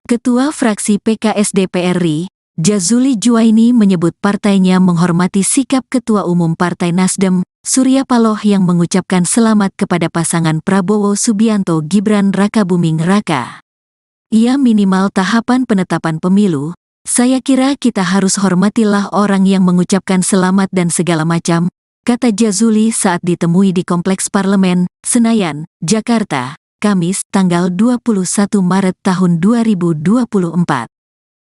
Ketua fraksi PKS DPR RI, Jazuli Juwaini menyebut partainya menghormati sikap Ketua Umum Partai Nasdem, Surya Paloh yang mengucapkan selamat kepada pasangan Prabowo Subianto Gibran Rakabuming Raka. Ia minimal tahapan penetapan pemilu. Saya kira kita harus hormatilah orang yang mengucapkan selamat dan segala macam, kata Jazuli saat ditemui di Kompleks Parlemen, Senayan, Jakarta, Kamis, tanggal 21 Maret tahun 2024.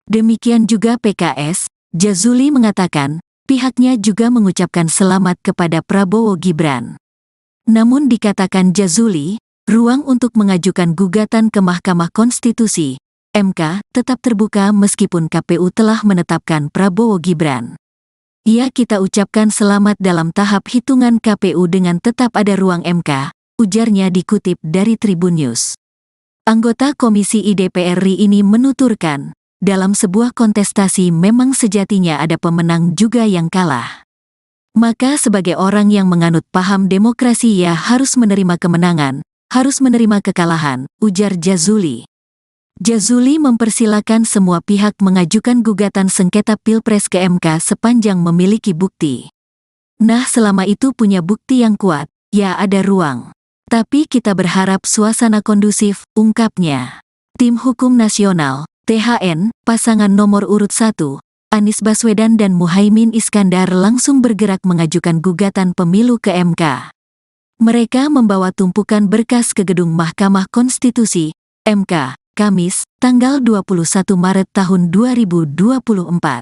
Demikian juga PKS, Jazuli mengatakan, pihaknya juga mengucapkan selamat kepada Prabowo Gibran. Namun dikatakan Jazuli, ruang untuk mengajukan gugatan ke Mahkamah Konstitusi MK tetap terbuka meskipun KPU telah menetapkan Prabowo Gibran. Ya, kita ucapkan selamat dalam tahap hitungan KPU dengan tetap ada ruang MK, ujarnya dikutip dari Tribun News. Anggota Komisi DPR RI ini menuturkan, dalam sebuah kontestasi memang sejatinya ada pemenang juga yang kalah. Maka sebagai orang yang menganut paham demokrasi ya harus menerima kemenangan, harus menerima kekalahan, ujar Jazuli. Jazuli mempersilakan semua pihak mengajukan gugatan sengketa Pilpres ke MK sepanjang memiliki bukti. Nah, selama itu punya bukti yang kuat, ya ada ruang. Tapi kita berharap suasana kondusif, ungkapnya. Tim Hukum Nasional, THN, pasangan nomor urut 1, Anies Baswedan dan Muhaimin Iskandar langsung bergerak mengajukan gugatan pemilu ke MK. Mereka membawa tumpukan berkas ke gedung Mahkamah Konstitusi, MK, Kamis, tanggal 21 Maret tahun 2024.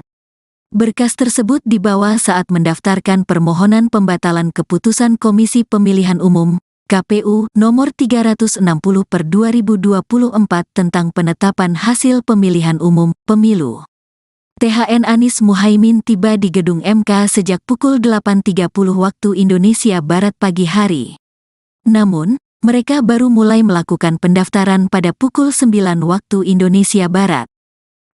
Berkas tersebut dibawa saat mendaftarkan permohonan pembatalan keputusan Komisi Pemilihan Umum, KPU, nomor 360/2024 tentang penetapan hasil pemilihan umum, pemilu. THN Anies Muhaimin tiba di gedung MK sejak pukul 8.30 waktu Indonesia Barat pagi hari. Namun, mereka baru mulai melakukan pendaftaran pada pukul 9 waktu Indonesia Barat.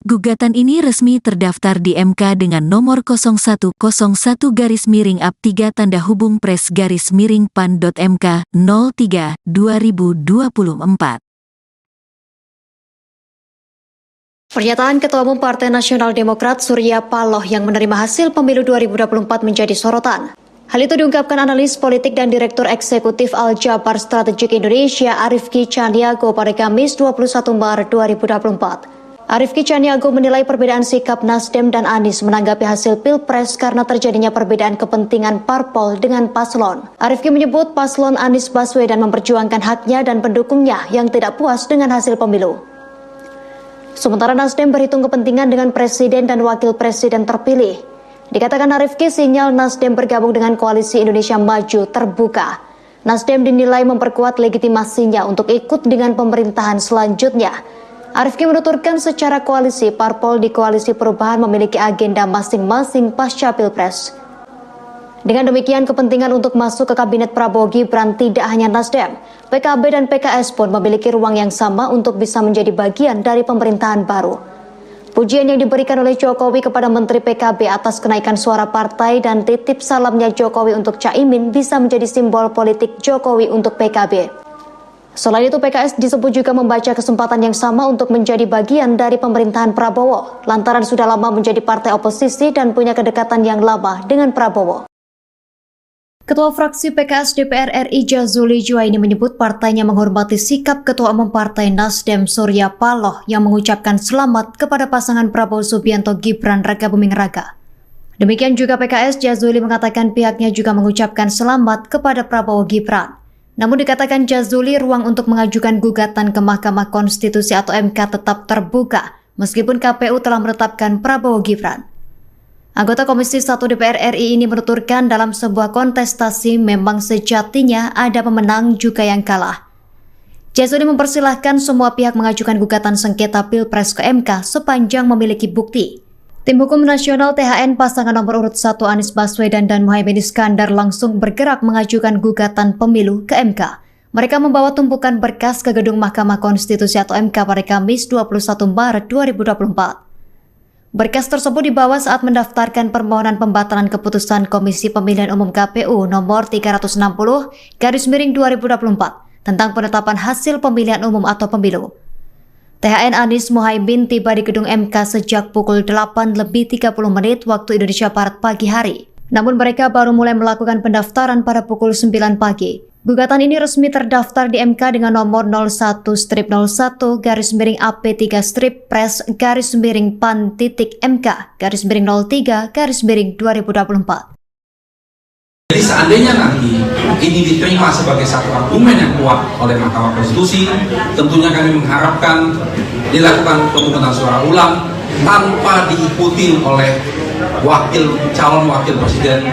Gugatan ini resmi terdaftar di MK dengan nomor 0101-3-PRES-PAN.MK 03/2024. Pernyataan Ketua Umum Partai Nasional Demokrat Surya Paloh yang menerima hasil pemilu 2024 menjadi sorotan. Hal itu diungkapkan analis politik dan Direktur Eksekutif Al-Jabar Strategik Indonesia Arifki Caniago pada Kamis 21 Maret 2024. Arifki Caniago menilai perbedaan sikap Nasdem dan Anies menanggapi hasil Pilpres karena terjadinya perbedaan kepentingan parpol dengan paslon. Arifki menyebut paslon Anies Baswedan memperjuangkan haknya dan pendukungnya yang tidak puas dengan hasil pemilu. Sementara Nasdem berhitung kepentingan dengan presiden dan wakil presiden terpilih. Dikatakan Arifki, sinyal Nasdem bergabung dengan Koalisi Indonesia Maju terbuka. Nasdem dinilai memperkuat legitimasinya untuk ikut dengan pemerintahan selanjutnya. Arifki menuturkan secara koalisi, parpol di Koalisi Perubahan memiliki agenda masing-masing pasca Pilpres. Dengan demikian, kepentingan untuk masuk ke Kabinet Prabowo Gibran tidak hanya Nasdem, PKB dan PKS pun memiliki ruang yang sama untuk bisa menjadi bagian dari pemerintahan baru. Pujian yang diberikan oleh Jokowi kepada Menteri PKB atas kenaikan suara partai dan titip salamnya Jokowi untuk Caimin bisa menjadi simbol politik Jokowi untuk PKB. Selain itu, PKS disebut juga membaca kesempatan yang sama untuk menjadi bagian dari pemerintahan Prabowo, lantaran sudah lama menjadi partai oposisi dan punya kedekatan yang lama dengan Prabowo. Ketua fraksi PKS DPR RI Jazuli Juwaini menyebut partainya menghormati sikap Ketua Umum Partai Nasdem Surya Paloh yang mengucapkan selamat kepada pasangan Prabowo Subianto Gibran Rakabuming Raka. Demikian juga PKS, Jazuli mengatakan pihaknya juga mengucapkan selamat kepada Prabowo Gibran. Namun dikatakan Jazuli, ruang untuk mengajukan gugatan ke Mahkamah Konstitusi atau MK tetap terbuka meskipun KPU telah menetapkan Prabowo Gibran. Anggota Komisi 1 DPR RI ini menuturkan dalam sebuah kontestasi memang sejatinya ada pemenang juga yang kalah. Jazuli mempersilahkan semua pihak mengajukan gugatan sengketa Pilpres ke MK sepanjang memiliki bukti. Tim Hukum Nasional THN pasangan nomor urut 1 Anies Baswedan dan Muhaimin Iskandar langsung bergerak mengajukan gugatan pemilu ke MK. Mereka membawa tumpukan berkas ke gedung Mahkamah Konstitusi atau MK pada Kamis 21 Maret 2024. Berkas tersebut dibawa saat mendaftarkan permohonan pembatalan keputusan Komisi Pemilihan Umum KPU nomor 360/2024 tentang penetapan hasil pemilihan umum atau pemilu. THN Anies Muhaimin tiba di gedung MK sejak pukul 8:30 waktu Indonesia Barat pagi hari. Namun mereka baru mulai melakukan pendaftaran pada pukul 9 pagi. Gugatan ini resmi terdaftar di MK dengan nomor 01-01-PAN-PAN-3-PAN-03-03-2024. Jadi seandainya nanti ini diterima sebagai satu argumen yang kuat oleh Mahkamah Konstitusi, tentunya kami mengharapkan dilakukan pemungutan suara ulang tanpa diikuti oleh calon wakil presiden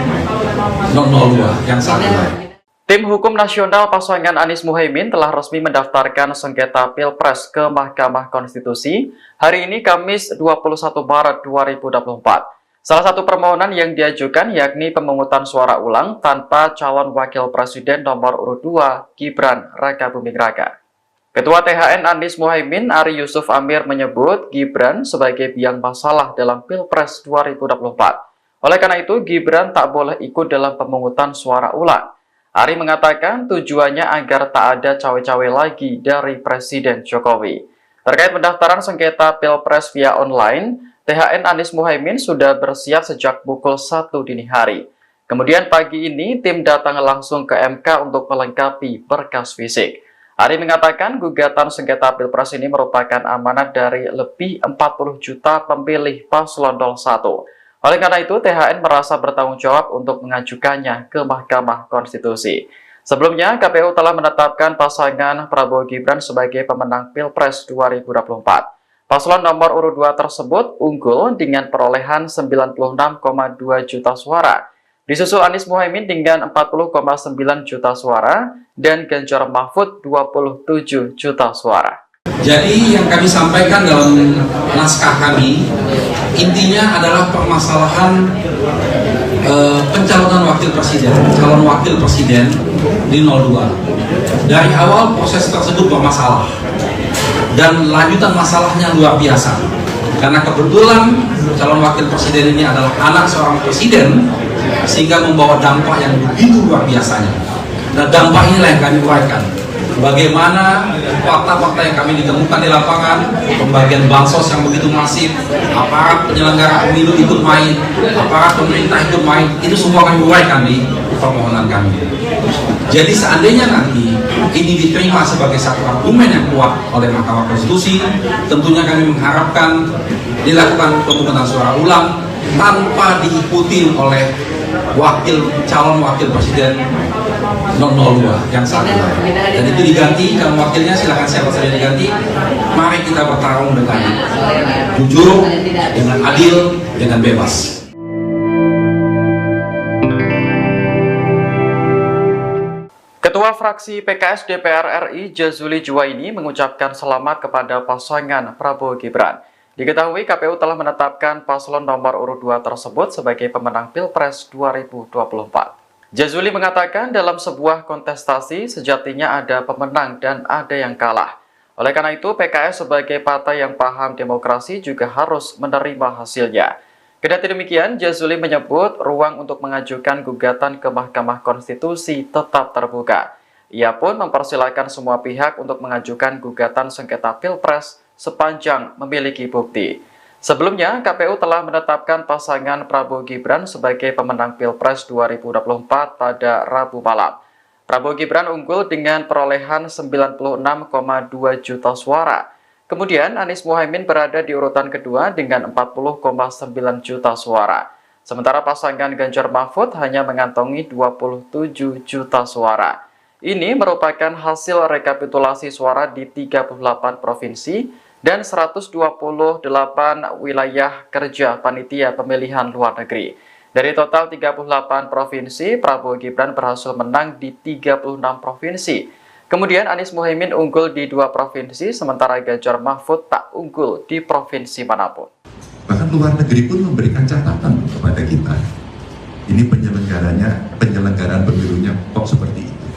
02 yang saat ini. Tim Hukum Nasional pasangan Anies Muhaimin telah resmi mendaftarkan sengketa Pilpres ke Mahkamah Konstitusi hari ini Kamis 21 Maret 2024. Salah satu permohonan yang diajukan yakni pemungutan suara ulang tanpa calon wakil presiden nomor urut 2 Gibran Rakabuming Raka. Ketua THN Anies Muhaimin Ari Yusuf Amir menyebut Gibran sebagai biang masalah dalam Pilpres 2024. Oleh karena itu Gibran tak boleh ikut dalam pemungutan suara ulang. Ari mengatakan tujuannya agar tak ada cawe-cawe lagi dari Presiden Jokowi. Terkait pendaftaran sengketa Pilpres via online, THN Anies Muhaimin sudah bersiap sejak pukul 1 dini hari. Kemudian pagi ini tim datang langsung ke MK untuk melengkapi berkas fisik. Ari mengatakan gugatan sengketa Pilpres ini merupakan amanat dari lebih 40 juta pemilih paslon 01. Oleh karena itu, THN merasa bertanggung jawab untuk mengajukannya ke Mahkamah Konstitusi. Sebelumnya, KPU telah menetapkan pasangan Prabowo Gibran sebagai pemenang Pilpres 2024. Paslon nomor urut 2 tersebut unggul dengan perolehan 96,2 juta suara. Disusul Anies Muhaimin dengan 40,9 juta suara dan Ganjar Mahfud 27 juta suara. Jadi yang kami sampaikan dalam naskah kami, intinya adalah permasalahan pencalonan calon wakil presiden di 02. Dari awal proses tersebut bermasalah dan lanjutan masalahnya luar biasa. Karena kebetulan calon wakil presiden ini adalah anak seorang presiden, sehingga membawa dampak yang begitu luar biasanya. Nah, dampak inilah yang kami uraikan. Bagaimana fakta-fakta yang kami ditemukan di lapangan, pembagian bansos yang begitu masif, aparat penyelenggara pemilu ikut main, aparat pemerintah ikut main, itu semua kami uraikan di permohonan kami. Jadi seandainya nanti ini diterima sebagai satu argumen yang kuat oleh Mahkamah Konstitusi, tentunya kami mengharapkan dilakukan pemungutan suara ulang tanpa diikuti oleh calon wakil presiden 02 yang saat ini. Dan itu diganti, kalau wakilnya silakan siapa saja diganti. Mari kita bertarung dengan jujur, dengan adil, dengan bebas. Ketua fraksi PKS DPR RI Jazuli Juwaini mengucapkan selamat kepada pasangan Prabowo Gibran. Diketahui KPU telah menetapkan paslon nomor urut 2 tersebut sebagai pemenang Pilpres 2024. Jazuli mengatakan dalam sebuah kontestasi sejatinya ada pemenang dan ada yang kalah. Oleh karena itu PKS sebagai partai yang paham demokrasi juga harus menerima hasilnya. Kendati demikian, Jazuli menyebut ruang untuk mengajukan gugatan ke Mahkamah Konstitusi tetap terbuka. Ia pun mempersilahkan semua pihak untuk mengajukan gugatan sengketa Pilpres sepanjang memiliki bukti. Sebelumnya, KPU telah menetapkan pasangan Prabowo Gibran sebagai pemenang Pilpres 2024 pada Rabu malam. Prabowo Gibran unggul dengan perolehan 96,2 juta suara. Kemudian Anies Muhaimin berada di urutan kedua dengan 40,9 juta suara. Sementara pasangan Ganjar Mahfud hanya mengantongi 27 juta suara. Ini merupakan hasil rekapitulasi suara di 38 provinsi dan 128 wilayah kerja panitia pemilihan luar negeri. Dari total 38 provinsi, Prabowo Gibran berhasil menang di 36 provinsi. Kemudian Anies Muhaimin unggul di 2 provinsi, sementara Ganjar Mahfud tak unggul di provinsi manapun. Bahkan luar negeri pun memberikan catatan kepada kita. Ini penyelenggaraan pemilunya kok seperti itu.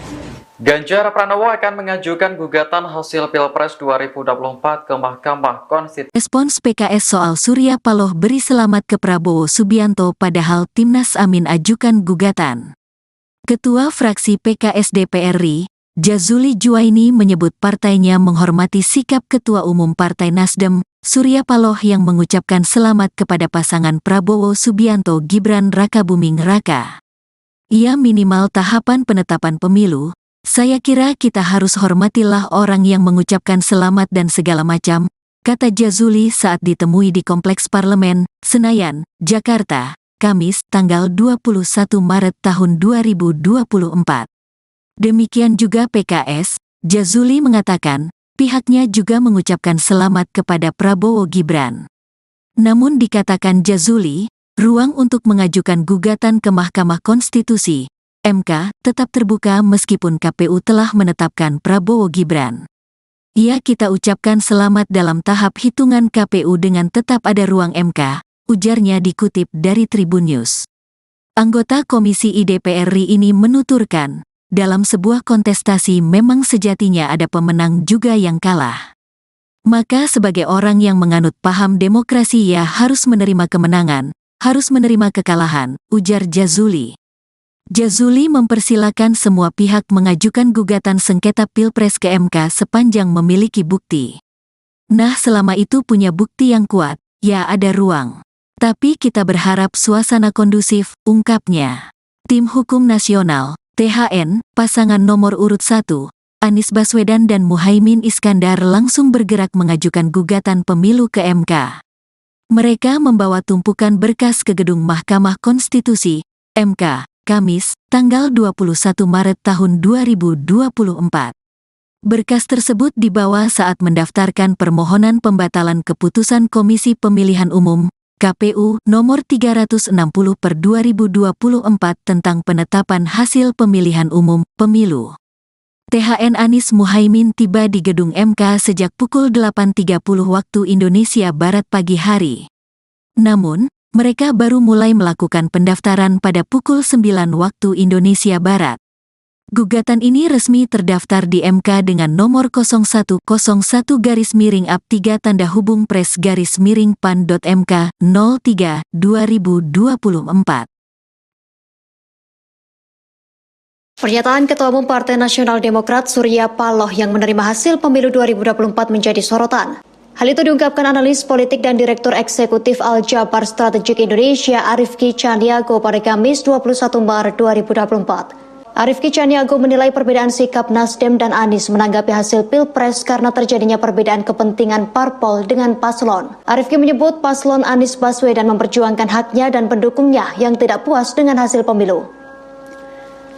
Ganjar Pranowo akan mengajukan gugatan hasil Pilpres 2024 ke Mahkamah Konstitusi. Respons PKS soal Surya Paloh beri selamat ke Prabowo Subianto padahal Timnas Amin ajukan gugatan. Ketua fraksi PKS DPR RI, Jazuli Juwaini menyebut partainya menghormati sikap Ketua Umum Partai Nasdem, Surya Paloh yang mengucapkan selamat kepada pasangan Prabowo Subianto Gibran Rakabuming Raka. Ia minimal tahapan penetapan pemilu. Saya kira kita harus hormatilah orang yang mengucapkan selamat dan segala macam, kata Jazuli saat ditemui di Kompleks Parlemen, Senayan, Jakarta, Kamis, tanggal 21 Maret tahun 2024. Demikian juga PKS, Jazuli mengatakan, pihaknya juga mengucapkan selamat kepada Prabowo Gibran. Namun dikatakan Jazuli, ruang untuk mengajukan gugatan ke Mahkamah Konstitusi (MK) tetap terbuka meskipun KPU telah menetapkan Prabowo Gibran. Kita ucapkan selamat dalam tahap hitungan KPU dengan tetap ada ruang MK, ujarnya dikutip dari Tribun News. Anggota Komisi DPR RI ini menuturkan, dalam sebuah kontestasi memang sejatinya ada pemenang juga yang kalah. Maka sebagai orang yang menganut paham demokrasi ia harus menerima kemenangan, harus menerima kekalahan, ujar Jazuli. Jazuli mempersilakan semua pihak mengajukan gugatan sengketa Pilpres ke MK sepanjang memiliki bukti. Nah, selama itu punya bukti yang kuat, ya ada ruang. Tapi kita berharap suasana kondusif, ungkapnya. Tim Hukum Nasional, THN, pasangan nomor urut 1, Anies Baswedan dan Muhaimin Iskandar langsung bergerak mengajukan gugatan pemilu ke MK. Mereka membawa tumpukan berkas ke gedung Mahkamah Konstitusi, MK, Kamis, tanggal 21 Maret tahun 2024. Berkas tersebut dibawa saat mendaftarkan permohonan pembatalan keputusan Komisi Pemilihan Umum, KPU, nomor 360/2024 tentang penetapan hasil pemilihan umum, pemilu. THN Anies Muhaimin tiba di gedung MK sejak pukul 8.30 waktu Indonesia Barat pagi hari. Namun, mereka baru mulai melakukan pendaftaran pada pukul 9 waktu Indonesia Barat. Gugatan ini resmi terdaftar di MK dengan nomor 0101-3-PRES-PAN.MK 03/2024. Pernyataan Ketua Umum Partai Nasional Demokrat Surya Paloh yang menerima hasil pemilu 2024 menjadi sorotan. Hal itu diungkapkan analis politik dan Direktur Eksekutif Al-Jabar Strategik Indonesia Arifki Caniago pada Kamis 21 Maret 2024. Arifki Caniago menilai perbedaan sikap Nasdem dan Anies menanggapi hasil Pilpres karena terjadinya perbedaan kepentingan parpol dengan paslon. Arifki menyebut paslon Anies Baswedan memperjuangkan haknya dan pendukungnya yang tidak puas dengan hasil pemilu.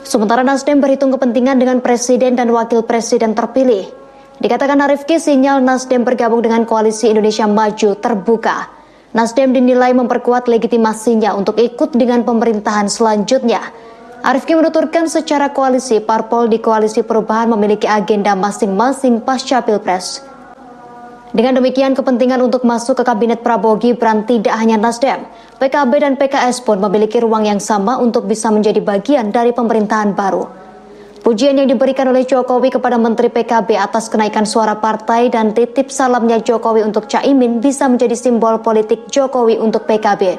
Sementara Nasdem berhitung kepentingan dengan presiden dan wakil presiden terpilih. Dikatakan Arifki, sinyal Nasdem bergabung dengan Koalisi Indonesia Maju terbuka. Nasdem dinilai memperkuat legitimasinya untuk ikut dengan pemerintahan selanjutnya. Arifki menuturkan secara koalisi, parpol di Koalisi Perubahan memiliki agenda masing-masing pasca Pilpres. Dengan demikian, kepentingan untuk masuk ke Kabinet Prabowo Gibran tidak hanya Nasdem, PKB dan PKS pun memiliki ruang yang sama untuk bisa menjadi bagian dari pemerintahan baru. Pujian yang diberikan oleh Jokowi kepada Menteri PKB atas kenaikan suara partai dan titip salamnya Jokowi untuk Caimin bisa menjadi simbol politik Jokowi untuk PKB.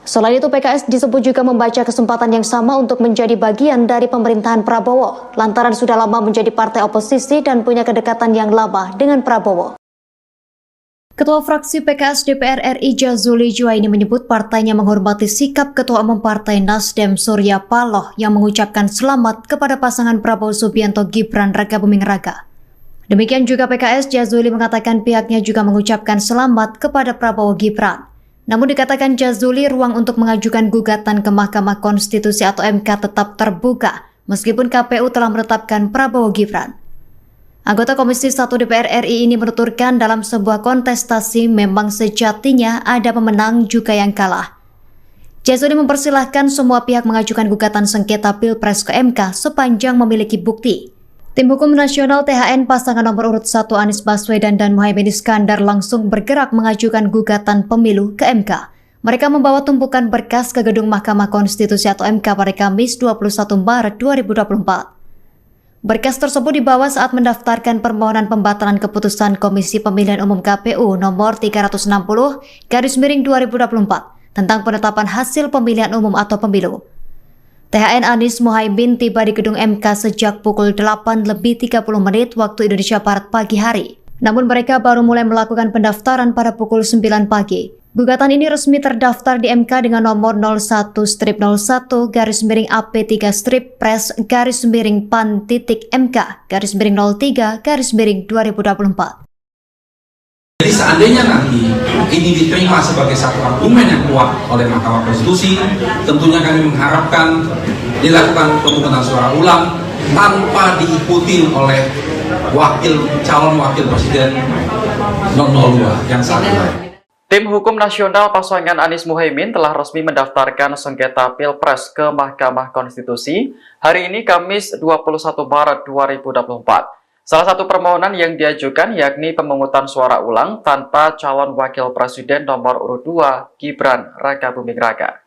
Selain itu, PKS disebut juga membaca kesempatan yang sama untuk menjadi bagian dari pemerintahan Prabowo, lantaran sudah lama menjadi partai oposisi dan punya kedekatan yang lama dengan Prabowo. Ketua fraksi PKS DPR RI Jazuli Juwaini menyebut partainya menghormati sikap Ketua Umum Partai Nasdem Surya Paloh yang mengucapkan selamat kepada pasangan Prabowo Subianto Gibran Rakabuming Raka. Demikian juga PKS, Jazuli mengatakan pihaknya juga mengucapkan selamat kepada Prabowo Gibran. Namun dikatakan Jazuli, ruang untuk mengajukan gugatan ke Mahkamah Konstitusi atau MK tetap terbuka meskipun KPU telah menetapkan Prabowo Gibran. Anggota Komisi 1 DPR RI ini menuturkan dalam sebuah kontestasi memang sejatinya ada pemenang juga yang kalah. Jazuli mempersilahkan semua pihak mengajukan gugatan sengketa Pilpres ke MK sepanjang memiliki bukti. Tim Hukum Nasional THN pasangan nomor urut 1 Anies Baswedan dan Muhaimin Iskandar langsung bergerak mengajukan gugatan pemilu ke MK. Mereka membawa tumpukan berkas ke gedung Mahkamah Konstitusi atau MK pada Kamis 21 Maret 2024. Berkas tersebut dibawa saat mendaftarkan permohonan pembatalan keputusan Komisi Pemilihan Umum KPU nomor 360/2024 tentang penetapan hasil pemilihan umum atau pemilu. THN Anies Muhaimin tiba di gedung MK sejak pukul 8:30 waktu Indonesia Barat pagi hari. Namun mereka baru mulai melakukan pendaftaran pada pukul 9 pagi. Gugatan ini resmi terdaftar di MK dengan nomor 01-01-PRES-PAN.MK-03-2024. Jadi seandainya nanti ini diterima sebagai satu argumen yang kuat oleh Mahkamah Konstitusi, tentunya kami mengharapkan dilakukan pemungutan suara ulang tanpa diikuti oleh calon wakil presiden 002 yang saat ini. Tim Hukum Nasional pasangan Anies Muhaimin telah resmi mendaftarkan sengketa Pilpres ke Mahkamah Konstitusi hari ini Kamis 21 Maret 2024. Salah satu permohonan yang diajukan yakni pemungutan suara ulang tanpa calon wakil presiden nomor urut 2 Gibran Rakabuming Raka.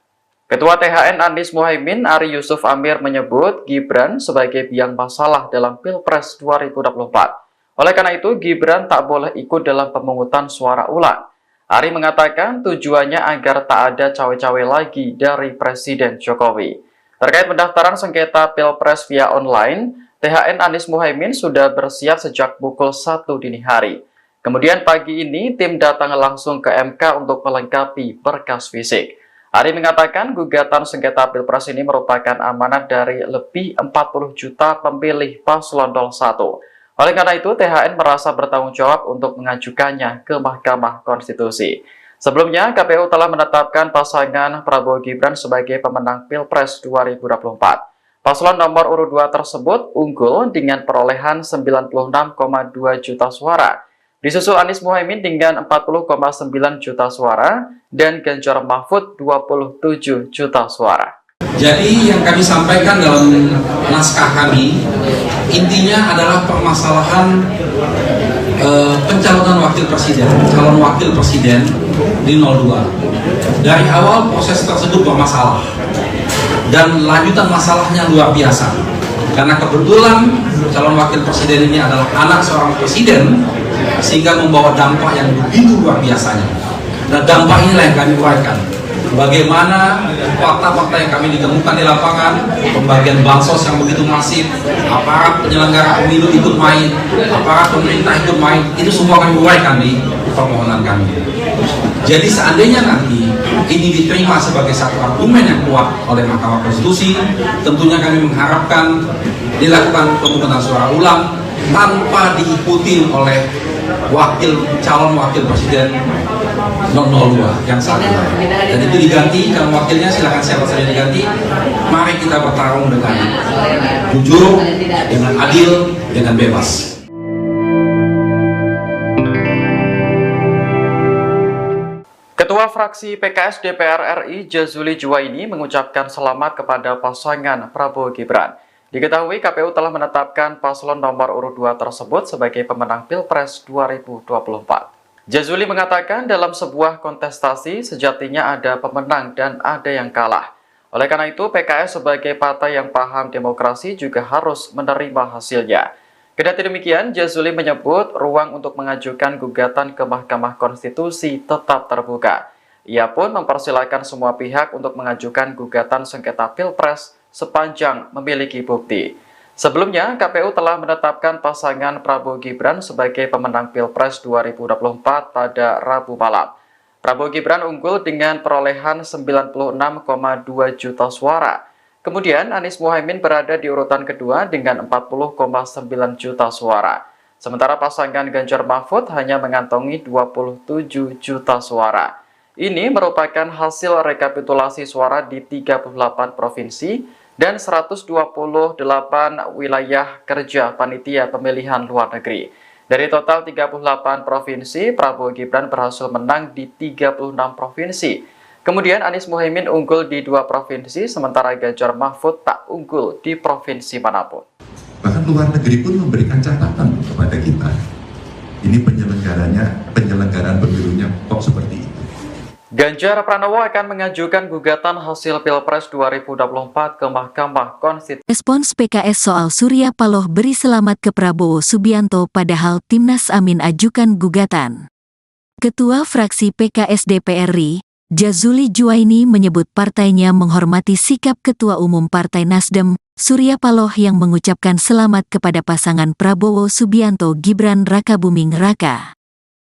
Ketua THN Anies Muhaimin Ari Yusuf Amir menyebut Gibran sebagai biang masalah dalam Pilpres 2024. Oleh karena itu Gibran tak boleh ikut dalam pemungutan suara ulang. Ari mengatakan tujuannya agar tak ada cawe-cawe lagi dari Presiden Jokowi. Terkait pendaftaran sengketa Pilpres via online, THN Anies Muhaimin sudah bersiap sejak pukul 1 dini hari. Kemudian pagi ini tim datang langsung ke MK untuk melengkapi berkas fisik. Ari mengatakan gugatan sengketa Pilpres ini merupakan amanat dari lebih 40 juta pemilih paslon 01. Oleh karena itu, THN merasa bertanggung jawab untuk mengajukannya ke Mahkamah Konstitusi. Sebelumnya, KPU telah menetapkan pasangan Prabowo Gibran sebagai pemenang Pilpres 2024. Paslon nomor urut 2 tersebut unggul dengan perolehan 96,2 juta suara. Disusul Anies Muhaimin dengan 40,9 juta suara dan Ganjar Mahfud 27 juta suara. Jadi yang kami sampaikan dalam naskah kami, intinya adalah permasalahan pencalonan wakil presiden, calon wakil presiden di 02. Dari awal proses tersebut bermasalah dan lanjutan masalahnya luar biasa. Karena kebetulan calon wakil presiden ini adalah anak seorang presiden, sehingga membawa dampak yang begitu luar biasanya. Dan dampak inilah yang kami uraikan. Bagaimana fakta-fakta yang kami ditemukan di lapangan, pembagian bansos yang begitu masif, aparat penyelenggara pemilu ikut main, aparat pemerintah ikut main, itu semua kami uraikan di permohonan kami. Jadi seandainya nanti ini diterima sebagai satu argumen yang kuat oleh Mahkamah Konstitusi, tentunya kami mengharapkan dilakukan pemungutan suara ulang tanpa diikuti oleh calon wakil presiden 002 yang saat ini. Dan itu diganti, kalau wakilnya silakan siapa saja diganti. Mari kita bertarung dengan jujur, dengan adil, dengan bebas. Ketua fraksi PKS DPR RI Jazuli Juwaini mengucapkan selamat kepada pasangan Prabowo Gibran. Diketahui KPU telah menetapkan paslon nomor urut 2 tersebut sebagai pemenang Pilpres 2024. Jazuli mengatakan dalam sebuah kontestasi sejatinya ada pemenang dan ada yang kalah. Oleh karena itu PKS sebagai partai yang paham demokrasi juga harus menerima hasilnya. Kendati demikian, Jazuli menyebut ruang untuk mengajukan gugatan ke Mahkamah Konstitusi tetap terbuka. Ia pun mempersilahkan semua pihak untuk mengajukan gugatan sengketa Pilpres sepanjang memiliki bukti. Sebelumnya, KPU telah menetapkan pasangan Prabowo Gibran sebagai pemenang Pilpres 2024 pada Rabu malam. Prabowo Gibran unggul dengan perolehan 96,2 juta suara. Kemudian Anies Muhaimin berada di urutan kedua dengan 40,9 juta suara. Sementara pasangan Ganjar Mahfud hanya mengantongi 27 juta suara. Ini merupakan hasil rekapitulasi suara di 38 provinsi dan 128 wilayah kerja panitia pemilihan luar negeri. Dari total 38 provinsi, Prabowo Gibran berhasil menang di 36 provinsi. Kemudian Anies Muhaimin unggul di 2 provinsi, sementara Ganjar Mahfud tak unggul di provinsi manapun. Bahkan luar negeri pun memberikan catatan kepada kita. Ini penyelenggaraan pemilunya kok seperti itu. Ganjar Pranowo akan mengajukan gugatan hasil Pilpres 2024 ke Mahkamah Konstitusi. Respons PKS soal Surya Paloh beri selamat ke Prabowo Subianto padahal Timnas Amin ajukan gugatan. Ketua fraksi PKS DPR RI, Jazuli Juwaini menyebut partainya menghormati sikap Ketua Umum Partai Nasdem, Surya Paloh yang mengucapkan selamat kepada pasangan Prabowo Subianto Gibran Rakabuming Raka.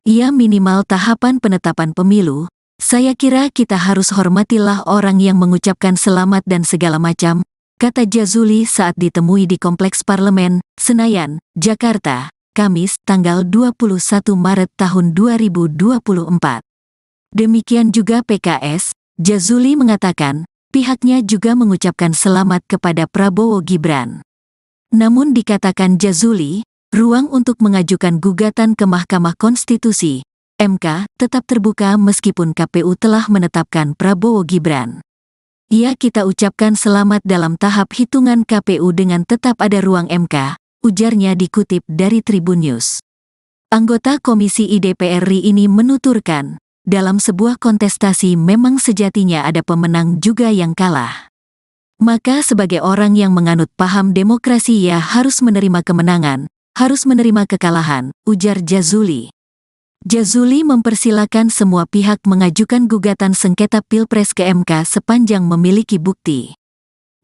Ia minimal tahapan penetapan pemilu. Saya kira kita harus hormatilah orang yang mengucapkan selamat dan segala macam, kata Jazuli saat ditemui di Kompleks Parlemen, Senayan, Jakarta, Kamis, tanggal 21 Maret tahun 2024. Demikian juga PKS, Jazuli mengatakan, pihaknya juga mengucapkan selamat kepada Prabowo Gibran. Namun dikatakan Jazuli, ruang untuk mengajukan gugatan ke Mahkamah Konstitusi MK tetap terbuka meskipun KPU telah menetapkan Prabowo Gibran. Ya, kita ucapkan selamat dalam tahap hitungan KPU dengan tetap ada ruang MK, ujarnya dikutip dari Tribun News. Anggota Komisi IDPR RI ini menuturkan, dalam sebuah kontestasi memang sejatinya ada pemenang juga yang kalah. Maka sebagai orang yang menganut paham demokrasi ya harus menerima kemenangan, harus menerima kekalahan, ujar Jazuli. Jazuli mempersilakan semua pihak mengajukan gugatan sengketa Pilpres ke MK sepanjang memiliki bukti.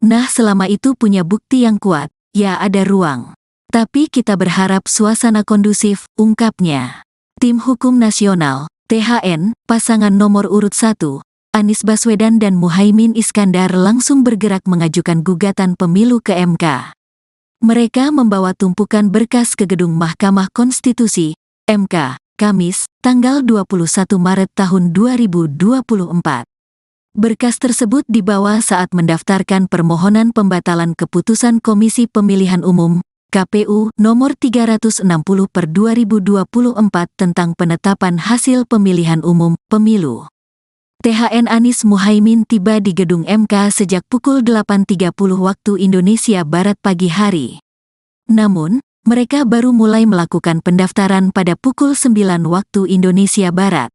Nah, selama itu punya bukti yang kuat, ya ada ruang. Tapi kita berharap suasana kondusif, ungkapnya. Tim Hukum Nasional, THN, pasangan nomor urut 1, Anies Baswedan dan Muhaimin Iskandar langsung bergerak mengajukan gugatan pemilu ke MK. Mereka membawa tumpukan berkas ke gedung Mahkamah Konstitusi, MK, Kamis, tanggal 21 Maret tahun 2024. Berkas tersebut dibawa saat mendaftarkan permohonan pembatalan keputusan Komisi Pemilihan Umum, KPU, nomor 360/2024 tentang penetapan hasil pemilihan umum, pemilu. THN Anies Muhaimin tiba di gedung MK sejak pukul 8.30 waktu Indonesia Barat pagi hari. Namun, mereka baru mulai melakukan pendaftaran pada pukul 9 waktu Indonesia Barat.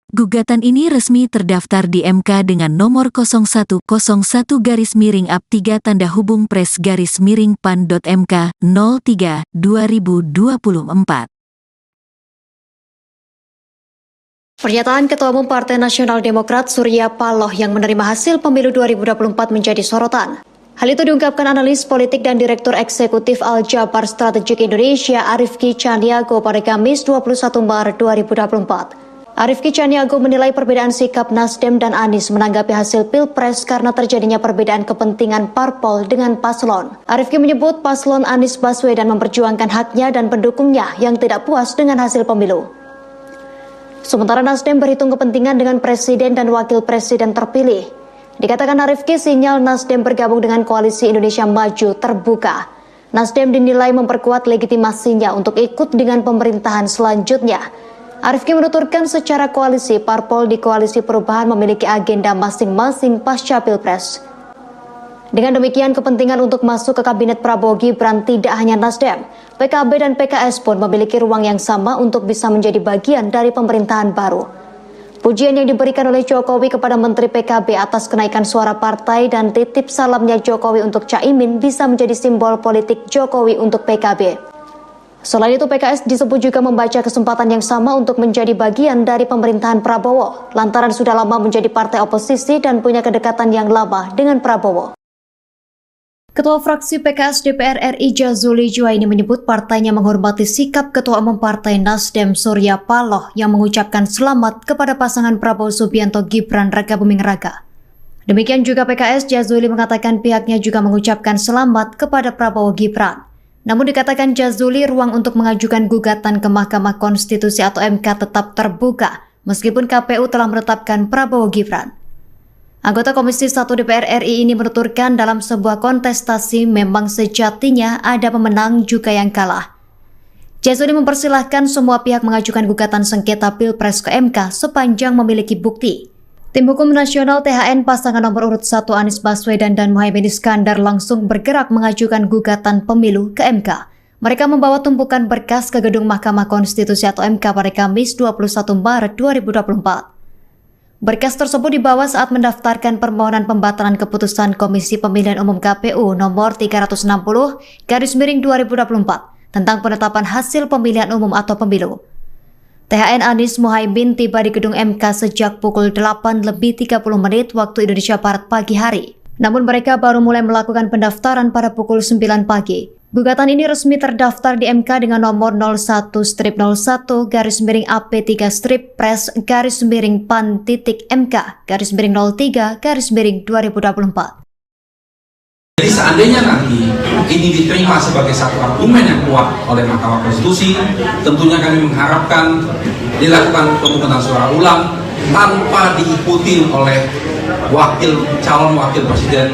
Gugatan ini resmi terdaftar di MK dengan nomor 0101-3-PRES-PAN.MK 03/2024. Pernyataan Ketua Umum Partai Nasional Demokrat Surya Paloh yang menerima hasil pemilu 2024 menjadi sorotan. Hal itu diungkapkan analis politik dan Direktur Eksekutif Al-Jabar Strategik Indonesia Arifki Caniago pada Kamis 21 Maret 2024. Arifki Caniago menilai perbedaan sikap Nasdem dan Anies menanggapi hasil Pilpres karena terjadinya perbedaan kepentingan parpol dengan paslon. Arifki menyebut paslon Anies Baswedan memperjuangkan haknya dan pendukungnya yang tidak puas dengan hasil pemilu. Sementara Nasdem berhitung kepentingan dengan presiden dan wakil presiden terpilih. Dikatakan Arifki, sinyal Nasdem bergabung dengan Koalisi Indonesia Maju terbuka. Nasdem dinilai memperkuat legitimasinya untuk ikut dengan pemerintahan selanjutnya. Arifki menuturkan secara koalisi, parpol di Koalisi Perubahan memiliki agenda masing-masing pasca Pilpres. Dengan demikian, kepentingan untuk masuk ke Kabinet Prabowo Gibran tidak hanya Nasdem, PKB dan PKS pun memiliki ruang yang sama untuk bisa menjadi bagian dari pemerintahan baru. Pujian yang diberikan oleh Jokowi kepada Menteri PKB atas kenaikan suara partai dan titip salamnya Jokowi untuk Caimin bisa menjadi simbol politik Jokowi untuk PKB. Selain itu, PKS disebut juga membaca kesempatan yang sama untuk menjadi bagian dari pemerintahan Prabowo, lantaran sudah lama menjadi partai oposisi dan punya kedekatan yang lama dengan Prabowo. Ketua fraksi PKS DPR RI Jazuli Juwaini menyebut partainya menghormati sikap Ketua Umum Partai Nasdem Surya Paloh yang mengucapkan selamat kepada pasangan Prabowo Subianto Gibran Rakabuming Raka. Demikian juga PKS, Jazuli mengatakan pihaknya juga mengucapkan selamat kepada Prabowo Gibran. Namun dikatakan Jazuli, ruang untuk mengajukan gugatan ke Mahkamah Konstitusi atau MK tetap terbuka meskipun KPU telah menetapkan Prabowo Gibran. Anggota Komisi 1 DPR RI ini menuturkan dalam sebuah kontestasi memang sejatinya ada pemenang juga yang kalah. Jazuli mempersilahkan semua pihak mengajukan gugatan sengketa Pilpres ke MK sepanjang memiliki bukti. Tim Hukum Nasional THN pasangan nomor urut 1 Anies Baswedan dan Muhaimin Iskandar langsung bergerak mengajukan gugatan pemilu ke MK. Mereka membawa tumpukan berkas ke gedung Mahkamah Konstitusi atau MK pada Kamis 21 Maret 2024. Berkas tersebut dibawa saat mendaftarkan permohonan pembatalan keputusan Komisi Pemilihan Umum KPU nomor 360/2024 tentang penetapan hasil pemilihan umum atau pemilu. THN Anies Muhaimin tiba di gedung MK sejak pukul 8:30 waktu Indonesia Barat pagi hari. Namun mereka baru mulai melakukan pendaftaran pada pukul 9 pagi. Gugatan ini resmi terdaftar di MK dengan nomor 01-01-PAN-PAN-3/PAN-03/MK-03/2024. Jadi seandainya nanti ini diterima sebagai satu argumen yang kuat oleh Mahkamah Konstitusi, tentunya kami mengharapkan dilakukan pemungutan suara ulang tanpa diikuti oleh calon wakil presiden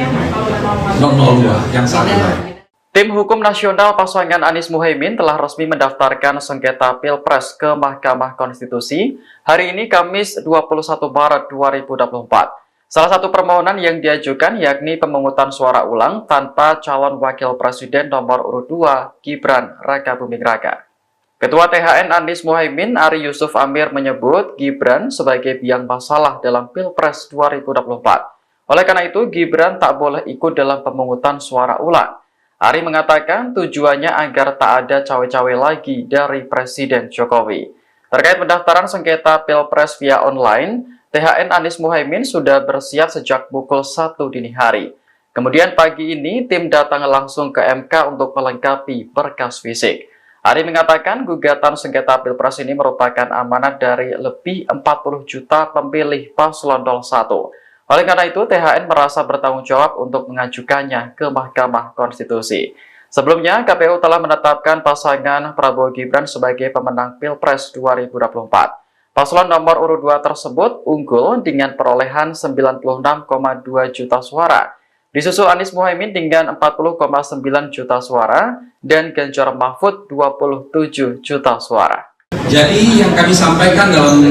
002 yang saat ini. Tim Hukum Nasional pasangan Anies Muhaimin telah resmi mendaftarkan sengketa Pilpres ke Mahkamah Konstitusi hari ini Kamis 21 Maret 2024. Salah satu permohonan yang diajukan yakni pemungutan suara ulang tanpa calon wakil presiden nomor urut 2 Gibran Rakabuming Raka. Ketua THN Anies Muhaimin Ari Yusuf Amir menyebut Gibran sebagai biang masalah dalam Pilpres 2024. Oleh karena itu Gibran tak boleh ikut dalam pemungutan suara ulang. Ari mengatakan tujuannya agar tak ada cawe-cawe lagi dari Presiden Jokowi. Terkait pendaftaran sengketa Pilpres via online, THN Anies Muhaimin sudah bersiap sejak pukul 1 dini hari. Kemudian pagi ini tim datang langsung ke MK untuk melengkapi berkas fisik. Ari mengatakan gugatan sengketa Pilpres ini merupakan amanat dari lebih 40 juta pemilih paslon 01. Oleh karena itu, THN merasa bertanggung jawab untuk mengajukannya ke Mahkamah Konstitusi. Sebelumnya, KPU telah menetapkan pasangan Prabowo Gibran sebagai pemenang Pilpres 2024. Paslon nomor urut 2 tersebut unggul dengan perolehan 96,2 juta suara. Disusul Anies Muhaimin dengan 40,9 juta suara dan Ganjar Mahfud 27 juta suara. Jadi yang kami sampaikan dalam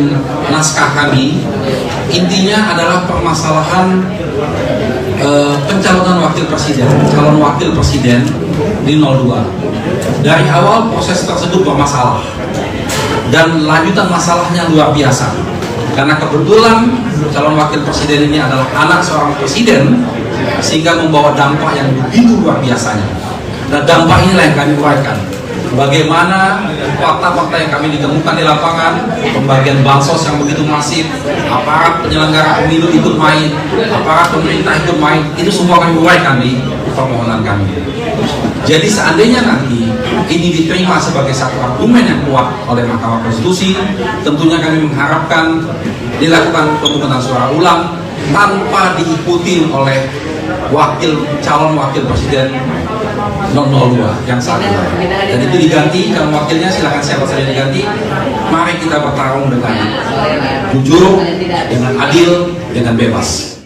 naskah kami intinya adalah permasalahan pencalonan calon wakil presiden di 02. Dari awal proses tersebut bermasalah dan lanjutan masalahnya luar biasa. Karena kebetulan calon wakil presiden ini adalah anak seorang presiden sehingga membawa dampak yang begitu luar biasanya. Dan dampak inilah yang kami uraikan. Bagaimana fakta-fakta yang kami ditemukan di lapangan, pembagian bansos yang begitu masif, aparat penyelenggara pemilu ikut main, aparat pemerintah ikut main, itu semua kami uraikan di permohonan kami. Jadi seandainya nanti ini diterima sebagai satu argumen yang kuat oleh Mahkamah Konstitusi, tentunya kami mengharapkan dilakukan pemungutan suara ulang tanpa diikuti oleh calon wakil presiden 002 yang saat ini. Dan itu diganti, calon wakilnya silakan siapa saja diganti. Mari kita bertarung dengan jujur, dengan adil, dengan bebas.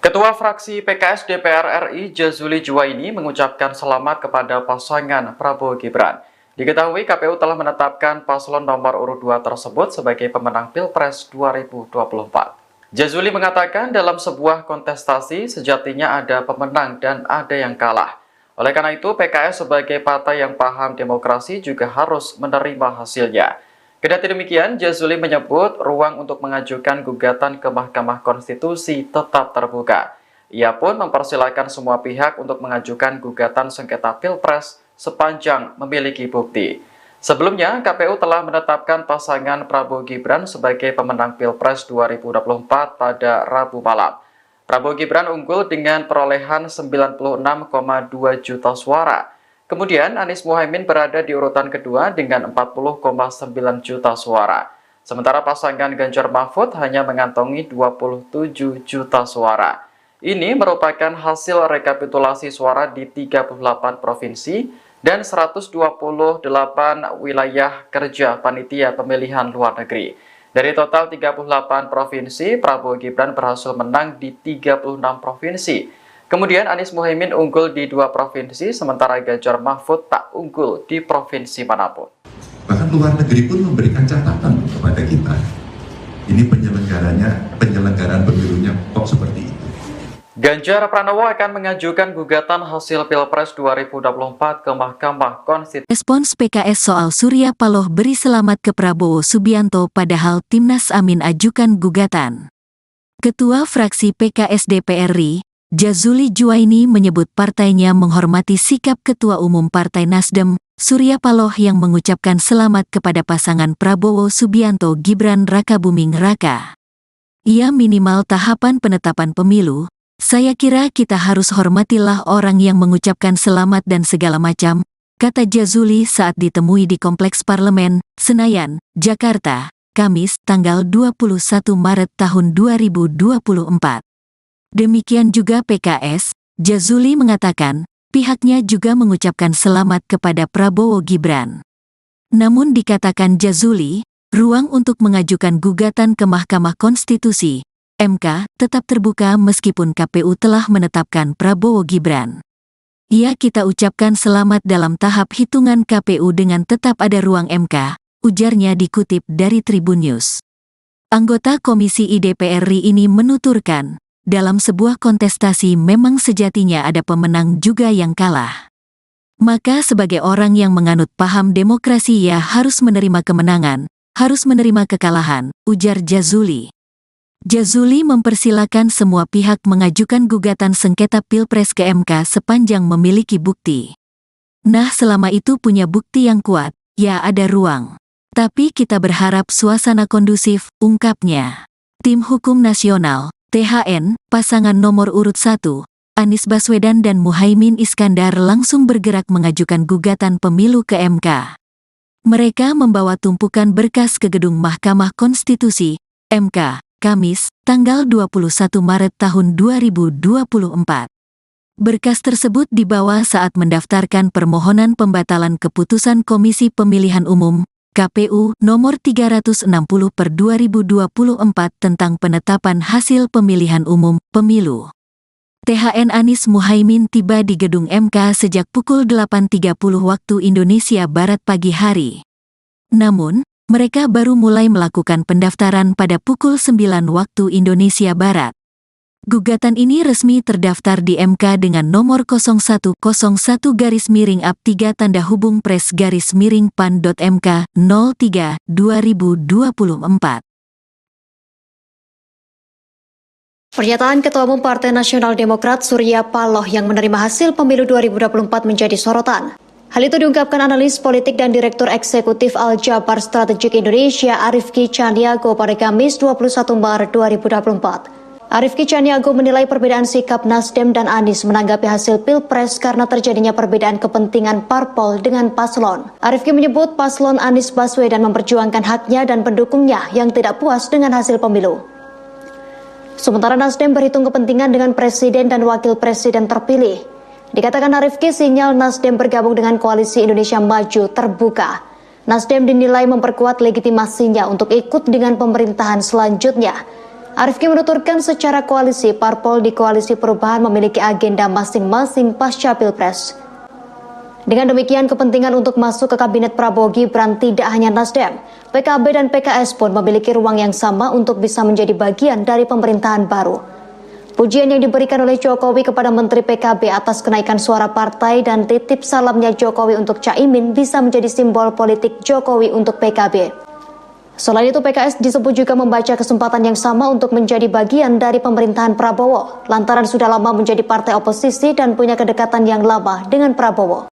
Ketua fraksi PKS DPR RI Jazuli Juwaini mengucapkan selamat kepada pasangan Prabowo Gibran. Diketahui KPU telah menetapkan paslon nomor urut 2 tersebut sebagai pemenang Pilpres 2024. Jazuli mengatakan dalam sebuah kontestasi sejatinya ada pemenang dan ada yang kalah. Oleh karena itu PKS sebagai partai yang paham demokrasi juga harus menerima hasilnya. Kendati demikian, Jazuli menyebut ruang untuk mengajukan gugatan ke Mahkamah Konstitusi tetap terbuka. Ia pun mempersilahkan semua pihak untuk mengajukan gugatan sengketa Pilpres sepanjang memiliki bukti. Sebelumnya, KPU telah menetapkan pasangan Prabowo Gibran sebagai pemenang Pilpres 2024 pada Rabu malam. Prabowo Gibran unggul dengan perolehan 96,2 juta suara. Kemudian Anies Muhaimin berada di urutan kedua dengan 40,9 juta suara. Sementara pasangan Ganjar Mahfud hanya mengantongi 27 juta suara. Ini merupakan hasil rekapitulasi suara di 38 provinsi dan 128 wilayah kerja panitia pemilihan luar negeri. Dari total 38 provinsi, Prabowo Gibran berhasil menang di 36 provinsi. Kemudian Anies Muhaimin unggul di 2 provinsi, sementara Ganjar Mahfud tak unggul di provinsi manapun. Bahkan luar negeri pun memberikan catatan kepada kita. Ini penyelenggaraan pemilunya kok seperti itu. Ganjar Pranowo akan mengajukan gugatan hasil Pilpres 2024 ke Mahkamah Konstitusi. Respons PKS soal Surya Paloh beri selamat ke Prabowo Subianto padahal Timnas Amin ajukan gugatan. Ketua fraksi PKS DPR RI, Jazuli Juwaini menyebut partainya menghormati sikap Ketua Umum Partai Nasdem, Surya Paloh yang mengucapkan selamat kepada pasangan Prabowo Subianto Gibran Rakabuming Raka. Ia minimal tahapan penetapan pemilu. Saya kira kita harus hormatilah orang yang mengucapkan selamat dan segala macam, kata Jazuli saat ditemui di Kompleks Parlemen, Senayan, Jakarta, Kamis, tanggal 21 Maret tahun 2024. Demikian juga PKS, Jazuli mengatakan, pihaknya juga mengucapkan selamat kepada Prabowo Gibran. Namun dikatakan Jazuli, ruang untuk mengajukan gugatan ke Mahkamah Konstitusi MK tetap terbuka meskipun KPU telah menetapkan Prabowo Gibran. Kita ucapkan selamat dalam tahap hitungan KPU dengan tetap ada ruang MK, ujarnya dikutip dari Tribun News. Anggota Komisi DPR RI ini menuturkan, dalam sebuah kontestasi memang sejatinya ada pemenang juga yang kalah. Maka sebagai orang yang menganut paham demokrasi ia harus menerima kemenangan, harus menerima kekalahan, ujar Jazuli. Jazuli mempersilakan semua pihak mengajukan gugatan sengketa Pilpres ke MK sepanjang memiliki bukti. Nah, selama itu punya bukti yang kuat, ya ada ruang. Tapi kita berharap suasana kondusif, ungkapnya. Tim Hukum Nasional, THN, pasangan nomor urut 1, Anies Baswedan dan Muhaimin Iskandar langsung bergerak mengajukan gugatan pemilu ke MK. Mereka membawa tumpukan berkas ke gedung Mahkamah Konstitusi, MK, Kamis, tanggal 21 Maret tahun 2024. Berkas tersebut dibawa saat mendaftarkan permohonan pembatalan keputusan Komisi Pemilihan Umum, KPU, nomor 360/2024 tentang penetapan hasil pemilihan umum, pemilu. THN Anies Muhaimin tiba di gedung MK sejak pukul 8.30 waktu Indonesia Barat pagi hari. Namun, mereka baru mulai melakukan pendaftaran pada pukul 9 waktu Indonesia Barat. Gugatan ini resmi terdaftar di MK dengan nomor 0101-3-PRES-PAN.MK 03/2024. Pernyataan Ketua Umum Partai Nasional Demokrat Surya Paloh yang menerima hasil pemilu 2024 menjadi sorotan. Hal itu diungkapkan analis politik dan Direktur Eksekutif Al-Jabar Strategik Indonesia Arifki Caniago pada Kamis 21 Maret 2024. Arifki Caniago menilai perbedaan sikap Nasdem dan Anies menanggapi hasil Pilpres karena terjadinya perbedaan kepentingan parpol dengan paslon. Arifki menyebut paslon Anies Baswedan memperjuangkan haknya dan pendukungnya yang tidak puas dengan hasil pemilu. Sementara Nasdem berhitung kepentingan dengan presiden dan wakil presiden terpilih. Dikatakan Arifki, sinyal Nasdem bergabung dengan Koalisi Indonesia Maju terbuka. Nasdem dinilai memperkuat legitimasinya untuk ikut dengan pemerintahan selanjutnya. Arifki menuturkan secara koalisi, parpol di Koalisi Perubahan memiliki agenda masing-masing pasca Pilpres. Dengan demikian, kepentingan untuk masuk ke Kabinet Prabowo Gibran tidak hanya Nasdem. PKB dan PKS pun memiliki ruang yang sama untuk bisa menjadi bagian dari pemerintahan baru. Pujian yang diberikan oleh Jokowi kepada Menteri PKB atas kenaikan suara partai dan titip salamnya Jokowi untuk Caimin bisa menjadi simbol politik Jokowi untuk PKB. Selain itu, PKS disebut juga membaca kesempatan yang sama untuk menjadi bagian dari pemerintahan Prabowo, lantaran sudah lama menjadi partai oposisi dan punya kedekatan yang lama dengan Prabowo.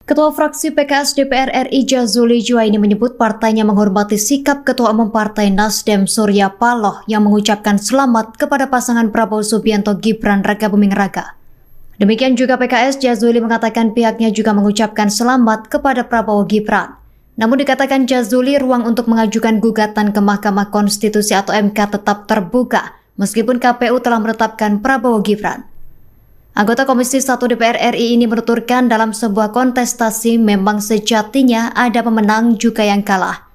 Ketua fraksi PKS DPR RI Jazuli Juwaini menyebut partainya menghormati sikap Ketua Umum Partai Nasdem Surya Paloh yang mengucapkan selamat kepada pasangan Prabowo Subianto Gibran Rakabuming Raka. Demikian juga PKS, Jazuli mengatakan pihaknya juga mengucapkan selamat kepada Prabowo Gibran. Namun dikatakan Jazuli, ruang untuk mengajukan gugatan ke Mahkamah Konstitusi atau MK tetap terbuka meskipun KPU telah menetapkan Prabowo Gibran. Anggota Komisi 1 DPR RI ini menuturkan dalam sebuah kontestasi memang sejatinya ada pemenang juga yang kalah.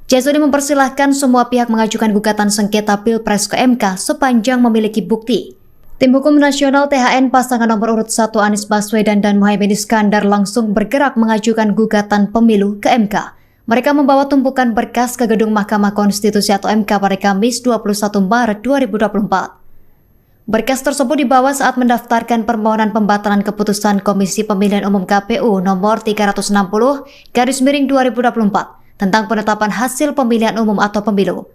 Jazuli mempersilahkan semua pihak mengajukan gugatan sengketa Pilpres ke MK sepanjang memiliki bukti. Tim Hukum Nasional THN pasangan nomor urut 1 Anies Baswedan dan Muhaimin Iskandar langsung bergerak mengajukan gugatan pemilu ke MK. Mereka membawa tumpukan berkas ke gedung Mahkamah Konstitusi atau MK pada Kamis 21 Maret 2024. Berkas tersebut dibawa saat mendaftarkan permohonan pembatalan keputusan Komisi Pemilihan Umum KPU nomor 360/2024 tentang penetapan hasil pemilihan umum atau pemilu.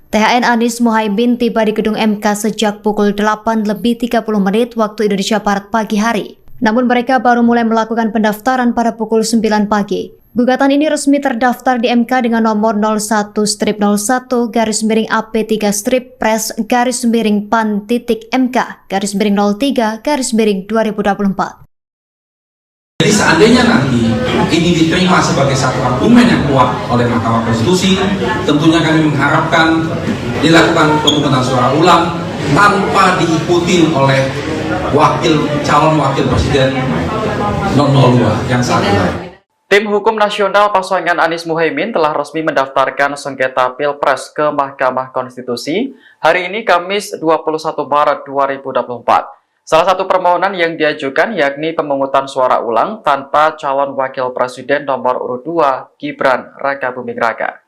THN Anies Muhaimin tiba di gedung MK sejak pukul 8:30 waktu Indonesia Barat pagi hari. Namun mereka baru mulai melakukan pendaftaran pada pukul 9 pagi. Gugatan ini resmi terdaftar di MK dengan nomor 01-01-PAN-PAN-PAN-03-MK-03-2024. Jadi seandainya nanti ini diterima sebagai satu argumen yang kuat oleh Mahkamah Konstitusi, tentunya kami mengharapkan dilakukan pemungutan suara ulang tanpa diikuti oleh calon wakil presiden 002 yang saat ini. Tim Hukum Nasional pasangan Anies Muhaimin telah resmi mendaftarkan sengketa Pilpres ke Mahkamah Konstitusi hari ini Kamis 21 Maret 2024. Salah satu permohonan yang diajukan yakni pemungutan suara ulang tanpa calon wakil presiden nomor urut 2 Gibran Rakabuming Raka.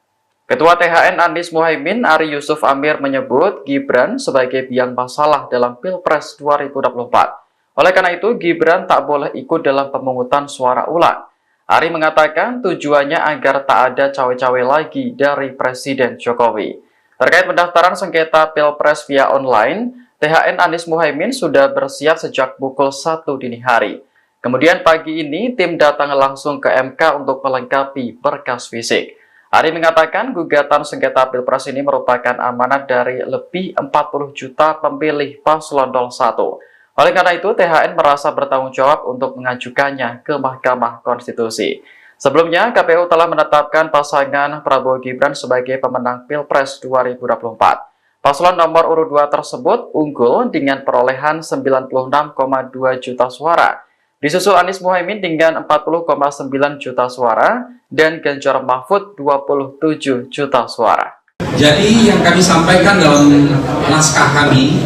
Ketua THN Anies Muhaimin Ari Yusuf Amir menyebut Gibran sebagai biang masalah dalam Pilpres 2024. Oleh karena itu Gibran tak boleh ikut dalam pemungutan suara ulang. Ari mengatakan tujuannya agar tak ada cawe-cawe lagi dari Presiden Jokowi. Terkait pendaftaran sengketa Pilpres via online, THN Anies Muhaimin sudah bersiap sejak pukul 1 dini hari. Kemudian pagi ini tim datang langsung ke MK untuk melengkapi berkas fisik. Ari mengatakan gugatan sengketa Pilpres ini merupakan amanat dari lebih 40 juta pemilih paslon 01. Oleh karena itu, THN merasa bertanggung jawab untuk mengajukannya ke Mahkamah Konstitusi. Sebelumnya, KPU telah menetapkan pasangan Prabowo Gibran sebagai pemenang Pilpres 2024. Paslon nomor urut 2 tersebut unggul dengan perolehan 96,2 juta suara. Disusul Anies Muhaimin dengan 40,9 juta suara dan Ganjar Mahfud 27 juta suara. Jadi yang kami sampaikan dalam naskah kami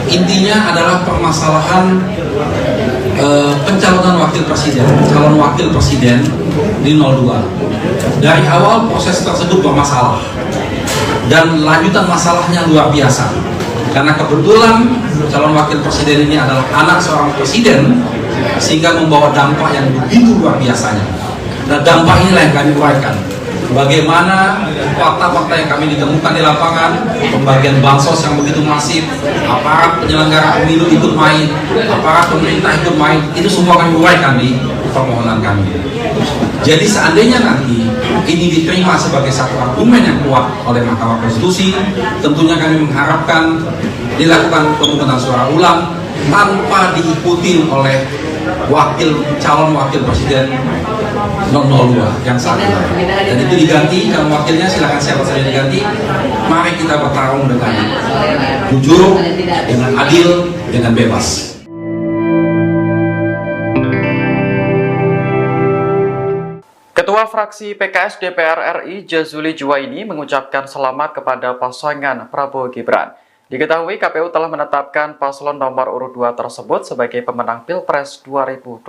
intinya adalah permasalahan pencalonan calon wakil presiden di 02. Dari awal proses tersebut bermasalah dan lanjutan masalahnya luar biasa. Karena kebetulan calon wakil presiden ini adalah anak seorang presiden sehingga membawa dampak yang begitu luar biasanya. Nah, dampak inilah yang kami uraikan. Bagaimana fakta-fakta yang kami ditemukan di lapangan, pembagian bansos yang begitu masif, aparat penyelenggara pemilu ikut main, aparat pemerintah ikut main, itu semua kami uraikan di permohonan kami. Jadi seandainya nanti ini diterima sebagai satu argumen yang kuat oleh Mahkamah Konstitusi, tentunya kami mengharapkan dilakukan pemungutan suara ulang tanpa diikuti oleh calon wakil presiden 002 yang saat ini. Dan itu diganti, calon wakilnya silakan siapa saja diganti. Mari kita bertarung dengan jujur, dengan adil, dengan bebas. Ketua fraksi PKS DPR RI Jazuli Juwaini mengucapkan selamat kepada pasangan Prabowo Gibran. Diketahui KPU telah menetapkan paslon nomor urut 2 tersebut sebagai pemenang Pilpres 2024.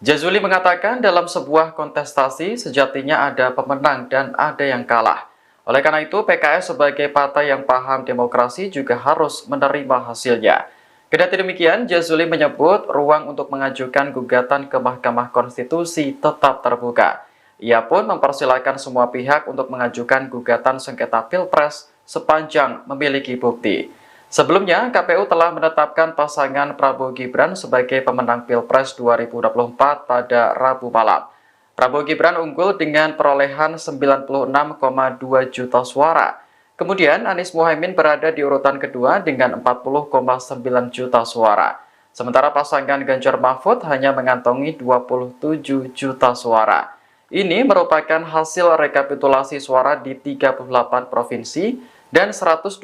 Jazuli mengatakan dalam sebuah kontestasi sejatinya ada pemenang dan ada yang kalah. Oleh karena itu PKS sebagai partai yang paham demokrasi juga harus menerima hasilnya. Kendati demikian, Jazuli menyebut ruang untuk mengajukan gugatan ke Mahkamah Konstitusi tetap terbuka. Ia pun mempersilahkan semua pihak untuk mengajukan gugatan sengketa Pilpres sepanjang memiliki bukti. Sebelumnya, KPU telah menetapkan pasangan Prabowo Gibran sebagai pemenang Pilpres 2024 pada Rabu malam. Prabowo Gibran unggul dengan perolehan 96,2 juta suara. Kemudian Anies Muhaimin berada di urutan kedua dengan 40,9 juta suara. Sementara pasangan Ganjar Mahfud hanya mengantongi 27 juta suara. Ini merupakan hasil rekapitulasi suara di 38 provinsi dan 128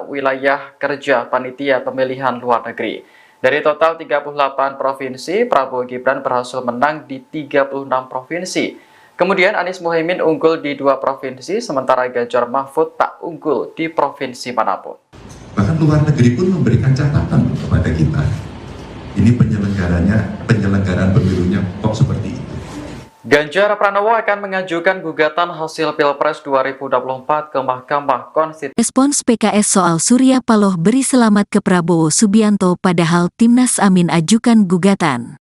wilayah kerja panitia pemilihan luar negeri. Dari total 38 provinsi, Prabowo Gibran berhasil menang di 36 provinsi. Kemudian Anies Muhaimin unggul di 2 provinsi, sementara Ganjar Mahfud tak unggul di provinsi manapun. Bahkan luar negeri pun memberikan catatan kepada kita. Ini penyelenggaraan pemilunya kok seperti itu. Ganjar Pranowo akan mengajukan gugatan hasil Pilpres 2024 ke Mahkamah Konstitusi. Respons PKS soal Surya Paloh beri selamat ke Prabowo Subianto padahal Timnas Amin ajukan gugatan.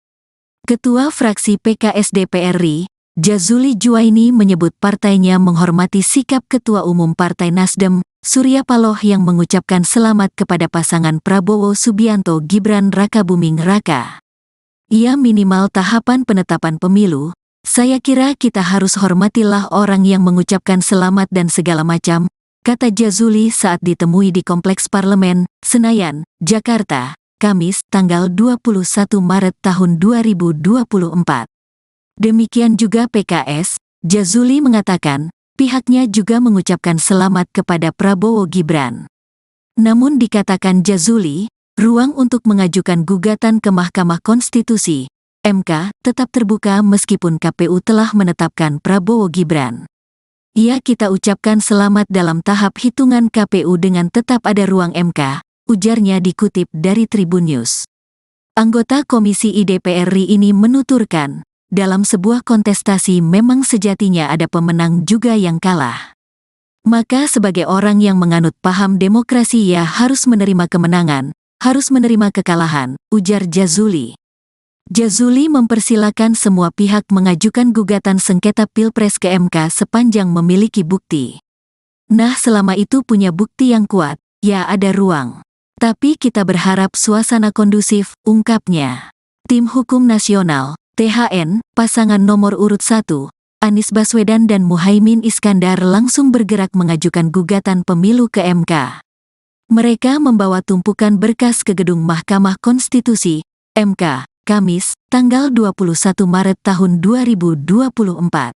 Ketua fraksi PKS DPR RI, Jazuli Juwaini menyebut partainya menghormati sikap Ketua Umum Partai Nasdem, Surya Paloh yang mengucapkan selamat kepada pasangan Prabowo Subianto Gibran Rakabuming Raka. Ia minimal tahapan penetapan pemilu. Saya kira kita harus hormatilah orang yang mengucapkan selamat dan segala macam, kata Jazuli saat ditemui di Kompleks Parlemen, Senayan, Jakarta, Kamis, tanggal 21 Maret tahun 2024. Demikian juga PKS, Jazuli mengatakan, pihaknya juga mengucapkan selamat kepada Prabowo Gibran. Namun dikatakan Jazuli, ruang untuk mengajukan gugatan ke Mahkamah Konstitusi MK tetap terbuka meskipun KPU telah menetapkan Prabowo Gibran. Ya, kita ucapkan selamat dalam tahap hitungan KPU dengan tetap ada ruang MK, ujarnya dikutip dari Tribun News. Anggota Komisi DPR RI ini menuturkan, dalam sebuah kontestasi memang sejatinya ada pemenang juga yang kalah. Maka sebagai orang yang menganut paham demokrasi ya harus menerima kemenangan, harus menerima kekalahan, ujar Jazuli. Jazuli mempersilakan semua pihak mengajukan gugatan sengketa Pilpres ke MK sepanjang memiliki bukti. Nah, selama itu punya bukti yang kuat, ya ada ruang. Tapi kita berharap suasana kondusif, ungkapnya. Tim Hukum Nasional, THN, pasangan nomor urut 1, Anies Baswedan dan Muhaimin Iskandar langsung bergerak mengajukan gugatan pemilu ke MK. Mereka membawa tumpukan berkas ke gedung Mahkamah Konstitusi, MK, Kamis, tanggal 21 Maret tahun 2024.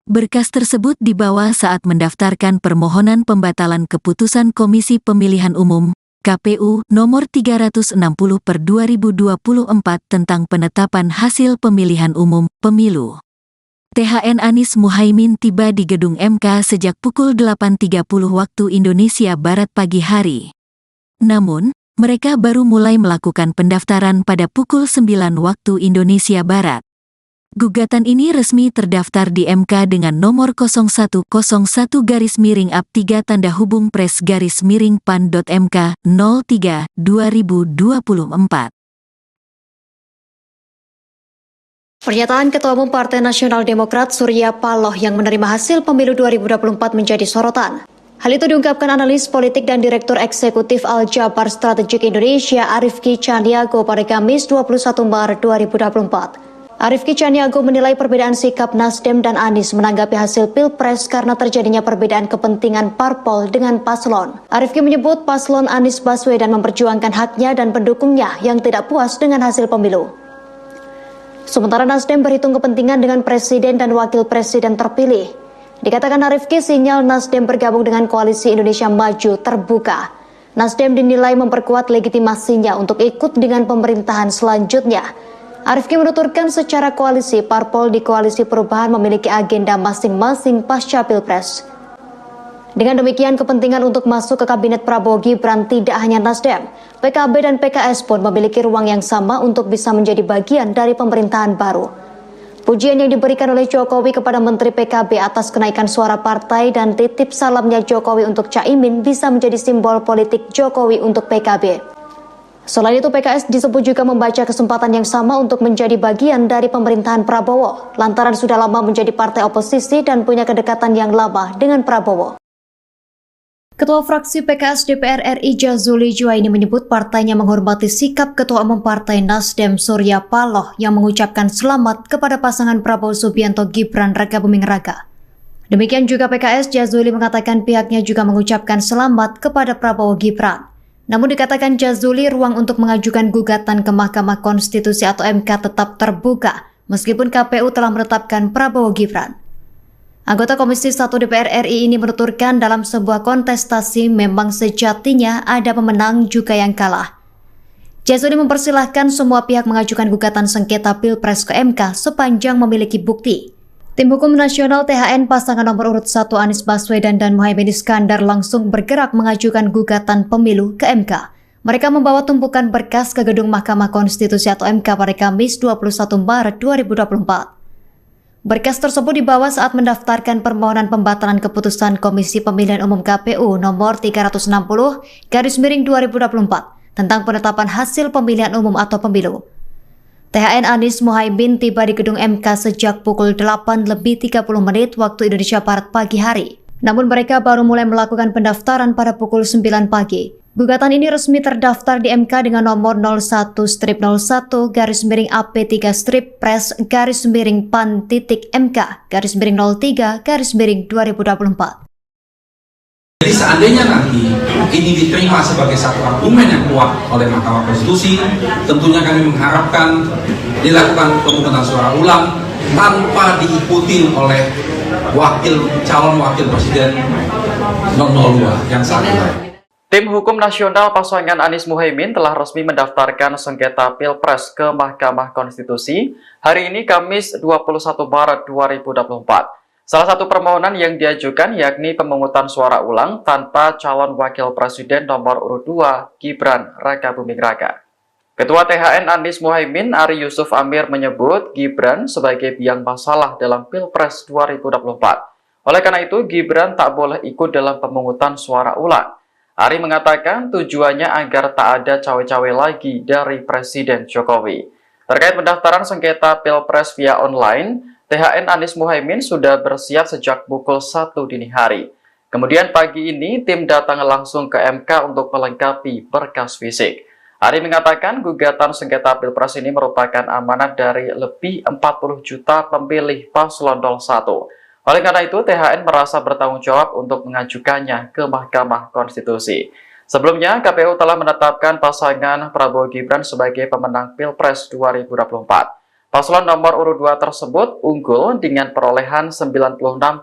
Berkas tersebut dibawa saat mendaftarkan permohonan pembatalan keputusan Komisi Pemilihan Umum, KPU, nomor 360/2024 tentang penetapan hasil pemilihan umum, pemilu. THN Anies Muhaimin tiba di gedung MK sejak pukul 8.30 waktu Indonesia Barat pagi hari. Namun, mereka baru mulai melakukan pendaftaran pada pukul 9 waktu Indonesia Barat. Gugatan ini resmi terdaftar di MK dengan nomor 0101-3-PRES-PAN.MK 03/2024. Pernyataan Ketua Umum Partai Nasional Demokrat Surya Paloh yang menerima hasil pemilu 2024 menjadi sorotan. Hal itu diungkapkan analis politik dan Direktur Eksekutif Al-Jabar Strategik Indonesia Arifki Caniago pada Kamis 21 Maret 2024. Arifki Caniago menilai perbedaan sikap Nasdem dan Anies menanggapi hasil Pilpres karena terjadinya perbedaan kepentingan parpol dengan paslon. Arifki menyebut paslon Anies Baswedan memperjuangkan haknya dan pendukungnya yang tidak puas dengan hasil pemilu. Sementara Nasdem berhitung kepentingan dengan presiden dan wakil presiden terpilih. Dikatakan Arifki, sinyal Nasdem bergabung dengan Koalisi Indonesia Maju terbuka. Nasdem dinilai memperkuat legitimasinya untuk ikut dengan pemerintahan selanjutnya. Arifki menuturkan secara koalisi, parpol di Koalisi Perubahan memiliki agenda masing-masing pasca Pilpres. Dengan demikian, kepentingan untuk masuk ke Kabinet Prabowo Gibran tidak hanya Nasdem, PKB dan PKS pun memiliki ruang yang sama untuk bisa menjadi bagian dari pemerintahan baru. Pujian yang diberikan oleh Jokowi kepada Menteri PKB atas kenaikan suara partai dan titip salamnya Jokowi untuk Caimin bisa menjadi simbol politik Jokowi untuk PKB. Selain itu, PKS disebut juga membaca kesempatan yang sama untuk menjadi bagian dari pemerintahan Prabowo, lantaran sudah lama menjadi partai oposisi dan punya kedekatan yang lama dengan Prabowo. Ketua fraksi PKS DPR RI Jazuli Juwaini menyebut partainya menghormati sikap Ketua Umum Partai Nasdem Surya Paloh yang mengucapkan selamat kepada pasangan Prabowo Subianto Gibran Rakabuming Raka. Demikian juga PKS, Jazuli mengatakan pihaknya juga mengucapkan selamat kepada Prabowo Gibran. Namun dikatakan Jazuli, ruang untuk mengajukan gugatan ke Mahkamah Konstitusi atau MK tetap terbuka meskipun KPU telah menetapkan Prabowo Gibran. Anggota Komisi 1 DPR RI ini menuturkan dalam sebuah kontestasi memang sejatinya ada pemenang juga yang kalah. Jazuli mempersilahkan semua pihak mengajukan gugatan sengketa Pilpres ke MK sepanjang memiliki bukti. Tim Hukum Nasional THN pasangan nomor urut 1 Anies Baswedan dan Muhaimin Iskandar langsung bergerak mengajukan gugatan pemilu ke MK. Mereka membawa tumpukan berkas ke gedung Mahkamah Konstitusi atau MK pada Kamis 21 Maret 2024. Berkas tersebut dibawa saat mendaftarkan permohonan pembatalan keputusan Komisi Pemilihan Umum KPU nomor 360/2024 tentang penetapan hasil pemilihan umum atau pemilu. THN Anies Muhaimin tiba di gedung MK sejak pukul 8:30 waktu Indonesia Barat pagi hari. Namun mereka baru mulai melakukan pendaftaran pada pukul 9 pagi. Gugatan ini resmi terdaftar di MK dengan nomor 01-03-PAN-PAN-3/PAN-MK-03-2024. Jadi seandainya nanti ini diterima sebagai satu argumen yang kuat oleh Mahkamah Konstitusi, tentunya kami mengharapkan dilakukan pemungutan suara ulang tanpa diikuti oleh calon wakil presiden 002 yang saat ini. Tim Hukum Nasional pasangan Anies Muhaimin telah resmi mendaftarkan sengketa Pilpres ke Mahkamah Konstitusi hari ini Kamis 21 Maret 2024. Salah satu permohonan yang diajukan yakni pemungutan suara ulang tanpa calon wakil presiden nomor urut 2 Gibran Rakabuming Raka. Ketua THN Anies Muhaimin Ari Yusuf Amir menyebut Gibran sebagai biang masalah dalam Pilpres 2024. Oleh karena itu, Gibran tak boleh ikut dalam pemungutan suara ulang. Ari mengatakan tujuannya agar tak ada cawe-cawe lagi dari Presiden Jokowi. Terkait pendaftaran sengketa Pilpres via online, THN Anies Muhaimin sudah bersiap sejak pukul 1 dini hari. Kemudian pagi ini tim datang langsung ke MK untuk melengkapi berkas fisik. Ari mengatakan gugatan sengketa Pilpres ini merupakan amanat dari lebih 40 juta pemilih paslon 01. Oleh karena itu, THN merasa bertanggung jawab untuk mengajukannya ke Mahkamah Konstitusi. Sebelumnya, KPU telah menetapkan pasangan Prabowo Gibran sebagai pemenang Pilpres 2024. Paslon nomor urut 2 tersebut unggul dengan perolehan 96,2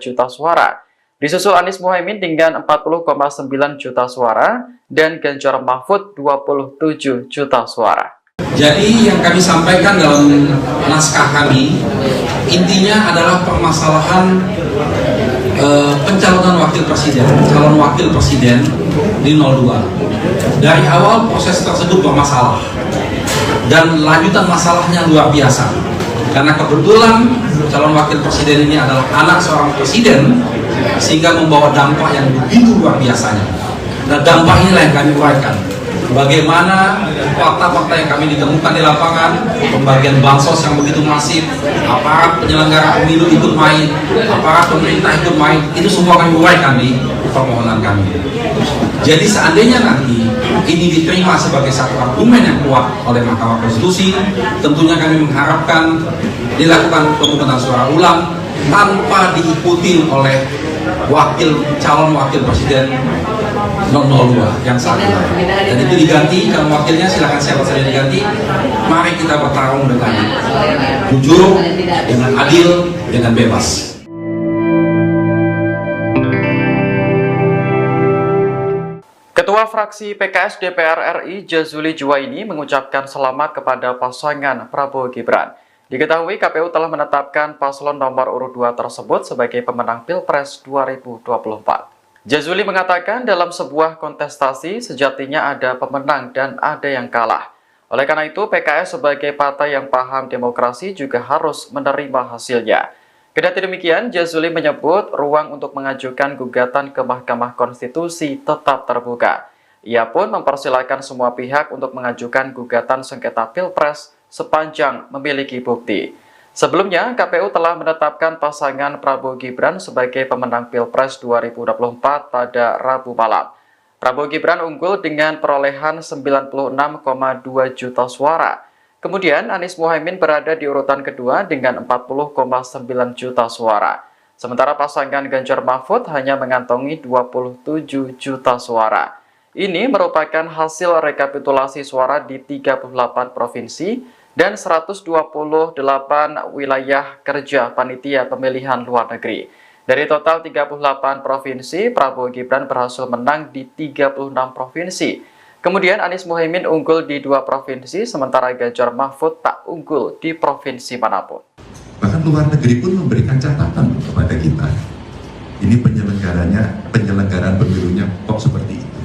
juta suara. Disusul Anies Muhaimin dengan 40,9 juta suara dan Ganjar Mahfud 27 juta suara. Jadi yang kami sampaikan dalam naskah kami intinya adalah permasalahan pencalonan calon wakil presiden di 02. Dari awal proses tersebut bermasalah dan lanjutan masalahnya luar biasa. Karena kebetulan calon wakil presiden ini adalah anak seorang presiden sehingga membawa dampak yang begitu luar biasanya. Dan dampak inilah yang kami uraikan. Bagaimana fakta-fakta yang kami ditemukan di lapangan, pembagian bansos yang begitu masif, aparat penyelenggara pemilu ikut main, aparat pemerintah ikut main, itu semua kami uraikan di permohonan kami. Jadi seandainya nanti ini diterima sebagai satu argumen yang kuat oleh Mahkamah Konstitusi, tentunya kami mengharapkan dilakukan pemungutan suara ulang tanpa diikuti oleh calon wakil presiden 002 yang saat ini. Dan itu diganti, kalau wakilnya silakan siapa saja diganti. Mari kita bertarung dengan jujur, dengan adil, dengan bebas. Ketua fraksi PKS DPR RI Jazuli Juwaini mengucapkan selamat kepada pasangan Prabowo Gibran. Diketahui KPU telah menetapkan paslon nomor urut 2 tersebut sebagai pemenang Pilpres 2024. Jazuli mengatakan dalam sebuah kontestasi sejatinya ada pemenang dan ada yang kalah. Oleh karena itu, PKS sebagai partai yang paham demokrasi juga harus menerima hasilnya. Kendati demikian, Jazuli menyebut ruang untuk mengajukan gugatan ke Mahkamah Konstitusi tetap terbuka. Ia pun mempersilahkan semua pihak untuk mengajukan gugatan sengketa Pilpres sepanjang memiliki bukti. Sebelumnya, KPU telah menetapkan pasangan Prabowo Gibran sebagai pemenang Pilpres 2024 pada Rabu malam. Prabowo Gibran unggul dengan perolehan 96,2 juta suara. Kemudian Anies Muhaimin berada di urutan kedua dengan 40,9 juta suara. Sementara pasangan Ganjar Mahfud hanya mengantongi 27 juta suara. Ini merupakan hasil rekapitulasi suara di 38 provinsi dan 128 wilayah kerja panitia pemilihan luar negeri. Dari total 38 provinsi, Prabowo Gibran berhasil menang di 36 provinsi. Kemudian Anies Muhaimin unggul di 2 provinsi, sementara Ganjar Mahfud tak unggul di provinsi manapun. Bahkan luar negeri pun memberikan catatan kepada kita. Ini penyelenggaraan pemilunya kok seperti itu.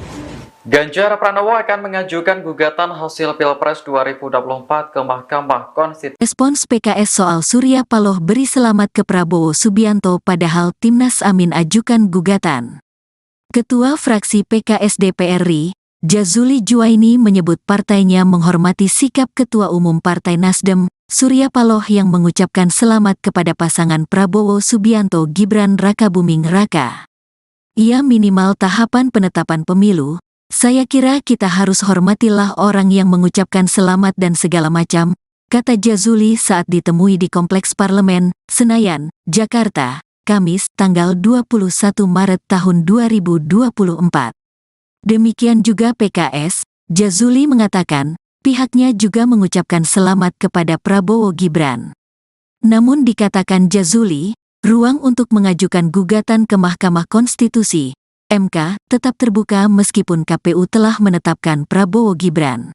Ganjar Pranowo akan mengajukan gugatan hasil Pilpres 2024 ke Mahkamah Konstitusi. Respons PKS soal Surya Paloh beri selamat ke Prabowo Subianto padahal Timnas Amin ajukan gugatan. Ketua fraksi PKS DPR RI, Jazuli Juwaini menyebut partainya menghormati sikap Ketua Umum Partai Nasdem, Surya Paloh yang mengucapkan selamat kepada pasangan Prabowo Subianto Gibran Rakabuming Raka. Ia minimal tahapan penetapan pemilu. Saya kira kita harus hormatilah orang yang mengucapkan selamat dan segala macam, kata Jazuli saat ditemui di Kompleks Parlemen, Senayan, Jakarta, Kamis, tanggal 21 Maret tahun 2024. Demikian juga PKS, Jazuli mengatakan, pihaknya juga mengucapkan selamat kepada Prabowo Gibran. Namun dikatakan Jazuli, ruang untuk mengajukan gugatan ke Mahkamah Konstitusi MK tetap terbuka meskipun KPU telah menetapkan Prabowo Gibran.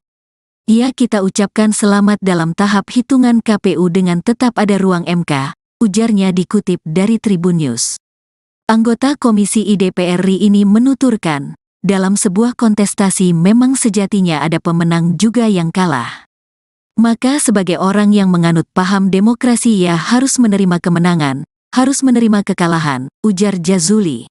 Kita ucapkan selamat dalam tahap hitungan KPU dengan tetap ada ruang MK, ujarnya dikutip dari Tribun News. Anggota Komisi DPR RI ini menuturkan, dalam sebuah kontestasi memang sejatinya ada pemenang juga yang kalah. Maka sebagai orang yang menganut paham demokrasi ia harus menerima kemenangan, harus menerima kekalahan, ujar Jazuli.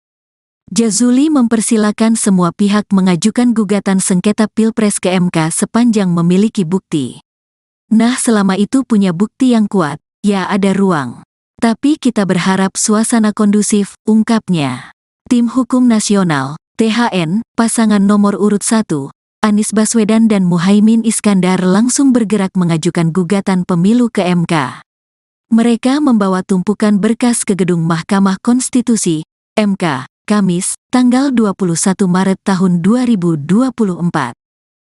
Jazuli mempersilakan semua pihak mengajukan gugatan sengketa Pilpres ke MK sepanjang memiliki bukti. Nah, selama itu punya bukti yang kuat, ya ada ruang. Tapi kita berharap suasana kondusif, ungkapnya. Tim Hukum Nasional, THN, pasangan nomor urut 1, Anies Baswedan dan Muhaimin Iskandar langsung bergerak mengajukan gugatan pemilu ke MK. Mereka membawa tumpukan berkas ke gedung Mahkamah Konstitusi, MK, Kamis, tanggal 21 Maret tahun 2024.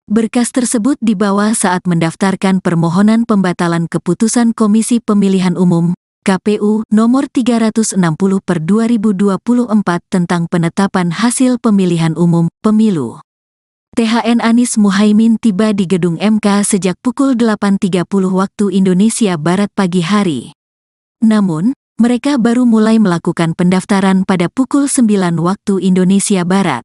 Berkas tersebut dibawa saat mendaftarkan permohonan pembatalan keputusan Komisi Pemilihan Umum, KPU, nomor 360/2024 tentang penetapan hasil pemilihan umum, pemilu. THN Anies Muhaimin tiba di gedung MK sejak pukul 8.30 waktu Indonesia Barat pagi hari. Namun, mereka baru mulai melakukan pendaftaran pada pukul 9 waktu Indonesia Barat.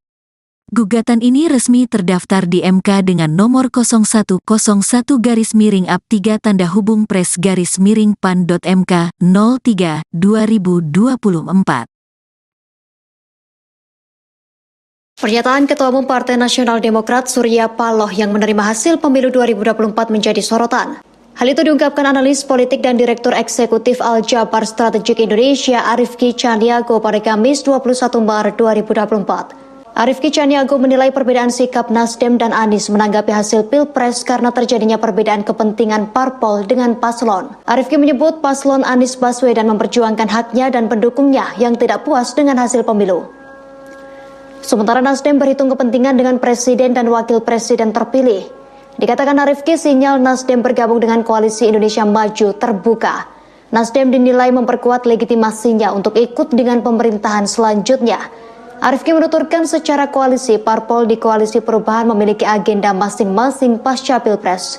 Gugatan ini resmi terdaftar di MK dengan nomor 0101-3-PRES-PAN.MK 03/2024. Pernyataan Ketua Umum Partai Nasional Demokrat Surya Paloh yang menerima hasil pemilu 2024 menjadi sorotan. Hal itu diungkapkan analis politik dan Direktur Eksekutif Al-Jabar Strategik Indonesia Arifki Caniago pada Kamis 21 Maret 2024. Arifki Caniago menilai perbedaan sikap Nasdem dan Anies menanggapi hasil Pilpres karena terjadinya perbedaan kepentingan parpol dengan paslon. Arifki menyebut paslon Anies Baswedan memperjuangkan haknya dan pendukungnya yang tidak puas dengan hasil pemilu. Sementara Nasdem berhitung kepentingan dengan presiden dan wakil presiden terpilih. Dikatakan Arifki, sinyal Nasdem bergabung dengan Koalisi Indonesia Maju terbuka. Nasdem dinilai memperkuat legitimasinya untuk ikut dengan pemerintahan selanjutnya. Arifki menuturkan secara koalisi, parpol di Koalisi Perubahan memiliki agenda masing-masing pasca Pilpres.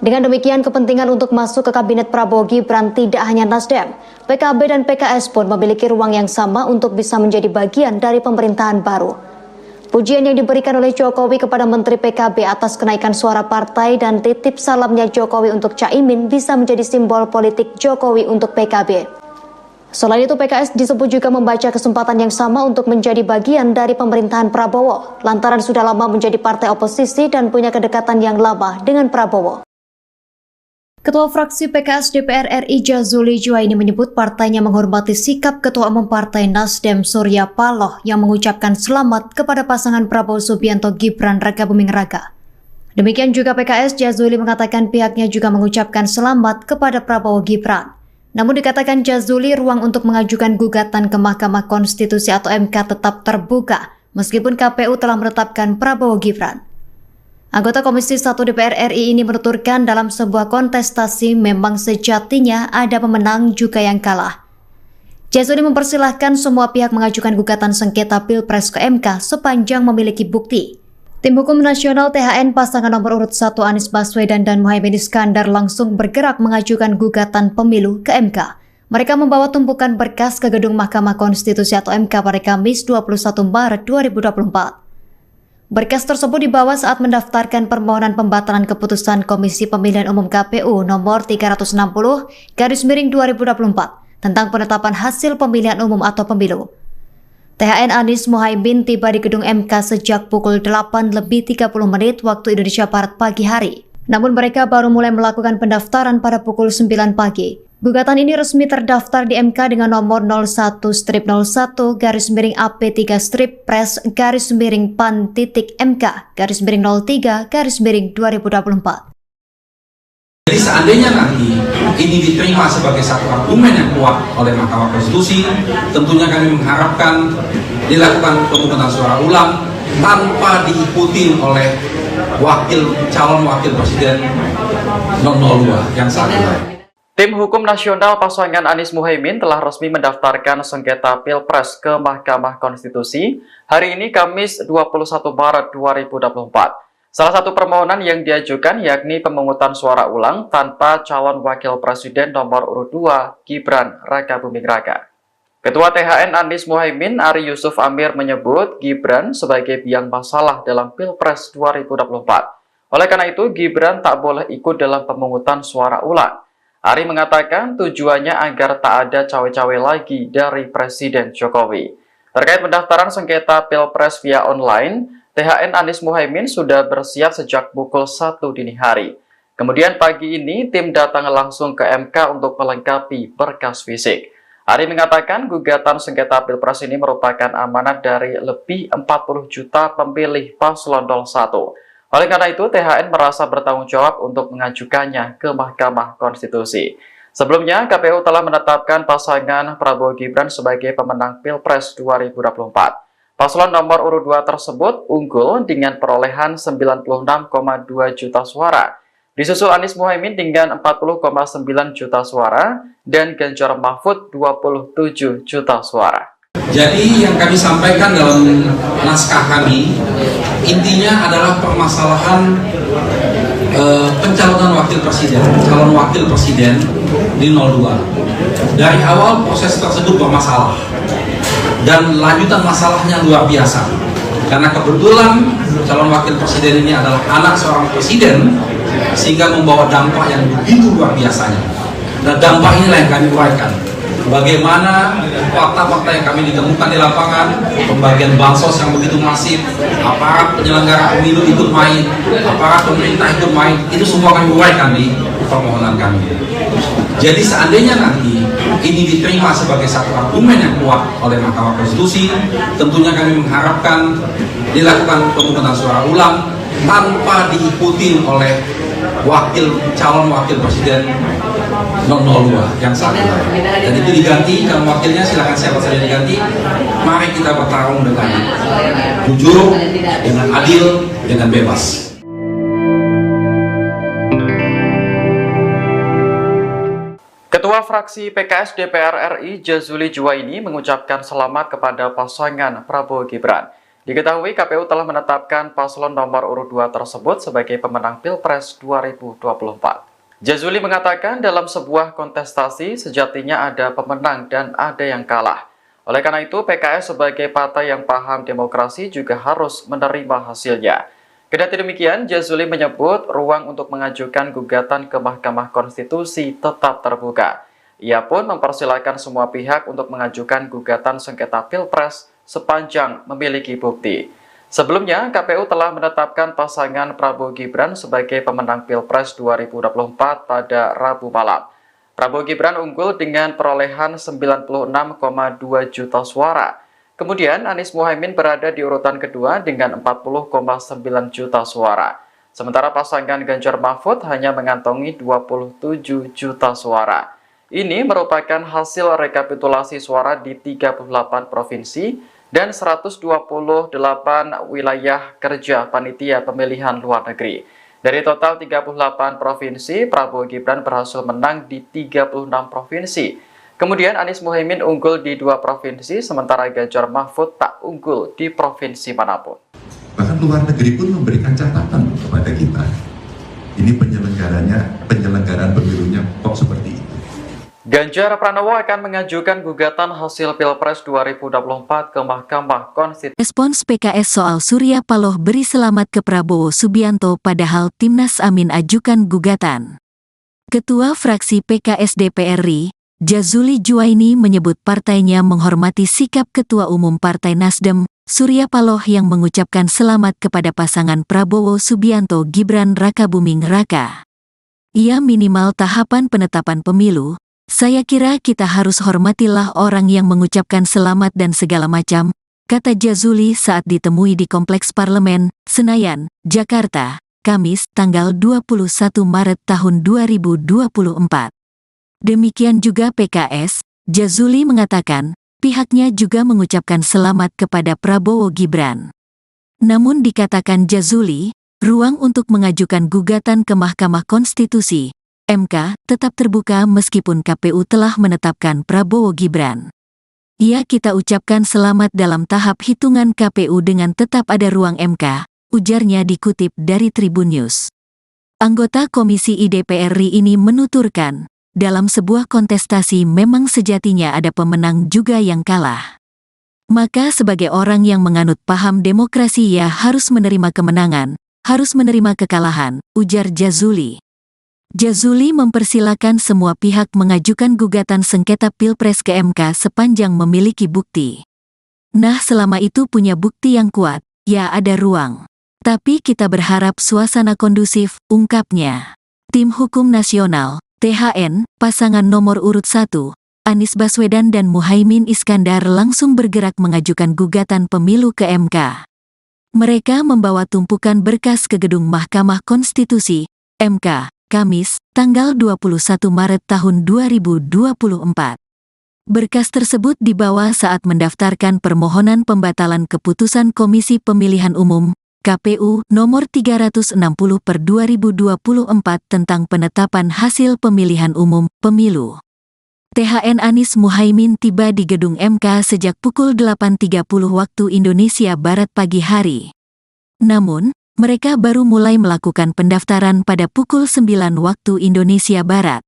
Dengan demikian, kepentingan untuk masuk ke Kabinet Prabowo Gibran tidak hanya Nasdem, PKB dan PKS pun memiliki ruang yang sama untuk bisa menjadi bagian dari pemerintahan baru. Pujian yang diberikan oleh Jokowi kepada Menteri PKB atas kenaikan suara partai dan titip salamnya Jokowi untuk Caimin bisa menjadi simbol politik Jokowi untuk PKB. Selain itu, PKS disebut juga membaca kesempatan yang sama untuk menjadi bagian dari pemerintahan Prabowo, lantaran sudah lama menjadi partai oposisi dan punya kedekatan yang lama dengan Prabowo. Ketua fraksi PKS DPR RI Jazuli Juwaini menyebut partainya menghormati sikap Ketua Umum Partai Nasdem Surya Paloh yang mengucapkan selamat kepada pasangan Prabowo Subianto Gibran Rakabuming Raka. Demikian juga PKS, Jazuli mengatakan pihaknya juga mengucapkan selamat kepada Prabowo Gibran. Namun dikatakan Jazuli, ruang untuk mengajukan gugatan ke Mahkamah Konstitusi atau MK tetap terbuka meskipun KPU telah menetapkan Prabowo Gibran. Anggota Komisi 1 DPR RI ini menuturkan dalam sebuah kontestasi memang sejatinya ada pemenang juga yang kalah. Jazuli mempersilahkan semua pihak mengajukan gugatan sengketa Pilpres ke MK sepanjang memiliki bukti. Tim Hukum Nasional THN pasangan nomor urut 1 Anies Baswedan dan Muhaimin Iskandar langsung bergerak mengajukan gugatan pemilu ke MK. Mereka membawa tumpukan berkas ke gedung Mahkamah Konstitusi atau MK pada Kamis 21 Maret 2024. Berkas tersebut dibawa saat mendaftarkan permohonan pembatalan keputusan Komisi Pemilihan Umum KPU nomor 360/2024 tentang penetapan hasil pemilihan umum atau pemilu. THN Anies Muhaimin tiba di gedung MK sejak pukul 8:30 waktu Indonesia Barat pagi hari. Namun mereka baru mulai melakukan pendaftaran pada pukul 9 pagi. Gugatan ini resmi terdaftar di MK dengan nomor 01-01-PAN-PAN-PAN-03-MK-03-2024. Jadi seandainya nanti ini diterima sebagai satu argumen yang kuat oleh Mahkamah Konstitusi, tentunya kami mengharapkan dilakukan pemungutan suara ulang tanpa diikuti oleh calon wakil presiden 002 yang saat ini. Tim Hukum Nasional pasangan Anies Muhaimin telah resmi mendaftarkan sengketa Pilpres ke Mahkamah Konstitusi hari ini Kamis 21 Maret 2024. Salah satu permohonan yang diajukan yakni pemungutan suara ulang tanpa calon wakil presiden nomor urut 2 Gibran Rakabuming Raka. Ketua THN Anies Muhaimin Ari Yusuf Amir menyebut Gibran sebagai biang masalah dalam Pilpres 2024. Oleh karena itu Gibran tak boleh ikut dalam pemungutan suara ulang. Ari mengatakan tujuannya agar tak ada cawe-cawe lagi dari Presiden Jokowi. Terkait pendaftaran sengketa Pilpres via online, THN Anies Muhaimin sudah bersiap sejak pukul 1 dini hari. Kemudian pagi ini tim datang langsung ke MK untuk melengkapi berkas fisik. Ari mengatakan gugatan sengketa Pilpres ini merupakan amanat dari lebih 40 juta pemilih paslon 01. Oleh karena itu, THN merasa bertanggung jawab untuk mengajukannya ke Mahkamah Konstitusi. Sebelumnya, KPU telah menetapkan pasangan Prabowo Gibran sebagai pemenang Pilpres 2024. Paslon nomor urut 2 tersebut unggul dengan perolehan 96,2 juta suara. Disusul Anies Muhaimin dengan 40,9 juta suara dan Ganjar Mahfud 27 juta suara. Jadi yang kami sampaikan dalam naskah kami, intinya adalah permasalahan pencalonan calon wakil presiden di 02. Dari awal proses tersebut bermasalah dan lanjutan masalahnya luar biasa. Karena kebetulan calon wakil presiden ini adalah anak seorang presiden, sehingga membawa dampak yang begitu luar biasanya. Dan dampak inilah yang kami uraikan. Bagaimana fakta-fakta yang kami ditemukan di lapangan, pembagian bansos yang begitu masif, aparat penyelenggara pemilu ikut main, aparat pemerintah ikut main, itu semua kami uraikan di permohonan kami. Jadi seandainya nanti ini diterima sebagai satu argumen yang kuat oleh Mahkamah Konstitusi, tentunya kami mengharapkan dilakukan pemungutan suara ulang tanpa diikuti oleh calon wakil presiden 002 yang saat ini. Dan itu diganti, kalau wakilnya silakan siapa saja diganti. Mari kita bertarung dengan jujur, dengan adil, dengan bebas. Ketua fraksi PKS DPR RI Jazuli Juwaini mengucapkan selamat kepada pasangan Prabowo Gibran. Diketahui KPU telah menetapkan paslon nomor urut 2 tersebut sebagai pemenang Pilpres 2024. Jazuli mengatakan dalam sebuah kontestasi sejatinya ada pemenang dan ada yang kalah. Oleh karena itu PKS sebagai partai yang paham demokrasi juga harus menerima hasilnya. Kendati demikian, Jazuli menyebut ruang untuk mengajukan gugatan ke Mahkamah Konstitusi tetap terbuka. Ia pun mempersilahkan semua pihak untuk mengajukan gugatan sengketa Pilpres sepanjang memiliki bukti. Sebelumnya, KPU telah menetapkan pasangan Prabowo Gibran sebagai pemenang Pilpres 2024 pada Rabu malam. Prabowo Gibran unggul dengan perolehan 96,2 juta suara. Kemudian Anies Muhaimin berada di urutan kedua dengan 40,9 juta suara. Sementara pasangan Ganjar Mahfud hanya mengantongi 27 juta suara. Ini merupakan hasil rekapitulasi suara di 38 provinsi dan 128 wilayah kerja panitia pemilihan luar negeri. Dari total 38 provinsi, Prabowo Gibran berhasil menang di 36 provinsi. Kemudian Anies Muhaimin unggul di 2 provinsi, sementara Ganjar Mahfud tak unggul di provinsi manapun. Bahkan luar negeri pun memberikan catatan kepada kita. Ini penyelenggaraan pemilunya kok seperti itu. Ganjar Pranowo akan mengajukan gugatan hasil Pilpres 2024 ke Mahkamah Konstitusi. Respons PKS soal Surya Paloh beri selamat ke Prabowo Subianto padahal Timnas Amin ajukan gugatan. Ketua fraksi PKS DPR RI, Jazuli Juwaini menyebut partainya menghormati sikap Ketua Umum Partai Nasdem, Surya Paloh yang mengucapkan selamat kepada pasangan Prabowo Subianto Gibran Rakabuming Raka. Ia minimal tahapan penetapan pemilu. Saya kira kita harus hormatilah orang yang mengucapkan selamat dan segala macam, kata Jazuli saat ditemui di Kompleks Parlemen, Senayan, Jakarta, Kamis, tanggal 21 Maret tahun 2024. Demikian juga PKS, Jazuli mengatakan, pihaknya juga mengucapkan selamat kepada Prabowo Gibran. Namun dikatakan Jazuli, ruang untuk mengajukan gugatan ke Mahkamah Konstitusi MK tetap terbuka meskipun KPU telah menetapkan Prabowo Gibran. Ya, kita ucapkan selamat dalam tahap hitungan KPU dengan tetap ada ruang MK, ujarnya dikutip dari Tribun News. Anggota Komisi IDPR RI ini menuturkan, dalam sebuah kontestasi memang sejatinya ada pemenang juga yang kalah. Maka sebagai orang yang menganut paham demokrasi ya harus menerima kemenangan, harus menerima kekalahan, ujar Jazuli. Jazuli mempersilakan semua pihak mengajukan gugatan sengketa Pilpres ke MK sepanjang memiliki bukti. Nah, selama itu punya bukti yang kuat, ya ada ruang. Tapi kita berharap suasana kondusif, ungkapnya. Tim Hukum Nasional, THN, pasangan nomor urut 1, Anies Baswedan dan Muhaimin Iskandar langsung bergerak mengajukan gugatan pemilu ke MK. Mereka membawa tumpukan berkas ke gedung Mahkamah Konstitusi, MK, Kamis, tanggal 21 Maret tahun 2024. Berkas tersebut dibawa saat mendaftarkan permohonan pembatalan keputusan Komisi Pemilihan Umum, KPU, nomor 360/2024 tentang penetapan hasil pemilihan umum, pemilu. THN Anies Muhaimin tiba di gedung MK sejak pukul 8.30 waktu Indonesia Barat pagi hari. Namun, mereka baru mulai melakukan pendaftaran pada pukul 9 waktu Indonesia Barat.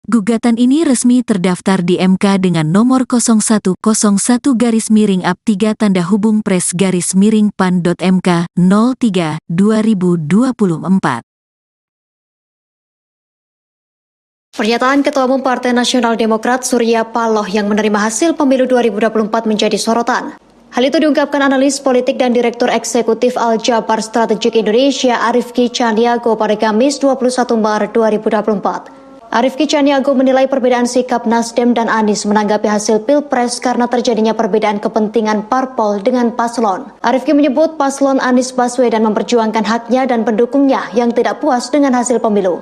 Gugatan ini resmi terdaftar di MK dengan nomor 0101-3-PRES-PAN.MK 03/2024. Pernyataan Ketua Umum Partai Nasional Demokrat Surya Paloh yang menerima hasil pemilu 2024 menjadi sorotan. Hal itu diungkapkan analis politik dan Direktur Eksekutif Al-Jabar Strategik Indonesia Arifki Caniago pada Kamis 21 Maret 2024. Arifki Caniago menilai perbedaan sikap Nasdem dan Anies menanggapi hasil Pilpres karena terjadinya perbedaan kepentingan parpol dengan paslon. Arifki menyebut paslon Anies Baswedan memperjuangkan haknya dan pendukungnya yang tidak puas dengan hasil pemilu.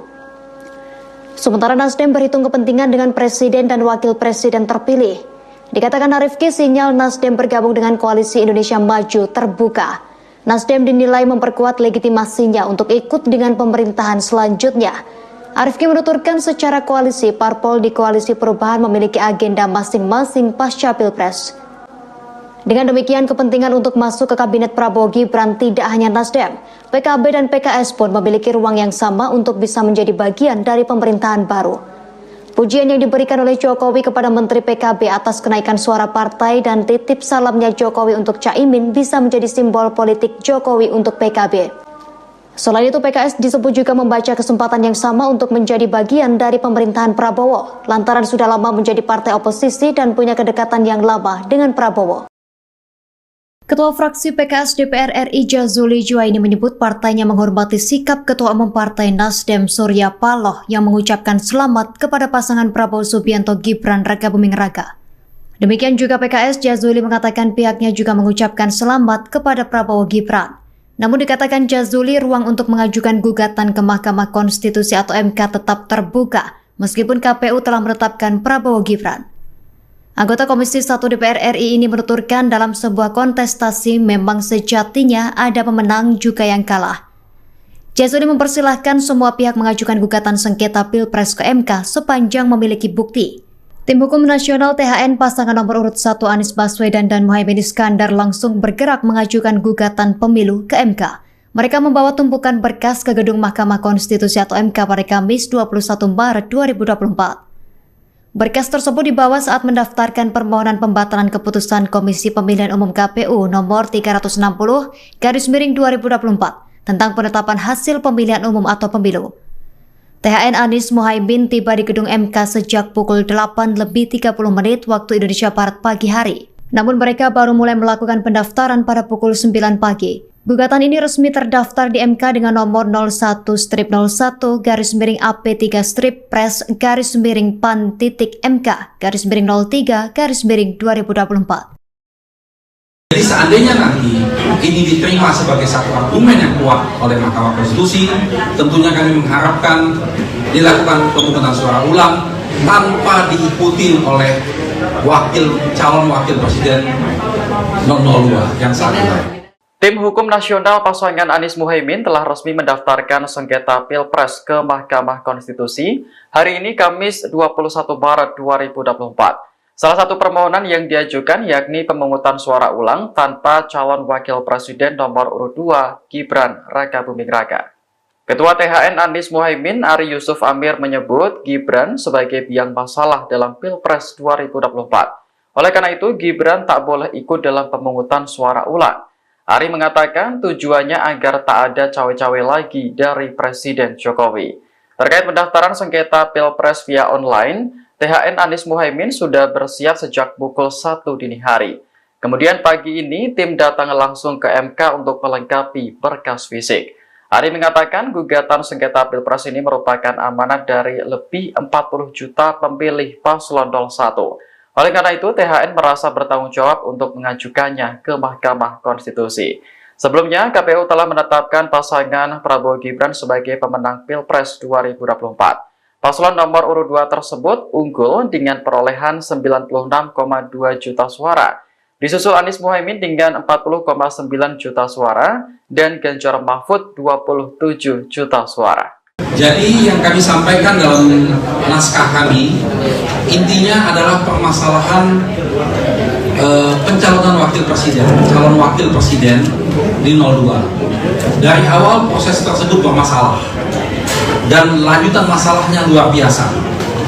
Sementara Nasdem berhitung kepentingan dengan presiden dan wakil presiden terpilih. Dikatakan Arifki, sinyal Nasdem bergabung dengan Koalisi Indonesia Maju terbuka. Nasdem dinilai memperkuat legitimasinya untuk ikut dengan pemerintahan selanjutnya. Arifki menuturkan secara koalisi, parpol di Koalisi Perubahan memiliki agenda masing-masing pasca Pilpres. Dengan demikian, kepentingan untuk masuk ke Kabinet Prabowo Gibran tidak hanya Nasdem, PKB dan PKS pun memiliki ruang yang sama untuk bisa menjadi bagian dari pemerintahan baru. Pujian yang diberikan oleh Jokowi kepada Menteri PKB atas kenaikan suara partai dan titip salamnya Jokowi untuk Caimin bisa menjadi simbol politik Jokowi untuk PKB. Selain itu, PKS disebut juga membaca kesempatan yang sama untuk menjadi bagian dari pemerintahan Prabowo, lantaran sudah lama menjadi partai oposisi dan punya kedekatan yang lama dengan Prabowo. Ketua fraksi PKS DPR RI Jazuli Juwaini menyebut partainya menghormati sikap Ketua Umum Partai Nasdem Surya Paloh yang mengucapkan selamat kepada pasangan Prabowo Subianto Gibran Rakabuming Raka. Demikian juga PKS, Jazuli mengatakan pihaknya juga mengucapkan selamat kepada Prabowo Gibran. Namun dikatakan Jazuli, ruang untuk mengajukan gugatan ke Mahkamah Konstitusi atau MK tetap terbuka meskipun KPU telah menetapkan Prabowo Gibran. Anggota Komisi 1 DPR RI ini menuturkan dalam sebuah kontestasi memang sejatinya ada pemenang juga yang kalah. Jazuli mempersilahkan semua pihak mengajukan gugatan sengketa Pilpres ke MK sepanjang memiliki bukti. Tim Hukum Nasional THN pasangan nomor urut 1 Anies Baswedan dan Muhaimin Iskandar langsung bergerak mengajukan gugatan pemilu ke MK. Mereka membawa tumpukan berkas ke gedung Mahkamah Konstitusi atau MK pada Kamis 21 Maret 2024. Berkas tersebut dibawa saat mendaftarkan permohonan pembatalan keputusan Komisi Pemilihan Umum KPU nomor 360/2024 tentang penetapan hasil pemilihan umum atau pemilu. THN Anies Muhaimin tiba di gedung MK sejak pukul 8:30 waktu Indonesia Barat pagi hari. Namun mereka baru mulai melakukan pendaftaran pada pukul 9 pagi. Gugatan ini resmi terdaftar di MK dengan nomor 01-03-PAN-PAN-3/PAN-MK-03-2024. Jadi seandainya nanti ini diterima sebagai satu argumen yang kuat oleh Mahkamah Konstitusi, tentunya kami mengharapkan dilakukan pemungutan suara ulang tanpa diikuti oleh calon wakil presiden 002 yang saat ini. Tim Hukum Nasional pasangan Anies Muhaimin telah resmi mendaftarkan sengketa Pilpres ke Mahkamah Konstitusi hari ini Kamis 21 Maret 2024. Salah satu permohonan yang diajukan yakni pemungutan suara ulang tanpa calon wakil presiden nomor urut 2 Gibran Rakabuming Raka. Ketua THN Anies Muhaimin Ari Yusuf Amir menyebut Gibran sebagai biang masalah dalam Pilpres 2024. Oleh karena itu Gibran tak boleh ikut dalam pemungutan suara ulang. Ari mengatakan tujuannya agar tak ada cawe-cawe lagi dari Presiden Jokowi. Terkait pendaftaran sengketa Pilpres via online, THN Anies Muhaimin sudah bersiap sejak pukul 1 dini hari. Kemudian pagi ini tim datang langsung ke MK untuk melengkapi berkas fisik. Ari mengatakan gugatan sengketa Pilpres ini merupakan amanat dari lebih 40 juta pemilih paslon 01. Oleh karena itu, THN merasa bertanggung jawab untuk mengajukannya ke Mahkamah Konstitusi. Sebelumnya, KPU telah menetapkan pasangan Prabowo Gibran sebagai pemenang Pilpres 2024. Paslon nomor urut 2 tersebut unggul dengan perolehan 96,2 juta suara. Disusul Anies Muhaimin dengan 40,9 juta suara dan Ganjar Mahfud 27 juta suara. Jadi yang kami sampaikan dalam naskah kami intinya adalah permasalahan pencalonan calon wakil presiden di 02. Dari awal proses tersebut bermasalah dan lanjutan masalahnya luar biasa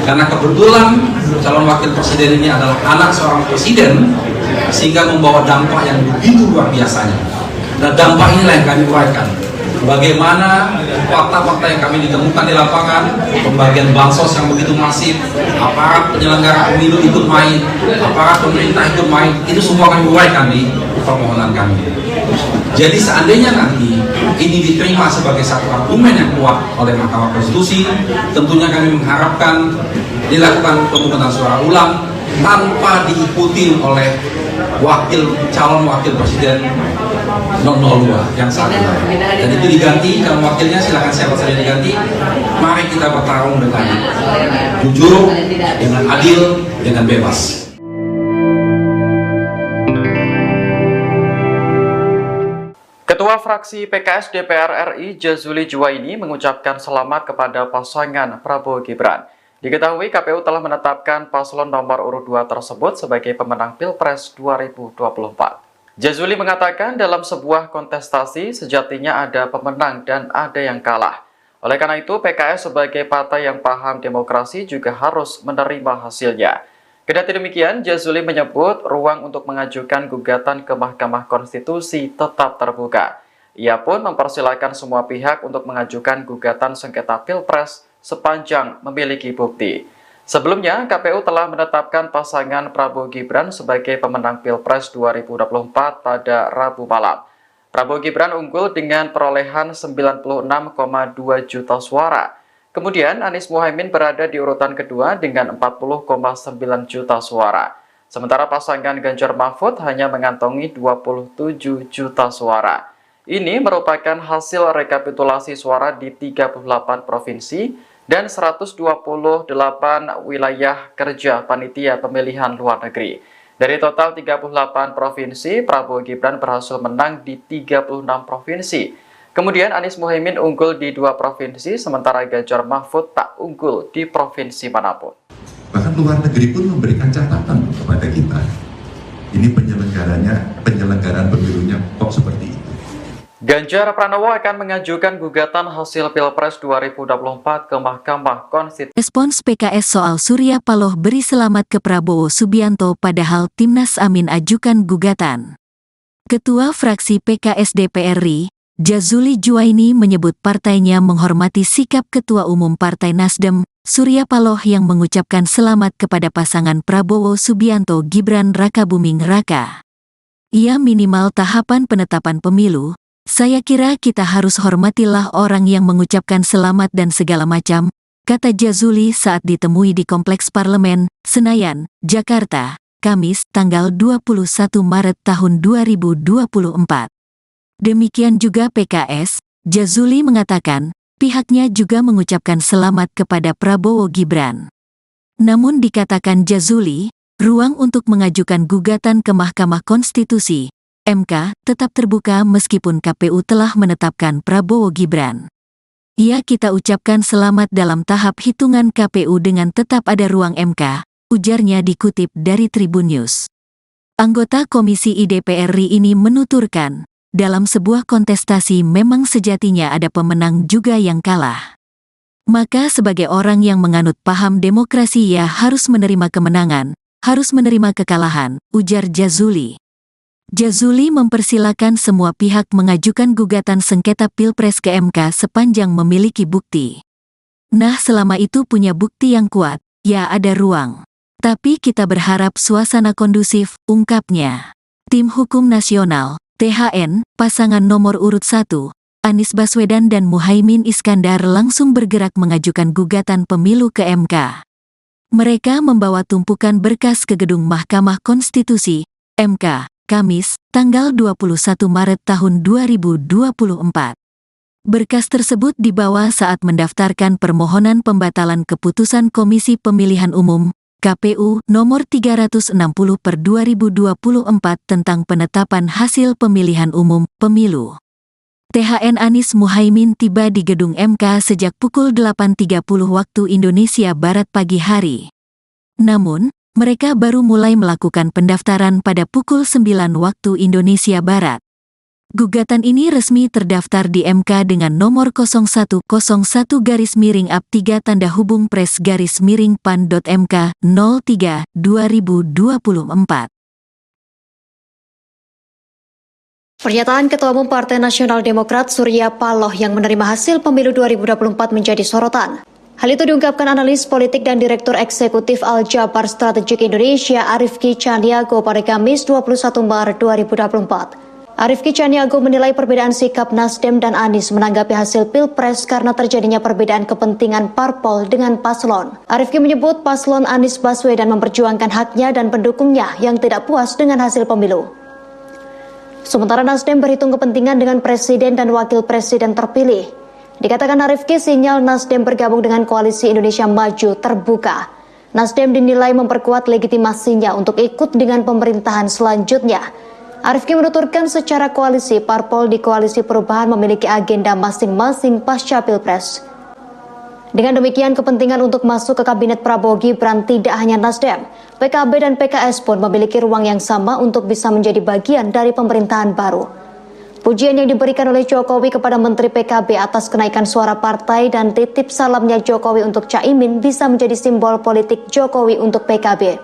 karena kebetulan calon wakil presiden ini adalah anak seorang presiden sehingga membawa dampak yang begitu luar biasanya. Dan dampak inilah yang kami uraikan. Bagaimana fakta-fakta yang kami ditemukan di lapangan, pembagian bansos yang begitu masif, aparat penyelenggara pemilu ikut main, aparat pemerintah ikut main, itu semua kami uraikan di permohonan kami. Jadi seandainya nanti ini diterima sebagai satu argumen yang kuat oleh Mahkamah Konstitusi, tentunya kami mengharapkan dilakukan pemungutan suara ulang tanpa diikuti oleh calon wakil presiden 002 yang saat ini. Dan itu diganti, kalau wakilnya silakan siapa saja diganti. Mari kita bertarung dengan jujur, dengan adil, dengan bebas. Ketua fraksi PKS DPR RI Jazuli Juwaini mengucapkan selamat kepada pasangan Prabowo Gibran. Diketahui KPU telah menetapkan paslon nomor urut 2 tersebut sebagai pemenang Pilpres 2024. Jazuli mengatakan dalam sebuah kontestasi sejatinya ada pemenang dan ada yang kalah. Oleh karena itu PKS sebagai partai yang paham demokrasi juga harus menerima hasilnya. Kendati demikian, Jazuli menyebut ruang untuk mengajukan gugatan ke Mahkamah Konstitusi tetap terbuka. Ia pun mempersilahkan semua pihak untuk mengajukan gugatan sengketa Pilpres sepanjang memiliki bukti. Sebelumnya, KPU telah menetapkan pasangan Prabowo Gibran sebagai pemenang Pilpres 2024 pada Rabu malam. Prabowo Gibran unggul dengan perolehan 96,2 juta suara. Kemudian Anies Muhaimin berada di urutan kedua dengan 40,9 juta suara. Sementara pasangan Ganjar Mahfud hanya mengantongi 27 juta suara. Ini merupakan hasil rekapitulasi suara di 38 provinsi dan 128 wilayah kerja panitia pemilihan luar negeri. Dari total 38 provinsi, Prabowo Gibran berhasil menang di 36 provinsi. Kemudian Anies Muhaimin unggul di 2 provinsi, sementara Ganjar Mahfud tak unggul di provinsi manapun. Bahkan luar negeri pun memberikan catatan kepada kita. Ini penyelenggaraan pemilunya kok seperti itu. Ganjar Pranowo akan mengajukan gugatan hasil Pilpres 2024 ke Mahkamah Konstitusi. Respons PKS soal Surya Paloh beri selamat ke Prabowo Subianto padahal Timnas Amin ajukan gugatan. Ketua fraksi PKS DPR RI, Jazuli Juwaini menyebut partainya menghormati sikap Ketua Umum Partai Nasdem, Surya Paloh yang mengucapkan selamat kepada pasangan Prabowo Subianto Gibran Rakabuming Raka. Ia minimal tahapan penetapan pemilu. Saya kira kita harus hormatilah orang yang mengucapkan selamat dan segala macam, kata Jazuli saat ditemui di Kompleks Parlemen, Senayan, Jakarta, Kamis, tanggal 21 Maret tahun 2024. Demikian juga PKS, Jazuli mengatakan, pihaknya juga mengucapkan selamat kepada Prabowo Gibran. Namun dikatakan Jazuli, ruang untuk mengajukan gugatan ke Mahkamah Konstitusi MK tetap terbuka meskipun KPU telah menetapkan Prabowo Gibran. Kita ucapkan selamat dalam tahap hitungan KPU dengan tetap ada ruang MK, ujarnya dikutip dari Tribun News. Anggota Komisi DPR RI ini menuturkan, dalam sebuah kontestasi memang sejatinya ada pemenang juga yang kalah. Maka sebagai orang yang menganut paham demokrasi ia harus menerima kemenangan, harus menerima kekalahan, ujar Jazuli. Jazuli mempersilakan semua pihak mengajukan gugatan sengketa Pilpres ke MK sepanjang memiliki bukti. Nah, selama itu punya bukti yang kuat, ya ada ruang. Tapi kita berharap suasana kondusif, ungkapnya. Tim Hukum Nasional, THN, pasangan nomor urut 1, Anies Baswedan dan Muhaimin Iskandar langsung bergerak mengajukan gugatan pemilu ke MK. Mereka membawa tumpukan berkas ke gedung Mahkamah Konstitusi, MK, Kamis, tanggal 21 Maret tahun 2024. Berkas tersebut dibawa saat mendaftarkan permohonan pembatalan keputusan Komisi Pemilihan Umum, KPU, nomor 360/2024 tentang penetapan hasil pemilihan umum, pemilu. THN Anies Muhaimin tiba di gedung MK sejak pukul 8.30 waktu Indonesia Barat pagi hari. Namun, mereka baru mulai melakukan pendaftaran pada pukul 9 waktu Indonesia Barat. Gugatan ini resmi terdaftar di MK dengan nomor 0101-3-PRES-PAN.MK 03/2024. Pernyataan Ketua Umum Partai Nasional Demokrat Surya Paloh yang menerima hasil pemilu 2024 menjadi sorotan. Hal itu diungkapkan analis politik dan Direktur Eksekutif Al-Jabar Strategik Indonesia Arifki Caniago pada Kamis 21 Maret 2024. Arifki Caniago menilai perbedaan sikap Nasdem dan Anies menanggapi hasil Pilpres karena terjadinya perbedaan kepentingan parpol dengan paslon. Arifki menyebut paslon Anies Baswedan memperjuangkan haknya dan pendukungnya yang tidak puas dengan hasil pemilu. Sementara Nasdem berhitung kepentingan dengan presiden dan wakil presiden terpilih. Dikatakan Arifki, sinyal Nasdem bergabung dengan Koalisi Indonesia Maju terbuka. Nasdem dinilai memperkuat legitimasinya untuk ikut dengan pemerintahan selanjutnya. Arifki menuturkan secara koalisi, parpol di Koalisi Perubahan memiliki agenda masing-masing pasca Pilpres. Dengan demikian, kepentingan untuk masuk ke Kabinet Prabowo Gibran tidak hanya Nasdem, PKB dan PKS pun memiliki ruang yang sama untuk bisa menjadi bagian dari pemerintahan baru. Pujian yang diberikan oleh Jokowi kepada Menteri PKB atas kenaikan suara partai dan titip salamnya Jokowi untuk Caimin bisa menjadi simbol politik Jokowi untuk PKB.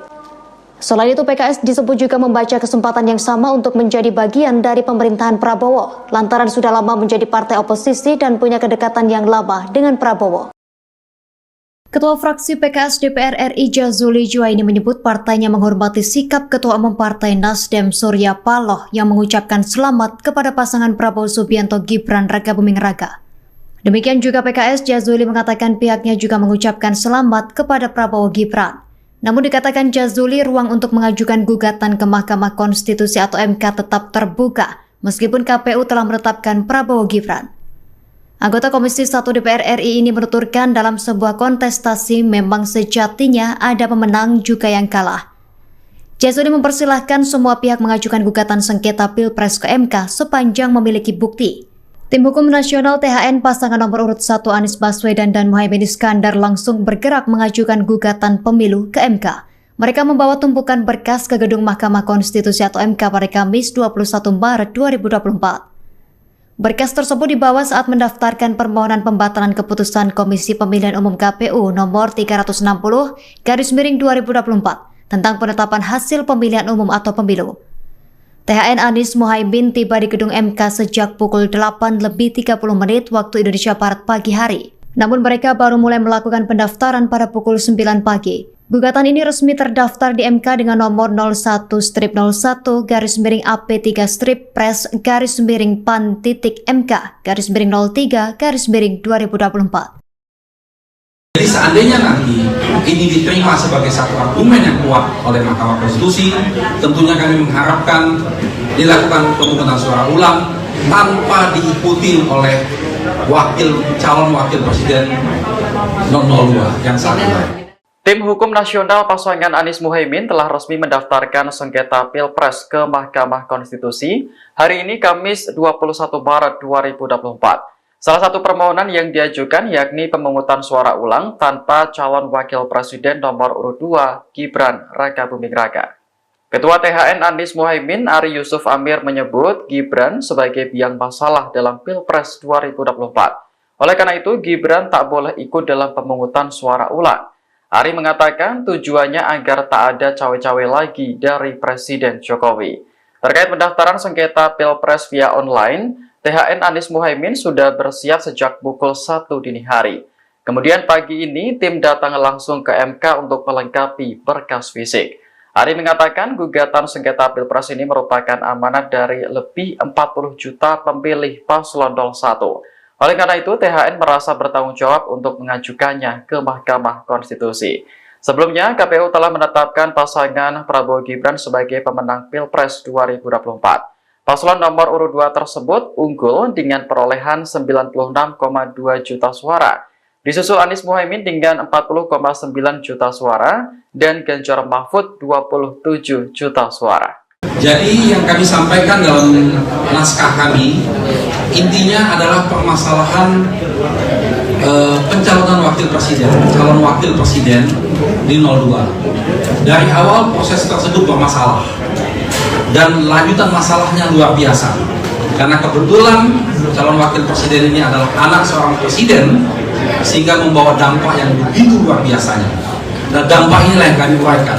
Selain itu, PKS disebut juga membaca kesempatan yang sama untuk menjadi bagian dari pemerintahan Prabowo, lantaran sudah lama menjadi partai oposisi dan punya kedekatan yang lama dengan Prabowo. Ketua fraksi PKS DPR RI Jazuli Juwaini menyebut partainya menghormati sikap Ketua Umum Partai Nasdem Surya Paloh yang mengucapkan selamat kepada pasangan Prabowo Subianto Gibran Rakabuming Raka. Demikian juga PKS, Jazuli mengatakan pihaknya juga mengucapkan selamat kepada Prabowo Gibran. Namun dikatakan Jazuli, ruang untuk mengajukan gugatan ke Mahkamah Konstitusi atau MK tetap terbuka meskipun KPU telah menetapkan Prabowo Gibran. Anggota Komisi 1 DPR RI ini menuturkan dalam sebuah kontestasi memang sejatinya ada pemenang juga yang kalah. Jazuli mempersilahkan semua pihak mengajukan gugatan sengketa Pilpres ke MK sepanjang memiliki bukti. Tim Hukum Nasional THN pasangan nomor urut 1 Anies Baswedan dan Muhaimin Iskandar langsung bergerak mengajukan gugatan pemilu ke MK. Mereka membawa tumpukan berkas ke gedung Mahkamah Konstitusi atau MK pada Kamis 21 Maret 2024. Berkas tersebut dibawa saat mendaftarkan permohonan pembatalan keputusan Komisi Pemilihan Umum KPU nomor 360/2024 tentang penetapan hasil pemilihan umum atau pemilu. THN Anies Muhaimin tiba di gedung MK sejak pukul 8:30 waktu Indonesia Barat pagi hari. Namun mereka baru mulai melakukan pendaftaran pada pukul 9 pagi. Gugatan ini resmi terdaftar di MK dengan nomor 01-01-PAN-PAN-PAN-03-MK-03-2024. Jadi seandainya nanti ini diterima sebagai satu argumen yang kuat oleh Mahkamah Konstitusi, tentunya kami mengharapkan dilakukan pemungutan suara ulang tanpa diikuti oleh calon wakil presiden 002 yang saat ini. Tim Hukum Nasional pasangan Anies Muhaimin telah resmi mendaftarkan sengketa Pilpres ke Mahkamah Konstitusi hari ini Kamis 21 Maret 2024. Salah satu permohonan yang diajukan yakni pemungutan suara ulang tanpa calon wakil presiden nomor urut 2 Gibran Rakabuming Raka. Ketua THN Anies Muhaimin Ari Yusuf Amir menyebut Gibran sebagai biang masalah dalam Pilpres 2024. Oleh karena itu Gibran tak boleh ikut dalam pemungutan suara ulang. Ari mengatakan tujuannya agar tak ada cawe-cawe lagi dari Presiden Jokowi. Terkait pendaftaran sengketa Pilpres via online, THN Anies Muhaimin sudah bersiap sejak pukul 1 dini hari. Kemudian pagi ini tim datang langsung ke MK untuk melengkapi berkas fisik. Ari mengatakan gugatan sengketa Pilpres ini merupakan amanat dari lebih 40 juta pemilih paslon 01. Oleh karena itu, THN merasa bertanggung jawab untuk mengajukannya ke Mahkamah Konstitusi. Sebelumnya, KPU telah menetapkan pasangan Prabowo Gibran sebagai pemenang Pilpres 2024. Paslon nomor urut 2 tersebut unggul dengan perolehan 96,2 juta suara. Disusul Anies Muhaimin dengan 40,9 juta suara dan Ganjar Mahfud 27 juta suara. Jadi yang kami sampaikan dalam naskah kami, intinya adalah permasalahan pencalonan calon wakil presiden di 02. Dari awal proses tersebut bermasalah dan lanjutan masalahnya luar biasa. Karena kebetulan calon wakil presiden ini adalah anak seorang presiden, sehingga membawa dampak yang begitu luar biasanya. Dan dampak inilah yang kami uraikan.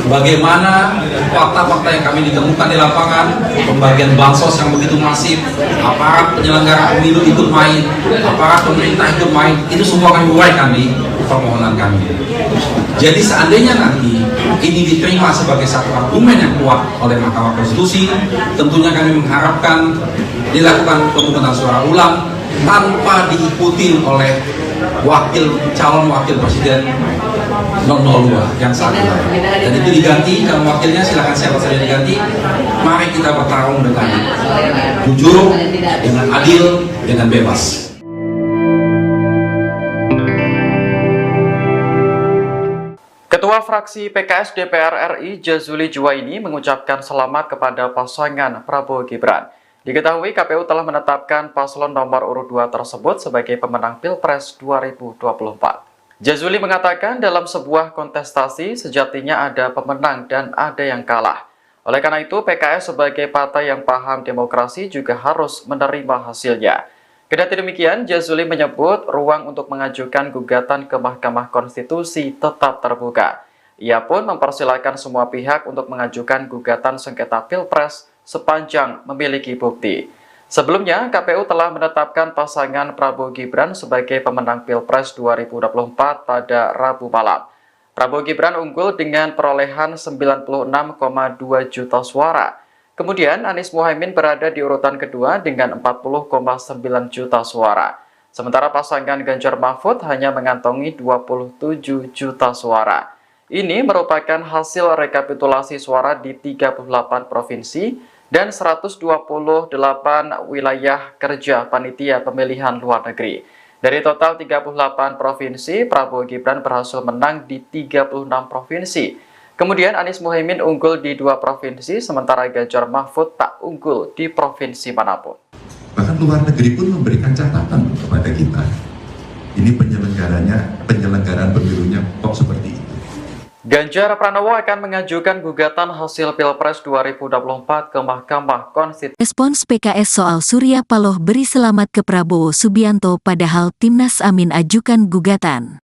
Bagaimana fakta-fakta yang kami ditemukan di lapangan, pembagian bansos yang begitu masif, aparat penyelenggara pemilu ikut main, aparat pemerintah ikut main, itu semua kami uraikan di permohonan kami. Jadi seandainya nanti ini diterima sebagai satu argumen yang kuat oleh Mahkamah Konstitusi, tentunya kami mengharapkan dilakukan pemungutan suara ulang tanpa diikuti oleh calon wakil presiden 002 yang saat ini. Dan itu diganti, calon wakilnya silakan siapa saja diganti. Mari kita bertarung dengan jujur, dengan adil, dengan bebas. Ketua fraksi PKS DPR RI Jazuli Juwaini mengucapkan selamat kepada pasangan Prabowo Gibran. Diketahui KPU telah menetapkan paslon nomor urut 2 tersebut sebagai pemenang Pilpres 2024. Jazuli mengatakan dalam sebuah kontestasi sejatinya ada pemenang dan ada yang kalah. Oleh karena itu PKS sebagai partai yang paham demokrasi juga harus menerima hasilnya. Kendati demikian, Jazuli menyebut ruang untuk mengajukan gugatan ke Mahkamah Konstitusi tetap terbuka. Ia pun mempersilahkan semua pihak untuk mengajukan gugatan sengketa Pilpres sepanjang memiliki bukti. Sebelumnya, KPU telah menetapkan pasangan Prabowo Gibran sebagai pemenang Pilpres 2024 pada Rabu malam. Prabowo Gibran unggul dengan perolehan 96,2 juta suara. Kemudian Anies Muhaimin berada di urutan kedua dengan 40,9 juta suara. Sementara pasangan Ganjar Mahfud hanya mengantongi 27 juta suara. Ini merupakan hasil rekapitulasi suara di 38 provinsi dan 128 wilayah kerja panitia pemilihan luar negeri. Dari total 38 provinsi, Prabowo Gibran berhasil menang di 36 provinsi. Kemudian Anies Muhaimin unggul di 2 provinsi, sementara Ganjar Mahfud tak unggul di provinsi manapun. Bahkan luar negeri pun memberikan catatan kepada kita. Ini penyelenggaraan pemilunya kok seperti itu. Ganjar Pranowo akan mengajukan gugatan hasil Pilpres 2024 ke Mahkamah Konstitusi. Respons PKS soal Surya Paloh beri selamat ke Prabowo Subianto padahal Timnas Amin ajukan gugatan.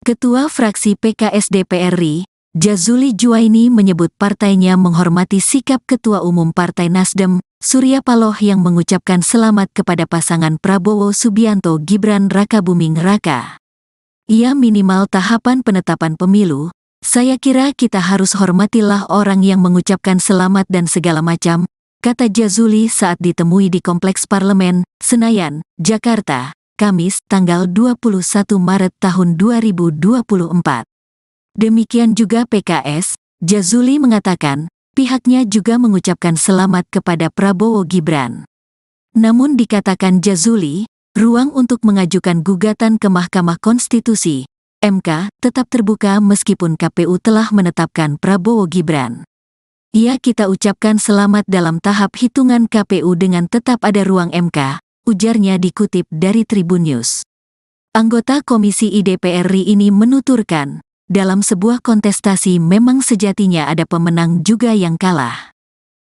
Ketua fraksi PKS DPR RI, Jazuli Juwaini menyebut partainya menghormati sikap Ketua Umum Partai Nasdem, Surya Paloh yang mengucapkan selamat kepada pasangan Prabowo Subianto Gibran Rakabuming Raka. Ia minimal tahapan penetapan pemilu. Saya kira kita harus hormatilah orang yang mengucapkan selamat dan segala macam, kata Jazuli saat ditemui di Kompleks Parlemen, Senayan, Jakarta, Kamis, tanggal 21 Maret tahun 2024. Demikian juga PKS, Jazuli mengatakan, pihaknya juga mengucapkan selamat kepada Prabowo Gibran. Namun dikatakan Jazuli, ruang untuk mengajukan gugatan ke Mahkamah Konstitusi MK tetap terbuka meskipun KPU telah menetapkan Prabowo Gibran. Kita ucapkan selamat dalam tahap hitungan KPU dengan tetap ada ruang MK, ujarnya dikutip dari Tribun News. Anggota Komisi DPR RI ini menuturkan, dalam sebuah kontestasi memang sejatinya ada pemenang juga yang kalah.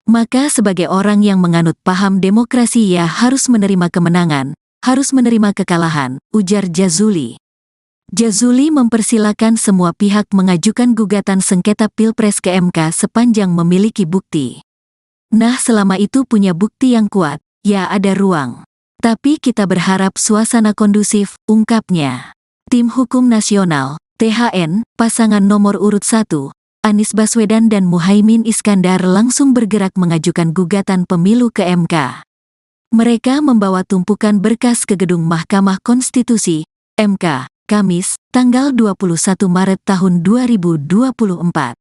Maka sebagai orang yang menganut paham demokrasi harus menerima kemenangan, harus menerima kekalahan, ujar Jazuli. Jazuli mempersilakan semua pihak mengajukan gugatan sengketa Pilpres ke MK sepanjang memiliki bukti. Nah, selama itu punya bukti yang kuat, ada ruang. Tapi kita berharap suasana kondusif, ungkapnya. Tim Hukum Nasional, THN, pasangan nomor urut 1, Anies Baswedan dan Muhaimin Iskandar langsung bergerak mengajukan gugatan pemilu ke MK. Mereka membawa tumpukan berkas ke gedung Mahkamah Konstitusi, MK, Kamis, tanggal 21 Maret tahun 2024.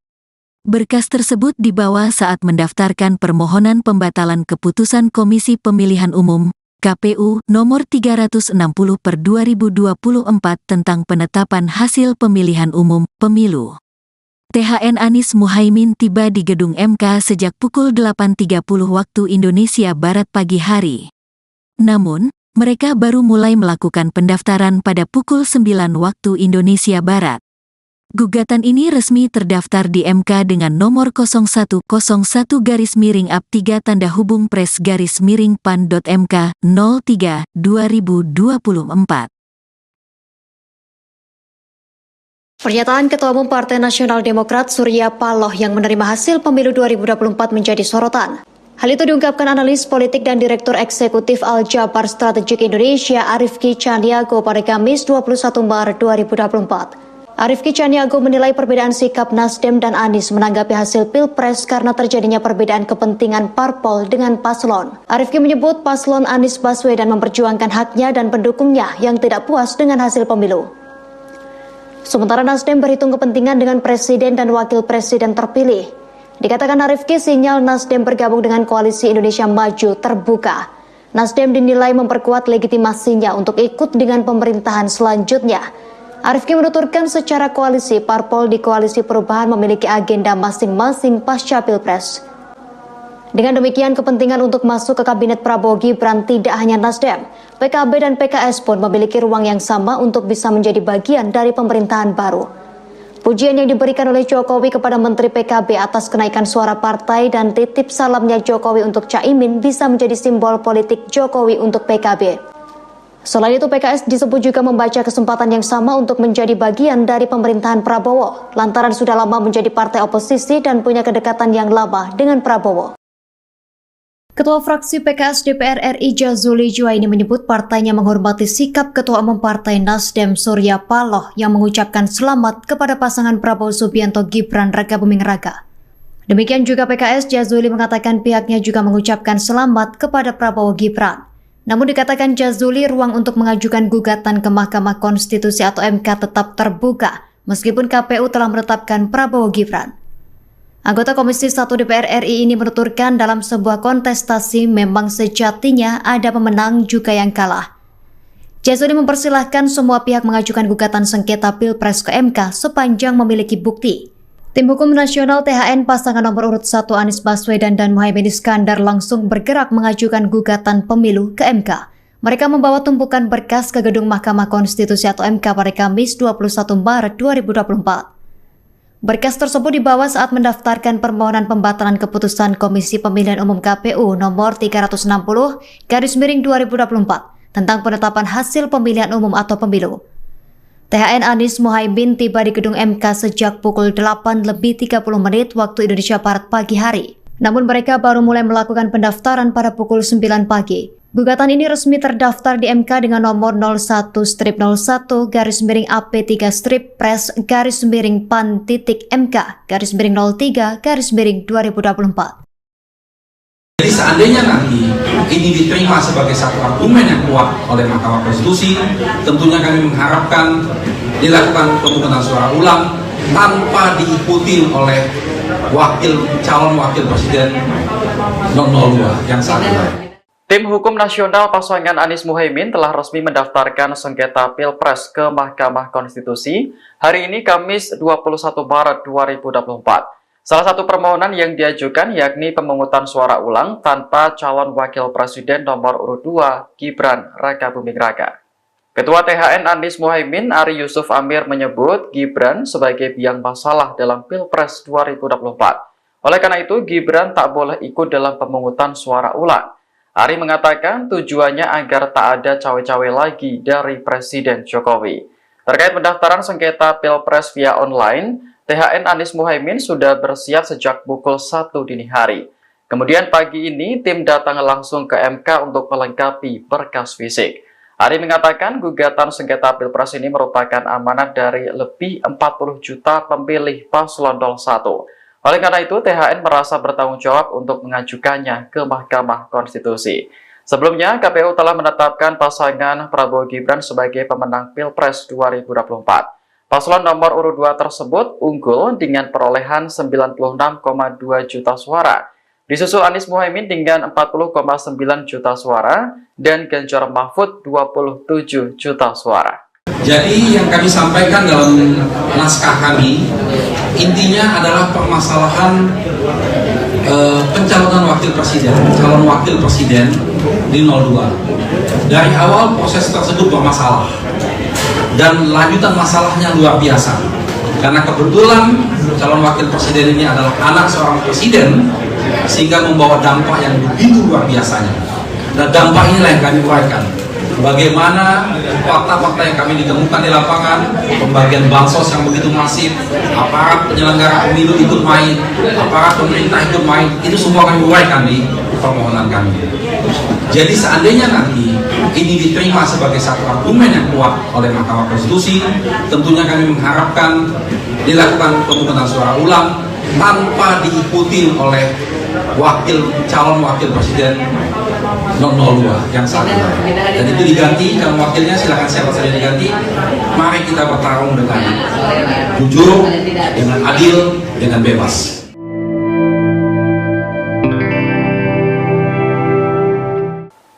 Berkas tersebut dibawa saat mendaftarkan permohonan pembatalan keputusan Komisi Pemilihan Umum, KPU, nomor 360/2024 tentang penetapan hasil pemilihan umum, pemilu. THN Anies Muhaimin tiba di gedung MK sejak pukul 8.30 waktu Indonesia Barat pagi hari. Namun, mereka baru mulai melakukan pendaftaran pada pukul 9 waktu Indonesia Barat. Gugatan ini resmi terdaftar di MK dengan nomor 0101-3-PRES-PAN.MK 03/2024. Pernyataan Ketua Umum Partai Nasional Demokrat Surya Paloh yang menerima hasil pemilu 2024 menjadi sorotan. Hal itu diungkapkan analis politik dan Direktur Eksekutif Al-Jabar Strategik Indonesia Arifki Caniago pada Kamis 21 Maret 2024. Arifki Caniago menilai perbedaan sikap Nasdem dan Anies menanggapi hasil Pilpres karena terjadinya perbedaan kepentingan parpol dengan paslon. Arifki menyebut paslon Anies Baswedan memperjuangkan haknya dan pendukungnya yang tidak puas dengan hasil pemilu. Sementara Nasdem berhitung kepentingan dengan presiden dan wakil presiden terpilih. Dikatakan Arifki, sinyal Nasdem bergabung dengan Koalisi Indonesia Maju terbuka. Nasdem dinilai memperkuat legitimasinya untuk ikut dengan pemerintahan selanjutnya. Arifki menuturkan secara koalisi, parpol di Koalisi Perubahan memiliki agenda masing-masing pasca Pilpres. Dengan demikian, kepentingan untuk masuk ke Kabinet Prabowo Gibran tidak hanya Nasdem, PKB dan PKS pun memiliki ruang yang sama untuk bisa menjadi bagian dari pemerintahan baru. Pujian yang diberikan oleh Jokowi kepada Menteri PKB atas kenaikan suara partai dan titip salamnya Jokowi untuk Caimin bisa menjadi simbol politik Jokowi untuk PKB. Selain itu, PKS disebut juga membaca kesempatan yang sama untuk menjadi bagian dari pemerintahan Prabowo, lantaran sudah lama menjadi partai oposisi dan punya kedekatan yang lama dengan Prabowo. Ketua fraksi PKS DPR RI Jazuli Juwaini menyebut partainya menghormati sikap Ketua Umum Partai Nasdem Surya Paloh yang mengucapkan selamat kepada pasangan Prabowo Subianto Gibran Rakabuming Raka. Demikian juga PKS, Jazuli mengatakan pihaknya juga mengucapkan selamat kepada Prabowo Gibran. Namun dikatakan Jazuli, ruang untuk mengajukan gugatan ke Mahkamah Konstitusi atau MK tetap terbuka meskipun KPU telah menetapkan Prabowo Gibran. Anggota Komisi 1 DPR RI ini menuturkan dalam sebuah kontestasi memang sejatinya ada pemenang juga yang kalah. Jazuli mempersilahkan semua pihak mengajukan gugatan sengketa Pilpres ke MK sepanjang memiliki bukti. Tim Hukum Nasional THN pasangan nomor urut 1 Anies Baswedan dan Muhaimin Iskandar langsung bergerak mengajukan gugatan pemilu ke MK. Mereka membawa tumpukan berkas ke gedung Mahkamah Konstitusi atau MK pada Kamis 21 Maret 2024. Berkas tersebut dibawa saat mendaftarkan permohonan pembatalan keputusan Komisi Pemilihan Umum KPU nomor 360/2024 tentang penetapan hasil pemilihan umum atau pemilu. THN Anies Muhaimin tiba di gedung MK sejak pukul 8:30 waktu Indonesia Barat pagi hari. Namun mereka baru mulai melakukan pendaftaran pada pukul 9 pagi. Gugatan ini resmi terdaftar di MK dengan nomor 01-01-PAN-PAN-3/PAN-03-M-3/2024. Jadi seandainya nanti ini diterima sebagai satu argumen yang kuat oleh Mahkamah Konstitusi, tentunya kami mengharapkan dilakukan pemungutan suara ulang tanpa diikuti oleh calon wakil presiden 002 yang saat ini. Tim Hukum Nasional pasangan Anies Muhaimin telah resmi mendaftarkan sengketa Pilpres ke Mahkamah Konstitusi hari ini Kamis 21 Maret 2024. Salah satu permohonan yang diajukan yakni pemungutan suara ulang tanpa calon wakil presiden nomor urut 2 Gibran Rakabuming Raka. Ketua THN Anies Muhaimin Ari Yusuf Amir menyebut Gibran sebagai biang masalah dalam Pilpres 2024. Oleh karena itu Gibran tak boleh ikut dalam pemungutan suara ulang. Ari mengatakan tujuannya agar tak ada cawe-cawe lagi dari Presiden Jokowi. Terkait pendaftaran sengketa Pilpres via online, THN Anies Muhaimin sudah bersiap sejak pukul 1 dini hari. Kemudian pagi ini tim datang langsung ke MK untuk melengkapi berkas fisik. Ari mengatakan gugatan sengketa Pilpres ini merupakan amanat dari lebih 40 juta pemilih paslon 01. Oleh karena itu, THN merasa bertanggung jawab untuk mengajukannya ke Mahkamah Konstitusi. Sebelumnya, KPU telah menetapkan pasangan Prabowo Gibran sebagai pemenang Pilpres 2024. Paslon nomor urut 2 tersebut unggul dengan perolehan 96,2 juta suara. Disusul Anies Muhaimin dengan 40,9 juta suara dan Ganjar Mahfud 27 juta suara. Jadi yang kami sampaikan dalam naskah kami, intinya adalah permasalahan pencalonan calon wakil presiden di 02. Dari awal proses tersebut bermasalah dan lanjutan masalahnya luar biasa. Karena kebetulan calon wakil presiden ini adalah anak seorang presiden, sehingga membawa dampak yang begitu luar biasanya. Dan dampak inilah yang kami uraikan. Bagaimana fakta-fakta yang kami ditemukan di lapangan, pembagian bansos yang begitu masif, aparat penyelenggara pemilu ikut main, aparat pemerintah ikut main, itu semua kami uraikan di permohonan kami. Jadi seandainya nanti ini diterima sebagai satu argumen yang kuat oleh Mahkamah Konstitusi, tentunya kami mengharapkan dilakukan pemungutan suara ulang tanpa diikuti oleh calon wakil presiden 002 yang saat ini. Dan itu diganti, calon wakilnya silakan siapa saja diganti. Mari kita bertarung dengan jujur, dengan adil, dengan bebas.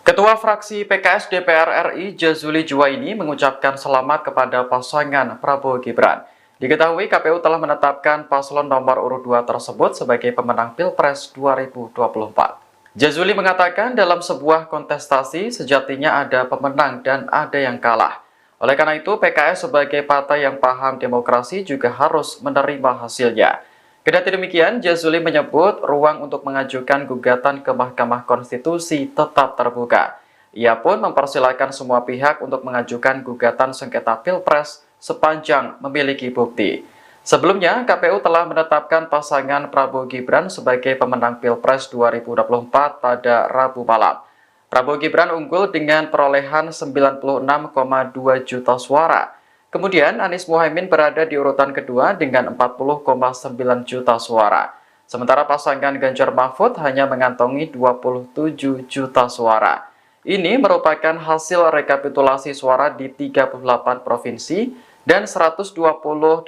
Ketua fraksi PKS DPR RI Jazuli Juwaini mengucapkan selamat kepada pasangan Prabowo Gibran. Diketahui KPU telah menetapkan paslon nomor urut 2 tersebut sebagai pemenang Pilpres 2024. Jazuli mengatakan dalam sebuah kontestasi sejatinya ada pemenang dan ada yang kalah. Oleh karena itu PKS sebagai partai yang paham demokrasi juga harus menerima hasilnya. Kendati demikian, Jazuli menyebut ruang untuk mengajukan gugatan ke Mahkamah Konstitusi tetap terbuka. Ia pun mempersilahkan semua pihak untuk mengajukan gugatan sengketa Pilpres sepanjang memiliki bukti. Sebelumnya, KPU telah menetapkan pasangan Prabowo Gibran sebagai pemenang Pilpres 2024 pada Rabu malam. Prabowo Gibran unggul dengan perolehan 96,2 juta suara. Kemudian Anies Muhaimin berada di urutan kedua dengan 40,9 juta suara. Sementara pasangan Ganjar Mahfud hanya mengantongi 27 juta suara. Ini merupakan hasil rekapitulasi suara di 38 provinsi dan 128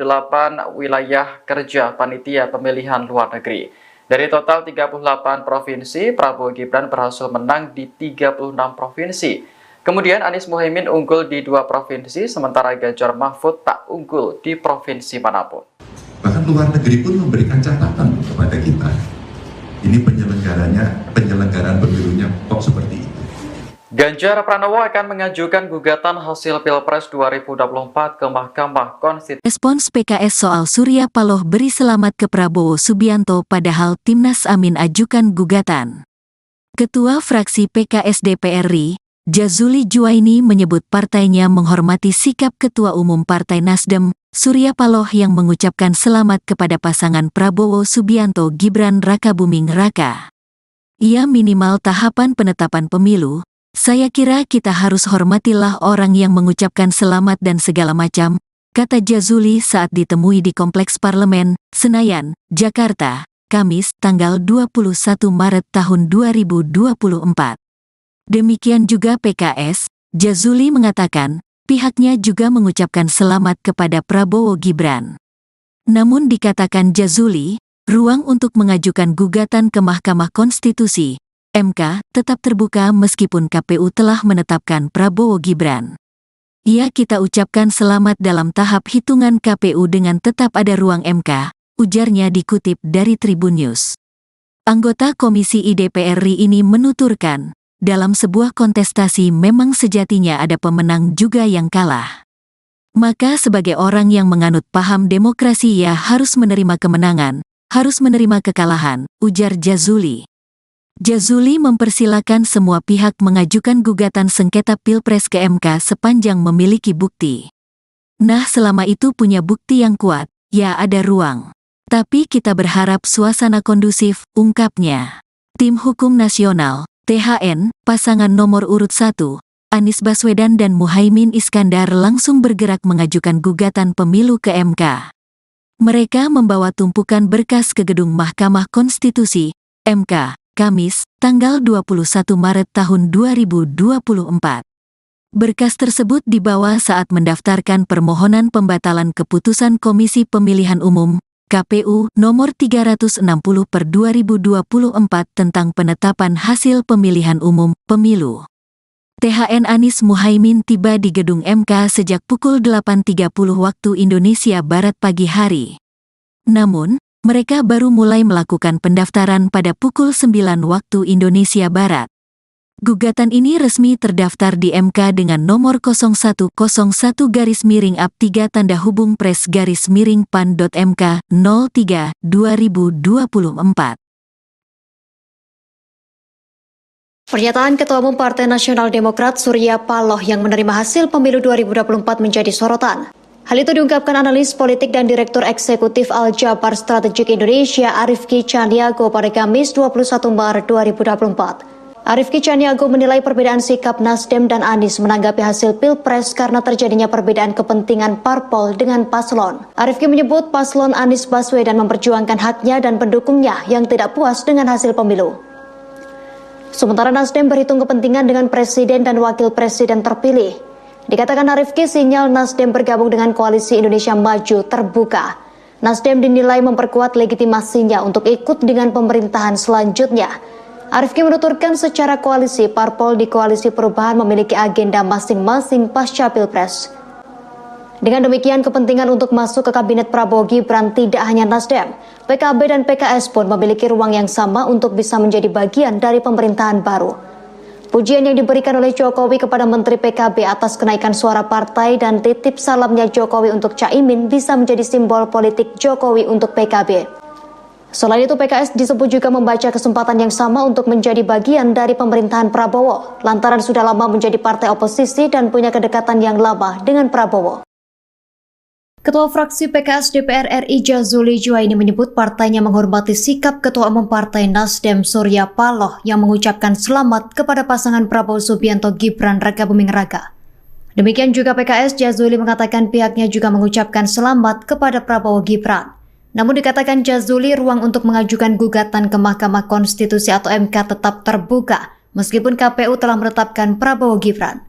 wilayah kerja panitia pemilihan luar negeri. Dari total 38 provinsi, Prabowo Gibran berhasil menang di 36 provinsi. Kemudian Anies Muhaimin unggul di 2 provinsi, sementara Ganjar Mahfud tak unggul di provinsi manapun. Bahkan luar negeri pun memberikan catatan kepada kita. Ini penyelenggaraan pemilunya kok seperti itu. Ganjar Pranowo akan mengajukan gugatan hasil Pilpres 2024 ke Mahkamah Konstitusi. Respons PKS soal Surya Paloh beri selamat ke Prabowo Subianto padahal Timnas Amin ajukan gugatan. Ketua fraksi PKS DPR RI, Jazuli Juwaini menyebut partainya menghormati sikap Ketua Umum Partai Nasdem, Surya Paloh yang mengucapkan selamat kepada pasangan Prabowo Subianto Gibran Rakabuming Raka. Ia minimal tahapan penetapan pemilu. Saya kira kita harus hormatilah orang yang mengucapkan selamat dan segala macam, kata Jazuli saat ditemui di Kompleks Parlemen, Senayan, Jakarta, Kamis, tanggal 21 Maret tahun 2024. Demikian juga PKS, Jazuli mengatakan, pihaknya juga mengucapkan selamat kepada Prabowo Gibran. Namun dikatakan Jazuli, ruang untuk mengajukan gugatan ke Mahkamah Konstitusi MK tetap terbuka meskipun KPU telah menetapkan Prabowo Gibran. Kita ucapkan selamat dalam tahap hitungan KPU dengan tetap ada ruang MK, ujarnya dikutip dari Tribun News. Anggota Komisi DPR RI ini menuturkan, dalam sebuah kontestasi memang sejatinya ada pemenang juga yang kalah. Maka sebagai orang yang menganut paham demokrasi ia harus menerima kemenangan, harus menerima kekalahan, ujar Jazuli. Jazuli mempersilakan semua pihak mengajukan gugatan sengketa Pilpres ke MK sepanjang memiliki bukti. Nah, selama itu punya bukti yang kuat, ya ada ruang. Tapi kita berharap suasana kondusif, ungkapnya. Tim Hukum Nasional, THN, pasangan nomor urut 1, Anies Baswedan dan Muhaimin Iskandar langsung bergerak mengajukan gugatan pemilu ke MK. Mereka membawa tumpukan berkas ke gedung Mahkamah Konstitusi, MK, Kamis, tanggal 21 Maret tahun 2024. Berkas tersebut dibawa saat mendaftarkan permohonan pembatalan keputusan Komisi Pemilihan Umum, KPU, nomor 360/2024 tentang penetapan hasil pemilihan umum, pemilu. THN Anies Muhaimin tiba di gedung MK sejak pukul 8.30 waktu Indonesia Barat pagi hari. Namun, mereka baru mulai melakukan pendaftaran pada pukul 9 waktu Indonesia Barat. Gugatan ini resmi terdaftar di MK dengan nomor 0101-3-PRES-PAN.MK 03/2024. Pernyataan Ketua Umum Partai Nasional Demokrat Surya Paloh yang menerima hasil pemilu 2024 menjadi sorotan. Hal itu diungkapkan analis politik dan Direktur Eksekutif Al-Jabar Strategik Indonesia Arifki Caniago pada Kamis 21 Maret 2024. Arifki Caniago menilai perbedaan sikap Nasdem dan Anies menanggapi hasil Pilpres karena terjadinya perbedaan kepentingan parpol dengan paslon. Arifki menyebut paslon Anies Baswedan memperjuangkan haknya dan pendukungnya yang tidak puas dengan hasil pemilu. Sementara Nasdem berhitung kepentingan dengan presiden dan wakil presiden terpilih. Dikatakan Arifki, sinyal Nasdem bergabung dengan Koalisi Indonesia Maju terbuka. Nasdem dinilai memperkuat legitimasinya untuk ikut dengan pemerintahan selanjutnya. Arifki menuturkan secara koalisi, parpol di Koalisi Perubahan memiliki agenda masing-masing pasca Pilpres. Dengan demikian, kepentingan untuk masuk ke Kabinet Prabowo Gibran tidak hanya Nasdem. PKB dan PKS pun memiliki ruang yang sama untuk bisa menjadi bagian dari pemerintahan baru. Pujian yang diberikan oleh Jokowi kepada Menteri PKB atas kenaikan suara partai dan titip salamnya Jokowi untuk Caimin bisa menjadi simbol politik Jokowi untuk PKB. Selain itu, PKS disebut juga membaca kesempatan yang sama untuk menjadi bagian dari pemerintahan Prabowo, lantaran sudah lama menjadi partai oposisi dan punya kedekatan yang lama dengan Prabowo. Ketua fraksi PKS DPR RI Jazuli Juwaini menyebut partainya menghormati sikap Ketua Umum Partai Nasdem Surya Paloh yang mengucapkan selamat kepada pasangan Prabowo Subianto Gibran Rakabuming Raka. Demikian juga PKS, Jazuli mengatakan pihaknya juga mengucapkan selamat kepada Prabowo Gibran. Namun dikatakan Jazuli, ruang untuk mengajukan gugatan ke Mahkamah Konstitusi atau MK tetap terbuka meskipun KPU telah menetapkan Prabowo Gibran.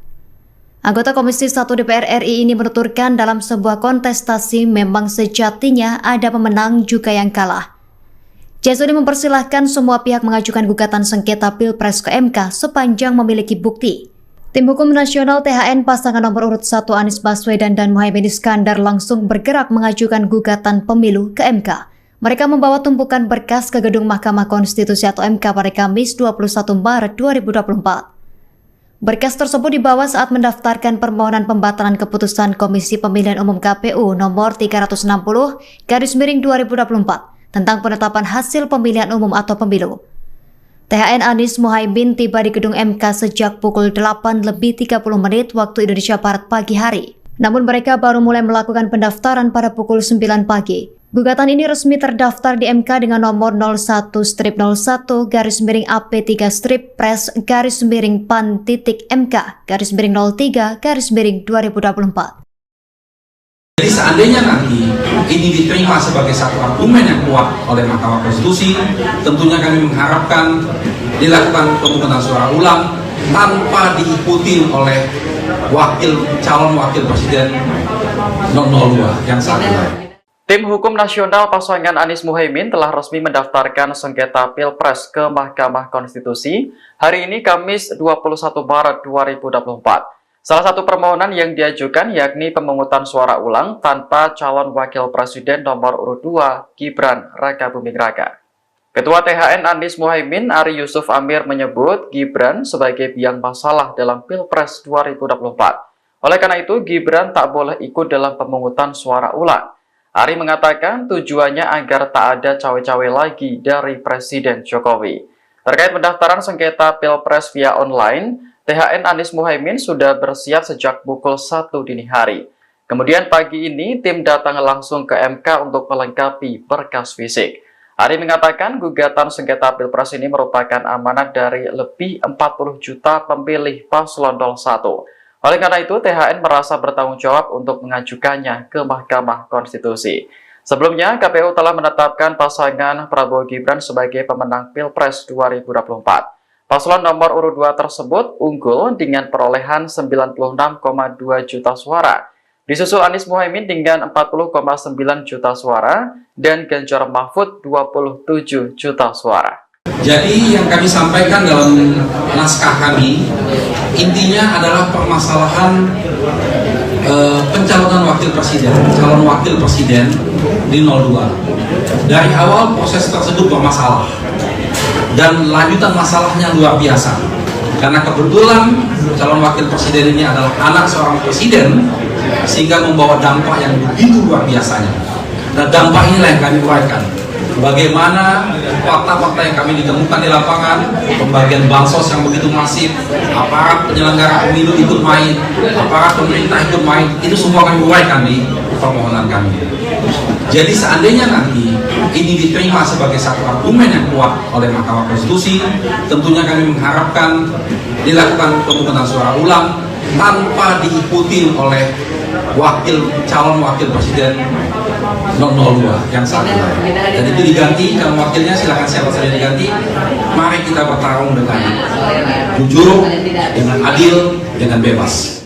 Anggota Komisi 1 DPR RI ini menuturkan dalam sebuah kontestasi memang sejatinya ada pemenang juga yang kalah. Jazuli mempersilahkan semua pihak mengajukan gugatan sengketa Pilpres ke MK sepanjang memiliki bukti. Tim Hukum Nasional THN pasangan nomor urut 1 Anies Baswedan dan Muhaimin Iskandar langsung bergerak mengajukan gugatan pemilu ke MK. Mereka membawa tumpukan berkas ke gedung Mahkamah Konstitusi atau MK pada Kamis 21 Maret 2024. Berkas tersebut dibawa saat mendaftarkan permohonan pembatalan keputusan Komisi Pemilihan Umum KPU nomor 360/2024 tentang penetapan hasil pemilihan umum atau pemilu. THN Anies Muhaimin tiba di gedung MK sejak pukul 8:30 waktu Indonesia Barat pagi hari. Namun mereka baru mulai melakukan pendaftaran pada pukul 9 pagi. Gugatan ini resmi terdaftar di MK dengan nomor 01-01-PAN-PAN-3-PAN-03-M-K-03-2024. Jadi seandainya nanti ini diterima sebagai satu argumen yang kuat oleh Mahkamah Konstitusi, tentunya kami mengharapkan dilakukan pemungutan suara ulang tanpa diikuti oleh calon wakil presiden 02 yang saat ini. Tim Hukum Nasional pasangan Anies Muhaimin telah resmi mendaftarkan sengketa Pilpres ke Mahkamah Konstitusi hari ini Kamis 21 Maret 2024. Salah satu permohonan yang diajukan yakni pemungutan suara ulang tanpa calon wakil presiden nomor urut 2 Gibran Rakabuming Raka. Ketua THN Anies Muhaimin Ari Yusuf Amir menyebut Gibran sebagai biang masalah dalam Pilpres 2024. Oleh karena itu Gibran tak boleh ikut dalam pemungutan suara ulang. Ari mengatakan tujuannya agar tak ada cawe-cawe lagi dari Presiden Jokowi. Terkait pendaftaran sengketa Pilpres via online, THN Anies Muhaimin sudah bersiap sejak pukul 1 dini hari. Kemudian pagi ini tim datang langsung ke MK untuk melengkapi berkas fisik. Ari mengatakan gugatan sengketa Pilpres ini merupakan amanat dari lebih 40 juta pemilih paslon 01. Oleh karena itu, THN merasa bertanggung jawab untuk mengajukannya ke Mahkamah Konstitusi. Sebelumnya, KPU telah menetapkan pasangan Prabowo Gibran sebagai pemenang Pilpres 2024. Paslon nomor urut 2 tersebut unggul dengan perolehan 96,2 juta suara. Disusul Anies Muhaimin dengan 40,9 juta suara dan Ganjar Mahfud 27 juta suara. Jadi yang kami sampaikan dalam naskah kami, intinya adalah permasalahan pencalonan calon wakil presiden di 02. Dari awal proses tersebut bermasalah dan lanjutan masalahnya luar biasa. Karena kebetulan calon wakil presiden ini adalah anak seorang presiden, sehingga membawa dampak yang begitu luar biasanya. Nah, dampak inilah yang kami uraikan. Bagaimana fakta-fakta yang kami ditemukan di lapangan, pembagian bansos yang begitu masif, aparat penyelenggara pemilu ikut main, aparat pemerintah ikut main, itu semua kami uraikan di permohonan kami. Jadi seandainya nanti ini diterima sebagai satu argumen yang kuat oleh Mahkamah Konstitusi, tentunya kami mengharapkan dilakukan pemungutan suara ulang tanpa diikuti oleh calon wakil presiden 02 yang saat ini. Dan itu diganti, calon wakilnya silakan siapa saja diganti. Mari kita bertarung dengan jujur, dengan adil, dengan bebas.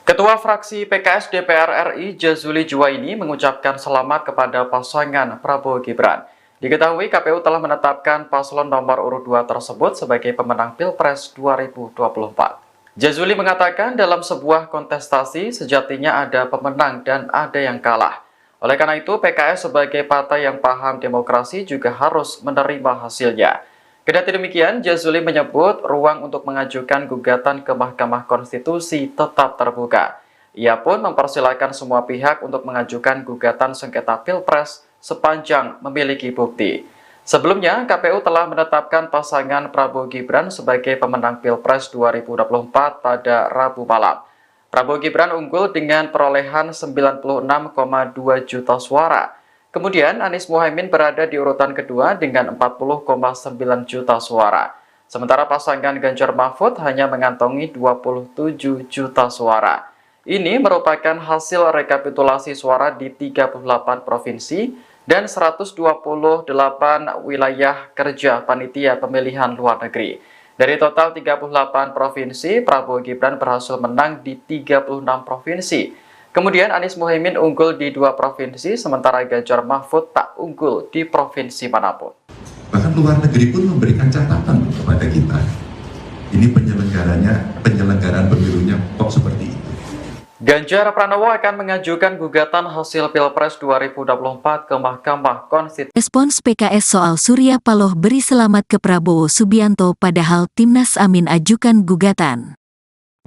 Ketua fraksi PKS DPR RI Jazuli Juwaini mengucapkan selamat kepada pasangan Prabowo Gibran. Diketahui KPU telah menetapkan paslon nomor urut 2 tersebut sebagai pemenang Pilpres 2024. Jazuli mengatakan dalam sebuah kontestasi sejatinya ada pemenang dan ada yang kalah. Oleh karena itu PKS sebagai partai yang paham demokrasi juga harus menerima hasilnya. Kendati demikian, Jazuli menyebut ruang untuk mengajukan gugatan ke Mahkamah Konstitusi tetap terbuka. Ia pun mempersilahkan semua pihak untuk mengajukan gugatan sengketa Pilpres sepanjang memiliki bukti. Sebelumnya, KPU telah menetapkan pasangan Prabowo Gibran sebagai pemenang Pilpres 2024 pada Rabu malam. Prabowo Gibran unggul dengan perolehan 96,2 juta suara. Kemudian Anies Muhaimin berada di urutan kedua dengan 40,9 juta suara. Sementara pasangan Ganjar Mahfud hanya mengantongi 27 juta suara. Ini merupakan hasil rekapitulasi suara di 38 provinsi dan 128 wilayah kerja panitia pemilihan luar negeri. Dari total 38 provinsi, Prabowo Gibran berhasil menang di 36 provinsi. Kemudian Anies Muhaimin unggul di 2 provinsi, sementara Ganjar Mahfud tak unggul di provinsi manapun. Bahkan luar negeri pun memberikan catatan kepada kita. Ini penyelenggaraan pemilunya kok seperti itu. Ganjar Pranowo akan mengajukan gugatan hasil Pilpres 2024 ke Mahkamah Konstitusi. Respons PKS soal Surya Paloh beri selamat ke Prabowo Subianto padahal Timnas Amin ajukan gugatan.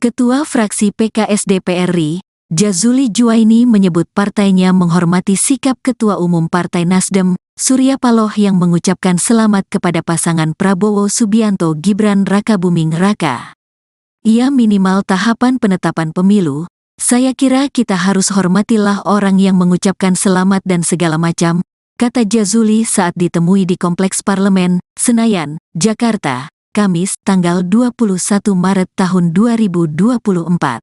Ketua fraksi PKS DPR RI, Jazuli Juwaini menyebut partainya menghormati sikap Ketua Umum Partai Nasdem, Surya Paloh yang mengucapkan selamat kepada pasangan Prabowo Subianto Gibran Rakabuming Raka. Ia minimal tahapan penetapan pemilu. Saya kira kita harus hormatilah orang yang mengucapkan selamat dan segala macam, kata Jazuli saat ditemui di Kompleks Parlemen, Senayan, Jakarta, Kamis, tanggal 21 Maret tahun 2024.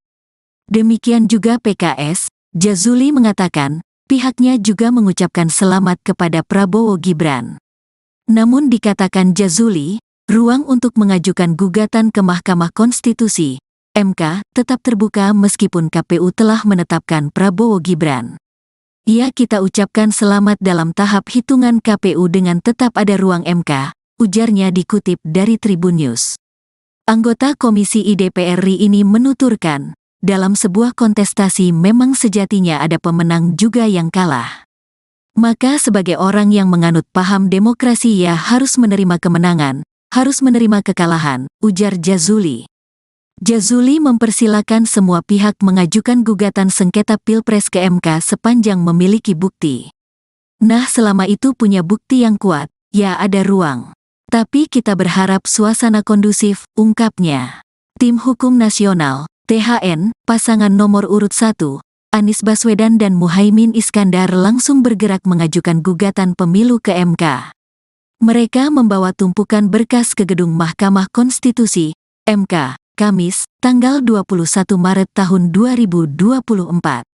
Demikian juga PKS, Jazuli mengatakan, pihaknya juga mengucapkan selamat kepada Prabowo Gibran. Namun dikatakan Jazuli, ruang untuk mengajukan gugatan ke Mahkamah Konstitusi MK tetap terbuka meskipun KPU telah menetapkan Prabowo Gibran. Ia kita ucapkan selamat dalam tahap hitungan KPU dengan tetap ada ruang MK, ujarnya dikutip dari Tribun News. Anggota Komisi DPR RI ini menuturkan, dalam sebuah kontestasi memang sejatinya ada pemenang juga yang kalah. Maka sebagai orang yang menganut paham demokrasi ia harus menerima kemenangan, harus menerima kekalahan, ujar Jazuli. Jazuli mempersilakan semua pihak mengajukan gugatan sengketa Pilpres ke MK sepanjang memiliki bukti. Nah, selama itu punya bukti yang kuat, ya ada ruang. Tapi kita berharap suasana kondusif, ungkapnya. Tim Hukum Nasional, THN, pasangan nomor urut 1, Anies Baswedan dan Muhaimin Iskandar langsung bergerak mengajukan gugatan pemilu ke MK. Mereka membawa tumpukan berkas ke gedung Mahkamah Konstitusi, MK, Kamis, tanggal 21 Maret tahun 2024.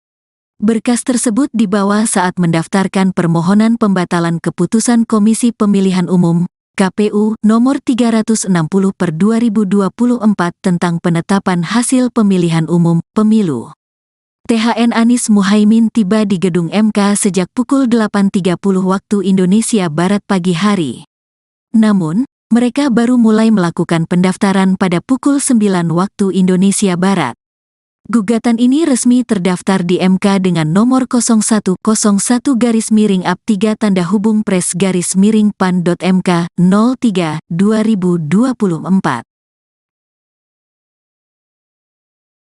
Berkas tersebut dibawa saat mendaftarkan permohonan pembatalan keputusan Komisi Pemilihan Umum, KPU, nomor 360/2024 tentang penetapan hasil pemilihan umum, pemilu. THN Anies Muhaimin tiba di gedung MK sejak pukul 8.30 waktu Indonesia Barat pagi hari. Namun, mereka baru mulai melakukan pendaftaran pada pukul 9 waktu Indonesia Barat. Gugatan ini resmi terdaftar di MK dengan nomor 0101-3-PRES-PAN.MK 03/2024.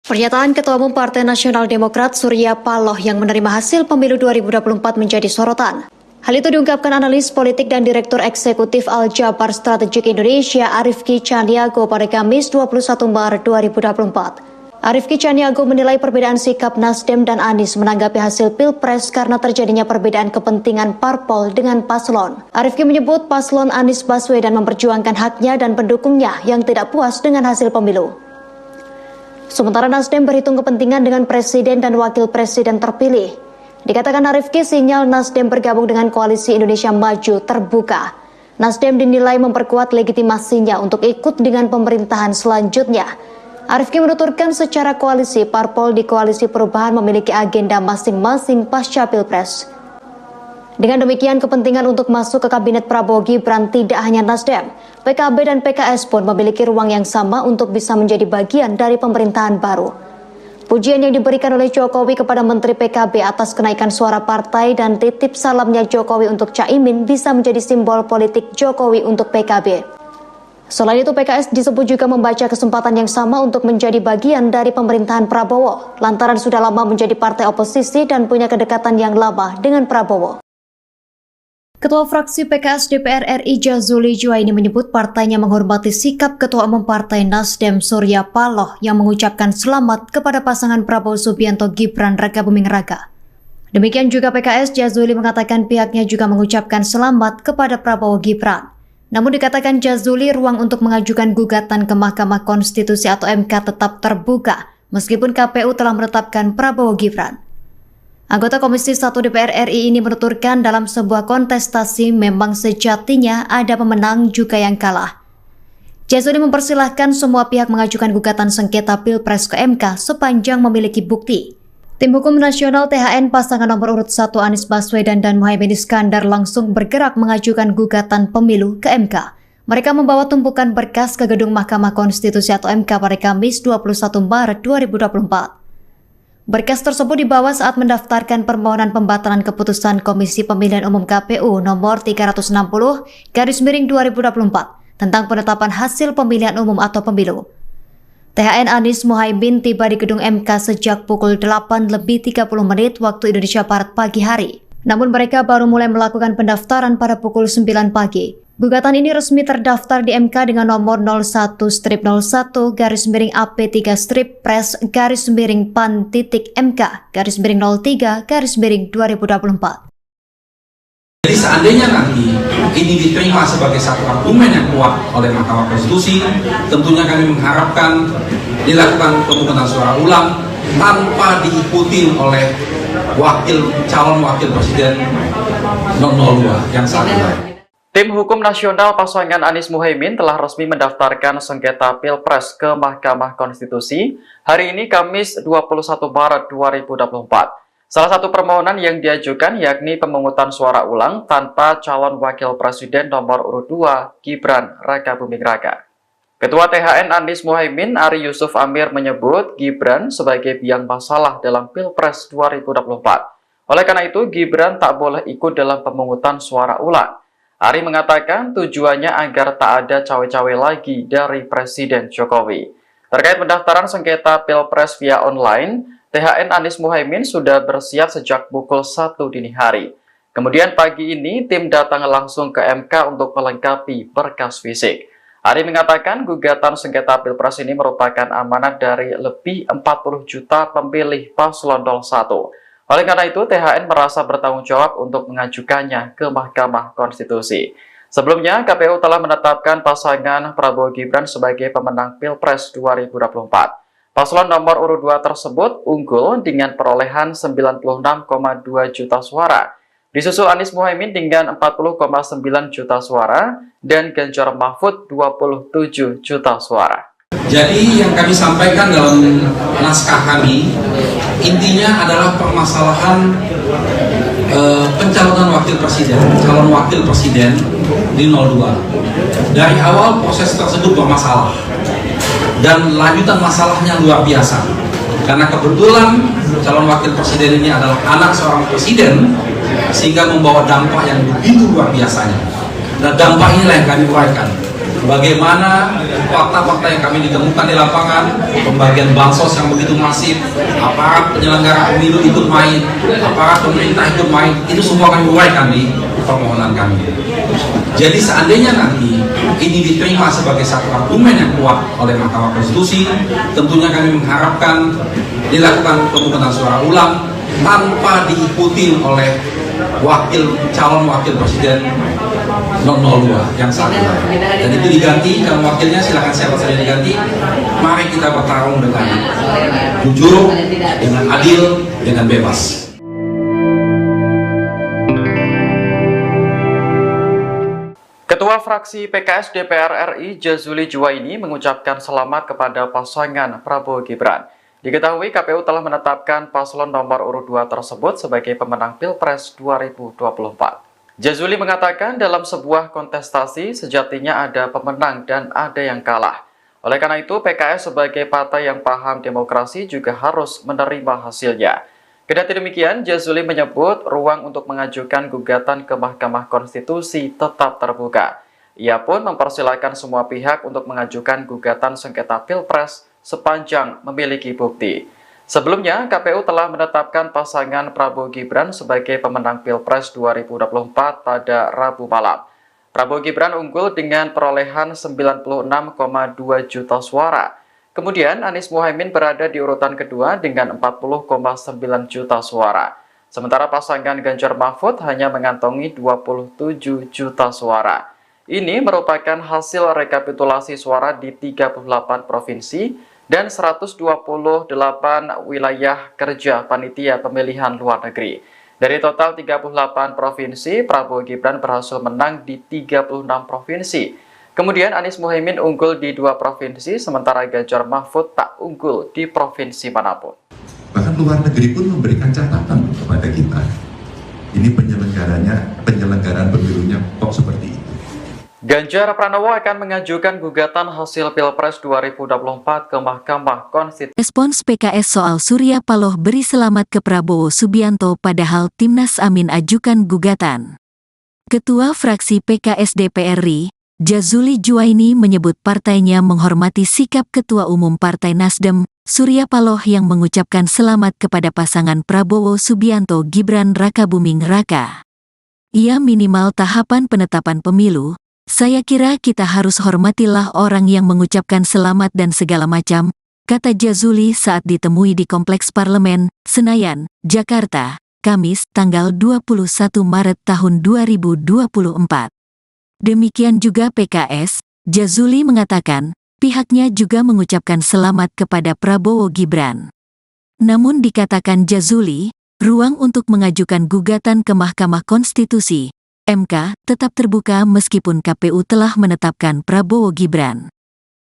Pernyataan Ketua Umum Partai Nasional Demokrat Surya Paloh yang menerima hasil pemilu 2024 menjadi sorotan. Hal itu diungkapkan analis politik dan Direktur Eksekutif Al-Jabar Strategik Indonesia Arifki Caniago pada Kamis 21 Maret 2024. Arifki Caniago menilai perbedaan sikap Nasdem dan Anies menanggapi hasil Pilpres karena terjadinya perbedaan kepentingan parpol dengan paslon. Arifki menyebut paslon Anies Baswedan memperjuangkan haknya dan pendukungnya yang tidak puas dengan hasil pemilu. Sementara Nasdem berhitung kepentingan dengan presiden dan wakil presiden terpilih. Dikatakan Arifki, sinyal Nasdem bergabung dengan Koalisi Indonesia Maju terbuka. Nasdem dinilai memperkuat legitimasinya untuk ikut dengan pemerintahan selanjutnya. Arifki menuturkan secara koalisi, parpol di Koalisi Perubahan memiliki agenda masing-masing pasca Pilpres. Dengan demikian, kepentingan untuk masuk ke Kabinet Prabowo Gibran tidak hanya Nasdem, PKB dan PKS pun memiliki ruang yang sama untuk bisa menjadi bagian dari pemerintahan baru. Pujian yang diberikan oleh Jokowi kepada Menteri PKB atas kenaikan suara partai dan titip salamnya Jokowi untuk Caimin bisa menjadi simbol politik Jokowi untuk PKB. Selain itu, PKS disebut juga membaca kesempatan yang sama untuk menjadi bagian dari pemerintahan Prabowo, lantaran sudah lama menjadi partai oposisi dan punya kedekatan yang lama dengan Prabowo. Ketua fraksi PKS DPR RI Jazuli Juwaini menyebut partainya menghormati sikap Ketua Umum Partai Nasdem Surya Paloh yang mengucapkan selamat kepada pasangan Prabowo Subianto Gibran Rakabuming Raka. Demikian juga PKS, Jazuli mengatakan pihaknya juga mengucapkan selamat kepada Prabowo Gibran. Namun dikatakan Jazuli, ruang untuk mengajukan gugatan ke Mahkamah Konstitusi atau MK tetap terbuka meskipun KPU telah menetapkan Prabowo Gibran. Anggota Komisi 1 DPR RI ini menuturkan dalam sebuah kontestasi memang sejatinya ada pemenang juga yang kalah. Jazuli mempersilahkan semua pihak mengajukan gugatan sengketa Pilpres ke MK sepanjang memiliki bukti. Tim Hukum Nasional THN pasangan nomor urut 1 Anies Baswedan dan Muhaimin Iskandar langsung bergerak mengajukan gugatan pemilu ke MK. Mereka membawa tumpukan berkas ke gedung Mahkamah Konstitusi atau MK pada Kamis 21 Maret 2024. Berkas tersebut dibawa saat mendaftarkan permohonan pembatalan keputusan Komisi Pemilihan Umum KPU nomor 360/2024 tentang penetapan hasil pemilihan umum atau pemilu. THN Anies Muhaimin tiba di gedung MK sejak pukul 8:30 waktu Indonesia Barat pagi hari. Namun mereka baru mulai melakukan pendaftaran pada pukul 9 pagi. Gugatan ini resmi terdaftar di MK dengan nomor 01-01-PAN-PAN-3/PAN-03-M-3/2024. Jadi seandainya nanti ini diterima sebagai satu argumen yang kuat oleh Mahkamah Konstitusi, tentunya kami mengharapkan dilakukan pemungutan suara ulang tanpa diikuti oleh calon wakil presiden 002 yang saat ini. Tim Hukum Nasional pasangan Anies Muhaimin telah resmi mendaftarkan sengketa Pilpres ke Mahkamah Konstitusi hari ini Kamis 21 Maret 2024. Salah satu permohonan yang diajukan yakni pemungutan suara ulang tanpa calon wakil presiden nomor urut 2 Gibran Rakabuming Raka. Ketua THN Anies Muhaimin Ari Yusuf Amir menyebut Gibran sebagai biang masalah dalam Pilpres 2024. Oleh karena itu Gibran tak boleh ikut dalam pemungutan suara ulang. Ari mengatakan tujuannya agar tak ada cawe-cawe lagi dari Presiden Jokowi. Terkait pendaftaran sengketa Pilpres via online, THN Anies Muhaimin sudah bersiap sejak pukul 1 dini hari. Kemudian pagi ini tim datang langsung ke MK untuk melengkapi berkas fisik. Ari mengatakan gugatan sengketa Pilpres ini merupakan amanat dari lebih 40 juta pemilih paslon 01. Oleh karena itu, THN merasa bertanggung jawab untuk mengajukannya ke Mahkamah Konstitusi. Sebelumnya, KPU telah menetapkan pasangan Prabowo Gibran sebagai pemenang Pilpres 2024. Paslon nomor urut 2 tersebut unggul dengan perolehan 96,2 juta suara. Disusul Anies Muhaimin dengan 40,9 juta suara dan Ganjar Mahfud 27 juta suara. Jadi yang kami sampaikan dalam naskah kami intinya adalah permasalahan pencalonan calon wakil presiden di 02. Dari awal proses tersebut bermasalah dan lanjutan masalahnya luar biasa. Karena kebetulan calon wakil presiden ini adalah anak seorang presiden sehingga membawa dampak yang begitu luar biasanya. Dan dampak inilah yang kami uraikan. Bagaimana fakta-fakta yang kami ditemukan di lapangan, pembagian bansos yang begitu masif, aparat penyelenggara pemilu ikut main, aparat pemerintah ikut main, itu semua kami uraikan di permohonan kami. Jadi seandainya nanti ini diterima sebagai satu argumen yang kuat oleh Mahkamah Konstitusi, tentunya kami mengharapkan dilakukan pemungutan suara ulang tanpa diikuti oleh calon wakil presiden 002 yang saat ini. Dan itu diganti, calon wakilnya silakan siapa saja diganti. Mari kita bertarung dengan jujur, dengan adil, dengan bebas. Ketua fraksi PKS DPR RI Jazuli Juwaini mengucapkan selamat kepada pasangan Prabowo Gibran. Diketahui KPU telah menetapkan paslon nomor urut 2 tersebut sebagai pemenang Pilpres 2024. Jazuli mengatakan dalam sebuah kontestasi sejatinya ada pemenang dan ada yang kalah. Oleh karena itu PKS sebagai partai yang paham demokrasi juga harus menerima hasilnya. Kendati demikian, Jazuli menyebut ruang untuk mengajukan gugatan ke Mahkamah Konstitusi tetap terbuka. Ia pun mempersilahkan semua pihak untuk mengajukan gugatan sengketa Pilpres sepanjang memiliki bukti. Sebelumnya, KPU telah menetapkan pasangan Prabowo Gibran sebagai pemenang Pilpres 2024 pada Rabu malam. Prabowo Gibran unggul dengan perolehan 96,2 juta suara. Kemudian Anies Muhaimin berada di urutan kedua dengan 40,9 juta suara. Sementara pasangan Ganjar Mahfud hanya mengantongi 27 juta suara. Ini merupakan hasil rekapitulasi suara di 38 provinsi dan 128 wilayah kerja panitia pemilihan luar negeri. Dari total 38 provinsi, Prabowo Gibran berhasil menang di 36 provinsi. Kemudian Anies Muhaimin unggul di 2 provinsi, sementara Ganjar Mahfud tak unggul di provinsi manapun. Bahkan luar negeri pun memberikan catatan kepada kita. Ini penyelenggaraan pemilunya kok seperti itu. Ganjar Pranowo akan mengajukan gugatan hasil Pilpres 2024 ke Mahkamah Konstitusi. Respons PKS soal Surya Paloh beri selamat ke Prabowo Subianto padahal Timnas Amin ajukan gugatan. Ketua fraksi PKS DPR RI, Jazuli Juwaini menyebut partainya menghormati sikap Ketua Umum Partai Nasdem, Surya Paloh yang mengucapkan selamat kepada pasangan Prabowo Subianto Gibran Rakabuming Raka. Ia minimal tahapan penetapan pemilu. Saya kira kita harus hormatilah orang yang mengucapkan selamat dan segala macam, kata Jazuli saat ditemui di Kompleks Parlemen, Senayan, Jakarta, Kamis, tanggal 21 Maret tahun 2024. Demikian juga PKS, Jazuli mengatakan, pihaknya juga mengucapkan selamat kepada Prabowo Gibran. Namun dikatakan Jazuli, ruang untuk mengajukan gugatan ke Mahkamah Konstitusi MK tetap terbuka meskipun KPU telah menetapkan Prabowo Gibran.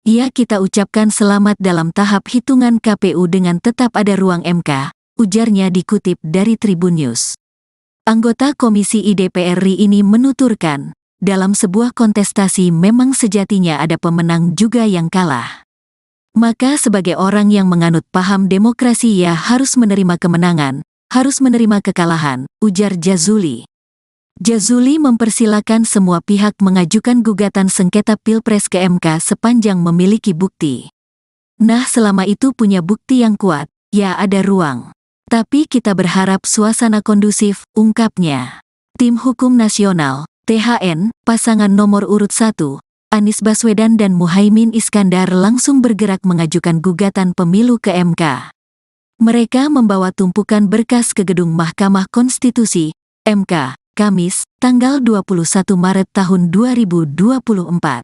Kita ucapkan selamat dalam tahap hitungan KPU dengan tetap ada ruang MK, ujarnya dikutip dari Tribun News. Anggota Komisi DPR RI ini menuturkan, dalam sebuah kontestasi memang sejatinya ada pemenang juga yang kalah. Maka sebagai orang yang menganut paham demokrasi harus menerima kemenangan, harus menerima kekalahan, ujar Jazuli. Jazuli mempersilakan semua pihak mengajukan gugatan sengketa Pilpres ke MK sepanjang memiliki bukti. Nah, selama itu punya bukti yang kuat, ada ruang. Tapi kita berharap suasana kondusif, ungkapnya. Tim Hukum Nasional, THN, pasangan nomor urut 1, Anies Baswedan dan Muhaimin Iskandar langsung bergerak mengajukan gugatan pemilu ke MK. Mereka membawa tumpukan berkas ke gedung Mahkamah Konstitusi, MK, Kamis, tanggal 21 Maret tahun 2024.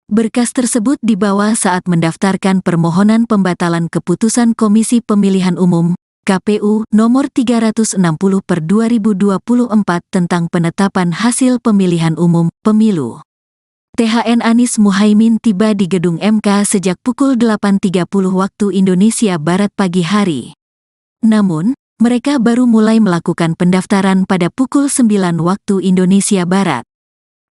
Berkas tersebut dibawa saat mendaftarkan permohonan pembatalan keputusan Komisi Pemilihan Umum, KPU, nomor 360/2024 tentang penetapan hasil pemilihan umum, pemilu. THN Anies Muhaimin tiba di gedung MK sejak pukul 8.30 waktu Indonesia Barat pagi hari. Namun, mereka baru mulai melakukan pendaftaran pada pukul 9 waktu Indonesia Barat.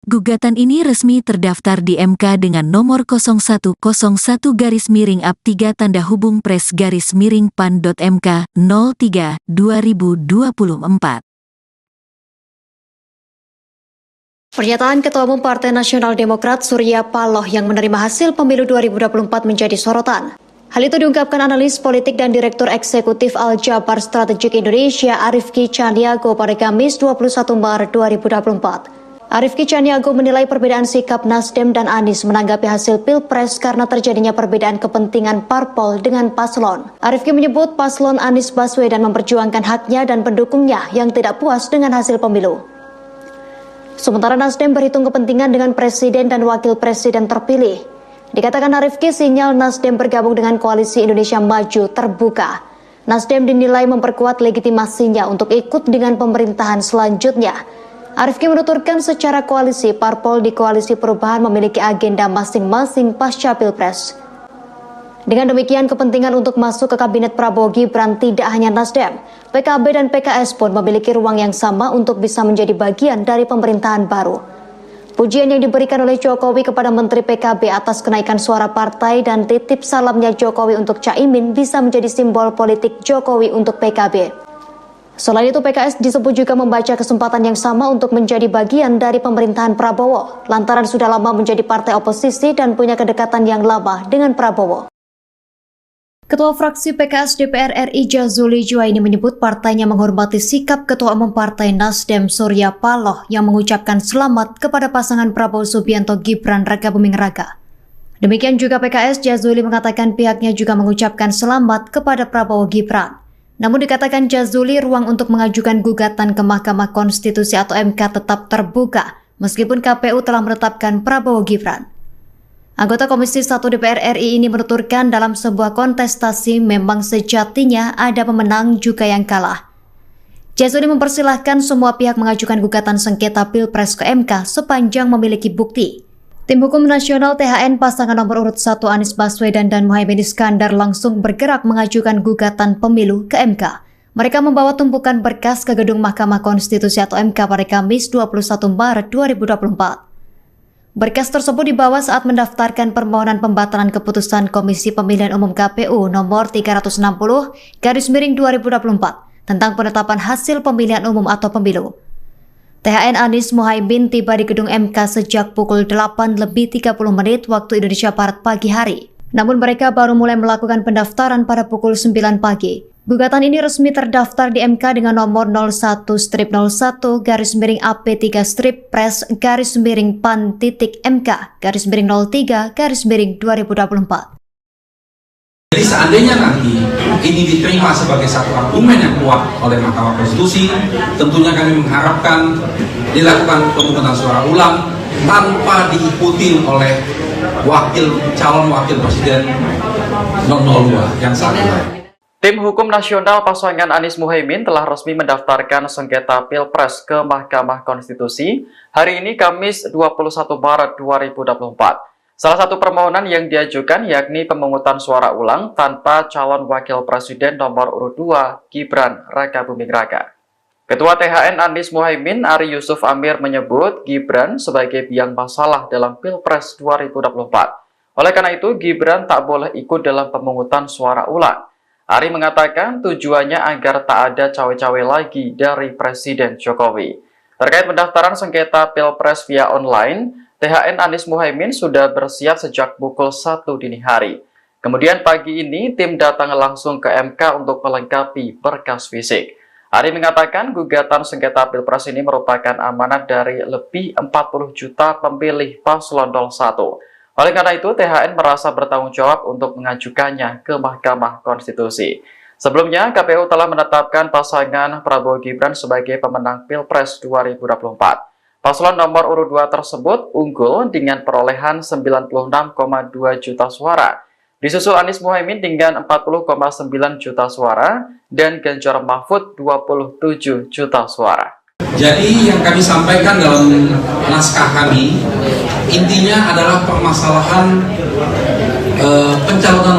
Gugatan ini resmi terdaftar di MK dengan nomor 0101-3-PRES-PAN.MK 03/2024. Pernyataan Ketua Umum Partai Nasional Demokrat Surya Paloh yang menerima hasil pemilu 2024 menjadi sorotan. Hal itu diungkapkan analis politik dan Direktur Eksekutif Al-Jabar Strategik Indonesia Arifki Caniago pada Kamis 21 Maret 2024. Arifki Caniago menilai perbedaan sikap Nasdem dan Anies menanggapi hasil Pilpres karena terjadinya perbedaan kepentingan parpol dengan paslon. Arifki menyebut paslon Anies Baswedan memperjuangkan haknya dan pendukungnya yang tidak puas dengan hasil pemilu. Sementara Nasdem berhitung kepentingan dengan presiden dan wakil presiden terpilih. Dikatakan Arifki, sinyal Nasdem bergabung dengan Koalisi Indonesia Maju terbuka. Nasdem dinilai memperkuat legitimasinya untuk ikut dengan pemerintahan selanjutnya. Arifki menuturkan secara koalisi, parpol di Koalisi Perubahan memiliki agenda masing-masing pasca Pilpres. Dengan demikian, kepentingan untuk masuk ke Kabinet Prabowo Gibran tidak hanya Nasdem, PKB dan PKS pun memiliki ruang yang sama untuk bisa menjadi bagian dari pemerintahan baru. Pujian yang diberikan oleh Jokowi kepada Menteri PKB atas kenaikan suara partai dan titip salamnya Jokowi untuk Caimin bisa menjadi simbol politik Jokowi untuk PKB. Selain itu, PKS disebut juga membaca kesempatan yang sama untuk menjadi bagian dari pemerintahan Prabowo, lantaran sudah lama menjadi partai oposisi dan punya kedekatan yang lama dengan Prabowo. Ketua fraksi PKS DPR RI Jazuli Juwaini menyebut partainya menghormati sikap Ketua Umum Partai Nasdem Surya Paloh yang mengucapkan selamat kepada pasangan Prabowo Subianto Gibran Rakabuming Raka. Demikian juga PKS, Jazuli mengatakan pihaknya juga mengucapkan selamat kepada Prabowo Gibran. Namun dikatakan Jazuli, ruang untuk mengajukan gugatan ke Mahkamah Konstitusi atau MK tetap terbuka meskipun KPU telah menetapkan Prabowo Gibran. Anggota Komisi 1 DPR RI ini menuturkan dalam sebuah kontestasi memang sejatinya ada pemenang juga yang kalah. Jazuli mempersilahkan semua pihak mengajukan gugatan sengketa Pilpres ke MK sepanjang memiliki bukti. Tim Hukum Nasional THN pasangan nomor urut 1 Anies Baswedan dan Muhaimin Iskandar langsung bergerak mengajukan gugatan pemilu ke MK. Mereka membawa tumpukan berkas ke gedung Mahkamah Konstitusi atau MK pada Kamis 21 Maret 2024. Berkas tersebut dibawa saat mendaftarkan permohonan pembatalan keputusan Komisi Pemilihan Umum KPU nomor 360/2024 tentang penetapan hasil pemilihan umum atau pemilu. THN Anies Muhaimin tiba di gedung MK sejak pukul 8:30 waktu Indonesia Barat pagi hari. Namun mereka baru mulai melakukan pendaftaran pada pukul 9 pagi. Gugatan ini resmi terdaftar di MK dengan nomor 01-01-PAN-PAN-PAN-03/MK-03/2024. Jadi seandainya nanti ini diterima sebagai satu argumen yang kuat oleh Mahkamah Konstitusi, tentunya kami mengharapkan dilakukan pemungutan suara ulang tanpa diikuti oleh calon wakil presiden 02 yang saat ini. Tim Hukum Nasional pasangan Anies Muhaimin telah resmi mendaftarkan sengketa Pilpres ke Mahkamah Konstitusi hari ini Kamis 21 Maret 2024. Salah satu permohonan yang diajukan yakni pemungutan suara ulang tanpa calon wakil presiden nomor urut 2 Gibran Rakabuming Raka. Ketua THN Anies Muhaimin Ari Yusuf Amir menyebut Gibran sebagai biang masalah dalam Pilpres 2024. Oleh karena itu Gibran tak boleh ikut dalam pemungutan suara ulang. Ari mengatakan tujuannya agar tak ada cawe-cawe lagi dari Presiden Jokowi. Terkait pendaftaran sengketa Pilpres via online, THN Anies Muhaimin sudah bersiap sejak pukul 1 dini hari. Kemudian pagi ini tim datang langsung ke MK untuk melengkapi berkas fisik. Ari mengatakan gugatan sengketa Pilpres ini merupakan amanat dari lebih 40 juta pemilih paslon 01. Oleh karena itu, THN merasa bertanggung jawab untuk mengajukannya ke Mahkamah Konstitusi. Sebelumnya, KPU telah menetapkan pasangan Prabowo Gibran sebagai pemenang Pilpres 2024. Paslon nomor urut 2 tersebut unggul dengan perolehan 96,2 juta suara. Disusul Anies Muhaimin dengan 40,9 juta suara dan Ganjar Mahfud 27 juta suara. Jadi yang kami sampaikan dalam naskah kami intinya adalah permasalahan pencalonan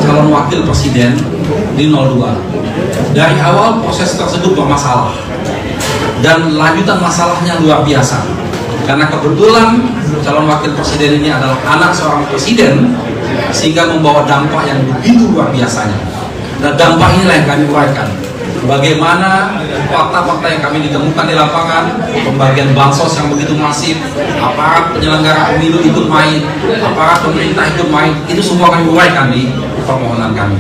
calon wakil presiden di 02. Dari awal proses tersebut bermasalah dan lanjutan masalahnya luar biasa. Karena kebetulan calon wakil presiden ini adalah anak seorang presiden sehingga membawa dampak yang begitu luar biasanya. Dan dampak inilah yang kami uraikan. Bagaimana fakta-fakta yang kami ditemukan di lapangan, pembagian bansos yang begitu masif, aparat penyelenggara pemilu ikut main, aparat pemerintah ikut main, itu semua kami uraikan di permohonan kami.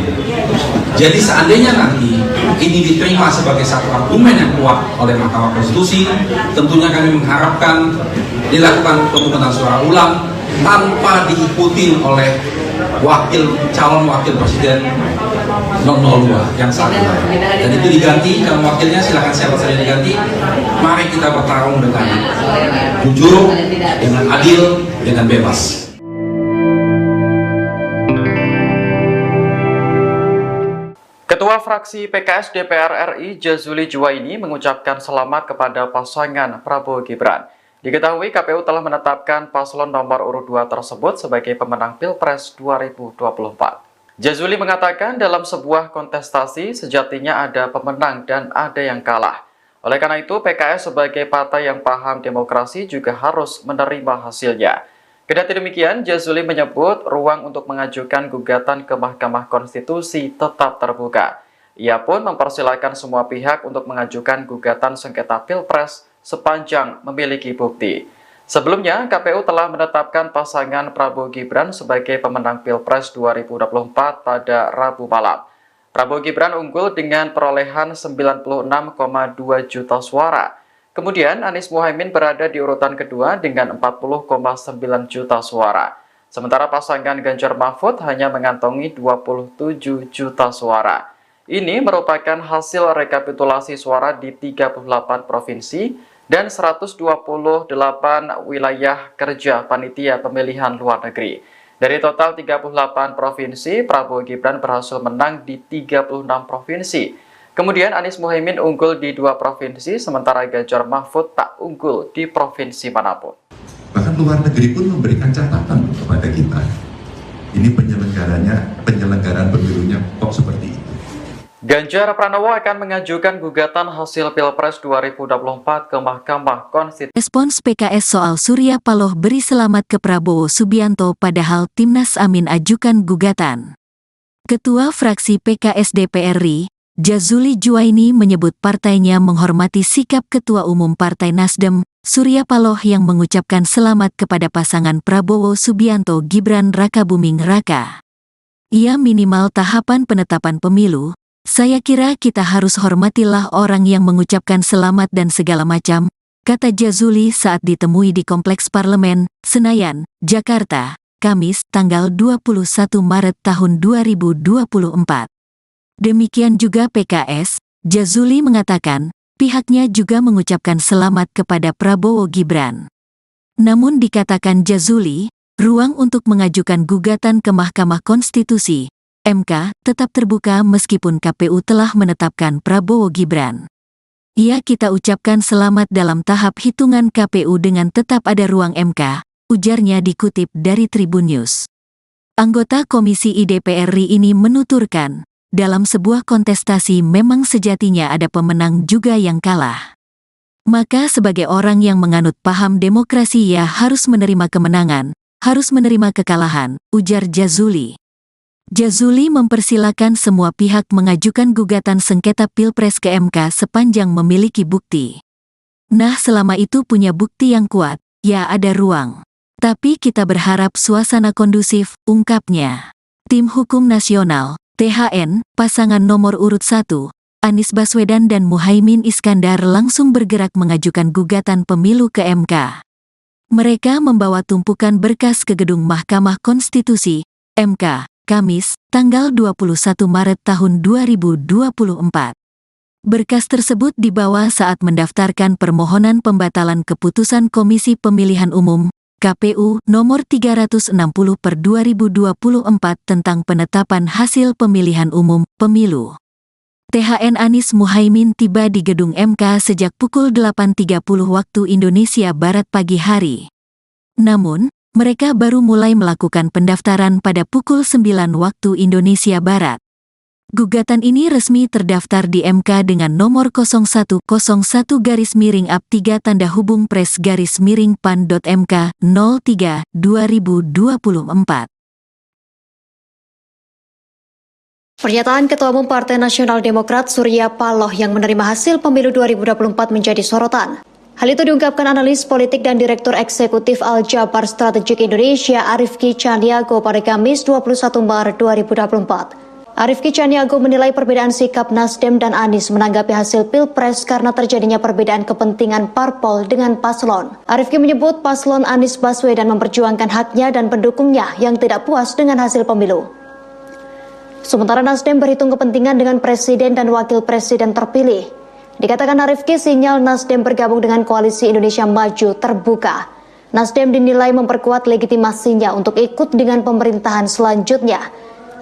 Jadi seandainya nanti ini diterima sebagai satu argumen yang kuat oleh Mahkamah Konstitusi, tentunya kami mengharapkan dilakukan pemungutan suara ulang tanpa diikuti oleh calon wakil presiden 02 yang saat ini. Dan itu diganti, calon wakilnya silakan siapa saja diganti. Mari kita bertarung dengan jujur, dengan adil, dengan bebas. Ketua fraksi PKS DPR RI Jazuli Juwaini mengucapkan selamat kepada pasangan Prabowo Gibran. Diketahui KPU telah menetapkan paslon nomor urut 2 tersebut sebagai pemenang Pilpres 2024. Jazuli mengatakan dalam sebuah kontestasi sejatinya ada pemenang dan ada yang kalah. Oleh karena itu PKS sebagai partai yang paham demokrasi juga harus menerima hasilnya. Kendati demikian, Jazuli menyebut ruang untuk mengajukan gugatan ke Mahkamah Konstitusi tetap terbuka. Ia pun mempersilahkan semua pihak untuk mengajukan gugatan sengketa Pilpres sepanjang memiliki bukti. Sebelumnya, KPU telah menetapkan pasangan Prabowo Gibran sebagai pemenang Pilpres 2024 pada Rabu malam. Prabowo Gibran unggul dengan perolehan 96,2 juta suara. Kemudian Anies Muhaimin berada di urutan kedua dengan 40,9 juta suara. Sementara pasangan Ganjar Mahfud hanya mengantongi 27 juta suara. Ini merupakan hasil rekapitulasi suara di 38 provinsi dan 128 wilayah kerja panitia pemilihan luar negeri. Dari total 38 provinsi, Prabowo Gibran berhasil menang di 36 provinsi. Kemudian Anies Muhaimin unggul di 2 provinsi, sementara Ganjar Mahfud tak unggul di provinsi manapun. Bahkan luar negeri pun memberikan catatan kepada kita. Ini penyelenggaraan pemilunya kok seperti itu. Ganjar Pranowo akan mengajukan gugatan hasil Pilpres 2024 ke Mahkamah Konstitusi. Respons PKS soal Surya Paloh beri selamat ke Prabowo Subianto padahal Timnas Amin ajukan gugatan. Ketua fraksi PKS DPR RI, Jazuli Juwaini menyebut partainya menghormati sikap Ketua Umum Partai Nasdem, Surya Paloh yang mengucapkan selamat kepada pasangan Prabowo Subianto Gibran Rakabuming Raka. Ia minimal tahapan penetapan pemilu. Saya kira kita harus hormatilah orang yang mengucapkan selamat dan segala macam, kata Jazuli saat ditemui di Kompleks Parlemen, Senayan, Jakarta, Kamis, tanggal 21 Maret tahun 2024. Demikian juga PKS, Jazuli mengatakan, pihaknya juga mengucapkan selamat kepada Prabowo Gibran. Namun dikatakan Jazuli, ruang untuk mengajukan gugatan ke Mahkamah Konstitusi MK tetap terbuka meskipun KPU telah menetapkan Prabowo Gibran. Kita ucapkan selamat dalam tahap hitungan KPU dengan tetap ada ruang MK, ujarnya dikutip dari Tribun News. Anggota Komisi DPR RI ini menuturkan, dalam sebuah kontestasi memang sejatinya ada pemenang juga yang kalah. Maka sebagai orang yang menganut paham demokrasi harus menerima kemenangan, harus menerima kekalahan, ujar Jazuli. Jazuli mempersilakan semua pihak mengajukan gugatan sengketa Pilpres ke MK sepanjang memiliki bukti. Nah, selama itu punya bukti yang kuat, ada ruang. Tapi kita berharap suasana kondusif, ungkapnya. Tim Hukum Nasional, THN, pasangan nomor urut 1, Anies Baswedan dan Muhaimin Iskandar langsung bergerak mengajukan gugatan pemilu ke MK. Mereka membawa tumpukan berkas ke gedung Mahkamah Konstitusi, MK, Kamis, tanggal 21 Maret tahun 2024. Berkas tersebut dibawa saat mendaftarkan permohonan pembatalan keputusan Komisi Pemilihan Umum, KPU, nomor 360/2024 tentang penetapan hasil pemilihan umum, pemilu. THN Anies Muhaimin tiba di gedung MK sejak pukul 8.30 waktu Indonesia Barat pagi hari. Namun, mereka baru mulai melakukan pendaftaran pada pukul 9 waktu Indonesia Barat. Gugatan ini resmi terdaftar di MK dengan nomor 0101-3-PRES-PAN.MK 03/2024. Pernyataan Ketua Umum Partai Nasional Demokrat Surya Paloh yang menerima hasil pemilu 2024 menjadi sorotan. Hal itu diungkapkan analis politik dan Direktur Eksekutif Al-Jabar Strategik Indonesia Arifki Caniago pada Kamis 21 Maret 2024. Arifki Caniago menilai perbedaan sikap Nasdem dan Anies menanggapi hasil Pilpres karena terjadinya perbedaan kepentingan parpol dengan paslon. Arifki menyebut paslon Anies Baswedan memperjuangkan haknya dan pendukungnya yang tidak puas dengan hasil pemilu. Sementara Nasdem berhitung kepentingan dengan presiden dan wakil presiden terpilih. Dikatakan Arifki, sinyal Nasdem bergabung dengan Koalisi Indonesia Maju terbuka. Nasdem dinilai memperkuat legitimasinya untuk ikut dengan pemerintahan selanjutnya.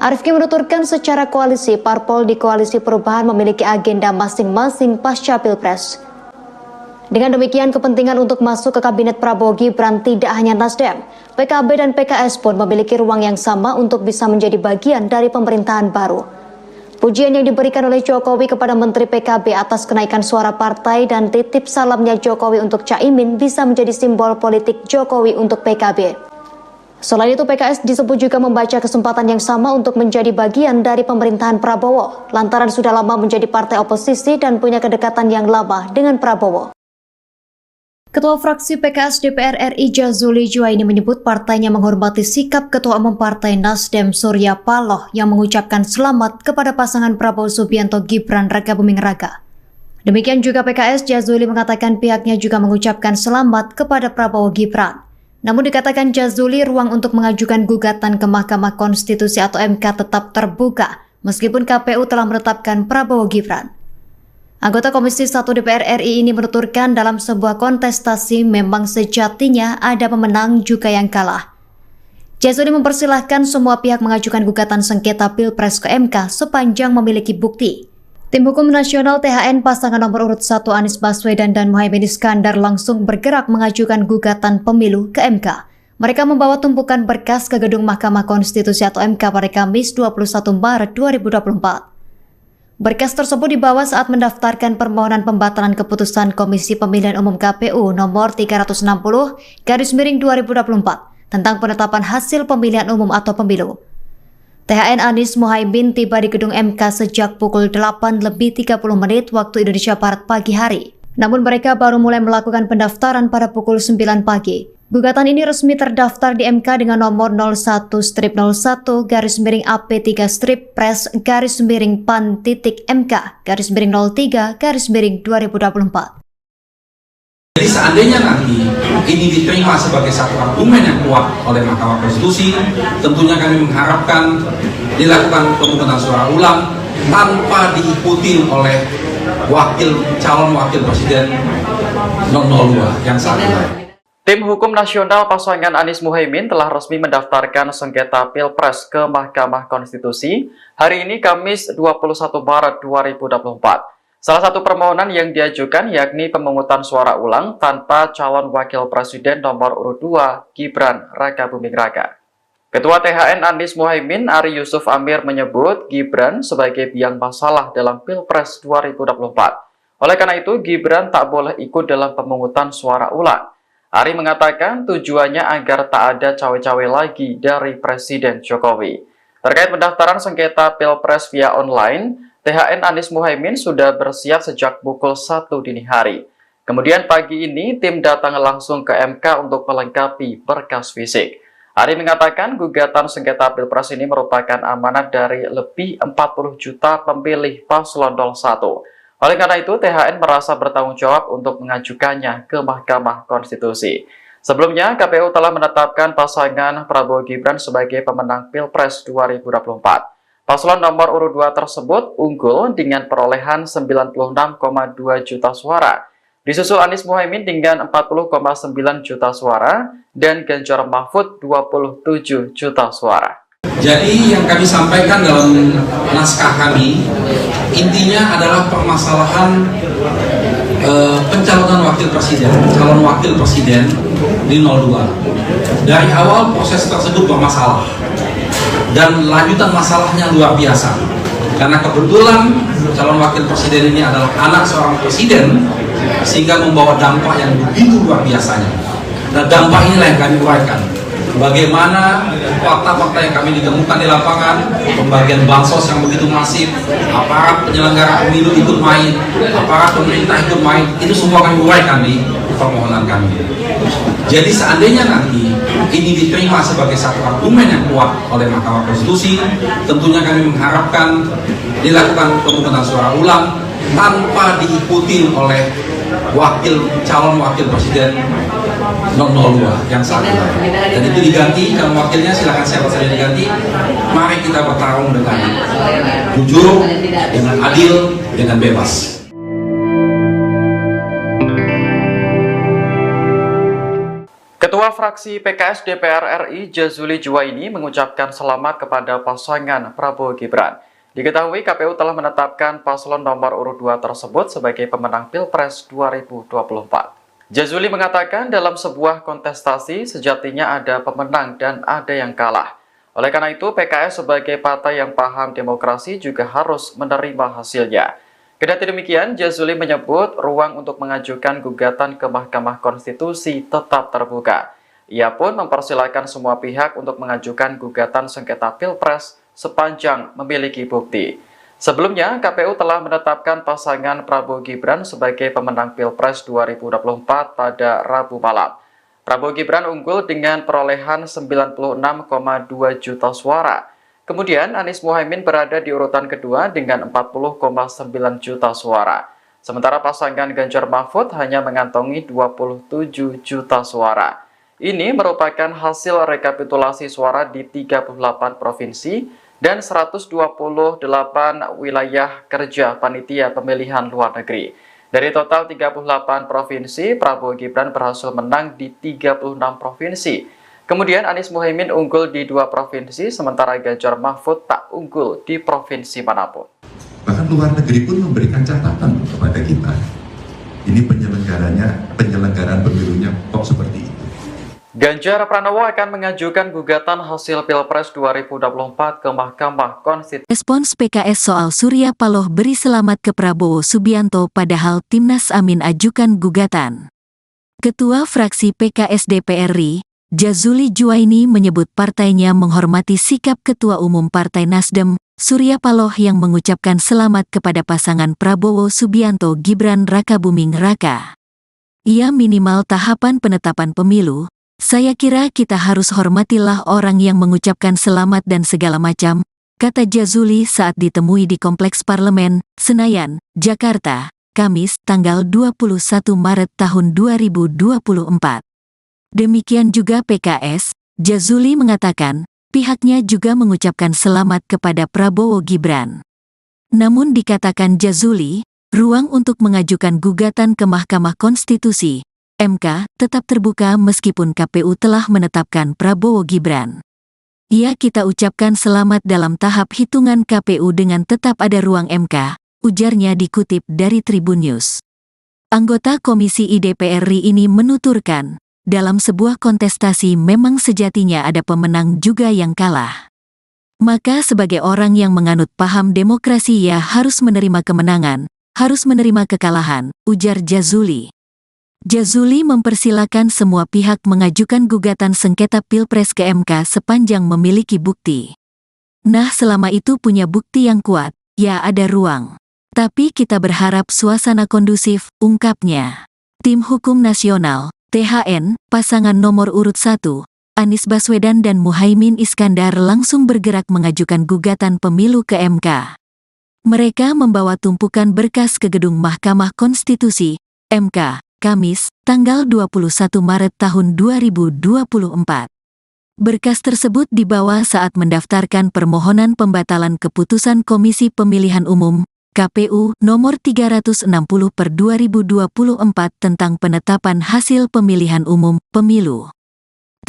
Arifki menuturkan secara koalisi, parpol di Koalisi Perubahan memiliki agenda masing-masing pasca Pilpres. Dengan demikian, kepentingan untuk masuk ke Kabinet Prabowo Gibran tidak hanya Nasdem, PKB dan PKS pun memiliki ruang yang sama untuk bisa menjadi bagian dari pemerintahan baru. Pujian yang diberikan oleh Jokowi kepada Menteri PKB atas kenaikan suara partai dan titip salamnya Jokowi untuk Caimin bisa menjadi simbol politik Jokowi untuk PKB. Selain itu, PKS disebut juga membaca kesempatan yang sama untuk menjadi bagian dari pemerintahan Prabowo, lantaran sudah lama menjadi partai oposisi dan punya kedekatan yang lama dengan Prabowo. Ketua fraksi PKS DPR RI Jazuli Juwaini menyebut partainya menghormati sikap Ketua Umum Partai Nasdem Surya Paloh yang mengucapkan selamat kepada pasangan Prabowo Subianto Gibran Rakabuming Raka. Demikian juga PKS, Jazuli mengatakan pihaknya juga mengucapkan selamat kepada Prabowo Gibran. Namun dikatakan Jazuli, ruang untuk mengajukan gugatan ke Mahkamah Konstitusi atau MK tetap terbuka meskipun KPU telah menetapkan Prabowo Gibran. Anggota Komisi 1 DPR RI ini menuturkan dalam sebuah kontestasi memang sejatinya ada pemenang juga yang kalah. Jazuli mempersilahkan semua pihak mengajukan gugatan sengketa Pilpres ke MK sepanjang memiliki bukti. Tim Hukum Nasional THN pasangan nomor urut 1 Anies Baswedan dan Muhaimin Iskandar langsung bergerak mengajukan gugatan pemilu ke MK. Mereka membawa tumpukan berkas ke gedung Mahkamah Konstitusi atau MK pada Kamis 21 Maret 2024. Berkas tersebut dibawa saat mendaftarkan permohonan pembatalan keputusan Komisi Pemilihan Umum KPU nomor 360/2024 tentang penetapan hasil pemilihan umum atau pemilu. THN Anies Muhaimin tiba di gedung MK sejak pukul 8:30 waktu Indonesia Barat pagi hari. Namun mereka baru mulai melakukan pendaftaran pada pukul 9 pagi. Gugatan ini resmi terdaftar di MK dengan nomor 01-01-PAN-PAN-3/PAN-03-M-3/2024. Jadi seandainya nanti ini diterima sebagai satu argumen yang kuat oleh Mahkamah Konstitusi, tentunya kami mengharapkan dilakukan pemungutan suara ulang tanpa diikuti oleh calon wakil presiden 02 yang saat ini. Tim Hukum Nasional pasangan Anies Muhaimin telah resmi mendaftarkan sengketa Pilpres ke Mahkamah Konstitusi hari ini Kamis 21 Maret 2024. Salah satu permohonan yang diajukan yakni pemungutan suara ulang tanpa calon wakil presiden nomor urut 2 Gibran Rakabuming Raka. Ketua THN Anies Muhaimin Ari Yusuf Amir menyebut Gibran sebagai biang masalah dalam Pilpres 2024. Oleh karena itu Gibran tak boleh ikut dalam pemungutan suara ulang. Ari mengatakan tujuannya agar tak ada cawe-cawe lagi dari Presiden Jokowi. Terkait pendaftaran sengketa Pilpres via online, THN Anies Muhaimin sudah bersiap sejak pukul 1 dini hari. Kemudian pagi ini tim datang langsung ke MK untuk melengkapi berkas fisik. Ari mengatakan gugatan sengketa Pilpres ini merupakan amanat dari lebih 40 juta pemilih paslon 01. Oleh karena itu, THN merasa bertanggung jawab untuk mengajukannya ke Mahkamah Konstitusi. Sebelumnya, KPU telah menetapkan pasangan Prabowo Gibran sebagai pemenang Pilpres 2024. Paslon nomor urut 2 tersebut unggul dengan perolehan 96,2 juta suara. Disusul Anies Muhaimin dengan 40,9 juta suara dan Ganjar Mahfud 27 juta suara. Jadi yang kami sampaikan dalam naskah kami intinya adalah permasalahan pencalonan calon wakil presiden di 02. Dari awal proses tersebut bermasalah dan lanjutan masalahnya luar biasa. Karena kebetulan calon wakil presiden ini adalah anak seorang presiden sehingga membawa dampak yang begitu luar biasanya. Dan dampak inilah yang kami uraikan. Bagaimana fakta-fakta yang kami ditemukan di lapangan, pembagian bansos yang begitu masif, aparat penyelenggara pemilu ikut main, aparat pemerintah ikut main, itu semua kami uraikan di permohonan kami. Jadi seandainya nanti ini diterima sebagai satu argumen yang kuat oleh Mahkamah Konstitusi, tentunya kami mengharapkan dilakukan pemungutan suara ulang tanpa diikuti oleh calon wakil presiden 02 yang saat ini. Dan itu diganti, calon wakilnya silakan siapa saja diganti. Mari kita bertarung dengan jujur, dengan adil, dengan bebas. Ketua fraksi PKS DPR RI Jazuli Juwaini mengucapkan selamat kepada pasangan Prabowo Gibran. Diketahui KPU telah menetapkan paslon nomor urut 2 tersebut sebagai pemenang Pilpres 2024. Jazuli mengatakan dalam sebuah kontestasi sejatinya ada pemenang dan ada yang kalah. Oleh karena itu PKS sebagai partai yang paham demokrasi juga harus menerima hasilnya. Kendati demikian, Jazuli menyebut ruang untuk mengajukan gugatan ke Mahkamah Konstitusi tetap terbuka. Ia pun mempersilahkan semua pihak untuk mengajukan gugatan sengketa Pilpres sepanjang memiliki bukti. Sebelumnya, KPU telah menetapkan pasangan Prabowo Gibran sebagai pemenang Pilpres 2024 pada Rabu malam. Prabowo Gibran unggul dengan perolehan 96,2 juta suara. Kemudian Anies Muhaimin berada di urutan kedua dengan 40,9 juta suara. Sementara pasangan Ganjar Mahfud hanya mengantongi 27 juta suara. Ini merupakan hasil rekapitulasi suara di 38 provinsi dan 128 wilayah kerja panitia pemilihan luar negeri. Dari total 38 provinsi, Prabowo Gibran berhasil menang di 36 provinsi. Kemudian Anies Muhaimin unggul di 2 provinsi, sementara Ganjar Mahfud tak unggul di provinsi manapun. Bahkan luar negeri pun memberikan catatan kepada kita. Ini penyelenggaraan pemilunya kok seperti itu. Ganjar Pranowo akan mengajukan gugatan hasil Pilpres 2024 ke Mahkamah Konstitusi. Respons PKS soal Surya Paloh beri selamat ke Prabowo Subianto padahal Timnas Amin ajukan gugatan. Ketua fraksi PKS DPR RI, Jazuli Juwaini menyebut partainya menghormati sikap Ketua Umum Partai Nasdem, Surya Paloh yang mengucapkan selamat kepada pasangan Prabowo Subianto Gibran Rakabuming Raka. Ia minimal tahapan penetapan pemilu. Saya kira kita harus hormatilah orang yang mengucapkan selamat dan segala macam, kata Jazuli saat ditemui di Kompleks Parlemen, Senayan, Jakarta, Kamis, tanggal 21 Maret tahun 2024. Demikian juga PKS, Jazuli mengatakan, pihaknya juga mengucapkan selamat kepada Prabowo Gibran. Namun dikatakan Jazuli, ruang untuk mengajukan gugatan ke Mahkamah Konstitusi MK tetap terbuka meskipun KPU telah menetapkan Prabowo Gibran. Ya, kita ucapkan selamat dalam tahap hitungan KPU dengan tetap ada ruang MK, ujarnya dikutip dari Tribun News. Anggota Komisi DPR RI ini menuturkan, dalam sebuah kontestasi memang sejatinya ada pemenang juga yang kalah. Maka sebagai orang yang menganut paham demokrasi ya harus menerima kemenangan, harus menerima kekalahan, ujar Jazuli. Jazuli mempersilakan semua pihak mengajukan gugatan sengketa Pilpres ke MK sepanjang memiliki bukti. Nah, selama itu punya bukti yang kuat, ya ada ruang. Tapi kita berharap suasana kondusif, ungkapnya. Tim Hukum Nasional, THN, pasangan nomor urut 1, Anies Baswedan dan Muhaimin Iskandar langsung bergerak mengajukan gugatan pemilu ke MK. Mereka membawa tumpukan berkas ke gedung Mahkamah Konstitusi, MK, Kamis, tanggal 21 Maret tahun 2024. Berkas tersebut dibawa saat mendaftarkan permohonan pembatalan keputusan Komisi Pemilihan Umum, KPU, nomor 360/2024 tentang penetapan hasil pemilihan umum, pemilu.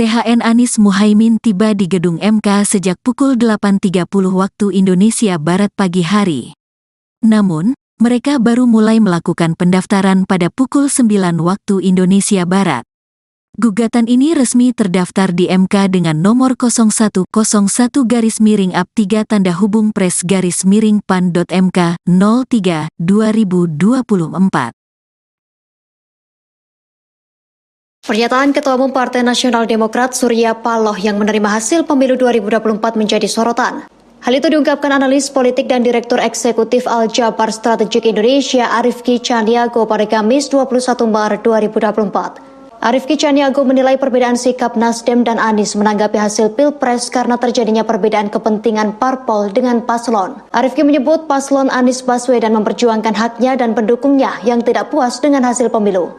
THN Anies Muhaimin tiba di gedung MK sejak pukul 8.30 waktu Indonesia Barat pagi hari. Namun, mereka baru mulai melakukan pendaftaran pada pukul 9 waktu Indonesia Barat. Gugatan ini resmi terdaftar di MK dengan nomor 0101-3-PRES-PAN.MK 03/2024. Pernyataan Ketua Umum Partai Nasional Demokrat Surya Paloh yang menerima hasil pemilu 2024 menjadi sorotan. Hal itu diungkapkan analis politik dan Direktur Eksekutif Al-Jabar Strategik Indonesia Arifki Caniago pada Kamis 21 Maret 2024. Arifki Caniago menilai perbedaan sikap Nasdem dan Anies menanggapi hasil Pilpres karena terjadinya perbedaan kepentingan parpol dengan paslon. Arifki menyebut paslon Anies Baswedan memperjuangkan haknya dan pendukungnya yang tidak puas dengan hasil pemilu.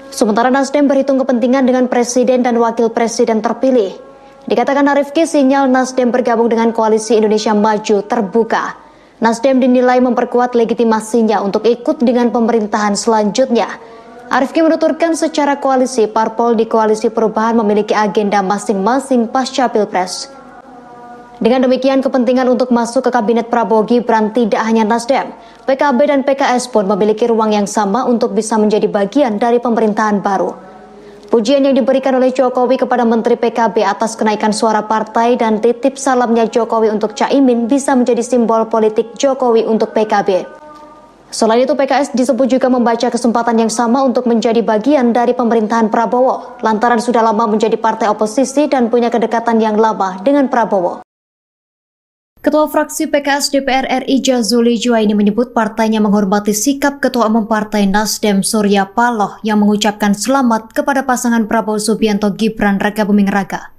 Sementara Nasdem berhitung kepentingan dengan presiden dan wakil presiden terpilih. Dikatakan Arifki, sinyal Nasdem bergabung dengan Koalisi Indonesia Maju terbuka. Nasdem dinilai memperkuat legitimasinya untuk ikut dengan pemerintahan selanjutnya. Arifki menuturkan secara koalisi, parpol di Koalisi Perubahan memiliki agenda masing-masing pasca Pilpres. Dengan demikian, kepentingan untuk masuk ke Kabinet Prabowo Gibran tidak hanya Nasdem, PKB dan PKS pun memiliki ruang yang sama untuk bisa menjadi bagian dari pemerintahan baru. Pujian yang diberikan oleh Jokowi kepada Menteri PKB atas kenaikan suara partai dan titip salamnya Jokowi untuk Caimin bisa menjadi simbol politik Jokowi untuk PKB. Selain itu, PKS disebut juga membaca kesempatan yang sama untuk menjadi bagian dari pemerintahan Prabowo, lantaran sudah lama menjadi partai oposisi dan punya kedekatan yang lama dengan Prabowo. Ketua fraksi PKS DPR RI Jazuli Juwaini menyebut partainya menghormati sikap Ketua Umum Partai Nasdem Surya Paloh yang mengucapkan selamat kepada pasangan Prabowo Subianto Gibran Rakabuming Raka.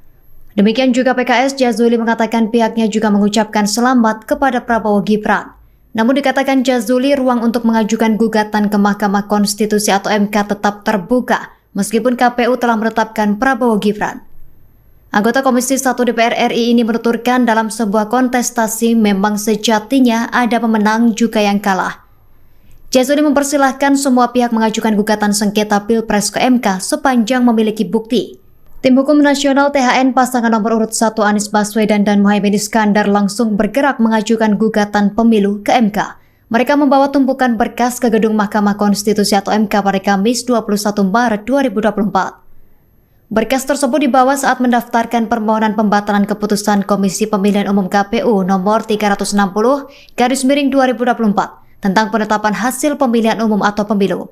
Demikian juga PKS, Jazuli mengatakan pihaknya juga mengucapkan selamat kepada Prabowo Gibran. Namun dikatakan Jazuli, ruang untuk mengajukan gugatan ke Mahkamah Konstitusi atau MK tetap terbuka meskipun KPU telah menetapkan Prabowo Gibran. Anggota Komisi 1 DPR RI ini menuturkan dalam sebuah kontestasi memang sejatinya ada pemenang juga yang kalah. Jazuli mempersilahkan semua pihak mengajukan gugatan sengketa Pilpres ke MK sepanjang memiliki bukti. Tim Hukum Nasional THN pasangan nomor urut 1 Anies Baswedan dan Muhaimin Iskandar langsung bergerak mengajukan gugatan pemilu ke MK. Mereka membawa tumpukan berkas ke gedung Mahkamah Konstitusi atau MK pada Kamis 21 Maret 2024. Berkas tersebut dibawa saat mendaftarkan permohonan pembatalan keputusan Komisi Pemilihan Umum KPU nomor 360/2024 tentang penetapan hasil pemilihan umum atau pemilu.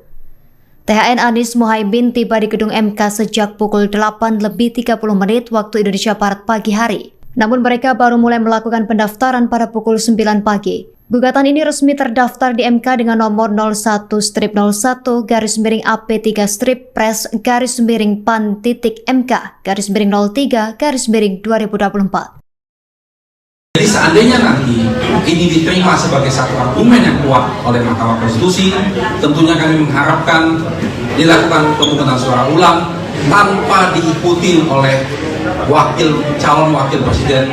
THN Anies Muhaimin tiba di gedung MK sejak pukul 8:30 waktu Indonesia Barat pagi hari. Namun mereka baru mulai melakukan pendaftaran pada pukul 9 pagi. Gugatan ini resmi terdaftar di MK dengan nomor 01-01-PAN.MK-03-PAN-03-2024. Jadi seandainya nanti ini diterima sebagai satu argumen yang kuat oleh Mahkamah Konstitusi, tentunya kami mengharapkan dilakukan pemungutan suara ulang tanpa diikuti oleh calon wakil presiden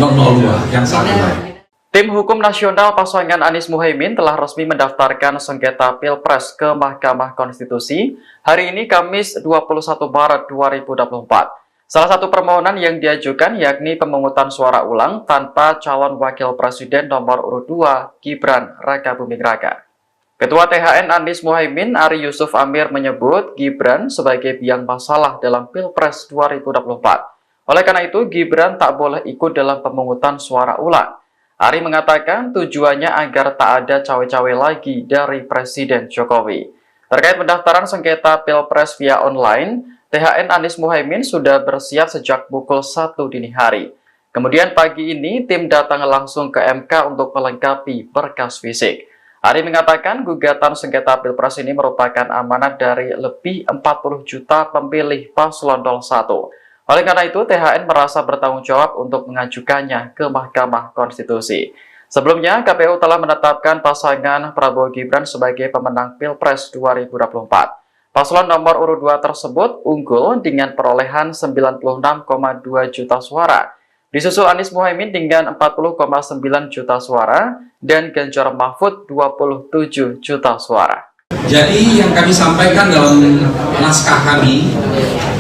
02 yang saat ini. Tim Hukum Nasional pasangan Anies Muhaimin telah resmi mendaftarkan sengketa Pilpres ke Mahkamah Konstitusi hari ini Kamis 21 Maret 2024. Salah satu permohonan yang diajukan yakni pemungutan suara ulang tanpa calon wakil presiden nomor urut 2 Gibran Rakabuming Raka. Ketua THN Anies Muhaimin Ari Yusuf Amir menyebut Gibran sebagai biang masalah dalam Pilpres 2024. Oleh karena itu Gibran tak boleh ikut dalam pemungutan suara ulang. Ari mengatakan tujuannya agar tak ada cawe-cawe lagi dari Presiden Jokowi. Terkait pendaftaran sengketa Pilpres via online, THN Anies Muhaimin sudah bersiap sejak pukul 1 dini hari. Kemudian pagi ini tim datang langsung ke MK untuk melengkapi berkas fisik. Ari mengatakan gugatan sengketa Pilpres ini merupakan amanat dari lebih 40 juta pemilih paslon 01. Oleh karena itu, THN merasa bertanggung jawab untuk mengajukannya ke Mahkamah Konstitusi. Sebelumnya, KPU telah menetapkan pasangan Prabowo Gibran sebagai pemenang Pilpres 2024. Paslon nomor urut 2 tersebut unggul dengan perolehan 96,2 juta suara. Disusul Anies Muhaimin dengan 40,9 juta suara dan Ganjar Mahfud 27 juta suara. Jadi yang kami sampaikan dalam naskah kami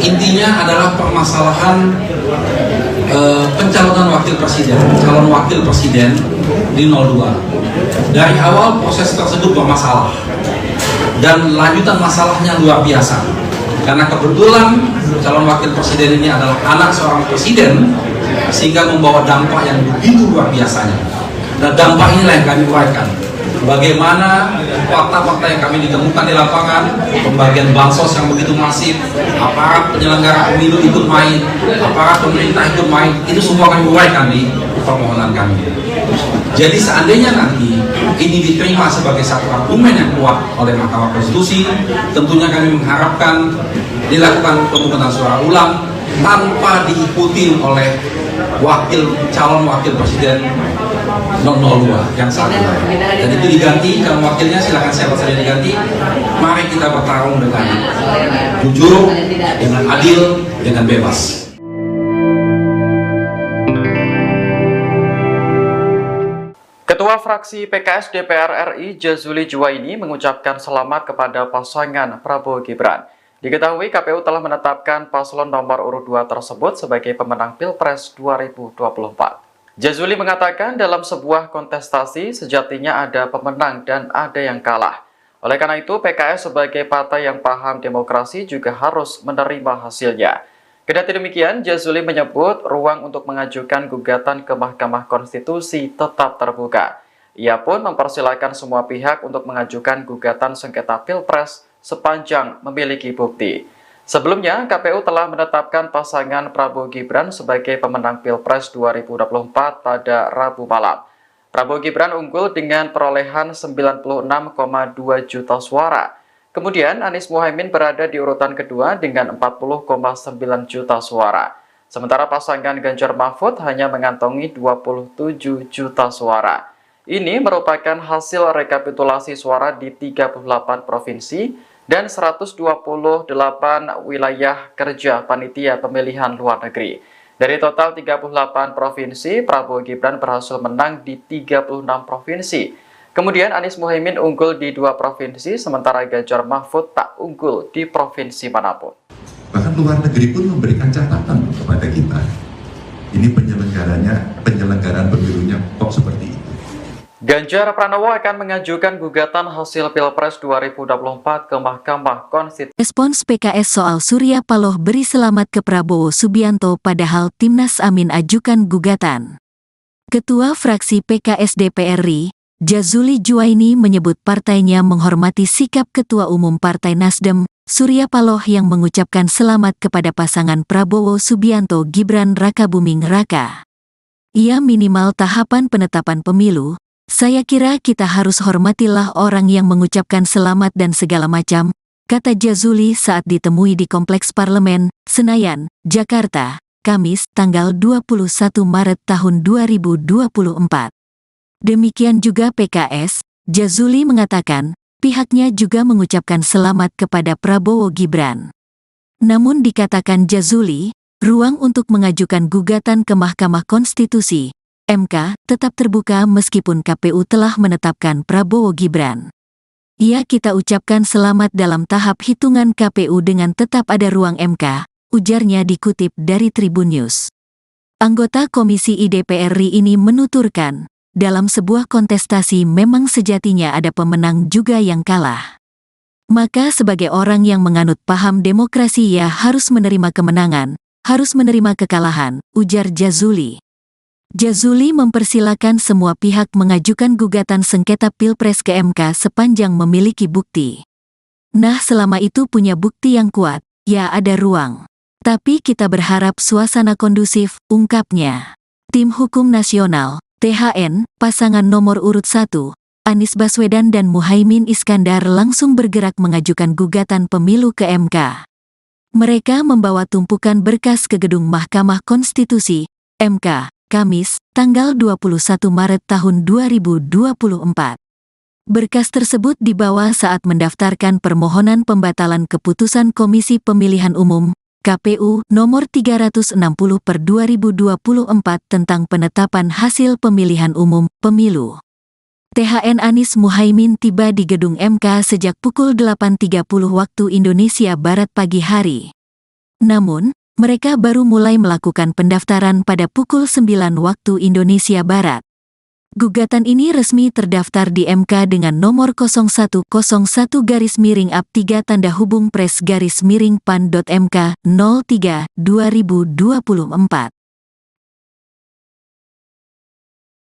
intinya adalah permasalahan pencalonan calon wakil presiden di 02. Dari awal proses tersebut bermasalah dan lanjutan masalahnya luar biasa. Karena kebetulan calon wakil presiden ini adalah anak seorang presiden sehingga membawa dampak yang begitu luar biasanya. Dan dampak inilah yang kami uraikan. Bagaimana fakta-fakta yang kami ditemukan di lapangan, pembagian bansos yang begitu masif, aparat penyelenggara pemilu ikut main, aparat pemerintah ikut main, itu semua kami uraikan di permohonan kami. Jadi seandainya nanti ini diterima sebagai satu argumen yang kuat oleh Mahkamah Konstitusi, tentunya kami mengharapkan dilakukan pemungutan suara ulang tanpa diikuti oleh calon wakil presiden 02 yang saat ini. Dan itu diganti, kalau wakilnya silakan siapa saja diganti. Mari kita bertarung dengan jujur, dengan adil, dengan bebas. Ketua fraksi PKS DPR RI Jazuli Juwaini mengucapkan selamat kepada pasangan Prabowo Gibran. Diketahui KPU telah menetapkan paslon nomor urut 2 tersebut sebagai pemenang Pilpres 2024. Jazuli mengatakan dalam sebuah kontestasi sejatinya ada pemenang dan ada yang kalah. Oleh karena itu PKS sebagai partai yang paham demokrasi juga harus menerima hasilnya. Kendati demikian, Jazuli menyebut ruang untuk mengajukan gugatan ke Mahkamah Konstitusi tetap terbuka. Ia pun mempersilahkan semua pihak untuk mengajukan gugatan sengketa Pilpres sepanjang memiliki bukti. Sebelumnya, KPU telah menetapkan pasangan Prabowo Gibran sebagai pemenang Pilpres 2024 pada Rabu malam. Prabowo Gibran unggul dengan perolehan 96,2 juta suara. Kemudian Anies Muhaimin berada di urutan kedua dengan 40,9 juta suara. Sementara pasangan Ganjar Mahfud hanya mengantongi 27 juta suara. Ini merupakan hasil rekapitulasi suara di 38 provinsi dan 128 wilayah kerja panitia pemilihan luar negeri. Dari total 38 provinsi, Prabowo Gibran berhasil menang di 36 provinsi. Kemudian Anies Muhaimin unggul di 2 provinsi, sementara Ganjar Mahfud tak unggul di provinsi manapun. Bahkan luar negeri pun memberikan catatan kepada kita. Ini penyelenggaraan pemilunya kok seperti itu. Ganjar Pranowo akan mengajukan gugatan hasil Pilpres 2024 ke Mahkamah Konstitusi. Respons PKS soal Surya Paloh beri selamat ke Prabowo Subianto padahal Timnas Amin ajukan gugatan. Ketua fraksi PKS DPR RI, Jazuli Juwaini menyebut partainya menghormati sikap Ketua Umum Partai Nasdem, Surya Paloh yang mengucapkan selamat kepada pasangan Prabowo Subianto Gibran Rakabuming Raka. Ia minimal tahapan penetapan pemilu. Saya kira kita harus hormatilah orang yang mengucapkan selamat dan segala macam, kata Jazuli saat ditemui di Kompleks Parlemen, Senayan, Jakarta, Kamis, tanggal 21 Maret tahun 2024. Demikian juga PKS, Jazuli mengatakan, pihaknya juga mengucapkan selamat kepada Prabowo Gibran. Namun dikatakan Jazuli, ruang untuk mengajukan gugatan ke Mahkamah Konstitusi MK tetap terbuka meskipun KPU telah menetapkan Prabowo Gibran. Kita ucapkan selamat dalam tahap hitungan KPU dengan tetap ada ruang MK, ujarnya dikutip dari Tribun News. Anggota Komisi DPR RI ini menuturkan, dalam sebuah kontestasi memang sejatinya ada pemenang juga yang kalah. Maka sebagai orang yang menganut paham demokrasi ia harus menerima kemenangan, harus menerima kekalahan, ujar Jazuli. Jazuli mempersilakan semua pihak mengajukan gugatan sengketa Pilpres ke MK sepanjang memiliki bukti. Nah, selama itu punya bukti yang kuat, ya ada ruang. Tapi kita berharap suasana kondusif, ungkapnya. Tim Hukum Nasional, THN, pasangan nomor urut 1, Anies Baswedan dan Muhaimin Iskandar langsung bergerak mengajukan gugatan pemilu ke MK. Mereka membawa tumpukan berkas ke gedung Mahkamah Konstitusi, MK, Kamis, tanggal 21 Maret tahun 2024. Berkas tersebut dibawa saat mendaftarkan permohonan pembatalan keputusan Komisi Pemilihan Umum, KPU, nomor 360/2024 tentang penetapan hasil pemilihan umum, pemilu. THN Anies Muhaimin tiba di gedung MK sejak pukul 8.30 waktu Indonesia Barat pagi hari. Namun, mereka baru mulai melakukan pendaftaran pada pukul 9 waktu Indonesia Barat. Gugatan ini resmi terdaftar di MK dengan nomor 0101-3-PRES-PAN.MK 03/2024.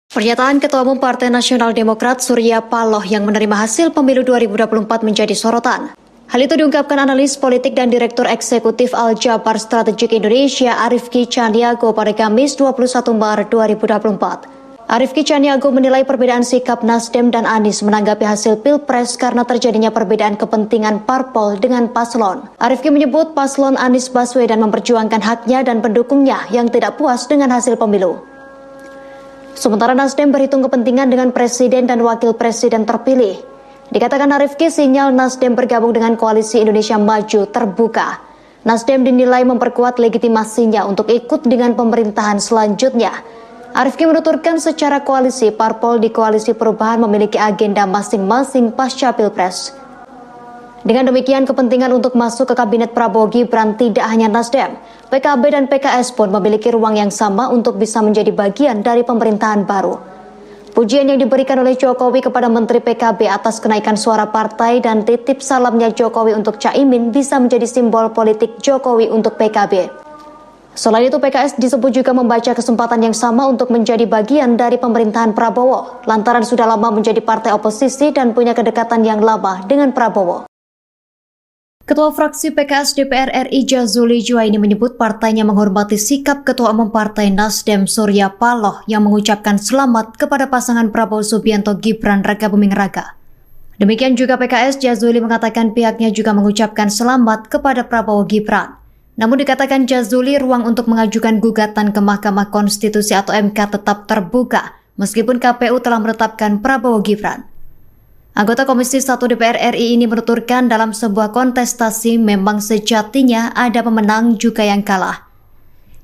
Pernyataan Ketua Umum Partai Nasional Demokrat Surya Paloh yang menerima hasil pemilu 2024 menjadi sorotan. Hal itu diungkapkan analis politik dan Direktur Eksekutif Al-Jabar Strategik Indonesia Arifki Caniago pada Kamis 21 Maret 2024. Arifki Caniago menilai perbedaan sikap Nasdem dan Anies menanggapi hasil Pilpres karena terjadinya perbedaan kepentingan parpol dengan paslon. Arifki menyebut paslon Anies Baswedan memperjuangkan haknya dan pendukungnya yang tidak puas dengan hasil pemilu. Sementara Nasdem berhitung kepentingan dengan presiden dan wakil presiden terpilih. Dikatakan Arifki, sinyal Nasdem bergabung dengan Koalisi Indonesia Maju terbuka. Nasdem dinilai memperkuat legitimasinya untuk ikut dengan pemerintahan selanjutnya. Arifki menuturkan secara koalisi, parpol di Koalisi Perubahan memiliki agenda masing-masing pasca Pilpres. Dengan demikian, kepentingan untuk masuk ke Kabinet Prabowo Gibran tidak hanya Nasdem. PKB dan PKS pun memiliki ruang yang sama untuk bisa menjadi bagian dari pemerintahan baru. Pujian yang diberikan oleh Jokowi kepada Menteri PKB atas kenaikan suara partai dan titip salamnya Jokowi untuk Caimin bisa menjadi simbol politik Jokowi untuk PKB. Selain itu, PKS disebut juga membaca kesempatan yang sama untuk menjadi bagian dari pemerintahan Prabowo, lantaran sudah lama menjadi partai oposisi dan punya kedekatan yang lama dengan Prabowo. Ketua fraksi PKS DPR RI Jazuli Juwaini menyebut partainya menghormati sikap Ketua Umum Partai Nasdem Surya Paloh yang mengucapkan selamat kepada pasangan Prabowo Subianto Gibran Rakabuming Raka. Demikian juga PKS, Jazuli mengatakan pihaknya juga mengucapkan selamat kepada Prabowo Gibran. Namun dikatakan Jazuli, ruang untuk mengajukan gugatan ke Mahkamah Konstitusi atau MK tetap terbuka meskipun KPU telah menetapkan Prabowo Gibran. Anggota Komisi 1 DPR RI ini menuturkan dalam sebuah kontestasi memang sejatinya ada pemenang juga yang kalah.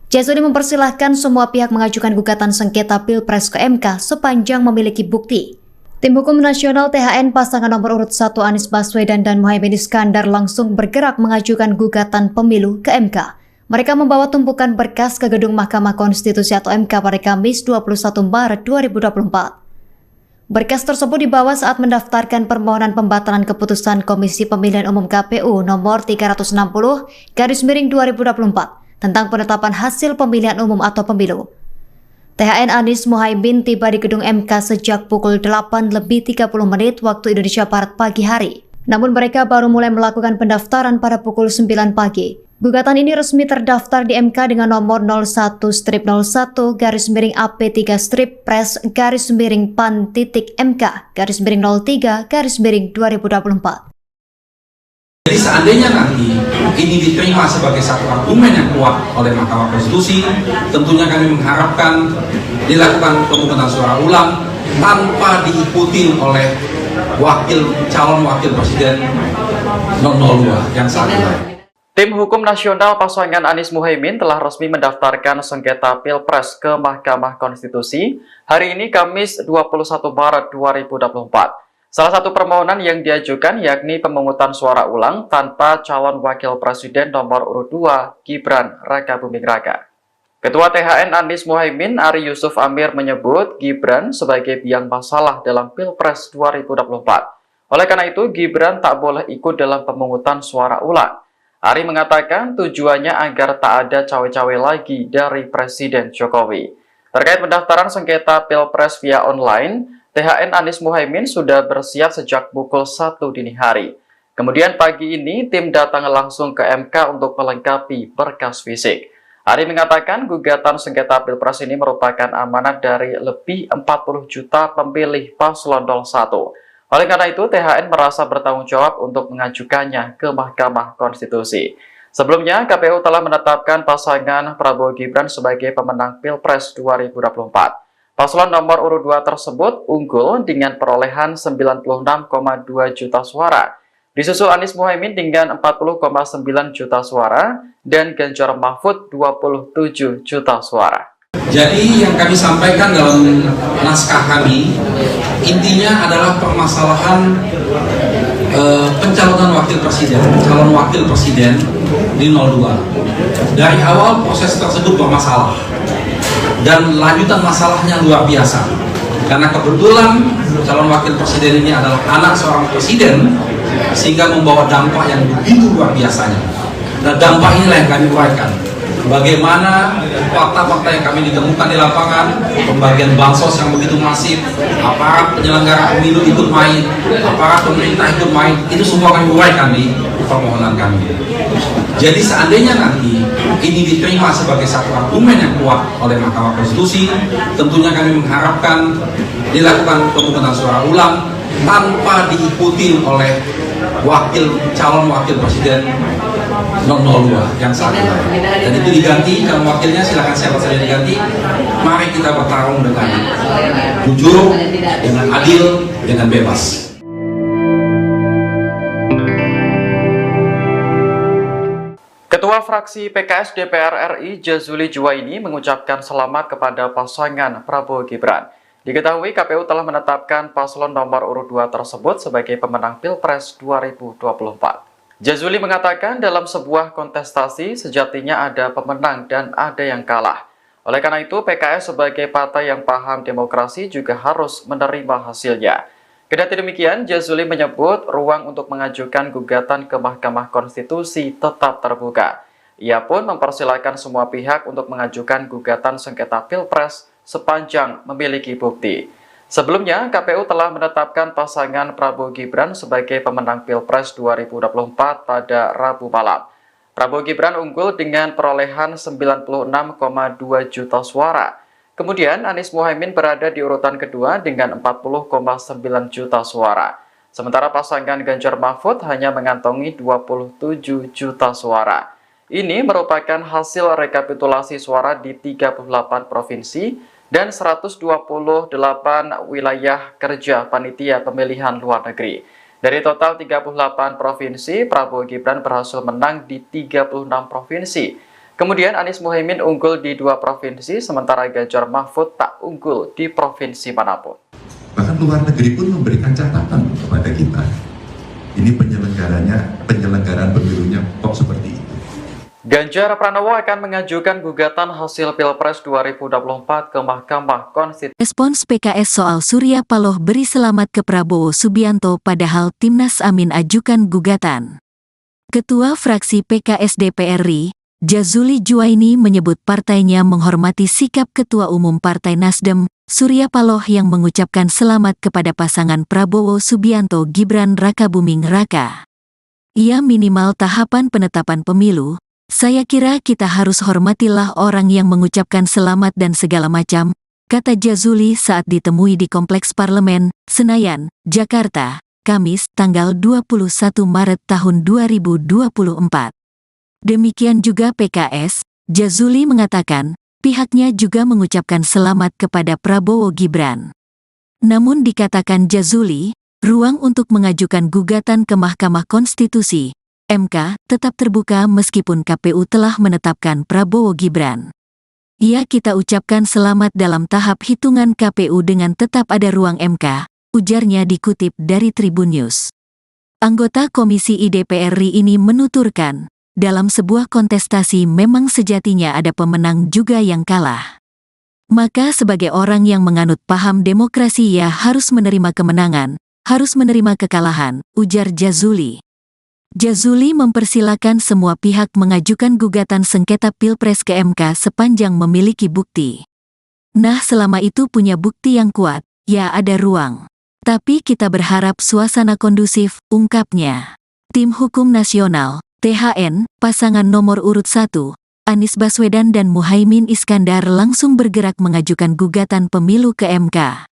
Jazuli mempersilahkan semua pihak mengajukan gugatan sengketa Pilpres ke MK sepanjang memiliki bukti. Tim Hukum Nasional THN pasangan nomor urut 1 Anies Baswedan dan Muhaimin Iskandar langsung bergerak mengajukan gugatan pemilu ke MK. Mereka membawa tumpukan berkas ke gedung Mahkamah Konstitusi atau MK pada Kamis 21 Maret 2024. Berkas tersebut dibawa saat mendaftarkan permohonan pembatalan keputusan Komisi Pemilihan Umum KPU nomor 360/2024 tentang penetapan hasil pemilihan umum atau pemilu. THN Anies Muhaimin tiba di gedung MK sejak pukul 8:30 waktu Indonesia Barat pagi hari. Namun mereka baru mulai melakukan pendaftaran pada pukul 9 pagi. Gugatan ini resmi terdaftar di MK dengan nomor 01-01-PAN-PAN-3-PAN-03-M-K-03-2024. Jadi seandainya nanti ini diterima sebagai satu argumen yang kuat oleh Mahkamah Konstitusi, tentunya kami mengharapkan dilakukan pemungutan suara ulang tanpa diikuti oleh calon wakil presiden 02 yang saat ini. Tim Hukum Nasional pasangan Anies Muhaimin telah resmi mendaftarkan sengketa Pilpres ke Mahkamah Konstitusi hari ini Kamis 21 Maret 2024. Salah satu permohonan yang diajukan yakni pemungutan suara ulang tanpa calon wakil presiden nomor urut 2 Gibran Rakabuming Raka. Ketua THN Anies Muhaimin Ari Yusuf Amir menyebut Gibran sebagai biang masalah dalam Pilpres 2024. Oleh karena itu Gibran tak boleh ikut dalam pemungutan suara ulang. Ari mengatakan tujuannya agar tak ada cawe-cawe lagi dari Presiden Jokowi. Terkait pendaftaran sengketa Pilpres via online, THN Anies Muhaimin sudah bersiap sejak pukul 1 dini hari. Kemudian pagi ini tim datang langsung ke MK untuk melengkapi berkas fisik. Ari mengatakan gugatan sengketa Pilpres ini merupakan amanat dari lebih 40 juta pemilih paslon 01. Oleh karena itu, THN merasa bertanggung jawab untuk mengajukannya ke Mahkamah Konstitusi. Sebelumnya, KPU telah menetapkan pasangan Prabowo Gibran sebagai pemenang Pilpres 2024. Paslon nomor urut 2 tersebut unggul dengan perolehan 96,2 juta suara. Disusul Anies Muhaimin dengan 40,9 juta suara dan Ganjar Mahfud 27 juta suara. Jadi yang kami sampaikan dalam naskah kami intinya adalah permasalahan pencalonan calon wakil presiden di 02. Dari awal proses tersebut bermasalah dan lanjutan masalahnya luar biasa. Karena kebetulan calon wakil presiden ini adalah anak seorang presiden sehingga membawa dampak yang begitu luar biasanya. Nah, dampak inilah yang kami uraikan. Bagaimana fakta-fakta yang kami ditemukan di lapangan, pembagian bansos yang begitu masif, aparat penyelenggara pemilu ikut main, aparat pemerintah ikut main, itu semua kami uraikan di permohonan kami. Jadi seandainya nanti ini diterima sebagai satu argumen yang kuat oleh Mahkamah Konstitusi, tentunya kami mengharapkan dilakukan pemungutan suara ulang tanpa diikuti oleh calon wakil presiden 02 yang saat ini. Dan itu diganti, kalau wakilnya silakan siapa saja diganti. Mari kita bertarung dengan jujur, dengan adil, dengan bebas. Ketua fraksi PKS DPR RI Jazuli Juwaini mengucapkan selamat kepada pasangan Prabowo Gibran. Diketahui KPU telah menetapkan paslon nomor urut 2 tersebut sebagai pemenang Pilpres 2024. Jazuli mengatakan dalam sebuah kontestasi sejatinya ada pemenang dan ada yang kalah. Oleh karena itu PKS sebagai partai yang paham demokrasi juga harus menerima hasilnya. Kendati demikian, Jazuli menyebut ruang untuk mengajukan gugatan ke Mahkamah Konstitusi tetap terbuka. Ia pun mempersilahkan semua pihak untuk mengajukan gugatan sengketa Pilpres sepanjang memiliki bukti. Sebelumnya, KPU telah menetapkan pasangan Prabowo Gibran sebagai pemenang Pilpres 2024 pada Rabu malam. Prabowo Gibran unggul dengan perolehan 96,2 juta suara. Kemudian Anies Muhaimin berada di urutan kedua dengan 40,9 juta suara. Sementara pasangan Ganjar Mahfud hanya mengantongi 27 juta suara. Ini merupakan hasil rekapitulasi suara di 38 provinsi dan 128 wilayah kerja panitia pemilihan luar negeri. Dari total 38 provinsi, Prabowo Gibran berhasil menang di 36 provinsi. Kemudian Anies Muhaimin unggul di 2 provinsi, sementara Ganjar Mahfud tak unggul di provinsi manapun. Bahkan luar negeri pun memberikan catatan kepada kita. Ini penyelenggaraan pemilunya kok seperti itu. Ganjar Pranowo akan mengajukan gugatan hasil Pilpres 2024 ke Mahkamah Konstitusi. Respons PKS soal Surya Paloh beri selamat ke Prabowo Subianto padahal Timnas Amin ajukan gugatan. Ketua fraksi PKS DPR RI, Jazuli Juwaini menyebut partainya menghormati sikap Ketua Umum Partai Nasdem, Surya Paloh yang mengucapkan selamat kepada pasangan Prabowo Subianto Gibran Rakabuming Raka. Ia minimal tahapan penetapan pemilu. Saya kira kita harus hormatilah orang yang mengucapkan selamat dan segala macam, kata Jazuli saat ditemui di Kompleks Parlemen, Senayan, Jakarta, Kamis, tanggal 21 Maret tahun 2024. Demikian juga PKS, Jazuli mengatakan, pihaknya juga mengucapkan selamat kepada Prabowo Gibran. Namun dikatakan Jazuli, ruang untuk mengajukan gugatan ke Mahkamah Konstitusi MK tetap terbuka meskipun KPU telah menetapkan Prabowo Gibran. Ya, kita ucapkan selamat dalam tahap hitungan KPU dengan tetap ada ruang MK, ujarnya dikutip dari Tribun News. Anggota Komisi DPR RI ini menuturkan, dalam sebuah kontestasi memang sejatinya ada pemenang juga yang kalah. Maka sebagai orang yang menganut paham demokrasi ya harus menerima kemenangan, harus menerima kekalahan, ujar Jazuli. Jazuli mempersilakan semua pihak mengajukan gugatan sengketa Pilpres ke MK sepanjang memiliki bukti. Nah, selama itu punya bukti yang kuat, ya ada ruang. Tapi kita berharap suasana kondusif, ungkapnya. Tim Hukum Nasional, THN, pasangan nomor urut 1, Anies Baswedan dan Muhaimin Iskandar langsung bergerak mengajukan gugatan pemilu ke MK.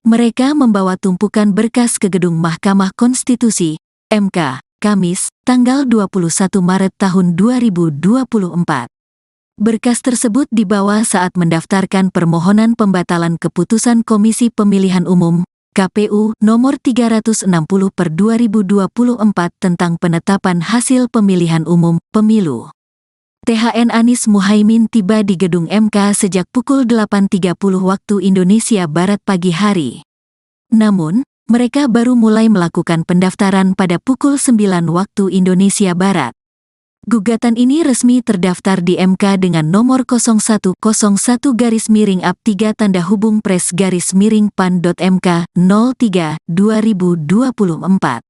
Mereka membawa tumpukan berkas ke gedung Mahkamah Konstitusi, MK, Kamis, tanggal 21 Maret tahun 2024. Berkas tersebut dibawa saat mendaftarkan permohonan pembatalan keputusan Komisi Pemilihan Umum, KPU, nomor 360/2024 tentang penetapan hasil pemilihan umum, pemilu. THN Anies Muhaimin tiba di gedung MK sejak pukul 8.30 waktu Indonesia Barat pagi hari. Namun, mereka baru mulai melakukan pendaftaran pada pukul 9 waktu Indonesia Barat. Gugatan ini resmi terdaftar di MK dengan nomor 0101-3-PRES-PAN.MK 03/2024.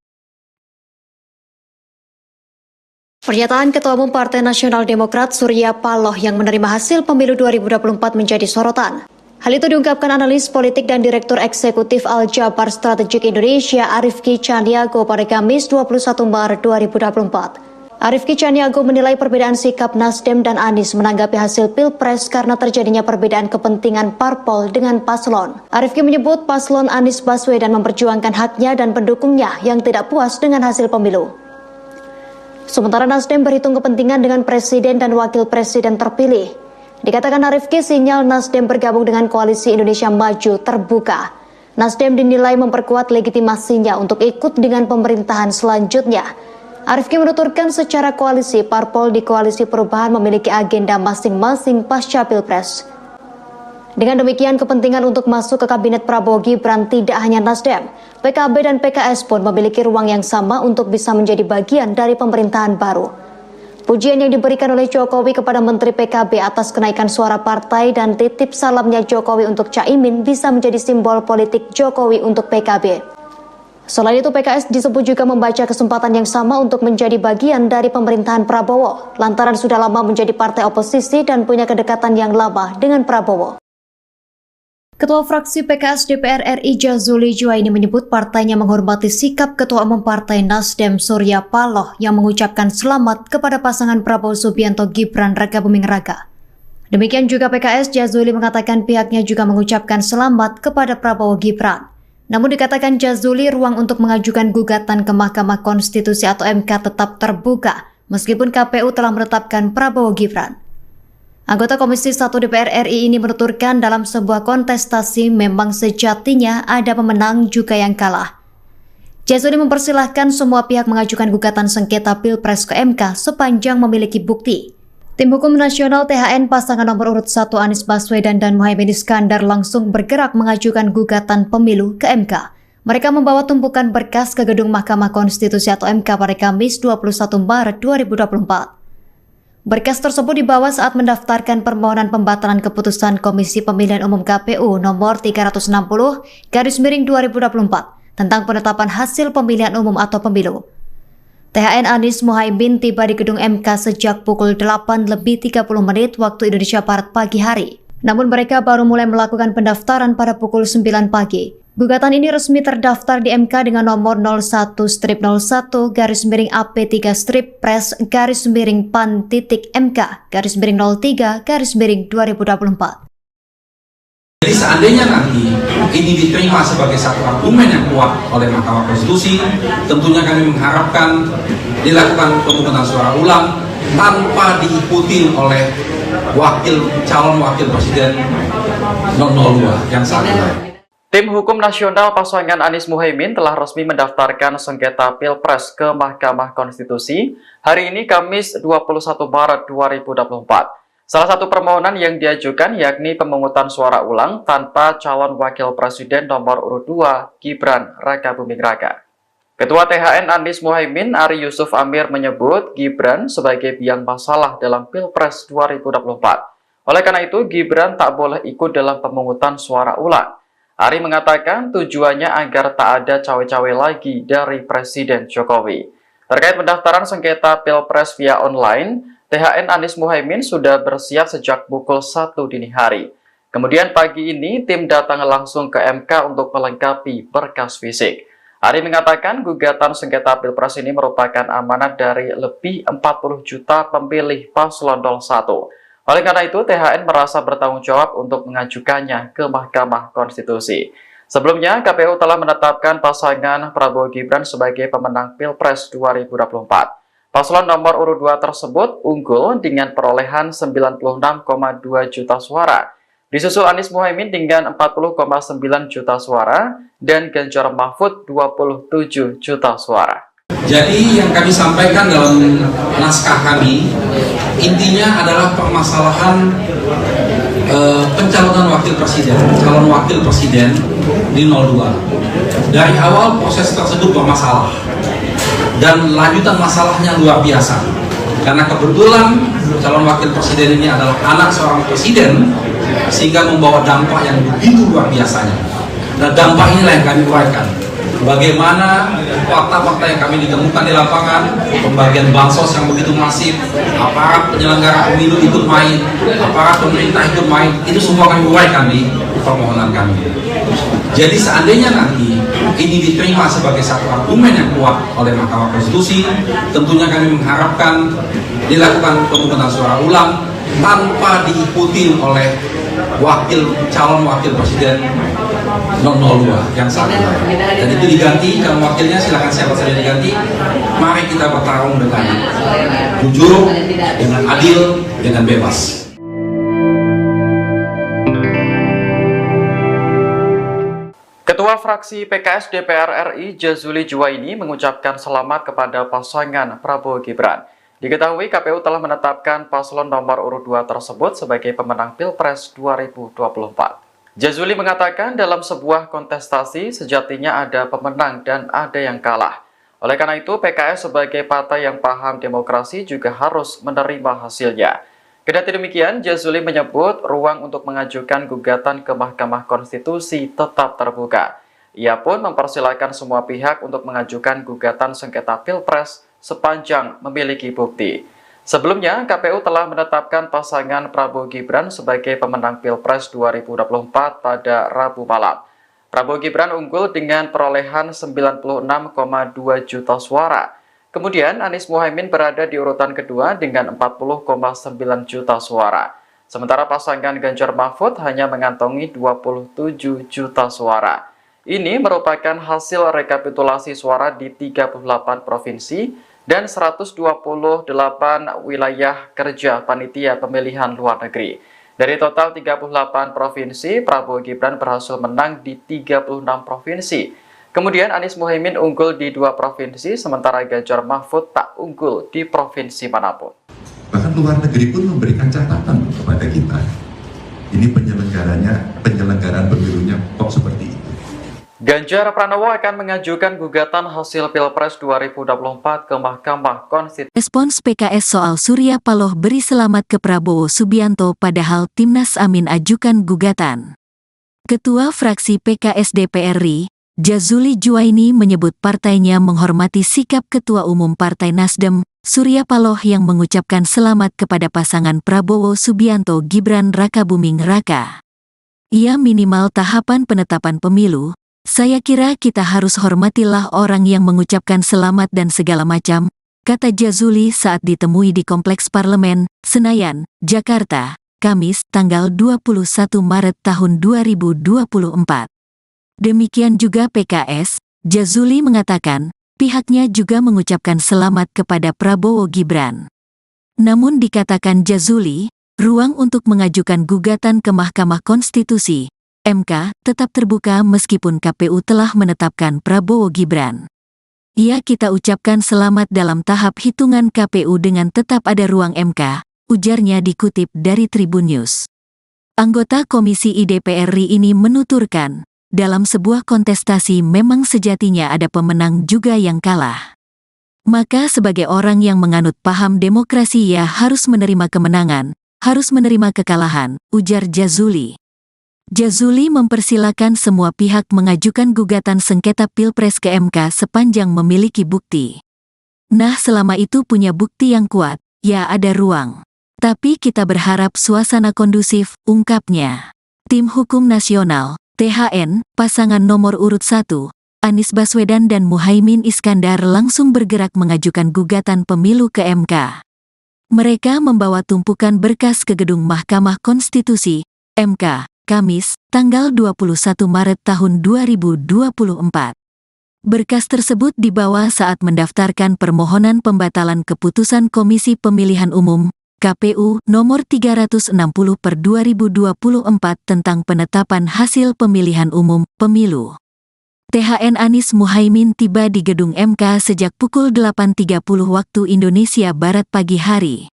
Pernyataan Ketua Umum Partai Nasional Demokrat Surya Paloh yang menerima hasil pemilu 2024 menjadi sorotan. Hal itu diungkapkan analis politik dan Direktur Eksekutif Al-Jabar Strategik Indonesia Arifki Caniago pada Kamis 21 Maret 2024. Arifki Caniago menilai perbedaan sikap Nasdem dan Anies menanggapi hasil Pilpres karena terjadinya perbedaan kepentingan parpol dengan paslon. Arifki menyebut paslon Anies Baswedan memperjuangkan haknya dan pendukungnya yang tidak puas dengan hasil pemilu. Sementara Nasdem berhitung kepentingan dengan presiden dan wakil presiden terpilih. Dikatakan Arifki, sinyal Nasdem bergabung dengan Koalisi Indonesia Maju terbuka. Nasdem dinilai memperkuat legitimasinya untuk ikut dengan pemerintahan selanjutnya. Arifki menuturkan secara koalisi, parpol di Koalisi Perubahan memiliki agenda masing-masing pasca Pilpres. Dengan demikian, kepentingan untuk masuk ke Kabinet Prabowo Gibran tidak hanya Nasdem, PKB dan PKS pun memiliki ruang yang sama untuk bisa menjadi bagian dari pemerintahan baru. Pujian yang diberikan oleh Jokowi kepada Menteri PKB atas kenaikan suara partai dan titip salamnya Jokowi untuk Caimin bisa menjadi simbol politik Jokowi untuk PKB. Selain itu, PKS disebut juga membaca kesempatan yang sama untuk menjadi bagian dari pemerintahan Prabowo, lantaran sudah lama menjadi partai oposisi dan punya kedekatan yang lama dengan Prabowo. Ketua fraksi PKS DPR RI Jazuli Juwaini menyebut partainya menghormati sikap Ketua Umum Partai Nasdem Surya Paloh yang mengucapkan selamat kepada pasangan Prabowo Subianto Gibran Rakabuming Raka. Demikian juga PKS, Jazuli mengatakan pihaknya juga mengucapkan selamat kepada Prabowo Gibran. Namun dikatakan Jazuli, ruang untuk mengajukan gugatan ke Mahkamah Konstitusi atau MK tetap terbuka meskipun KPU telah menetapkan Prabowo Gibran. Anggota Komisi 1 DPR RI ini menuturkan dalam sebuah kontestasi memang sejatinya ada pemenang juga yang kalah. Jazuli mempersilahkan semua pihak mengajukan gugatan sengketa Pilpres ke MK sepanjang memiliki bukti. Tim Hukum Nasional THN pasangan nomor urut 1 Anies Baswedan dan Muhaimin Iskandar langsung bergerak mengajukan gugatan pemilu ke MK. Mereka membawa tumpukan berkas ke gedung Mahkamah Konstitusi atau MK pada Kamis 21 Maret 2024. Berkas tersebut dibawa saat mendaftarkan permohonan pembatalan keputusan Komisi Pemilihan Umum KPU nomor 360/2024 tentang penetapan hasil pemilihan umum atau pemilu. THN Anies Muhaimin tiba di gedung MK sejak pukul 8:30 waktu Indonesia Barat pagi hari. Namun mereka baru mulai melakukan pendaftaran pada pukul 9 pagi. Gugatan ini resmi terdaftar di MK dengan nomor 01-01-PAN-PAN-3/PAN-03/MK-03/2024. Jadi seandainya nanti ini diterima sebagai satu argumen yang kuat oleh Mahkamah Konstitusi, tentunya kami mengharapkan dilakukan pemungutan suara ulang tanpa diikuti oleh calon wakil presiden 02 yang saat ini. Tim Hukum Nasional pasangan Anies Muhaimin telah resmi mendaftarkan sengketa Pilpres ke Mahkamah Konstitusi hari ini Kamis 21 Maret 2024. Salah satu permohonan yang diajukan yakni pemungutan suara ulang tanpa calon wakil presiden nomor urut 2 Gibran Rakabuming Raka. Ketua THN Anies Muhaimin Ari Yusuf Amir menyebut Gibran sebagai biang masalah dalam Pilpres 2024. Oleh karena itu Gibran tak boleh ikut dalam pemungutan suara ulang. Ari mengatakan tujuannya agar tak ada cawe-cawe lagi dari Presiden Jokowi. Terkait pendaftaran sengketa Pilpres via online, THN Anies Muhaimin sudah bersiap sejak pukul 1 dini hari. Kemudian pagi ini tim datang langsung ke MK untuk melengkapi berkas fisik. Ari mengatakan gugatan sengketa Pilpres ini merupakan amanat dari lebih 40 juta pemilih paslon 01. Oleh karena itu, THN merasa bertanggung jawab untuk mengajukannya ke Mahkamah Konstitusi. Sebelumnya, KPU telah menetapkan pasangan Prabowo Gibran sebagai pemenang Pilpres 2024. Paslon nomor urut 2 tersebut unggul dengan perolehan 96,2 juta suara. Disusul Anies Muhaimin dengan 40,9 juta suara dan Ganjar Mahfud 27 juta suara. Jadi yang kami sampaikan dalam naskah kami, intinya adalah permasalahan pencalonan calon wakil presiden di 02. Dari awal proses tersebut bermasalah dan lanjutan masalahnya luar biasa. Karena kebetulan calon wakil presiden ini adalah anak seorang presiden, sehingga membawa dampak yang begitu luar biasanya. Dan dampak inilah yang kami uraikan. Bagaimana fakta-fakta yang kami ditemukan di lapangan, pembagian bansos yang begitu masif, aparat penyelenggara pemilu ikut main, aparat pemerintah ikut main, itu semua kami uraikan di permohonan kami. Jadi seandainya nanti ini diterima sebagai satu argumen yang kuat oleh Mahkamah Konstitusi, tentunya kami mengharapkan dilakukan pemungutan suara ulang tanpa diikuti oleh calon wakil presiden 02 yang saat ini. Dan itu diganti, calon wakilnya silakan siapa saja diganti. Mari kita bertarung dengan jujur, dengan adil, dengan bebas. Ketua fraksi PKS DPR RI Jazuli Juwaini mengucapkan selamat kepada pasangan Prabowo Gibran. Diketahui KPU telah menetapkan paslon nomor urut 2 tersebut sebagai pemenang Pilpres 2024. Jazuli mengatakan dalam sebuah kontestasi sejatinya ada pemenang dan ada yang kalah. Oleh karena itu PKS sebagai partai yang paham demokrasi juga harus menerima hasilnya. Kendati demikian, Jazuli menyebut ruang untuk mengajukan gugatan ke Mahkamah Konstitusi tetap terbuka. Ia pun mempersilahkan semua pihak untuk mengajukan gugatan sengketa Pilpres sepanjang memiliki bukti. Sebelumnya, KPU telah menetapkan pasangan Prabowo Gibran sebagai pemenang Pilpres 2024 pada Rabu malam. Prabowo Gibran unggul dengan perolehan 96,2 juta suara. Kemudian Anies Muhaimin berada di urutan kedua dengan 40,9 juta suara. Sementara pasangan Ganjar Mahfud hanya mengantongi 27 juta suara. Ini merupakan hasil rekapitulasi suara di 38 provinsi dan 128 wilayah kerja panitia pemilihan luar negeri. Dari total 38 provinsi, Prabowo Gibran berhasil menang di 36 provinsi. Kemudian Anies Muhaimin unggul di 2 provinsi, sementara Ganjar Mahfud tak unggul di provinsi manapun. Bahkan luar negeri pun memberikan catatan kepada kita. Ini penyelenggaraan pemilunya kok seperti itu. Ganjar Pranowo akan mengajukan gugatan hasil Pilpres 2024 ke Mahkamah Konstitusi. Respons PKS soal Surya Paloh beri selamat ke Prabowo Subianto padahal Timnas Amin ajukan gugatan. Ketua fraksi PKS DPR RI, Jazuli Juwaini menyebut partainya menghormati sikap Ketua Umum Partai Nasdem, Surya Paloh yang mengucapkan selamat kepada pasangan Prabowo Subianto Gibran Rakabuming Raka. Ia minimal tahapan penetapan pemilu. Saya kira kita harus hormatilah orang yang mengucapkan selamat dan segala macam, kata Jazuli saat ditemui di Kompleks Parlemen, Senayan, Jakarta, Kamis, tanggal 21 Maret tahun 2024. Demikian juga PKS, Jazuli mengatakan, pihaknya juga mengucapkan selamat kepada Prabowo Gibran. Namun dikatakan Jazuli, ruang untuk mengajukan gugatan ke Mahkamah Konstitusi MK tetap terbuka meskipun KPU telah menetapkan Prabowo Gibran. Kita ucapkan selamat dalam tahap hitungan KPU dengan tetap ada ruang MK, ujarnya dikutip dari Tribun News. Anggota Komisi DPR RI ini menuturkan, dalam sebuah kontestasi memang sejatinya ada pemenang juga yang kalah. Maka sebagai orang yang menganut paham demokrasi harus menerima kemenangan, harus menerima kekalahan, ujar Jazuli. Jazuli mempersilakan semua pihak mengajukan gugatan sengketa Pilpres ke MK sepanjang memiliki bukti. Nah, selama itu punya bukti yang kuat, ada ruang. Tapi kita berharap suasana kondusif, ungkapnya. Tim Hukum Nasional, THN, pasangan nomor urut 1, Anies Baswedan dan Muhaimin Iskandar langsung bergerak mengajukan gugatan pemilu ke MK. Mereka membawa tumpukan berkas ke gedung Mahkamah Konstitusi, MK, Kamis, tanggal 21 Maret tahun 2024. Berkas tersebut dibawa saat mendaftarkan permohonan pembatalan keputusan Komisi Pemilihan Umum, KPU, nomor 360/2024 tentang penetapan hasil pemilihan umum, pemilu. THN Anies Muhaimin tiba di gedung MK sejak pukul 8.30 waktu Indonesia Barat pagi hari.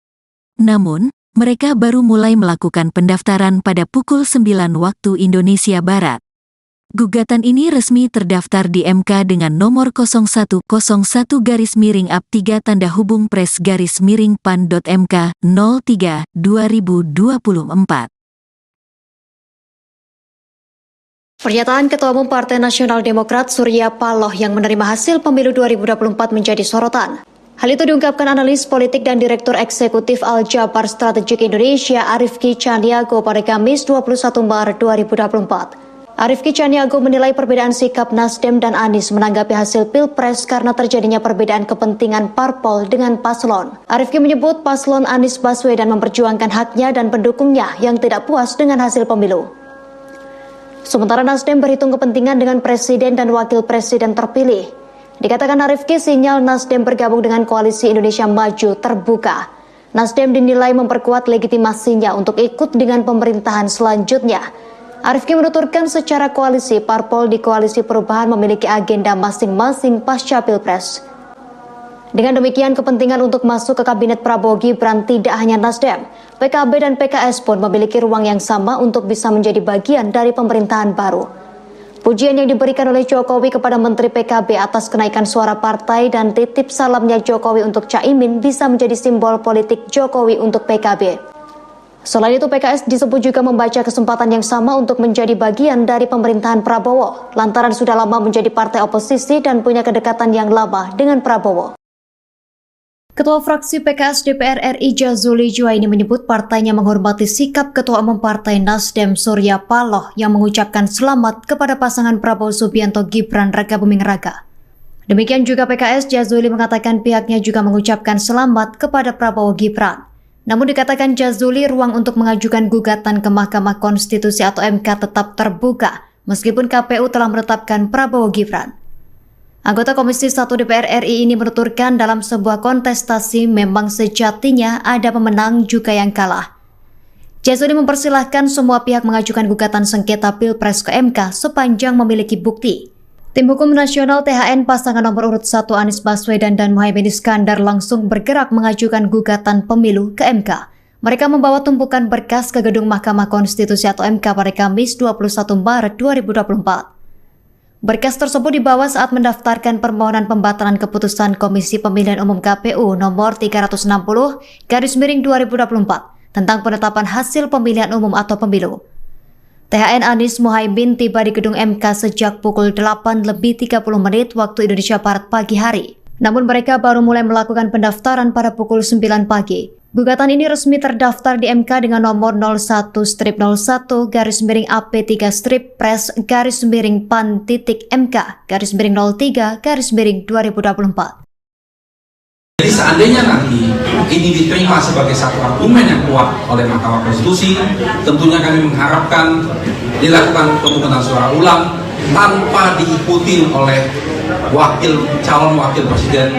Namun, mereka baru mulai melakukan pendaftaran pada pukul 9 waktu Indonesia Barat. Gugatan ini resmi terdaftar di MK dengan nomor 0101-3-PRES-PAN.MK 03/2024. Pernyataan Ketua Umum Partai Nasional Demokrat Surya Paloh yang menerima hasil pemilu 2024 menjadi sorotan. Hal itu diungkapkan analis politik dan Direktur Eksekutif Al-Jabar Strategik Indonesia Arifki Caniago pada Kamis 21 Maret 2024. Arifki Caniago menilai perbedaan sikap Nasdem dan Anies menanggapi hasil Pilpres karena terjadinya perbedaan kepentingan parpol dengan paslon. Arifki menyebut paslon Anies Baswedan memperjuangkan haknya dan pendukungnya yang tidak puas dengan hasil pemilu. Sementara Nasdem berhitung kepentingan dengan presiden dan wakil presiden terpilih. Dikatakan Arifki, sinyal Nasdem bergabung dengan Koalisi Indonesia Maju terbuka. Nasdem dinilai memperkuat legitimasinya untuk ikut dengan pemerintahan selanjutnya. Arifki menuturkan secara koalisi, parpol di Koalisi Perubahan memiliki agenda masing-masing pasca Pilpres. Dengan demikian, kepentingan untuk masuk ke Kabinet Prabowo Gibran tidak hanya Nasdem, PKB dan PKS pun memiliki ruang yang sama untuk bisa menjadi bagian dari pemerintahan baru. Pujian yang diberikan oleh Jokowi kepada Menteri PKB atas kenaikan suara partai dan titip salamnya Jokowi untuk Caimin bisa menjadi simbol politik Jokowi untuk PKB. Selain itu, PKS disebut juga membaca kesempatan yang sama untuk menjadi bagian dari pemerintahan Prabowo, lantaran sudah lama menjadi partai oposisi dan punya kedekatan yang lama dengan Prabowo. Ketua fraksi PKS DPR RI Jazuli Juwaini menyebut partainya menghormati sikap Ketua Umum Partai Nasdem Surya Paloh yang mengucapkan selamat kepada pasangan Prabowo Subianto Gibran Rakabuming Raka. Demikian juga PKS, Jazuli mengatakan pihaknya juga mengucapkan selamat kepada Prabowo Gibran. Namun dikatakan Jazuli, ruang untuk mengajukan gugatan ke Mahkamah Konstitusi atau MK tetap terbuka meskipun KPU telah menetapkan Prabowo Gibran. Anggota Komisi 1 DPR RI ini menuturkan dalam sebuah kontestasi memang sejatinya ada pemenang juga yang kalah. Jazuli mempersilahkan semua pihak mengajukan gugatan sengketa Pilpres ke MK sepanjang memiliki bukti. Tim Hukum Nasional THN pasangan nomor urut 1 Anies Baswedan dan Muhaimin Iskandar langsung bergerak mengajukan gugatan pemilu ke MK. Mereka membawa tumpukan berkas ke gedung Mahkamah Konstitusi atau MK pada Kamis 21 Maret 2024. Berkas tersebut dibawa saat mendaftarkan permohonan pembatalan keputusan Komisi Pemilihan Umum KPU nomor 360/2024 tentang penetapan hasil pemilihan umum atau pemilu. THN Anies Muhaimin tiba di gedung MK sejak pukul 8:30 waktu Indonesia Barat pagi hari. Namun mereka baru mulai melakukan pendaftaran pada pukul 9 pagi. Gugatan ini resmi terdaftar di MK dengan nomor 01-01-PAN.MK-03-PAN-03-2024. Jadi seandainya nanti ini diterima sebagai satu argumen yang kuat oleh Mahkamah Konstitusi, tentunya kami mengharapkan dilakukan pemungutan suara ulang tanpa diikuti oleh calon wakil presiden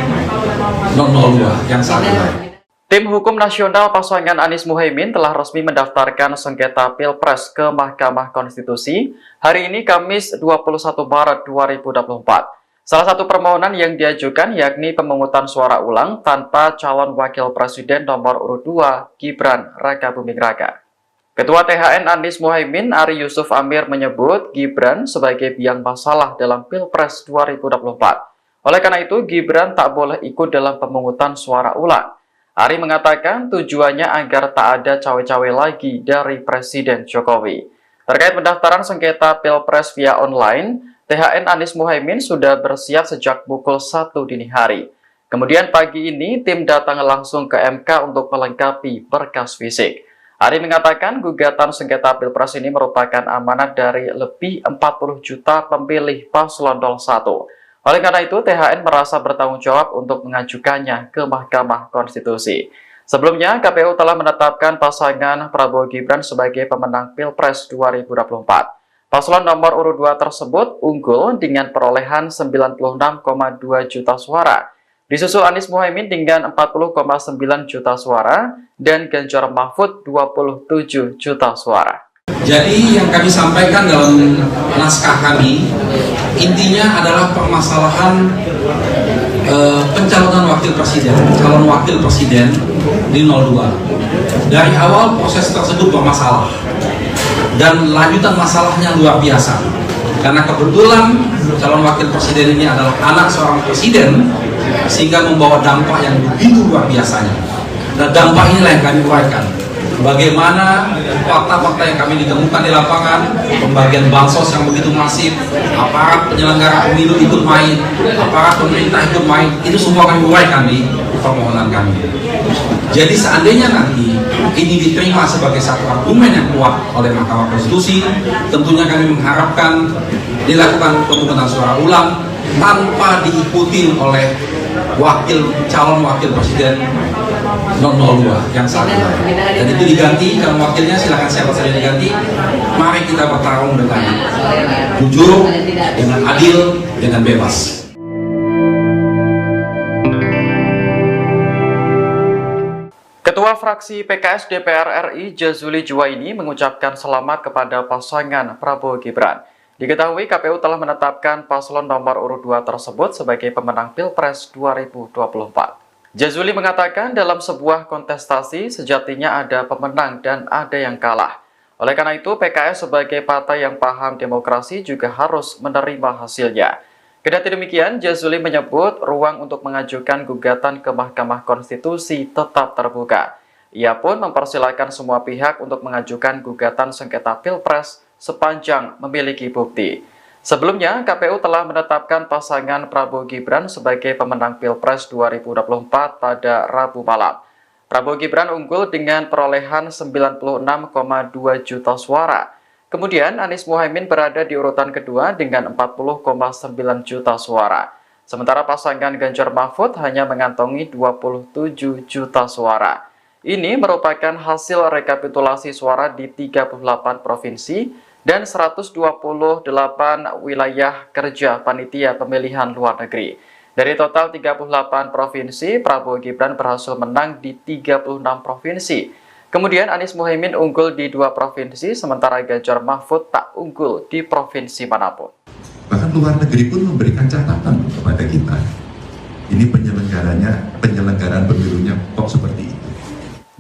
002 yang saat ini. Tim Hukum Nasional pasangan Anies Muhaimin telah resmi mendaftarkan sengketa Pilpres ke Mahkamah Konstitusi hari ini Kamis 21 Maret 2024. Salah satu permohonan yang diajukan yakni pemungutan suara ulang tanpa calon wakil presiden nomor urut 2 Gibran Rakabuming Raka. Ketua THN Anies Muhaimin Ari Yusuf Amir menyebut Gibran sebagai biang masalah dalam Pilpres 2024. Oleh karena itu Gibran tak boleh ikut dalam pemungutan suara ulang. Ari mengatakan tujuannya agar tak ada cawe-cawe lagi dari Presiden Jokowi. Terkait pendaftaran sengketa Pilpres via online, THN Anies Muhaimin sudah bersiap sejak pukul 1 dini hari. Kemudian pagi ini tim datang langsung ke MK untuk melengkapi berkas fisik. Ari mengatakan gugatan sengketa Pilpres ini merupakan amanat dari lebih 40 juta pemilih paslon 01. Oleh karena itu, THN merasa bertanggung jawab untuk mengajukannya ke Mahkamah Konstitusi. Sebelumnya, KPU telah menetapkan pasangan Prabowo Gibran sebagai pemenang Pilpres 2024. Paslon nomor urut 2 tersebut unggul dengan perolehan 96,2 juta suara. Disusul Anies Muhaimin dengan 40,9 juta suara dan Ganjar Mahfud 27 juta suara. Jadi yang kami sampaikan dalam naskah kami intinya adalah permasalahan pencalonan calon wakil presiden di 02. Dari awal proses tersebut bermasalah dan lanjutan masalahnya luar biasa. Karena kebetulan calon wakil presiden ini adalah anak seorang presiden sehingga membawa dampak yang begitu luar biasanya. Dan dampak inilah yang kami uraikan. Bagaimana fakta-fakta yang kami ditemukan di lapangan, pembagian bansos yang begitu masif, aparat penyelenggara pemilu ikut main, aparat pemerintah ikut main, itu semua kami uraikan di permohonan kami. Jadi seandainya nanti ini diterima sebagai satu argumen yang kuat oleh Mahkamah Konstitusi, tentunya kami mengharapkan dilakukan pemungutan suara ulang tanpa diikuti oleh calon wakil presiden 002 yang saat ini. Dan itu diganti, kalau wakilnya silakan siapa saja diganti. Mari kita bertarung dengan jujur, dengan adil, dengan bebas. Ketua fraksi PKS DPR RI Jazuli Juwaini mengucapkan selamat kepada pasangan Prabowo Gibran. Diketahui KPU telah menetapkan paslon nomor urut 2 tersebut sebagai pemenang Pilpres 2024. Jazuli mengatakan dalam sebuah kontestasi sejatinya ada pemenang dan ada yang kalah. Oleh karena itu PKS sebagai partai yang paham demokrasi juga harus menerima hasilnya. Kendati demikian, Jazuli menyebut ruang untuk mengajukan gugatan ke Mahkamah Konstitusi tetap terbuka. Ia pun mempersilahkan semua pihak untuk mengajukan gugatan sengketa Pilpres sepanjang memiliki bukti. Sebelumnya, KPU telah menetapkan pasangan Prabowo Gibran sebagai pemenang Pilpres 2024 pada Rabu malam. Prabowo Gibran unggul dengan perolehan 96,2 juta suara. Kemudian Anies Muhaimin berada di urutan kedua dengan 40,9 juta suara. Sementara pasangan Ganjar Mahfud hanya mengantongi 27 juta suara. Ini merupakan hasil rekapitulasi suara di 38 provinsi dan 128 wilayah kerja panitia pemilihan luar negeri. Dari total 38 provinsi, Prabowo Gibran berhasil menang di 36 provinsi. Kemudian Anies Muhaimin unggul di 2 provinsi, sementara Ganjar Mahfud tak unggul di provinsi manapun. Bahkan luar negeri pun memberikan catatan kepada kita. Ini penyelenggaraan pemilunya kok seperti itu.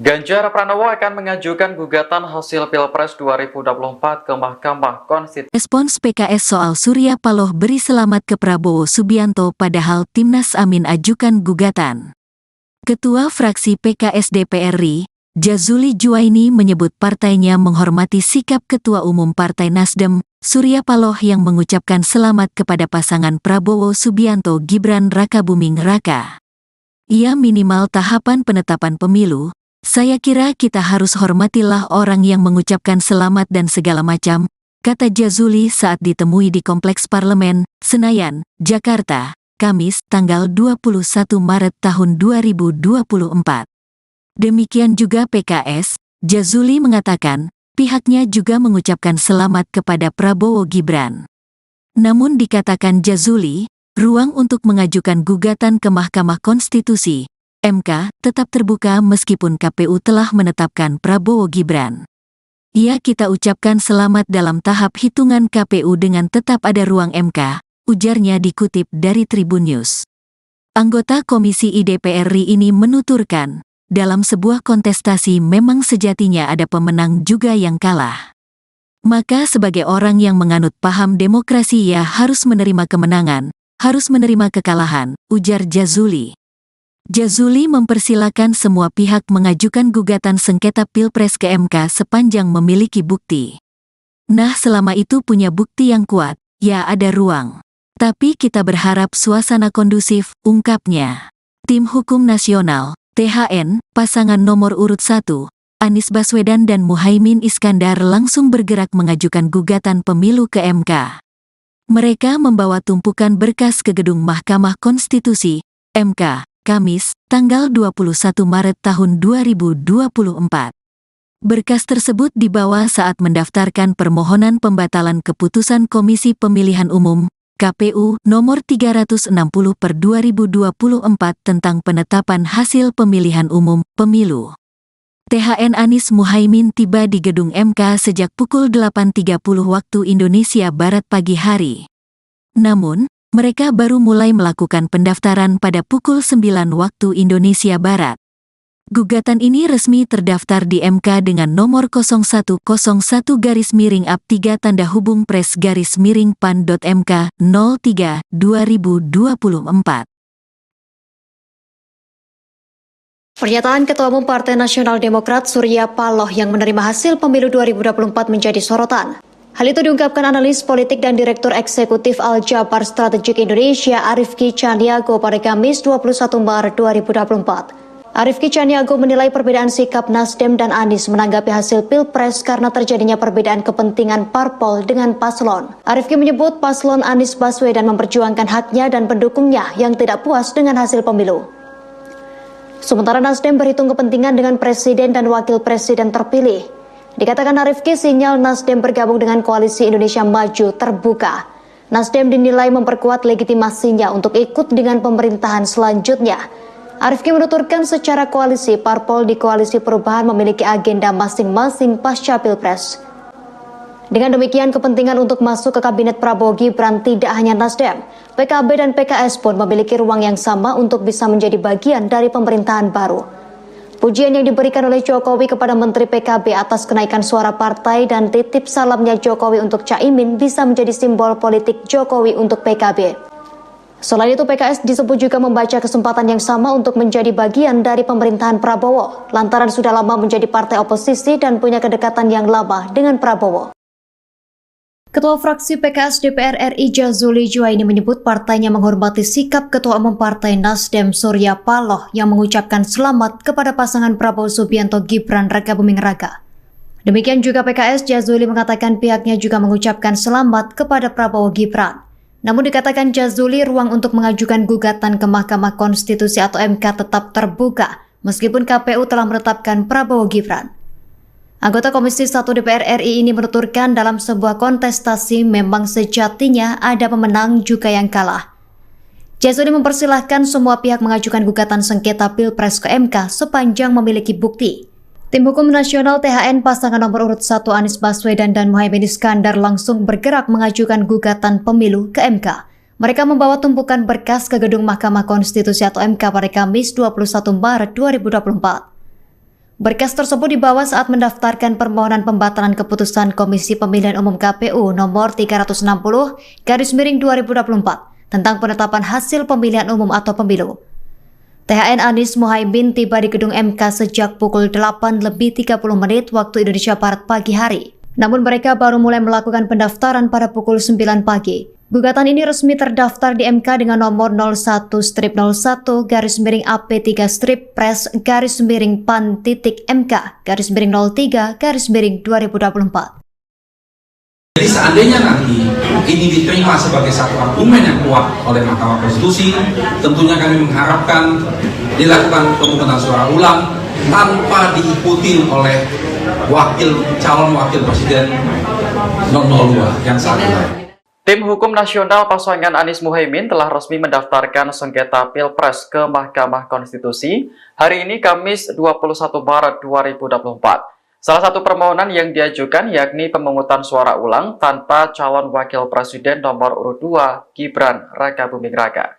Ganjar Pranowo akan mengajukan gugatan hasil Pilpres 2024 ke Mahkamah Konstitusi. Respons PKS soal Surya Paloh beri selamat ke Prabowo Subianto padahal Timnas Amin ajukan gugatan. Ketua fraksi PKS DPR RI, Jazuli Juwaini menyebut partainya menghormati sikap Ketua Umum Partai Nasdem, Surya Paloh yang mengucapkan selamat kepada pasangan Prabowo Subianto Gibran Rakabuming Raka. Ia minimal tahapan penetapan pemilu. Saya kira kita harus hormatilah orang yang mengucapkan selamat dan segala macam, kata Jazuli saat ditemui di Kompleks Parlemen, Senayan, Jakarta, Kamis, tanggal 21 Maret tahun 2024. Demikian juga PKS, Jazuli mengatakan, pihaknya juga mengucapkan selamat kepada Prabowo Gibran. Namun dikatakan Jazuli, ruang untuk mengajukan gugatan ke Mahkamah Konstitusi (MK) tetap terbuka meskipun KPU telah menetapkan Prabowo Gibran. Kita ucapkan selamat dalam tahap hitungan KPU dengan tetap ada ruang MK, ujarnya dikutip dari Tribun News. Anggota Komisi DPR RI ini menuturkan, dalam sebuah kontestasi memang sejatinya ada pemenang juga yang kalah. Maka sebagai orang yang menganut paham demokrasi ia harus menerima kemenangan, harus menerima kekalahan, ujar Jazuli. Jazuli mempersilakan semua pihak mengajukan gugatan sengketa Pilpres ke MK sepanjang memiliki bukti. Nah, selama itu punya bukti yang kuat, ya ada ruang. Tapi kita berharap suasana kondusif, ungkapnya. Tim Hukum Nasional, THN, pasangan nomor urut 1, Anies Baswedan dan Muhaimin Iskandar langsung bergerak mengajukan gugatan pemilu ke MK. Mereka membawa tumpukan berkas ke gedung Mahkamah Konstitusi, MK, Kamis, tanggal 21 Maret tahun 2024. Berkas tersebut dibawa saat mendaftarkan permohonan pembatalan keputusan Komisi Pemilihan Umum, KPU, nomor 360/2024 tentang penetapan hasil pemilihan umum, pemilu. THN Anies Muhaimin tiba di gedung MK sejak pukul 8.30 waktu Indonesia Barat pagi hari. Namun, mereka baru mulai melakukan pendaftaran pada pukul 9 waktu Indonesia Barat. Gugatan ini resmi terdaftar di MK dengan nomor 0101-3-PRES-PAN.MK 03/2024. Pernyataan Ketua Umum Partai Nasional Demokrat Surya Paloh yang menerima hasil pemilu 2024 menjadi sorotan. Hal itu diungkapkan analis politik dan Direktur Eksekutif Al-Jabar Strategik Indonesia Arifki Caniago pada Kamis 21 Maret 2024. Arifki Caniago menilai perbedaan sikap Nasdem dan Anies menanggapi hasil Pilpres karena terjadinya perbedaan kepentingan parpol dengan paslon. Arifki menyebut paslon Anies Baswedan memperjuangkan haknya dan pendukungnya yang tidak puas dengan hasil pemilu. Sementara Nasdem berhitung kepentingan dengan presiden dan wakil presiden terpilih. Dikatakan Arifki, sinyal Nasdem bergabung dengan Koalisi Indonesia Maju terbuka. Nasdem dinilai memperkuat legitimasinya untuk ikut dengan pemerintahan selanjutnya. Arifki menuturkan secara koalisi, parpol di Koalisi Perubahan memiliki agenda masing-masing pasca Pilpres. Dengan demikian, kepentingan untuk masuk ke Kabinet Prabowo Gibran tidak hanya Nasdem, PKB dan PKS pun memiliki ruang yang sama untuk bisa menjadi bagian dari pemerintahan baru. Pujian yang diberikan oleh Jokowi kepada Menteri PKB atas kenaikan suara partai dan titip salamnya Jokowi untuk Caimin bisa menjadi simbol politik Jokowi untuk PKB. Selain itu, PKS disebut juga membaca kesempatan yang sama untuk menjadi bagian dari pemerintahan Prabowo, lantaran sudah lama menjadi partai oposisi dan punya kedekatan yang lama dengan Prabowo. Ketua fraksi PKS DPR RI Jazuli Juwaini menyebut partainya menghormati sikap Ketua Umum Partai Nasdem Surya Paloh yang mengucapkan selamat kepada pasangan Prabowo Subianto Gibran Rakabuming Raka. Demikian juga PKS, Jazuli mengatakan pihaknya juga mengucapkan selamat kepada Prabowo Gibran. Namun dikatakan Jazuli, ruang untuk mengajukan gugatan ke Mahkamah Konstitusi atau MK tetap terbuka meskipun KPU telah menetapkan Prabowo Gibran. Anggota Komisi 1 DPR RI ini menuturkan dalam sebuah kontestasi memang sejatinya ada pemenang juga yang kalah. Jazuli mempersilahkan semua pihak mengajukan gugatan sengketa Pilpres ke MK sepanjang memiliki bukti. Tim Hukum Nasional THN pasangan nomor urut 1 Anies Baswedan dan Muhaimin Iskandar langsung bergerak mengajukan gugatan pemilu ke MK. Mereka membawa tumpukan berkas ke gedung Mahkamah Konstitusi atau MK pada Kamis 21 Maret 2024. Berkas tersebut dibawa saat mendaftarkan permohonan pembatalan keputusan Komisi Pemilihan Umum KPU nomor 360/2024 tentang penetapan hasil pemilihan umum atau pemilu. THN Anies Muhaimin tiba di gedung MK sejak pukul 8:30 waktu Indonesia Barat pagi hari. Namun mereka baru mulai melakukan pendaftaran pada pukul 9 pagi. Gugatan ini resmi terdaftar di MK dengan nomor 01-01-PRES-PAN-MK-03-2024. Jadi seandainya nanti ini diterima sebagai satu argumen yang kuat oleh Mahkamah Konstitusi, tentunya kami mengharapkan dilakukan pemungutan suara ulang tanpa diikuti oleh calon wakil presiden 002 yang saat ini. Tim Hukum Nasional pasangan Anies Muhaimin telah resmi mendaftarkan sengketa Pilpres ke Mahkamah Konstitusi hari ini Kamis 21 Maret 2024. Salah satu permohonan yang diajukan yakni pemungutan suara ulang tanpa calon wakil presiden nomor urut 2 Gibran Rakabuming Raka.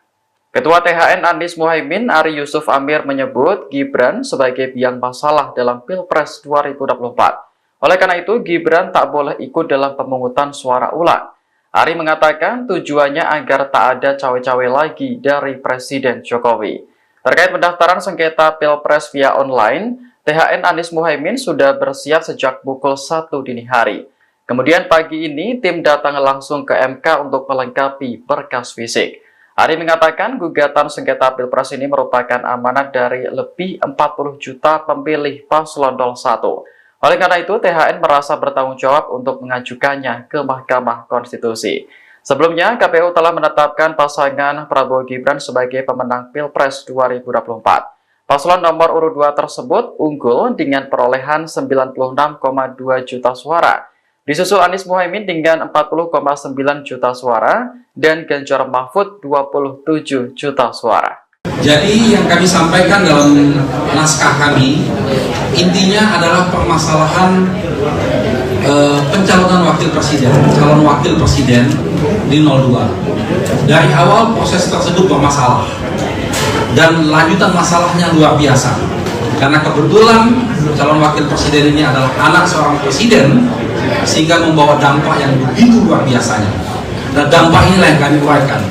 Ketua THN Anies Muhaimin Ari Yusuf Amir menyebut Gibran sebagai biang masalah dalam Pilpres 2024. Oleh karena itu Gibran tak boleh ikut dalam pemungutan suara ulang. Ari mengatakan tujuannya agar tak ada cawe-cawe lagi dari Presiden Jokowi. Terkait pendaftaran sengketa Pilpres via online, THN Anies Muhaimin sudah bersiap sejak pukul 1 dini hari. Kemudian pagi ini tim datang langsung ke MK untuk melengkapi berkas fisik. Ari mengatakan gugatan sengketa Pilpres ini merupakan amanat dari lebih 40 juta pemilih paslon 01. Oleh karena itu, THN merasa bertanggung jawab untuk mengajukannya ke Mahkamah Konstitusi. Sebelumnya, KPU telah menetapkan pasangan Prabowo Gibran sebagai pemenang Pilpres 2024. Paslon nomor urut 2 tersebut unggul dengan perolehan 96,2 juta suara. Disusul Anies Muhaimin dengan 40,9 juta suara dan Ganjar Mahfud 27 juta suara. Jadi yang kami sampaikan dalam naskah kami, intinya adalah permasalahan pencalonan wakil presiden, calon wakil presiden di 02. Dari awal proses tersebut bermasalah dan lanjutan masalahnya luar biasa. Karena kebetulan calon wakil presiden ini adalah anak seorang presiden, sehingga membawa dampak yang begitu luar biasanya. Dan dampak inilah yang kami uraikan.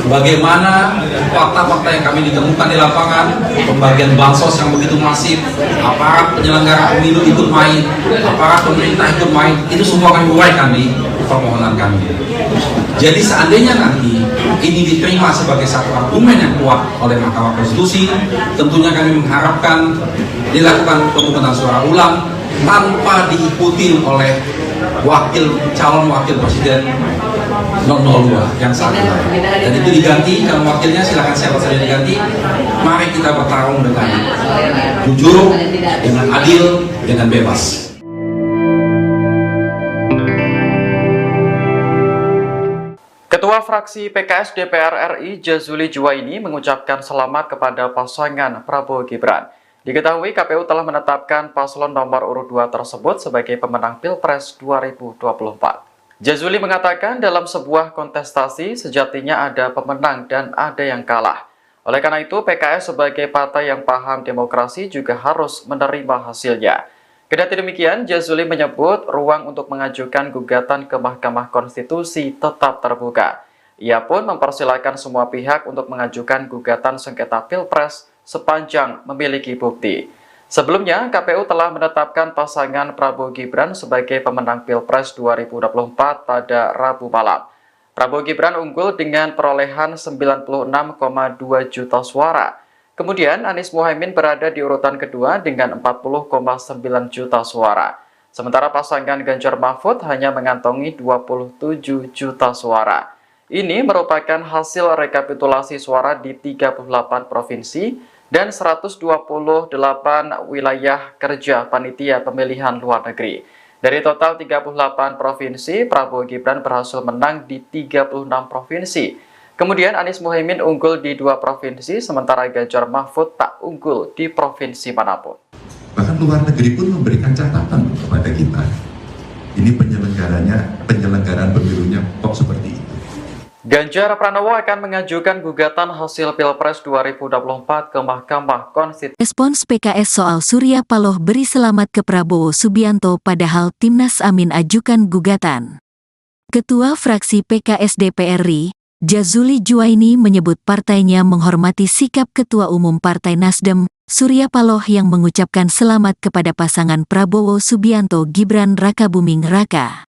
Bagaimana fakta-fakta yang kami ditemukan di lapangan, pembagian bansos yang begitu masif, aparat penyelenggara pemilu ikut main, aparat pemerintah ikut main, itu semua kami uraikan di permohonan kami. Jadi seandainya nanti ini diterima sebagai satu argumen yang kuat oleh Mahkamah Konstitusi, tentunya kami mengharapkan dilakukan pemungutan suara ulang tanpa diikuti oleh calon wakil presiden 002 yang saat ini. Dan itu diganti, calon wakilnya silakan siapa saja diganti. Mari kita bertarung dengan jujur, dengan adil, dengan bebas. Ketua fraksi PKS DPR RI Jazuli Juwaini mengucapkan selamat kepada pasangan Prabowo Gibran. Diketahui KPU telah menetapkan paslon nomor urut 2 tersebut sebagai pemenang Pilpres 2024. Jazuli mengatakan dalam sebuah kontestasi sejatinya ada pemenang dan ada yang kalah. Oleh karena itu PKS sebagai partai yang paham demokrasi juga harus menerima hasilnya. Kendati demikian, Jazuli menyebut ruang untuk mengajukan gugatan ke Mahkamah Konstitusi tetap terbuka. Ia pun mempersilahkan semua pihak untuk mengajukan gugatan sengketa Pilpres sepanjang memiliki bukti. Sebelumnya, KPU telah menetapkan pasangan Prabowo Gibran sebagai pemenang Pilpres 2024 pada Rabu malam. Prabowo Gibran unggul dengan perolehan 96,2 juta suara. Kemudian Anies Muhaimin berada di urutan kedua dengan 40,9 juta suara. Sementara pasangan Ganjar Mahfud hanya mengantongi 27 juta suara. Ini merupakan hasil rekapitulasi suara di 38 provinsi dan 128 wilayah kerja panitia pemilihan luar negeri. Dari total 38 provinsi, Prabowo Gibran berhasil menang di 36 provinsi. Kemudian Anies Muhaimin unggul di 2 provinsi, sementara Ganjar Mahfud tak unggul di provinsi manapun. Bahkan luar negeri pun memberikan catatan kepada kita. Ini penyelenggaraan pemilunya kok seperti itu. Ganjar Pranowo akan mengajukan gugatan hasil Pilpres 2024 ke Mahkamah Konstitusi. Respons PKS soal Surya Paloh beri selamat ke Prabowo Subianto padahal Timnas Amin ajukan gugatan. Ketua fraksi PKS DPR RI, Jazuli Juwaini menyebut partainya menghormati sikap Ketua Umum Partai Nasdem, Surya Paloh yang mengucapkan selamat kepada pasangan Prabowo Subianto Gibran Rakabuming Raka.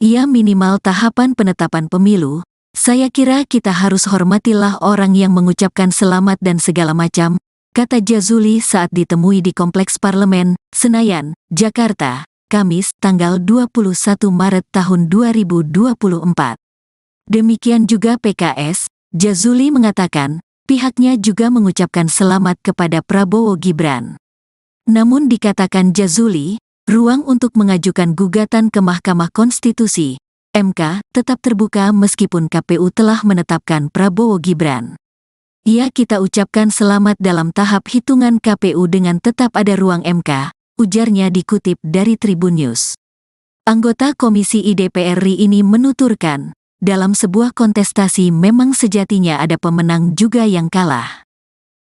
Ia minimal tahapan penetapan pemilu. Saya kira kita harus hormatilah orang yang mengucapkan selamat dan segala macam, kata Jazuli saat ditemui di Kompleks Parlemen, Senayan, Jakarta, Kamis, tanggal 21 Maret tahun 2024. Demikian juga PKS, Jazuli mengatakan, pihaknya juga mengucapkan selamat kepada Prabowo Gibran. Namun dikatakan Jazuli, ruang untuk mengajukan gugatan ke Mahkamah Konstitusi MK tetap terbuka meskipun KPU telah menetapkan Prabowo Gibran. Ya, kita ucapkan selamat dalam tahap hitungan KPU dengan tetap ada ruang MK, ujarnya dikutip dari Tribun News. Anggota Komisi IDPR RI ini menuturkan, dalam sebuah kontestasi memang sejatinya ada pemenang juga yang kalah.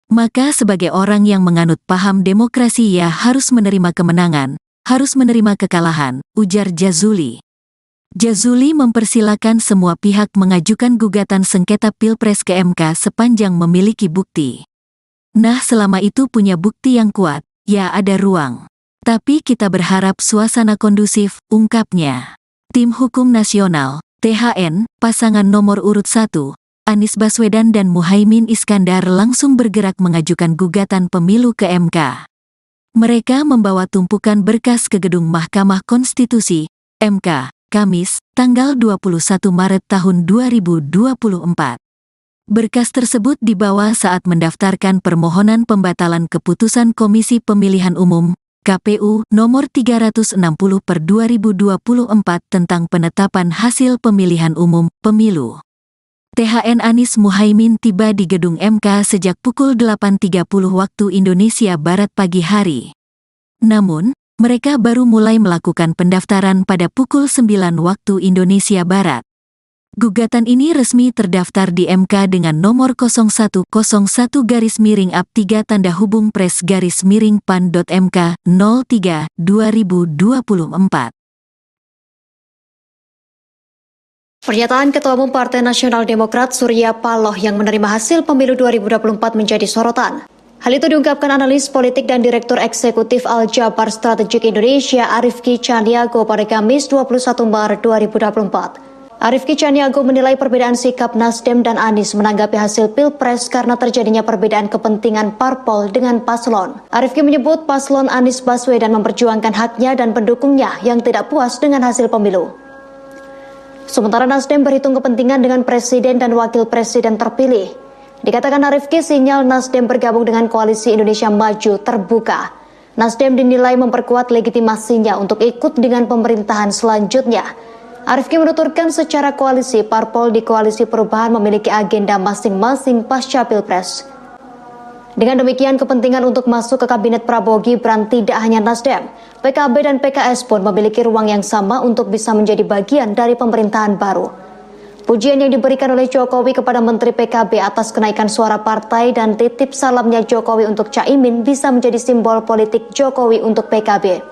Maka sebagai orang yang menganut paham demokrasi ya harus menerima kemenangan, harus menerima kekalahan, ujar Jazuli. Jazuli mempersilakan semua pihak mengajukan gugatan sengketa Pilpres ke MK sepanjang memiliki bukti. Nah, selama itu punya bukti yang kuat, ya ada ruang. Tapi kita berharap suasana kondusif, ungkapnya. Tim Hukum Nasional, THN, pasangan nomor urut 1, Anies Baswedan dan Muhaimin Iskandar langsung bergerak mengajukan gugatan pemilu ke MK. Mereka membawa tumpukan berkas ke gedung Mahkamah Konstitusi, MK, Kamis, tanggal 21 Maret tahun 2024. Berkas tersebut dibawa saat mendaftarkan permohonan pembatalan keputusan Komisi Pemilihan Umum, KPU, nomor 360/2024 tentang penetapan hasil pemilihan umum, pemilu. THN Anies Muhaimin tiba di gedung MK sejak pukul 8.30 waktu Indonesia Barat pagi hari. Namun, mereka baru mulai melakukan pendaftaran pada pukul 9 waktu Indonesia Barat. Gugatan ini resmi terdaftar di MK dengan nomor 0101-3-PRES-PAN.MK 03/2024. Pernyataan Ketua Umum Partai Nasional Demokrat Surya Paloh yang menerima hasil pemilu 2024 menjadi sorotan. Hal itu diungkapkan analis politik dan Direktur Eksekutif Al-Jabar Strategik Indonesia Arifki Caniago pada Kamis 21 Maret 2024. Arifki Caniago menilai perbedaan sikap Nasdem dan Anies menanggapi hasil Pilpres karena terjadinya perbedaan kepentingan parpol dengan paslon. Arifki menyebut paslon Anies Baswedan memperjuangkan haknya dan pendukungnya yang tidak puas dengan hasil pemilu. Sementara Nasdem berhitung kepentingan dengan presiden dan wakil presiden terpilih. Dikatakan Arifki, sinyal Nasdem bergabung dengan Koalisi Indonesia Maju terbuka. Nasdem dinilai memperkuat legitimasinya untuk ikut dengan pemerintahan selanjutnya. Arifki menuturkan secara koalisi, parpol di Koalisi Perubahan memiliki agenda masing-masing pasca Pilpres. Dengan demikian, kepentingan untuk masuk ke Kabinet Prabowo Gibran tidak hanya Nasdem, PKB dan PKS pun memiliki ruang yang sama untuk bisa menjadi bagian dari pemerintahan baru. Pujian yang diberikan oleh Jokowi kepada Menteri PKB atas kenaikan suara partai dan titip salamnya Jokowi untuk Caimin bisa menjadi simbol politik Jokowi untuk PKB.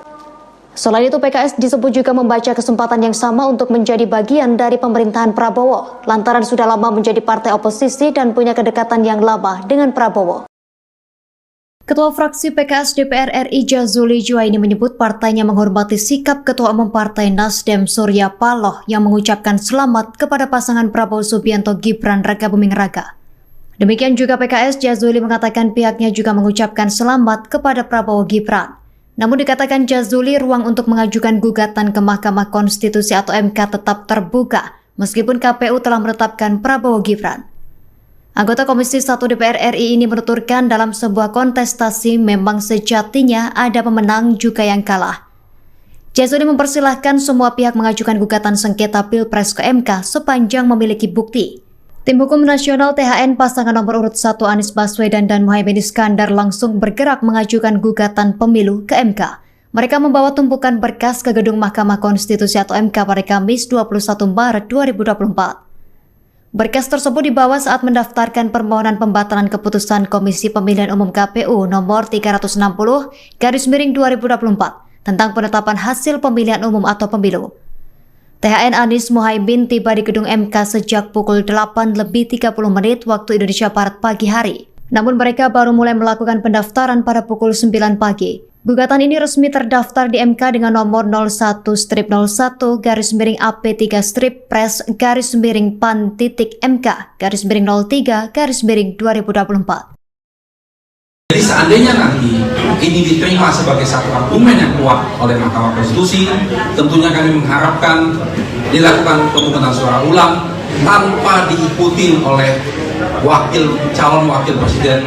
Selain itu, PKS disebut juga membaca kesempatan yang sama untuk menjadi bagian dari pemerintahan Prabowo, lantaran sudah lama menjadi partai oposisi dan punya kedekatan yang lama dengan Prabowo. Ketua fraksi PKS DPR RI Jazuli Juwaini menyebut partainya menghormati sikap Ketua Umum Partai Nasdem Surya Paloh yang mengucapkan selamat kepada pasangan Prabowo Subianto Gibran Rakabuming Raka. Demikian juga PKS, Jazuli mengatakan pihaknya juga mengucapkan selamat kepada Prabowo Gibran. Namun dikatakan Jazuli, ruang untuk mengajukan gugatan ke Mahkamah Konstitusi atau MK tetap terbuka meskipun KPU telah menetapkan Prabowo Gibran. Anggota Komisi 1 DPR RI ini menuturkan dalam sebuah kontestasi memang sejatinya ada pemenang juga yang kalah. Jazuli mempersilahkan semua pihak mengajukan gugatan sengketa Pilpres ke MK sepanjang memiliki bukti. Tim Hukum Nasional THN pasangan nomor urut 1 Anies Baswedan dan Muhaimin Iskandar langsung bergerak mengajukan gugatan pemilu ke MK. Mereka membawa tumpukan berkas ke gedung Mahkamah Konstitusi atau MK pada Kamis 21 Maret 2024. Berkas tersebut dibawa saat mendaftarkan permohonan pembatalan keputusan Komisi Pemilihan Umum KPU nomor 360/2024 tentang penetapan hasil pemilihan umum atau pemilu. THN Anies Muhaimin tiba di gedung MK sejak pukul 8:30 waktu Indonesia Barat pagi hari. Namun mereka baru mulai melakukan pendaftaran pada pukul 9 pagi. Gugatan ini resmi terdaftar di MK dengan nomor 01-01-PAN-PAN-3/PAN-MK-03/2024. Jadi seandainya nanti ini diterima sebagai satu argumen yang kuat oleh Mahkamah Konstitusi, tentunya kami mengharapkan dilakukan pemungutan suara ulang tanpa diikuti oleh calon wakil presiden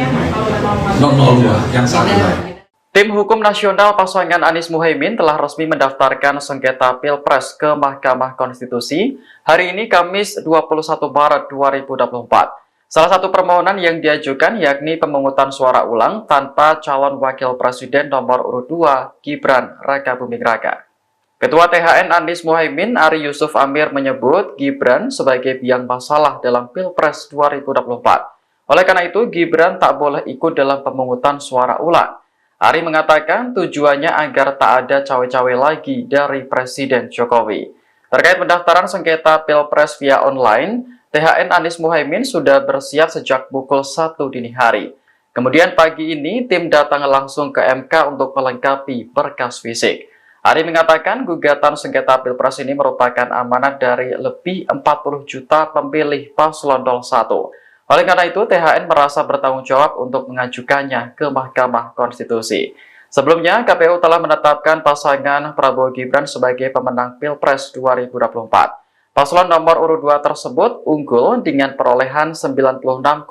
002 yang saat ini. Tim Hukum Nasional pasangan Anies Muhaimin telah resmi mendaftarkan sengketa Pilpres ke Mahkamah Konstitusi hari ini Kamis 21 Maret 2024. Salah satu permohonan yang diajukan yakni pemungutan suara ulang tanpa calon wakil presiden nomor urut 2 Gibran Rakabuming Raka. Ketua THN Anies Muhaimin Ari Yusuf Amir menyebut Gibran sebagai biang masalah dalam Pilpres 2024. Oleh karena itu Gibran tak boleh ikut dalam pemungutan suara ulang. Ari mengatakan tujuannya agar tak ada cawe-cawe lagi dari Presiden Jokowi. Terkait pendaftaran sengketa Pilpres via online, THN Anies Muhaimin sudah bersiap sejak pukul 1 dini hari. Kemudian pagi ini tim datang langsung ke MK untuk melengkapi berkas fisik. Ari mengatakan gugatan sengketa Pilpres ini merupakan amanat dari lebih 40 juta pemilih paslon 01. Oleh karena itu, THN merasa bertanggung jawab untuk mengajukannya ke Mahkamah Konstitusi. Sebelumnya, KPU telah menetapkan pasangan Prabowo Gibran sebagai pemenang Pilpres 2024. Paslon nomor urut 2 tersebut unggul dengan perolehan 96,2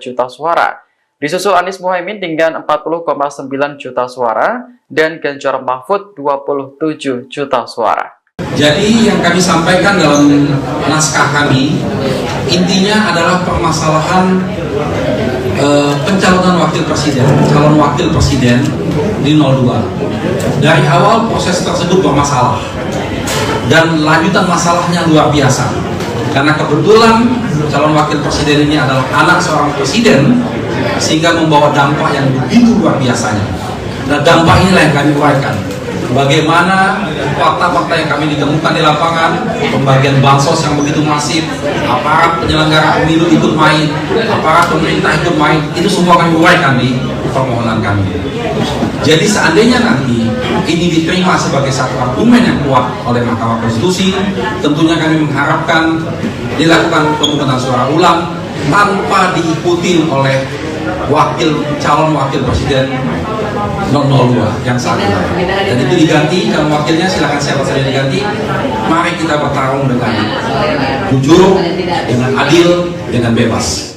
juta suara. Disusul Anies Muhaimin dengan 40,9 juta suara dan Ganjar Mahfud 27 juta suara. Jadi yang kami sampaikan dalam naskah kami intinya adalah permasalahan pencalonan calon wakil presiden di 02. Dari awal proses tersebut bermasalah dan lanjutan masalahnya luar biasa karena kebetulan calon wakil presiden ini adalah anak seorang presiden sehingga membawa dampak yang begitu luar biasanya. Nah, dampak inilah yang kami uraikan. Bagaimana fakta-fakta yang kami ditemukan di lapangan, pembagian bansos yang begitu masif, aparat penyelenggara pemilu ikut main, aparat pemerintah ikut main, itu semua kami uraikan di permohonan kami. Jadi seandainya nanti ini diterima sebagai satu argumen yang kuat oleh Mahkamah Konstitusi, tentunya kami mengharapkan dilakukan pemungutan suara ulang tanpa diikuti oleh calon wakil presiden 002 yang saat ini. Dan itu diganti, calon wakilnya silakan siapa saja diganti. Mari kita bertarung dengan jujur, dengan adil, dengan bebas.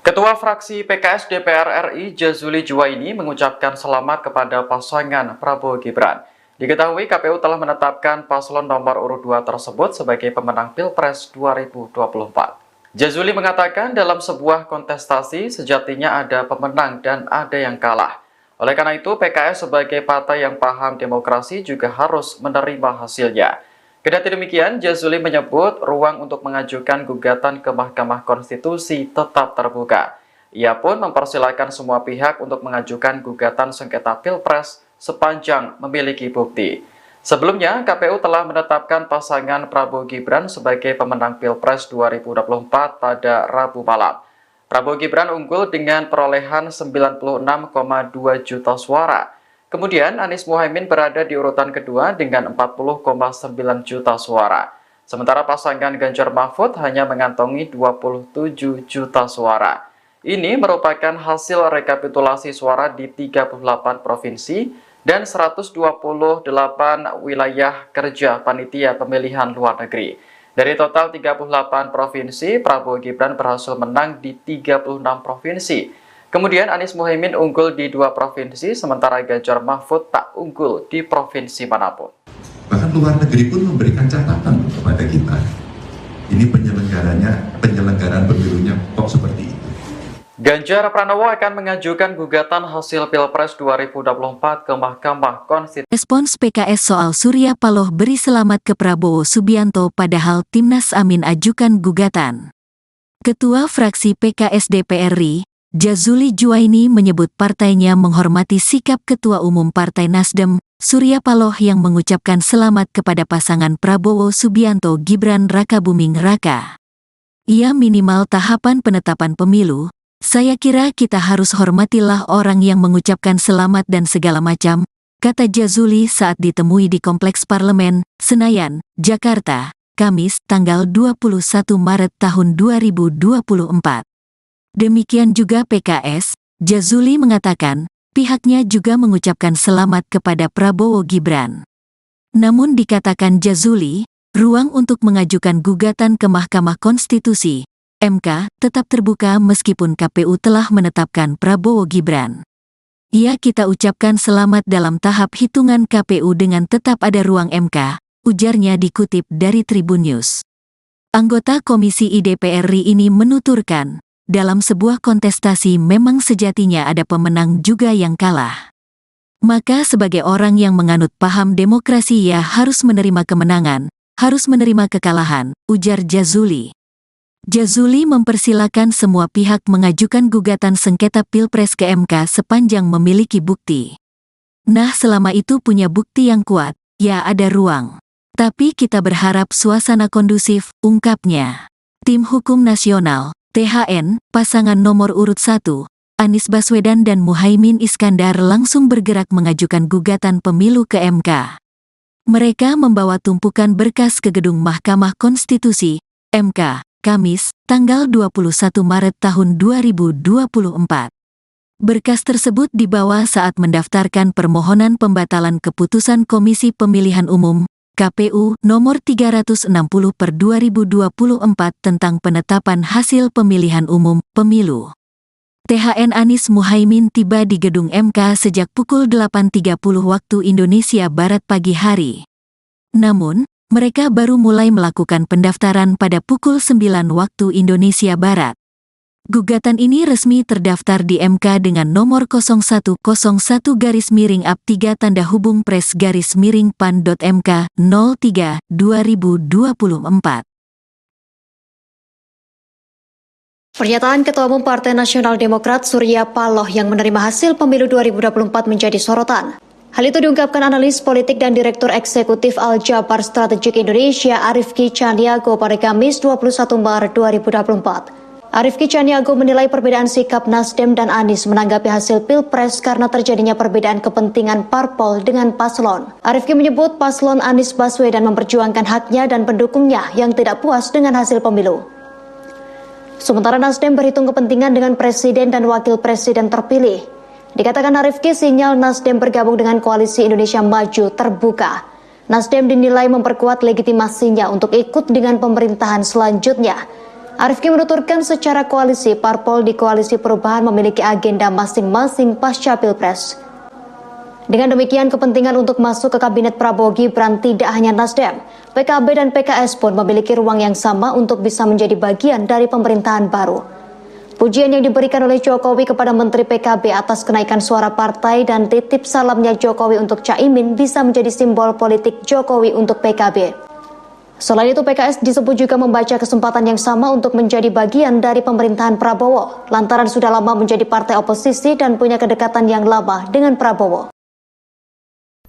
Ketua fraksi PKS DPR RI Jazuli Juwaini mengucapkan selamat kepada pasangan Prabowo Gibran. Diketahui KPU telah menetapkan paslon nomor urut 2 tersebut sebagai pemenang Pilpres 2024. Jazuli mengatakan dalam sebuah kontestasi sejatinya ada pemenang dan ada yang kalah. Oleh karena itu PKS sebagai partai yang paham demokrasi juga harus menerima hasilnya. Kendati demikian, Jazuli menyebut ruang untuk mengajukan gugatan ke Mahkamah Konstitusi tetap terbuka. Ia pun mempersilahkan semua pihak untuk mengajukan gugatan sengketa Pilpres sepanjang memiliki bukti. Sebelumnya, KPU telah menetapkan pasangan Prabowo Gibran sebagai pemenang Pilpres 2024 pada Rabu malam. Prabowo Gibran unggul dengan perolehan 96,2 juta suara. Kemudian Anies Muhaimin berada di urutan kedua dengan 40,9 juta suara. Sementara pasangan Ganjar Mahfud hanya mengantongi 27 juta suara. Ini merupakan hasil rekapitulasi suara di 38 provinsi dan 128 wilayah kerja panitia pemilihan luar negeri. Dari total 38 provinsi, Prabowo Gibran berhasil menang di 36 provinsi. Kemudian Anies Muhaimin unggul di 2 provinsi, sementara Ganjar Mahfud tak unggul di provinsi manapun. Bahkan luar negeri pun memberikan catatan kepada kita. Ini penyelenggaraan pemilunya kok seperti itu. Ganjar Pranowo akan mengajukan gugatan hasil Pilpres 2024 ke Mahkamah Konstitusi. Respons PKS soal Surya Paloh beri selamat ke Prabowo Subianto padahal Timnas Amin ajukan gugatan. Ketua fraksi PKS DPR RI, Jazuli Juwaini menyebut partainya menghormati sikap Ketua Umum Partai Nasdem, Surya Paloh yang mengucapkan selamat kepada pasangan Prabowo Subianto Gibran Rakabuming Raka. Ia minimal tahapan penetapan pemilu. Saya kira kita harus hormatilah orang yang mengucapkan selamat dan segala macam, kata Jazuli saat ditemui di Kompleks Parlemen, Senayan, Jakarta, Kamis, tanggal 21 Maret tahun 2024. Demikian juga PKS, Jazuli mengatakan, pihaknya juga mengucapkan selamat kepada Prabowo Gibran. Namun dikatakan Jazuli, ruang untuk mengajukan gugatan ke Mahkamah Konstitusi (MK) tetap terbuka meskipun KPU telah menetapkan Prabowo Gibran. Kita ucapkan selamat dalam tahap hitungan KPU dengan tetap ada ruang MK, ujarnya dikutip dari Tribun News. Anggota Komisi DPR RI ini menuturkan, dalam sebuah kontestasi memang sejatinya ada pemenang juga yang kalah. Maka sebagai orang yang menganut paham demokrasi ia harus menerima kemenangan, harus menerima kekalahan, ujar Jazuli. Jazuli mempersilakan semua pihak mengajukan gugatan sengketa Pilpres ke MK sepanjang memiliki bukti. Nah, selama itu punya bukti yang kuat, ya ada ruang. Tapi kita berharap suasana kondusif, ungkapnya. Tim Hukum Nasional, THN, pasangan nomor urut 1, Anies Baswedan dan Muhaimin Iskandar langsung bergerak mengajukan gugatan pemilu ke MK. Mereka membawa tumpukan berkas ke gedung Mahkamah Konstitusi, MK, Kamis, tanggal 21 Maret tahun 2024. Berkas tersebut dibawa saat mendaftarkan permohonan pembatalan keputusan Komisi Pemilihan Umum, KPU, nomor 360/2024 tentang penetapan hasil pemilihan umum, pemilu. THN Anies Muhaimin tiba di gedung MK sejak pukul 8.30 waktu Indonesia Barat pagi hari. Namun, mereka baru mulai melakukan pendaftaran pada pukul 9 waktu Indonesia Barat. Gugatan ini resmi terdaftar di MK dengan nomor 0101-3-PRES-PAN.MK 03/2024. Pernyataan Ketua Umum Partai Nasional Demokrat Surya Paloh yang menerima hasil pemilu 2024 menjadi sorotan. Hal itu diungkapkan analis politik dan Direktur Eksekutif Al-Jabar Strategik Indonesia Arifki Caniago pada Kamis 21 Maret 2024. Arifki Caniago menilai perbedaan sikap Nasdem dan Anies menanggapi hasil Pilpres karena terjadinya perbedaan kepentingan parpol dengan paslon. Arifki menyebut paslon Anies Baswedan memperjuangkan haknya dan pendukungnya yang tidak puas dengan hasil pemilu. Sementara Nasdem berhitung kepentingan dengan presiden dan wakil presiden terpilih. Dikatakan Arifki, sinyal Nasdem bergabung dengan Koalisi Indonesia Maju terbuka. Nasdem dinilai memperkuat legitimasinya untuk ikut dengan pemerintahan selanjutnya. Arifki menuturkan secara koalisi, parpol di Koalisi Perubahan memiliki agenda masing-masing pasca Pilpres. Dengan demikian, kepentingan untuk masuk ke Kabinet Prabowo Gibran tidak hanya Nasdem, PKB dan PKS pun memiliki ruang yang sama untuk bisa menjadi bagian dari pemerintahan baru. Pujian yang diberikan oleh Jokowi kepada Menteri PKB atas kenaikan suara partai dan titip salamnya Jokowi untuk Caimin bisa menjadi simbol politik Jokowi untuk PKB. Selain itu, PKS disebut juga membaca kesempatan yang sama untuk menjadi bagian dari pemerintahan Prabowo, lantaran sudah lama menjadi partai oposisi dan punya kedekatan yang lama dengan Prabowo.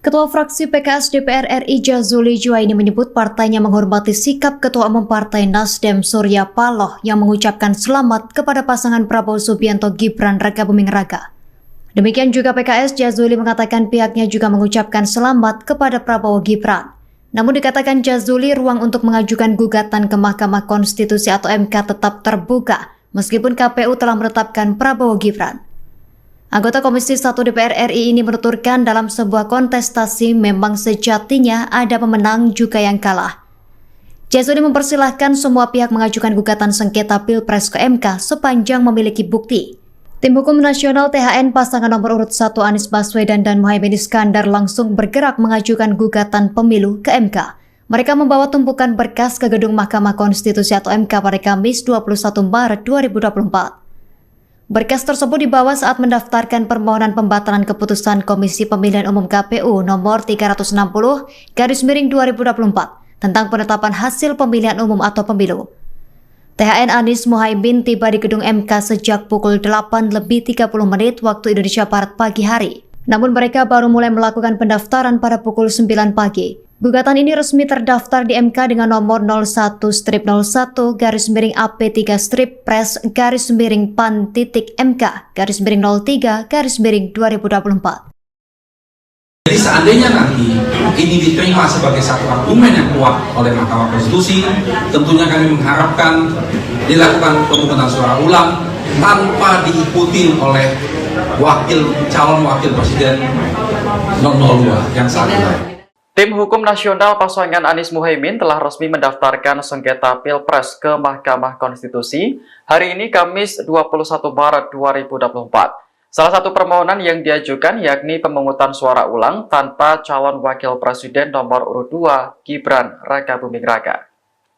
Ketua fraksi PKS DPR RI Jazuli Juwaini menyebut partainya menghormati sikap Ketua Umum Partai Nasdem Surya Paloh yang mengucapkan selamat kepada pasangan Prabowo Subianto Gibran Rakabuming Raka. Demikian juga PKS, Jazuli mengatakan pihaknya juga mengucapkan selamat kepada Prabowo Gibran. Namun dikatakan Jazuli, ruang untuk mengajukan gugatan ke Mahkamah Konstitusi atau MK tetap terbuka meskipun KPU telah menetapkan Prabowo Gibran. Anggota Komisi 1 DPR RI ini menuturkan dalam sebuah kontestasi memang sejatinya ada pemenang juga yang kalah. Jazuli mempersilahkan semua pihak mengajukan gugatan sengketa Pilpres ke MK sepanjang memiliki bukti. Tim Hukum Nasional THN pasangan nomor urut 1 Anies Baswedan dan Muhaimin Iskandar langsung bergerak mengajukan gugatan pemilu ke MK. Mereka membawa tumpukan berkas ke gedung Mahkamah Konstitusi atau MK pada Kamis 21 Maret 2024. Berkas tersebut dibawa saat mendaftarkan permohonan pembatalan keputusan Komisi Pemilihan Umum KPU nomor 360/2024 tentang penetapan hasil pemilihan umum atau pemilu. THN Anies Muhaimin tiba di gedung MK sejak pukul 8:30 waktu Indonesia Barat pagi hari. Namun mereka baru mulai melakukan pendaftaran pada pukul 9 pagi. Gugatan ini resmi terdaftar di MK dengan nomor 01-01-PRES-PAN-MK-03-2024. Jadi seandainya nanti ini diterima sebagai satu argumen yang kuat oleh Mahkamah Konstitusi, tentunya kami mengharapkan dilakukan pemungutan suara ulang tanpa diikuti oleh calon wakil presiden 002 yang saat ini. Tim Hukum Nasional pasangan Anies Muhaimin telah resmi mendaftarkan sengketa Pilpres ke Mahkamah Konstitusi hari ini Kamis 21 Maret 2024. Salah satu permohonan yang diajukan yakni pemungutan suara ulang tanpa calon wakil presiden nomor urut 2 Gibran Rakabuming Raka.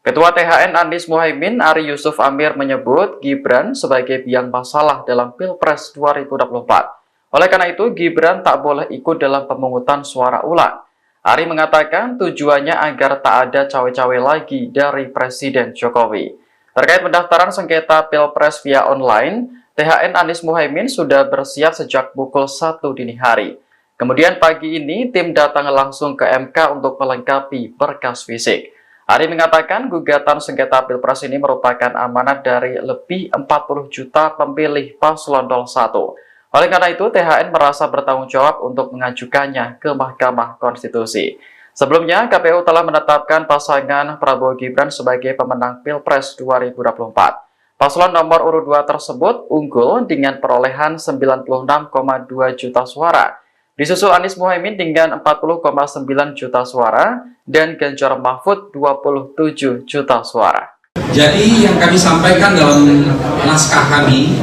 Ketua THN Anies Muhaimin Ari Yusuf Amir menyebut Gibran sebagai biang masalah dalam Pilpres 2024. Oleh karena itu Gibran tak boleh ikut dalam pemungutan suara ulang. Ari mengatakan tujuannya agar tak ada cawe-cawe lagi dari Presiden Jokowi. Terkait pendaftaran sengketa Pilpres via online, THN Anies Muhaimin sudah bersiap sejak pukul 1 dini hari. Kemudian pagi ini tim datang langsung ke MK untuk melengkapi berkas fisik. Ari mengatakan gugatan sengketa Pilpres ini merupakan amanat dari lebih 40 juta pemilih paslon 01. Oleh karena itu, THN merasa bertanggung jawab untuk mengajukannya ke Mahkamah Konstitusi. Sebelumnya, KPU telah menetapkan pasangan Prabowo Gibran sebagai pemenang Pilpres 2024. Paslon nomor urut 2 tersebut unggul dengan perolehan 96,2 juta suara. Disusul Anies Muhaimin dengan 40,9 juta suara dan Ganjar Mahfud 27 juta suara. Jadi yang kami sampaikan dalam naskah kami,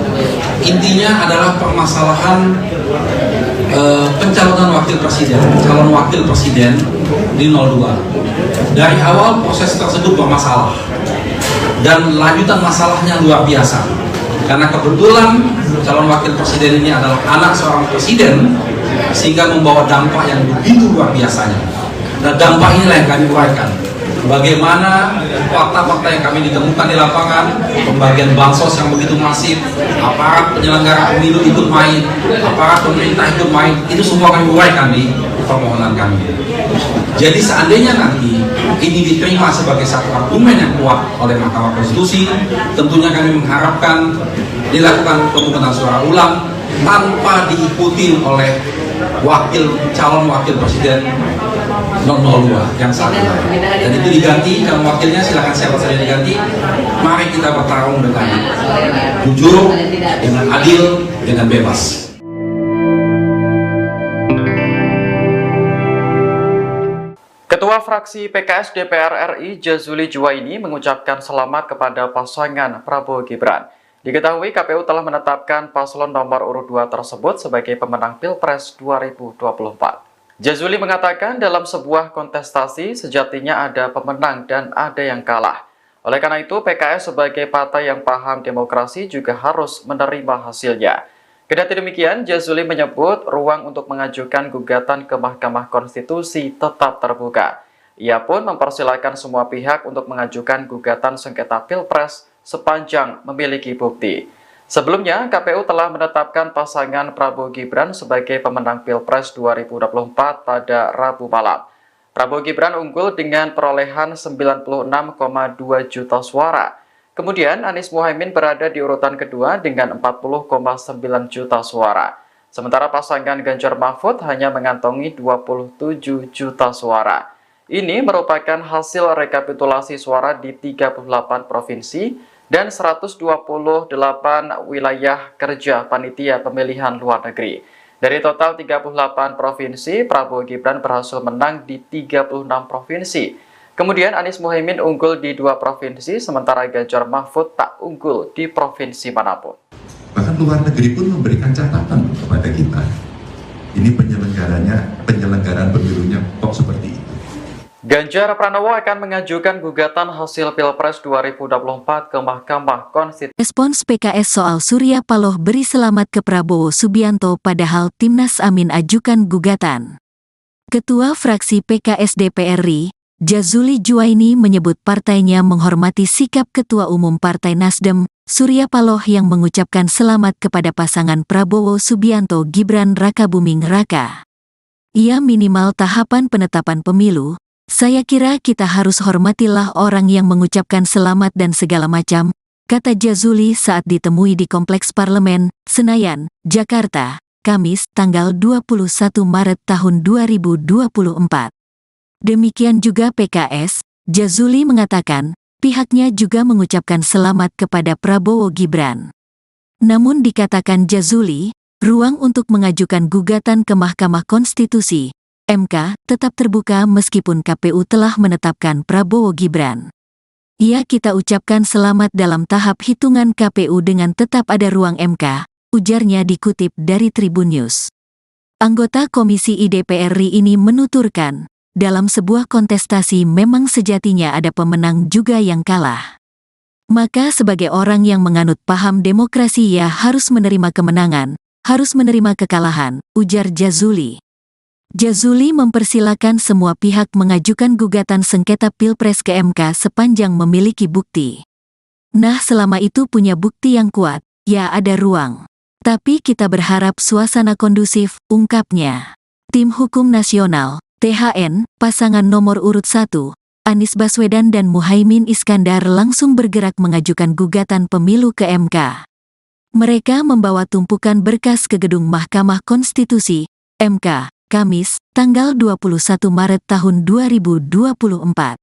intinya adalah permasalahan pencalonan wakil presiden, calon wakil presiden di 02. Dari awal proses tersebut bermasalah dan lanjutan masalahnya luar biasa. Karena kebetulan calon wakil presiden ini adalah anak seorang presiden, sehingga membawa dampak yang begitu luar biasanya. Dan dampak inilah yang kami uraikan. Bagaimana fakta-fakta yang kami ditemukan di lapangan, pembagian bansos yang begitu masif, aparat penyelenggara pemilu ikut main, aparat pemerintah ikut main, itu semua kami uraikan di permohonan kami. Jadi seandainya nanti ini diterima sebagai satu argumen yang kuat oleh Mahkamah Konstitusi, tentunya kami mengharapkan dilakukan pemungutan suara ulang tanpa diikuti oleh calon wakil presiden 002 yang saat ini. Dan itu diganti, calon wakilnya silakan siapa saja diganti. Mari kita bertarung dengan jujur, dengan adil, dengan bebas. Ketua fraksi PKS DPR RI Jazuli Juwaini mengucapkan selamat kepada pasangan Prabowo Gibran. Diketahui KPU telah menetapkan paslon nomor urut 2 tersebut sebagai pemenang Pilpres 2024. Jazuli mengatakan dalam sebuah kontestasi sejatinya ada pemenang dan ada yang kalah. Oleh karena itu PKS sebagai partai yang paham demokrasi juga harus menerima hasilnya. Kendati demikian, Jazuli menyebut ruang untuk mengajukan gugatan ke Mahkamah Konstitusi tetap terbuka. Ia pun mempersilahkan semua pihak untuk mengajukan gugatan sengketa Pilpres sepanjang memiliki bukti. Sebelumnya, KPU telah menetapkan pasangan Prabowo Gibran sebagai pemenang Pilpres 2024 pada Rabu malam. Prabowo Gibran unggul dengan perolehan 96,2 juta suara. Kemudian Anies Muhaimin berada di urutan kedua dengan 40,9 juta suara. Sementara pasangan Ganjar Mahfud hanya mengantongi 27 juta suara. Ini merupakan hasil rekapitulasi suara di 38 provinsi dan 128 wilayah kerja panitia pemilihan luar negeri. Dari total 38 provinsi, Prabowo Gibran berhasil menang di 36 provinsi. Kemudian Anies Muhaimin unggul di 2 provinsi, sementara Ganjar Mahfud tak unggul di provinsi manapun. Bahkan luar negeri pun memberikan catatan kepada kita. Ini penyelenggaraan pemilunya kok seperti itu. Ganjar Pranowo akan mengajukan gugatan hasil Pilpres 2024 ke Mahkamah Konstitusi. Respons PKS soal Surya Paloh beri selamat ke Prabowo Subianto padahal Timnas Amin ajukan gugatan. Ketua fraksi PKS DPR RI, Jazuli Juwaini menyebut partainya menghormati sikap Ketua Umum Partai Nasdem, Surya Paloh yang mengucapkan selamat kepada pasangan Prabowo Subianto Gibran Rakabuming Raka. Ia minimal tahapan penetapan pemilu. Saya kira kita harus hormatilah orang yang mengucapkan selamat dan segala macam, kata Jazuli saat ditemui di Kompleks Parlemen, Senayan, Jakarta, Kamis, tanggal 21 Maret tahun 2024. Demikian juga PKS, Jazuli mengatakan, pihaknya juga mengucapkan selamat kepada Prabowo Gibran. Namun dikatakan Jazuli, ruang untuk mengajukan gugatan ke Mahkamah Konstitusi MK tetap terbuka meskipun KPU telah menetapkan Prabowo Gibran. Ia kita ucapkan selamat dalam tahap hitungan KPU dengan tetap ada ruang MK, ujarnya dikutip dari Tribun News. Anggota Komisi DPR RI ini menuturkan, dalam sebuah kontestasi memang sejatinya ada pemenang juga yang kalah. Maka sebagai orang yang menganut paham demokrasi ia harus menerima kemenangan, harus menerima kekalahan, ujar Jazuli. Jazuli mempersilakan semua pihak mengajukan gugatan sengketa Pilpres ke MK sepanjang memiliki bukti. Nah, selama itu punya bukti yang kuat, ya ada ruang. Tapi kita berharap suasana kondusif, ungkapnya. Tim Hukum Nasional, THN, pasangan nomor urut 1, Anies Baswedan dan Muhaimin Iskandar langsung bergerak mengajukan gugatan pemilu ke MK. Mereka membawa tumpukan berkas ke gedung Mahkamah Konstitusi, MK, Kamis, tanggal 21 Maret tahun 2024.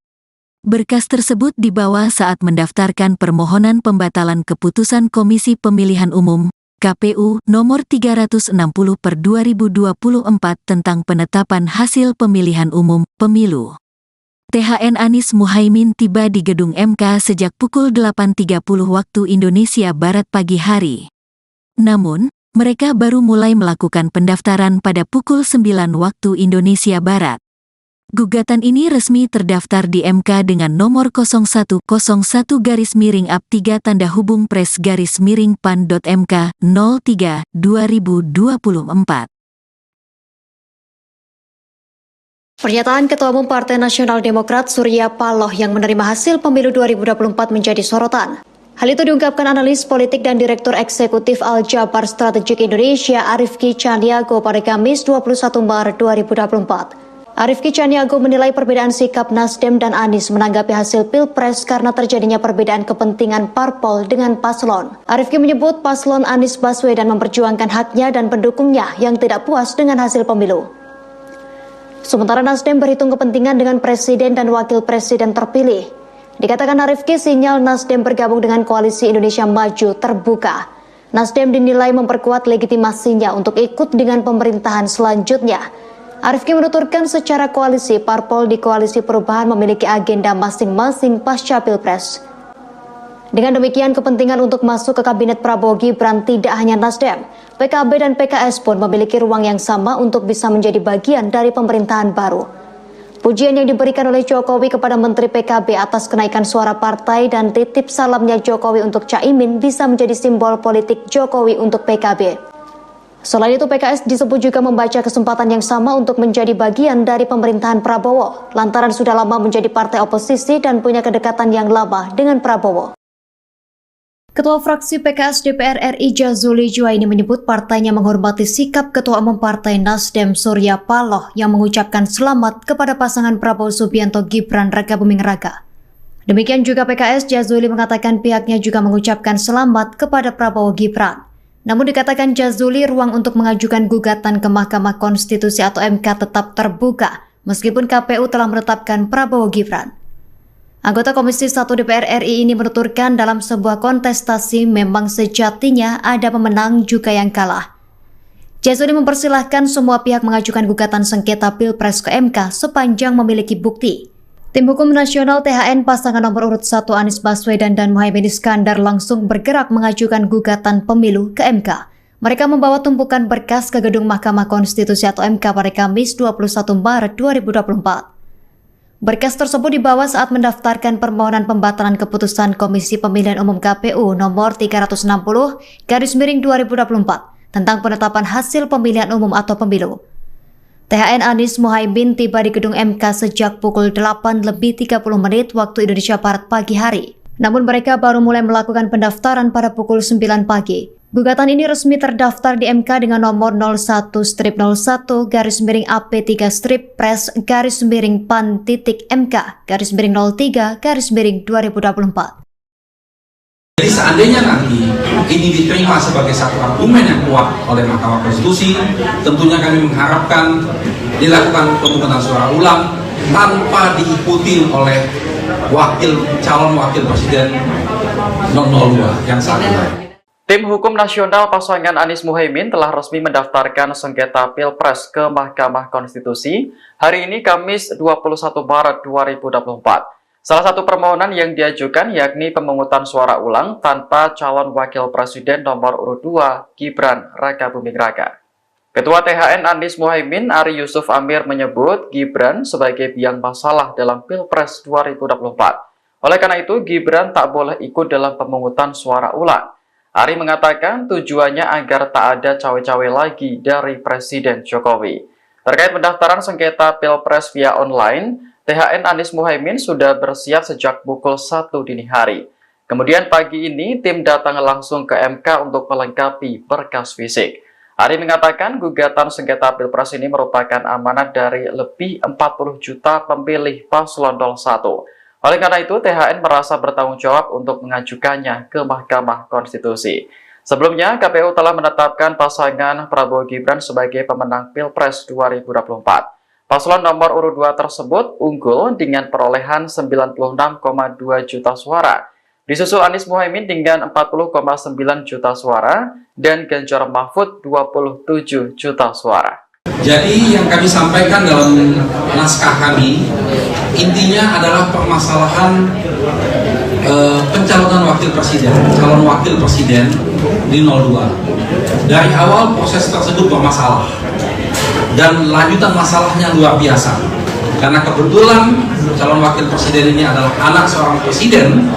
Berkas tersebut dibawa saat mendaftarkan permohonan pembatalan keputusan Komisi Pemilihan Umum, KPU, nomor 360/2024 tentang penetapan hasil pemilihan umum, pemilu. THN Anies Muhaimin tiba di gedung MK sejak pukul 8.30 waktu Indonesia Barat pagi hari. Namun, mereka baru mulai melakukan pendaftaran pada pukul 9 waktu Indonesia Barat. Gugatan ini resmi terdaftar di MK dengan nomor 0101-3-PRES-PAN.MK 03/2024. Pernyataan Ketua Umum Partai Nasional Demokrat Surya Paloh yang menerima hasil pemilu 2024 menjadi sorotan. Hal itu diungkapkan analis politik dan Direktur Eksekutif Al-Jabar Strategik Indonesia Arifki Caniago pada Kamis 21 Maret 2024. Arifki Caniago menilai perbedaan sikap Nasdem dan Anies menanggapi hasil Pilpres karena terjadinya perbedaan kepentingan parpol dengan paslon. Arifki menyebut paslon Anies Baswedan memperjuangkan haknya dan pendukungnya yang tidak puas dengan hasil pemilu. Sementara Nasdem berhitung kepentingan dengan presiden dan wakil presiden terpilih. Dikatakan Arifki, sinyal Nasdem bergabung dengan Koalisi Indonesia Maju terbuka. Nasdem dinilai memperkuat legitimasinya untuk ikut dengan pemerintahan selanjutnya. Arifki menuturkan secara koalisi, parpol di Koalisi Perubahan memiliki agenda masing-masing pasca Pilpres. Dengan demikian, kepentingan untuk masuk ke Kabinet Prabowo Gibran tidak hanya Nasdem, PKB dan PKS pun memiliki ruang yang sama untuk bisa menjadi bagian dari pemerintahan baru. Pujian yang diberikan oleh Jokowi kepada Menteri PKB atas kenaikan suara partai dan titip salamnya Jokowi untuk Caimin bisa menjadi simbol politik Jokowi untuk PKB. Selain itu, PKS disebut juga membaca kesempatan yang sama untuk menjadi bagian dari pemerintahan Prabowo, lantaran sudah lama menjadi partai oposisi dan punya kedekatan yang lama dengan Prabowo. Ketua fraksi PKS DPR RI Jazuli Juwaini menyebut partainya menghormati sikap Ketua Umum Partai Nasdem Surya Paloh yang mengucapkan selamat kepada pasangan Prabowo Subianto Gibran Rakabuming Raka. Demikian juga PKS, Jazuli mengatakan pihaknya juga mengucapkan selamat kepada Prabowo Gibran. Namun dikatakan Jazuli, ruang untuk mengajukan gugatan ke Mahkamah Konstitusi atau MK tetap terbuka meskipun KPU telah menetapkan Prabowo Gibran. Anggota Komisi 1 DPR RI ini menuturkan dalam sebuah kontestasi memang sejatinya ada pemenang juga yang kalah. Jazuli mempersilahkan semua pihak mengajukan gugatan sengketa Pilpres ke MK sepanjang memiliki bukti. Tim Hukum Nasional THN pasangan nomor urut 1 Anies Baswedan dan Muhaimin Iskandar langsung bergerak mengajukan gugatan pemilu ke MK. Mereka membawa tumpukan berkas ke gedung Mahkamah Konstitusi atau MK pada Kamis 21 Maret 2024. Berkas tersebut dibawa saat mendaftarkan permohonan pembatalan keputusan Komisi Pemilihan Umum KPU nomor 360/2024 tentang penetapan hasil pemilihan umum atau pemilu. THN Anies Muhaimin tiba di gedung MK sejak pukul 8:30 waktu Indonesia Barat pagi hari. Namun mereka baru mulai melakukan pendaftaran pada pukul 9 pagi. Gugatan ini resmi terdaftar di MK dengan nomor 01-03-PAN-PAN-3/PAN-MK-03-2024. Jadi seandainya nanti ini diterima sebagai satu argumen yang kuat oleh Mahkamah Konstitusi, tentunya kami mengharapkan dilakukan pemungutan suara ulang tanpa diikuti oleh calon wakil presiden 002 yang saat ini. Tim Hukum Nasional pasangan Anies Muhaimin telah resmi mendaftarkan sengketa Pilpres ke Mahkamah Konstitusi hari ini Kamis 21 Maret 2024. Salah satu permohonan yang diajukan yakni pemungutan suara ulang tanpa calon wakil presiden nomor urut 2 Gibran Rakabuming Raka. Ketua THN Anies Muhaimin Ari Yusuf Amir menyebut Gibran sebagai biang masalah dalam Pilpres 2024. Oleh karena itu Gibran tak boleh ikut dalam pemungutan suara ulang. Ari mengatakan tujuannya agar tak ada cawe-cawe lagi dari Presiden Jokowi. Terkait pendaftaran sengketa Pilpres via online, THN Anies Muhaimin sudah bersiap sejak pukul 1 dini hari. Kemudian pagi ini tim datang langsung ke MK untuk melengkapi berkas fisik. Ari mengatakan gugatan sengketa Pilpres ini merupakan amanat dari lebih 40 juta pemilih paslon 01. Oleh karena itu, THN merasa bertanggung jawab untuk mengajukannya ke Mahkamah Konstitusi. Sebelumnya, KPU telah menetapkan pasangan Prabowo Gibran sebagai pemenang Pilpres 2024. Paslon nomor urut 2 tersebut unggul dengan perolehan 96,2 juta suara. Disusul Anies Muhaimin dengan 40,9 juta suara dan Ganjar Mahfud 27 juta suara. Jadi yang kami sampaikan dalam naskah kami intinya adalah permasalahan pencalonan calon wakil presiden di 02. Dari awal proses tersebut bermasalah dan lanjutan masalahnya luar biasa karena kebetulan calon wakil presiden ini adalah anak seorang presiden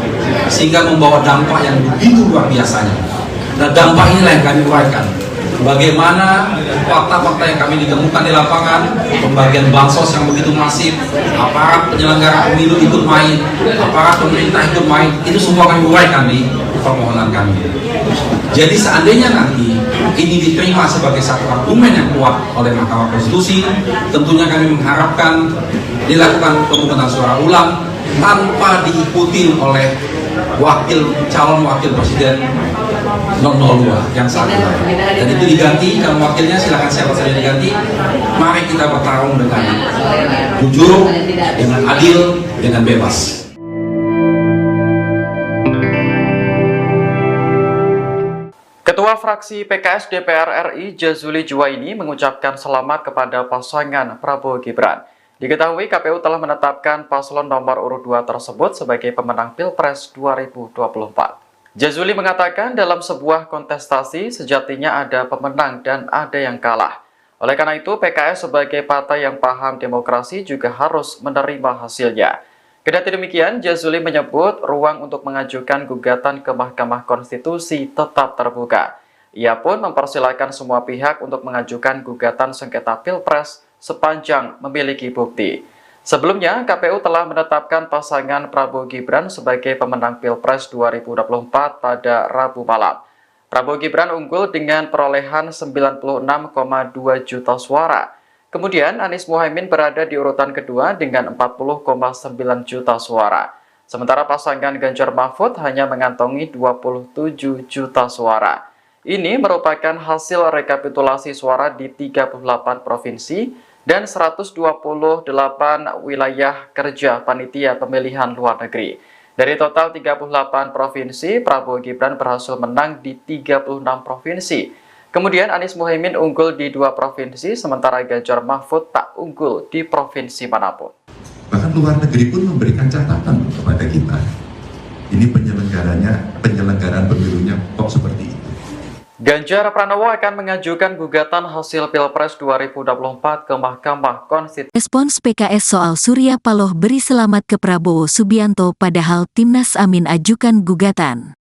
sehingga membawa dampak yang begitu luar biasanya. Dan dampak inilah yang kami uraikan. Bagaimana fakta-fakta yang kami ditemukan di lapangan, pembagian bansos yang begitu masif, aparat penyelenggara pemilu ikut main, aparat pemerintah ikut main, itu semua kami uraikan di permohonan kami. Jadi seandainya nanti ini diterima sebagai satu argumen yang kuat oleh Mahkamah Konstitusi, tentunya kami mengharapkan dilakukan pemungutan suara ulang tanpa diikuti oleh calon wakil presiden 002 yang saat ini. Dan itu diganti, kalau wakilnya silakan siapa saja diganti. Mari kita bertarung dengan jujur, dengan adil, dengan bebas. Ketua fraksi PKS DPR RI Jazuli Juwaini mengucapkan selamat kepada pasangan Prabowo Gibran. Diketahui KPU telah menetapkan paslon nomor urut 2 tersebut sebagai pemenang Pilpres 2024. Jazuli mengatakan dalam sebuah kontestasi sejatinya ada pemenang dan ada yang kalah. Oleh karena itu PKS sebagai partai yang paham demokrasi juga harus menerima hasilnya. Kendati demikian, Jazuli menyebut ruang untuk mengajukan gugatan ke Mahkamah Konstitusi tetap terbuka. Ia pun mempersilahkan semua pihak untuk mengajukan gugatan sengketa Pilpres sepanjang memiliki bukti. Sebelumnya, KPU telah menetapkan pasangan Prabowo Gibran sebagai pemenang Pilpres 2024 pada Rabu malam. Prabowo Gibran unggul dengan perolehan 96,2 juta suara. Kemudian Anies Muhaimin berada di urutan kedua dengan 40,9 juta suara. Sementara pasangan Ganjar Mahfud hanya mengantongi 27 juta suara. Ini merupakan hasil rekapitulasi suara di 38 provinsi dan 128 wilayah kerja panitia pemilihan luar negeri. Dari total 38 provinsi, Prabowo Gibran berhasil menang di 36 provinsi. Kemudian Anies Muhaimin unggul di 2 provinsi, sementara Ganjar Mahfud tak unggul di provinsi manapun. Bahkan luar negeri pun memberikan catatan kepada kita. Ini penyelenggaraan pemilunya kok seperti itu. Ganjar Pranowo akan mengajukan gugatan hasil Pilpres 2024 ke Mahkamah Konstitusi. Respons PKS soal Surya Paloh beri selamat ke Prabowo Subianto padahal Timnas Amin ajukan gugatan.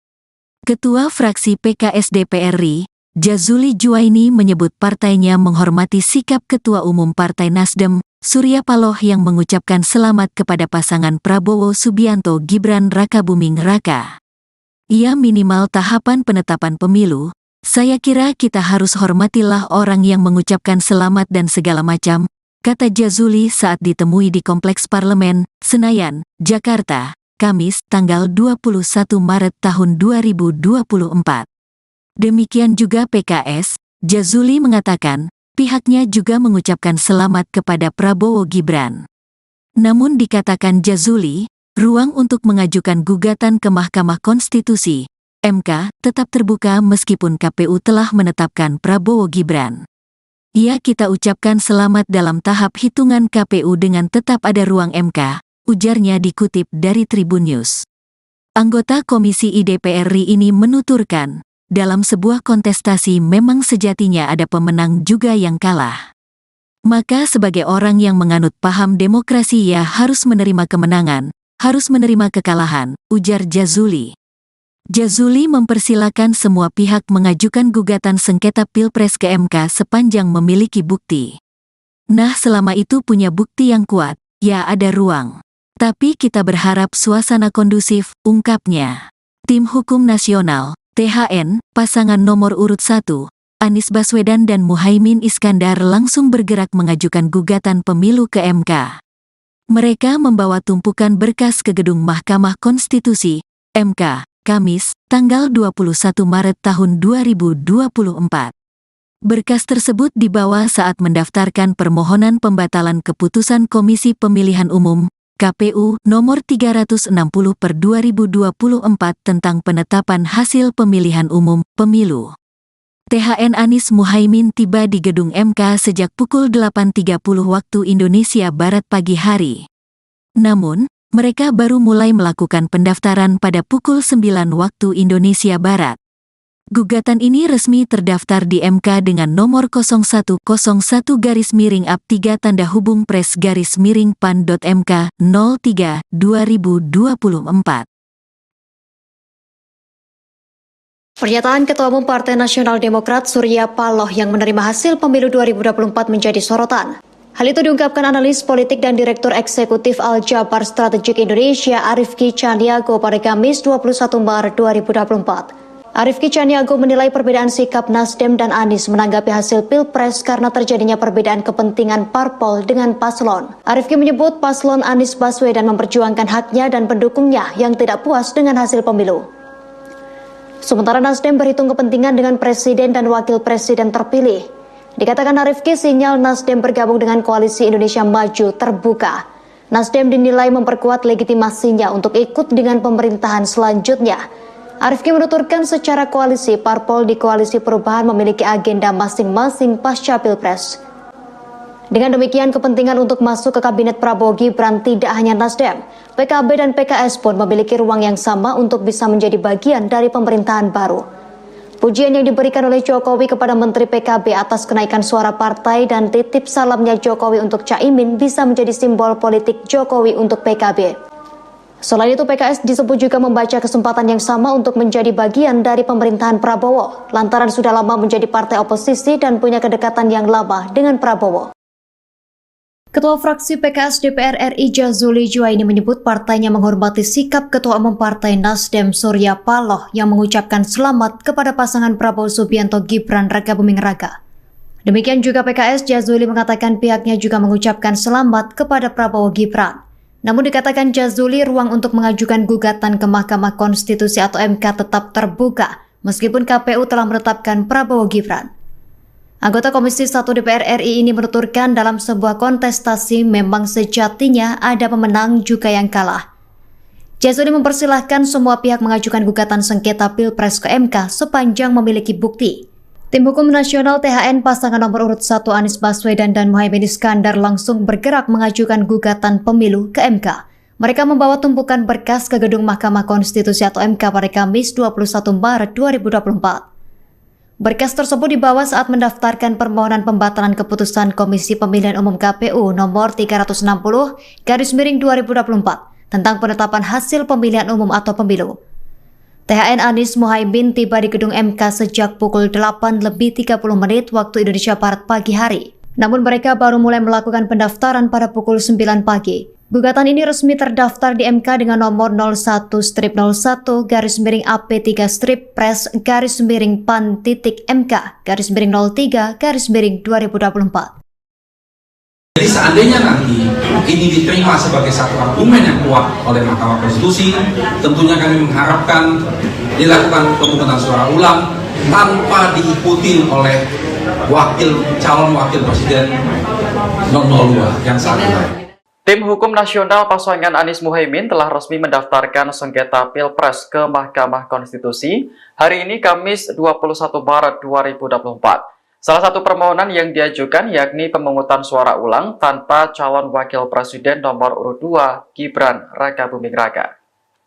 Ketua fraksi PKS DPR RI, Jazuli Juwaini menyebut partainya menghormati sikap Ketua Umum Partai Nasdem, Surya Paloh yang mengucapkan selamat kepada pasangan Prabowo Subianto Gibran Rakabuming Raka. Ia minimal tahapan penetapan pemilu. Saya kira kita harus hormatilah orang yang mengucapkan selamat dan segala macam, kata Jazuli saat ditemui di Kompleks Parlemen, Senayan, Jakarta, Kamis, tanggal 21 Maret tahun 2024. Demikian juga PKS, Jazuli mengatakan, pihaknya juga mengucapkan selamat kepada Prabowo Gibran. Namun dikatakan Jazuli, ruang untuk mengajukan gugatan ke Mahkamah Konstitusi MK tetap terbuka meskipun KPU telah menetapkan Prabowo Gibran. Ya, kita ucapkan selamat dalam tahap hitungan KPU dengan tetap ada ruang MK, ujarnya dikutip dari Tribun News. Anggota Komisi DPR RI ini menuturkan, dalam sebuah kontestasi memang sejatinya ada pemenang juga yang kalah. Maka sebagai orang yang menganut paham demokrasi ia harus menerima kemenangan, harus menerima kekalahan, ujar Jazuli. Jazuli mempersilakan semua pihak mengajukan gugatan sengketa Pilpres ke MK sepanjang memiliki bukti. Nah, selama itu punya bukti yang kuat, ya ada ruang. Tapi kita berharap suasana kondusif, ungkapnya. Tim Hukum Nasional, THN, pasangan nomor urut 1, Anies Baswedan dan Muhaimin Iskandar langsung bergerak mengajukan gugatan pemilu ke MK. Mereka membawa tumpukan berkas ke gedung Mahkamah Konstitusi, MK, Kamis, tanggal 21 Maret tahun 2024. Berkas tersebut dibawa saat mendaftarkan permohonan pembatalan keputusan Komisi Pemilihan Umum, KPU, nomor 360/2024 tentang penetapan hasil pemilihan umum, pemilu. THN Anies Muhaimin tiba di gedung MK sejak pukul 8.30 waktu Indonesia Barat pagi hari. Namun, mereka baru mulai melakukan pendaftaran pada pukul 9 waktu Indonesia Barat. Gugatan ini resmi terdaftar di MK dengan nomor 0101-3-PRES-PAN.MK 03/2024. Pernyataan Ketua Umum Partai Nasional Demokrat Surya Paloh yang menerima hasil pemilu 2024 menjadi sorotan. Hal itu diungkapkan analis politik dan Direktur Eksekutif Al-Jabar Strategik Indonesia Arifki Caniago pada Kamis 21 Maret 2024. Arifki Caniago menilai perbedaan sikap Nasdem dan Anies menanggapi hasil Pilpres karena terjadinya perbedaan kepentingan parpol dengan paslon. Arifki menyebut paslon Anies Baswedan memperjuangkan haknya dan pendukungnya yang tidak puas dengan hasil pemilu. Sementara Nasdem berhitung kepentingan dengan presiden dan wakil presiden terpilih. Dikatakan Arifki, sinyal Nasdem bergabung dengan Koalisi Indonesia Maju terbuka. Nasdem dinilai memperkuat legitimasinya untuk ikut dengan pemerintahan selanjutnya. Arifki menuturkan secara koalisi, parpol di Koalisi Perubahan memiliki agenda masing-masing pasca Pilpres. Dengan demikian, kepentingan untuk masuk ke Kabinet Prabowo Gibran tidak hanya Nasdem. PKB dan PKS pun memiliki ruang yang sama untuk bisa menjadi bagian dari pemerintahan baru. Pujian yang diberikan oleh Jokowi kepada Menteri PKB atas kenaikan suara partai dan titip salamnya Jokowi untuk Caimin bisa menjadi simbol politik Jokowi untuk PKB. Selain itu, PKS disebut juga membaca kesempatan yang sama untuk menjadi bagian dari pemerintahan Prabowo, lantaran sudah lama menjadi partai oposisi dan punya kedekatan yang lama dengan Prabowo. Ketua fraksi PKS DPR RI Jazuli Juwaini menyebut partainya menghormati sikap Ketua Umum Partai Nasdem Surya Paloh yang mengucapkan selamat kepada pasangan Prabowo Subianto Gibran Rakabuming Raka. Demikian juga PKS, Jazuli mengatakan pihaknya juga mengucapkan selamat kepada Prabowo Gibran. Namun dikatakan Jazuli, ruang untuk mengajukan gugatan ke Mahkamah Konstitusi atau MK tetap terbuka meskipun KPU telah menetapkan Prabowo Gibran. Anggota Komisi 1 DPR RI ini menuturkan dalam sebuah kontestasi memang sejatinya ada pemenang juga yang kalah. Jazuli mempersilahkan semua pihak mengajukan gugatan sengketa Pilpres ke MK sepanjang memiliki bukti. Tim Hukum Nasional THN pasangan nomor urut 1 Anies Baswedan dan Muhaimin Iskandar langsung bergerak mengajukan gugatan pemilu ke MK. Mereka membawa tumpukan berkas ke gedung Mahkamah Konstitusi atau MK pada Kamis 21 Maret 2024. Berkas tersebut dibawa saat mendaftarkan permohonan pembatalan keputusan Komisi Pemilihan Umum KPU nomor 360/2024 tentang penetapan hasil pemilihan umum atau pemilu. THN Anies Muhaimin tiba di gedung MK sejak pukul 8:30 waktu Indonesia Barat pagi hari. Namun mereka baru mulai melakukan pendaftaran pada pukul 9 pagi. Gugatan ini resmi terdaftar di MK dengan nomor 01-01-PAN-PAN-03-PAN-03-2024. Jadi seandainya nanti ini diterima sebagai satu argumen yang kuat oleh Mahkamah Konstitusi, tentunya kami mengharapkan dilakukan pemungutan suara ulang tanpa diikuti oleh calon wakil presiden 002 yang saat ini. Tim Hukum Nasional pasangan Anies Muhaimin telah resmi mendaftarkan sengketa Pilpres ke Mahkamah Konstitusi hari ini Kamis 21 Maret 2024. Salah satu permohonan yang diajukan yakni pemungutan suara ulang tanpa calon wakil presiden nomor urut 2 Gibran Rakabuming Raka.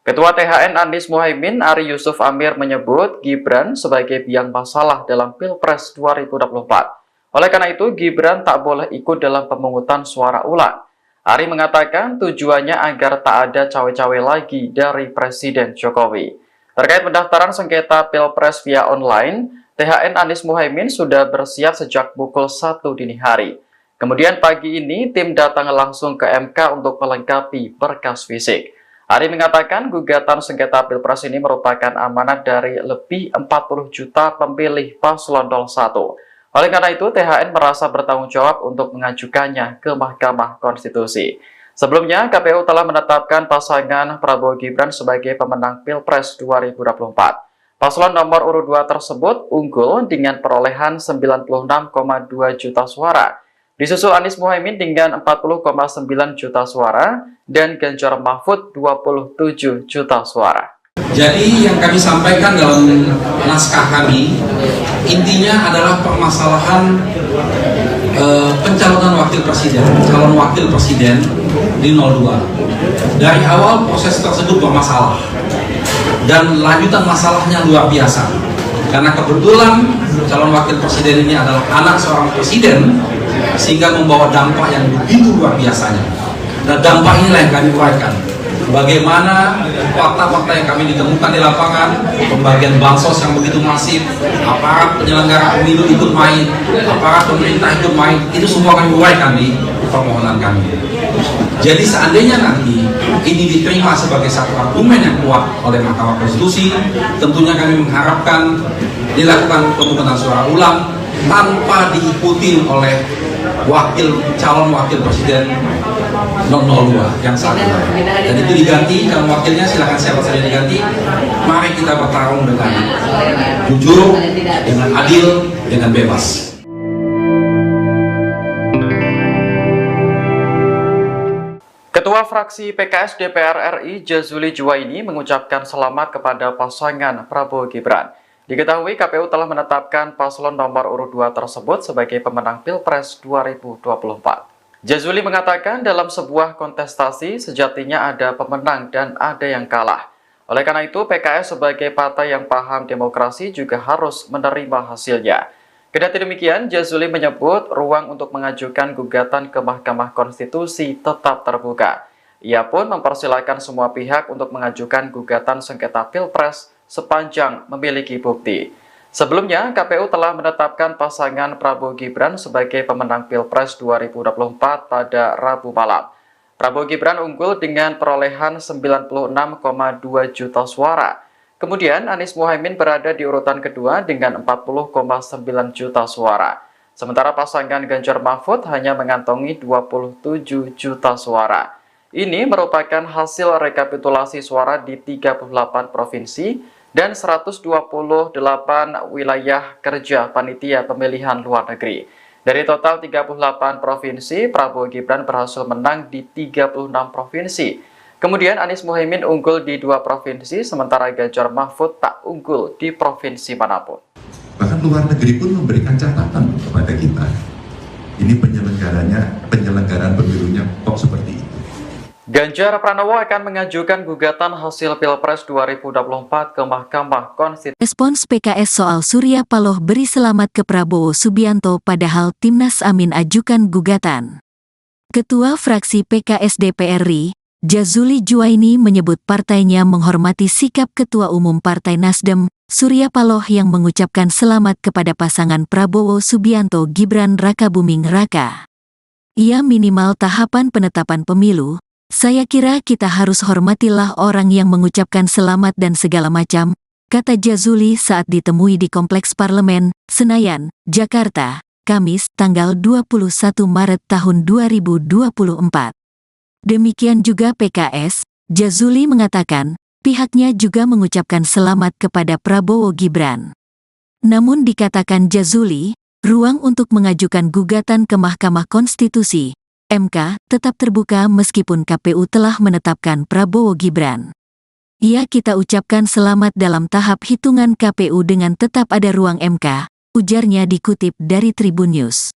Ketua THN Anies Muhaimin Ari Yusuf Amir menyebut Gibran sebagai biang masalah dalam Pilpres 2024. Oleh karena itu Gibran tak boleh ikut dalam pemungutan suara ulang. Ari mengatakan tujuannya agar tak ada cawe-cawe lagi dari Presiden Jokowi. Terkait pendaftaran sengketa Pilpres via online, THN Anies Muhaimin sudah bersiap sejak pukul 1 dini hari. Kemudian pagi ini tim datang langsung ke MK untuk melengkapi berkas fisik. Ari mengatakan gugatan sengketa Pilpres ini merupakan amanat dari lebih 40 juta pemilih paslon 01. Oleh karena itu, THN merasa bertanggung jawab untuk mengajukannya ke Mahkamah Konstitusi. Sebelumnya, KPU telah menetapkan pasangan Prabowo Gibran sebagai pemenang Pilpres 2024. Paslon nomor urut 2 tersebut unggul dengan perolehan 96,2 juta suara. Disusul Anies Muhaimin dengan 40,9 juta suara dan Ganjar Mahfud 27 juta suara. Jadi yang kami sampaikan dalam naskah kami intinya adalah permasalahan pencalonan calon wakil presiden di 02. Dari awal proses tersebut bermasalah dan lanjutan masalahnya luar biasa. Karena kebetulan calon wakil presiden ini adalah anak seorang presiden sehingga membawa dampak yang begitu luar biasanya. Nah, dampak inilah yang kami uraikan. Bagaimana fakta-fakta yang kami ditemukan di lapangan, pembagian bansos yang begitu masif, aparat penyelenggara pemilu ikut main, aparat pemerintah ikut main, itu semua kami uraikan di permohonan kami. Jadi seandainya nanti ini diterima sebagai satu argumen yang kuat oleh Mahkamah Konstitusi, tentunya kami mengharapkan dilakukan pemungutan suara ulang tanpa diikuti oleh calon wakil presiden 002 yang saat ini. Dan itu diganti, calon wakilnya silakan siapa saja diganti. Mari kita bertarung dengan jujur, dengan adil, dengan bebas. Ketua fraksi PKS DPR RI Jazuli Juwaini mengucapkan selamat kepada pasangan Prabowo Gibran. Diketahui KPU telah menetapkan paslon nomor urut 2 tersebut sebagai pemenang Pilpres 2024. Jazuli mengatakan dalam sebuah kontestasi sejatinya ada pemenang dan ada yang kalah. Oleh karena itu PKS sebagai partai yang paham demokrasi juga harus menerima hasilnya. Kendati demikian, Jazuli menyebut ruang untuk mengajukan gugatan ke Mahkamah Konstitusi tetap terbuka. Ia pun mempersilahkan semua pihak untuk mengajukan gugatan sengketa Pilpres sepanjang memiliki bukti. Sebelumnya, KPU telah menetapkan pasangan Prabowo Gibran sebagai pemenang Pilpres 2024 pada Rabu malam. Prabowo Gibran unggul dengan perolehan 96,2 juta suara. Kemudian Anies Muhaimin berada di urutan kedua dengan 40,9 juta suara. Sementara pasangan Ganjar Mahfud hanya mengantongi 27 juta suara. Ini merupakan hasil rekapitulasi suara di 38 provinsi dan 128 wilayah kerja panitia pemilihan luar negeri. Dari total 38 provinsi, Prabowo Gibran berhasil menang di 36 provinsi. Kemudian Anies Muhaimin unggul di 2 provinsi, sementara Ganjar Mahfud tak unggul di provinsi manapun. Bahkan luar negeri pun memberikan catatan kepada kita. Ini penyelenggaraan pemilunya kok seperti itu. Ganjar Pranowo akan mengajukan gugatan hasil Pilpres 2024 ke Mahkamah Konstitusi. Respons PKS soal Surya Paloh beri selamat ke Prabowo Subianto padahal Timnas Amin ajukan gugatan. Ketua fraksi PKS DPR RI, Jazuli Juwaini menyebut partainya menghormati sikap Ketua Umum Partai Nasdem, Surya Paloh yang mengucapkan selamat kepada pasangan Prabowo Subianto Gibran Rakabuming Raka. Ia minimal tahapan penetapan pemilu. Saya kira kita harus hormatilah orang yang mengucapkan selamat dan segala macam, kata Jazuli saat ditemui di Kompleks Parlemen, Senayan, Jakarta, Kamis, tanggal 21 Maret tahun 2024. Demikian juga PKS, Jazuli mengatakan, pihaknya juga mengucapkan selamat kepada Prabowo Gibran. Namun dikatakan Jazuli, ruang untuk mengajukan gugatan ke Mahkamah Konstitusi MK tetap terbuka meskipun KPU telah menetapkan Prabowo Gibran. Ya, kita ucapkan selamat dalam tahap hitungan KPU dengan tetap ada ruang MK, ujarnya dikutip dari Tribun News.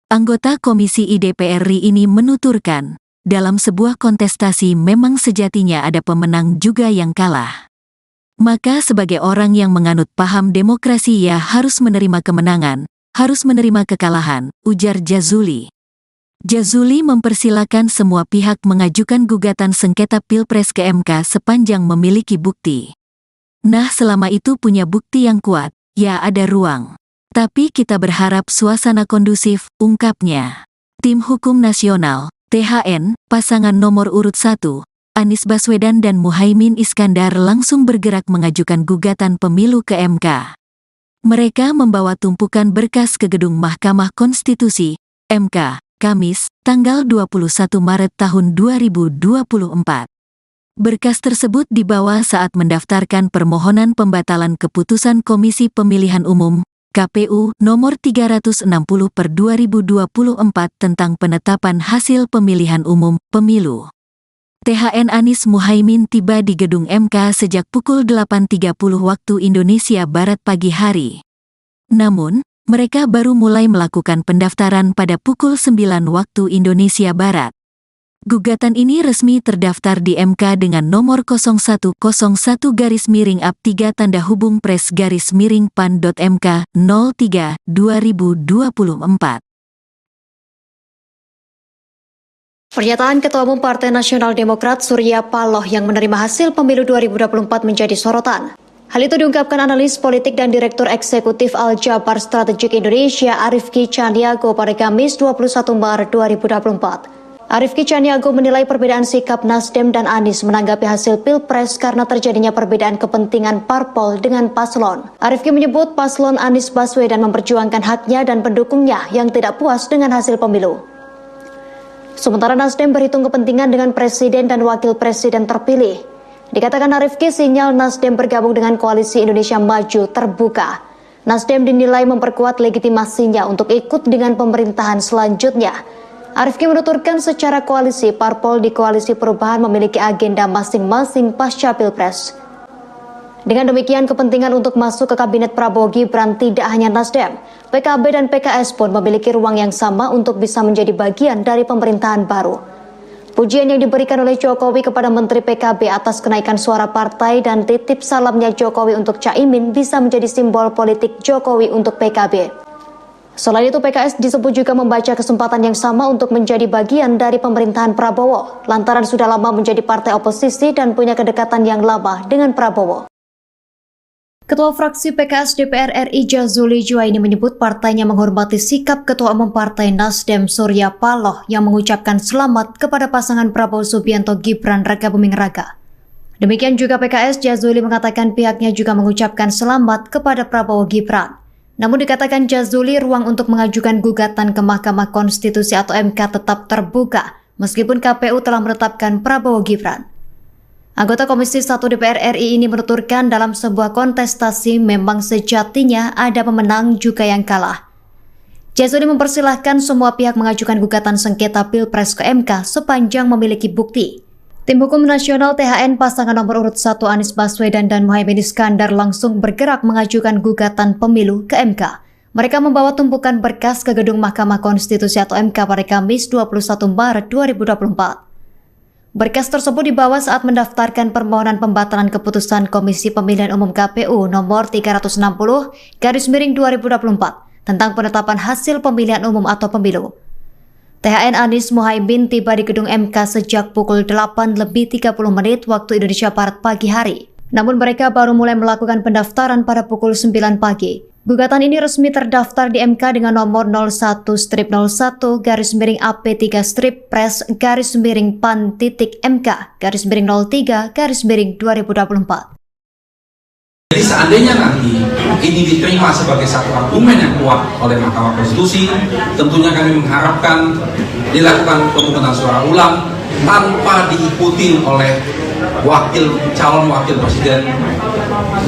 Anggota Komisi DPR RI ini menuturkan, dalam sebuah kontestasi memang sejatinya ada pemenang juga yang kalah. Maka sebagai orang yang menganut paham demokrasi ya harus menerima kemenangan, harus menerima kekalahan, ujar Jazuli. Jazuli mempersilakan semua pihak mengajukan gugatan sengketa Pilpres ke MK sepanjang memiliki bukti. Nah, selama itu punya bukti yang kuat, ya ada ruang. Tapi kita berharap suasana kondusif, ungkapnya. Tim Hukum Nasional, THN, pasangan nomor urut 1, Anies Baswedan dan Muhaimin Iskandar langsung bergerak mengajukan gugatan pemilu ke MK. Mereka membawa tumpukan berkas ke gedung Mahkamah Konstitusi, MK, Kamis, tanggal 21 Maret tahun 2024. Berkas tersebut dibawa saat mendaftarkan permohonan pembatalan keputusan Komisi Pemilihan Umum, KPU, nomor 360/2024 tentang penetapan hasil pemilihan umum, pemilu. THN Anies Muhaimin tiba di gedung MK sejak pukul 8.30 waktu Indonesia Barat pagi hari. Namun, mereka baru mulai melakukan pendaftaran pada pukul 9 waktu Indonesia Barat. Gugatan ini resmi terdaftar di MK dengan nomor 0101-3-PRES-PAN.MK 03/2024. Pernyataan Ketua Umum Partai Nasional Demokrat Surya Paloh yang menerima hasil pemilu 2024 menjadi sorotan. Hal itu diungkapkan analis politik dan Direktur Eksekutif Al-Jabar Strategik Indonesia Arifki Caniago pada Kamis 21 Maret 2024. Arifki Caniago menilai perbedaan sikap Nasdem dan Anies menanggapi hasil Pilpres karena terjadinya perbedaan kepentingan parpol dengan paslon. Arifki menyebut paslon Anies Baswedan memperjuangkan haknya dan pendukungnya yang tidak puas dengan hasil pemilu. Sementara Nasdem berhitung kepentingan dengan presiden dan wakil presiden terpilih. Dikatakan Arifki, sinyal Nasdem bergabung dengan Koalisi Indonesia Maju terbuka. Nasdem dinilai memperkuat legitimasinya untuk ikut dengan pemerintahan selanjutnya. Arifki menuturkan secara koalisi, parpol di Koalisi Perubahan memiliki agenda masing-masing pasca Pilpres. Dengan demikian, kepentingan untuk masuk ke Kabinet Prabowo Gibran tidak hanya Nasdem, PKB dan PKS pun memiliki ruang yang sama untuk bisa menjadi bagian dari pemerintahan baru. Pujian yang diberikan oleh Jokowi kepada Menteri PKB atas kenaikan suara partai dan titip salamnya Jokowi untuk Caimin bisa menjadi simbol politik Jokowi untuk PKB. Selain itu, PKS disebut juga membaca kesempatan yang sama untuk menjadi bagian dari pemerintahan Prabowo, lantaran sudah lama menjadi partai oposisi dan punya kedekatan yang lama dengan Prabowo. Ketua fraksi PKS DPR RI Jazuli Juwaini menyebut partainya menghormati sikap Ketua Umum Partai Nasdem Surya Paloh yang mengucapkan selamat kepada pasangan Prabowo Subianto Gibran Rakabuming Raka. Demikian juga PKS, Jazuli mengatakan pihaknya juga mengucapkan selamat kepada Prabowo Gibran. Namun dikatakan Jazuli, ruang untuk mengajukan gugatan ke Mahkamah Konstitusi atau MK tetap terbuka meskipun KPU telah menetapkan Prabowo Gibran. Anggota Komisi 1 DPR RI ini menuturkan dalam sebuah kontestasi memang sejatinya ada pemenang juga yang kalah. Jazuli mempersilahkan semua pihak mengajukan gugatan sengketa Pilpres ke MK sepanjang memiliki bukti. Tim Hukum Nasional THN pasangan nomor urut 1 Anies Baswedan dan Muhaimin Iskandar langsung bergerak mengajukan gugatan pemilu ke MK. Mereka membawa tumpukan berkas ke gedung Mahkamah Konstitusi atau MK pada Kamis 21 Maret 2024. Berkas tersebut dibawa saat mendaftarkan permohonan pembatalan keputusan Komisi Pemilihan Umum KPU nomor 360/2024 tentang penetapan hasil pemilihan umum atau pemilu. THN Anies Muhaimin tiba di gedung MK sejak pukul 8:30 waktu Indonesia Barat pagi hari. Namun mereka baru mulai melakukan pendaftaran pada pukul 9 pagi. Gugatan ini resmi terdaftar di MK dengan nomor 01-01-PAN-PAN-3/PAN-MK-03/2024. Jadi seandainya nanti ini diterima sebagai satu argumen yang kuat oleh Mahkamah Konstitusi, tentunya kami mengharapkan dilakukan pemungutan suara ulang tanpa diikuti oleh calon wakil presiden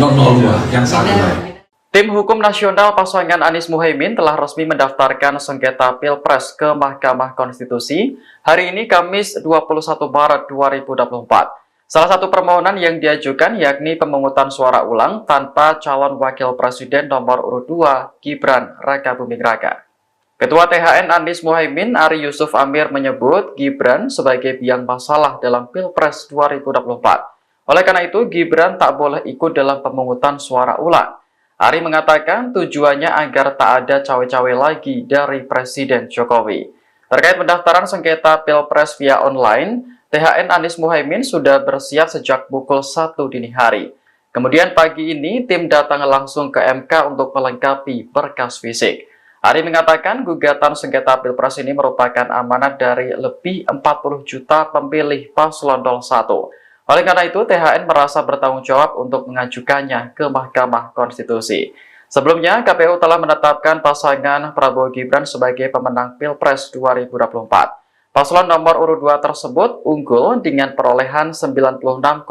002 yang saat ini. Tim Hukum Nasional pasangan Anies Muhaimin telah resmi mendaftarkan sengketa Pilpres ke Mahkamah Konstitusi hari ini Kamis 21 Maret 2024. Salah satu permohonan yang diajukan yakni pemungutan suara ulang tanpa calon wakil presiden nomor urut 2 Gibran Rakabuming Raka. Ketua THN Anies Muhaimin Ari Yusuf Amir menyebut Gibran sebagai biang masalah dalam Pilpres 2024. Oleh karena itu Gibran tak boleh ikut dalam pemungutan suara ulang. Ari mengatakan tujuannya agar tak ada cawe-cawe lagi dari Presiden Jokowi. Terkait pendaftaran sengketa Pilpres via online, THN Anies Muhaimin sudah bersiap sejak pukul 1 dini hari. Kemudian pagi ini tim datang langsung ke MK untuk melengkapi berkas fisik. Ari mengatakan gugatan sengketa Pilpres ini merupakan amanat dari lebih 40 juta pemilih paslon 01. Oleh karena itu, THN merasa bertanggung jawab untuk mengajukannya ke Mahkamah Konstitusi. Sebelumnya, KPU telah menetapkan pasangan Prabowo Gibran sebagai pemenang Pilpres 2024. Paslon nomor urut 2 tersebut unggul dengan perolehan 96,2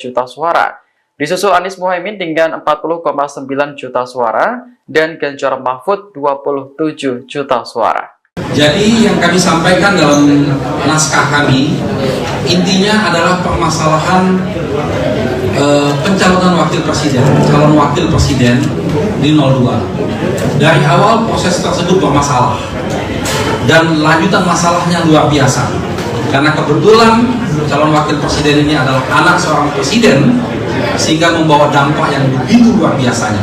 juta suara. Disusul Anies Muhaimin dengan 40,9 juta suara dan Ganjar Mahfud 27 juta suara. Jadi yang kami sampaikan dalam naskah kami intinya adalah permasalahan pencalonan calon wakil presiden di 02. Dari awal proses tersebut bermasalah dan lanjutan masalahnya luar biasa karena kebetulan calon wakil presiden ini adalah anak seorang presiden sehingga membawa dampak yang begitu luar biasanya.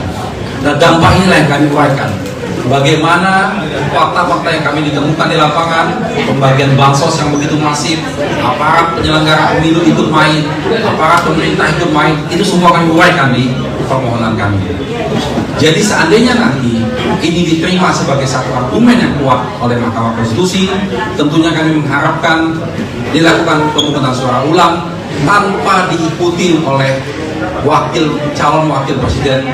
Dan dampak inilah yang kami uraikan. Bagaimana fakta-fakta yang kami ditemukan di lapangan, pembagian bansos yang begitu masif, aparat penyelenggara pemilu ikut main, aparat pemerintah ikut main, itu semua kami uraikan di permohonan kami. Jadi seandainya nanti ini diterima sebagai satu argumen yang kuat oleh Mahkamah Konstitusi, tentunya kami mengharapkan dilakukan pemungutan suara ulang tanpa diikuti oleh calon wakil presiden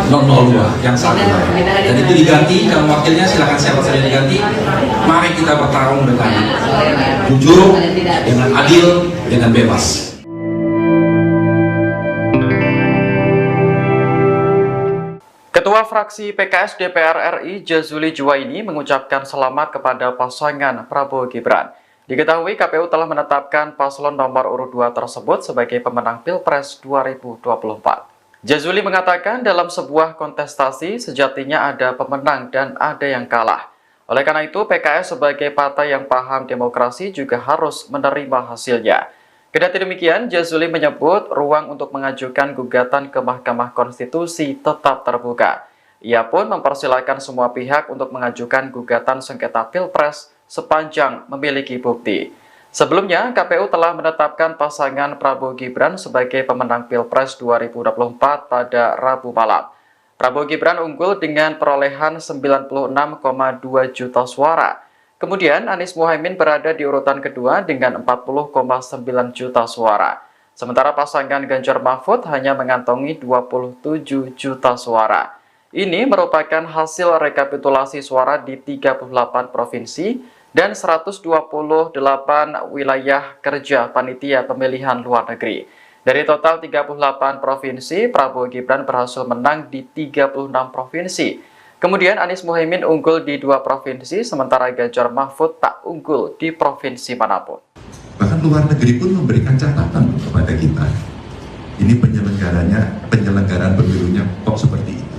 002 yang saat ini. Dan itu diganti, calon wakilnya silakan siapa saja diganti. Mari kita bertarung dengan jujur, dengan adil, dengan bebas. Ketua fraksi PKS DPR RI Jazuli Juwaini mengucapkan selamat kepada pasangan Prabowo Gibran. Diketahui KPU telah menetapkan paslon nomor urut 2 tersebut sebagai pemenang Pilpres 2024. Jazuli mengatakan dalam sebuah kontestasi sejatinya ada pemenang dan ada yang kalah. Oleh karena itu PKS sebagai partai yang paham demokrasi juga harus menerima hasilnya. Kendati demikian, Jazuli menyebut ruang untuk mengajukan gugatan ke Mahkamah Konstitusi tetap terbuka. Ia pun mempersilahkan semua pihak untuk mengajukan gugatan sengketa Pilpres sepanjang memiliki bukti. Sebelumnya, KPU telah menetapkan pasangan Prabowo Gibran sebagai pemenang Pilpres 2024 pada Rabu malam. Prabowo Gibran unggul dengan perolehan 96,2 juta suara. Kemudian Anies Muhaimin berada di urutan kedua dengan 40,9 juta suara. Sementara pasangan Ganjar Mahfud hanya mengantongi 27 juta suara. Ini merupakan hasil rekapitulasi suara di 38 provinsi dan 128 wilayah kerja panitia pemilihan luar negeri. Dari total 38 provinsi, Prabowo Gibran berhasil menang di 36 provinsi. Kemudian Anies Muhaimin unggul di 2 provinsi, sementara Ganjar Mahfud tak unggul di provinsi manapun. Bahkan luar negeri pun memberikan catatan kepada kita. Ini penyelenggaraan pemilunya kok seperti itu.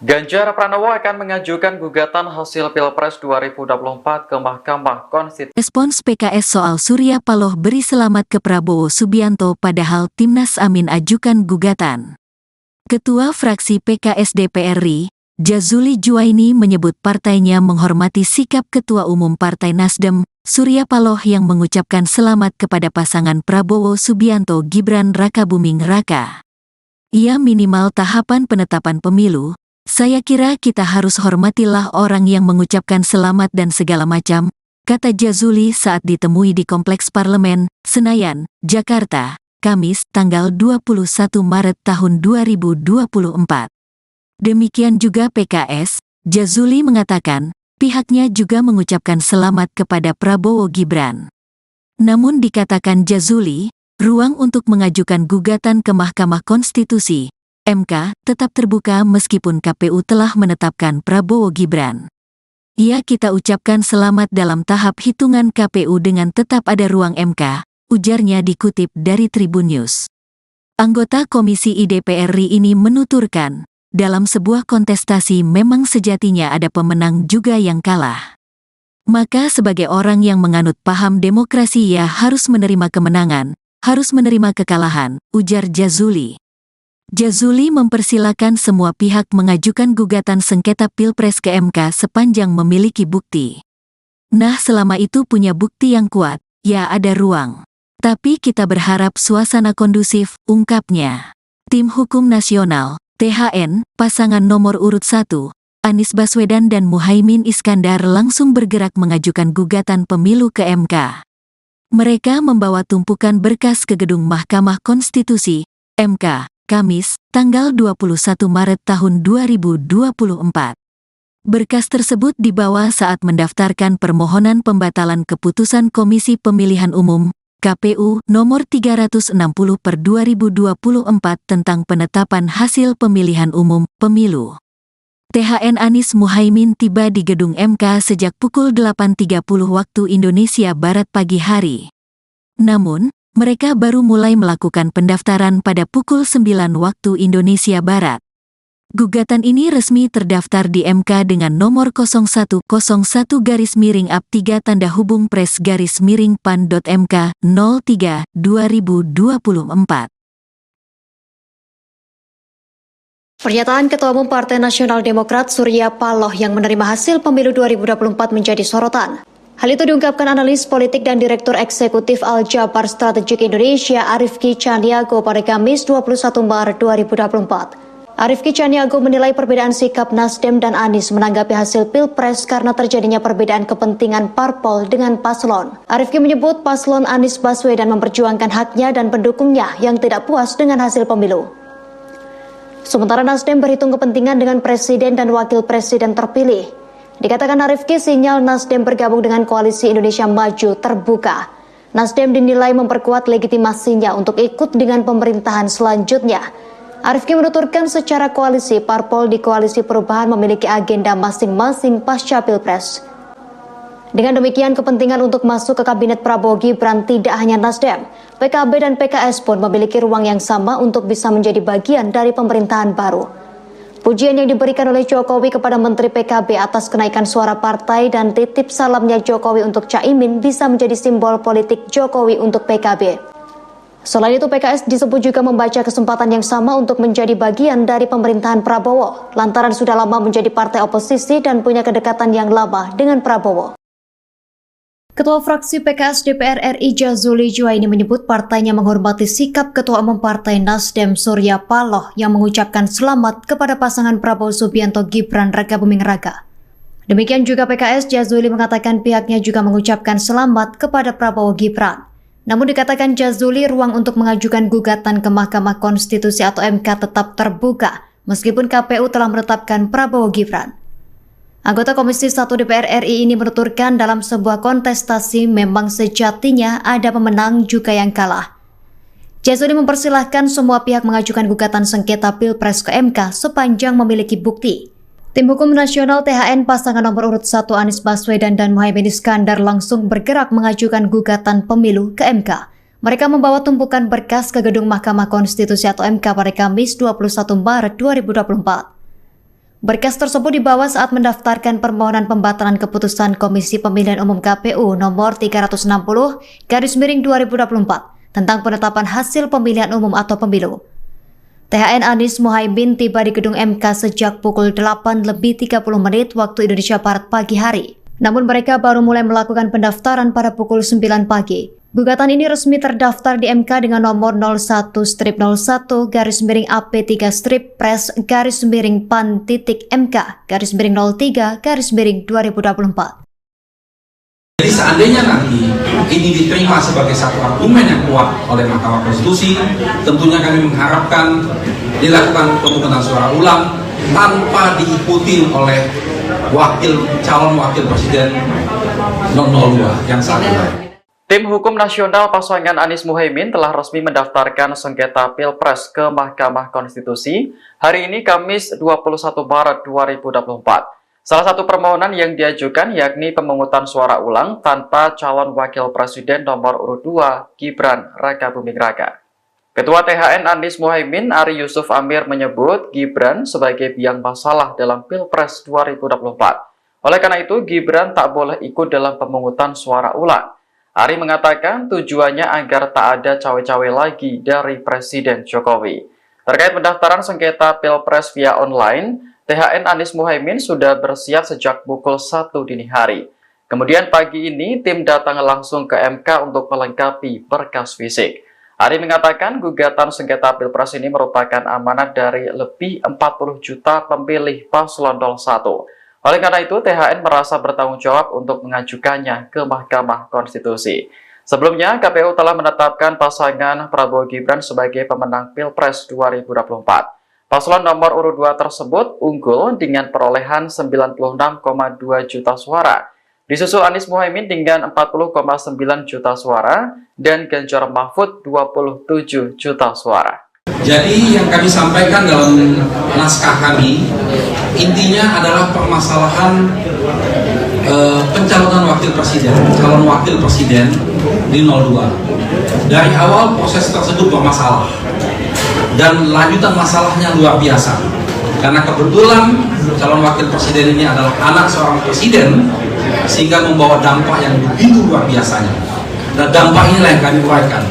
Ganjar Pranowo akan mengajukan gugatan hasil Pilpres 2024 ke Mahkamah Konstitusi. Respons PKS soal Surya Paloh beri selamat ke Prabowo Subianto padahal Timnas Amin ajukan gugatan. Ketua fraksi PKS DPR RI, Jazuli Juwaini menyebut partainya menghormati sikap Ketua Umum Partai Nasdem, Surya Paloh yang mengucapkan selamat kepada pasangan Prabowo Subianto Gibran Rakabuming Raka. Ia minimal tahapan penetapan pemilu. Saya kira kita harus hormatilah orang yang mengucapkan selamat dan segala macam, kata Jazuli saat ditemui di Kompleks Parlemen, Senayan, Jakarta, Kamis, tanggal 21 Maret tahun 2024. Demikian juga PKS, Jazuli mengatakan, pihaknya juga mengucapkan selamat kepada Prabowo Gibran. Namun dikatakan Jazuli, ruang untuk mengajukan gugatan ke Mahkamah Konstitusi MK tetap terbuka meskipun KPU telah menetapkan Prabowo Gibran. Kita ucapkan selamat dalam tahap hitungan KPU dengan tetap ada ruang MK, ujarnya dikutip dari Tribun News. Anggota Komisi DPR RI ini menuturkan, dalam sebuah kontestasi memang sejatinya ada pemenang juga yang kalah. Maka sebagai orang yang menganut paham demokrasi ia harus menerima kemenangan, harus menerima kekalahan, ujar Jazuli. Jazuli mempersilakan semua pihak mengajukan gugatan sengketa Pilpres ke MK sepanjang memiliki bukti. Nah, selama itu punya bukti yang kuat, ya ada ruang. Tapi kita berharap suasana kondusif, ungkapnya. Tim Hukum Nasional, THN, pasangan nomor urut 1, Anies Baswedan dan Muhaimin Iskandar langsung bergerak mengajukan gugatan pemilu ke MK. Mereka membawa tumpukan berkas ke gedung Mahkamah Konstitusi, MK, Kamis, tanggal 21 Maret tahun 2024. Berkas tersebut dibawa saat mendaftarkan permohonan pembatalan keputusan Komisi Pemilihan Umum, KPU, nomor 360/2024 tentang penetapan hasil pemilihan umum, pemilu. THN Anies Muhaimin tiba di gedung MK sejak pukul 8.30 waktu Indonesia Barat pagi hari. Namun, mereka baru mulai melakukan pendaftaran pada pukul 9 waktu Indonesia Barat. Gugatan ini resmi terdaftar di MK dengan nomor 0101-3-PRES-PAN.MK 03/2024. Pernyataan Ketua Umum Partai Nasional Demokrat Surya Paloh yang menerima hasil pemilu 2024 menjadi sorotan. Hal itu diungkapkan analis politik dan Direktur Eksekutif Al-Jabar Strategik Indonesia Arifki Caniago pada Kamis 21 Maret 2024. Arifki Caniago menilai perbedaan sikap Nasdem dan Anies menanggapi hasil Pilpres karena terjadinya perbedaan kepentingan parpol dengan paslon. Arifki menyebut paslon Anies Baswedan memperjuangkan haknya dan pendukungnya yang tidak puas dengan hasil pemilu. Sementara Nasdem berhitung kepentingan dengan presiden dan wakil presiden terpilih. Dikatakan Arifki, sinyal Nasdem bergabung dengan Koalisi Indonesia Maju terbuka. Nasdem dinilai memperkuat legitimasinya untuk ikut dengan pemerintahan selanjutnya. Arifki menuturkan secara koalisi, parpol di Koalisi Perubahan memiliki agenda masing-masing pasca Pilpres. Dengan demikian, kepentingan untuk masuk ke Kabinet Prabowo Gibran tidak hanya Nasdem, PKB dan PKS pun memiliki ruang yang sama untuk bisa menjadi bagian dari pemerintahan baru. Pujian yang diberikan oleh Jokowi kepada Menteri PKB atas kenaikan suara partai dan titip salamnya Jokowi untuk Caimin bisa menjadi simbol politik Jokowi untuk PKB. Selain itu, PKS disebut juga membaca kesempatan yang sama untuk menjadi bagian dari pemerintahan Prabowo, lantaran sudah lama menjadi partai oposisi dan punya kedekatan yang lama dengan Prabowo. Ketua fraksi PKS DPR RI Jazuli Juwaini menyebut partainya menghormati sikap Ketua Umum Partai Nasdem Surya Paloh yang mengucapkan selamat kepada pasangan Prabowo Subianto Gibran Rakabuming Raka. Demikian juga PKS, Jazuli mengatakan pihaknya juga mengucapkan selamat kepada Prabowo Gibran. Namun dikatakan Jazuli, ruang untuk mengajukan gugatan ke Mahkamah Konstitusi atau MK tetap terbuka meskipun KPU telah menetapkan Prabowo Gibran. Anggota Komisi 1 DPR RI ini menuturkan dalam sebuah kontestasi memang sejatinya ada pemenang juga yang kalah. Jazuli mempersilahkan semua pihak mengajukan gugatan sengketa Pilpres ke MK sepanjang memiliki bukti. Tim Hukum Nasional THN pasangan nomor urut 1 Anies Baswedan dan Muhaimin Iskandar langsung bergerak mengajukan gugatan pemilu ke MK. Mereka membawa tumpukan berkas ke gedung Mahkamah Konstitusi atau MK pada Kamis 21 Maret 2024. Berkas tersebut dibawa saat mendaftarkan permohonan pembatalan keputusan Komisi Pemilihan Umum KPU nomor 360/2024 tentang penetapan hasil pemilihan umum atau pemilu. THN Anies Muhaimin tiba di gedung MK sejak pukul 8:30 waktu Indonesia Barat pagi hari. Namun mereka baru mulai melakukan pendaftaran pada pukul 9 pagi. Gugatan ini resmi terdaftar di MK dengan nomor 01-01-Pres-PAN.MK-03-03-2024. Jadi seandainya nanti ini diterima sebagai satu argumen yang kuat oleh Mahkamah Konstitusi, tentunya kami mengharapkan dilakukan pemungutan suara ulang tanpa diikuti oleh calon wakil presiden 002 yang saat ini. Tim Hukum Nasional pasangan Anies Muhaimin telah resmi mendaftarkan sengketa Pilpres ke Mahkamah Konstitusi hari ini Kamis 21 Maret 2024. Salah satu permohonan yang diajukan yakni pemungutan suara ulang tanpa calon wakil presiden nomor urut 2 Gibran Rakabuming Raka. Ketua THN Anies Muhaimin Ari Yusuf Amir menyebut Gibran sebagai biang masalah dalam Pilpres 2024. Oleh karena itu Gibran tak boleh ikut dalam pemungutan suara ulang. Ari mengatakan tujuannya agar tak ada cawe-cawe lagi dari Presiden Jokowi. Terkait pendaftaran sengketa Pilpres via online, THN Anies Muhaimin sudah bersiap sejak pukul 1 dini hari. Kemudian pagi ini tim datang langsung ke MK untuk melengkapi berkas fisik. Ari mengatakan gugatan sengketa Pilpres ini merupakan amanat dari lebih 40 juta pemilih paslon 01. Oleh karena itu, THN merasa bertanggung jawab untuk mengajukannya ke Mahkamah Konstitusi. Sebelumnya, KPU telah menetapkan pasangan Prabowo Gibran sebagai pemenang Pilpres 2024. Paslon nomor urut 2 tersebut unggul dengan perolehan 96,2 juta suara. Disusul Anies Muhaimin dengan 40,9 juta suara dan Ganjar Mahfud 27 juta suara. Jadi yang kami sampaikan dalam naskah kami, intinya adalah permasalahan pencalonan calon wakil presiden di 02. Dari awal proses tersebut bermasalah dan lanjutan masalahnya luar biasa. Karena kebetulan calon wakil presiden ini adalah anak seorang presiden, sehingga membawa dampak yang begitu luar biasanya. Dan dampak inilah yang kami uraikan.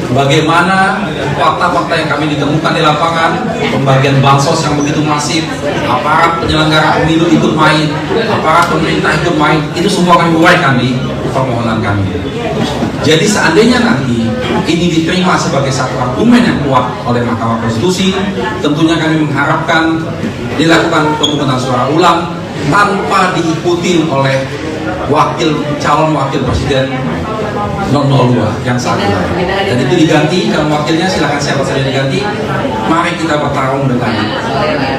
Bagaimana fakta-fakta yang kami ditemukan di lapangan, pembagian bansos yang begitu masif, aparat penyelenggara pemilu ikut main, aparat pemerintah ikut main, itu semua kami uraikan di permohonan kami. Jadi seandainya nanti ini diterima sebagai satu argumen yang kuat oleh Mahkamah Konstitusi, tentunya kami mengharapkan dilakukan pemungutan suara ulang tanpa diikuti oleh calon wakil presiden 002 yang saat ini. Dan itu diganti, calon wakilnya silakan siapa saja diganti. Mari kita bertarung dengan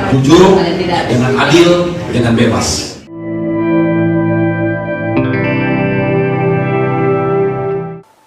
jujur, dengan adil, dengan bebas.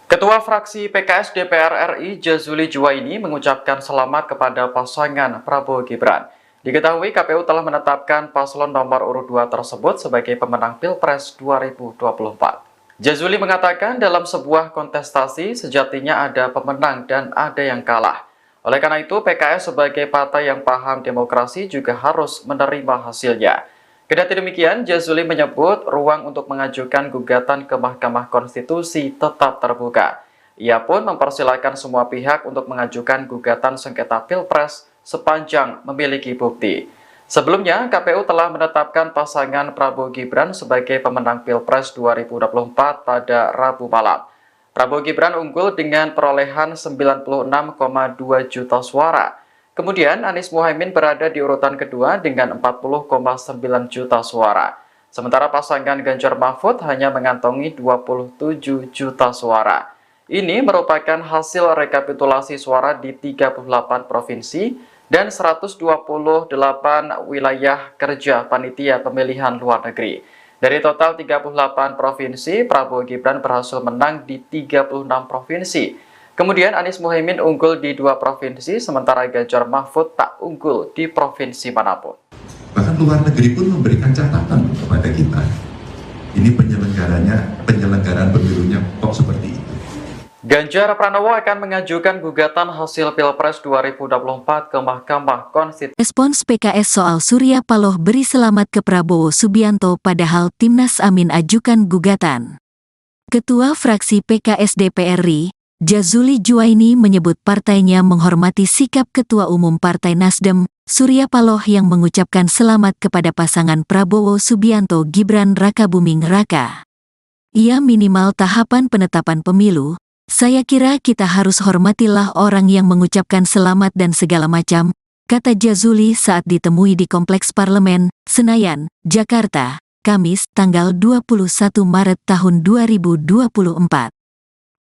Ketua fraksi PKS DPR RI Jazuli Juwaini mengucapkan selamat kepada pasangan Prabowo Gibran. Diketahui KPU telah menetapkan paslon nomor urut 2 tersebut sebagai pemenang Pilpres 2024. Jazuli mengatakan dalam sebuah kontestasi sejatinya ada pemenang dan ada yang kalah. Oleh karena itu PKS sebagai partai yang paham demokrasi juga harus menerima hasilnya. Kendati demikian, Jazuli menyebut ruang untuk mengajukan gugatan ke Mahkamah Konstitusi tetap terbuka. Ia pun mempersilahkan semua pihak untuk mengajukan gugatan sengketa Pilpres sepanjang memiliki bukti. Sebelumnya, KPU telah menetapkan pasangan Prabowo Gibran sebagai pemenang Pilpres 2024 pada Rabu malam. Prabowo Gibran unggul dengan perolehan 96,2 juta suara. Kemudian Anies Muhaimin berada di urutan kedua dengan 40,9 juta suara. Sementara pasangan Ganjar Mahfud hanya mengantongi 27 juta suara. Ini merupakan hasil rekapitulasi suara di 38 provinsi dan 128 wilayah kerja panitia pemilihan luar negeri. Dari total 38 provinsi, Prabowo Gibran berhasil menang di 36 provinsi. Kemudian Anies Muhaimin unggul di 2 provinsi, sementara Ganjar Mahfud tak unggul di provinsi manapun. Bahkan luar negeri pun memberikan catatan kepada kita. Ini penyelenggaraan pemilunya kok seperti itu. Ganjar Pranowo akan mengajukan gugatan hasil Pilpres 2024 ke Mahkamah Konstitusi. Respons PKS soal Surya Paloh beri selamat ke Prabowo Subianto padahal Timnas Amin ajukan gugatan. Ketua fraksi PKS DPR RI, Jazuli Juwaini menyebut partainya menghormati sikap Ketua Umum Partai Nasdem, Surya Paloh yang mengucapkan selamat kepada pasangan Prabowo Subianto Gibran Rakabuming Raka. Ia minimal tahapan penetapan pemilu. Saya kira kita harus hormatilah orang yang mengucapkan selamat dan segala macam, kata Jazuli saat ditemui di Kompleks Parlemen, Senayan, Jakarta, Kamis, tanggal 21 Maret tahun 2024.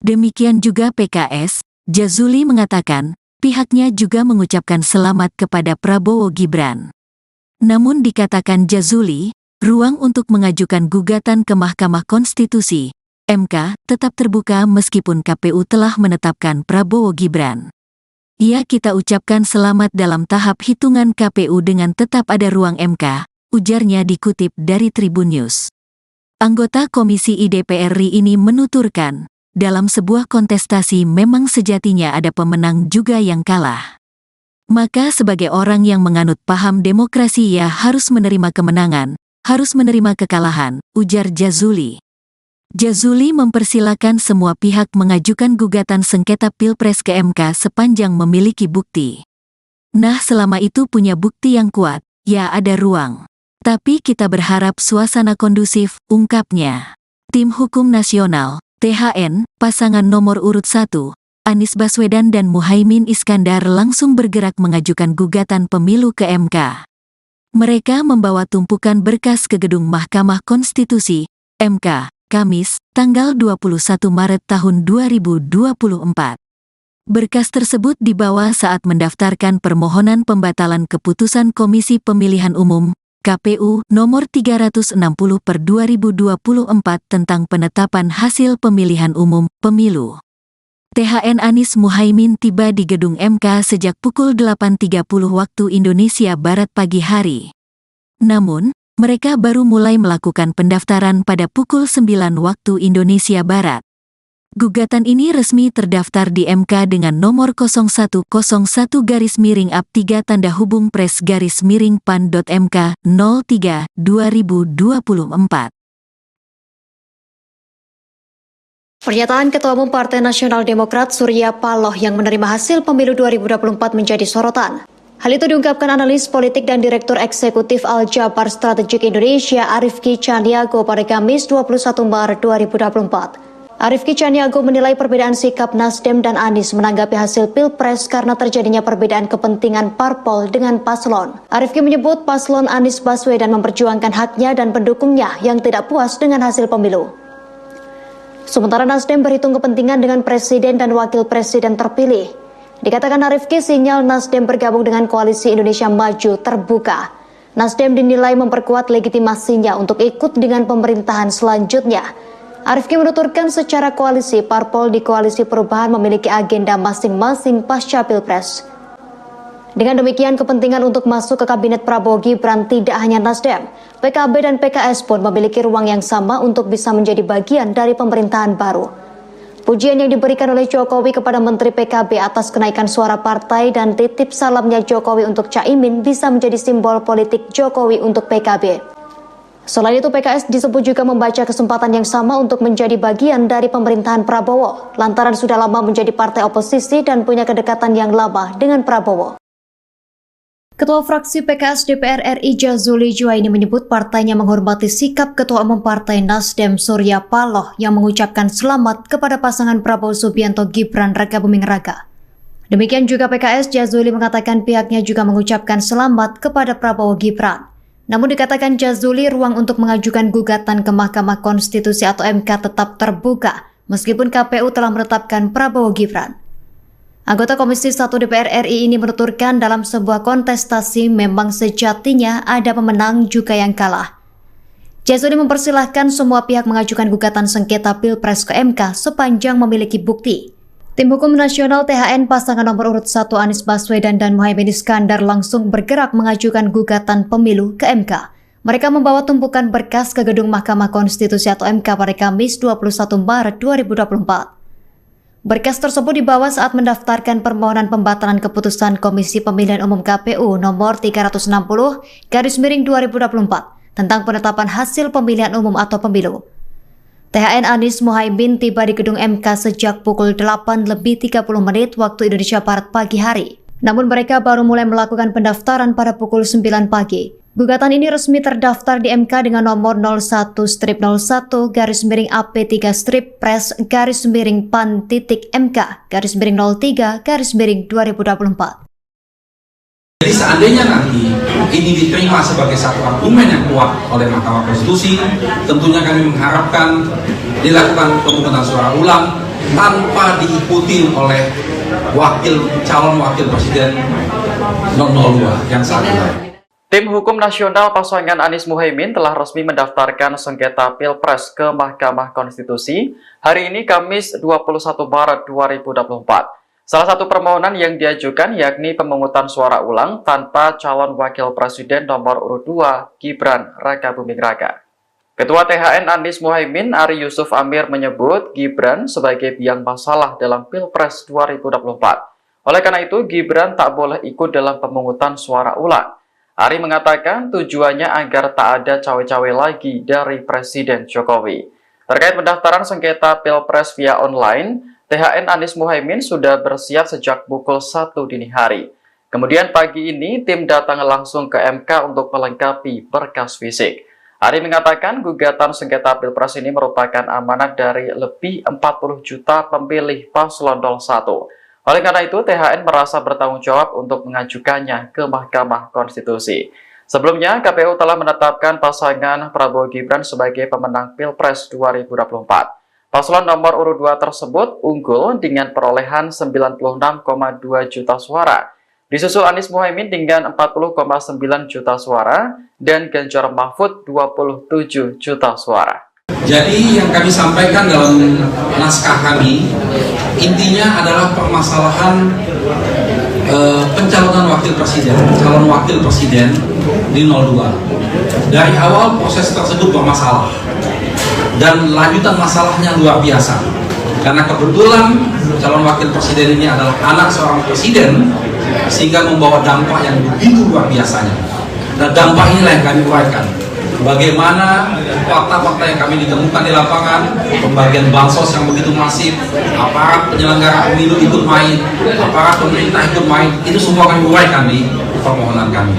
Demikian juga PKS, Jazuli mengatakan, pihaknya juga mengucapkan selamat kepada Prabowo Gibran. Namun dikatakan Jazuli, ruang untuk mengajukan gugatan ke Mahkamah Konstitusi (MK) tetap terbuka meskipun KPU telah menetapkan Prabowo Gibran. Kita ucapkan selamat dalam tahap hitungan KPU dengan tetap ada ruang MK, ujarnya dikutip dari Tribun News. Anggota Komisi DPR RI ini menuturkan, dalam sebuah kontestasi memang sejatinya ada pemenang juga yang kalah. Maka sebagai orang yang menganut paham demokrasi harus menerima kemenangan, harus menerima kekalahan, ujar Jazuli. Jazuli mempersilakan semua pihak mengajukan gugatan sengketa Pilpres ke MK sepanjang memiliki bukti. Nah, selama itu punya bukti yang kuat, ada ruang. Tapi kita berharap suasana kondusif, ungkapnya. Tim Hukum Nasional, THN, pasangan nomor urut 1, Anies Baswedan dan Muhaimin Iskandar langsung bergerak mengajukan gugatan pemilu ke MK. Mereka membawa tumpukan berkas ke gedung Mahkamah Konstitusi, MK, Kamis, tanggal 21 Maret tahun 2024. Berkas tersebut dibawa saat mendaftarkan permohonan pembatalan keputusan Komisi Pemilihan Umum, KPU, nomor 360/2024 tentang penetapan hasil pemilihan umum, pemilu. THN Anies Muhaimin tiba di gedung MK sejak pukul 8.30 waktu Indonesia Barat pagi hari. Namun, mereka baru mulai melakukan pendaftaran pada pukul 9 waktu Indonesia Barat. Gugatan ini resmi terdaftar di MK dengan nomor 0101-3-PRES-PAN.MK 03/2024. Pernyataan Ketua Umum Partai Nasional Demokrat Surya Paloh yang menerima hasil pemilu 2024 menjadi sorotan. Hal itu diungkapkan analis politik dan Direktur Eksekutif Al-Jabar Strategik Indonesia Arifki Caniago pada Kamis 21 Maret 2024. Arifki Caniago menilai perbedaan sikap Nasdem dan Anies menanggapi hasil Pilpres karena terjadinya perbedaan kepentingan parpol dengan paslon. Arifki menyebut paslon Anies Baswedan memperjuangkan haknya dan pendukungnya yang tidak puas dengan hasil pemilu. Sementara Nasdem berhitung kepentingan dengan presiden dan wakil presiden terpilih. Dikatakan Arifki, sinyal Nasdem bergabung dengan Koalisi Indonesia Maju terbuka. Nasdem dinilai memperkuat legitimasinya untuk ikut dengan pemerintahan selanjutnya. Arifki menuturkan secara koalisi, parpol di Koalisi Perubahan memiliki agenda masing-masing pasca Pilpres. Dengan demikian, kepentingan untuk masuk ke Kabinet Prabowo Gibran tidak hanya Nasdem, PKB dan PKS pun memiliki ruang yang sama untuk bisa menjadi bagian dari pemerintahan baru. Pujian yang diberikan oleh Jokowi kepada Menteri PKB atas kenaikan suara partai dan titip salamnya Jokowi untuk Caimin bisa menjadi simbol politik Jokowi untuk PKB. Selain itu, PKS disebut juga membaca kesempatan yang sama untuk menjadi bagian dari pemerintahan Prabowo, lantaran sudah lama menjadi partai oposisi dan punya kedekatan yang lama dengan Prabowo. Ketua fraksi PKS DPR RI Jazuli Juwaini menyebut partainya menghormati sikap Ketua Umum Partai Nasdem Surya Paloh yang mengucapkan selamat kepada pasangan Prabowo Subianto Gibran Rakabuming Raka. Demikian juga PKS, Jazuli mengatakan pihaknya juga mengucapkan selamat kepada Prabowo Gibran. Namun dikatakan Jazuli, ruang untuk mengajukan gugatan ke Mahkamah Konstitusi atau MK tetap terbuka meskipun KPU telah menetapkan Prabowo Gibran. Anggota Komisi 1 DPR RI ini menuturkan dalam sebuah kontestasi memang sejatinya ada pemenang juga yang kalah. Jazuli mempersilahkan semua pihak mengajukan gugatan sengketa Pilpres ke MK sepanjang memiliki bukti. Tim Hukum Nasional THN pasangan nomor urut 1 Anies Baswedan dan Muhaimin Iskandar langsung bergerak mengajukan gugatan pemilu ke MK. Mereka membawa tumpukan berkas ke gedung Mahkamah Konstitusi atau MK pada Kamis 21 Maret 2024. Berkas tersebut dibawa saat mendaftarkan permohonan pembatalan keputusan Komisi Pemilihan Umum KPU nomor 360/2024 tentang penetapan hasil pemilihan umum atau pemilu. THN Anies Muhaimin tiba di gedung MK sejak pukul 8:30 waktu Indonesia Barat pagi hari. Namun mereka baru mulai melakukan pendaftaran pada pukul 9 pagi. Gugatan ini resmi terdaftar di MK dengan nomor 01-01-PAN-PAN-3/PAN-03/MK-03/2024. Jadi seandainya nanti ini diterima sebagai satu argumen yang kuat oleh Mahkamah Konstitusi, tentunya kami mengharapkan dilakukan pemungutan suara ulang tanpa diikuti oleh calon wakil presiden 02 yang saat ini. Tim Hukum Nasional pasangan Anies Muhaimin telah resmi mendaftarkan sengketa Pilpres ke Mahkamah Konstitusi hari ini Kamis 21 Maret 2024. Salah satu permohonan yang diajukan yakni pemungutan suara ulang tanpa calon wakil presiden nomor urut 2 Gibran Rakabuming Raka. Ketua THN Anies Muhaimin Ari Yusuf Amir menyebut Gibran sebagai biang masalah dalam Pilpres 2024. Oleh karena itu Gibran tak boleh ikut dalam pemungutan suara ulang. Ari mengatakan tujuannya agar tak ada cawe-cawe lagi dari Presiden Jokowi. Terkait pendaftaran sengketa Pilpres via online, THN Anies Muhaimin sudah bersiap sejak pukul 1 dini hari. Kemudian pagi ini tim datang langsung ke MK untuk melengkapi berkas fisik. Ari mengatakan gugatan sengketa Pilpres ini merupakan amanat dari lebih 40 juta pemilih paslon 01. Oleh karena itu, THN merasa bertanggung jawab untuk mengajukannya ke Mahkamah Konstitusi. Sebelumnya, KPU telah menetapkan pasangan Prabowo Gibran sebagai pemenang Pilpres 2024. Paslon nomor urut 2 tersebut unggul dengan perolehan 96,2 juta suara. Disusul Anies Muhaimin dengan 40,9 juta suara dan Ganjar Mahfud 27 juta suara. Jadi yang kami sampaikan dalam naskah kami intinya adalah permasalahan pencalonan calon wakil presiden di 02. Dari awal proses tersebut bermasalah dan lanjutan masalahnya luar biasa. Karena kebetulan calon wakil presiden ini adalah anak seorang presiden sehingga membawa dampak yang begitu luar biasanya. Dan dampak inilah yang kami uraikan. Bagaimana fakta-fakta yang kami ditemukan di lapangan, pembagian bansos yang begitu masif, aparat penyelenggara pemilu ikut main, aparat pemerintah ikut main, itu semua kami uraikan di permohonan kami.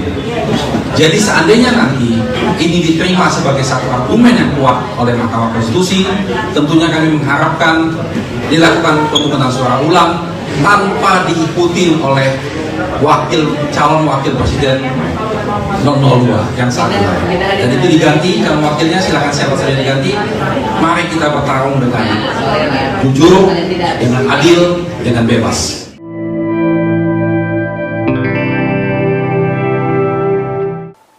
Jadi seandainya nanti ini diterima sebagai satu argumen yang kuat oleh Mahkamah Konstitusi, tentunya kami mengharapkan dilakukan pemungutan suara ulang tanpa diikuti oleh calon wakil presiden 02 yang saat ini. Dan itu diganti, calon wakilnya silakan siapa saja diganti. Mari kita bertarung dengan jujur, dengan adil, dengan bebas.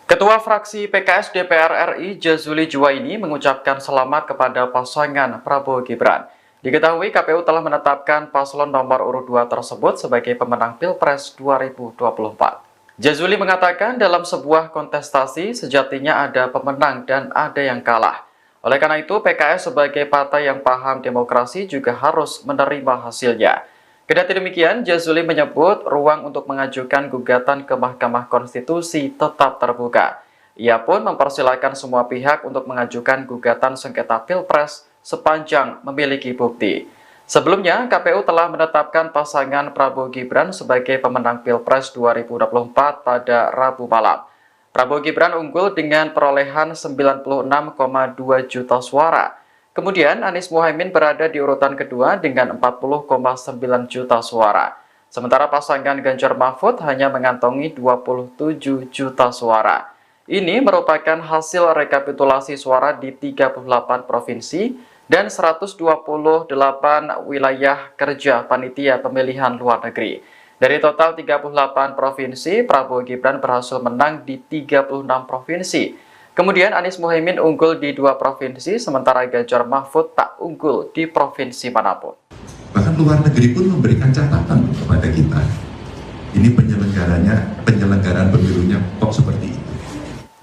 Ketua fraksi PKS DPR RI Jazuli Juwaini mengucapkan selamat kepada pasangan Prabowo Gibran. Diketahui KPU telah menetapkan paslon nomor urut 2 tersebut sebagai pemenang Pilpres 2024. Jazuli mengatakan dalam sebuah kontestasi sejatinya ada pemenang dan ada yang kalah. Oleh karena itu PKS sebagai partai yang paham demokrasi juga harus menerima hasilnya. Kendati demikian, Jazuli menyebut ruang untuk mengajukan gugatan ke Mahkamah Konstitusi tetap terbuka. Ia pun mempersilahkan semua pihak untuk mengajukan gugatan sengketa Pilpres sepanjang memiliki bukti. Sebelumnya, KPU telah menetapkan pasangan Prabowo Gibran sebagai pemenang Pilpres 2024 pada Rabu malam. Prabowo Gibran unggul dengan perolehan 96,2 juta suara. Kemudian Anies Muhaimin berada di urutan kedua dengan 40,9 juta suara. Sementara pasangan Ganjar Mahfud hanya mengantongi 27 juta suara. Ini merupakan hasil rekapitulasi suara di 38 provinsi dan 128 wilayah kerja panitia pemilihan luar negeri. Dari total 38 provinsi, Prabowo Gibran berhasil menang di 36 provinsi. Kemudian Anies Muhaimin unggul di 2 provinsi, sementara Ganjar Mahfud tak unggul di provinsi manapun. Bahkan luar negeri pun memberikan catatan kepada kita. Ini penyelenggaraan pemilunya kok seperti itu.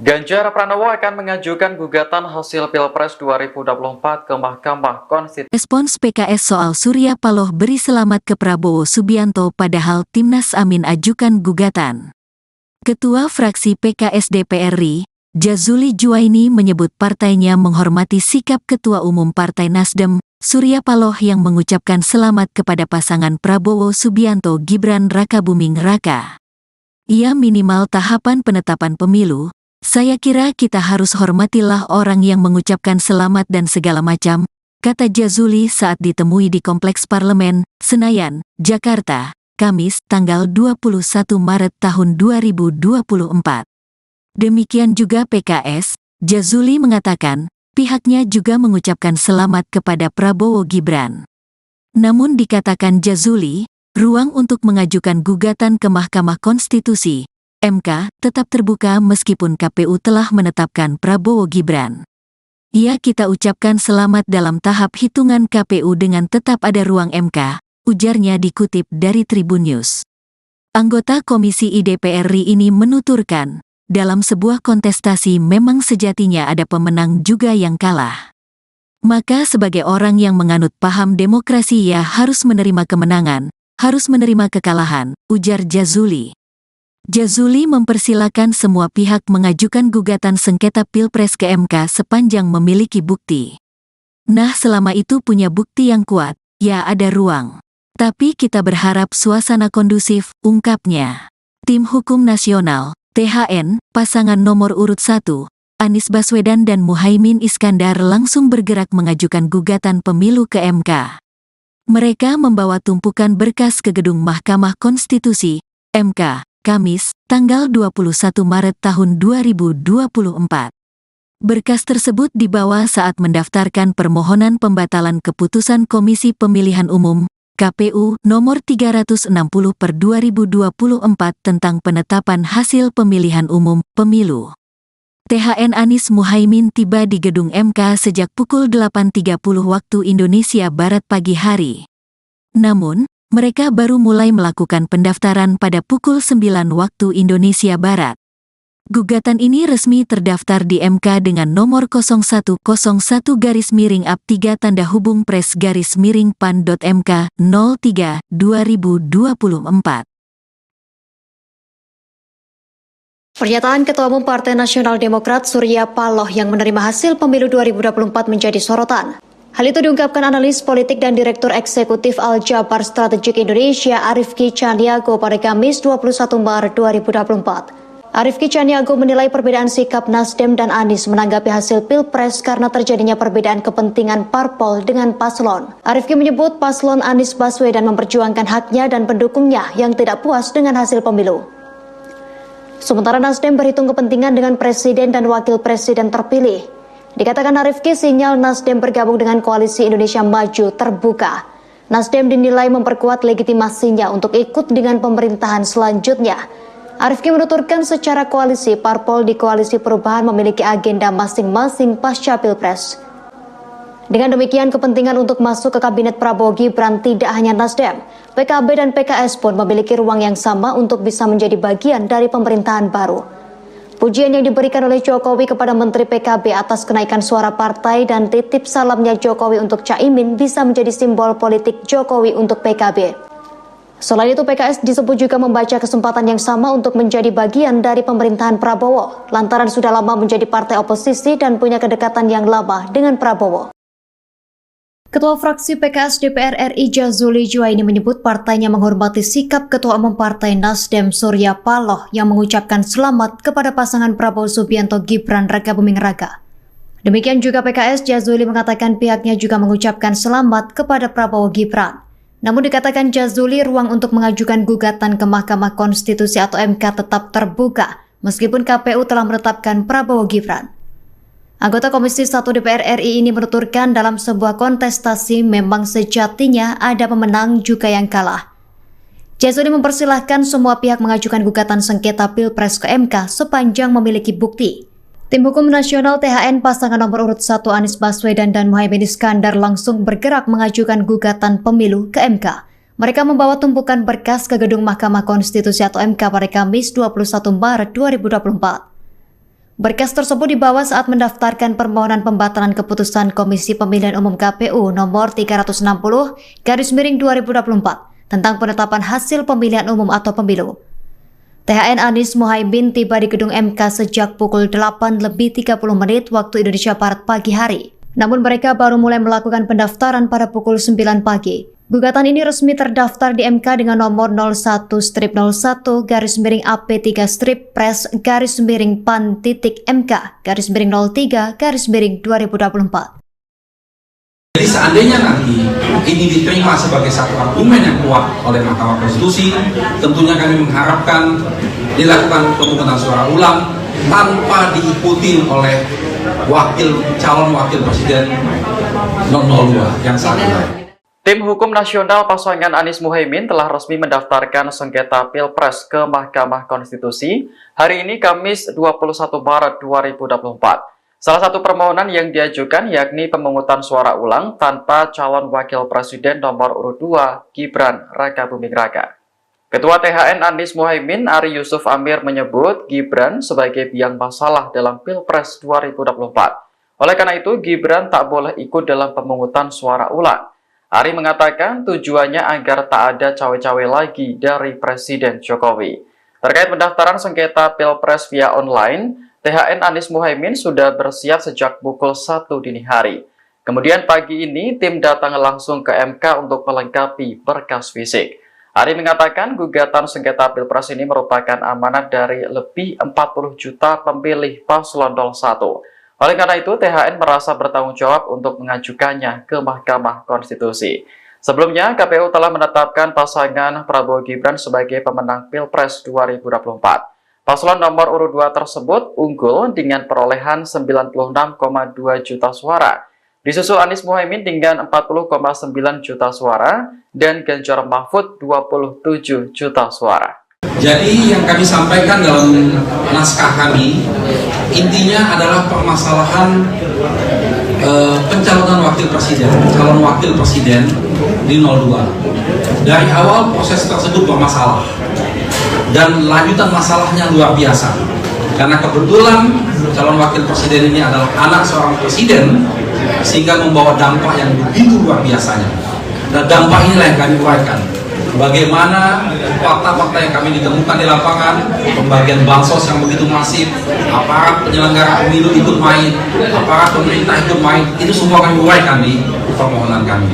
Ganjar Pranowo akan mengajukan gugatan hasil Pilpres 2024 ke Mahkamah Konstitusi. Respons PKS soal Surya Paloh beri selamat ke Prabowo Subianto padahal Timnas Amin ajukan gugatan. Ketua fraksi PKS DPR RI, Jazuli Juwaini menyebut partainya menghormati sikap Ketua Umum Partai Nasdem, Surya Paloh yang mengucapkan selamat kepada pasangan Prabowo Subianto Gibran Rakabuming Raka. Ia minimal tahapan penetapan pemilu. Saya kira kita harus hormatilah orang yang mengucapkan selamat dan segala macam, kata Jazuli saat ditemui di Kompleks Parlemen, Senayan, Jakarta, Kamis, tanggal 21 Maret tahun 2024. Demikian juga PKS, Jazuli mengatakan, pihaknya juga mengucapkan selamat kepada Prabowo Gibran. Namun dikatakan Jazuli, ruang untuk mengajukan gugatan ke Mahkamah Konstitusi MK tetap terbuka meskipun KPU telah menetapkan Prabowo Gibran. Kita ucapkan selamat dalam tahap hitungan KPU dengan tetap ada ruang MK, ujarnya dikutip dari Tribun News. Anggota Komisi DPR RI ini menuturkan, dalam sebuah kontestasi memang sejatinya ada pemenang juga yang kalah. Maka sebagai orang yang menganut paham demokrasi harus menerima kemenangan, harus menerima kekalahan, ujar Jazuli. Jazuli mempersilakan semua pihak mengajukan gugatan sengketa Pilpres ke MK sepanjang memiliki bukti. Nah, selama itu punya bukti yang kuat, ada ruang. Tapi kita berharap suasana kondusif, ungkapnya. Tim Hukum Nasional, THN, pasangan nomor urut 1, Anies Baswedan dan Muhaimin Iskandar langsung bergerak mengajukan gugatan pemilu ke MK. Mereka membawa tumpukan berkas ke gedung Mahkamah Konstitusi, MK, Kamis, tanggal 21 Maret tahun 2024. Berkas tersebut dibawa saat mendaftarkan permohonan pembatalan keputusan Komisi Pemilihan Umum, KPU, nomor 360/2024 tentang penetapan hasil pemilihan umum, pemilu. THN Anies Muhaimin tiba di gedung MK sejak pukul 8.30 waktu Indonesia Barat pagi hari. Namun, mereka baru mulai melakukan pendaftaran pada pukul 9 waktu Indonesia Barat. Gugatan ini resmi terdaftar di MK dengan nomor 0101-3-PRES-PAN.MK 03/2024. Pernyataan Ketua Umum Partai Nasional Demokrat Surya Paloh yang menerima hasil pemilu 2024 menjadi sorotan. Hal itu diungkapkan analis politik dan Direktur Eksekutif Al-Jabar Strategik Indonesia Arifki Caniago pada Kamis 21 Maret 2024. Arifki Caniago menilai perbedaan sikap Nasdem dan Anies menanggapi hasil Pilpres karena terjadinya perbedaan kepentingan parpol dengan paslon. Arifki menyebut paslon Anies Baswedan memperjuangkan haknya dan pendukungnya yang tidak puas dengan hasil pemilu. Sementara Nasdem berhitung kepentingan dengan presiden dan wakil presiden terpilih. Dikatakan Arifki, sinyal Nasdem bergabung dengan Koalisi Indonesia Maju terbuka. Nasdem dinilai memperkuat legitimasinya untuk ikut dengan pemerintahan selanjutnya. Arifki menuturkan secara koalisi, parpol di Koalisi Perubahan memiliki agenda masing-masing pasca Pilpres. Dengan demikian, kepentingan untuk masuk ke Kabinet Prabowo Gibran tidak hanya Nasdem, PKB dan PKS pun memiliki ruang yang sama untuk bisa menjadi bagian dari pemerintahan baru. Pujian yang diberikan oleh Jokowi kepada Menteri PKB atas kenaikan suara partai dan titip salamnya Jokowi untuk Caimin bisa menjadi simbol politik Jokowi untuk PKB. Selain itu, PKS disebut juga membaca kesempatan yang sama untuk menjadi bagian dari pemerintahan Prabowo, lantaran sudah lama menjadi partai oposisi dan punya kedekatan yang lama dengan Prabowo. Ketua fraksi PKS DPR RI Jazuli Juwaini menyebut partainya menghormati sikap Ketua Umum Partai Nasdem Surya Paloh yang mengucapkan selamat kepada pasangan Prabowo Subianto Gibran Rakabuming Raka. Demikian juga PKS, Jazuli mengatakan pihaknya juga mengucapkan selamat kepada Prabowo Gibran. Namun dikatakan Jazuli, ruang untuk mengajukan gugatan ke Mahkamah Konstitusi atau MK tetap terbuka meskipun KPU telah menetapkan Prabowo Gibran. Anggota Komisi 1 DPR RI ini menuturkan dalam sebuah kontestasi memang sejatinya ada pemenang juga yang kalah. Jazuli mempersilahkan semua pihak mengajukan gugatan sengketa Pilpres ke MK sepanjang memiliki bukti. Tim Hukum Nasional THN pasangan nomor urut 1 Anies Baswedan dan Muhaimin Iskandar langsung bergerak mengajukan gugatan pemilu ke MK. Mereka membawa tumpukan berkas ke gedung Mahkamah Konstitusi atau MK pada Kamis 21 Maret 2024. Berkas tersebut dibawa saat mendaftarkan permohonan pembatalan keputusan Komisi Pemilihan Umum KPU nomor 360/2024 tentang penetapan hasil pemilihan umum atau pemilu. THN Anies Muhaimin tiba di gedung MK sejak pukul 8:30 waktu Indonesia Barat pagi hari. Namun mereka baru mulai melakukan pendaftaran pada pukul 9 pagi. Gugatan ini resmi terdaftar di MK dengan nomor 01-01-PRS-PAN.MK-03-03-2024. Jadi seandainya nanti ini diterima sebagai satu argumen yang kuat oleh Mahkamah Konstitusi, tentunya kami mengharapkan dilakukan pemungutan suara ulang tanpa diikuti oleh calon wakil presiden 002 yang saat ini. Tim Hukum Nasional pasangan Anies Muhaimin telah resmi mendaftarkan sengketa Pilpres ke Mahkamah Konstitusi hari ini Kamis 21 Maret 2024. Salah satu permohonan yang diajukan yakni pemungutan suara ulang tanpa calon wakil presiden nomor urut 2 Gibran Rakabuming Raka. Ketua THN Anies Muhaimin Ari Yusuf Amir menyebut Gibran sebagai biang masalah dalam Pilpres 2024. Oleh karena itu Gibran tak boleh ikut dalam pemungutan suara ulang. Ari mengatakan tujuannya agar tak ada cawe-cawe lagi dari Presiden Jokowi. Terkait pendaftaran sengketa Pilpres via online, THN Anies Muhaimin sudah bersiap sejak pukul 1 dini hari. Kemudian pagi ini tim datang langsung ke MK untuk melengkapi berkas fisik. Ari mengatakan gugatan sengketa Pilpres ini merupakan amanat dari lebih 40 juta pemilih paslon 01. Oleh karena itu, THN merasa bertanggung jawab untuk mengajukannya ke Mahkamah Konstitusi. Sebelumnya, KPU telah menetapkan pasangan Prabowo Gibran sebagai pemenang Pilpres 2024. Paslon nomor urut 2 tersebut unggul dengan perolehan 96,2 juta suara. Disusul Anies Muhaimin dengan 40,9 juta suara dan Ganjar Mahfud 27 juta suara. Jadi yang kami sampaikan dalam naskah kami intinya adalah permasalahan pencalonan calon wakil presiden di 02. Dari awal proses tersebut bermasalah dan lanjutan masalahnya luar biasa. Karena kebetulan calon wakil presiden ini adalah anak seorang presiden sehingga membawa dampak yang begitu luar biasanya. Dan dampak inilah yang kami uraikan. Bagaimana fakta-fakta yang kami ditemukan di lapangan, pembagian bansos yang begitu masif, aparat penyelenggara pemilu ikut main, aparat pemerintah ikut main, itu semua kami uraikan di permohonan kami.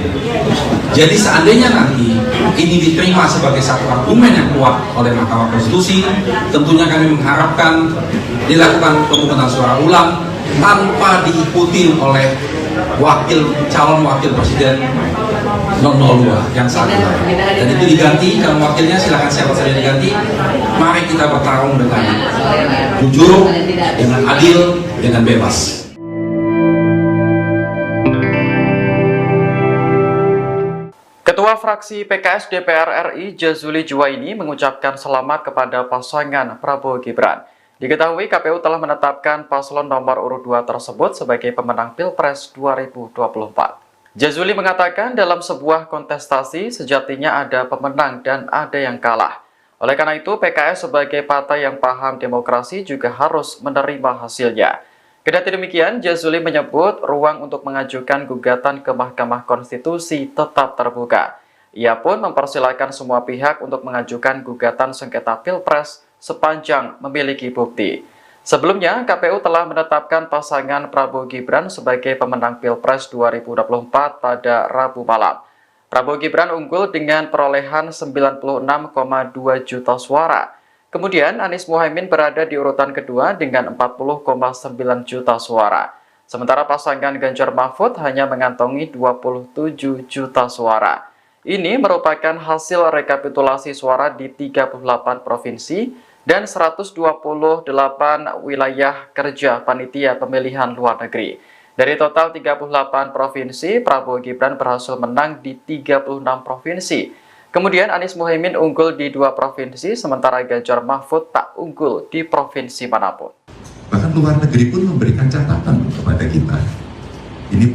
Jadi seandainya nanti ini diterima sebagai satu argumen yang kuat oleh Mahkamah Konstitusi, tentunya kami mengharapkan dilakukan pemungutan suara ulang tanpa diikuti oleh calon wakil presiden 002 yang saat ini. Dan itu diganti, calon wakilnya silakan siapa saja diganti. Mari kita bertarung dengan jujur, dengan adil, dengan bebas. Ketua fraksi PKS DPR RI Jazuli Juwaini mengucapkan selamat kepada pasangan Prabowo Gibran. Diketahui KPU telah menetapkan paslon nomor urut 2 tersebut sebagai pemenang Pilpres 2024. Jazuli mengatakan dalam sebuah kontestasi sejatinya ada pemenang dan ada yang kalah. Oleh karena itu PKS sebagai partai yang paham demokrasi juga harus menerima hasilnya. Kendati demikian, Jazuli menyebut ruang untuk mengajukan gugatan ke Mahkamah Konstitusi tetap terbuka. Ia pun mempersilahkan semua pihak untuk mengajukan gugatan sengketa Pilpres sepanjang memiliki bukti. Sebelumnya, KPU telah menetapkan pasangan Prabowo Gibran sebagai pemenang Pilpres 2024 pada Rabu malam. Prabowo Gibran unggul dengan perolehan 96,2 juta suara. Kemudian Anies Muhaimin berada di urutan kedua dengan 40,9 juta suara. Sementara pasangan Ganjar Mahfud hanya mengantongi 27 juta suara. Ini merupakan hasil rekapitulasi suara di 38 provinsi dan 128 wilayah kerja panitia pemilihan luar negeri. Dari total 38 provinsi, Prabowo Gibran berhasil menang di 36 provinsi. Kemudian Anies Muhaimin unggul di 2 provinsi, sementara Ganjar Mahfud tak unggul di provinsi manapun. Bahkan luar negeri pun memberikan catatan kepada kita. Ini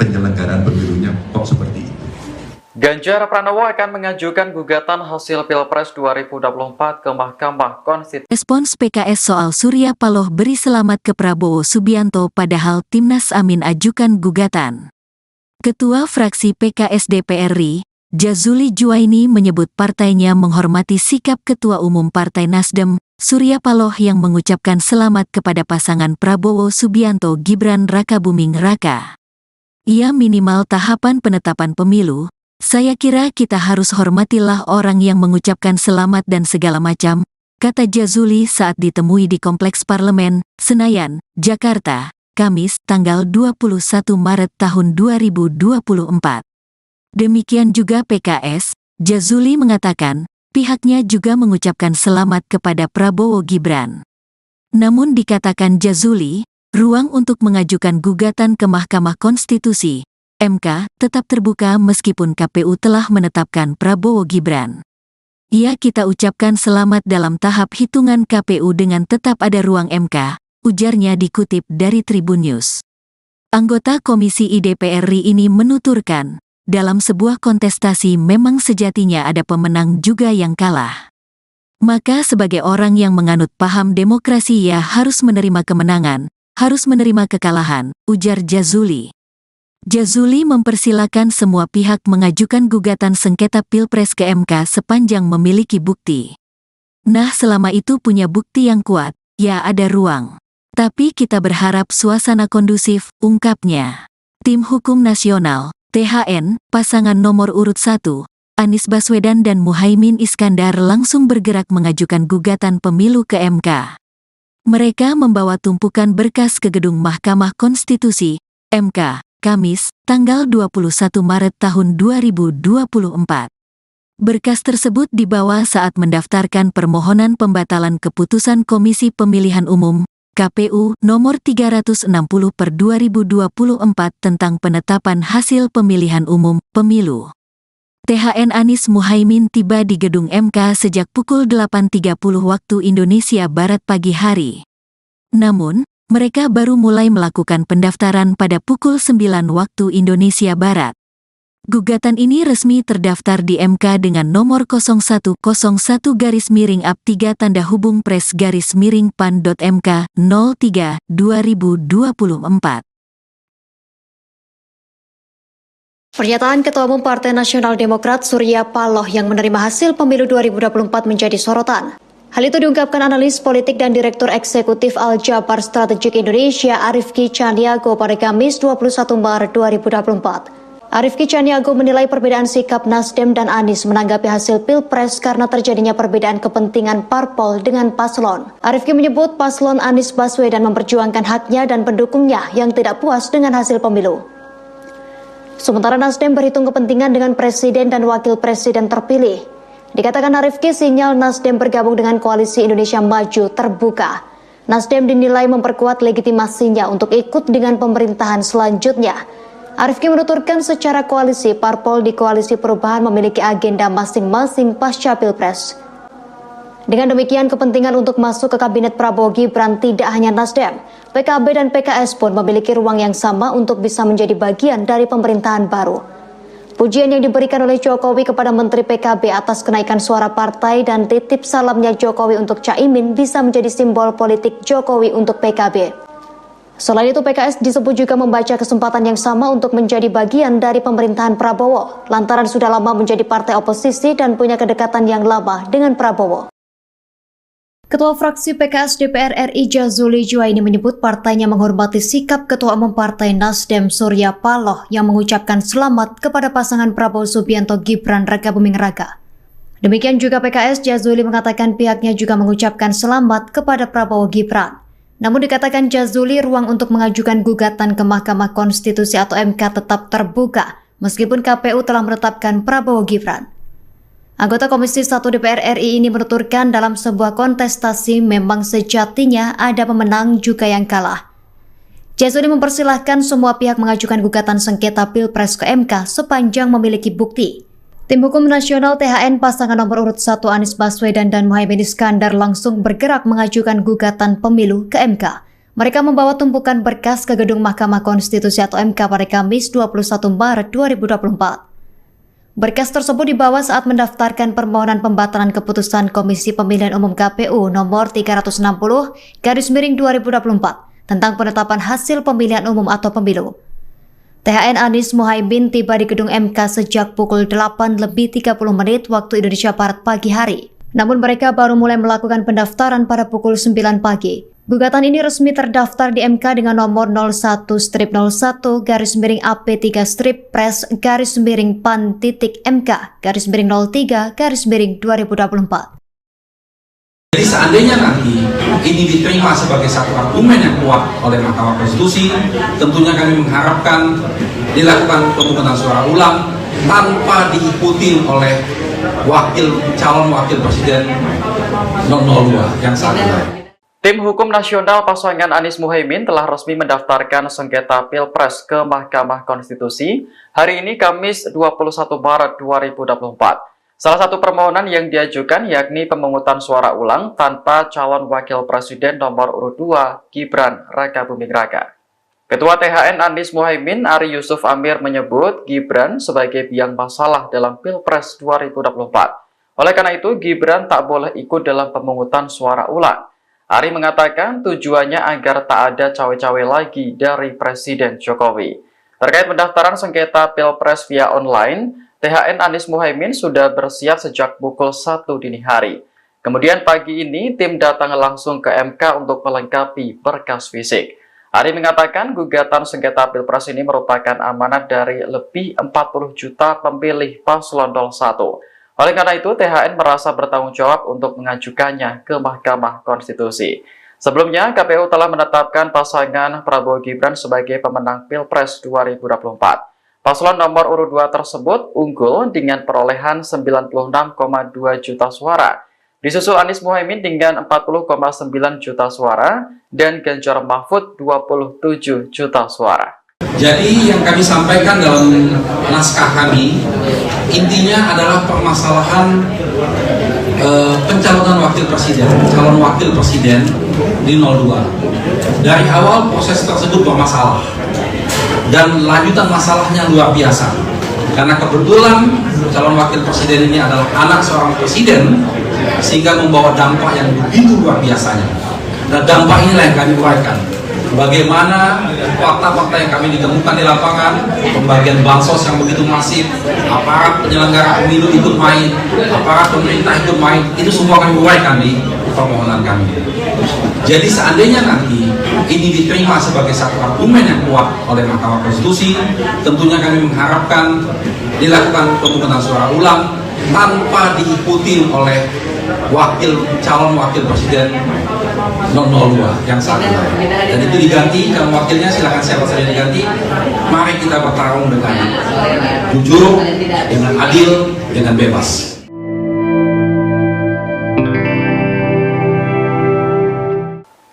penyelenggaraan pemilunya kok seperti itu. Ganjar Pranowo akan mengajukan gugatan hasil Pilpres 2024 ke Mahkamah Konstitusi. Respons PKS soal Surya Paloh beri selamat ke Prabowo Subianto padahal Timnas Amin ajukan gugatan. Ketua fraksi PKS DPR RI, Jazuli Juwaini menyebut partainya menghormati sikap Ketua Umum Partai Nasdem, Surya Paloh yang mengucapkan selamat kepada pasangan Prabowo Subianto Gibran Rakabuming Raka. Ia minimal tahapan penetapan pemilu. Saya kira kita harus hormatilah orang yang mengucapkan selamat dan segala macam, kata Jazuli saat ditemui di Kompleks Parlemen, Senayan, Jakarta, Kamis, tanggal 21 Maret tahun 2024. Demikian juga PKS, Jazuli mengatakan, pihaknya juga mengucapkan selamat kepada Prabowo Gibran. Namun dikatakan Jazuli, ruang untuk mengajukan gugatan ke Mahkamah Konstitusi MK tetap terbuka meskipun KPU telah menetapkan Prabowo Gibran. Ia kita ucapkan selamat dalam tahap hitungan KPU dengan tetap ada ruang MK, ujarnya dikutip dari Tribun News. Anggota Komisi IDPR RI ini menuturkan, dalam sebuah kontestasi memang sejatinya ada pemenang juga yang kalah. Maka sebagai orang yang menganut paham demokrasi ia harus menerima kemenangan, harus menerima kekalahan, ujar Jazuli. Jazuli mempersilakan semua pihak mengajukan gugatan sengketa Pilpres ke MK sepanjang memiliki bukti. Nah, selama itu punya bukti yang kuat, ya ada ruang. Tapi kita berharap suasana kondusif, ungkapnya. Tim Hukum Nasional, THN, pasangan nomor urut 1, Anies Baswedan dan Muhaimin Iskandar langsung bergerak mengajukan gugatan pemilu ke MK. Mereka membawa tumpukan berkas ke gedung Mahkamah Konstitusi, MK, Kamis, tanggal 21 Maret tahun 2024. Berkas tersebut dibawa saat mendaftarkan permohonan pembatalan keputusan Komisi Pemilihan Umum, KPU, nomor 360/2024 tentang penetapan hasil pemilihan umum, pemilu. THN Anies Muhaimin tiba di gedung MK sejak pukul 8.30 waktu Indonesia Barat pagi hari. Namun, mereka baru mulai melakukan pendaftaran pada pukul 9 waktu Indonesia Barat. Gugatan ini resmi terdaftar di MK dengan nomor 0101-3-PRES-PAN.MK 03/2024. Pernyataan Ketua Umum Partai Nasional Demokrat Surya Paloh yang menerima hasil pemilu 2024 menjadi sorotan. Hal itu diungkapkan analis politik dan Direktur Eksekutif Al-Jabar Strategik Indonesia Arifki Caniago pada Kamis 21 Maret 2024. Arifki Caniago menilai perbedaan sikap Nasdem dan Anies menanggapi hasil Pilpres karena terjadinya perbedaan kepentingan parpol dengan paslon. Arifki menyebut paslon Anies Baswedan memperjuangkan haknya dan pendukungnya yang tidak puas dengan hasil pemilu. Sementara Nasdem berhitung kepentingan dengan presiden dan wakil presiden terpilih. Dikatakan Arifki, sinyal Nasdem bergabung dengan Koalisi Indonesia Maju terbuka. Nasdem dinilai memperkuat legitimasinya untuk ikut dengan pemerintahan selanjutnya. Arifki menuturkan secara koalisi, parpol di Koalisi Perubahan memiliki agenda masing-masing pasca Pilpres. Dengan demikian, kepentingan untuk masuk ke Kabinet Prabowo Gibran tidak hanya Nasdem, PKB dan PKS pun memiliki ruang yang sama untuk bisa menjadi bagian dari pemerintahan baru. Pujian yang diberikan oleh Jokowi kepada Menteri PKB atas kenaikan suara partai dan titip salamnya Jokowi untuk Caimin bisa menjadi simbol politik Jokowi untuk PKB. Selain itu, PKS disebut juga membaca kesempatan yang sama untuk menjadi bagian dari pemerintahan Prabowo, lantaran sudah lama menjadi partai oposisi dan punya kedekatan yang lama dengan Prabowo. Ketua fraksi PKS DPR RI Jazuli Juwaini menyebut partainya menghormati sikap Ketua Umum Partai Nasdem Surya Paloh yang mengucapkan selamat kepada pasangan Prabowo Subianto Gibran Rakabuming Raka. Demikian juga PKS, Jazuli mengatakan pihaknya juga mengucapkan selamat kepada Prabowo Gibran. Namun dikatakan Jazuli, ruang untuk mengajukan gugatan ke Mahkamah Konstitusi atau MK tetap terbuka meskipun KPU telah menetapkan Prabowo Gibran. Anggota Komisi 1 DPR RI ini menuturkan dalam sebuah kontestasi memang sejatinya ada pemenang juga yang kalah. Jazuli mempersilahkan semua pihak mengajukan gugatan sengketa Pilpres ke MK sepanjang memiliki bukti. Tim Hukum Nasional THN pasangan nomor urut 1 Anies Baswedan dan Muhaimin Iskandar langsung bergerak mengajukan gugatan pemilu ke MK. Mereka membawa tumpukan berkas ke gedung Mahkamah Konstitusi atau MK pada Kamis 21 Maret 2024. Berkas tersebut dibawa saat mendaftarkan permohonan pembatalan keputusan Komisi Pemilihan Umum KPU nomor 360/2024 tentang penetapan hasil pemilihan umum atau pemilu. THN Anies Muhaimin tiba di gedung MK sejak pukul 8:30 waktu Indonesia Barat pagi hari. Namun mereka baru mulai melakukan pendaftaran pada pukul 9 pagi. Gugatan ini resmi terdaftar di MK dengan nomor 01-01-Pres-Pan-Pan-MK-03-2024. Jadi seandainya nanti ini diterima sebagai satu argumen yang kuat oleh Mahkamah Konstitusi, tentunya kami mengharapkan dilakukan pemungutan suara ulang tanpa diikuti oleh calon wakil presiden 02 yang saat ini. Tim Hukum Nasional pasangan Anies Muhaimin telah resmi mendaftarkan sengketa Pilpres ke Mahkamah Konstitusi hari ini Kamis 21 Maret 2024. Salah satu permohonan yang diajukan yakni pemungutan suara ulang tanpa calon wakil presiden nomor urut 2 Gibran Rakabuming Raka. Ketua THN Anies Muhaimin Ari Yusuf Amir menyebut Gibran sebagai biang masalah dalam Pilpres 2024. Oleh karena itu, Gibran tak boleh ikut dalam pemungutan suara ulang. Ari mengatakan tujuannya agar tak ada cawe-cawe lagi dari Presiden Jokowi. Terkait pendaftaran sengketa Pilpres via online, THN Anies Muhaimin sudah bersiap sejak pukul 1 dini hari. Kemudian pagi ini, tim datang langsung ke MK untuk melengkapi berkas fisik. Ari mengatakan gugatan sengketa Pilpres ini merupakan amanat dari lebih 40 juta pemilih paslon 01. Oleh karena itu, THN merasa bertanggung jawab untuk mengajukannya ke Mahkamah Konstitusi. Sebelumnya, KPU telah menetapkan pasangan Prabowo Gibran sebagai pemenang Pilpres 2024. Paslon nomor urut 2 tersebut unggul dengan perolehan 96,2 juta suara. Disusul Anies Muhaimin dengan 40,9 juta suara dan Ganjar Mahfud 27 juta suara. Jadi yang kami sampaikan dalam naskah kami intinya adalah permasalahan pencalonan calon wakil presiden di 02. Dari awal proses tersebut bermasalah dan lanjutan masalahnya luar biasa. Karena kebetulan calon wakil presiden ini adalah anak seorang presiden, sehingga membawa dampak yang begitu luar biasanya. Dan dampak inilah yang kami uraikan. Bagaimana fakta-fakta yang kami ditemukan di lapangan, pembagian bansos yang begitu masif, aparat penyelenggara pemilu ikut main, aparat pemerintah ikut main, itu semua kami uraikan di permohonan kami. Jadi seandainya nanti ini diterima sebagai satu argumen yang kuat oleh Mahkamah Konstitusi, tentunya kami mengharapkan dilakukan pemungutan suara ulang tanpa diikuti oleh calon wakil presiden 02 yang saat ini. Dan itu diganti, calon wakilnya silakan siapa saja diganti. Mari kita bertarung dengan jujur, dengan adil, dengan bebas.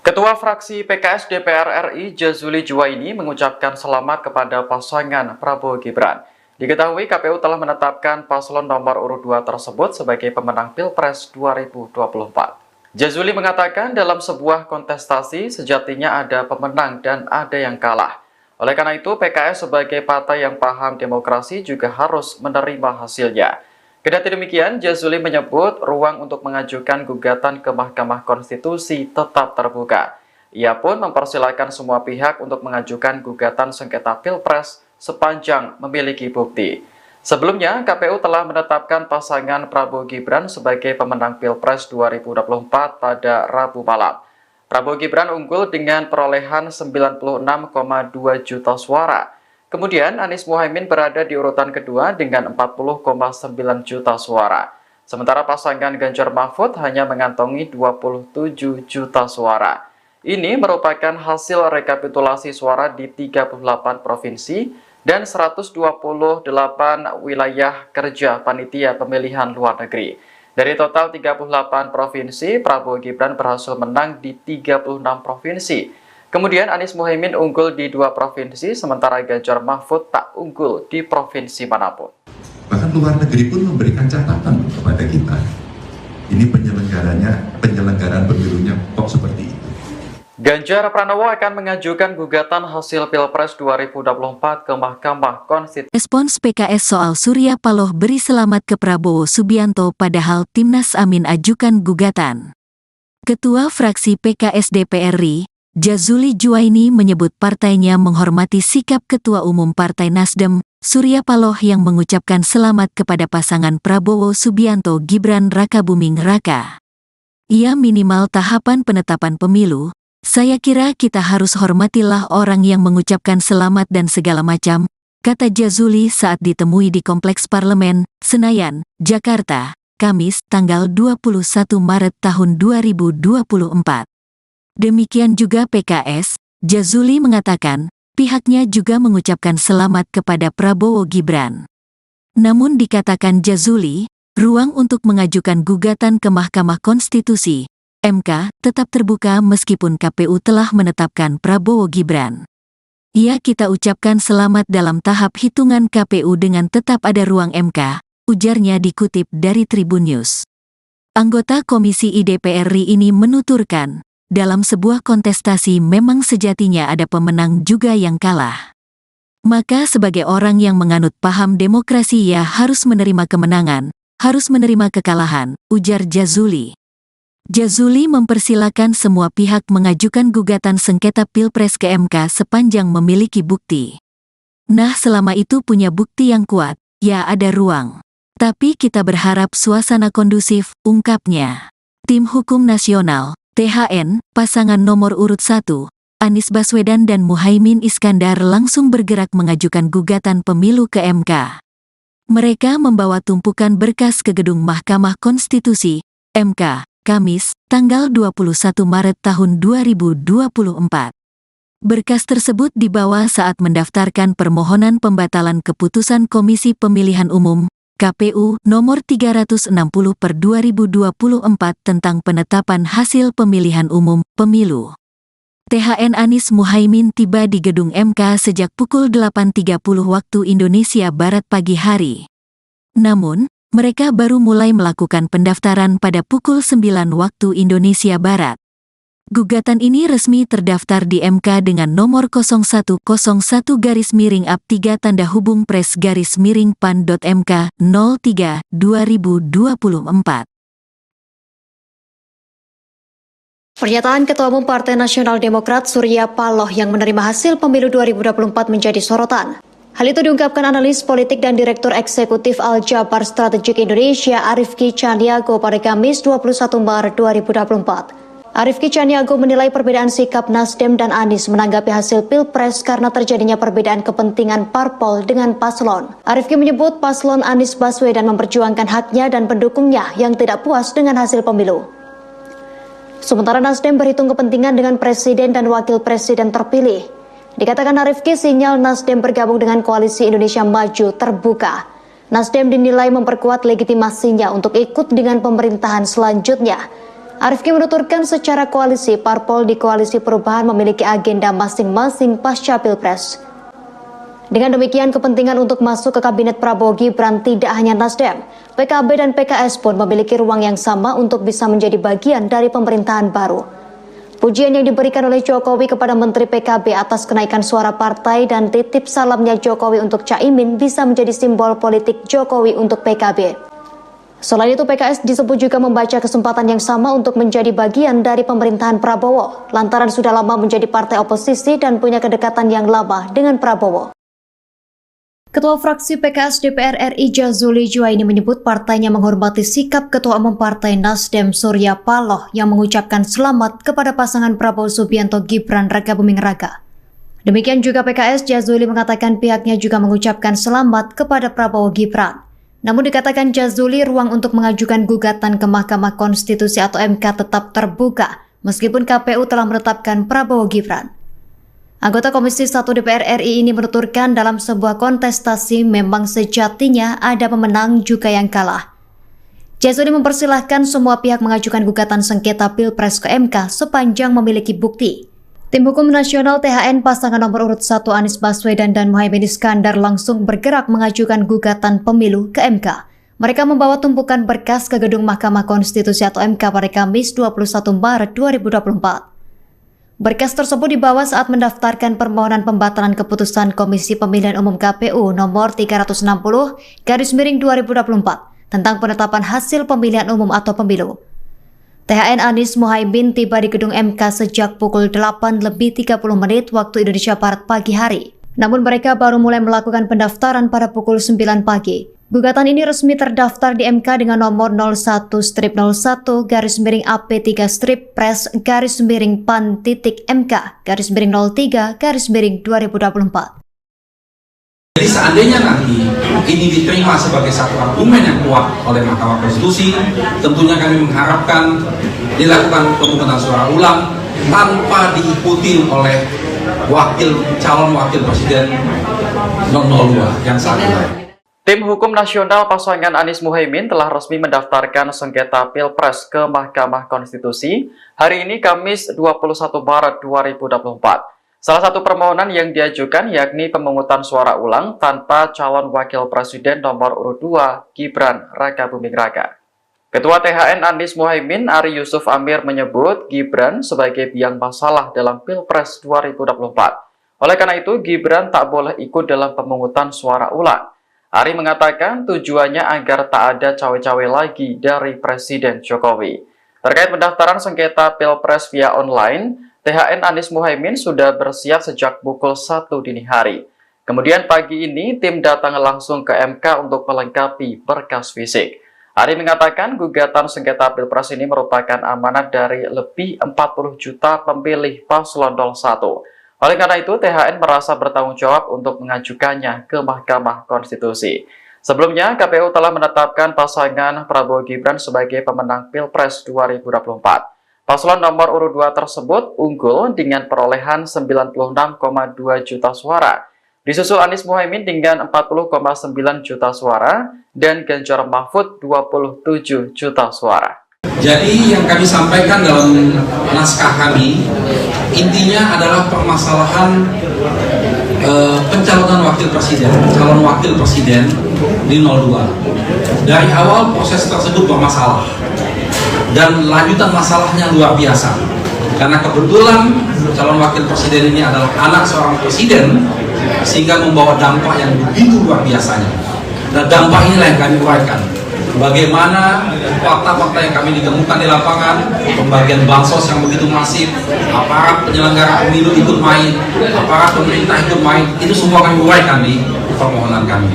Ketua fraksi PKS DPR RI Jazuli Juwaini mengucapkan selamat kepada pasangan Prabowo Gibran. Diketahui KPU telah menetapkan paslon nomor urut 2 tersebut sebagai pemenang Pilpres 2024. Jazuli mengatakan dalam sebuah kontestasi sejatinya ada pemenang dan ada yang kalah. Oleh karena itu, PKS sebagai partai yang paham demokrasi juga harus menerima hasilnya. Kendati demikian, Jazuli menyebut ruang untuk mengajukan gugatan ke Mahkamah Konstitusi tetap terbuka. Ia pun mempersilahkan semua pihak untuk mengajukan gugatan sengketa Pilpres sepanjang memiliki bukti. Sebelumnya, KPU telah menetapkan pasangan Prabowo Gibran sebagai pemenang Pilpres 2024 pada Rabu malam. Prabowo Gibran unggul dengan perolehan 96,2 juta suara. Kemudian Anies Muhaimin berada di urutan kedua dengan 40,9 juta suara. Sementara pasangan Ganjar Mahfud hanya mengantongi 27 juta suara. Ini merupakan hasil rekapitulasi suara di 38 provinsi dan 128 wilayah kerja panitia pemilihan luar negeri. Dari total 38 provinsi, Prabowo Gibran berhasil menang di 36 provinsi. Kemudian Anies Muhaimin unggul di 2 provinsi, sementara Ganjar Mahfud tak unggul di provinsi manapun. Bahkan luar negeri pun memberikan catatan kepada kita. Ini penyelenggaraan pemilunya kok seperti itu. Ganjar Pranowo akan mengajukan gugatan hasil Pilpres 2024 ke Mahkamah Konstitusi. Respons PKS soal Surya Paloh beri selamat ke Prabowo Subianto padahal Timnas Amin ajukan gugatan. Ketua fraksi PKS DPR RI, Jazuli Juwaini menyebut partainya menghormati sikap Ketua Umum Partai Nasdem, Surya Paloh yang mengucapkan selamat kepada pasangan Prabowo Subianto Gibran Rakabuming Raka. Ia minimal tahapan penetapan pemilu. Saya kira kita harus hormatilah orang yang mengucapkan selamat dan segala macam, kata Jazuli saat ditemui di Kompleks Parlemen, Senayan, Jakarta, Kamis, tanggal 21 Maret tahun 2024. Demikian juga PKS, Jazuli mengatakan, pihaknya juga mengucapkan selamat kepada Prabowo Gibran. Namun dikatakan Jazuli, ruang untuk mengajukan gugatan ke Mahkamah Konstitusi MK tetap terbuka meskipun KPU telah menetapkan Prabowo Gibran. Kita ucapkan selamat dalam tahap hitungan KPU dengan tetap ada ruang MK, ujarnya dikutip dari Tribun News. Anggota Komisi DPR RI ini menuturkan, dalam sebuah kontestasi memang sejatinya ada pemenang juga yang kalah. Maka sebagai orang yang menganut paham demokrasi harus menerima kemenangan, harus menerima kekalahan, ujar Jazuli. Jazuli mempersilakan semua pihak mengajukan gugatan sengketa Pilpres ke MK sepanjang memiliki bukti. Nah, selama itu punya bukti yang kuat, ada ruang. Tapi kita berharap suasana kondusif, ungkapnya. Tim Hukum Nasional, THN, pasangan nomor urut 1, Anies Baswedan dan Muhaimin Iskandar langsung bergerak mengajukan gugatan pemilu ke MK. Mereka membawa tumpukan berkas ke gedung Mahkamah Konstitusi, MK, Kamis, tanggal 21 Maret tahun 2024. Berkas tersebut dibawa saat mendaftarkan permohonan pembatalan keputusan Komisi Pemilihan Umum, KPU, nomor 360/2024 tentang penetapan hasil pemilihan umum, pemilu. THN Anies Muhaimin tiba di gedung MK sejak pukul 8.30 waktu Indonesia Barat pagi hari. Namun, mereka baru mulai melakukan pendaftaran pada pukul 9 waktu Indonesia Barat. Gugatan ini resmi terdaftar di MK dengan nomor 0101-3-PRES-PAN.MK 03/2024. Pernyataan Ketua Umum Partai Nasional Demokrat Surya Paloh yang menerima hasil pemilu 2024 menjadi sorotan. Hal itu diungkapkan analis politik dan Direktur Eksekutif Al-Jabar Strategik Indonesia Arifki Caniago pada Kamis 21 Maret 2024. Arifki Caniago menilai perbedaan sikap Nasdem dan Anies menanggapi hasil Pilpres karena terjadinya perbedaan kepentingan parpol dengan paslon. Arifki menyebut paslon Anies Baswedan memperjuangkan haknya dan pendukungnya yang tidak puas dengan hasil pemilu. Sementara Nasdem berhitung kepentingan dengan presiden dan wakil presiden terpilih. Dikatakan Arifki, sinyal Nasdem bergabung dengan Koalisi Indonesia Maju terbuka. Nasdem dinilai memperkuat legitimasinya untuk ikut dengan pemerintahan selanjutnya. Arifki menuturkan secara koalisi, parpol di Koalisi Perubahan memiliki agenda masing-masing pasca Pilpres. Dengan demikian, kepentingan untuk masuk ke Kabinet Prabowo Gibran tidak hanya Nasdem, PKB dan PKS pun memiliki ruang yang sama untuk bisa menjadi bagian dari pemerintahan baru. Pujian yang diberikan oleh Jokowi kepada Menteri PKB atas kenaikan suara partai dan titip salamnya Jokowi untuk Caimin bisa menjadi simbol politik Jokowi untuk PKB. Selain itu, PKS disebut juga membaca kesempatan yang sama untuk menjadi bagian dari pemerintahan Prabowo, lantaran sudah lama menjadi partai oposisi dan punya kedekatan yang lama dengan Prabowo. Ketua fraksi PKS DPR RI Jazuli Juwaini menyebut partainya menghormati sikap Ketua Umum Partai Nasdem Surya Paloh yang mengucapkan selamat kepada pasangan Prabowo Subianto Gibran Rakabuming Raka. Demikian juga PKS, Jazuli mengatakan pihaknya juga mengucapkan selamat kepada Prabowo Gibran. Namun dikatakan Jazuli, ruang untuk mengajukan gugatan ke Mahkamah Konstitusi atau MK tetap terbuka meskipun KPU telah menetapkan Prabowo Gibran. Anggota Komisi 1 DPR RI ini menuturkan dalam sebuah kontestasi memang sejatinya ada pemenang juga yang kalah. Jazuli mempersilahkan semua pihak mengajukan gugatan sengketa Pilpres ke MK sepanjang memiliki bukti. Tim Hukum Nasional THN pasangan nomor urut 1 Anies Baswedan dan Muhaimin Iskandar langsung bergerak mengajukan gugatan pemilu ke MK. Mereka membawa tumpukan berkas ke gedung Mahkamah Konstitusi atau MK pada Kamis 21 Maret 2024. Berkas tersebut dibawa saat mendaftarkan permohonan pembatalan keputusan Komisi Pemilihan Umum KPU nomor 360/2024 tentang penetapan hasil pemilihan umum atau pemilu. THN Anies Muhaimin tiba di gedung MK sejak pukul 8:30 waktu Indonesia Barat pagi hari. Namun mereka baru mulai melakukan pendaftaran pada pukul 9 pagi. Gugatan ini resmi terdaftar di MK dengan nomor 01-01-PAN.MK-03-PAN-03-2024. Jadi seandainya nanti ini diterima sebagai satu argumen yang kuat oleh Mahkamah Konstitusi, tentunya kami mengharapkan dilakukan pemungutan suara ulang tanpa diikuti oleh calon wakil presiden 002 yang saat ini. Tim Hukum Nasional pasangan Anies Muhaimin telah resmi mendaftarkan sengketa Pilpres ke Mahkamah Konstitusi hari ini Kamis 21 Maret 2024. Salah satu permohonan yang diajukan yakni pemungutan suara ulang tanpa calon wakil presiden nomor urut 2 Gibran Rakabuming Raka. Ketua THN Anies Muhaimin Ari Yusuf Amir menyebut Gibran sebagai biang masalah dalam Pilpres 2024. Oleh karena itu Gibran tak boleh ikut dalam pemungutan suara ulang. Ari mengatakan tujuannya agar tak ada cawe-cawe lagi dari Presiden Jokowi. Terkait pendaftaran sengketa Pilpres via online, THN Anies Muhaimin sudah bersiap sejak pukul 1 dini hari. Kemudian pagi ini tim datang langsung ke MK untuk melengkapi berkas fisik. Ari mengatakan gugatan sengketa Pilpres ini merupakan amanat dari lebih 40 juta pemilih paslon 01. Oleh karena itu, THN merasa bertanggung jawab untuk mengajukannya ke Mahkamah Konstitusi. Sebelumnya, KPU telah menetapkan pasangan Prabowo Gibran sebagai pemenang Pilpres 2024. Paslon nomor urut 2 tersebut unggul dengan perolehan 96,2 juta suara. Disusul Anies Muhaimin dengan 40,9 juta suara dan Ganjar Mahfud 27 juta suara. Jadi yang kami sampaikan dalam naskah kami intinya adalah permasalahan pencalonan calon wakil presiden di 02. Dari awal proses tersebut bermasalah dan lanjutan masalahnya luar biasa. Karena kebetulan calon wakil presiden ini adalah anak seorang presiden sehingga membawa dampak yang begitu luar biasanya. Dan dampak inilah yang kami uraikan. Bagaimana fakta-fakta yang kami ditemukan di lapangan, pembagian bansos yang begitu masif, aparat penyelenggara pemilu ikut main, aparat pemerintah ikut main, itu semua kami uraikan di permohonan kami.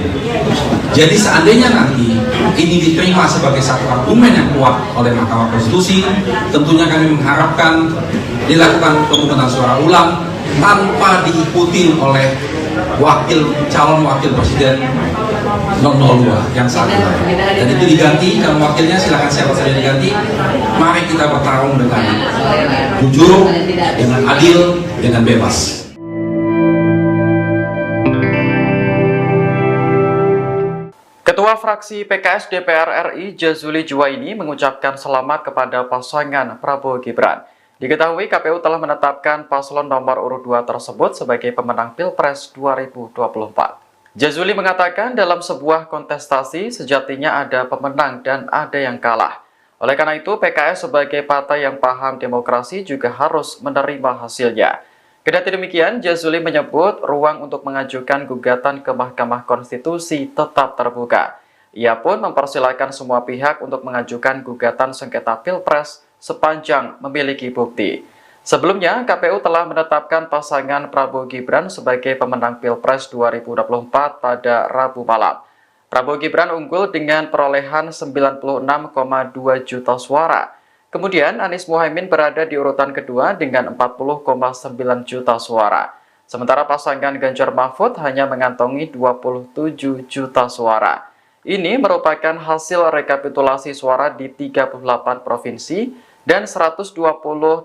Jadi seandainya nanti ini diterima sebagai satu argumen yang kuat oleh Mahkamah Konstitusi, tentunya kami mengharapkan dilakukan pemungutan suara ulang tanpa diikuti oleh calon wakil presiden 002 yang saat ini. Dan itu diganti, calon wakilnya silakan siapa saja diganti. Mari kita bertarung dengan jujur, dengan adil, dengan bebas. Ketua fraksi PKS DPR RI Jazuli Juwaini mengucapkan selamat kepada pasangan Prabowo Gibran. Diketahui KPU telah menetapkan paslon nomor urut 2 tersebut sebagai pemenang Pilpres 2024. Jazuli mengatakan dalam sebuah kontestasi sejatinya ada pemenang dan ada yang kalah. Oleh karena itu PKS sebagai partai yang paham demokrasi juga harus menerima hasilnya. Kendati demikian, Jazuli menyebut ruang untuk mengajukan gugatan ke Mahkamah Konstitusi tetap terbuka. Ia pun mempersilahkan semua pihak untuk mengajukan gugatan sengketa Pilpres sepanjang memiliki bukti. Sebelumnya, KPU telah menetapkan pasangan Prabowo Gibran sebagai pemenang Pilpres 2024 pada Rabu malam. Prabowo Gibran unggul dengan perolehan 96,2 juta suara. Kemudian Anies Muhaimin berada di urutan kedua dengan 40,9 juta suara. Sementara pasangan Ganjar Mahfud hanya mengantongi 27 juta suara. Ini merupakan hasil rekapitulasi suara di 38 provinsi dan 128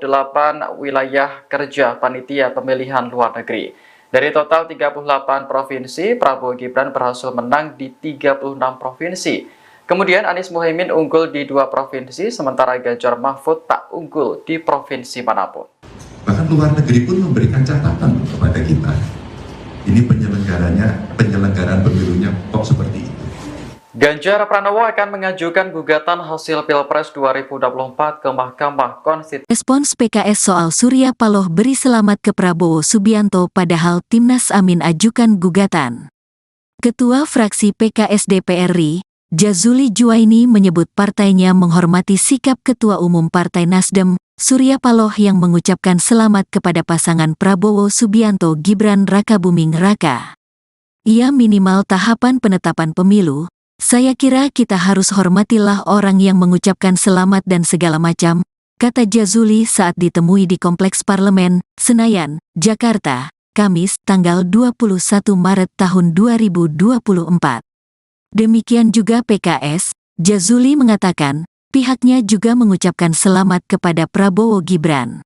wilayah kerja panitia pemilihan luar negeri. Dari total 38 provinsi, Prabowo Gibran berhasil menang di 36 provinsi. Kemudian Anies Muhaimin unggul di 2 provinsi, sementara Ganjar Mahfud tak unggul di provinsi manapun. Bahkan luar negeri pun memberikan catatan kepada kita. Ini penyelenggaraan pemilunya kok seperti itu. Ganjar Pranowo akan mengajukan gugatan hasil Pilpres 2024 ke Mahkamah Konstitusi. Respons PKS soal Surya Paloh beri selamat ke Prabowo Subianto padahal Timnas Amin ajukan gugatan. Ketua fraksi PKS DPR RI, Jazuli Juwaini menyebut partainya menghormati sikap Ketua Umum Partai Nasdem, Surya Paloh yang mengucapkan selamat kepada pasangan Prabowo Subianto Gibran Rakabuming Raka. Ia minimal tahapan penetapan pemilu. Saya kira kita harus hormatilah orang yang mengucapkan selamat dan segala macam, kata Jazuli saat ditemui di Kompleks Parlemen, Senayan, Jakarta, Kamis, tanggal 21 Maret tahun 2024. Demikian juga PKS, Jazuli mengatakan, pihaknya juga mengucapkan selamat kepada Prabowo Gibran.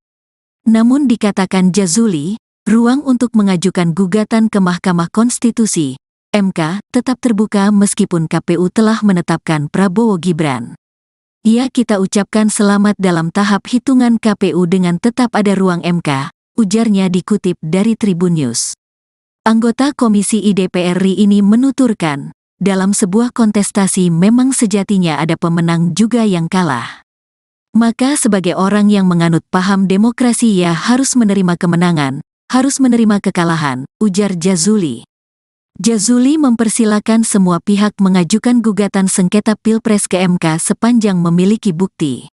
Namun dikatakan Jazuli, ruang untuk mengajukan gugatan ke Mahkamah Konstitusi (MK) tetap terbuka meskipun KPU telah menetapkan Prabowo Gibran. Kita ucapkan selamat dalam tahap hitungan KPU dengan tetap ada ruang MK, ujarnya dikutip dari Tribun News. Anggota Komisi DPR RI ini menuturkan, dalam sebuah kontestasi memang sejatinya ada pemenang juga yang kalah. Maka sebagai orang yang menganut paham demokrasi ia harus menerima kemenangan, harus menerima kekalahan, ujar Jazuli. Jazuli mempersilakan semua pihak mengajukan gugatan sengketa Pilpres ke MK sepanjang memiliki bukti.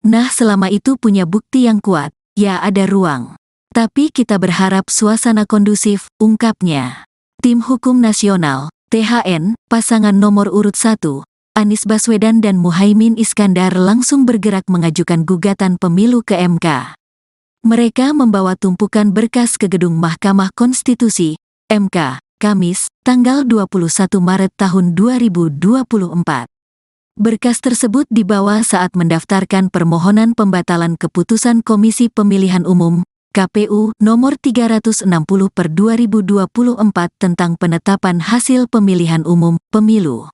Nah, selama itu punya bukti yang kuat, ya ada ruang. Tapi kita berharap suasana kondusif, ungkapnya. Tim Hukum Nasional, THN, pasangan nomor urut 1, Anies Baswedan dan Muhaimin Iskandar langsung bergerak mengajukan gugatan pemilu ke MK. Mereka membawa tumpukan berkas ke gedung Mahkamah Konstitusi, MK, Kamis, tanggal 21 Maret tahun 2024. Berkas tersebut dibawa saat mendaftarkan permohonan pembatalan keputusan Komisi Pemilihan Umum, KPU, nomor 360/2024 tentang penetapan hasil pemilihan umum, pemilu.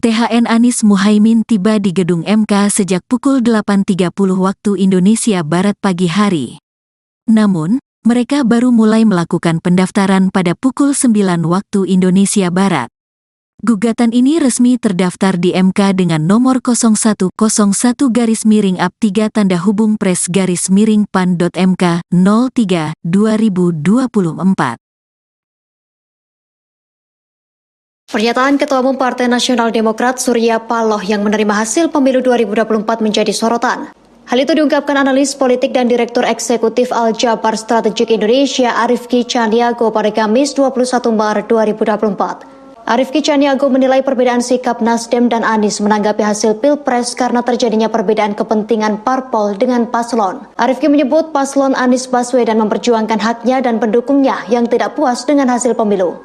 THN Anies Muhaimin tiba di gedung MK sejak pukul 8.30 waktu Indonesia Barat pagi hari. Namun, mereka baru mulai melakukan pendaftaran pada pukul 9 waktu Indonesia Barat. Gugatan ini resmi terdaftar di MK dengan nomor 0101-3-PRES-PAN.MK 03/2024. Pernyataan Ketua Umum Partai Nasional Demokrat Surya Paloh yang menerima hasil pemilu 2024 menjadi sorotan. Hal itu diungkapkan analis politik dan Direktur Eksekutif Al-Jabar Strategik Indonesia Arifki Caniago pada Kamis 21 Maret 2024. Arifki Caniago menilai perbedaan sikap Nasdem dan Anies menanggapi hasil Pilpres karena terjadinya perbedaan kepentingan parpol dengan paslon. Arifki menyebut paslon Anies Baswedan memperjuangkan haknya dan pendukungnya yang tidak puas dengan hasil pemilu.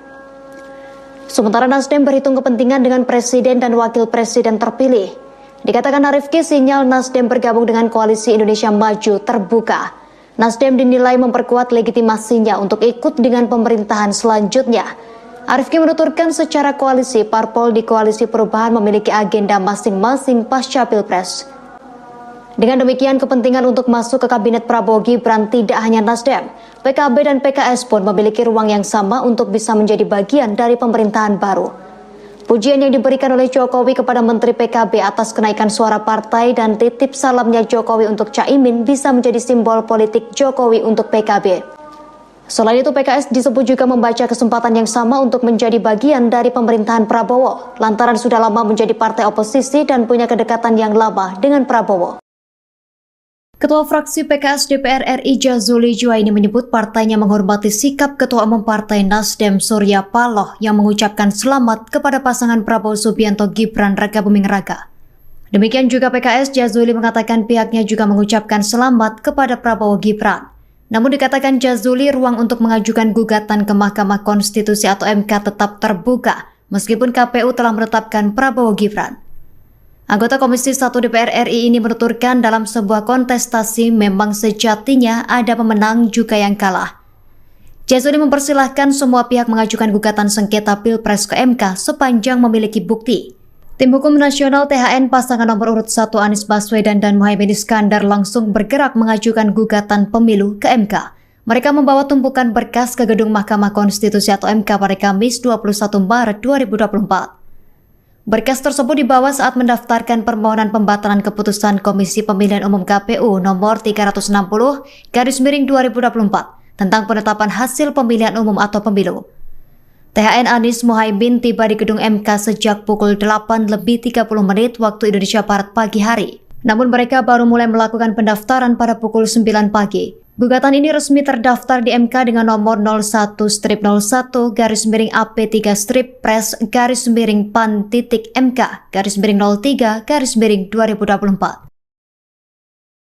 Sementara Nasdem berhitung kepentingan dengan presiden dan wakil presiden terpilih. Dikatakan Arifki, sinyal Nasdem bergabung dengan Koalisi Indonesia Maju terbuka. Nasdem dinilai memperkuat legitimasinya untuk ikut dengan pemerintahan selanjutnya. Arifki menuturkan secara koalisi, parpol di Koalisi Perubahan memiliki agenda masing-masing pasca Pilpres. Dengan demikian, kepentingan untuk masuk ke Kabinet Prabowo Gibran tidak hanya Nasdem, PKB dan PKS pun memiliki ruang yang sama untuk bisa menjadi bagian dari pemerintahan baru. Pujian yang diberikan oleh Jokowi kepada Menteri PKB atas kenaikan suara partai dan titip salamnya Jokowi untuk Caimin bisa menjadi simbol politik Jokowi untuk PKB. Selain itu, PKS disebut juga membaca kesempatan yang sama untuk menjadi bagian dari pemerintahan Prabowo, lantaran sudah lama menjadi partai oposisi dan punya kedekatan yang lama dengan Prabowo. Ketua fraksi PKS DPR RI Jazuli Juwaini menyebut partainya menghormati sikap Ketua Umum Partai Nasdem Surya Paloh yang mengucapkan selamat kepada pasangan Prabowo Subianto Gibran Rakabuming Raka. Demikian juga PKS, Jazuli mengatakan pihaknya juga mengucapkan selamat kepada Prabowo Gibran. Namun dikatakan Jazuli, ruang untuk mengajukan gugatan ke Mahkamah Konstitusi atau MK tetap terbuka meskipun KPU telah menetapkan Prabowo Gibran. Anggota Komisi 1 DPR RI ini menuturkan dalam sebuah kontestasi memang sejatinya ada pemenang juga yang kalah. Jazuli mempersilahkan semua pihak mengajukan gugatan sengketa Pilpres ke MK sepanjang memiliki bukti. Tim Hukum Nasional THN pasangan nomor urut 1 Anies Baswedan dan Muhaimin Iskandar langsung bergerak mengajukan gugatan pemilu ke MK. Mereka membawa tumpukan berkas ke gedung Mahkamah Konstitusi atau MK pada Kamis 21 Maret 2024. Berkas tersebut dibawa saat mendaftarkan permohonan pembatalan keputusan Komisi Pemilihan Umum KPU nomor 360/2024 tentang penetapan hasil pemilihan umum atau pemilu. THN Anies Muhaimin tiba di gedung MK sejak pukul 8:30 waktu Indonesia Barat pagi hari. Namun mereka baru mulai melakukan pendaftaran pada pukul 9 pagi. Gugatan ini resmi terdaftar di MK dengan nomor 01-01-PRES-PAN.MK-03-2024.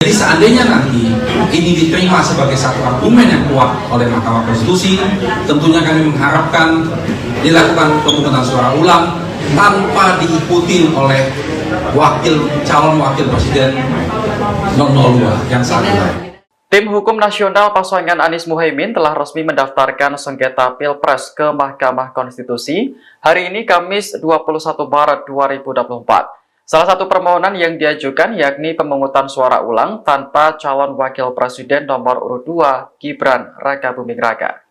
Jadi seandainya nanti ini diterima sebagai satu argumen yang kuat oleh Mahkamah Konstitusi, tentunya kami mengharapkan dilakukan pemungutan suara ulang tanpa diikuti oleh calon wakil presiden 002 yang saat ini. Tim Hukum Nasional pasangan Anies Muhaimin telah resmi mendaftarkan sengketa Pilpres ke Mahkamah Konstitusi hari ini Kamis 21 Maret 2024. Salah satu permohonan yang diajukan yakni pemungutan suara ulang tanpa calon wakil presiden nomor urut 2 Gibran Rakabuming Raka.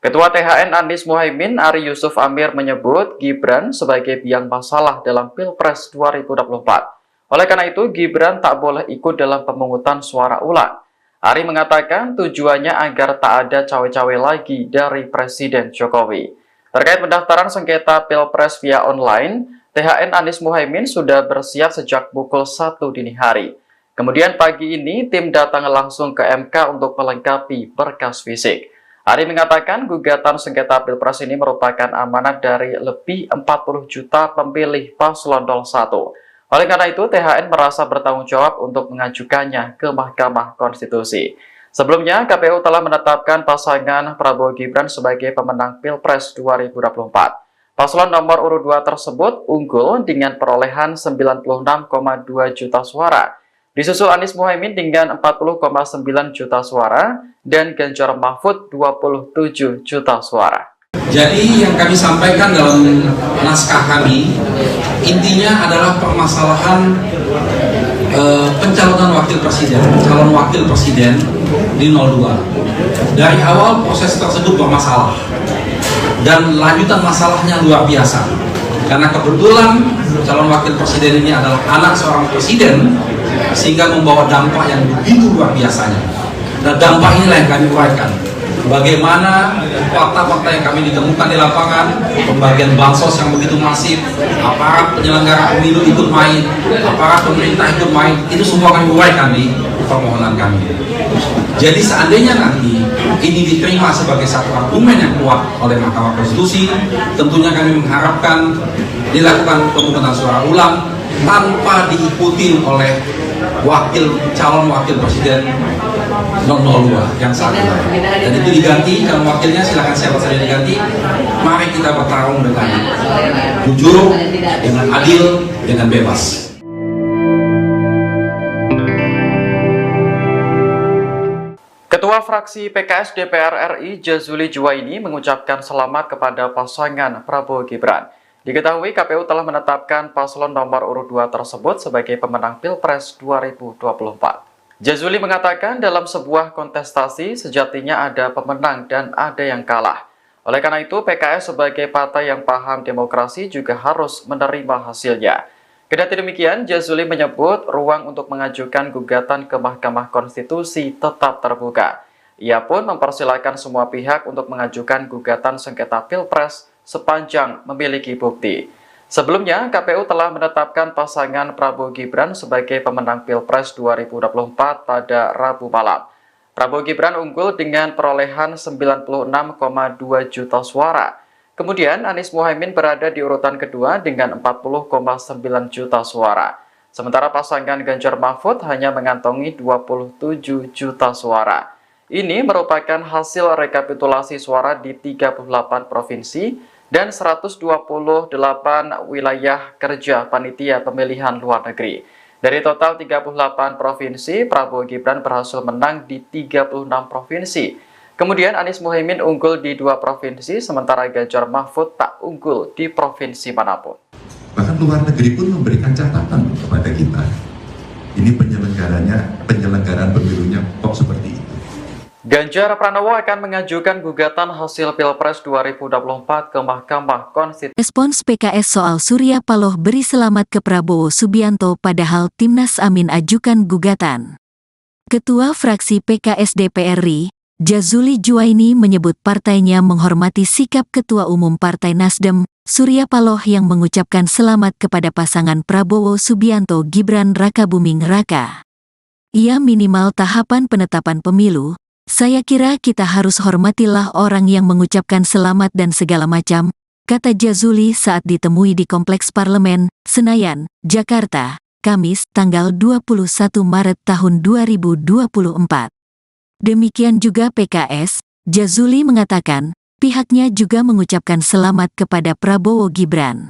Ketua THN Anies Muhaimin Ari Yusuf Amir menyebut Gibran sebagai biang masalah dalam Pilpres 2024. Oleh karena itu Gibran tak boleh ikut dalam pemungutan suara ulang. Ari mengatakan tujuannya agar tak ada cawe-cawe lagi dari Presiden Jokowi. Terkait pendaftaran sengketa Pilpres via online, THN Anies Muhaimin sudah bersiap sejak pukul 1 dini hari. Kemudian pagi ini tim datang langsung ke MK untuk melengkapi berkas fisik. Ari mengatakan gugatan sengketa Pilpres ini merupakan amanat dari lebih 40 juta pemilih paslon 01. Oleh karena itu, THN merasa bertanggung jawab untuk mengajukannya ke Mahkamah Konstitusi. Sebelumnya, KPU telah menetapkan pasangan Prabowo Gibran sebagai pemenang Pilpres 2024. Paslon nomor urut 2 tersebut unggul dengan perolehan 96,2 juta suara. Disusul Anies Muhaimin dengan 40,9 juta suara dan Ganjar Mahfud 27 juta suara. Jadi yang kami sampaikan dalam naskah kami intinya adalah permasalahan pencalonan wakil presiden, calon wakil presiden di 02. Dari awal proses tersebut bermasalah dan lanjutan masalahnya luar biasa. Karena kebetulan calon wakil presiden ini adalah anak seorang presiden sehingga membawa dampak yang begitu luar biasanya. Dan dampak inilah yang kami uraikan. Bagaimana fakta-fakta yang kami ditemukan di lapangan, pembagian bansos yang begitu masif, aparat penyelenggara pemilu ikut main, aparat pemerintah ikut main, itu semua kami uraikan di permohonan kami. Jadi seandainya nanti ini diterima sebagai satu argumen yang kuat oleh Mahkamah Konstitusi, tentunya kami mengharapkan dilakukan pemungutan suara ulang tanpa diikuti oleh calon wakil presiden 002 yang saat ini. Dan itu diganti, calon wakilnya silakan siapa saja diganti. Mari kita bertarung dengan jujur, dengan adil, dengan bebas. Ketua fraksi PKS DPR RI Jazuli Juwaini mengucapkan selamat kepada pasangan Prabowo Gibran. Diketahui KPU telah menetapkan paslon nomor urut 2 tersebut sebagai pemenang Pilpres 2024. Jazuli mengatakan dalam sebuah kontestasi sejatinya ada pemenang dan ada yang kalah. Oleh karena itu PKS sebagai partai yang paham demokrasi juga harus menerima hasilnya. Kendati demikian, Jazuli menyebut ruang untuk mengajukan gugatan ke Mahkamah Konstitusi tetap terbuka. Ia pun mempersilahkan semua pihak untuk mengajukan gugatan sengketa Pilpres sepanjang memiliki bukti. Sebelumnya, KPU telah menetapkan pasangan Prabowo Gibran sebagai pemenang Pilpres 2024 pada Rabu malam. Prabowo Gibran unggul dengan perolehan 96,2 juta suara. Kemudian Anies Muhaimin berada di urutan kedua dengan 40,9 juta suara. Sementara pasangan Ganjar Mahfud hanya mengantongi 27 juta suara. Ini merupakan hasil rekapitulasi suara di 38 provinsi dan 128 wilayah kerja panitia pemilihan luar negeri. Dari total 38 provinsi, Prabowo Gibran berhasil menang di 36 provinsi. Kemudian Anies Muhaimin unggul di 2 provinsi, sementara Ganjar Mahfud tak unggul di provinsi manapun. Bahkan luar negeri pun memberikan catatan kepada kita. Ini penyelenggaraan pemilunya kok seperti itu. Ganjar Pranowo akan mengajukan gugatan hasil Pilpres 2024 ke Mahkamah Konstitusi. Respons PKS soal Surya Paloh beri selamat ke Prabowo Subianto padahal Timnas Amin ajukan gugatan. Ketua fraksi PKS DPR RI, Jazuli Juwaini menyebut partainya menghormati sikap Ketua Umum Partai Nasdem, Surya Paloh yang mengucapkan selamat kepada pasangan Prabowo Subianto Gibran Rakabuming Raka. Ia minimal tahapan penetapan pemilu. Saya kira kita harus hormatilah orang yang mengucapkan selamat dan segala macam, kata Jazuli saat ditemui di Kompleks Parlemen, Senayan, Jakarta, Kamis, tanggal 21 Maret tahun 2024. Demikian juga PKS, Jazuli mengatakan, pihaknya juga mengucapkan selamat kepada Prabowo Gibran.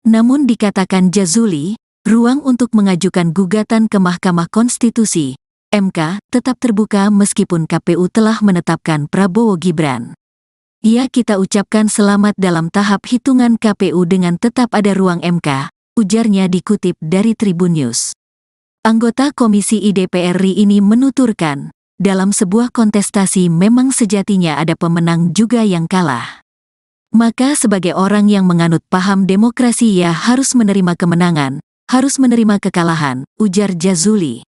Namun dikatakan Jazuli, ruang untuk mengajukan gugatan ke Mahkamah Konstitusi MK tetap terbuka meskipun KPU telah menetapkan Prabowo Gibran. Kita ucapkan selamat dalam tahap hitungan KPU dengan tetap ada ruang MK, ujarnya dikutip dari Tribun News. Anggota Komisi DPR RI ini menuturkan, dalam sebuah kontestasi memang sejatinya ada pemenang juga yang kalah. Maka sebagai orang yang menganut paham demokrasi harus menerima kemenangan, harus menerima kekalahan, ujar Jazuli.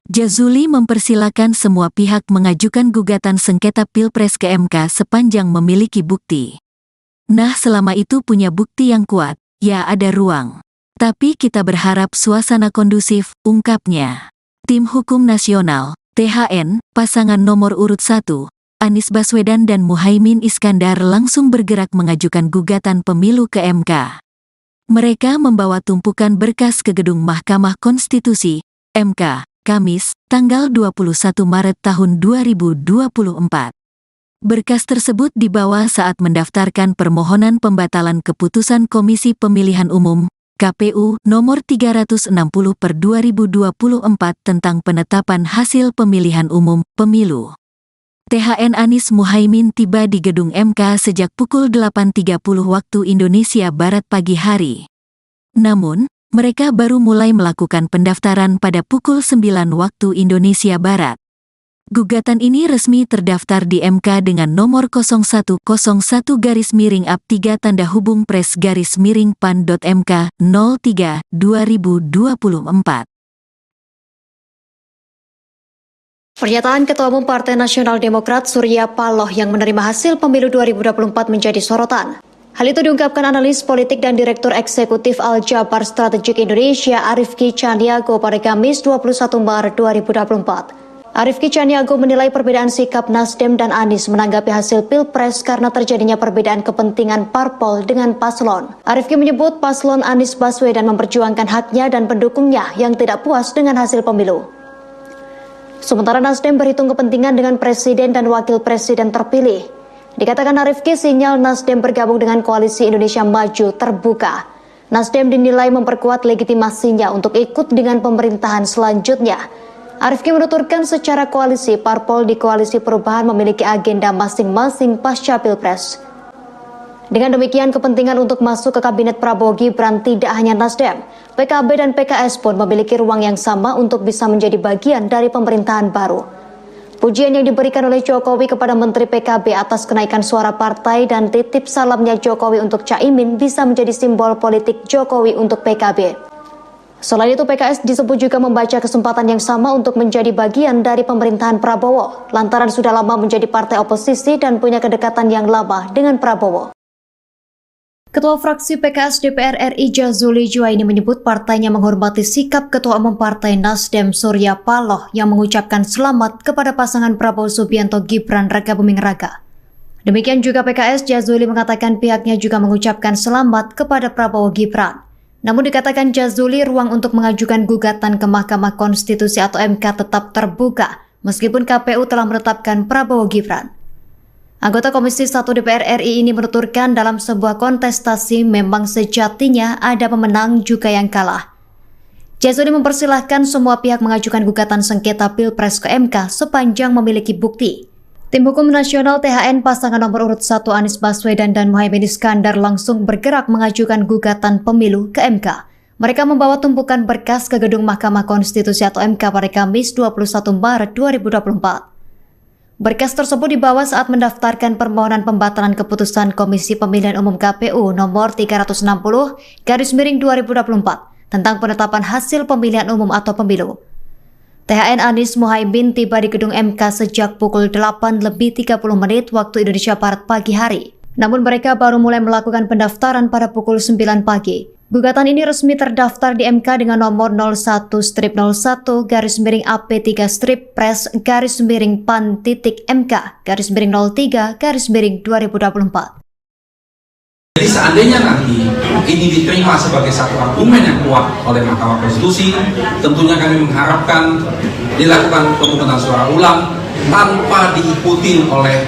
Jazuli mempersilakan semua pihak mengajukan gugatan sengketa Pilpres ke MK sepanjang memiliki bukti. Nah, selama itu punya bukti yang kuat, ada ruang. Tapi kita berharap suasana kondusif, ungkapnya. Tim Hukum Nasional, THN, pasangan nomor urut 1, Anies Baswedan dan Muhaimin Iskandar langsung bergerak mengajukan gugatan pemilu ke MK. Mereka membawa tumpukan berkas ke gedung Mahkamah Konstitusi, MK, Kamis, tanggal 21 Maret tahun 2024. Berkas tersebut dibawa saat mendaftarkan permohonan pembatalan keputusan Komisi Pemilihan Umum, KPU, nomor 360/2024 tentang penetapan hasil pemilihan umum, pemilu. THN Anies Muhaimin tiba di gedung MK sejak pukul 8.30 waktu Indonesia Barat pagi hari. Namun, mereka baru mulai melakukan pendaftaran pada pukul 9 waktu Indonesia Barat. Gugatan ini resmi terdaftar di MK dengan nomor 0101-3-PRES-PAN.MK 03/2024. Pernyataan Ketua Umum Partai Nasional Demokrat Surya Paloh yang menerima hasil pemilu 2024 menjadi sorotan. Hal itu diungkapkan analis politik dan Direktur Eksekutif Al-Jabar Strategik Indonesia Arifki Caniago pada Kamis 21 Maret 2024. Arifki Caniago menilai perbedaan sikap Nasdem dan Anies menanggapi hasil Pilpres karena terjadinya perbedaan kepentingan parpol dengan paslon. Arifki menyebut paslon Anies Baswedan memperjuangkan haknya dan pendukungnya yang tidak puas dengan hasil pemilu. Sementara Nasdem berhitung kepentingan dengan presiden dan wakil presiden terpilih. Dikatakan Arifki, sinyal Nasdem bergabung dengan Koalisi Indonesia Maju terbuka. Nasdem dinilai memperkuat legitimasinya untuk ikut dengan pemerintahan selanjutnya. Arifki menuturkan secara koalisi, parpol di Koalisi Perubahan memiliki agenda masing-masing pasca Pilpres. Dengan demikian, kepentingan untuk masuk ke Kabinet Prabowo Gibran tidak hanya Nasdem, PKB dan PKS pun memiliki ruang yang sama untuk bisa menjadi bagian dari pemerintahan baru. Pujian yang diberikan oleh Jokowi kepada Menteri PKB atas kenaikan suara partai dan titip salamnya Jokowi untuk Caimin bisa menjadi simbol politik Jokowi untuk PKB. Selain itu, PKS disebut juga membaca kesempatan yang sama untuk menjadi bagian dari pemerintahan Prabowo, lantaran sudah lama menjadi partai oposisi dan punya kedekatan yang lama dengan Prabowo. Ketua fraksi PKS DPR RI Jazuli Juwaini menyebut partainya menghormati sikap Ketua Umum Partai Nasdem Surya Paloh yang mengucapkan selamat kepada pasangan Prabowo Subianto Gibran Rakabuming Raka. Demikian juga PKS, Jazuli mengatakan pihaknya juga mengucapkan selamat kepada Prabowo Gibran. Namun dikatakan Jazuli, ruang untuk mengajukan gugatan ke Mahkamah Konstitusi atau MK tetap terbuka meskipun KPU telah menetapkan Prabowo Gibran. Anggota Komisi 1 DPR RI ini menuturkan dalam sebuah kontestasi memang sejatinya ada pemenang juga yang kalah. Jazuli mempersilahkan semua pihak mengajukan gugatan sengketa Pilpres ke MK sepanjang memiliki bukti. Tim Hukum Nasional THN pasangan nomor urut 1 Anies Baswedan dan Muhaimin Iskandar langsung bergerak mengajukan gugatan pemilu ke MK. Mereka membawa tumpukan berkas ke gedung Mahkamah Konstitusi atau MK pada Kamis 21 Maret 2024. Berkas tersebut dibawa saat mendaftarkan permohonan pembatalan keputusan Komisi Pemilihan Umum KPU nomor 360/2024 tentang penetapan hasil pemilihan umum atau pemilu. THN Anies Muhaimin tiba di gedung MK sejak pukul 8:30 waktu Indonesia Barat pagi hari. Namun mereka baru mulai melakukan pendaftaran pada pukul 9 pagi. Gugatan ini resmi terdaftar di MK dengan nomor 01-01-PAN-PAN-PAN-03/MK-03/2024. Jadi seandainya nanti ini diterima sebagai satu argumen yang kuat oleh Mahkamah Konstitusi, tentunya kami mengharapkan dilakukan pemungutan suara ulang tanpa diikuti oleh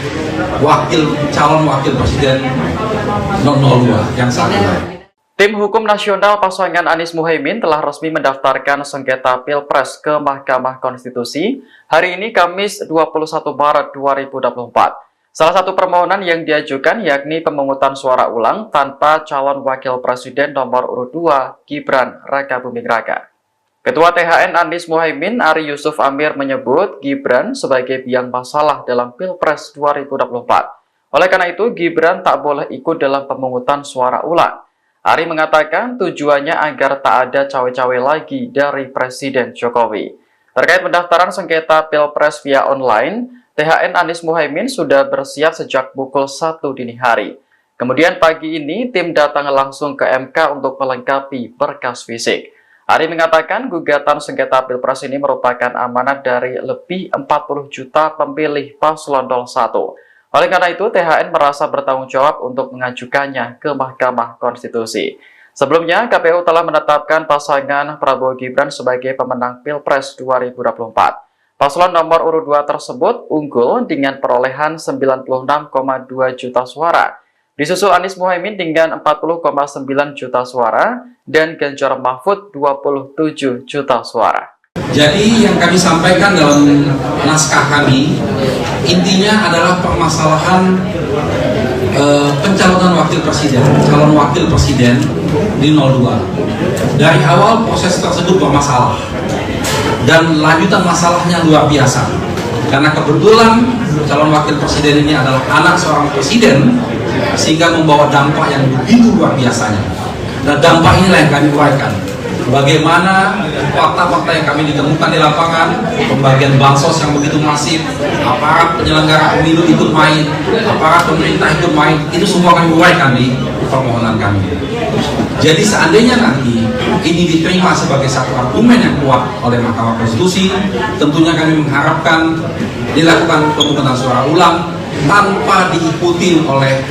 calon wakil presiden 002 yang saat ini. Tim Hukum Nasional pasangan Anies Muhaimin telah resmi mendaftarkan sengketa Pilpres ke Mahkamah Konstitusi hari ini Kamis 21 Maret 2024. Salah satu permohonan yang diajukan yakni pemungutan suara ulang tanpa calon wakil presiden nomor urut 2 Gibran Rakabuming Raka. Ketua THN Anies Muhaimin Ari Yusuf Amir menyebut Gibran sebagai biang masalah dalam Pilpres 2024. Oleh karena itu Gibran tak boleh ikut dalam pemungutan suara ulang. Ari mengatakan tujuannya agar tak ada cawe-cawe lagi dari Presiden Jokowi. Terkait pendaftaran sengketa Pilpres via online, THN Anies Muhaimin sudah bersiap sejak pukul 1 dini hari. Kemudian pagi ini tim datang langsung ke MK untuk melengkapi berkas fisik. Ari mengatakan gugatan sengketa Pilpres ini merupakan amanat dari lebih 40 juta pemilih paslon 01. Oleh karena itu, THN merasa bertanggung jawab untuk mengajukannya ke Mahkamah Konstitusi. Sebelumnya, KPU telah menetapkan pasangan Prabowo Gibran sebagai pemenang Pilpres 2024. Paslon nomor urut 2 tersebut unggul dengan perolehan 96,2 juta suara. Disusul Anies Muhaimin dengan 40,9 juta suara dan Ganjar Mahfud 27 juta suara. Jadi yang kami sampaikan dalam naskah kami intinya adalah permasalahan pencalonan calon wakil presiden di 02. Dari awal proses tersebut bermasalah dan lanjutan masalahnya luar biasa karena kebetulan calon wakil presiden ini adalah anak seorang presiden sehingga membawa dampak yang begitu luar biasanya. Dan dampak inilah yang kami uraikan. Bagaimana fakta-fakta yang kami ditemukan di lapangan, pembagian bansos yang begitu masif, aparat penyelenggara pemilu ikut main, aparat pemerintah ikut main, itu semua kami uraikan di permohonan kami. Jadi seandainya nanti ini diterima sebagai satu argumen yang kuat oleh Mahkamah Konstitusi, tentunya kami mengharapkan dilakukan pemungutan suara ulang tanpa diikuti oleh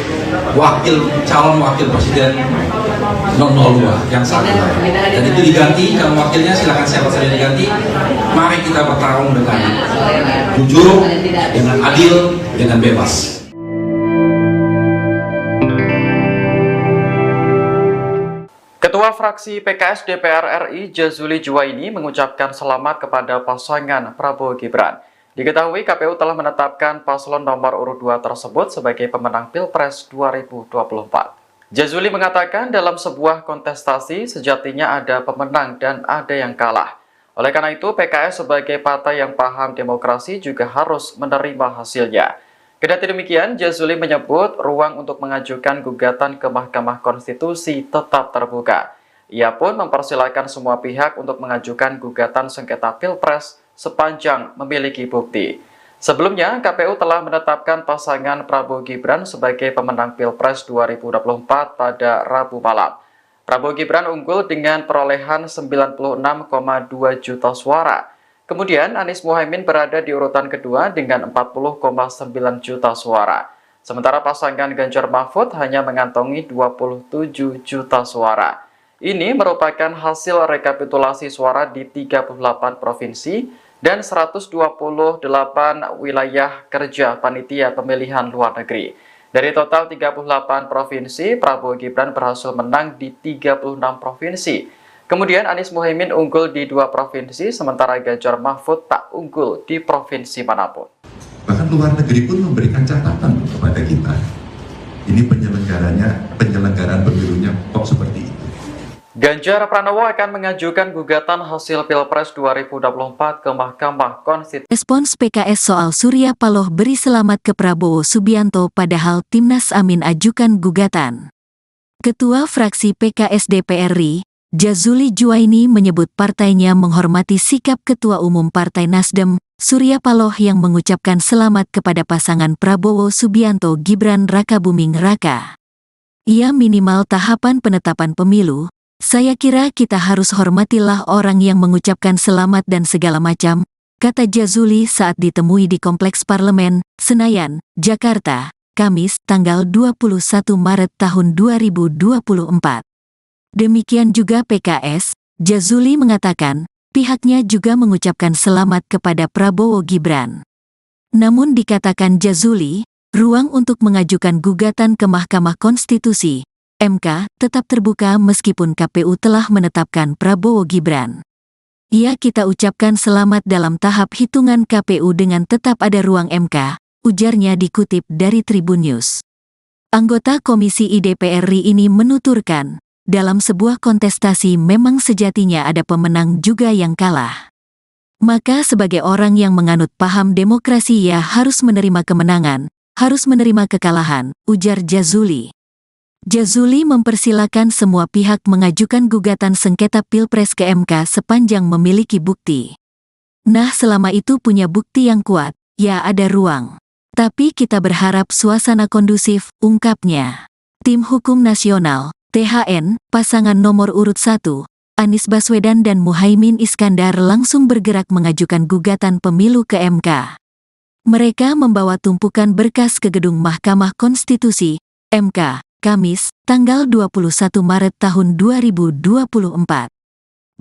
calon wakil presiden 002 yang saat ini. Dan itu diganti, calon wakilnya silakan siapa saja diganti. Mari kita bertarung dengan jujur, dengan adil, dengan bebas. Ketua fraksi PKS DPR RI Jazuli Juwaini mengucapkan selamat kepada pasangan Prabowo Gibran. Diketahui KPU telah menetapkan paslon nomor urut 2 tersebut sebagai pemenang Pilpres 2024. Jazuli mengatakan dalam sebuah kontestasi sejatinya ada pemenang dan ada yang kalah. Oleh karena itu PKS sebagai partai yang paham demokrasi juga harus menerima hasilnya. Kendati demikian, Jazuli menyebut ruang untuk mengajukan gugatan ke Mahkamah Konstitusi tetap terbuka. Ia pun mempersilahkan semua pihak untuk mengajukan gugatan sengketa Pilpres sepanjang memiliki bukti. Sebelumnya, KPU telah menetapkan pasangan Prabowo Gibran sebagai pemenang Pilpres 2024 pada Rabu malam. Prabowo Gibran unggul dengan perolehan 96,2 juta suara. Kemudian Anies Muhaimin berada di urutan kedua dengan 40,9 juta suara. Sementara pasangan Ganjar Mahfud hanya mengantongi 27 juta suara. Ini merupakan hasil rekapitulasi suara di 38 provinsi dan 128 wilayah kerja panitia pemilihan luar negeri. Dari total 38 provinsi, Prabowo Gibran berhasil menang di 36 provinsi. Kemudian Anies Muhaimin unggul di 2 provinsi, sementara Ganjar Mahfud tak unggul di provinsi manapun. Bahkan luar negeri pun memberikan catatan kepada kita. Ini penyelenggaraan pemilunya kok seperti itu. Ganjar Pranowo akan mengajukan gugatan hasil Pilpres 2024 ke Mahkamah Konstitusi. Respons PKS soal Surya Paloh beri selamat ke Prabowo Subianto padahal Timnas Amin ajukan gugatan. Ketua fraksi PKS DPR RI, Jazuli Juwaini menyebut partainya menghormati sikap Ketua Umum Partai Nasdem, Surya Paloh yang mengucapkan selamat kepada pasangan Prabowo Subianto Gibran Rakabuming Raka. Ia minimal tahapan penetapan pemilu. Saya kira kita harus hormatilah orang yang mengucapkan selamat dan segala macam, kata Jazuli saat ditemui di Kompleks Parlemen, Senayan, Jakarta, Kamis, tanggal 21 Maret tahun 2024. Demikian juga PKS, Jazuli mengatakan, pihaknya juga mengucapkan selamat kepada Prabowo Gibran. Namun dikatakan Jazuli, ruang untuk mengajukan gugatan ke Mahkamah Konstitusi MK tetap terbuka meskipun KPU telah menetapkan Prabowo Gibran. Ya, kita ucapkan selamat dalam tahap hitungan KPU dengan tetap ada ruang MK, ujarnya dikutip dari Tribun News. Anggota Komisi IDPR RI ini menuturkan, dalam sebuah kontestasi memang sejatinya ada pemenang juga yang kalah. Maka sebagai orang yang menganut paham demokrasi ia harus menerima kemenangan, harus menerima kekalahan, ujar Jazuli. Jazuli mempersilakan semua pihak mengajukan gugatan sengketa Pilpres ke MK sepanjang memiliki bukti. Nah, selama itu punya bukti yang kuat, ya ada ruang. Tapi kita berharap suasana kondusif, ungkapnya. Tim Hukum Nasional, THN, pasangan nomor urut 1, Anies Baswedan dan Muhaimin Iskandar langsung bergerak mengajukan gugatan pemilu ke MK. Mereka membawa tumpukan berkas ke gedung Mahkamah Konstitusi, MK, Kamis, tanggal 21 Maret tahun 2024.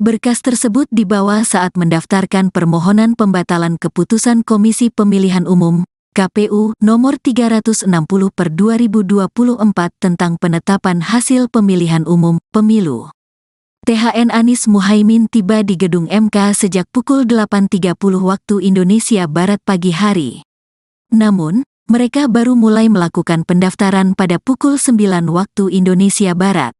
Berkas tersebut dibawa saat mendaftarkan permohonan pembatalan keputusan Komisi Pemilihan Umum, KPU, nomor 360/2024 tentang penetapan hasil pemilihan umum, pemilu. THN Anies Muhaimin tiba di gedung MK sejak pukul 8.30 waktu Indonesia Barat pagi hari. Namun, mereka baru mulai melakukan pendaftaran pada pukul 9 waktu Indonesia Barat.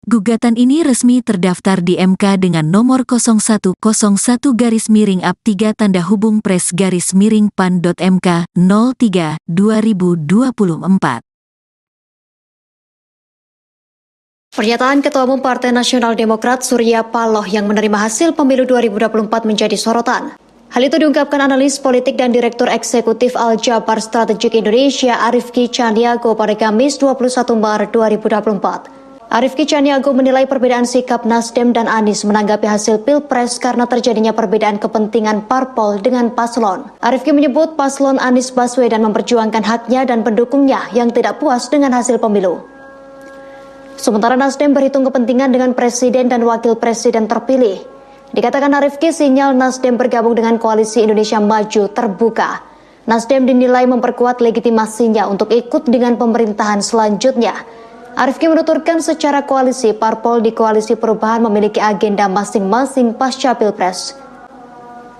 Gugatan ini resmi terdaftar di MK dengan nomor 0101-3-PRES-PAN.MK 03/2024. Pernyataan Ketua Umum Partai Nasional Demokrat Surya Paloh yang menerima hasil pemilu 2024 menjadi sorotan. Hal itu diungkapkan analis politik dan Direktur Eksekutif Al-Jabar Strategik Indonesia Arifki Caniago pada Kamis 21 Maret 2024. Arifki Caniago menilai perbedaan sikap Nasdem dan Anies menanggapi hasil Pilpres karena terjadinya perbedaan kepentingan parpol dengan paslon. Arifki menyebut paslon Anies Baswedan memperjuangkan haknya dan pendukungnya yang tidak puas dengan hasil pemilu. Sementara Nasdem berhitung kepentingan dengan presiden dan wakil presiden terpilih. Dikatakan Arifki, sinyal Nasdem bergabung dengan Koalisi Indonesia Maju terbuka. Nasdem dinilai memperkuat legitimasinya untuk ikut dengan pemerintahan selanjutnya. Arifki menuturkan secara koalisi, parpol di Koalisi Perubahan memiliki agenda masing-masing pasca Pilpres.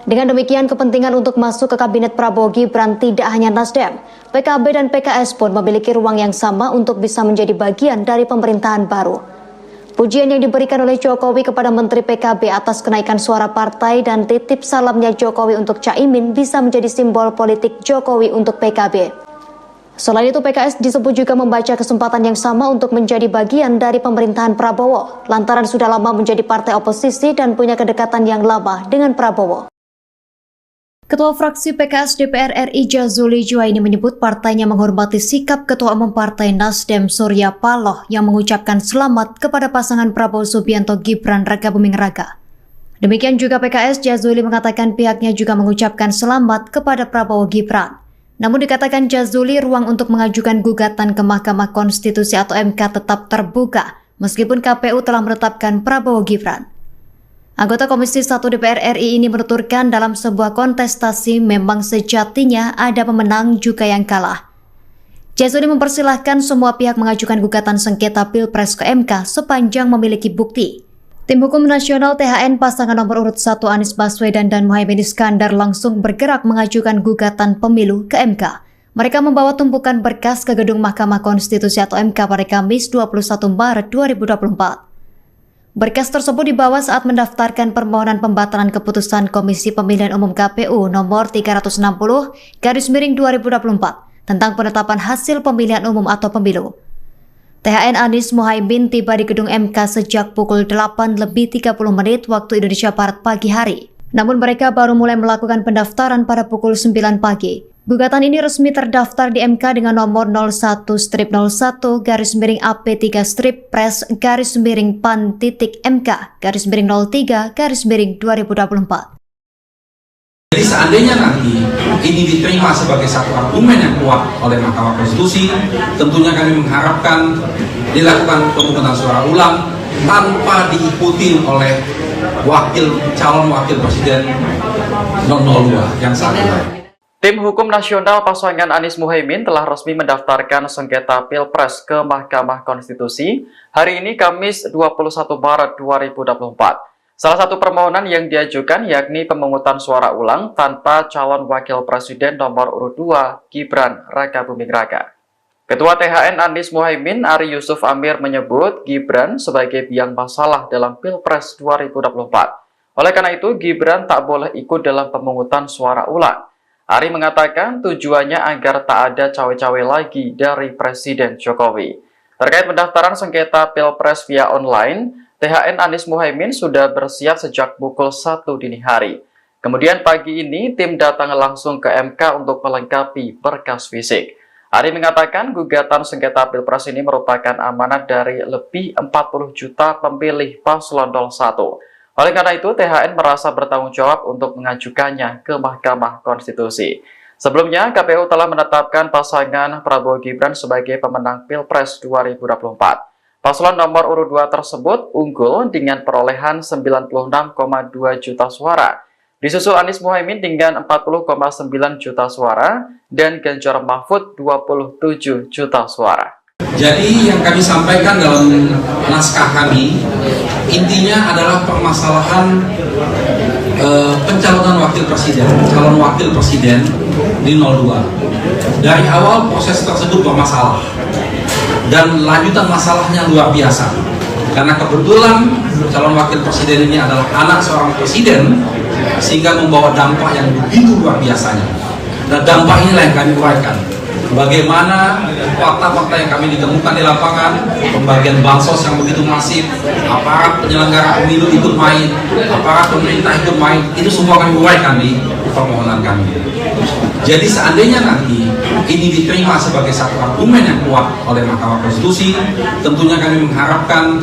Dengan demikian, kepentingan untuk masuk ke Kabinet Prabowo Gibran tidak hanya Nasdem, PKB dan PKS pun memiliki ruang yang sama untuk bisa menjadi bagian dari pemerintahan baru. Pujian yang diberikan oleh Jokowi kepada Menteri PKB atas kenaikan suara partai dan titip salamnya Jokowi untuk Caimin bisa menjadi simbol politik Jokowi untuk PKB. Selain itu, PKS disebut juga membaca kesempatan yang sama untuk menjadi bagian dari pemerintahan Prabowo, lantaran sudah lama menjadi partai oposisi dan punya kedekatan yang lama dengan Prabowo. Ketua fraksi PKS DPR RI Jazuli Juwaini menyebut partainya menghormati sikap Ketua Umum Partai Nasdem Surya Paloh yang mengucapkan selamat kepada pasangan Prabowo Subianto Gibran Rakabuming Raka. Demikian juga PKS, Jazuli mengatakan pihaknya juga mengucapkan selamat kepada Prabowo Gibran. Namun dikatakan Jazuli, ruang untuk mengajukan gugatan ke Mahkamah Konstitusi atau MK tetap terbuka meskipun KPU telah menetapkan Prabowo Gibran. Anggota Komisi 1 DPR RI ini menuturkan dalam sebuah kontestasi memang sejatinya ada pemenang juga yang kalah. Jazuli mempersilahkan semua pihak mengajukan gugatan sengketa Pilpres ke MK sepanjang memiliki bukti. Tim Hukum Nasional THN pasangan nomor urut 1 Anies Baswedan dan Muhaimin Iskandar langsung bergerak mengajukan gugatan pemilu ke MK. Mereka membawa tumpukan berkas ke gedung Mahkamah Konstitusi atau MK pada Kamis 21 Maret 2024. Berkas tersebut dibawa saat mendaftarkan permohonan pembatalan keputusan Komisi Pemilihan Umum KPU nomor 360/2024 tentang penetapan hasil pemilihan umum atau pemilu. THN Anies Muhaimin tiba di gedung MK sejak pukul 8:30 waktu Indonesia Barat pagi hari. Namun mereka baru mulai melakukan pendaftaran pada pukul 9 pagi. Gugatan ini resmi terdaftar di MK dengan nomor 01-01-PRES-PAN.MK-03-2024. Jadi seandainya nanti ini diterima sebagai satu argumen yang kuat oleh Mahkamah Konstitusi, tentunya kami mengharapkan dilakukan pemungutan suara ulang tanpa diikuti oleh calon wakil presiden 002 yang saat ini. Tim Hukum Nasional pasangan Anies Muhaimin telah resmi mendaftarkan sengketa Pilpres ke Mahkamah Konstitusi hari ini Kamis 21 Maret 2024. Salah satu permohonan yang diajukan yakni pemungutan suara ulang tanpa calon wakil presiden nomor urut 2 Gibran Rakabuming Raka. Ketua THN Anies Muhaimin Ari Yusuf Amir menyebut Gibran sebagai biang masalah dalam Pilpres 2024. Oleh karena itu Gibran tak boleh ikut dalam pemungutan suara ulang. Ari mengatakan tujuannya agar tak ada cawe-cawe lagi dari Presiden Jokowi. Terkait pendaftaran sengketa Pilpres via online, THN Anies Muhaimin sudah bersiap sejak pukul 1 dini hari. Kemudian pagi ini tim datang langsung ke MK untuk melengkapi berkas fisik. Ari mengatakan gugatan sengketa Pilpres ini merupakan amanat dari lebih 40 juta pemilih paslon 01. Oleh karena itu, THN merasa bertanggung jawab untuk mengajukannya ke Mahkamah Konstitusi. Sebelumnya, KPU telah menetapkan pasangan Prabowo Gibran sebagai pemenang Pilpres 2024. Paslon nomor urut 2 tersebut unggul dengan perolehan 96,2 juta suara. Disusul Anies Muhaimin dengan 40,9 juta suara dan Ganjar Mahfud 27 juta suara. Jadi yang kami sampaikan dalam naskah kami, intinya adalah permasalahan pencalonan wakil presiden, calon wakil presiden di 02. Dari awal proses tersebut bermasalah dan lanjutan masalahnya luar biasa. Karena kebetulan calon wakil presiden ini adalah anak seorang presiden, sehingga membawa dampak yang begitu luar biasanya. Dan dampak inilah yang kami uraikan. Bagaimana fakta-fakta yang kami ditemukan di lapangan, pembagian bansos yang begitu masif, aparat penyelenggara pemilu ikut main, aparat pemerintah ikut main, itu semua kami uraikan di permohonan kami. Jadi seandainya nanti ini diterima sebagai satu argumen yang kuat oleh Mahkamah Konstitusi, tentunya kami mengharapkan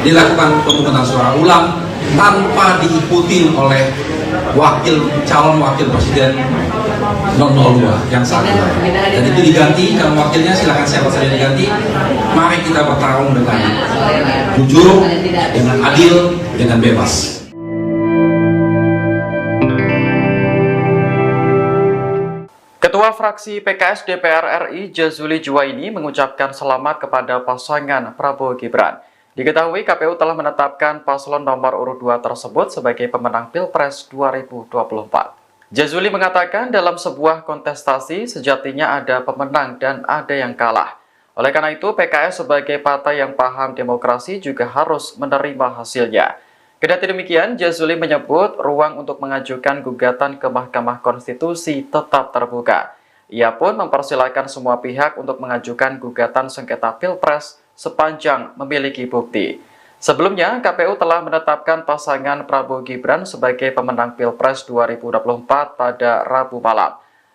dilakukan pemungutan suara ulang tanpa diikuti oleh calon wakil presiden 002 yang saat ini. Dan itu diganti, calon wakilnya silakan siapa saja diganti. Mari kita bertarung dengan jujur, dengan adil, dengan bebas. Ketua fraksi PKS DPR RI Jazuli Juwaini mengucapkan selamat kepada pasangan Prabowo Gibran. Diketahui KPU telah menetapkan paslon nomor urut 2 tersebut sebagai pemenang Pilpres 2024. Jazuli mengatakan dalam sebuah kontestasi sejatinya ada pemenang dan ada yang kalah. Oleh karena itu PKS sebagai partai yang paham demokrasi juga harus menerima hasilnya. Kendati demikian, Jazuli menyebut ruang untuk mengajukan gugatan ke Mahkamah Konstitusi tetap terbuka. Ia pun mempersilahkan semua pihak untuk mengajukan gugatan sengketa Pilpres sepanjang memiliki bukti. Sebelumnya, KPU telah menetapkan pasangan Prabowo Gibran sebagai pemenang Pilpres 2024 pada Rabu malam.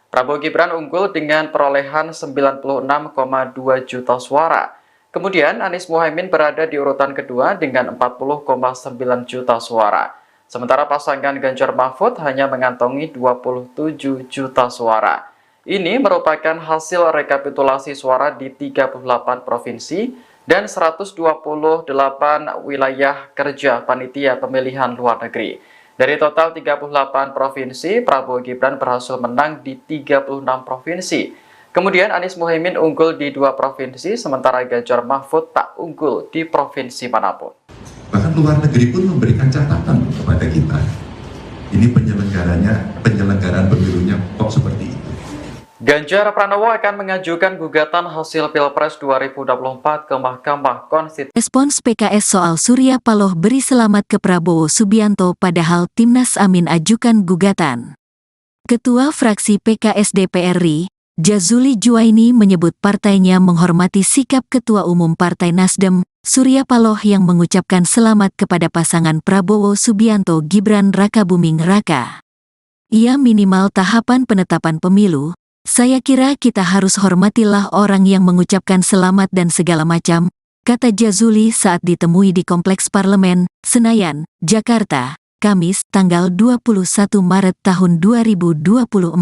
Prabowo Gibran unggul dengan perolehan 96,2 juta suara. Kemudian Anies Muhaimin berada di urutan kedua dengan 40,9 juta suara. Sementara pasangan Ganjar Mahfud hanya mengantongi 27 juta suara. Ini merupakan hasil rekapitulasi suara di 38 provinsi dan 128 wilayah kerja panitia pemilihan luar negeri. Dari total 38 provinsi, Prabowo Gibran berhasil menang di 36 provinsi. Kemudian Anies Muhaimin unggul di 2 provinsi, sementara Ganjar Mahfud tak unggul di provinsi manapun. Bahkan luar negeri pun memberikan catatan kepada kita. Ini penyelenggaraan pemilunya kok seperti itu. Ganjar Pranowo akan mengajukan gugatan hasil Pilpres 2024 ke Mahkamah Konstitusi. Respons PKS soal Surya Paloh beri selamat ke Prabowo Subianto padahal Timnas Amin ajukan gugatan. Ketua fraksi PKS DPR RI, Jazuli Juwaini menyebut partainya menghormati sikap Ketua Umum Partai Nasdem, Surya Paloh yang mengucapkan selamat kepada pasangan Prabowo Subianto Gibran Rakabuming Raka. Ia minimal tahapan penetapan pemilu. Saya kira kita harus hormatilah orang yang mengucapkan selamat dan segala macam, kata Jazuli saat ditemui di Kompleks Parlemen, Senayan, Jakarta, Kamis, tanggal 21 Maret tahun 2024.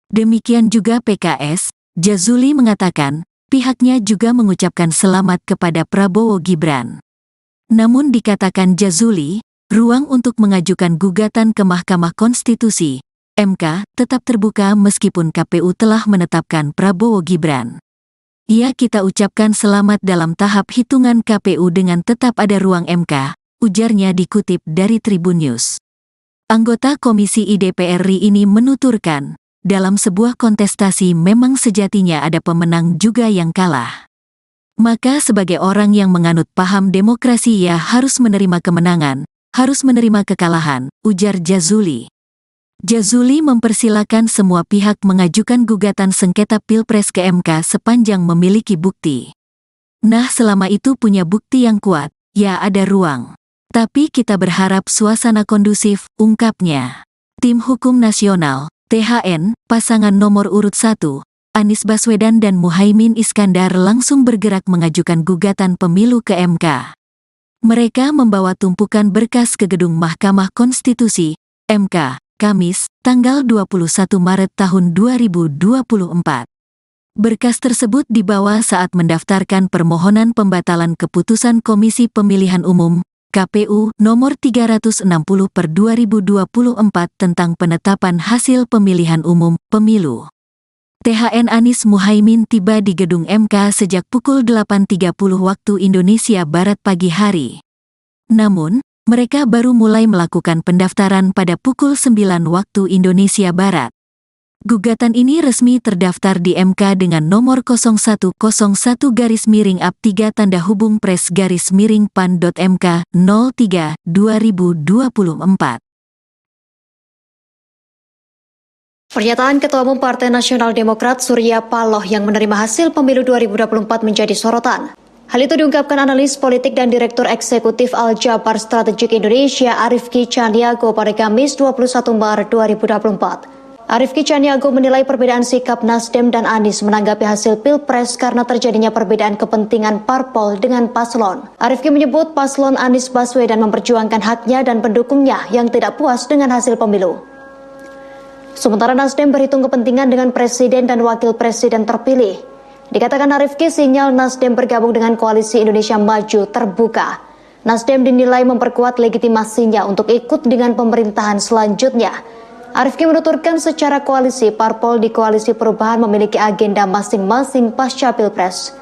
Demikian juga PKS, Jazuli mengatakan, pihaknya juga mengucapkan selamat kepada Prabowo Gibran. Namun dikatakan Jazuli, ruang untuk mengajukan gugatan ke Mahkamah Konstitusi MK tetap terbuka meskipun KPU telah menetapkan Prabowo Gibran. Ya, kita ucapkan selamat dalam tahap hitungan KPU dengan tetap ada ruang MK, ujarnya dikutip dari Tribun News. Anggota Komisi IDPR RI ini menuturkan, dalam sebuah kontestasi memang sejatinya ada pemenang juga yang kalah. Maka sebagai orang yang menganut paham demokrasi ya harus menerima kemenangan, harus menerima kekalahan, ujar Jazuli. Jazuli mempersilakan semua pihak mengajukan gugatan sengketa Pilpres ke MK sepanjang memiliki bukti. Nah, selama itu punya bukti yang kuat, ya ada ruang. Tapi kita berharap suasana kondusif, ungkapnya. Tim Hukum Nasional, THN, pasangan nomor urut 1, Anies Baswedan dan Muhaimin Iskandar langsung bergerak mengajukan gugatan pemilu ke MK. Mereka membawa tumpukan berkas ke gedung Mahkamah Konstitusi, MK, Kamis, tanggal 21 Maret tahun 2024. Berkas tersebut dibawa saat mendaftarkan permohonan pembatalan keputusan Komisi Pemilihan Umum, KPU, nomor 360/2024 tentang penetapan hasil pemilihan umum, pemilu. THN Anies Muhaimin tiba di gedung MK sejak pukul 8.30 waktu Indonesia Barat pagi hari. Namun, mereka baru mulai melakukan pendaftaran pada pukul 9 waktu Indonesia Barat. Gugatan ini resmi terdaftar di MK dengan nomor 0101-3-PRES-PAN.MK 03/2024. Pernyataan Ketua Umum Partai Nasional Demokrat Surya Paloh yang menerima hasil pemilu 2024 menjadi sorotan. Hal itu diungkapkan analis politik dan Direktur Eksekutif Al-Jabar Strategik Indonesia Arifki Caniago pada Kamis 21 Maret 2024. Arifki Caniago menilai perbedaan sikap Nasdem dan Anies menanggapi hasil Pilpres karena terjadinya perbedaan kepentingan parpol dengan paslon. Arifki menyebut paslon Anies Baswedan memperjuangkan haknya dan pendukungnya yang tidak puas dengan hasil pemilu. Sementara Nasdem berhitung kepentingan dengan presiden dan wakil presiden terpilih. Dikatakan Arifki, sinyal Nasdem bergabung dengan Koalisi Indonesia Maju terbuka. Nasdem dinilai memperkuat legitimasinya untuk ikut dengan pemerintahan selanjutnya. Arifki menuturkan secara koalisi, parpol di Koalisi Perubahan memiliki agenda masing-masing pasca Pilpres.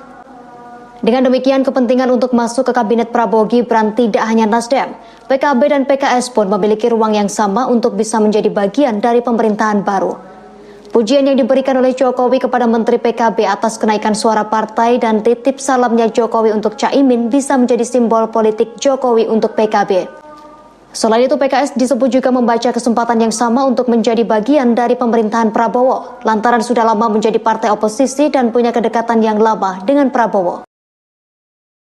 Dengan demikian, kepentingan untuk masuk ke Kabinet Prabowo Gibran tidak hanya Nasdem, PKB dan PKS pun memiliki ruang yang sama untuk bisa menjadi bagian dari pemerintahan baru. Pujian yang diberikan oleh Jokowi kepada Menteri PKB atas kenaikan suara partai dan titip salamnya Jokowi untuk Caimin bisa menjadi simbol politik Jokowi untuk PKB. Selain itu, PKS disebut juga membaca kesempatan yang sama untuk menjadi bagian dari pemerintahan Prabowo, lantaran sudah lama menjadi partai oposisi dan punya kedekatan yang lama dengan Prabowo.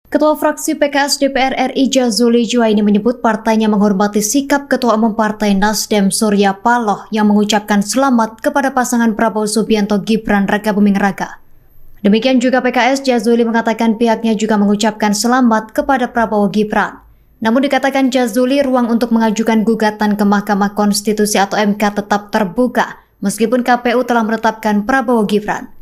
Ketua fraksi PKS DPR RI Jazuli Juwaini menyebut partainya menghormati sikap Ketua Umum Partai Nasdem Surya Paloh yang mengucapkan selamat kepada pasangan Prabowo Subianto Gibran Rakabuming Raka. Demikian juga PKS, Jazuli mengatakan pihaknya juga mengucapkan selamat kepada Prabowo Gibran. Namun dikatakan Jazuli, ruang untuk mengajukan gugatan ke Mahkamah Konstitusi atau MK tetap terbuka meskipun KPU telah menetapkan Prabowo Gibran.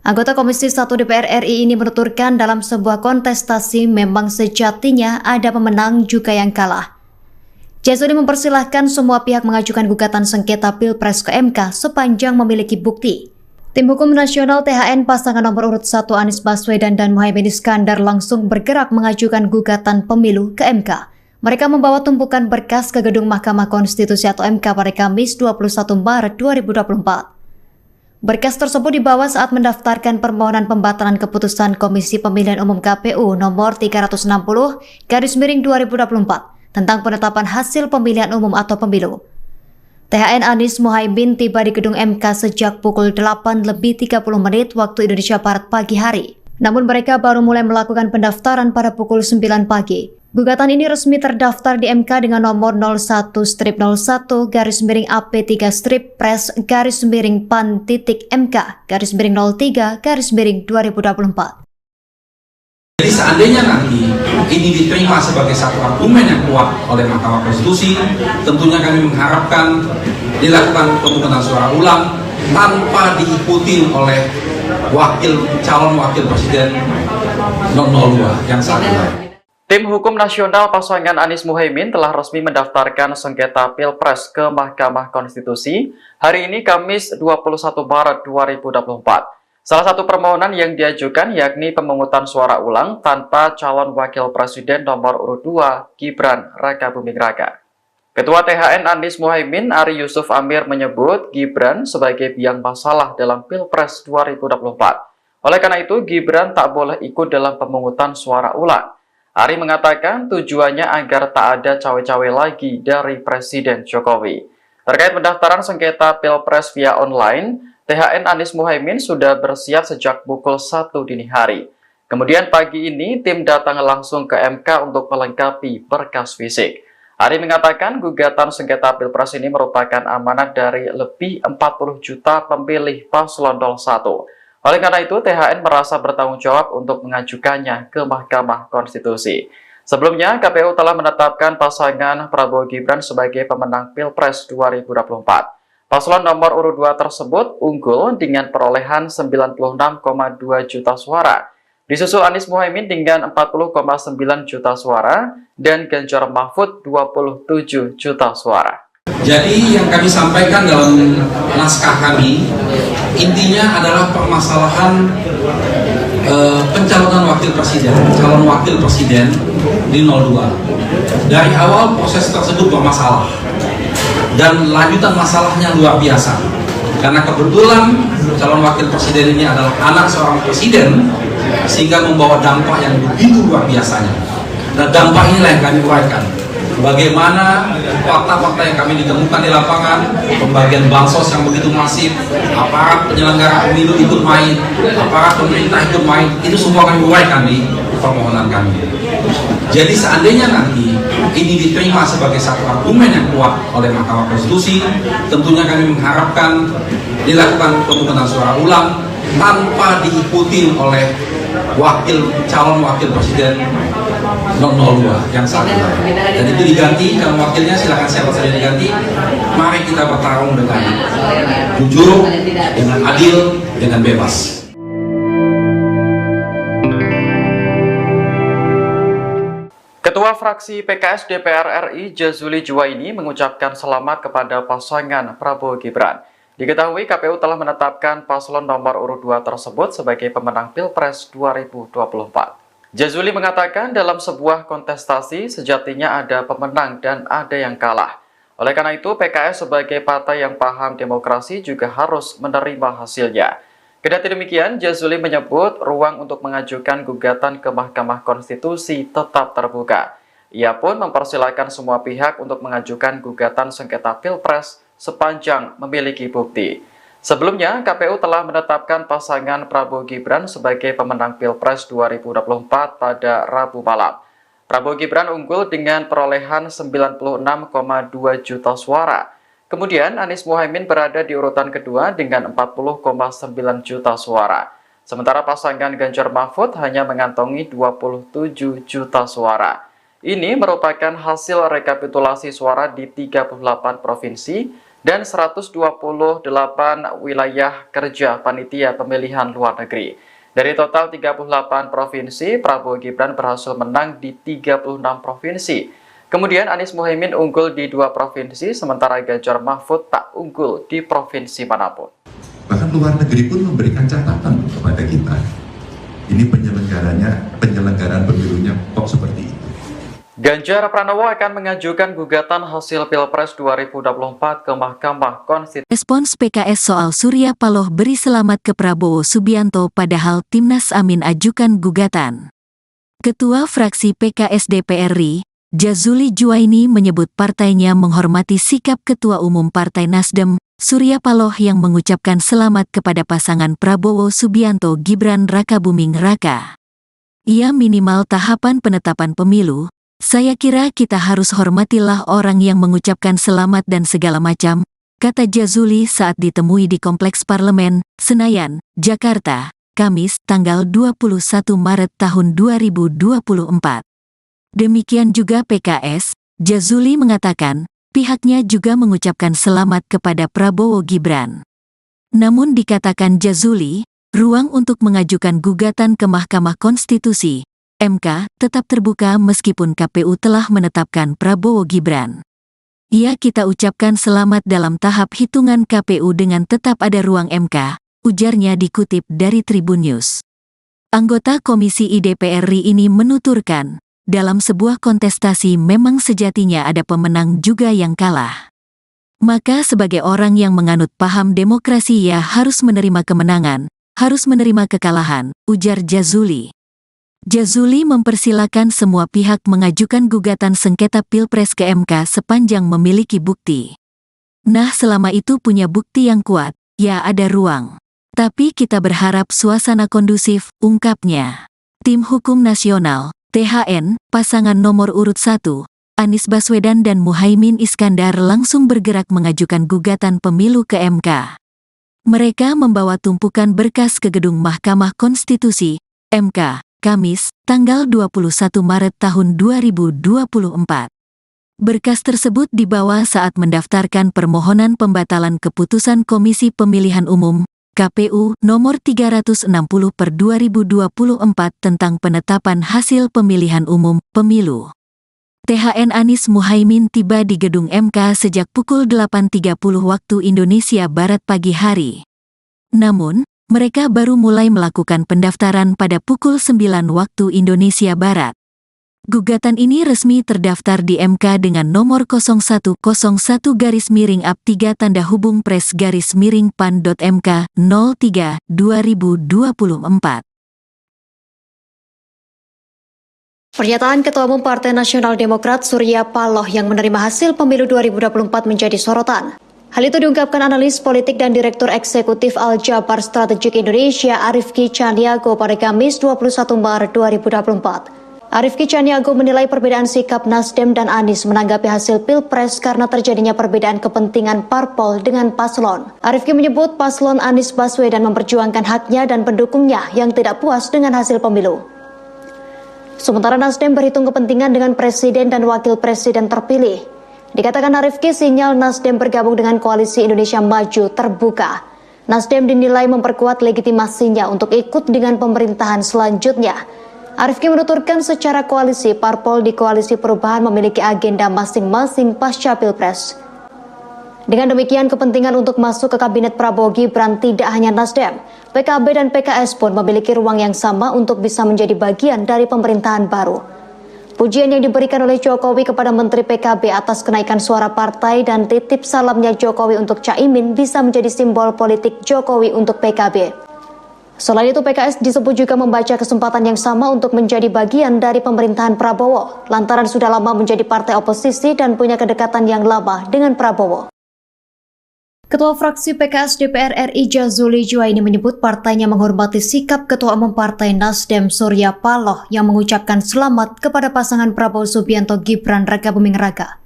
Anggota Komisi 1 DPR RI ini menuturkan dalam sebuah kontestasi memang sejatinya ada pemenang juga yang kalah. Jazuli mempersilahkan semua pihak mengajukan gugatan sengketa Pilpres ke MK sepanjang memiliki bukti. Tim Hukum Nasional THN pasangan nomor urut 1 Anies Baswedan dan Muhaimin Iskandar langsung bergerak mengajukan gugatan pemilu ke MK. Mereka membawa tumpukan berkas ke gedung Mahkamah Konstitusi atau MK pada Kamis 21 Maret 2024. Berkas tersebut dibawa saat mendaftarkan permohonan pembatalan keputusan Komisi Pemilihan Umum KPU nomor 360/2024 tentang penetapan hasil pemilihan umum atau pemilu. THN Anies Muhaimin tiba di gedung MK sejak pukul 8:30 waktu Indonesia Barat pagi hari. Namun mereka baru mulai melakukan pendaftaran pada pukul 9 pagi. Gugatan ini resmi terdaftar di MK dengan nomor 01-01-PAN-PAN-3/PAN-MK-03/2024. Jadi seandainya nanti ini diterima sebagai satu argumen yang kuat oleh Mahkamah Konstitusi, tentunya kami mengharapkan dilakukan pemungutan suara ulang tanpa diikuti oleh calon wakil presiden 002 yang saat ini. Tim Hukum Nasional pasangan Anies Muhaimin telah resmi mendaftarkan sengketa Pilpres ke Mahkamah Konstitusi hari ini Kamis 21 Maret 2024. Salah satu permohonan yang diajukan yakni pemungutan suara ulang tanpa calon wakil presiden nomor urut 2 Gibran Rakabuming Raka. Ketua THN Anies Muhaimin Ari Yusuf Amir menyebut Gibran sebagai biang masalah dalam Pilpres 2024. Oleh karena itu, Gibran tak boleh ikut dalam pemungutan suara ulang. Ari mengatakan tujuannya agar tak ada cawe-cawe lagi dari Presiden Jokowi. Terkait pendaftaran sengketa Pilpres via online, THN Anies Muhaimin sudah bersiap sejak pukul 1 dini hari. Kemudian pagi ini tim datang langsung ke MK untuk melengkapi berkas fisik. Ari mengatakan gugatan sengketa Pilpres ini merupakan amanat dari lebih 40 juta pemilih paslon 01. Oleh karena itu, THN merasa bertanggung jawab untuk mengajukannya ke Mahkamah Konstitusi. Sebelumnya, KPU telah menetapkan pasangan Prabowo Gibran sebagai pemenang Pilpres 2024. Paslon nomor urut 2 tersebut unggul dengan perolehan 96,2 juta suara. Disusul Anies Muhaimin dengan 40,9 juta suara dan Ganjar Mahfud 27 juta suara. Jadi yang kami sampaikan dalam naskah kami, intinya adalah permasalahan pencalonan calon wakil presiden di 02. Dari awal proses tersebut bermasalah dan lanjutan masalahnya luar biasa. Karena kebetulan calon wakil presiden ini adalah anak seorang presiden, sehingga membawa dampak yang begitu luar biasanya. Dan dampak inilah yang kami uraikan. Bagaimana fakta-fakta yang kami ditemukan di lapangan, pembagian bansos yang begitu masif, aparat penyelenggara pemilu ikut main, aparat pemerintah ikut main, itu semua kami uraikan di permohonan kami. Jadi seandainya nanti ini diterima sebagai satu argumen yang kuat oleh Mahkamah Konstitusi, tentunya kami mengharapkan dilakukan pemungutan suara ulang tanpa diikuti oleh calon wakil presiden 002 yang saat ini. Dan itu diganti, kalau wakilnya silakan siapa saja diganti. Mari kita bertarung dengan jujur, dengan adil, dengan bebas. Ketua fraksi PKS DPR RI Jazuli Juwaini mengucapkan selamat kepada pasangan Prabowo Gibran. Diketahui KPU telah menetapkan paslon nomor urut 2 tersebut sebagai pemenang Pilpres 2024. Jazuli mengatakan dalam sebuah kontestasi sejatinya ada pemenang dan ada yang kalah. Oleh karena itu, PKS sebagai partai yang paham demokrasi juga harus menerima hasilnya. Kendati demikian, Jazuli menyebut ruang untuk mengajukan gugatan ke Mahkamah Konstitusi tetap terbuka. Ia pun mempersilahkan semua pihak untuk mengajukan gugatan sengketa Pilpres sepanjang memiliki bukti. Sebelumnya, KPU telah menetapkan pasangan Prabowo Gibran sebagai pemenang Pilpres 2024 pada Rabu malam. Prabowo Gibran unggul dengan perolehan 96,2 juta suara. Kemudian Anies Muhaimin berada di urutan kedua dengan 40,9 juta suara. Sementara pasangan Ganjar Mahfud hanya mengantongi 27 juta suara. Ini merupakan hasil rekapitulasi suara di 38 provinsi dan 128 wilayah kerja panitia pemilihan luar negeri. Dari total 38 provinsi, Prabowo Gibran berhasil menang di 36 provinsi. Kemudian Anies Muhaimin unggul di 2 provinsi, sementara Ganjar Mahfud tak unggul di provinsi manapun. Bahkan luar negeri pun memberikan catatan kepada kita. Ini penyelenggaraan pemilunya kok seperti itu. Ganjar Pranowo akan mengajukan gugatan hasil Pilpres 2024 ke Mahkamah Konstitusi. Respons PKS soal Surya Paloh beri selamat ke Prabowo Subianto padahal Timnas Amin ajukan gugatan. Ketua fraksi PKS DPR RI, Jazuli Juwaini menyebut partainya menghormati sikap Ketua Umum Partai Nasdem, Surya Paloh yang mengucapkan selamat kepada pasangan Prabowo Subianto Gibran Rakabuming Raka. Ia minimal tahapan penetapan pemilu. Saya kira kita harus hormatilah orang yang mengucapkan selamat dan segala macam, kata Jazuli saat ditemui di Kompleks Parlemen, Senayan, Jakarta, Kamis, tanggal 21 Maret tahun 2024. Demikian juga PKS, Jazuli mengatakan, pihaknya juga mengucapkan selamat kepada Prabowo Gibran. Namun dikatakan Jazuli, ruang untuk mengajukan gugatan ke Mahkamah Konstitusi (MK) tetap terbuka meskipun KPU telah menetapkan Prabowo Gibran. Ya, kita ucapkan selamat dalam tahap hitungan KPU dengan tetap ada ruang MK, ujarnya dikutip dari Tribun News. Anggota Komisi DPR RI ini menuturkan, dalam sebuah kontestasi memang sejatinya ada pemenang juga yang kalah. Maka sebagai orang yang menganut paham demokrasi ia harus menerima kemenangan, harus menerima kekalahan, ujar Jazuli. Jazuli mempersilakan semua pihak mengajukan gugatan sengketa Pilpres ke MK sepanjang memiliki bukti. Nah, selama itu punya bukti yang kuat, ya ada ruang. Tapi kita berharap suasana kondusif, ungkapnya. Tim Hukum Nasional, THN, pasangan nomor urut 1, Anies Baswedan dan Muhaimin Iskandar langsung bergerak mengajukan gugatan pemilu ke MK. Mereka membawa tumpukan berkas ke gedung Mahkamah Konstitusi, MK, Kamis, tanggal 21 Maret tahun 2024. Berkas tersebut dibawa saat mendaftarkan permohonan pembatalan keputusan Komisi Pemilihan Umum, KPU, nomor 360/2024 tentang penetapan hasil pemilihan umum, pemilu. THN Anies Muhaimin tiba di gedung MK sejak pukul 8.30 waktu Indonesia Barat pagi hari. Namun, mereka baru mulai melakukan pendaftaran pada pukul 9 waktu Indonesia Barat. Gugatan ini resmi terdaftar di MK dengan nomor 0101-3-PRES-PAN.MK 03/2024. Pernyataan Ketua Umum Partai Nasional Demokrat Surya Paloh yang menerima hasil pemilu 2024 menjadi sorotan. Hal itu diungkapkan analis politik dan Direktur Eksekutif Al-Jabar Strategik Indonesia Arifki Caniago pada Kamis 21 Maret 2024. Arifki Caniago menilai perbedaan sikap Nasdem dan Anies menanggapi hasil Pilpres karena terjadinya perbedaan kepentingan parpol dengan paslon. Arifki menyebut paslon Anies Baswedan memperjuangkan haknya dan pendukungnya yang tidak puas dengan hasil pemilu. Sementara Nasdem berhitung kepentingan dengan presiden dan wakil presiden terpilih. Dikatakan Arifki, sinyal Nasdem bergabung dengan Koalisi Indonesia Maju terbuka. Nasdem dinilai memperkuat legitimasinya untuk ikut dengan pemerintahan selanjutnya. Arifki menuturkan secara koalisi, parpol di Koalisi Perubahan memiliki agenda masing-masing pasca Pilpres. Dengan demikian, kepentingan untuk masuk ke Kabinet Prabowo Gibran tidak hanya Nasdem, PKB dan PKS pun memiliki ruang yang sama untuk bisa menjadi bagian dari pemerintahan baru. Pujian yang diberikan oleh Jokowi kepada Menteri PKB atas kenaikan suara partai dan titip salamnya Jokowi untuk Caimin bisa menjadi simbol politik Jokowi untuk PKB. Selain itu, PKS disebut juga membaca kesempatan yang sama untuk menjadi bagian dari pemerintahan Prabowo, lantaran sudah lama menjadi partai oposisi dan punya kedekatan yang lama dengan Prabowo. Ketua fraksi PKS DPR RI Jazuli Juwaini menyebut partainya menghormati sikap Ketua Umum Partai Nasdem Surya Paloh yang mengucapkan selamat kepada pasangan Prabowo Subianto Gibran Rakabuming Raka.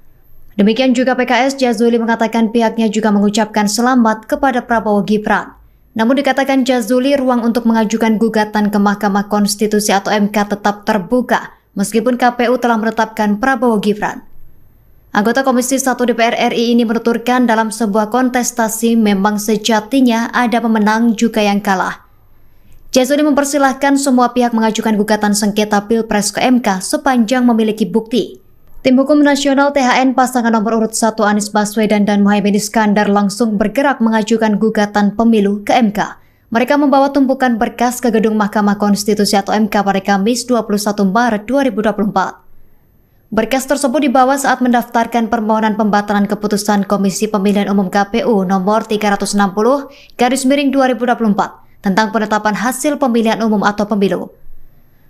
Demikian juga PKS, Jazuli mengatakan pihaknya juga mengucapkan selamat kepada Prabowo Gibran. Namun dikatakan Jazuli, ruang untuk mengajukan gugatan ke Mahkamah Konstitusi atau MK tetap terbuka meskipun KPU telah menetapkan Prabowo Gibran. Anggota Komisi 1 DPR RI ini menuturkan dalam sebuah kontestasi memang sejatinya ada pemenang juga yang kalah. Jazuli mempersilahkan semua pihak mengajukan gugatan sengketa Pilpres ke MK sepanjang memiliki bukti. Tim Hukum Nasional THN pasangan nomor urut 1 Anies Baswedan dan Muhaimin Iskandar langsung bergerak mengajukan gugatan pemilu ke MK. Mereka membawa tumpukan berkas ke gedung Mahkamah Konstitusi atau MK pada Kamis 21 Maret 2024. Berkas tersebut dibawa saat mendaftarkan permohonan pembatalan keputusan Komisi Pemilihan Umum KPU nomor 360/2024 tentang penetapan hasil pemilihan umum atau pemilu.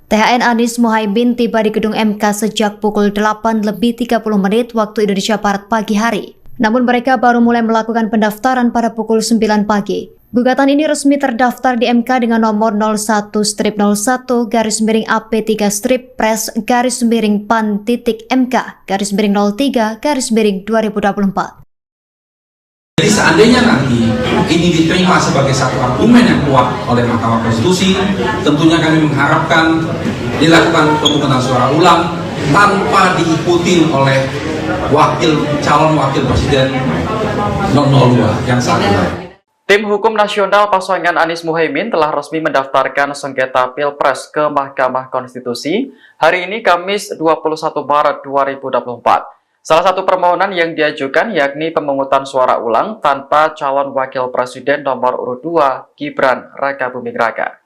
THN Anies Muhaimin tiba di gedung MK sejak pukul 8:30 waktu Indonesia Barat pagi hari. Namun mereka baru mulai melakukan pendaftaran pada pukul 9 pagi. Gugatan ini resmi terdaftar di MK dengan nomor 01-01-PRES-PAN.MK-03-2024. Jadi seandainya nanti ini diterima sebagai satu argumen yang kuat oleh Mahkamah Konstitusi, tentunya kami mengharapkan dilakukan pemungutan suara ulang tanpa diikuti oleh calon wakil presiden 002 yang saat ini. Tim Hukum Nasional pasangan Anies Muhaimin telah resmi mendaftarkan sengketa Pilpres ke Mahkamah Konstitusi hari ini Kamis 21 Maret 2024. Salah satu permohonan yang diajukan yakni pemungutan suara ulang tanpa calon wakil presiden nomor urut 2 Gibran Rakabuming Raka.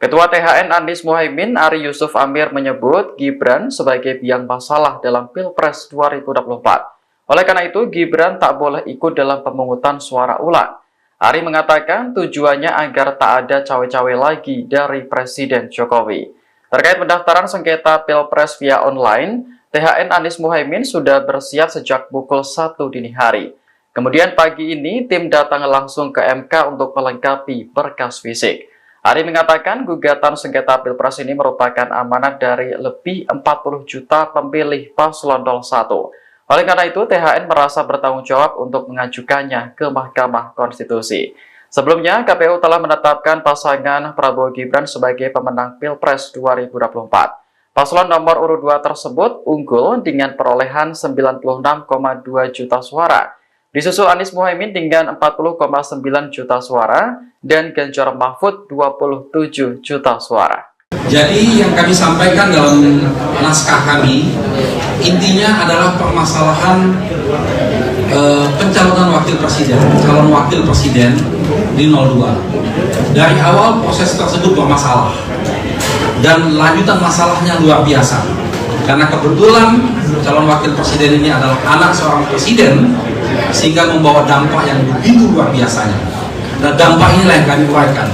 Ketua THN Anies Muhaimin Ari Yusuf Amir menyebut Gibran sebagai biang masalah dalam Pilpres 2024. Oleh karena itu Gibran tak boleh ikut dalam pemungutan suara ulang. Ari mengatakan tujuannya agar tak ada cawe-cawe lagi dari Presiden Jokowi. Terkait pendaftaran sengketa Pilpres via online, THN Anies Muhaimin sudah bersiap sejak pukul 1 dini hari. Kemudian pagi ini tim datang langsung ke MK untuk melengkapi berkas fisik. Ari mengatakan gugatan sengketa Pilpres ini merupakan amanat dari lebih 40 juta pemilih paslon 01. Oleh karena itu, THN merasa bertanggung jawab untuk mengajukannya ke Mahkamah Konstitusi. Sebelumnya, KPU telah menetapkan pasangan Prabowo Gibran sebagai pemenang Pilpres 2024. Paslon nomor urut 2 tersebut unggul dengan perolehan 96,2 juta suara. Disusul Anies Muhaimin dengan 40,9 juta suara dan Ganjar Mahfud 27 juta suara. Jadi yang kami sampaikan dalam naskah kami, intinya adalah permasalahan pencalonan wakil presiden, calon wakil presiden di 02. Dari awal proses tersebut bermasalah dan lanjutan masalahnya luar biasa. Karena kebetulan calon wakil presiden ini adalah anak seorang presiden, sehingga membawa dampak yang begitu luar biasanya. Dan dampak inilah yang kami uraikan.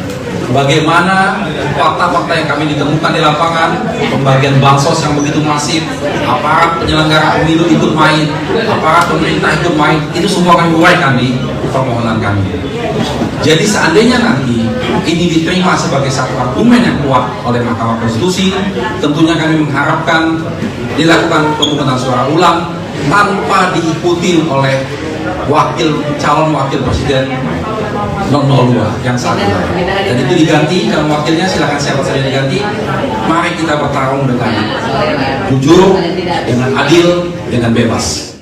Bagaimana fakta-fakta yang kami ditemukan di lapangan, pembagian bansos yang begitu masif, aparat penyelenggara pemilu ikut main, aparat pemerintah ikut main, itu semua kami uraikan di permohonan kami. Jadi seandainya nanti ini diterima sebagai satu argumen yang kuat oleh Mahkamah Konstitusi, tentunya kami mengharapkan dilakukan pemungutan suara ulang tanpa diikuti oleh calon wakil presiden 002 yang saat ini. Dan itu diganti, calon wakilnya silakan siapa saja diganti. Mari kita bertarung dengan jujur, dengan adil, dengan bebas.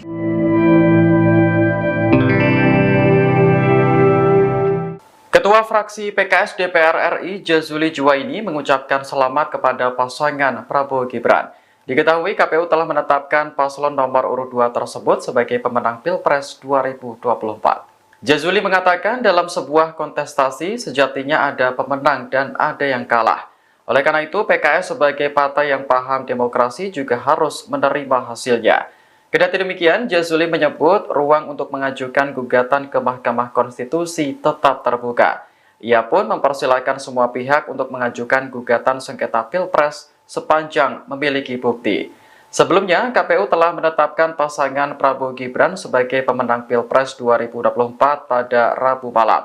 Ketua fraksi PKS DPR RI Jazuli Juwaini mengucapkan selamat kepada pasangan Prabowo Gibran. Diketahui KPU telah menetapkan paslon nomor urut 2 tersebut sebagai pemenang Pilpres 2024. Jazuli mengatakan dalam sebuah kontestasi sejatinya ada pemenang dan ada yang kalah. Oleh karena itu PKS sebagai partai yang paham demokrasi juga harus menerima hasilnya. Kendati demikian, Jazuli menyebut ruang untuk mengajukan gugatan ke Mahkamah Konstitusi tetap terbuka. Ia pun mempersilahkan semua pihak untuk mengajukan gugatan sengketa Pilpres sepanjang memiliki bukti. Sebelumnya, KPU telah menetapkan pasangan Prabowo Gibran sebagai pemenang Pilpres 2024 pada Rabu malam.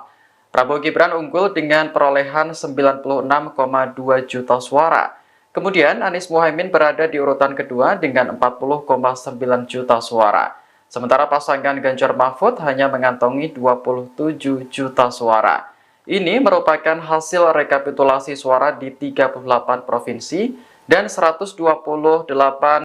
Prabowo Gibran unggul dengan perolehan 96,2 juta suara. Kemudian Anies Muhaimin berada di urutan kedua dengan 40,9 juta suara. Sementara pasangan Ganjar Mahfud hanya mengantongi 27 juta suara. Ini merupakan hasil rekapitulasi suara di 38 provinsi dan 128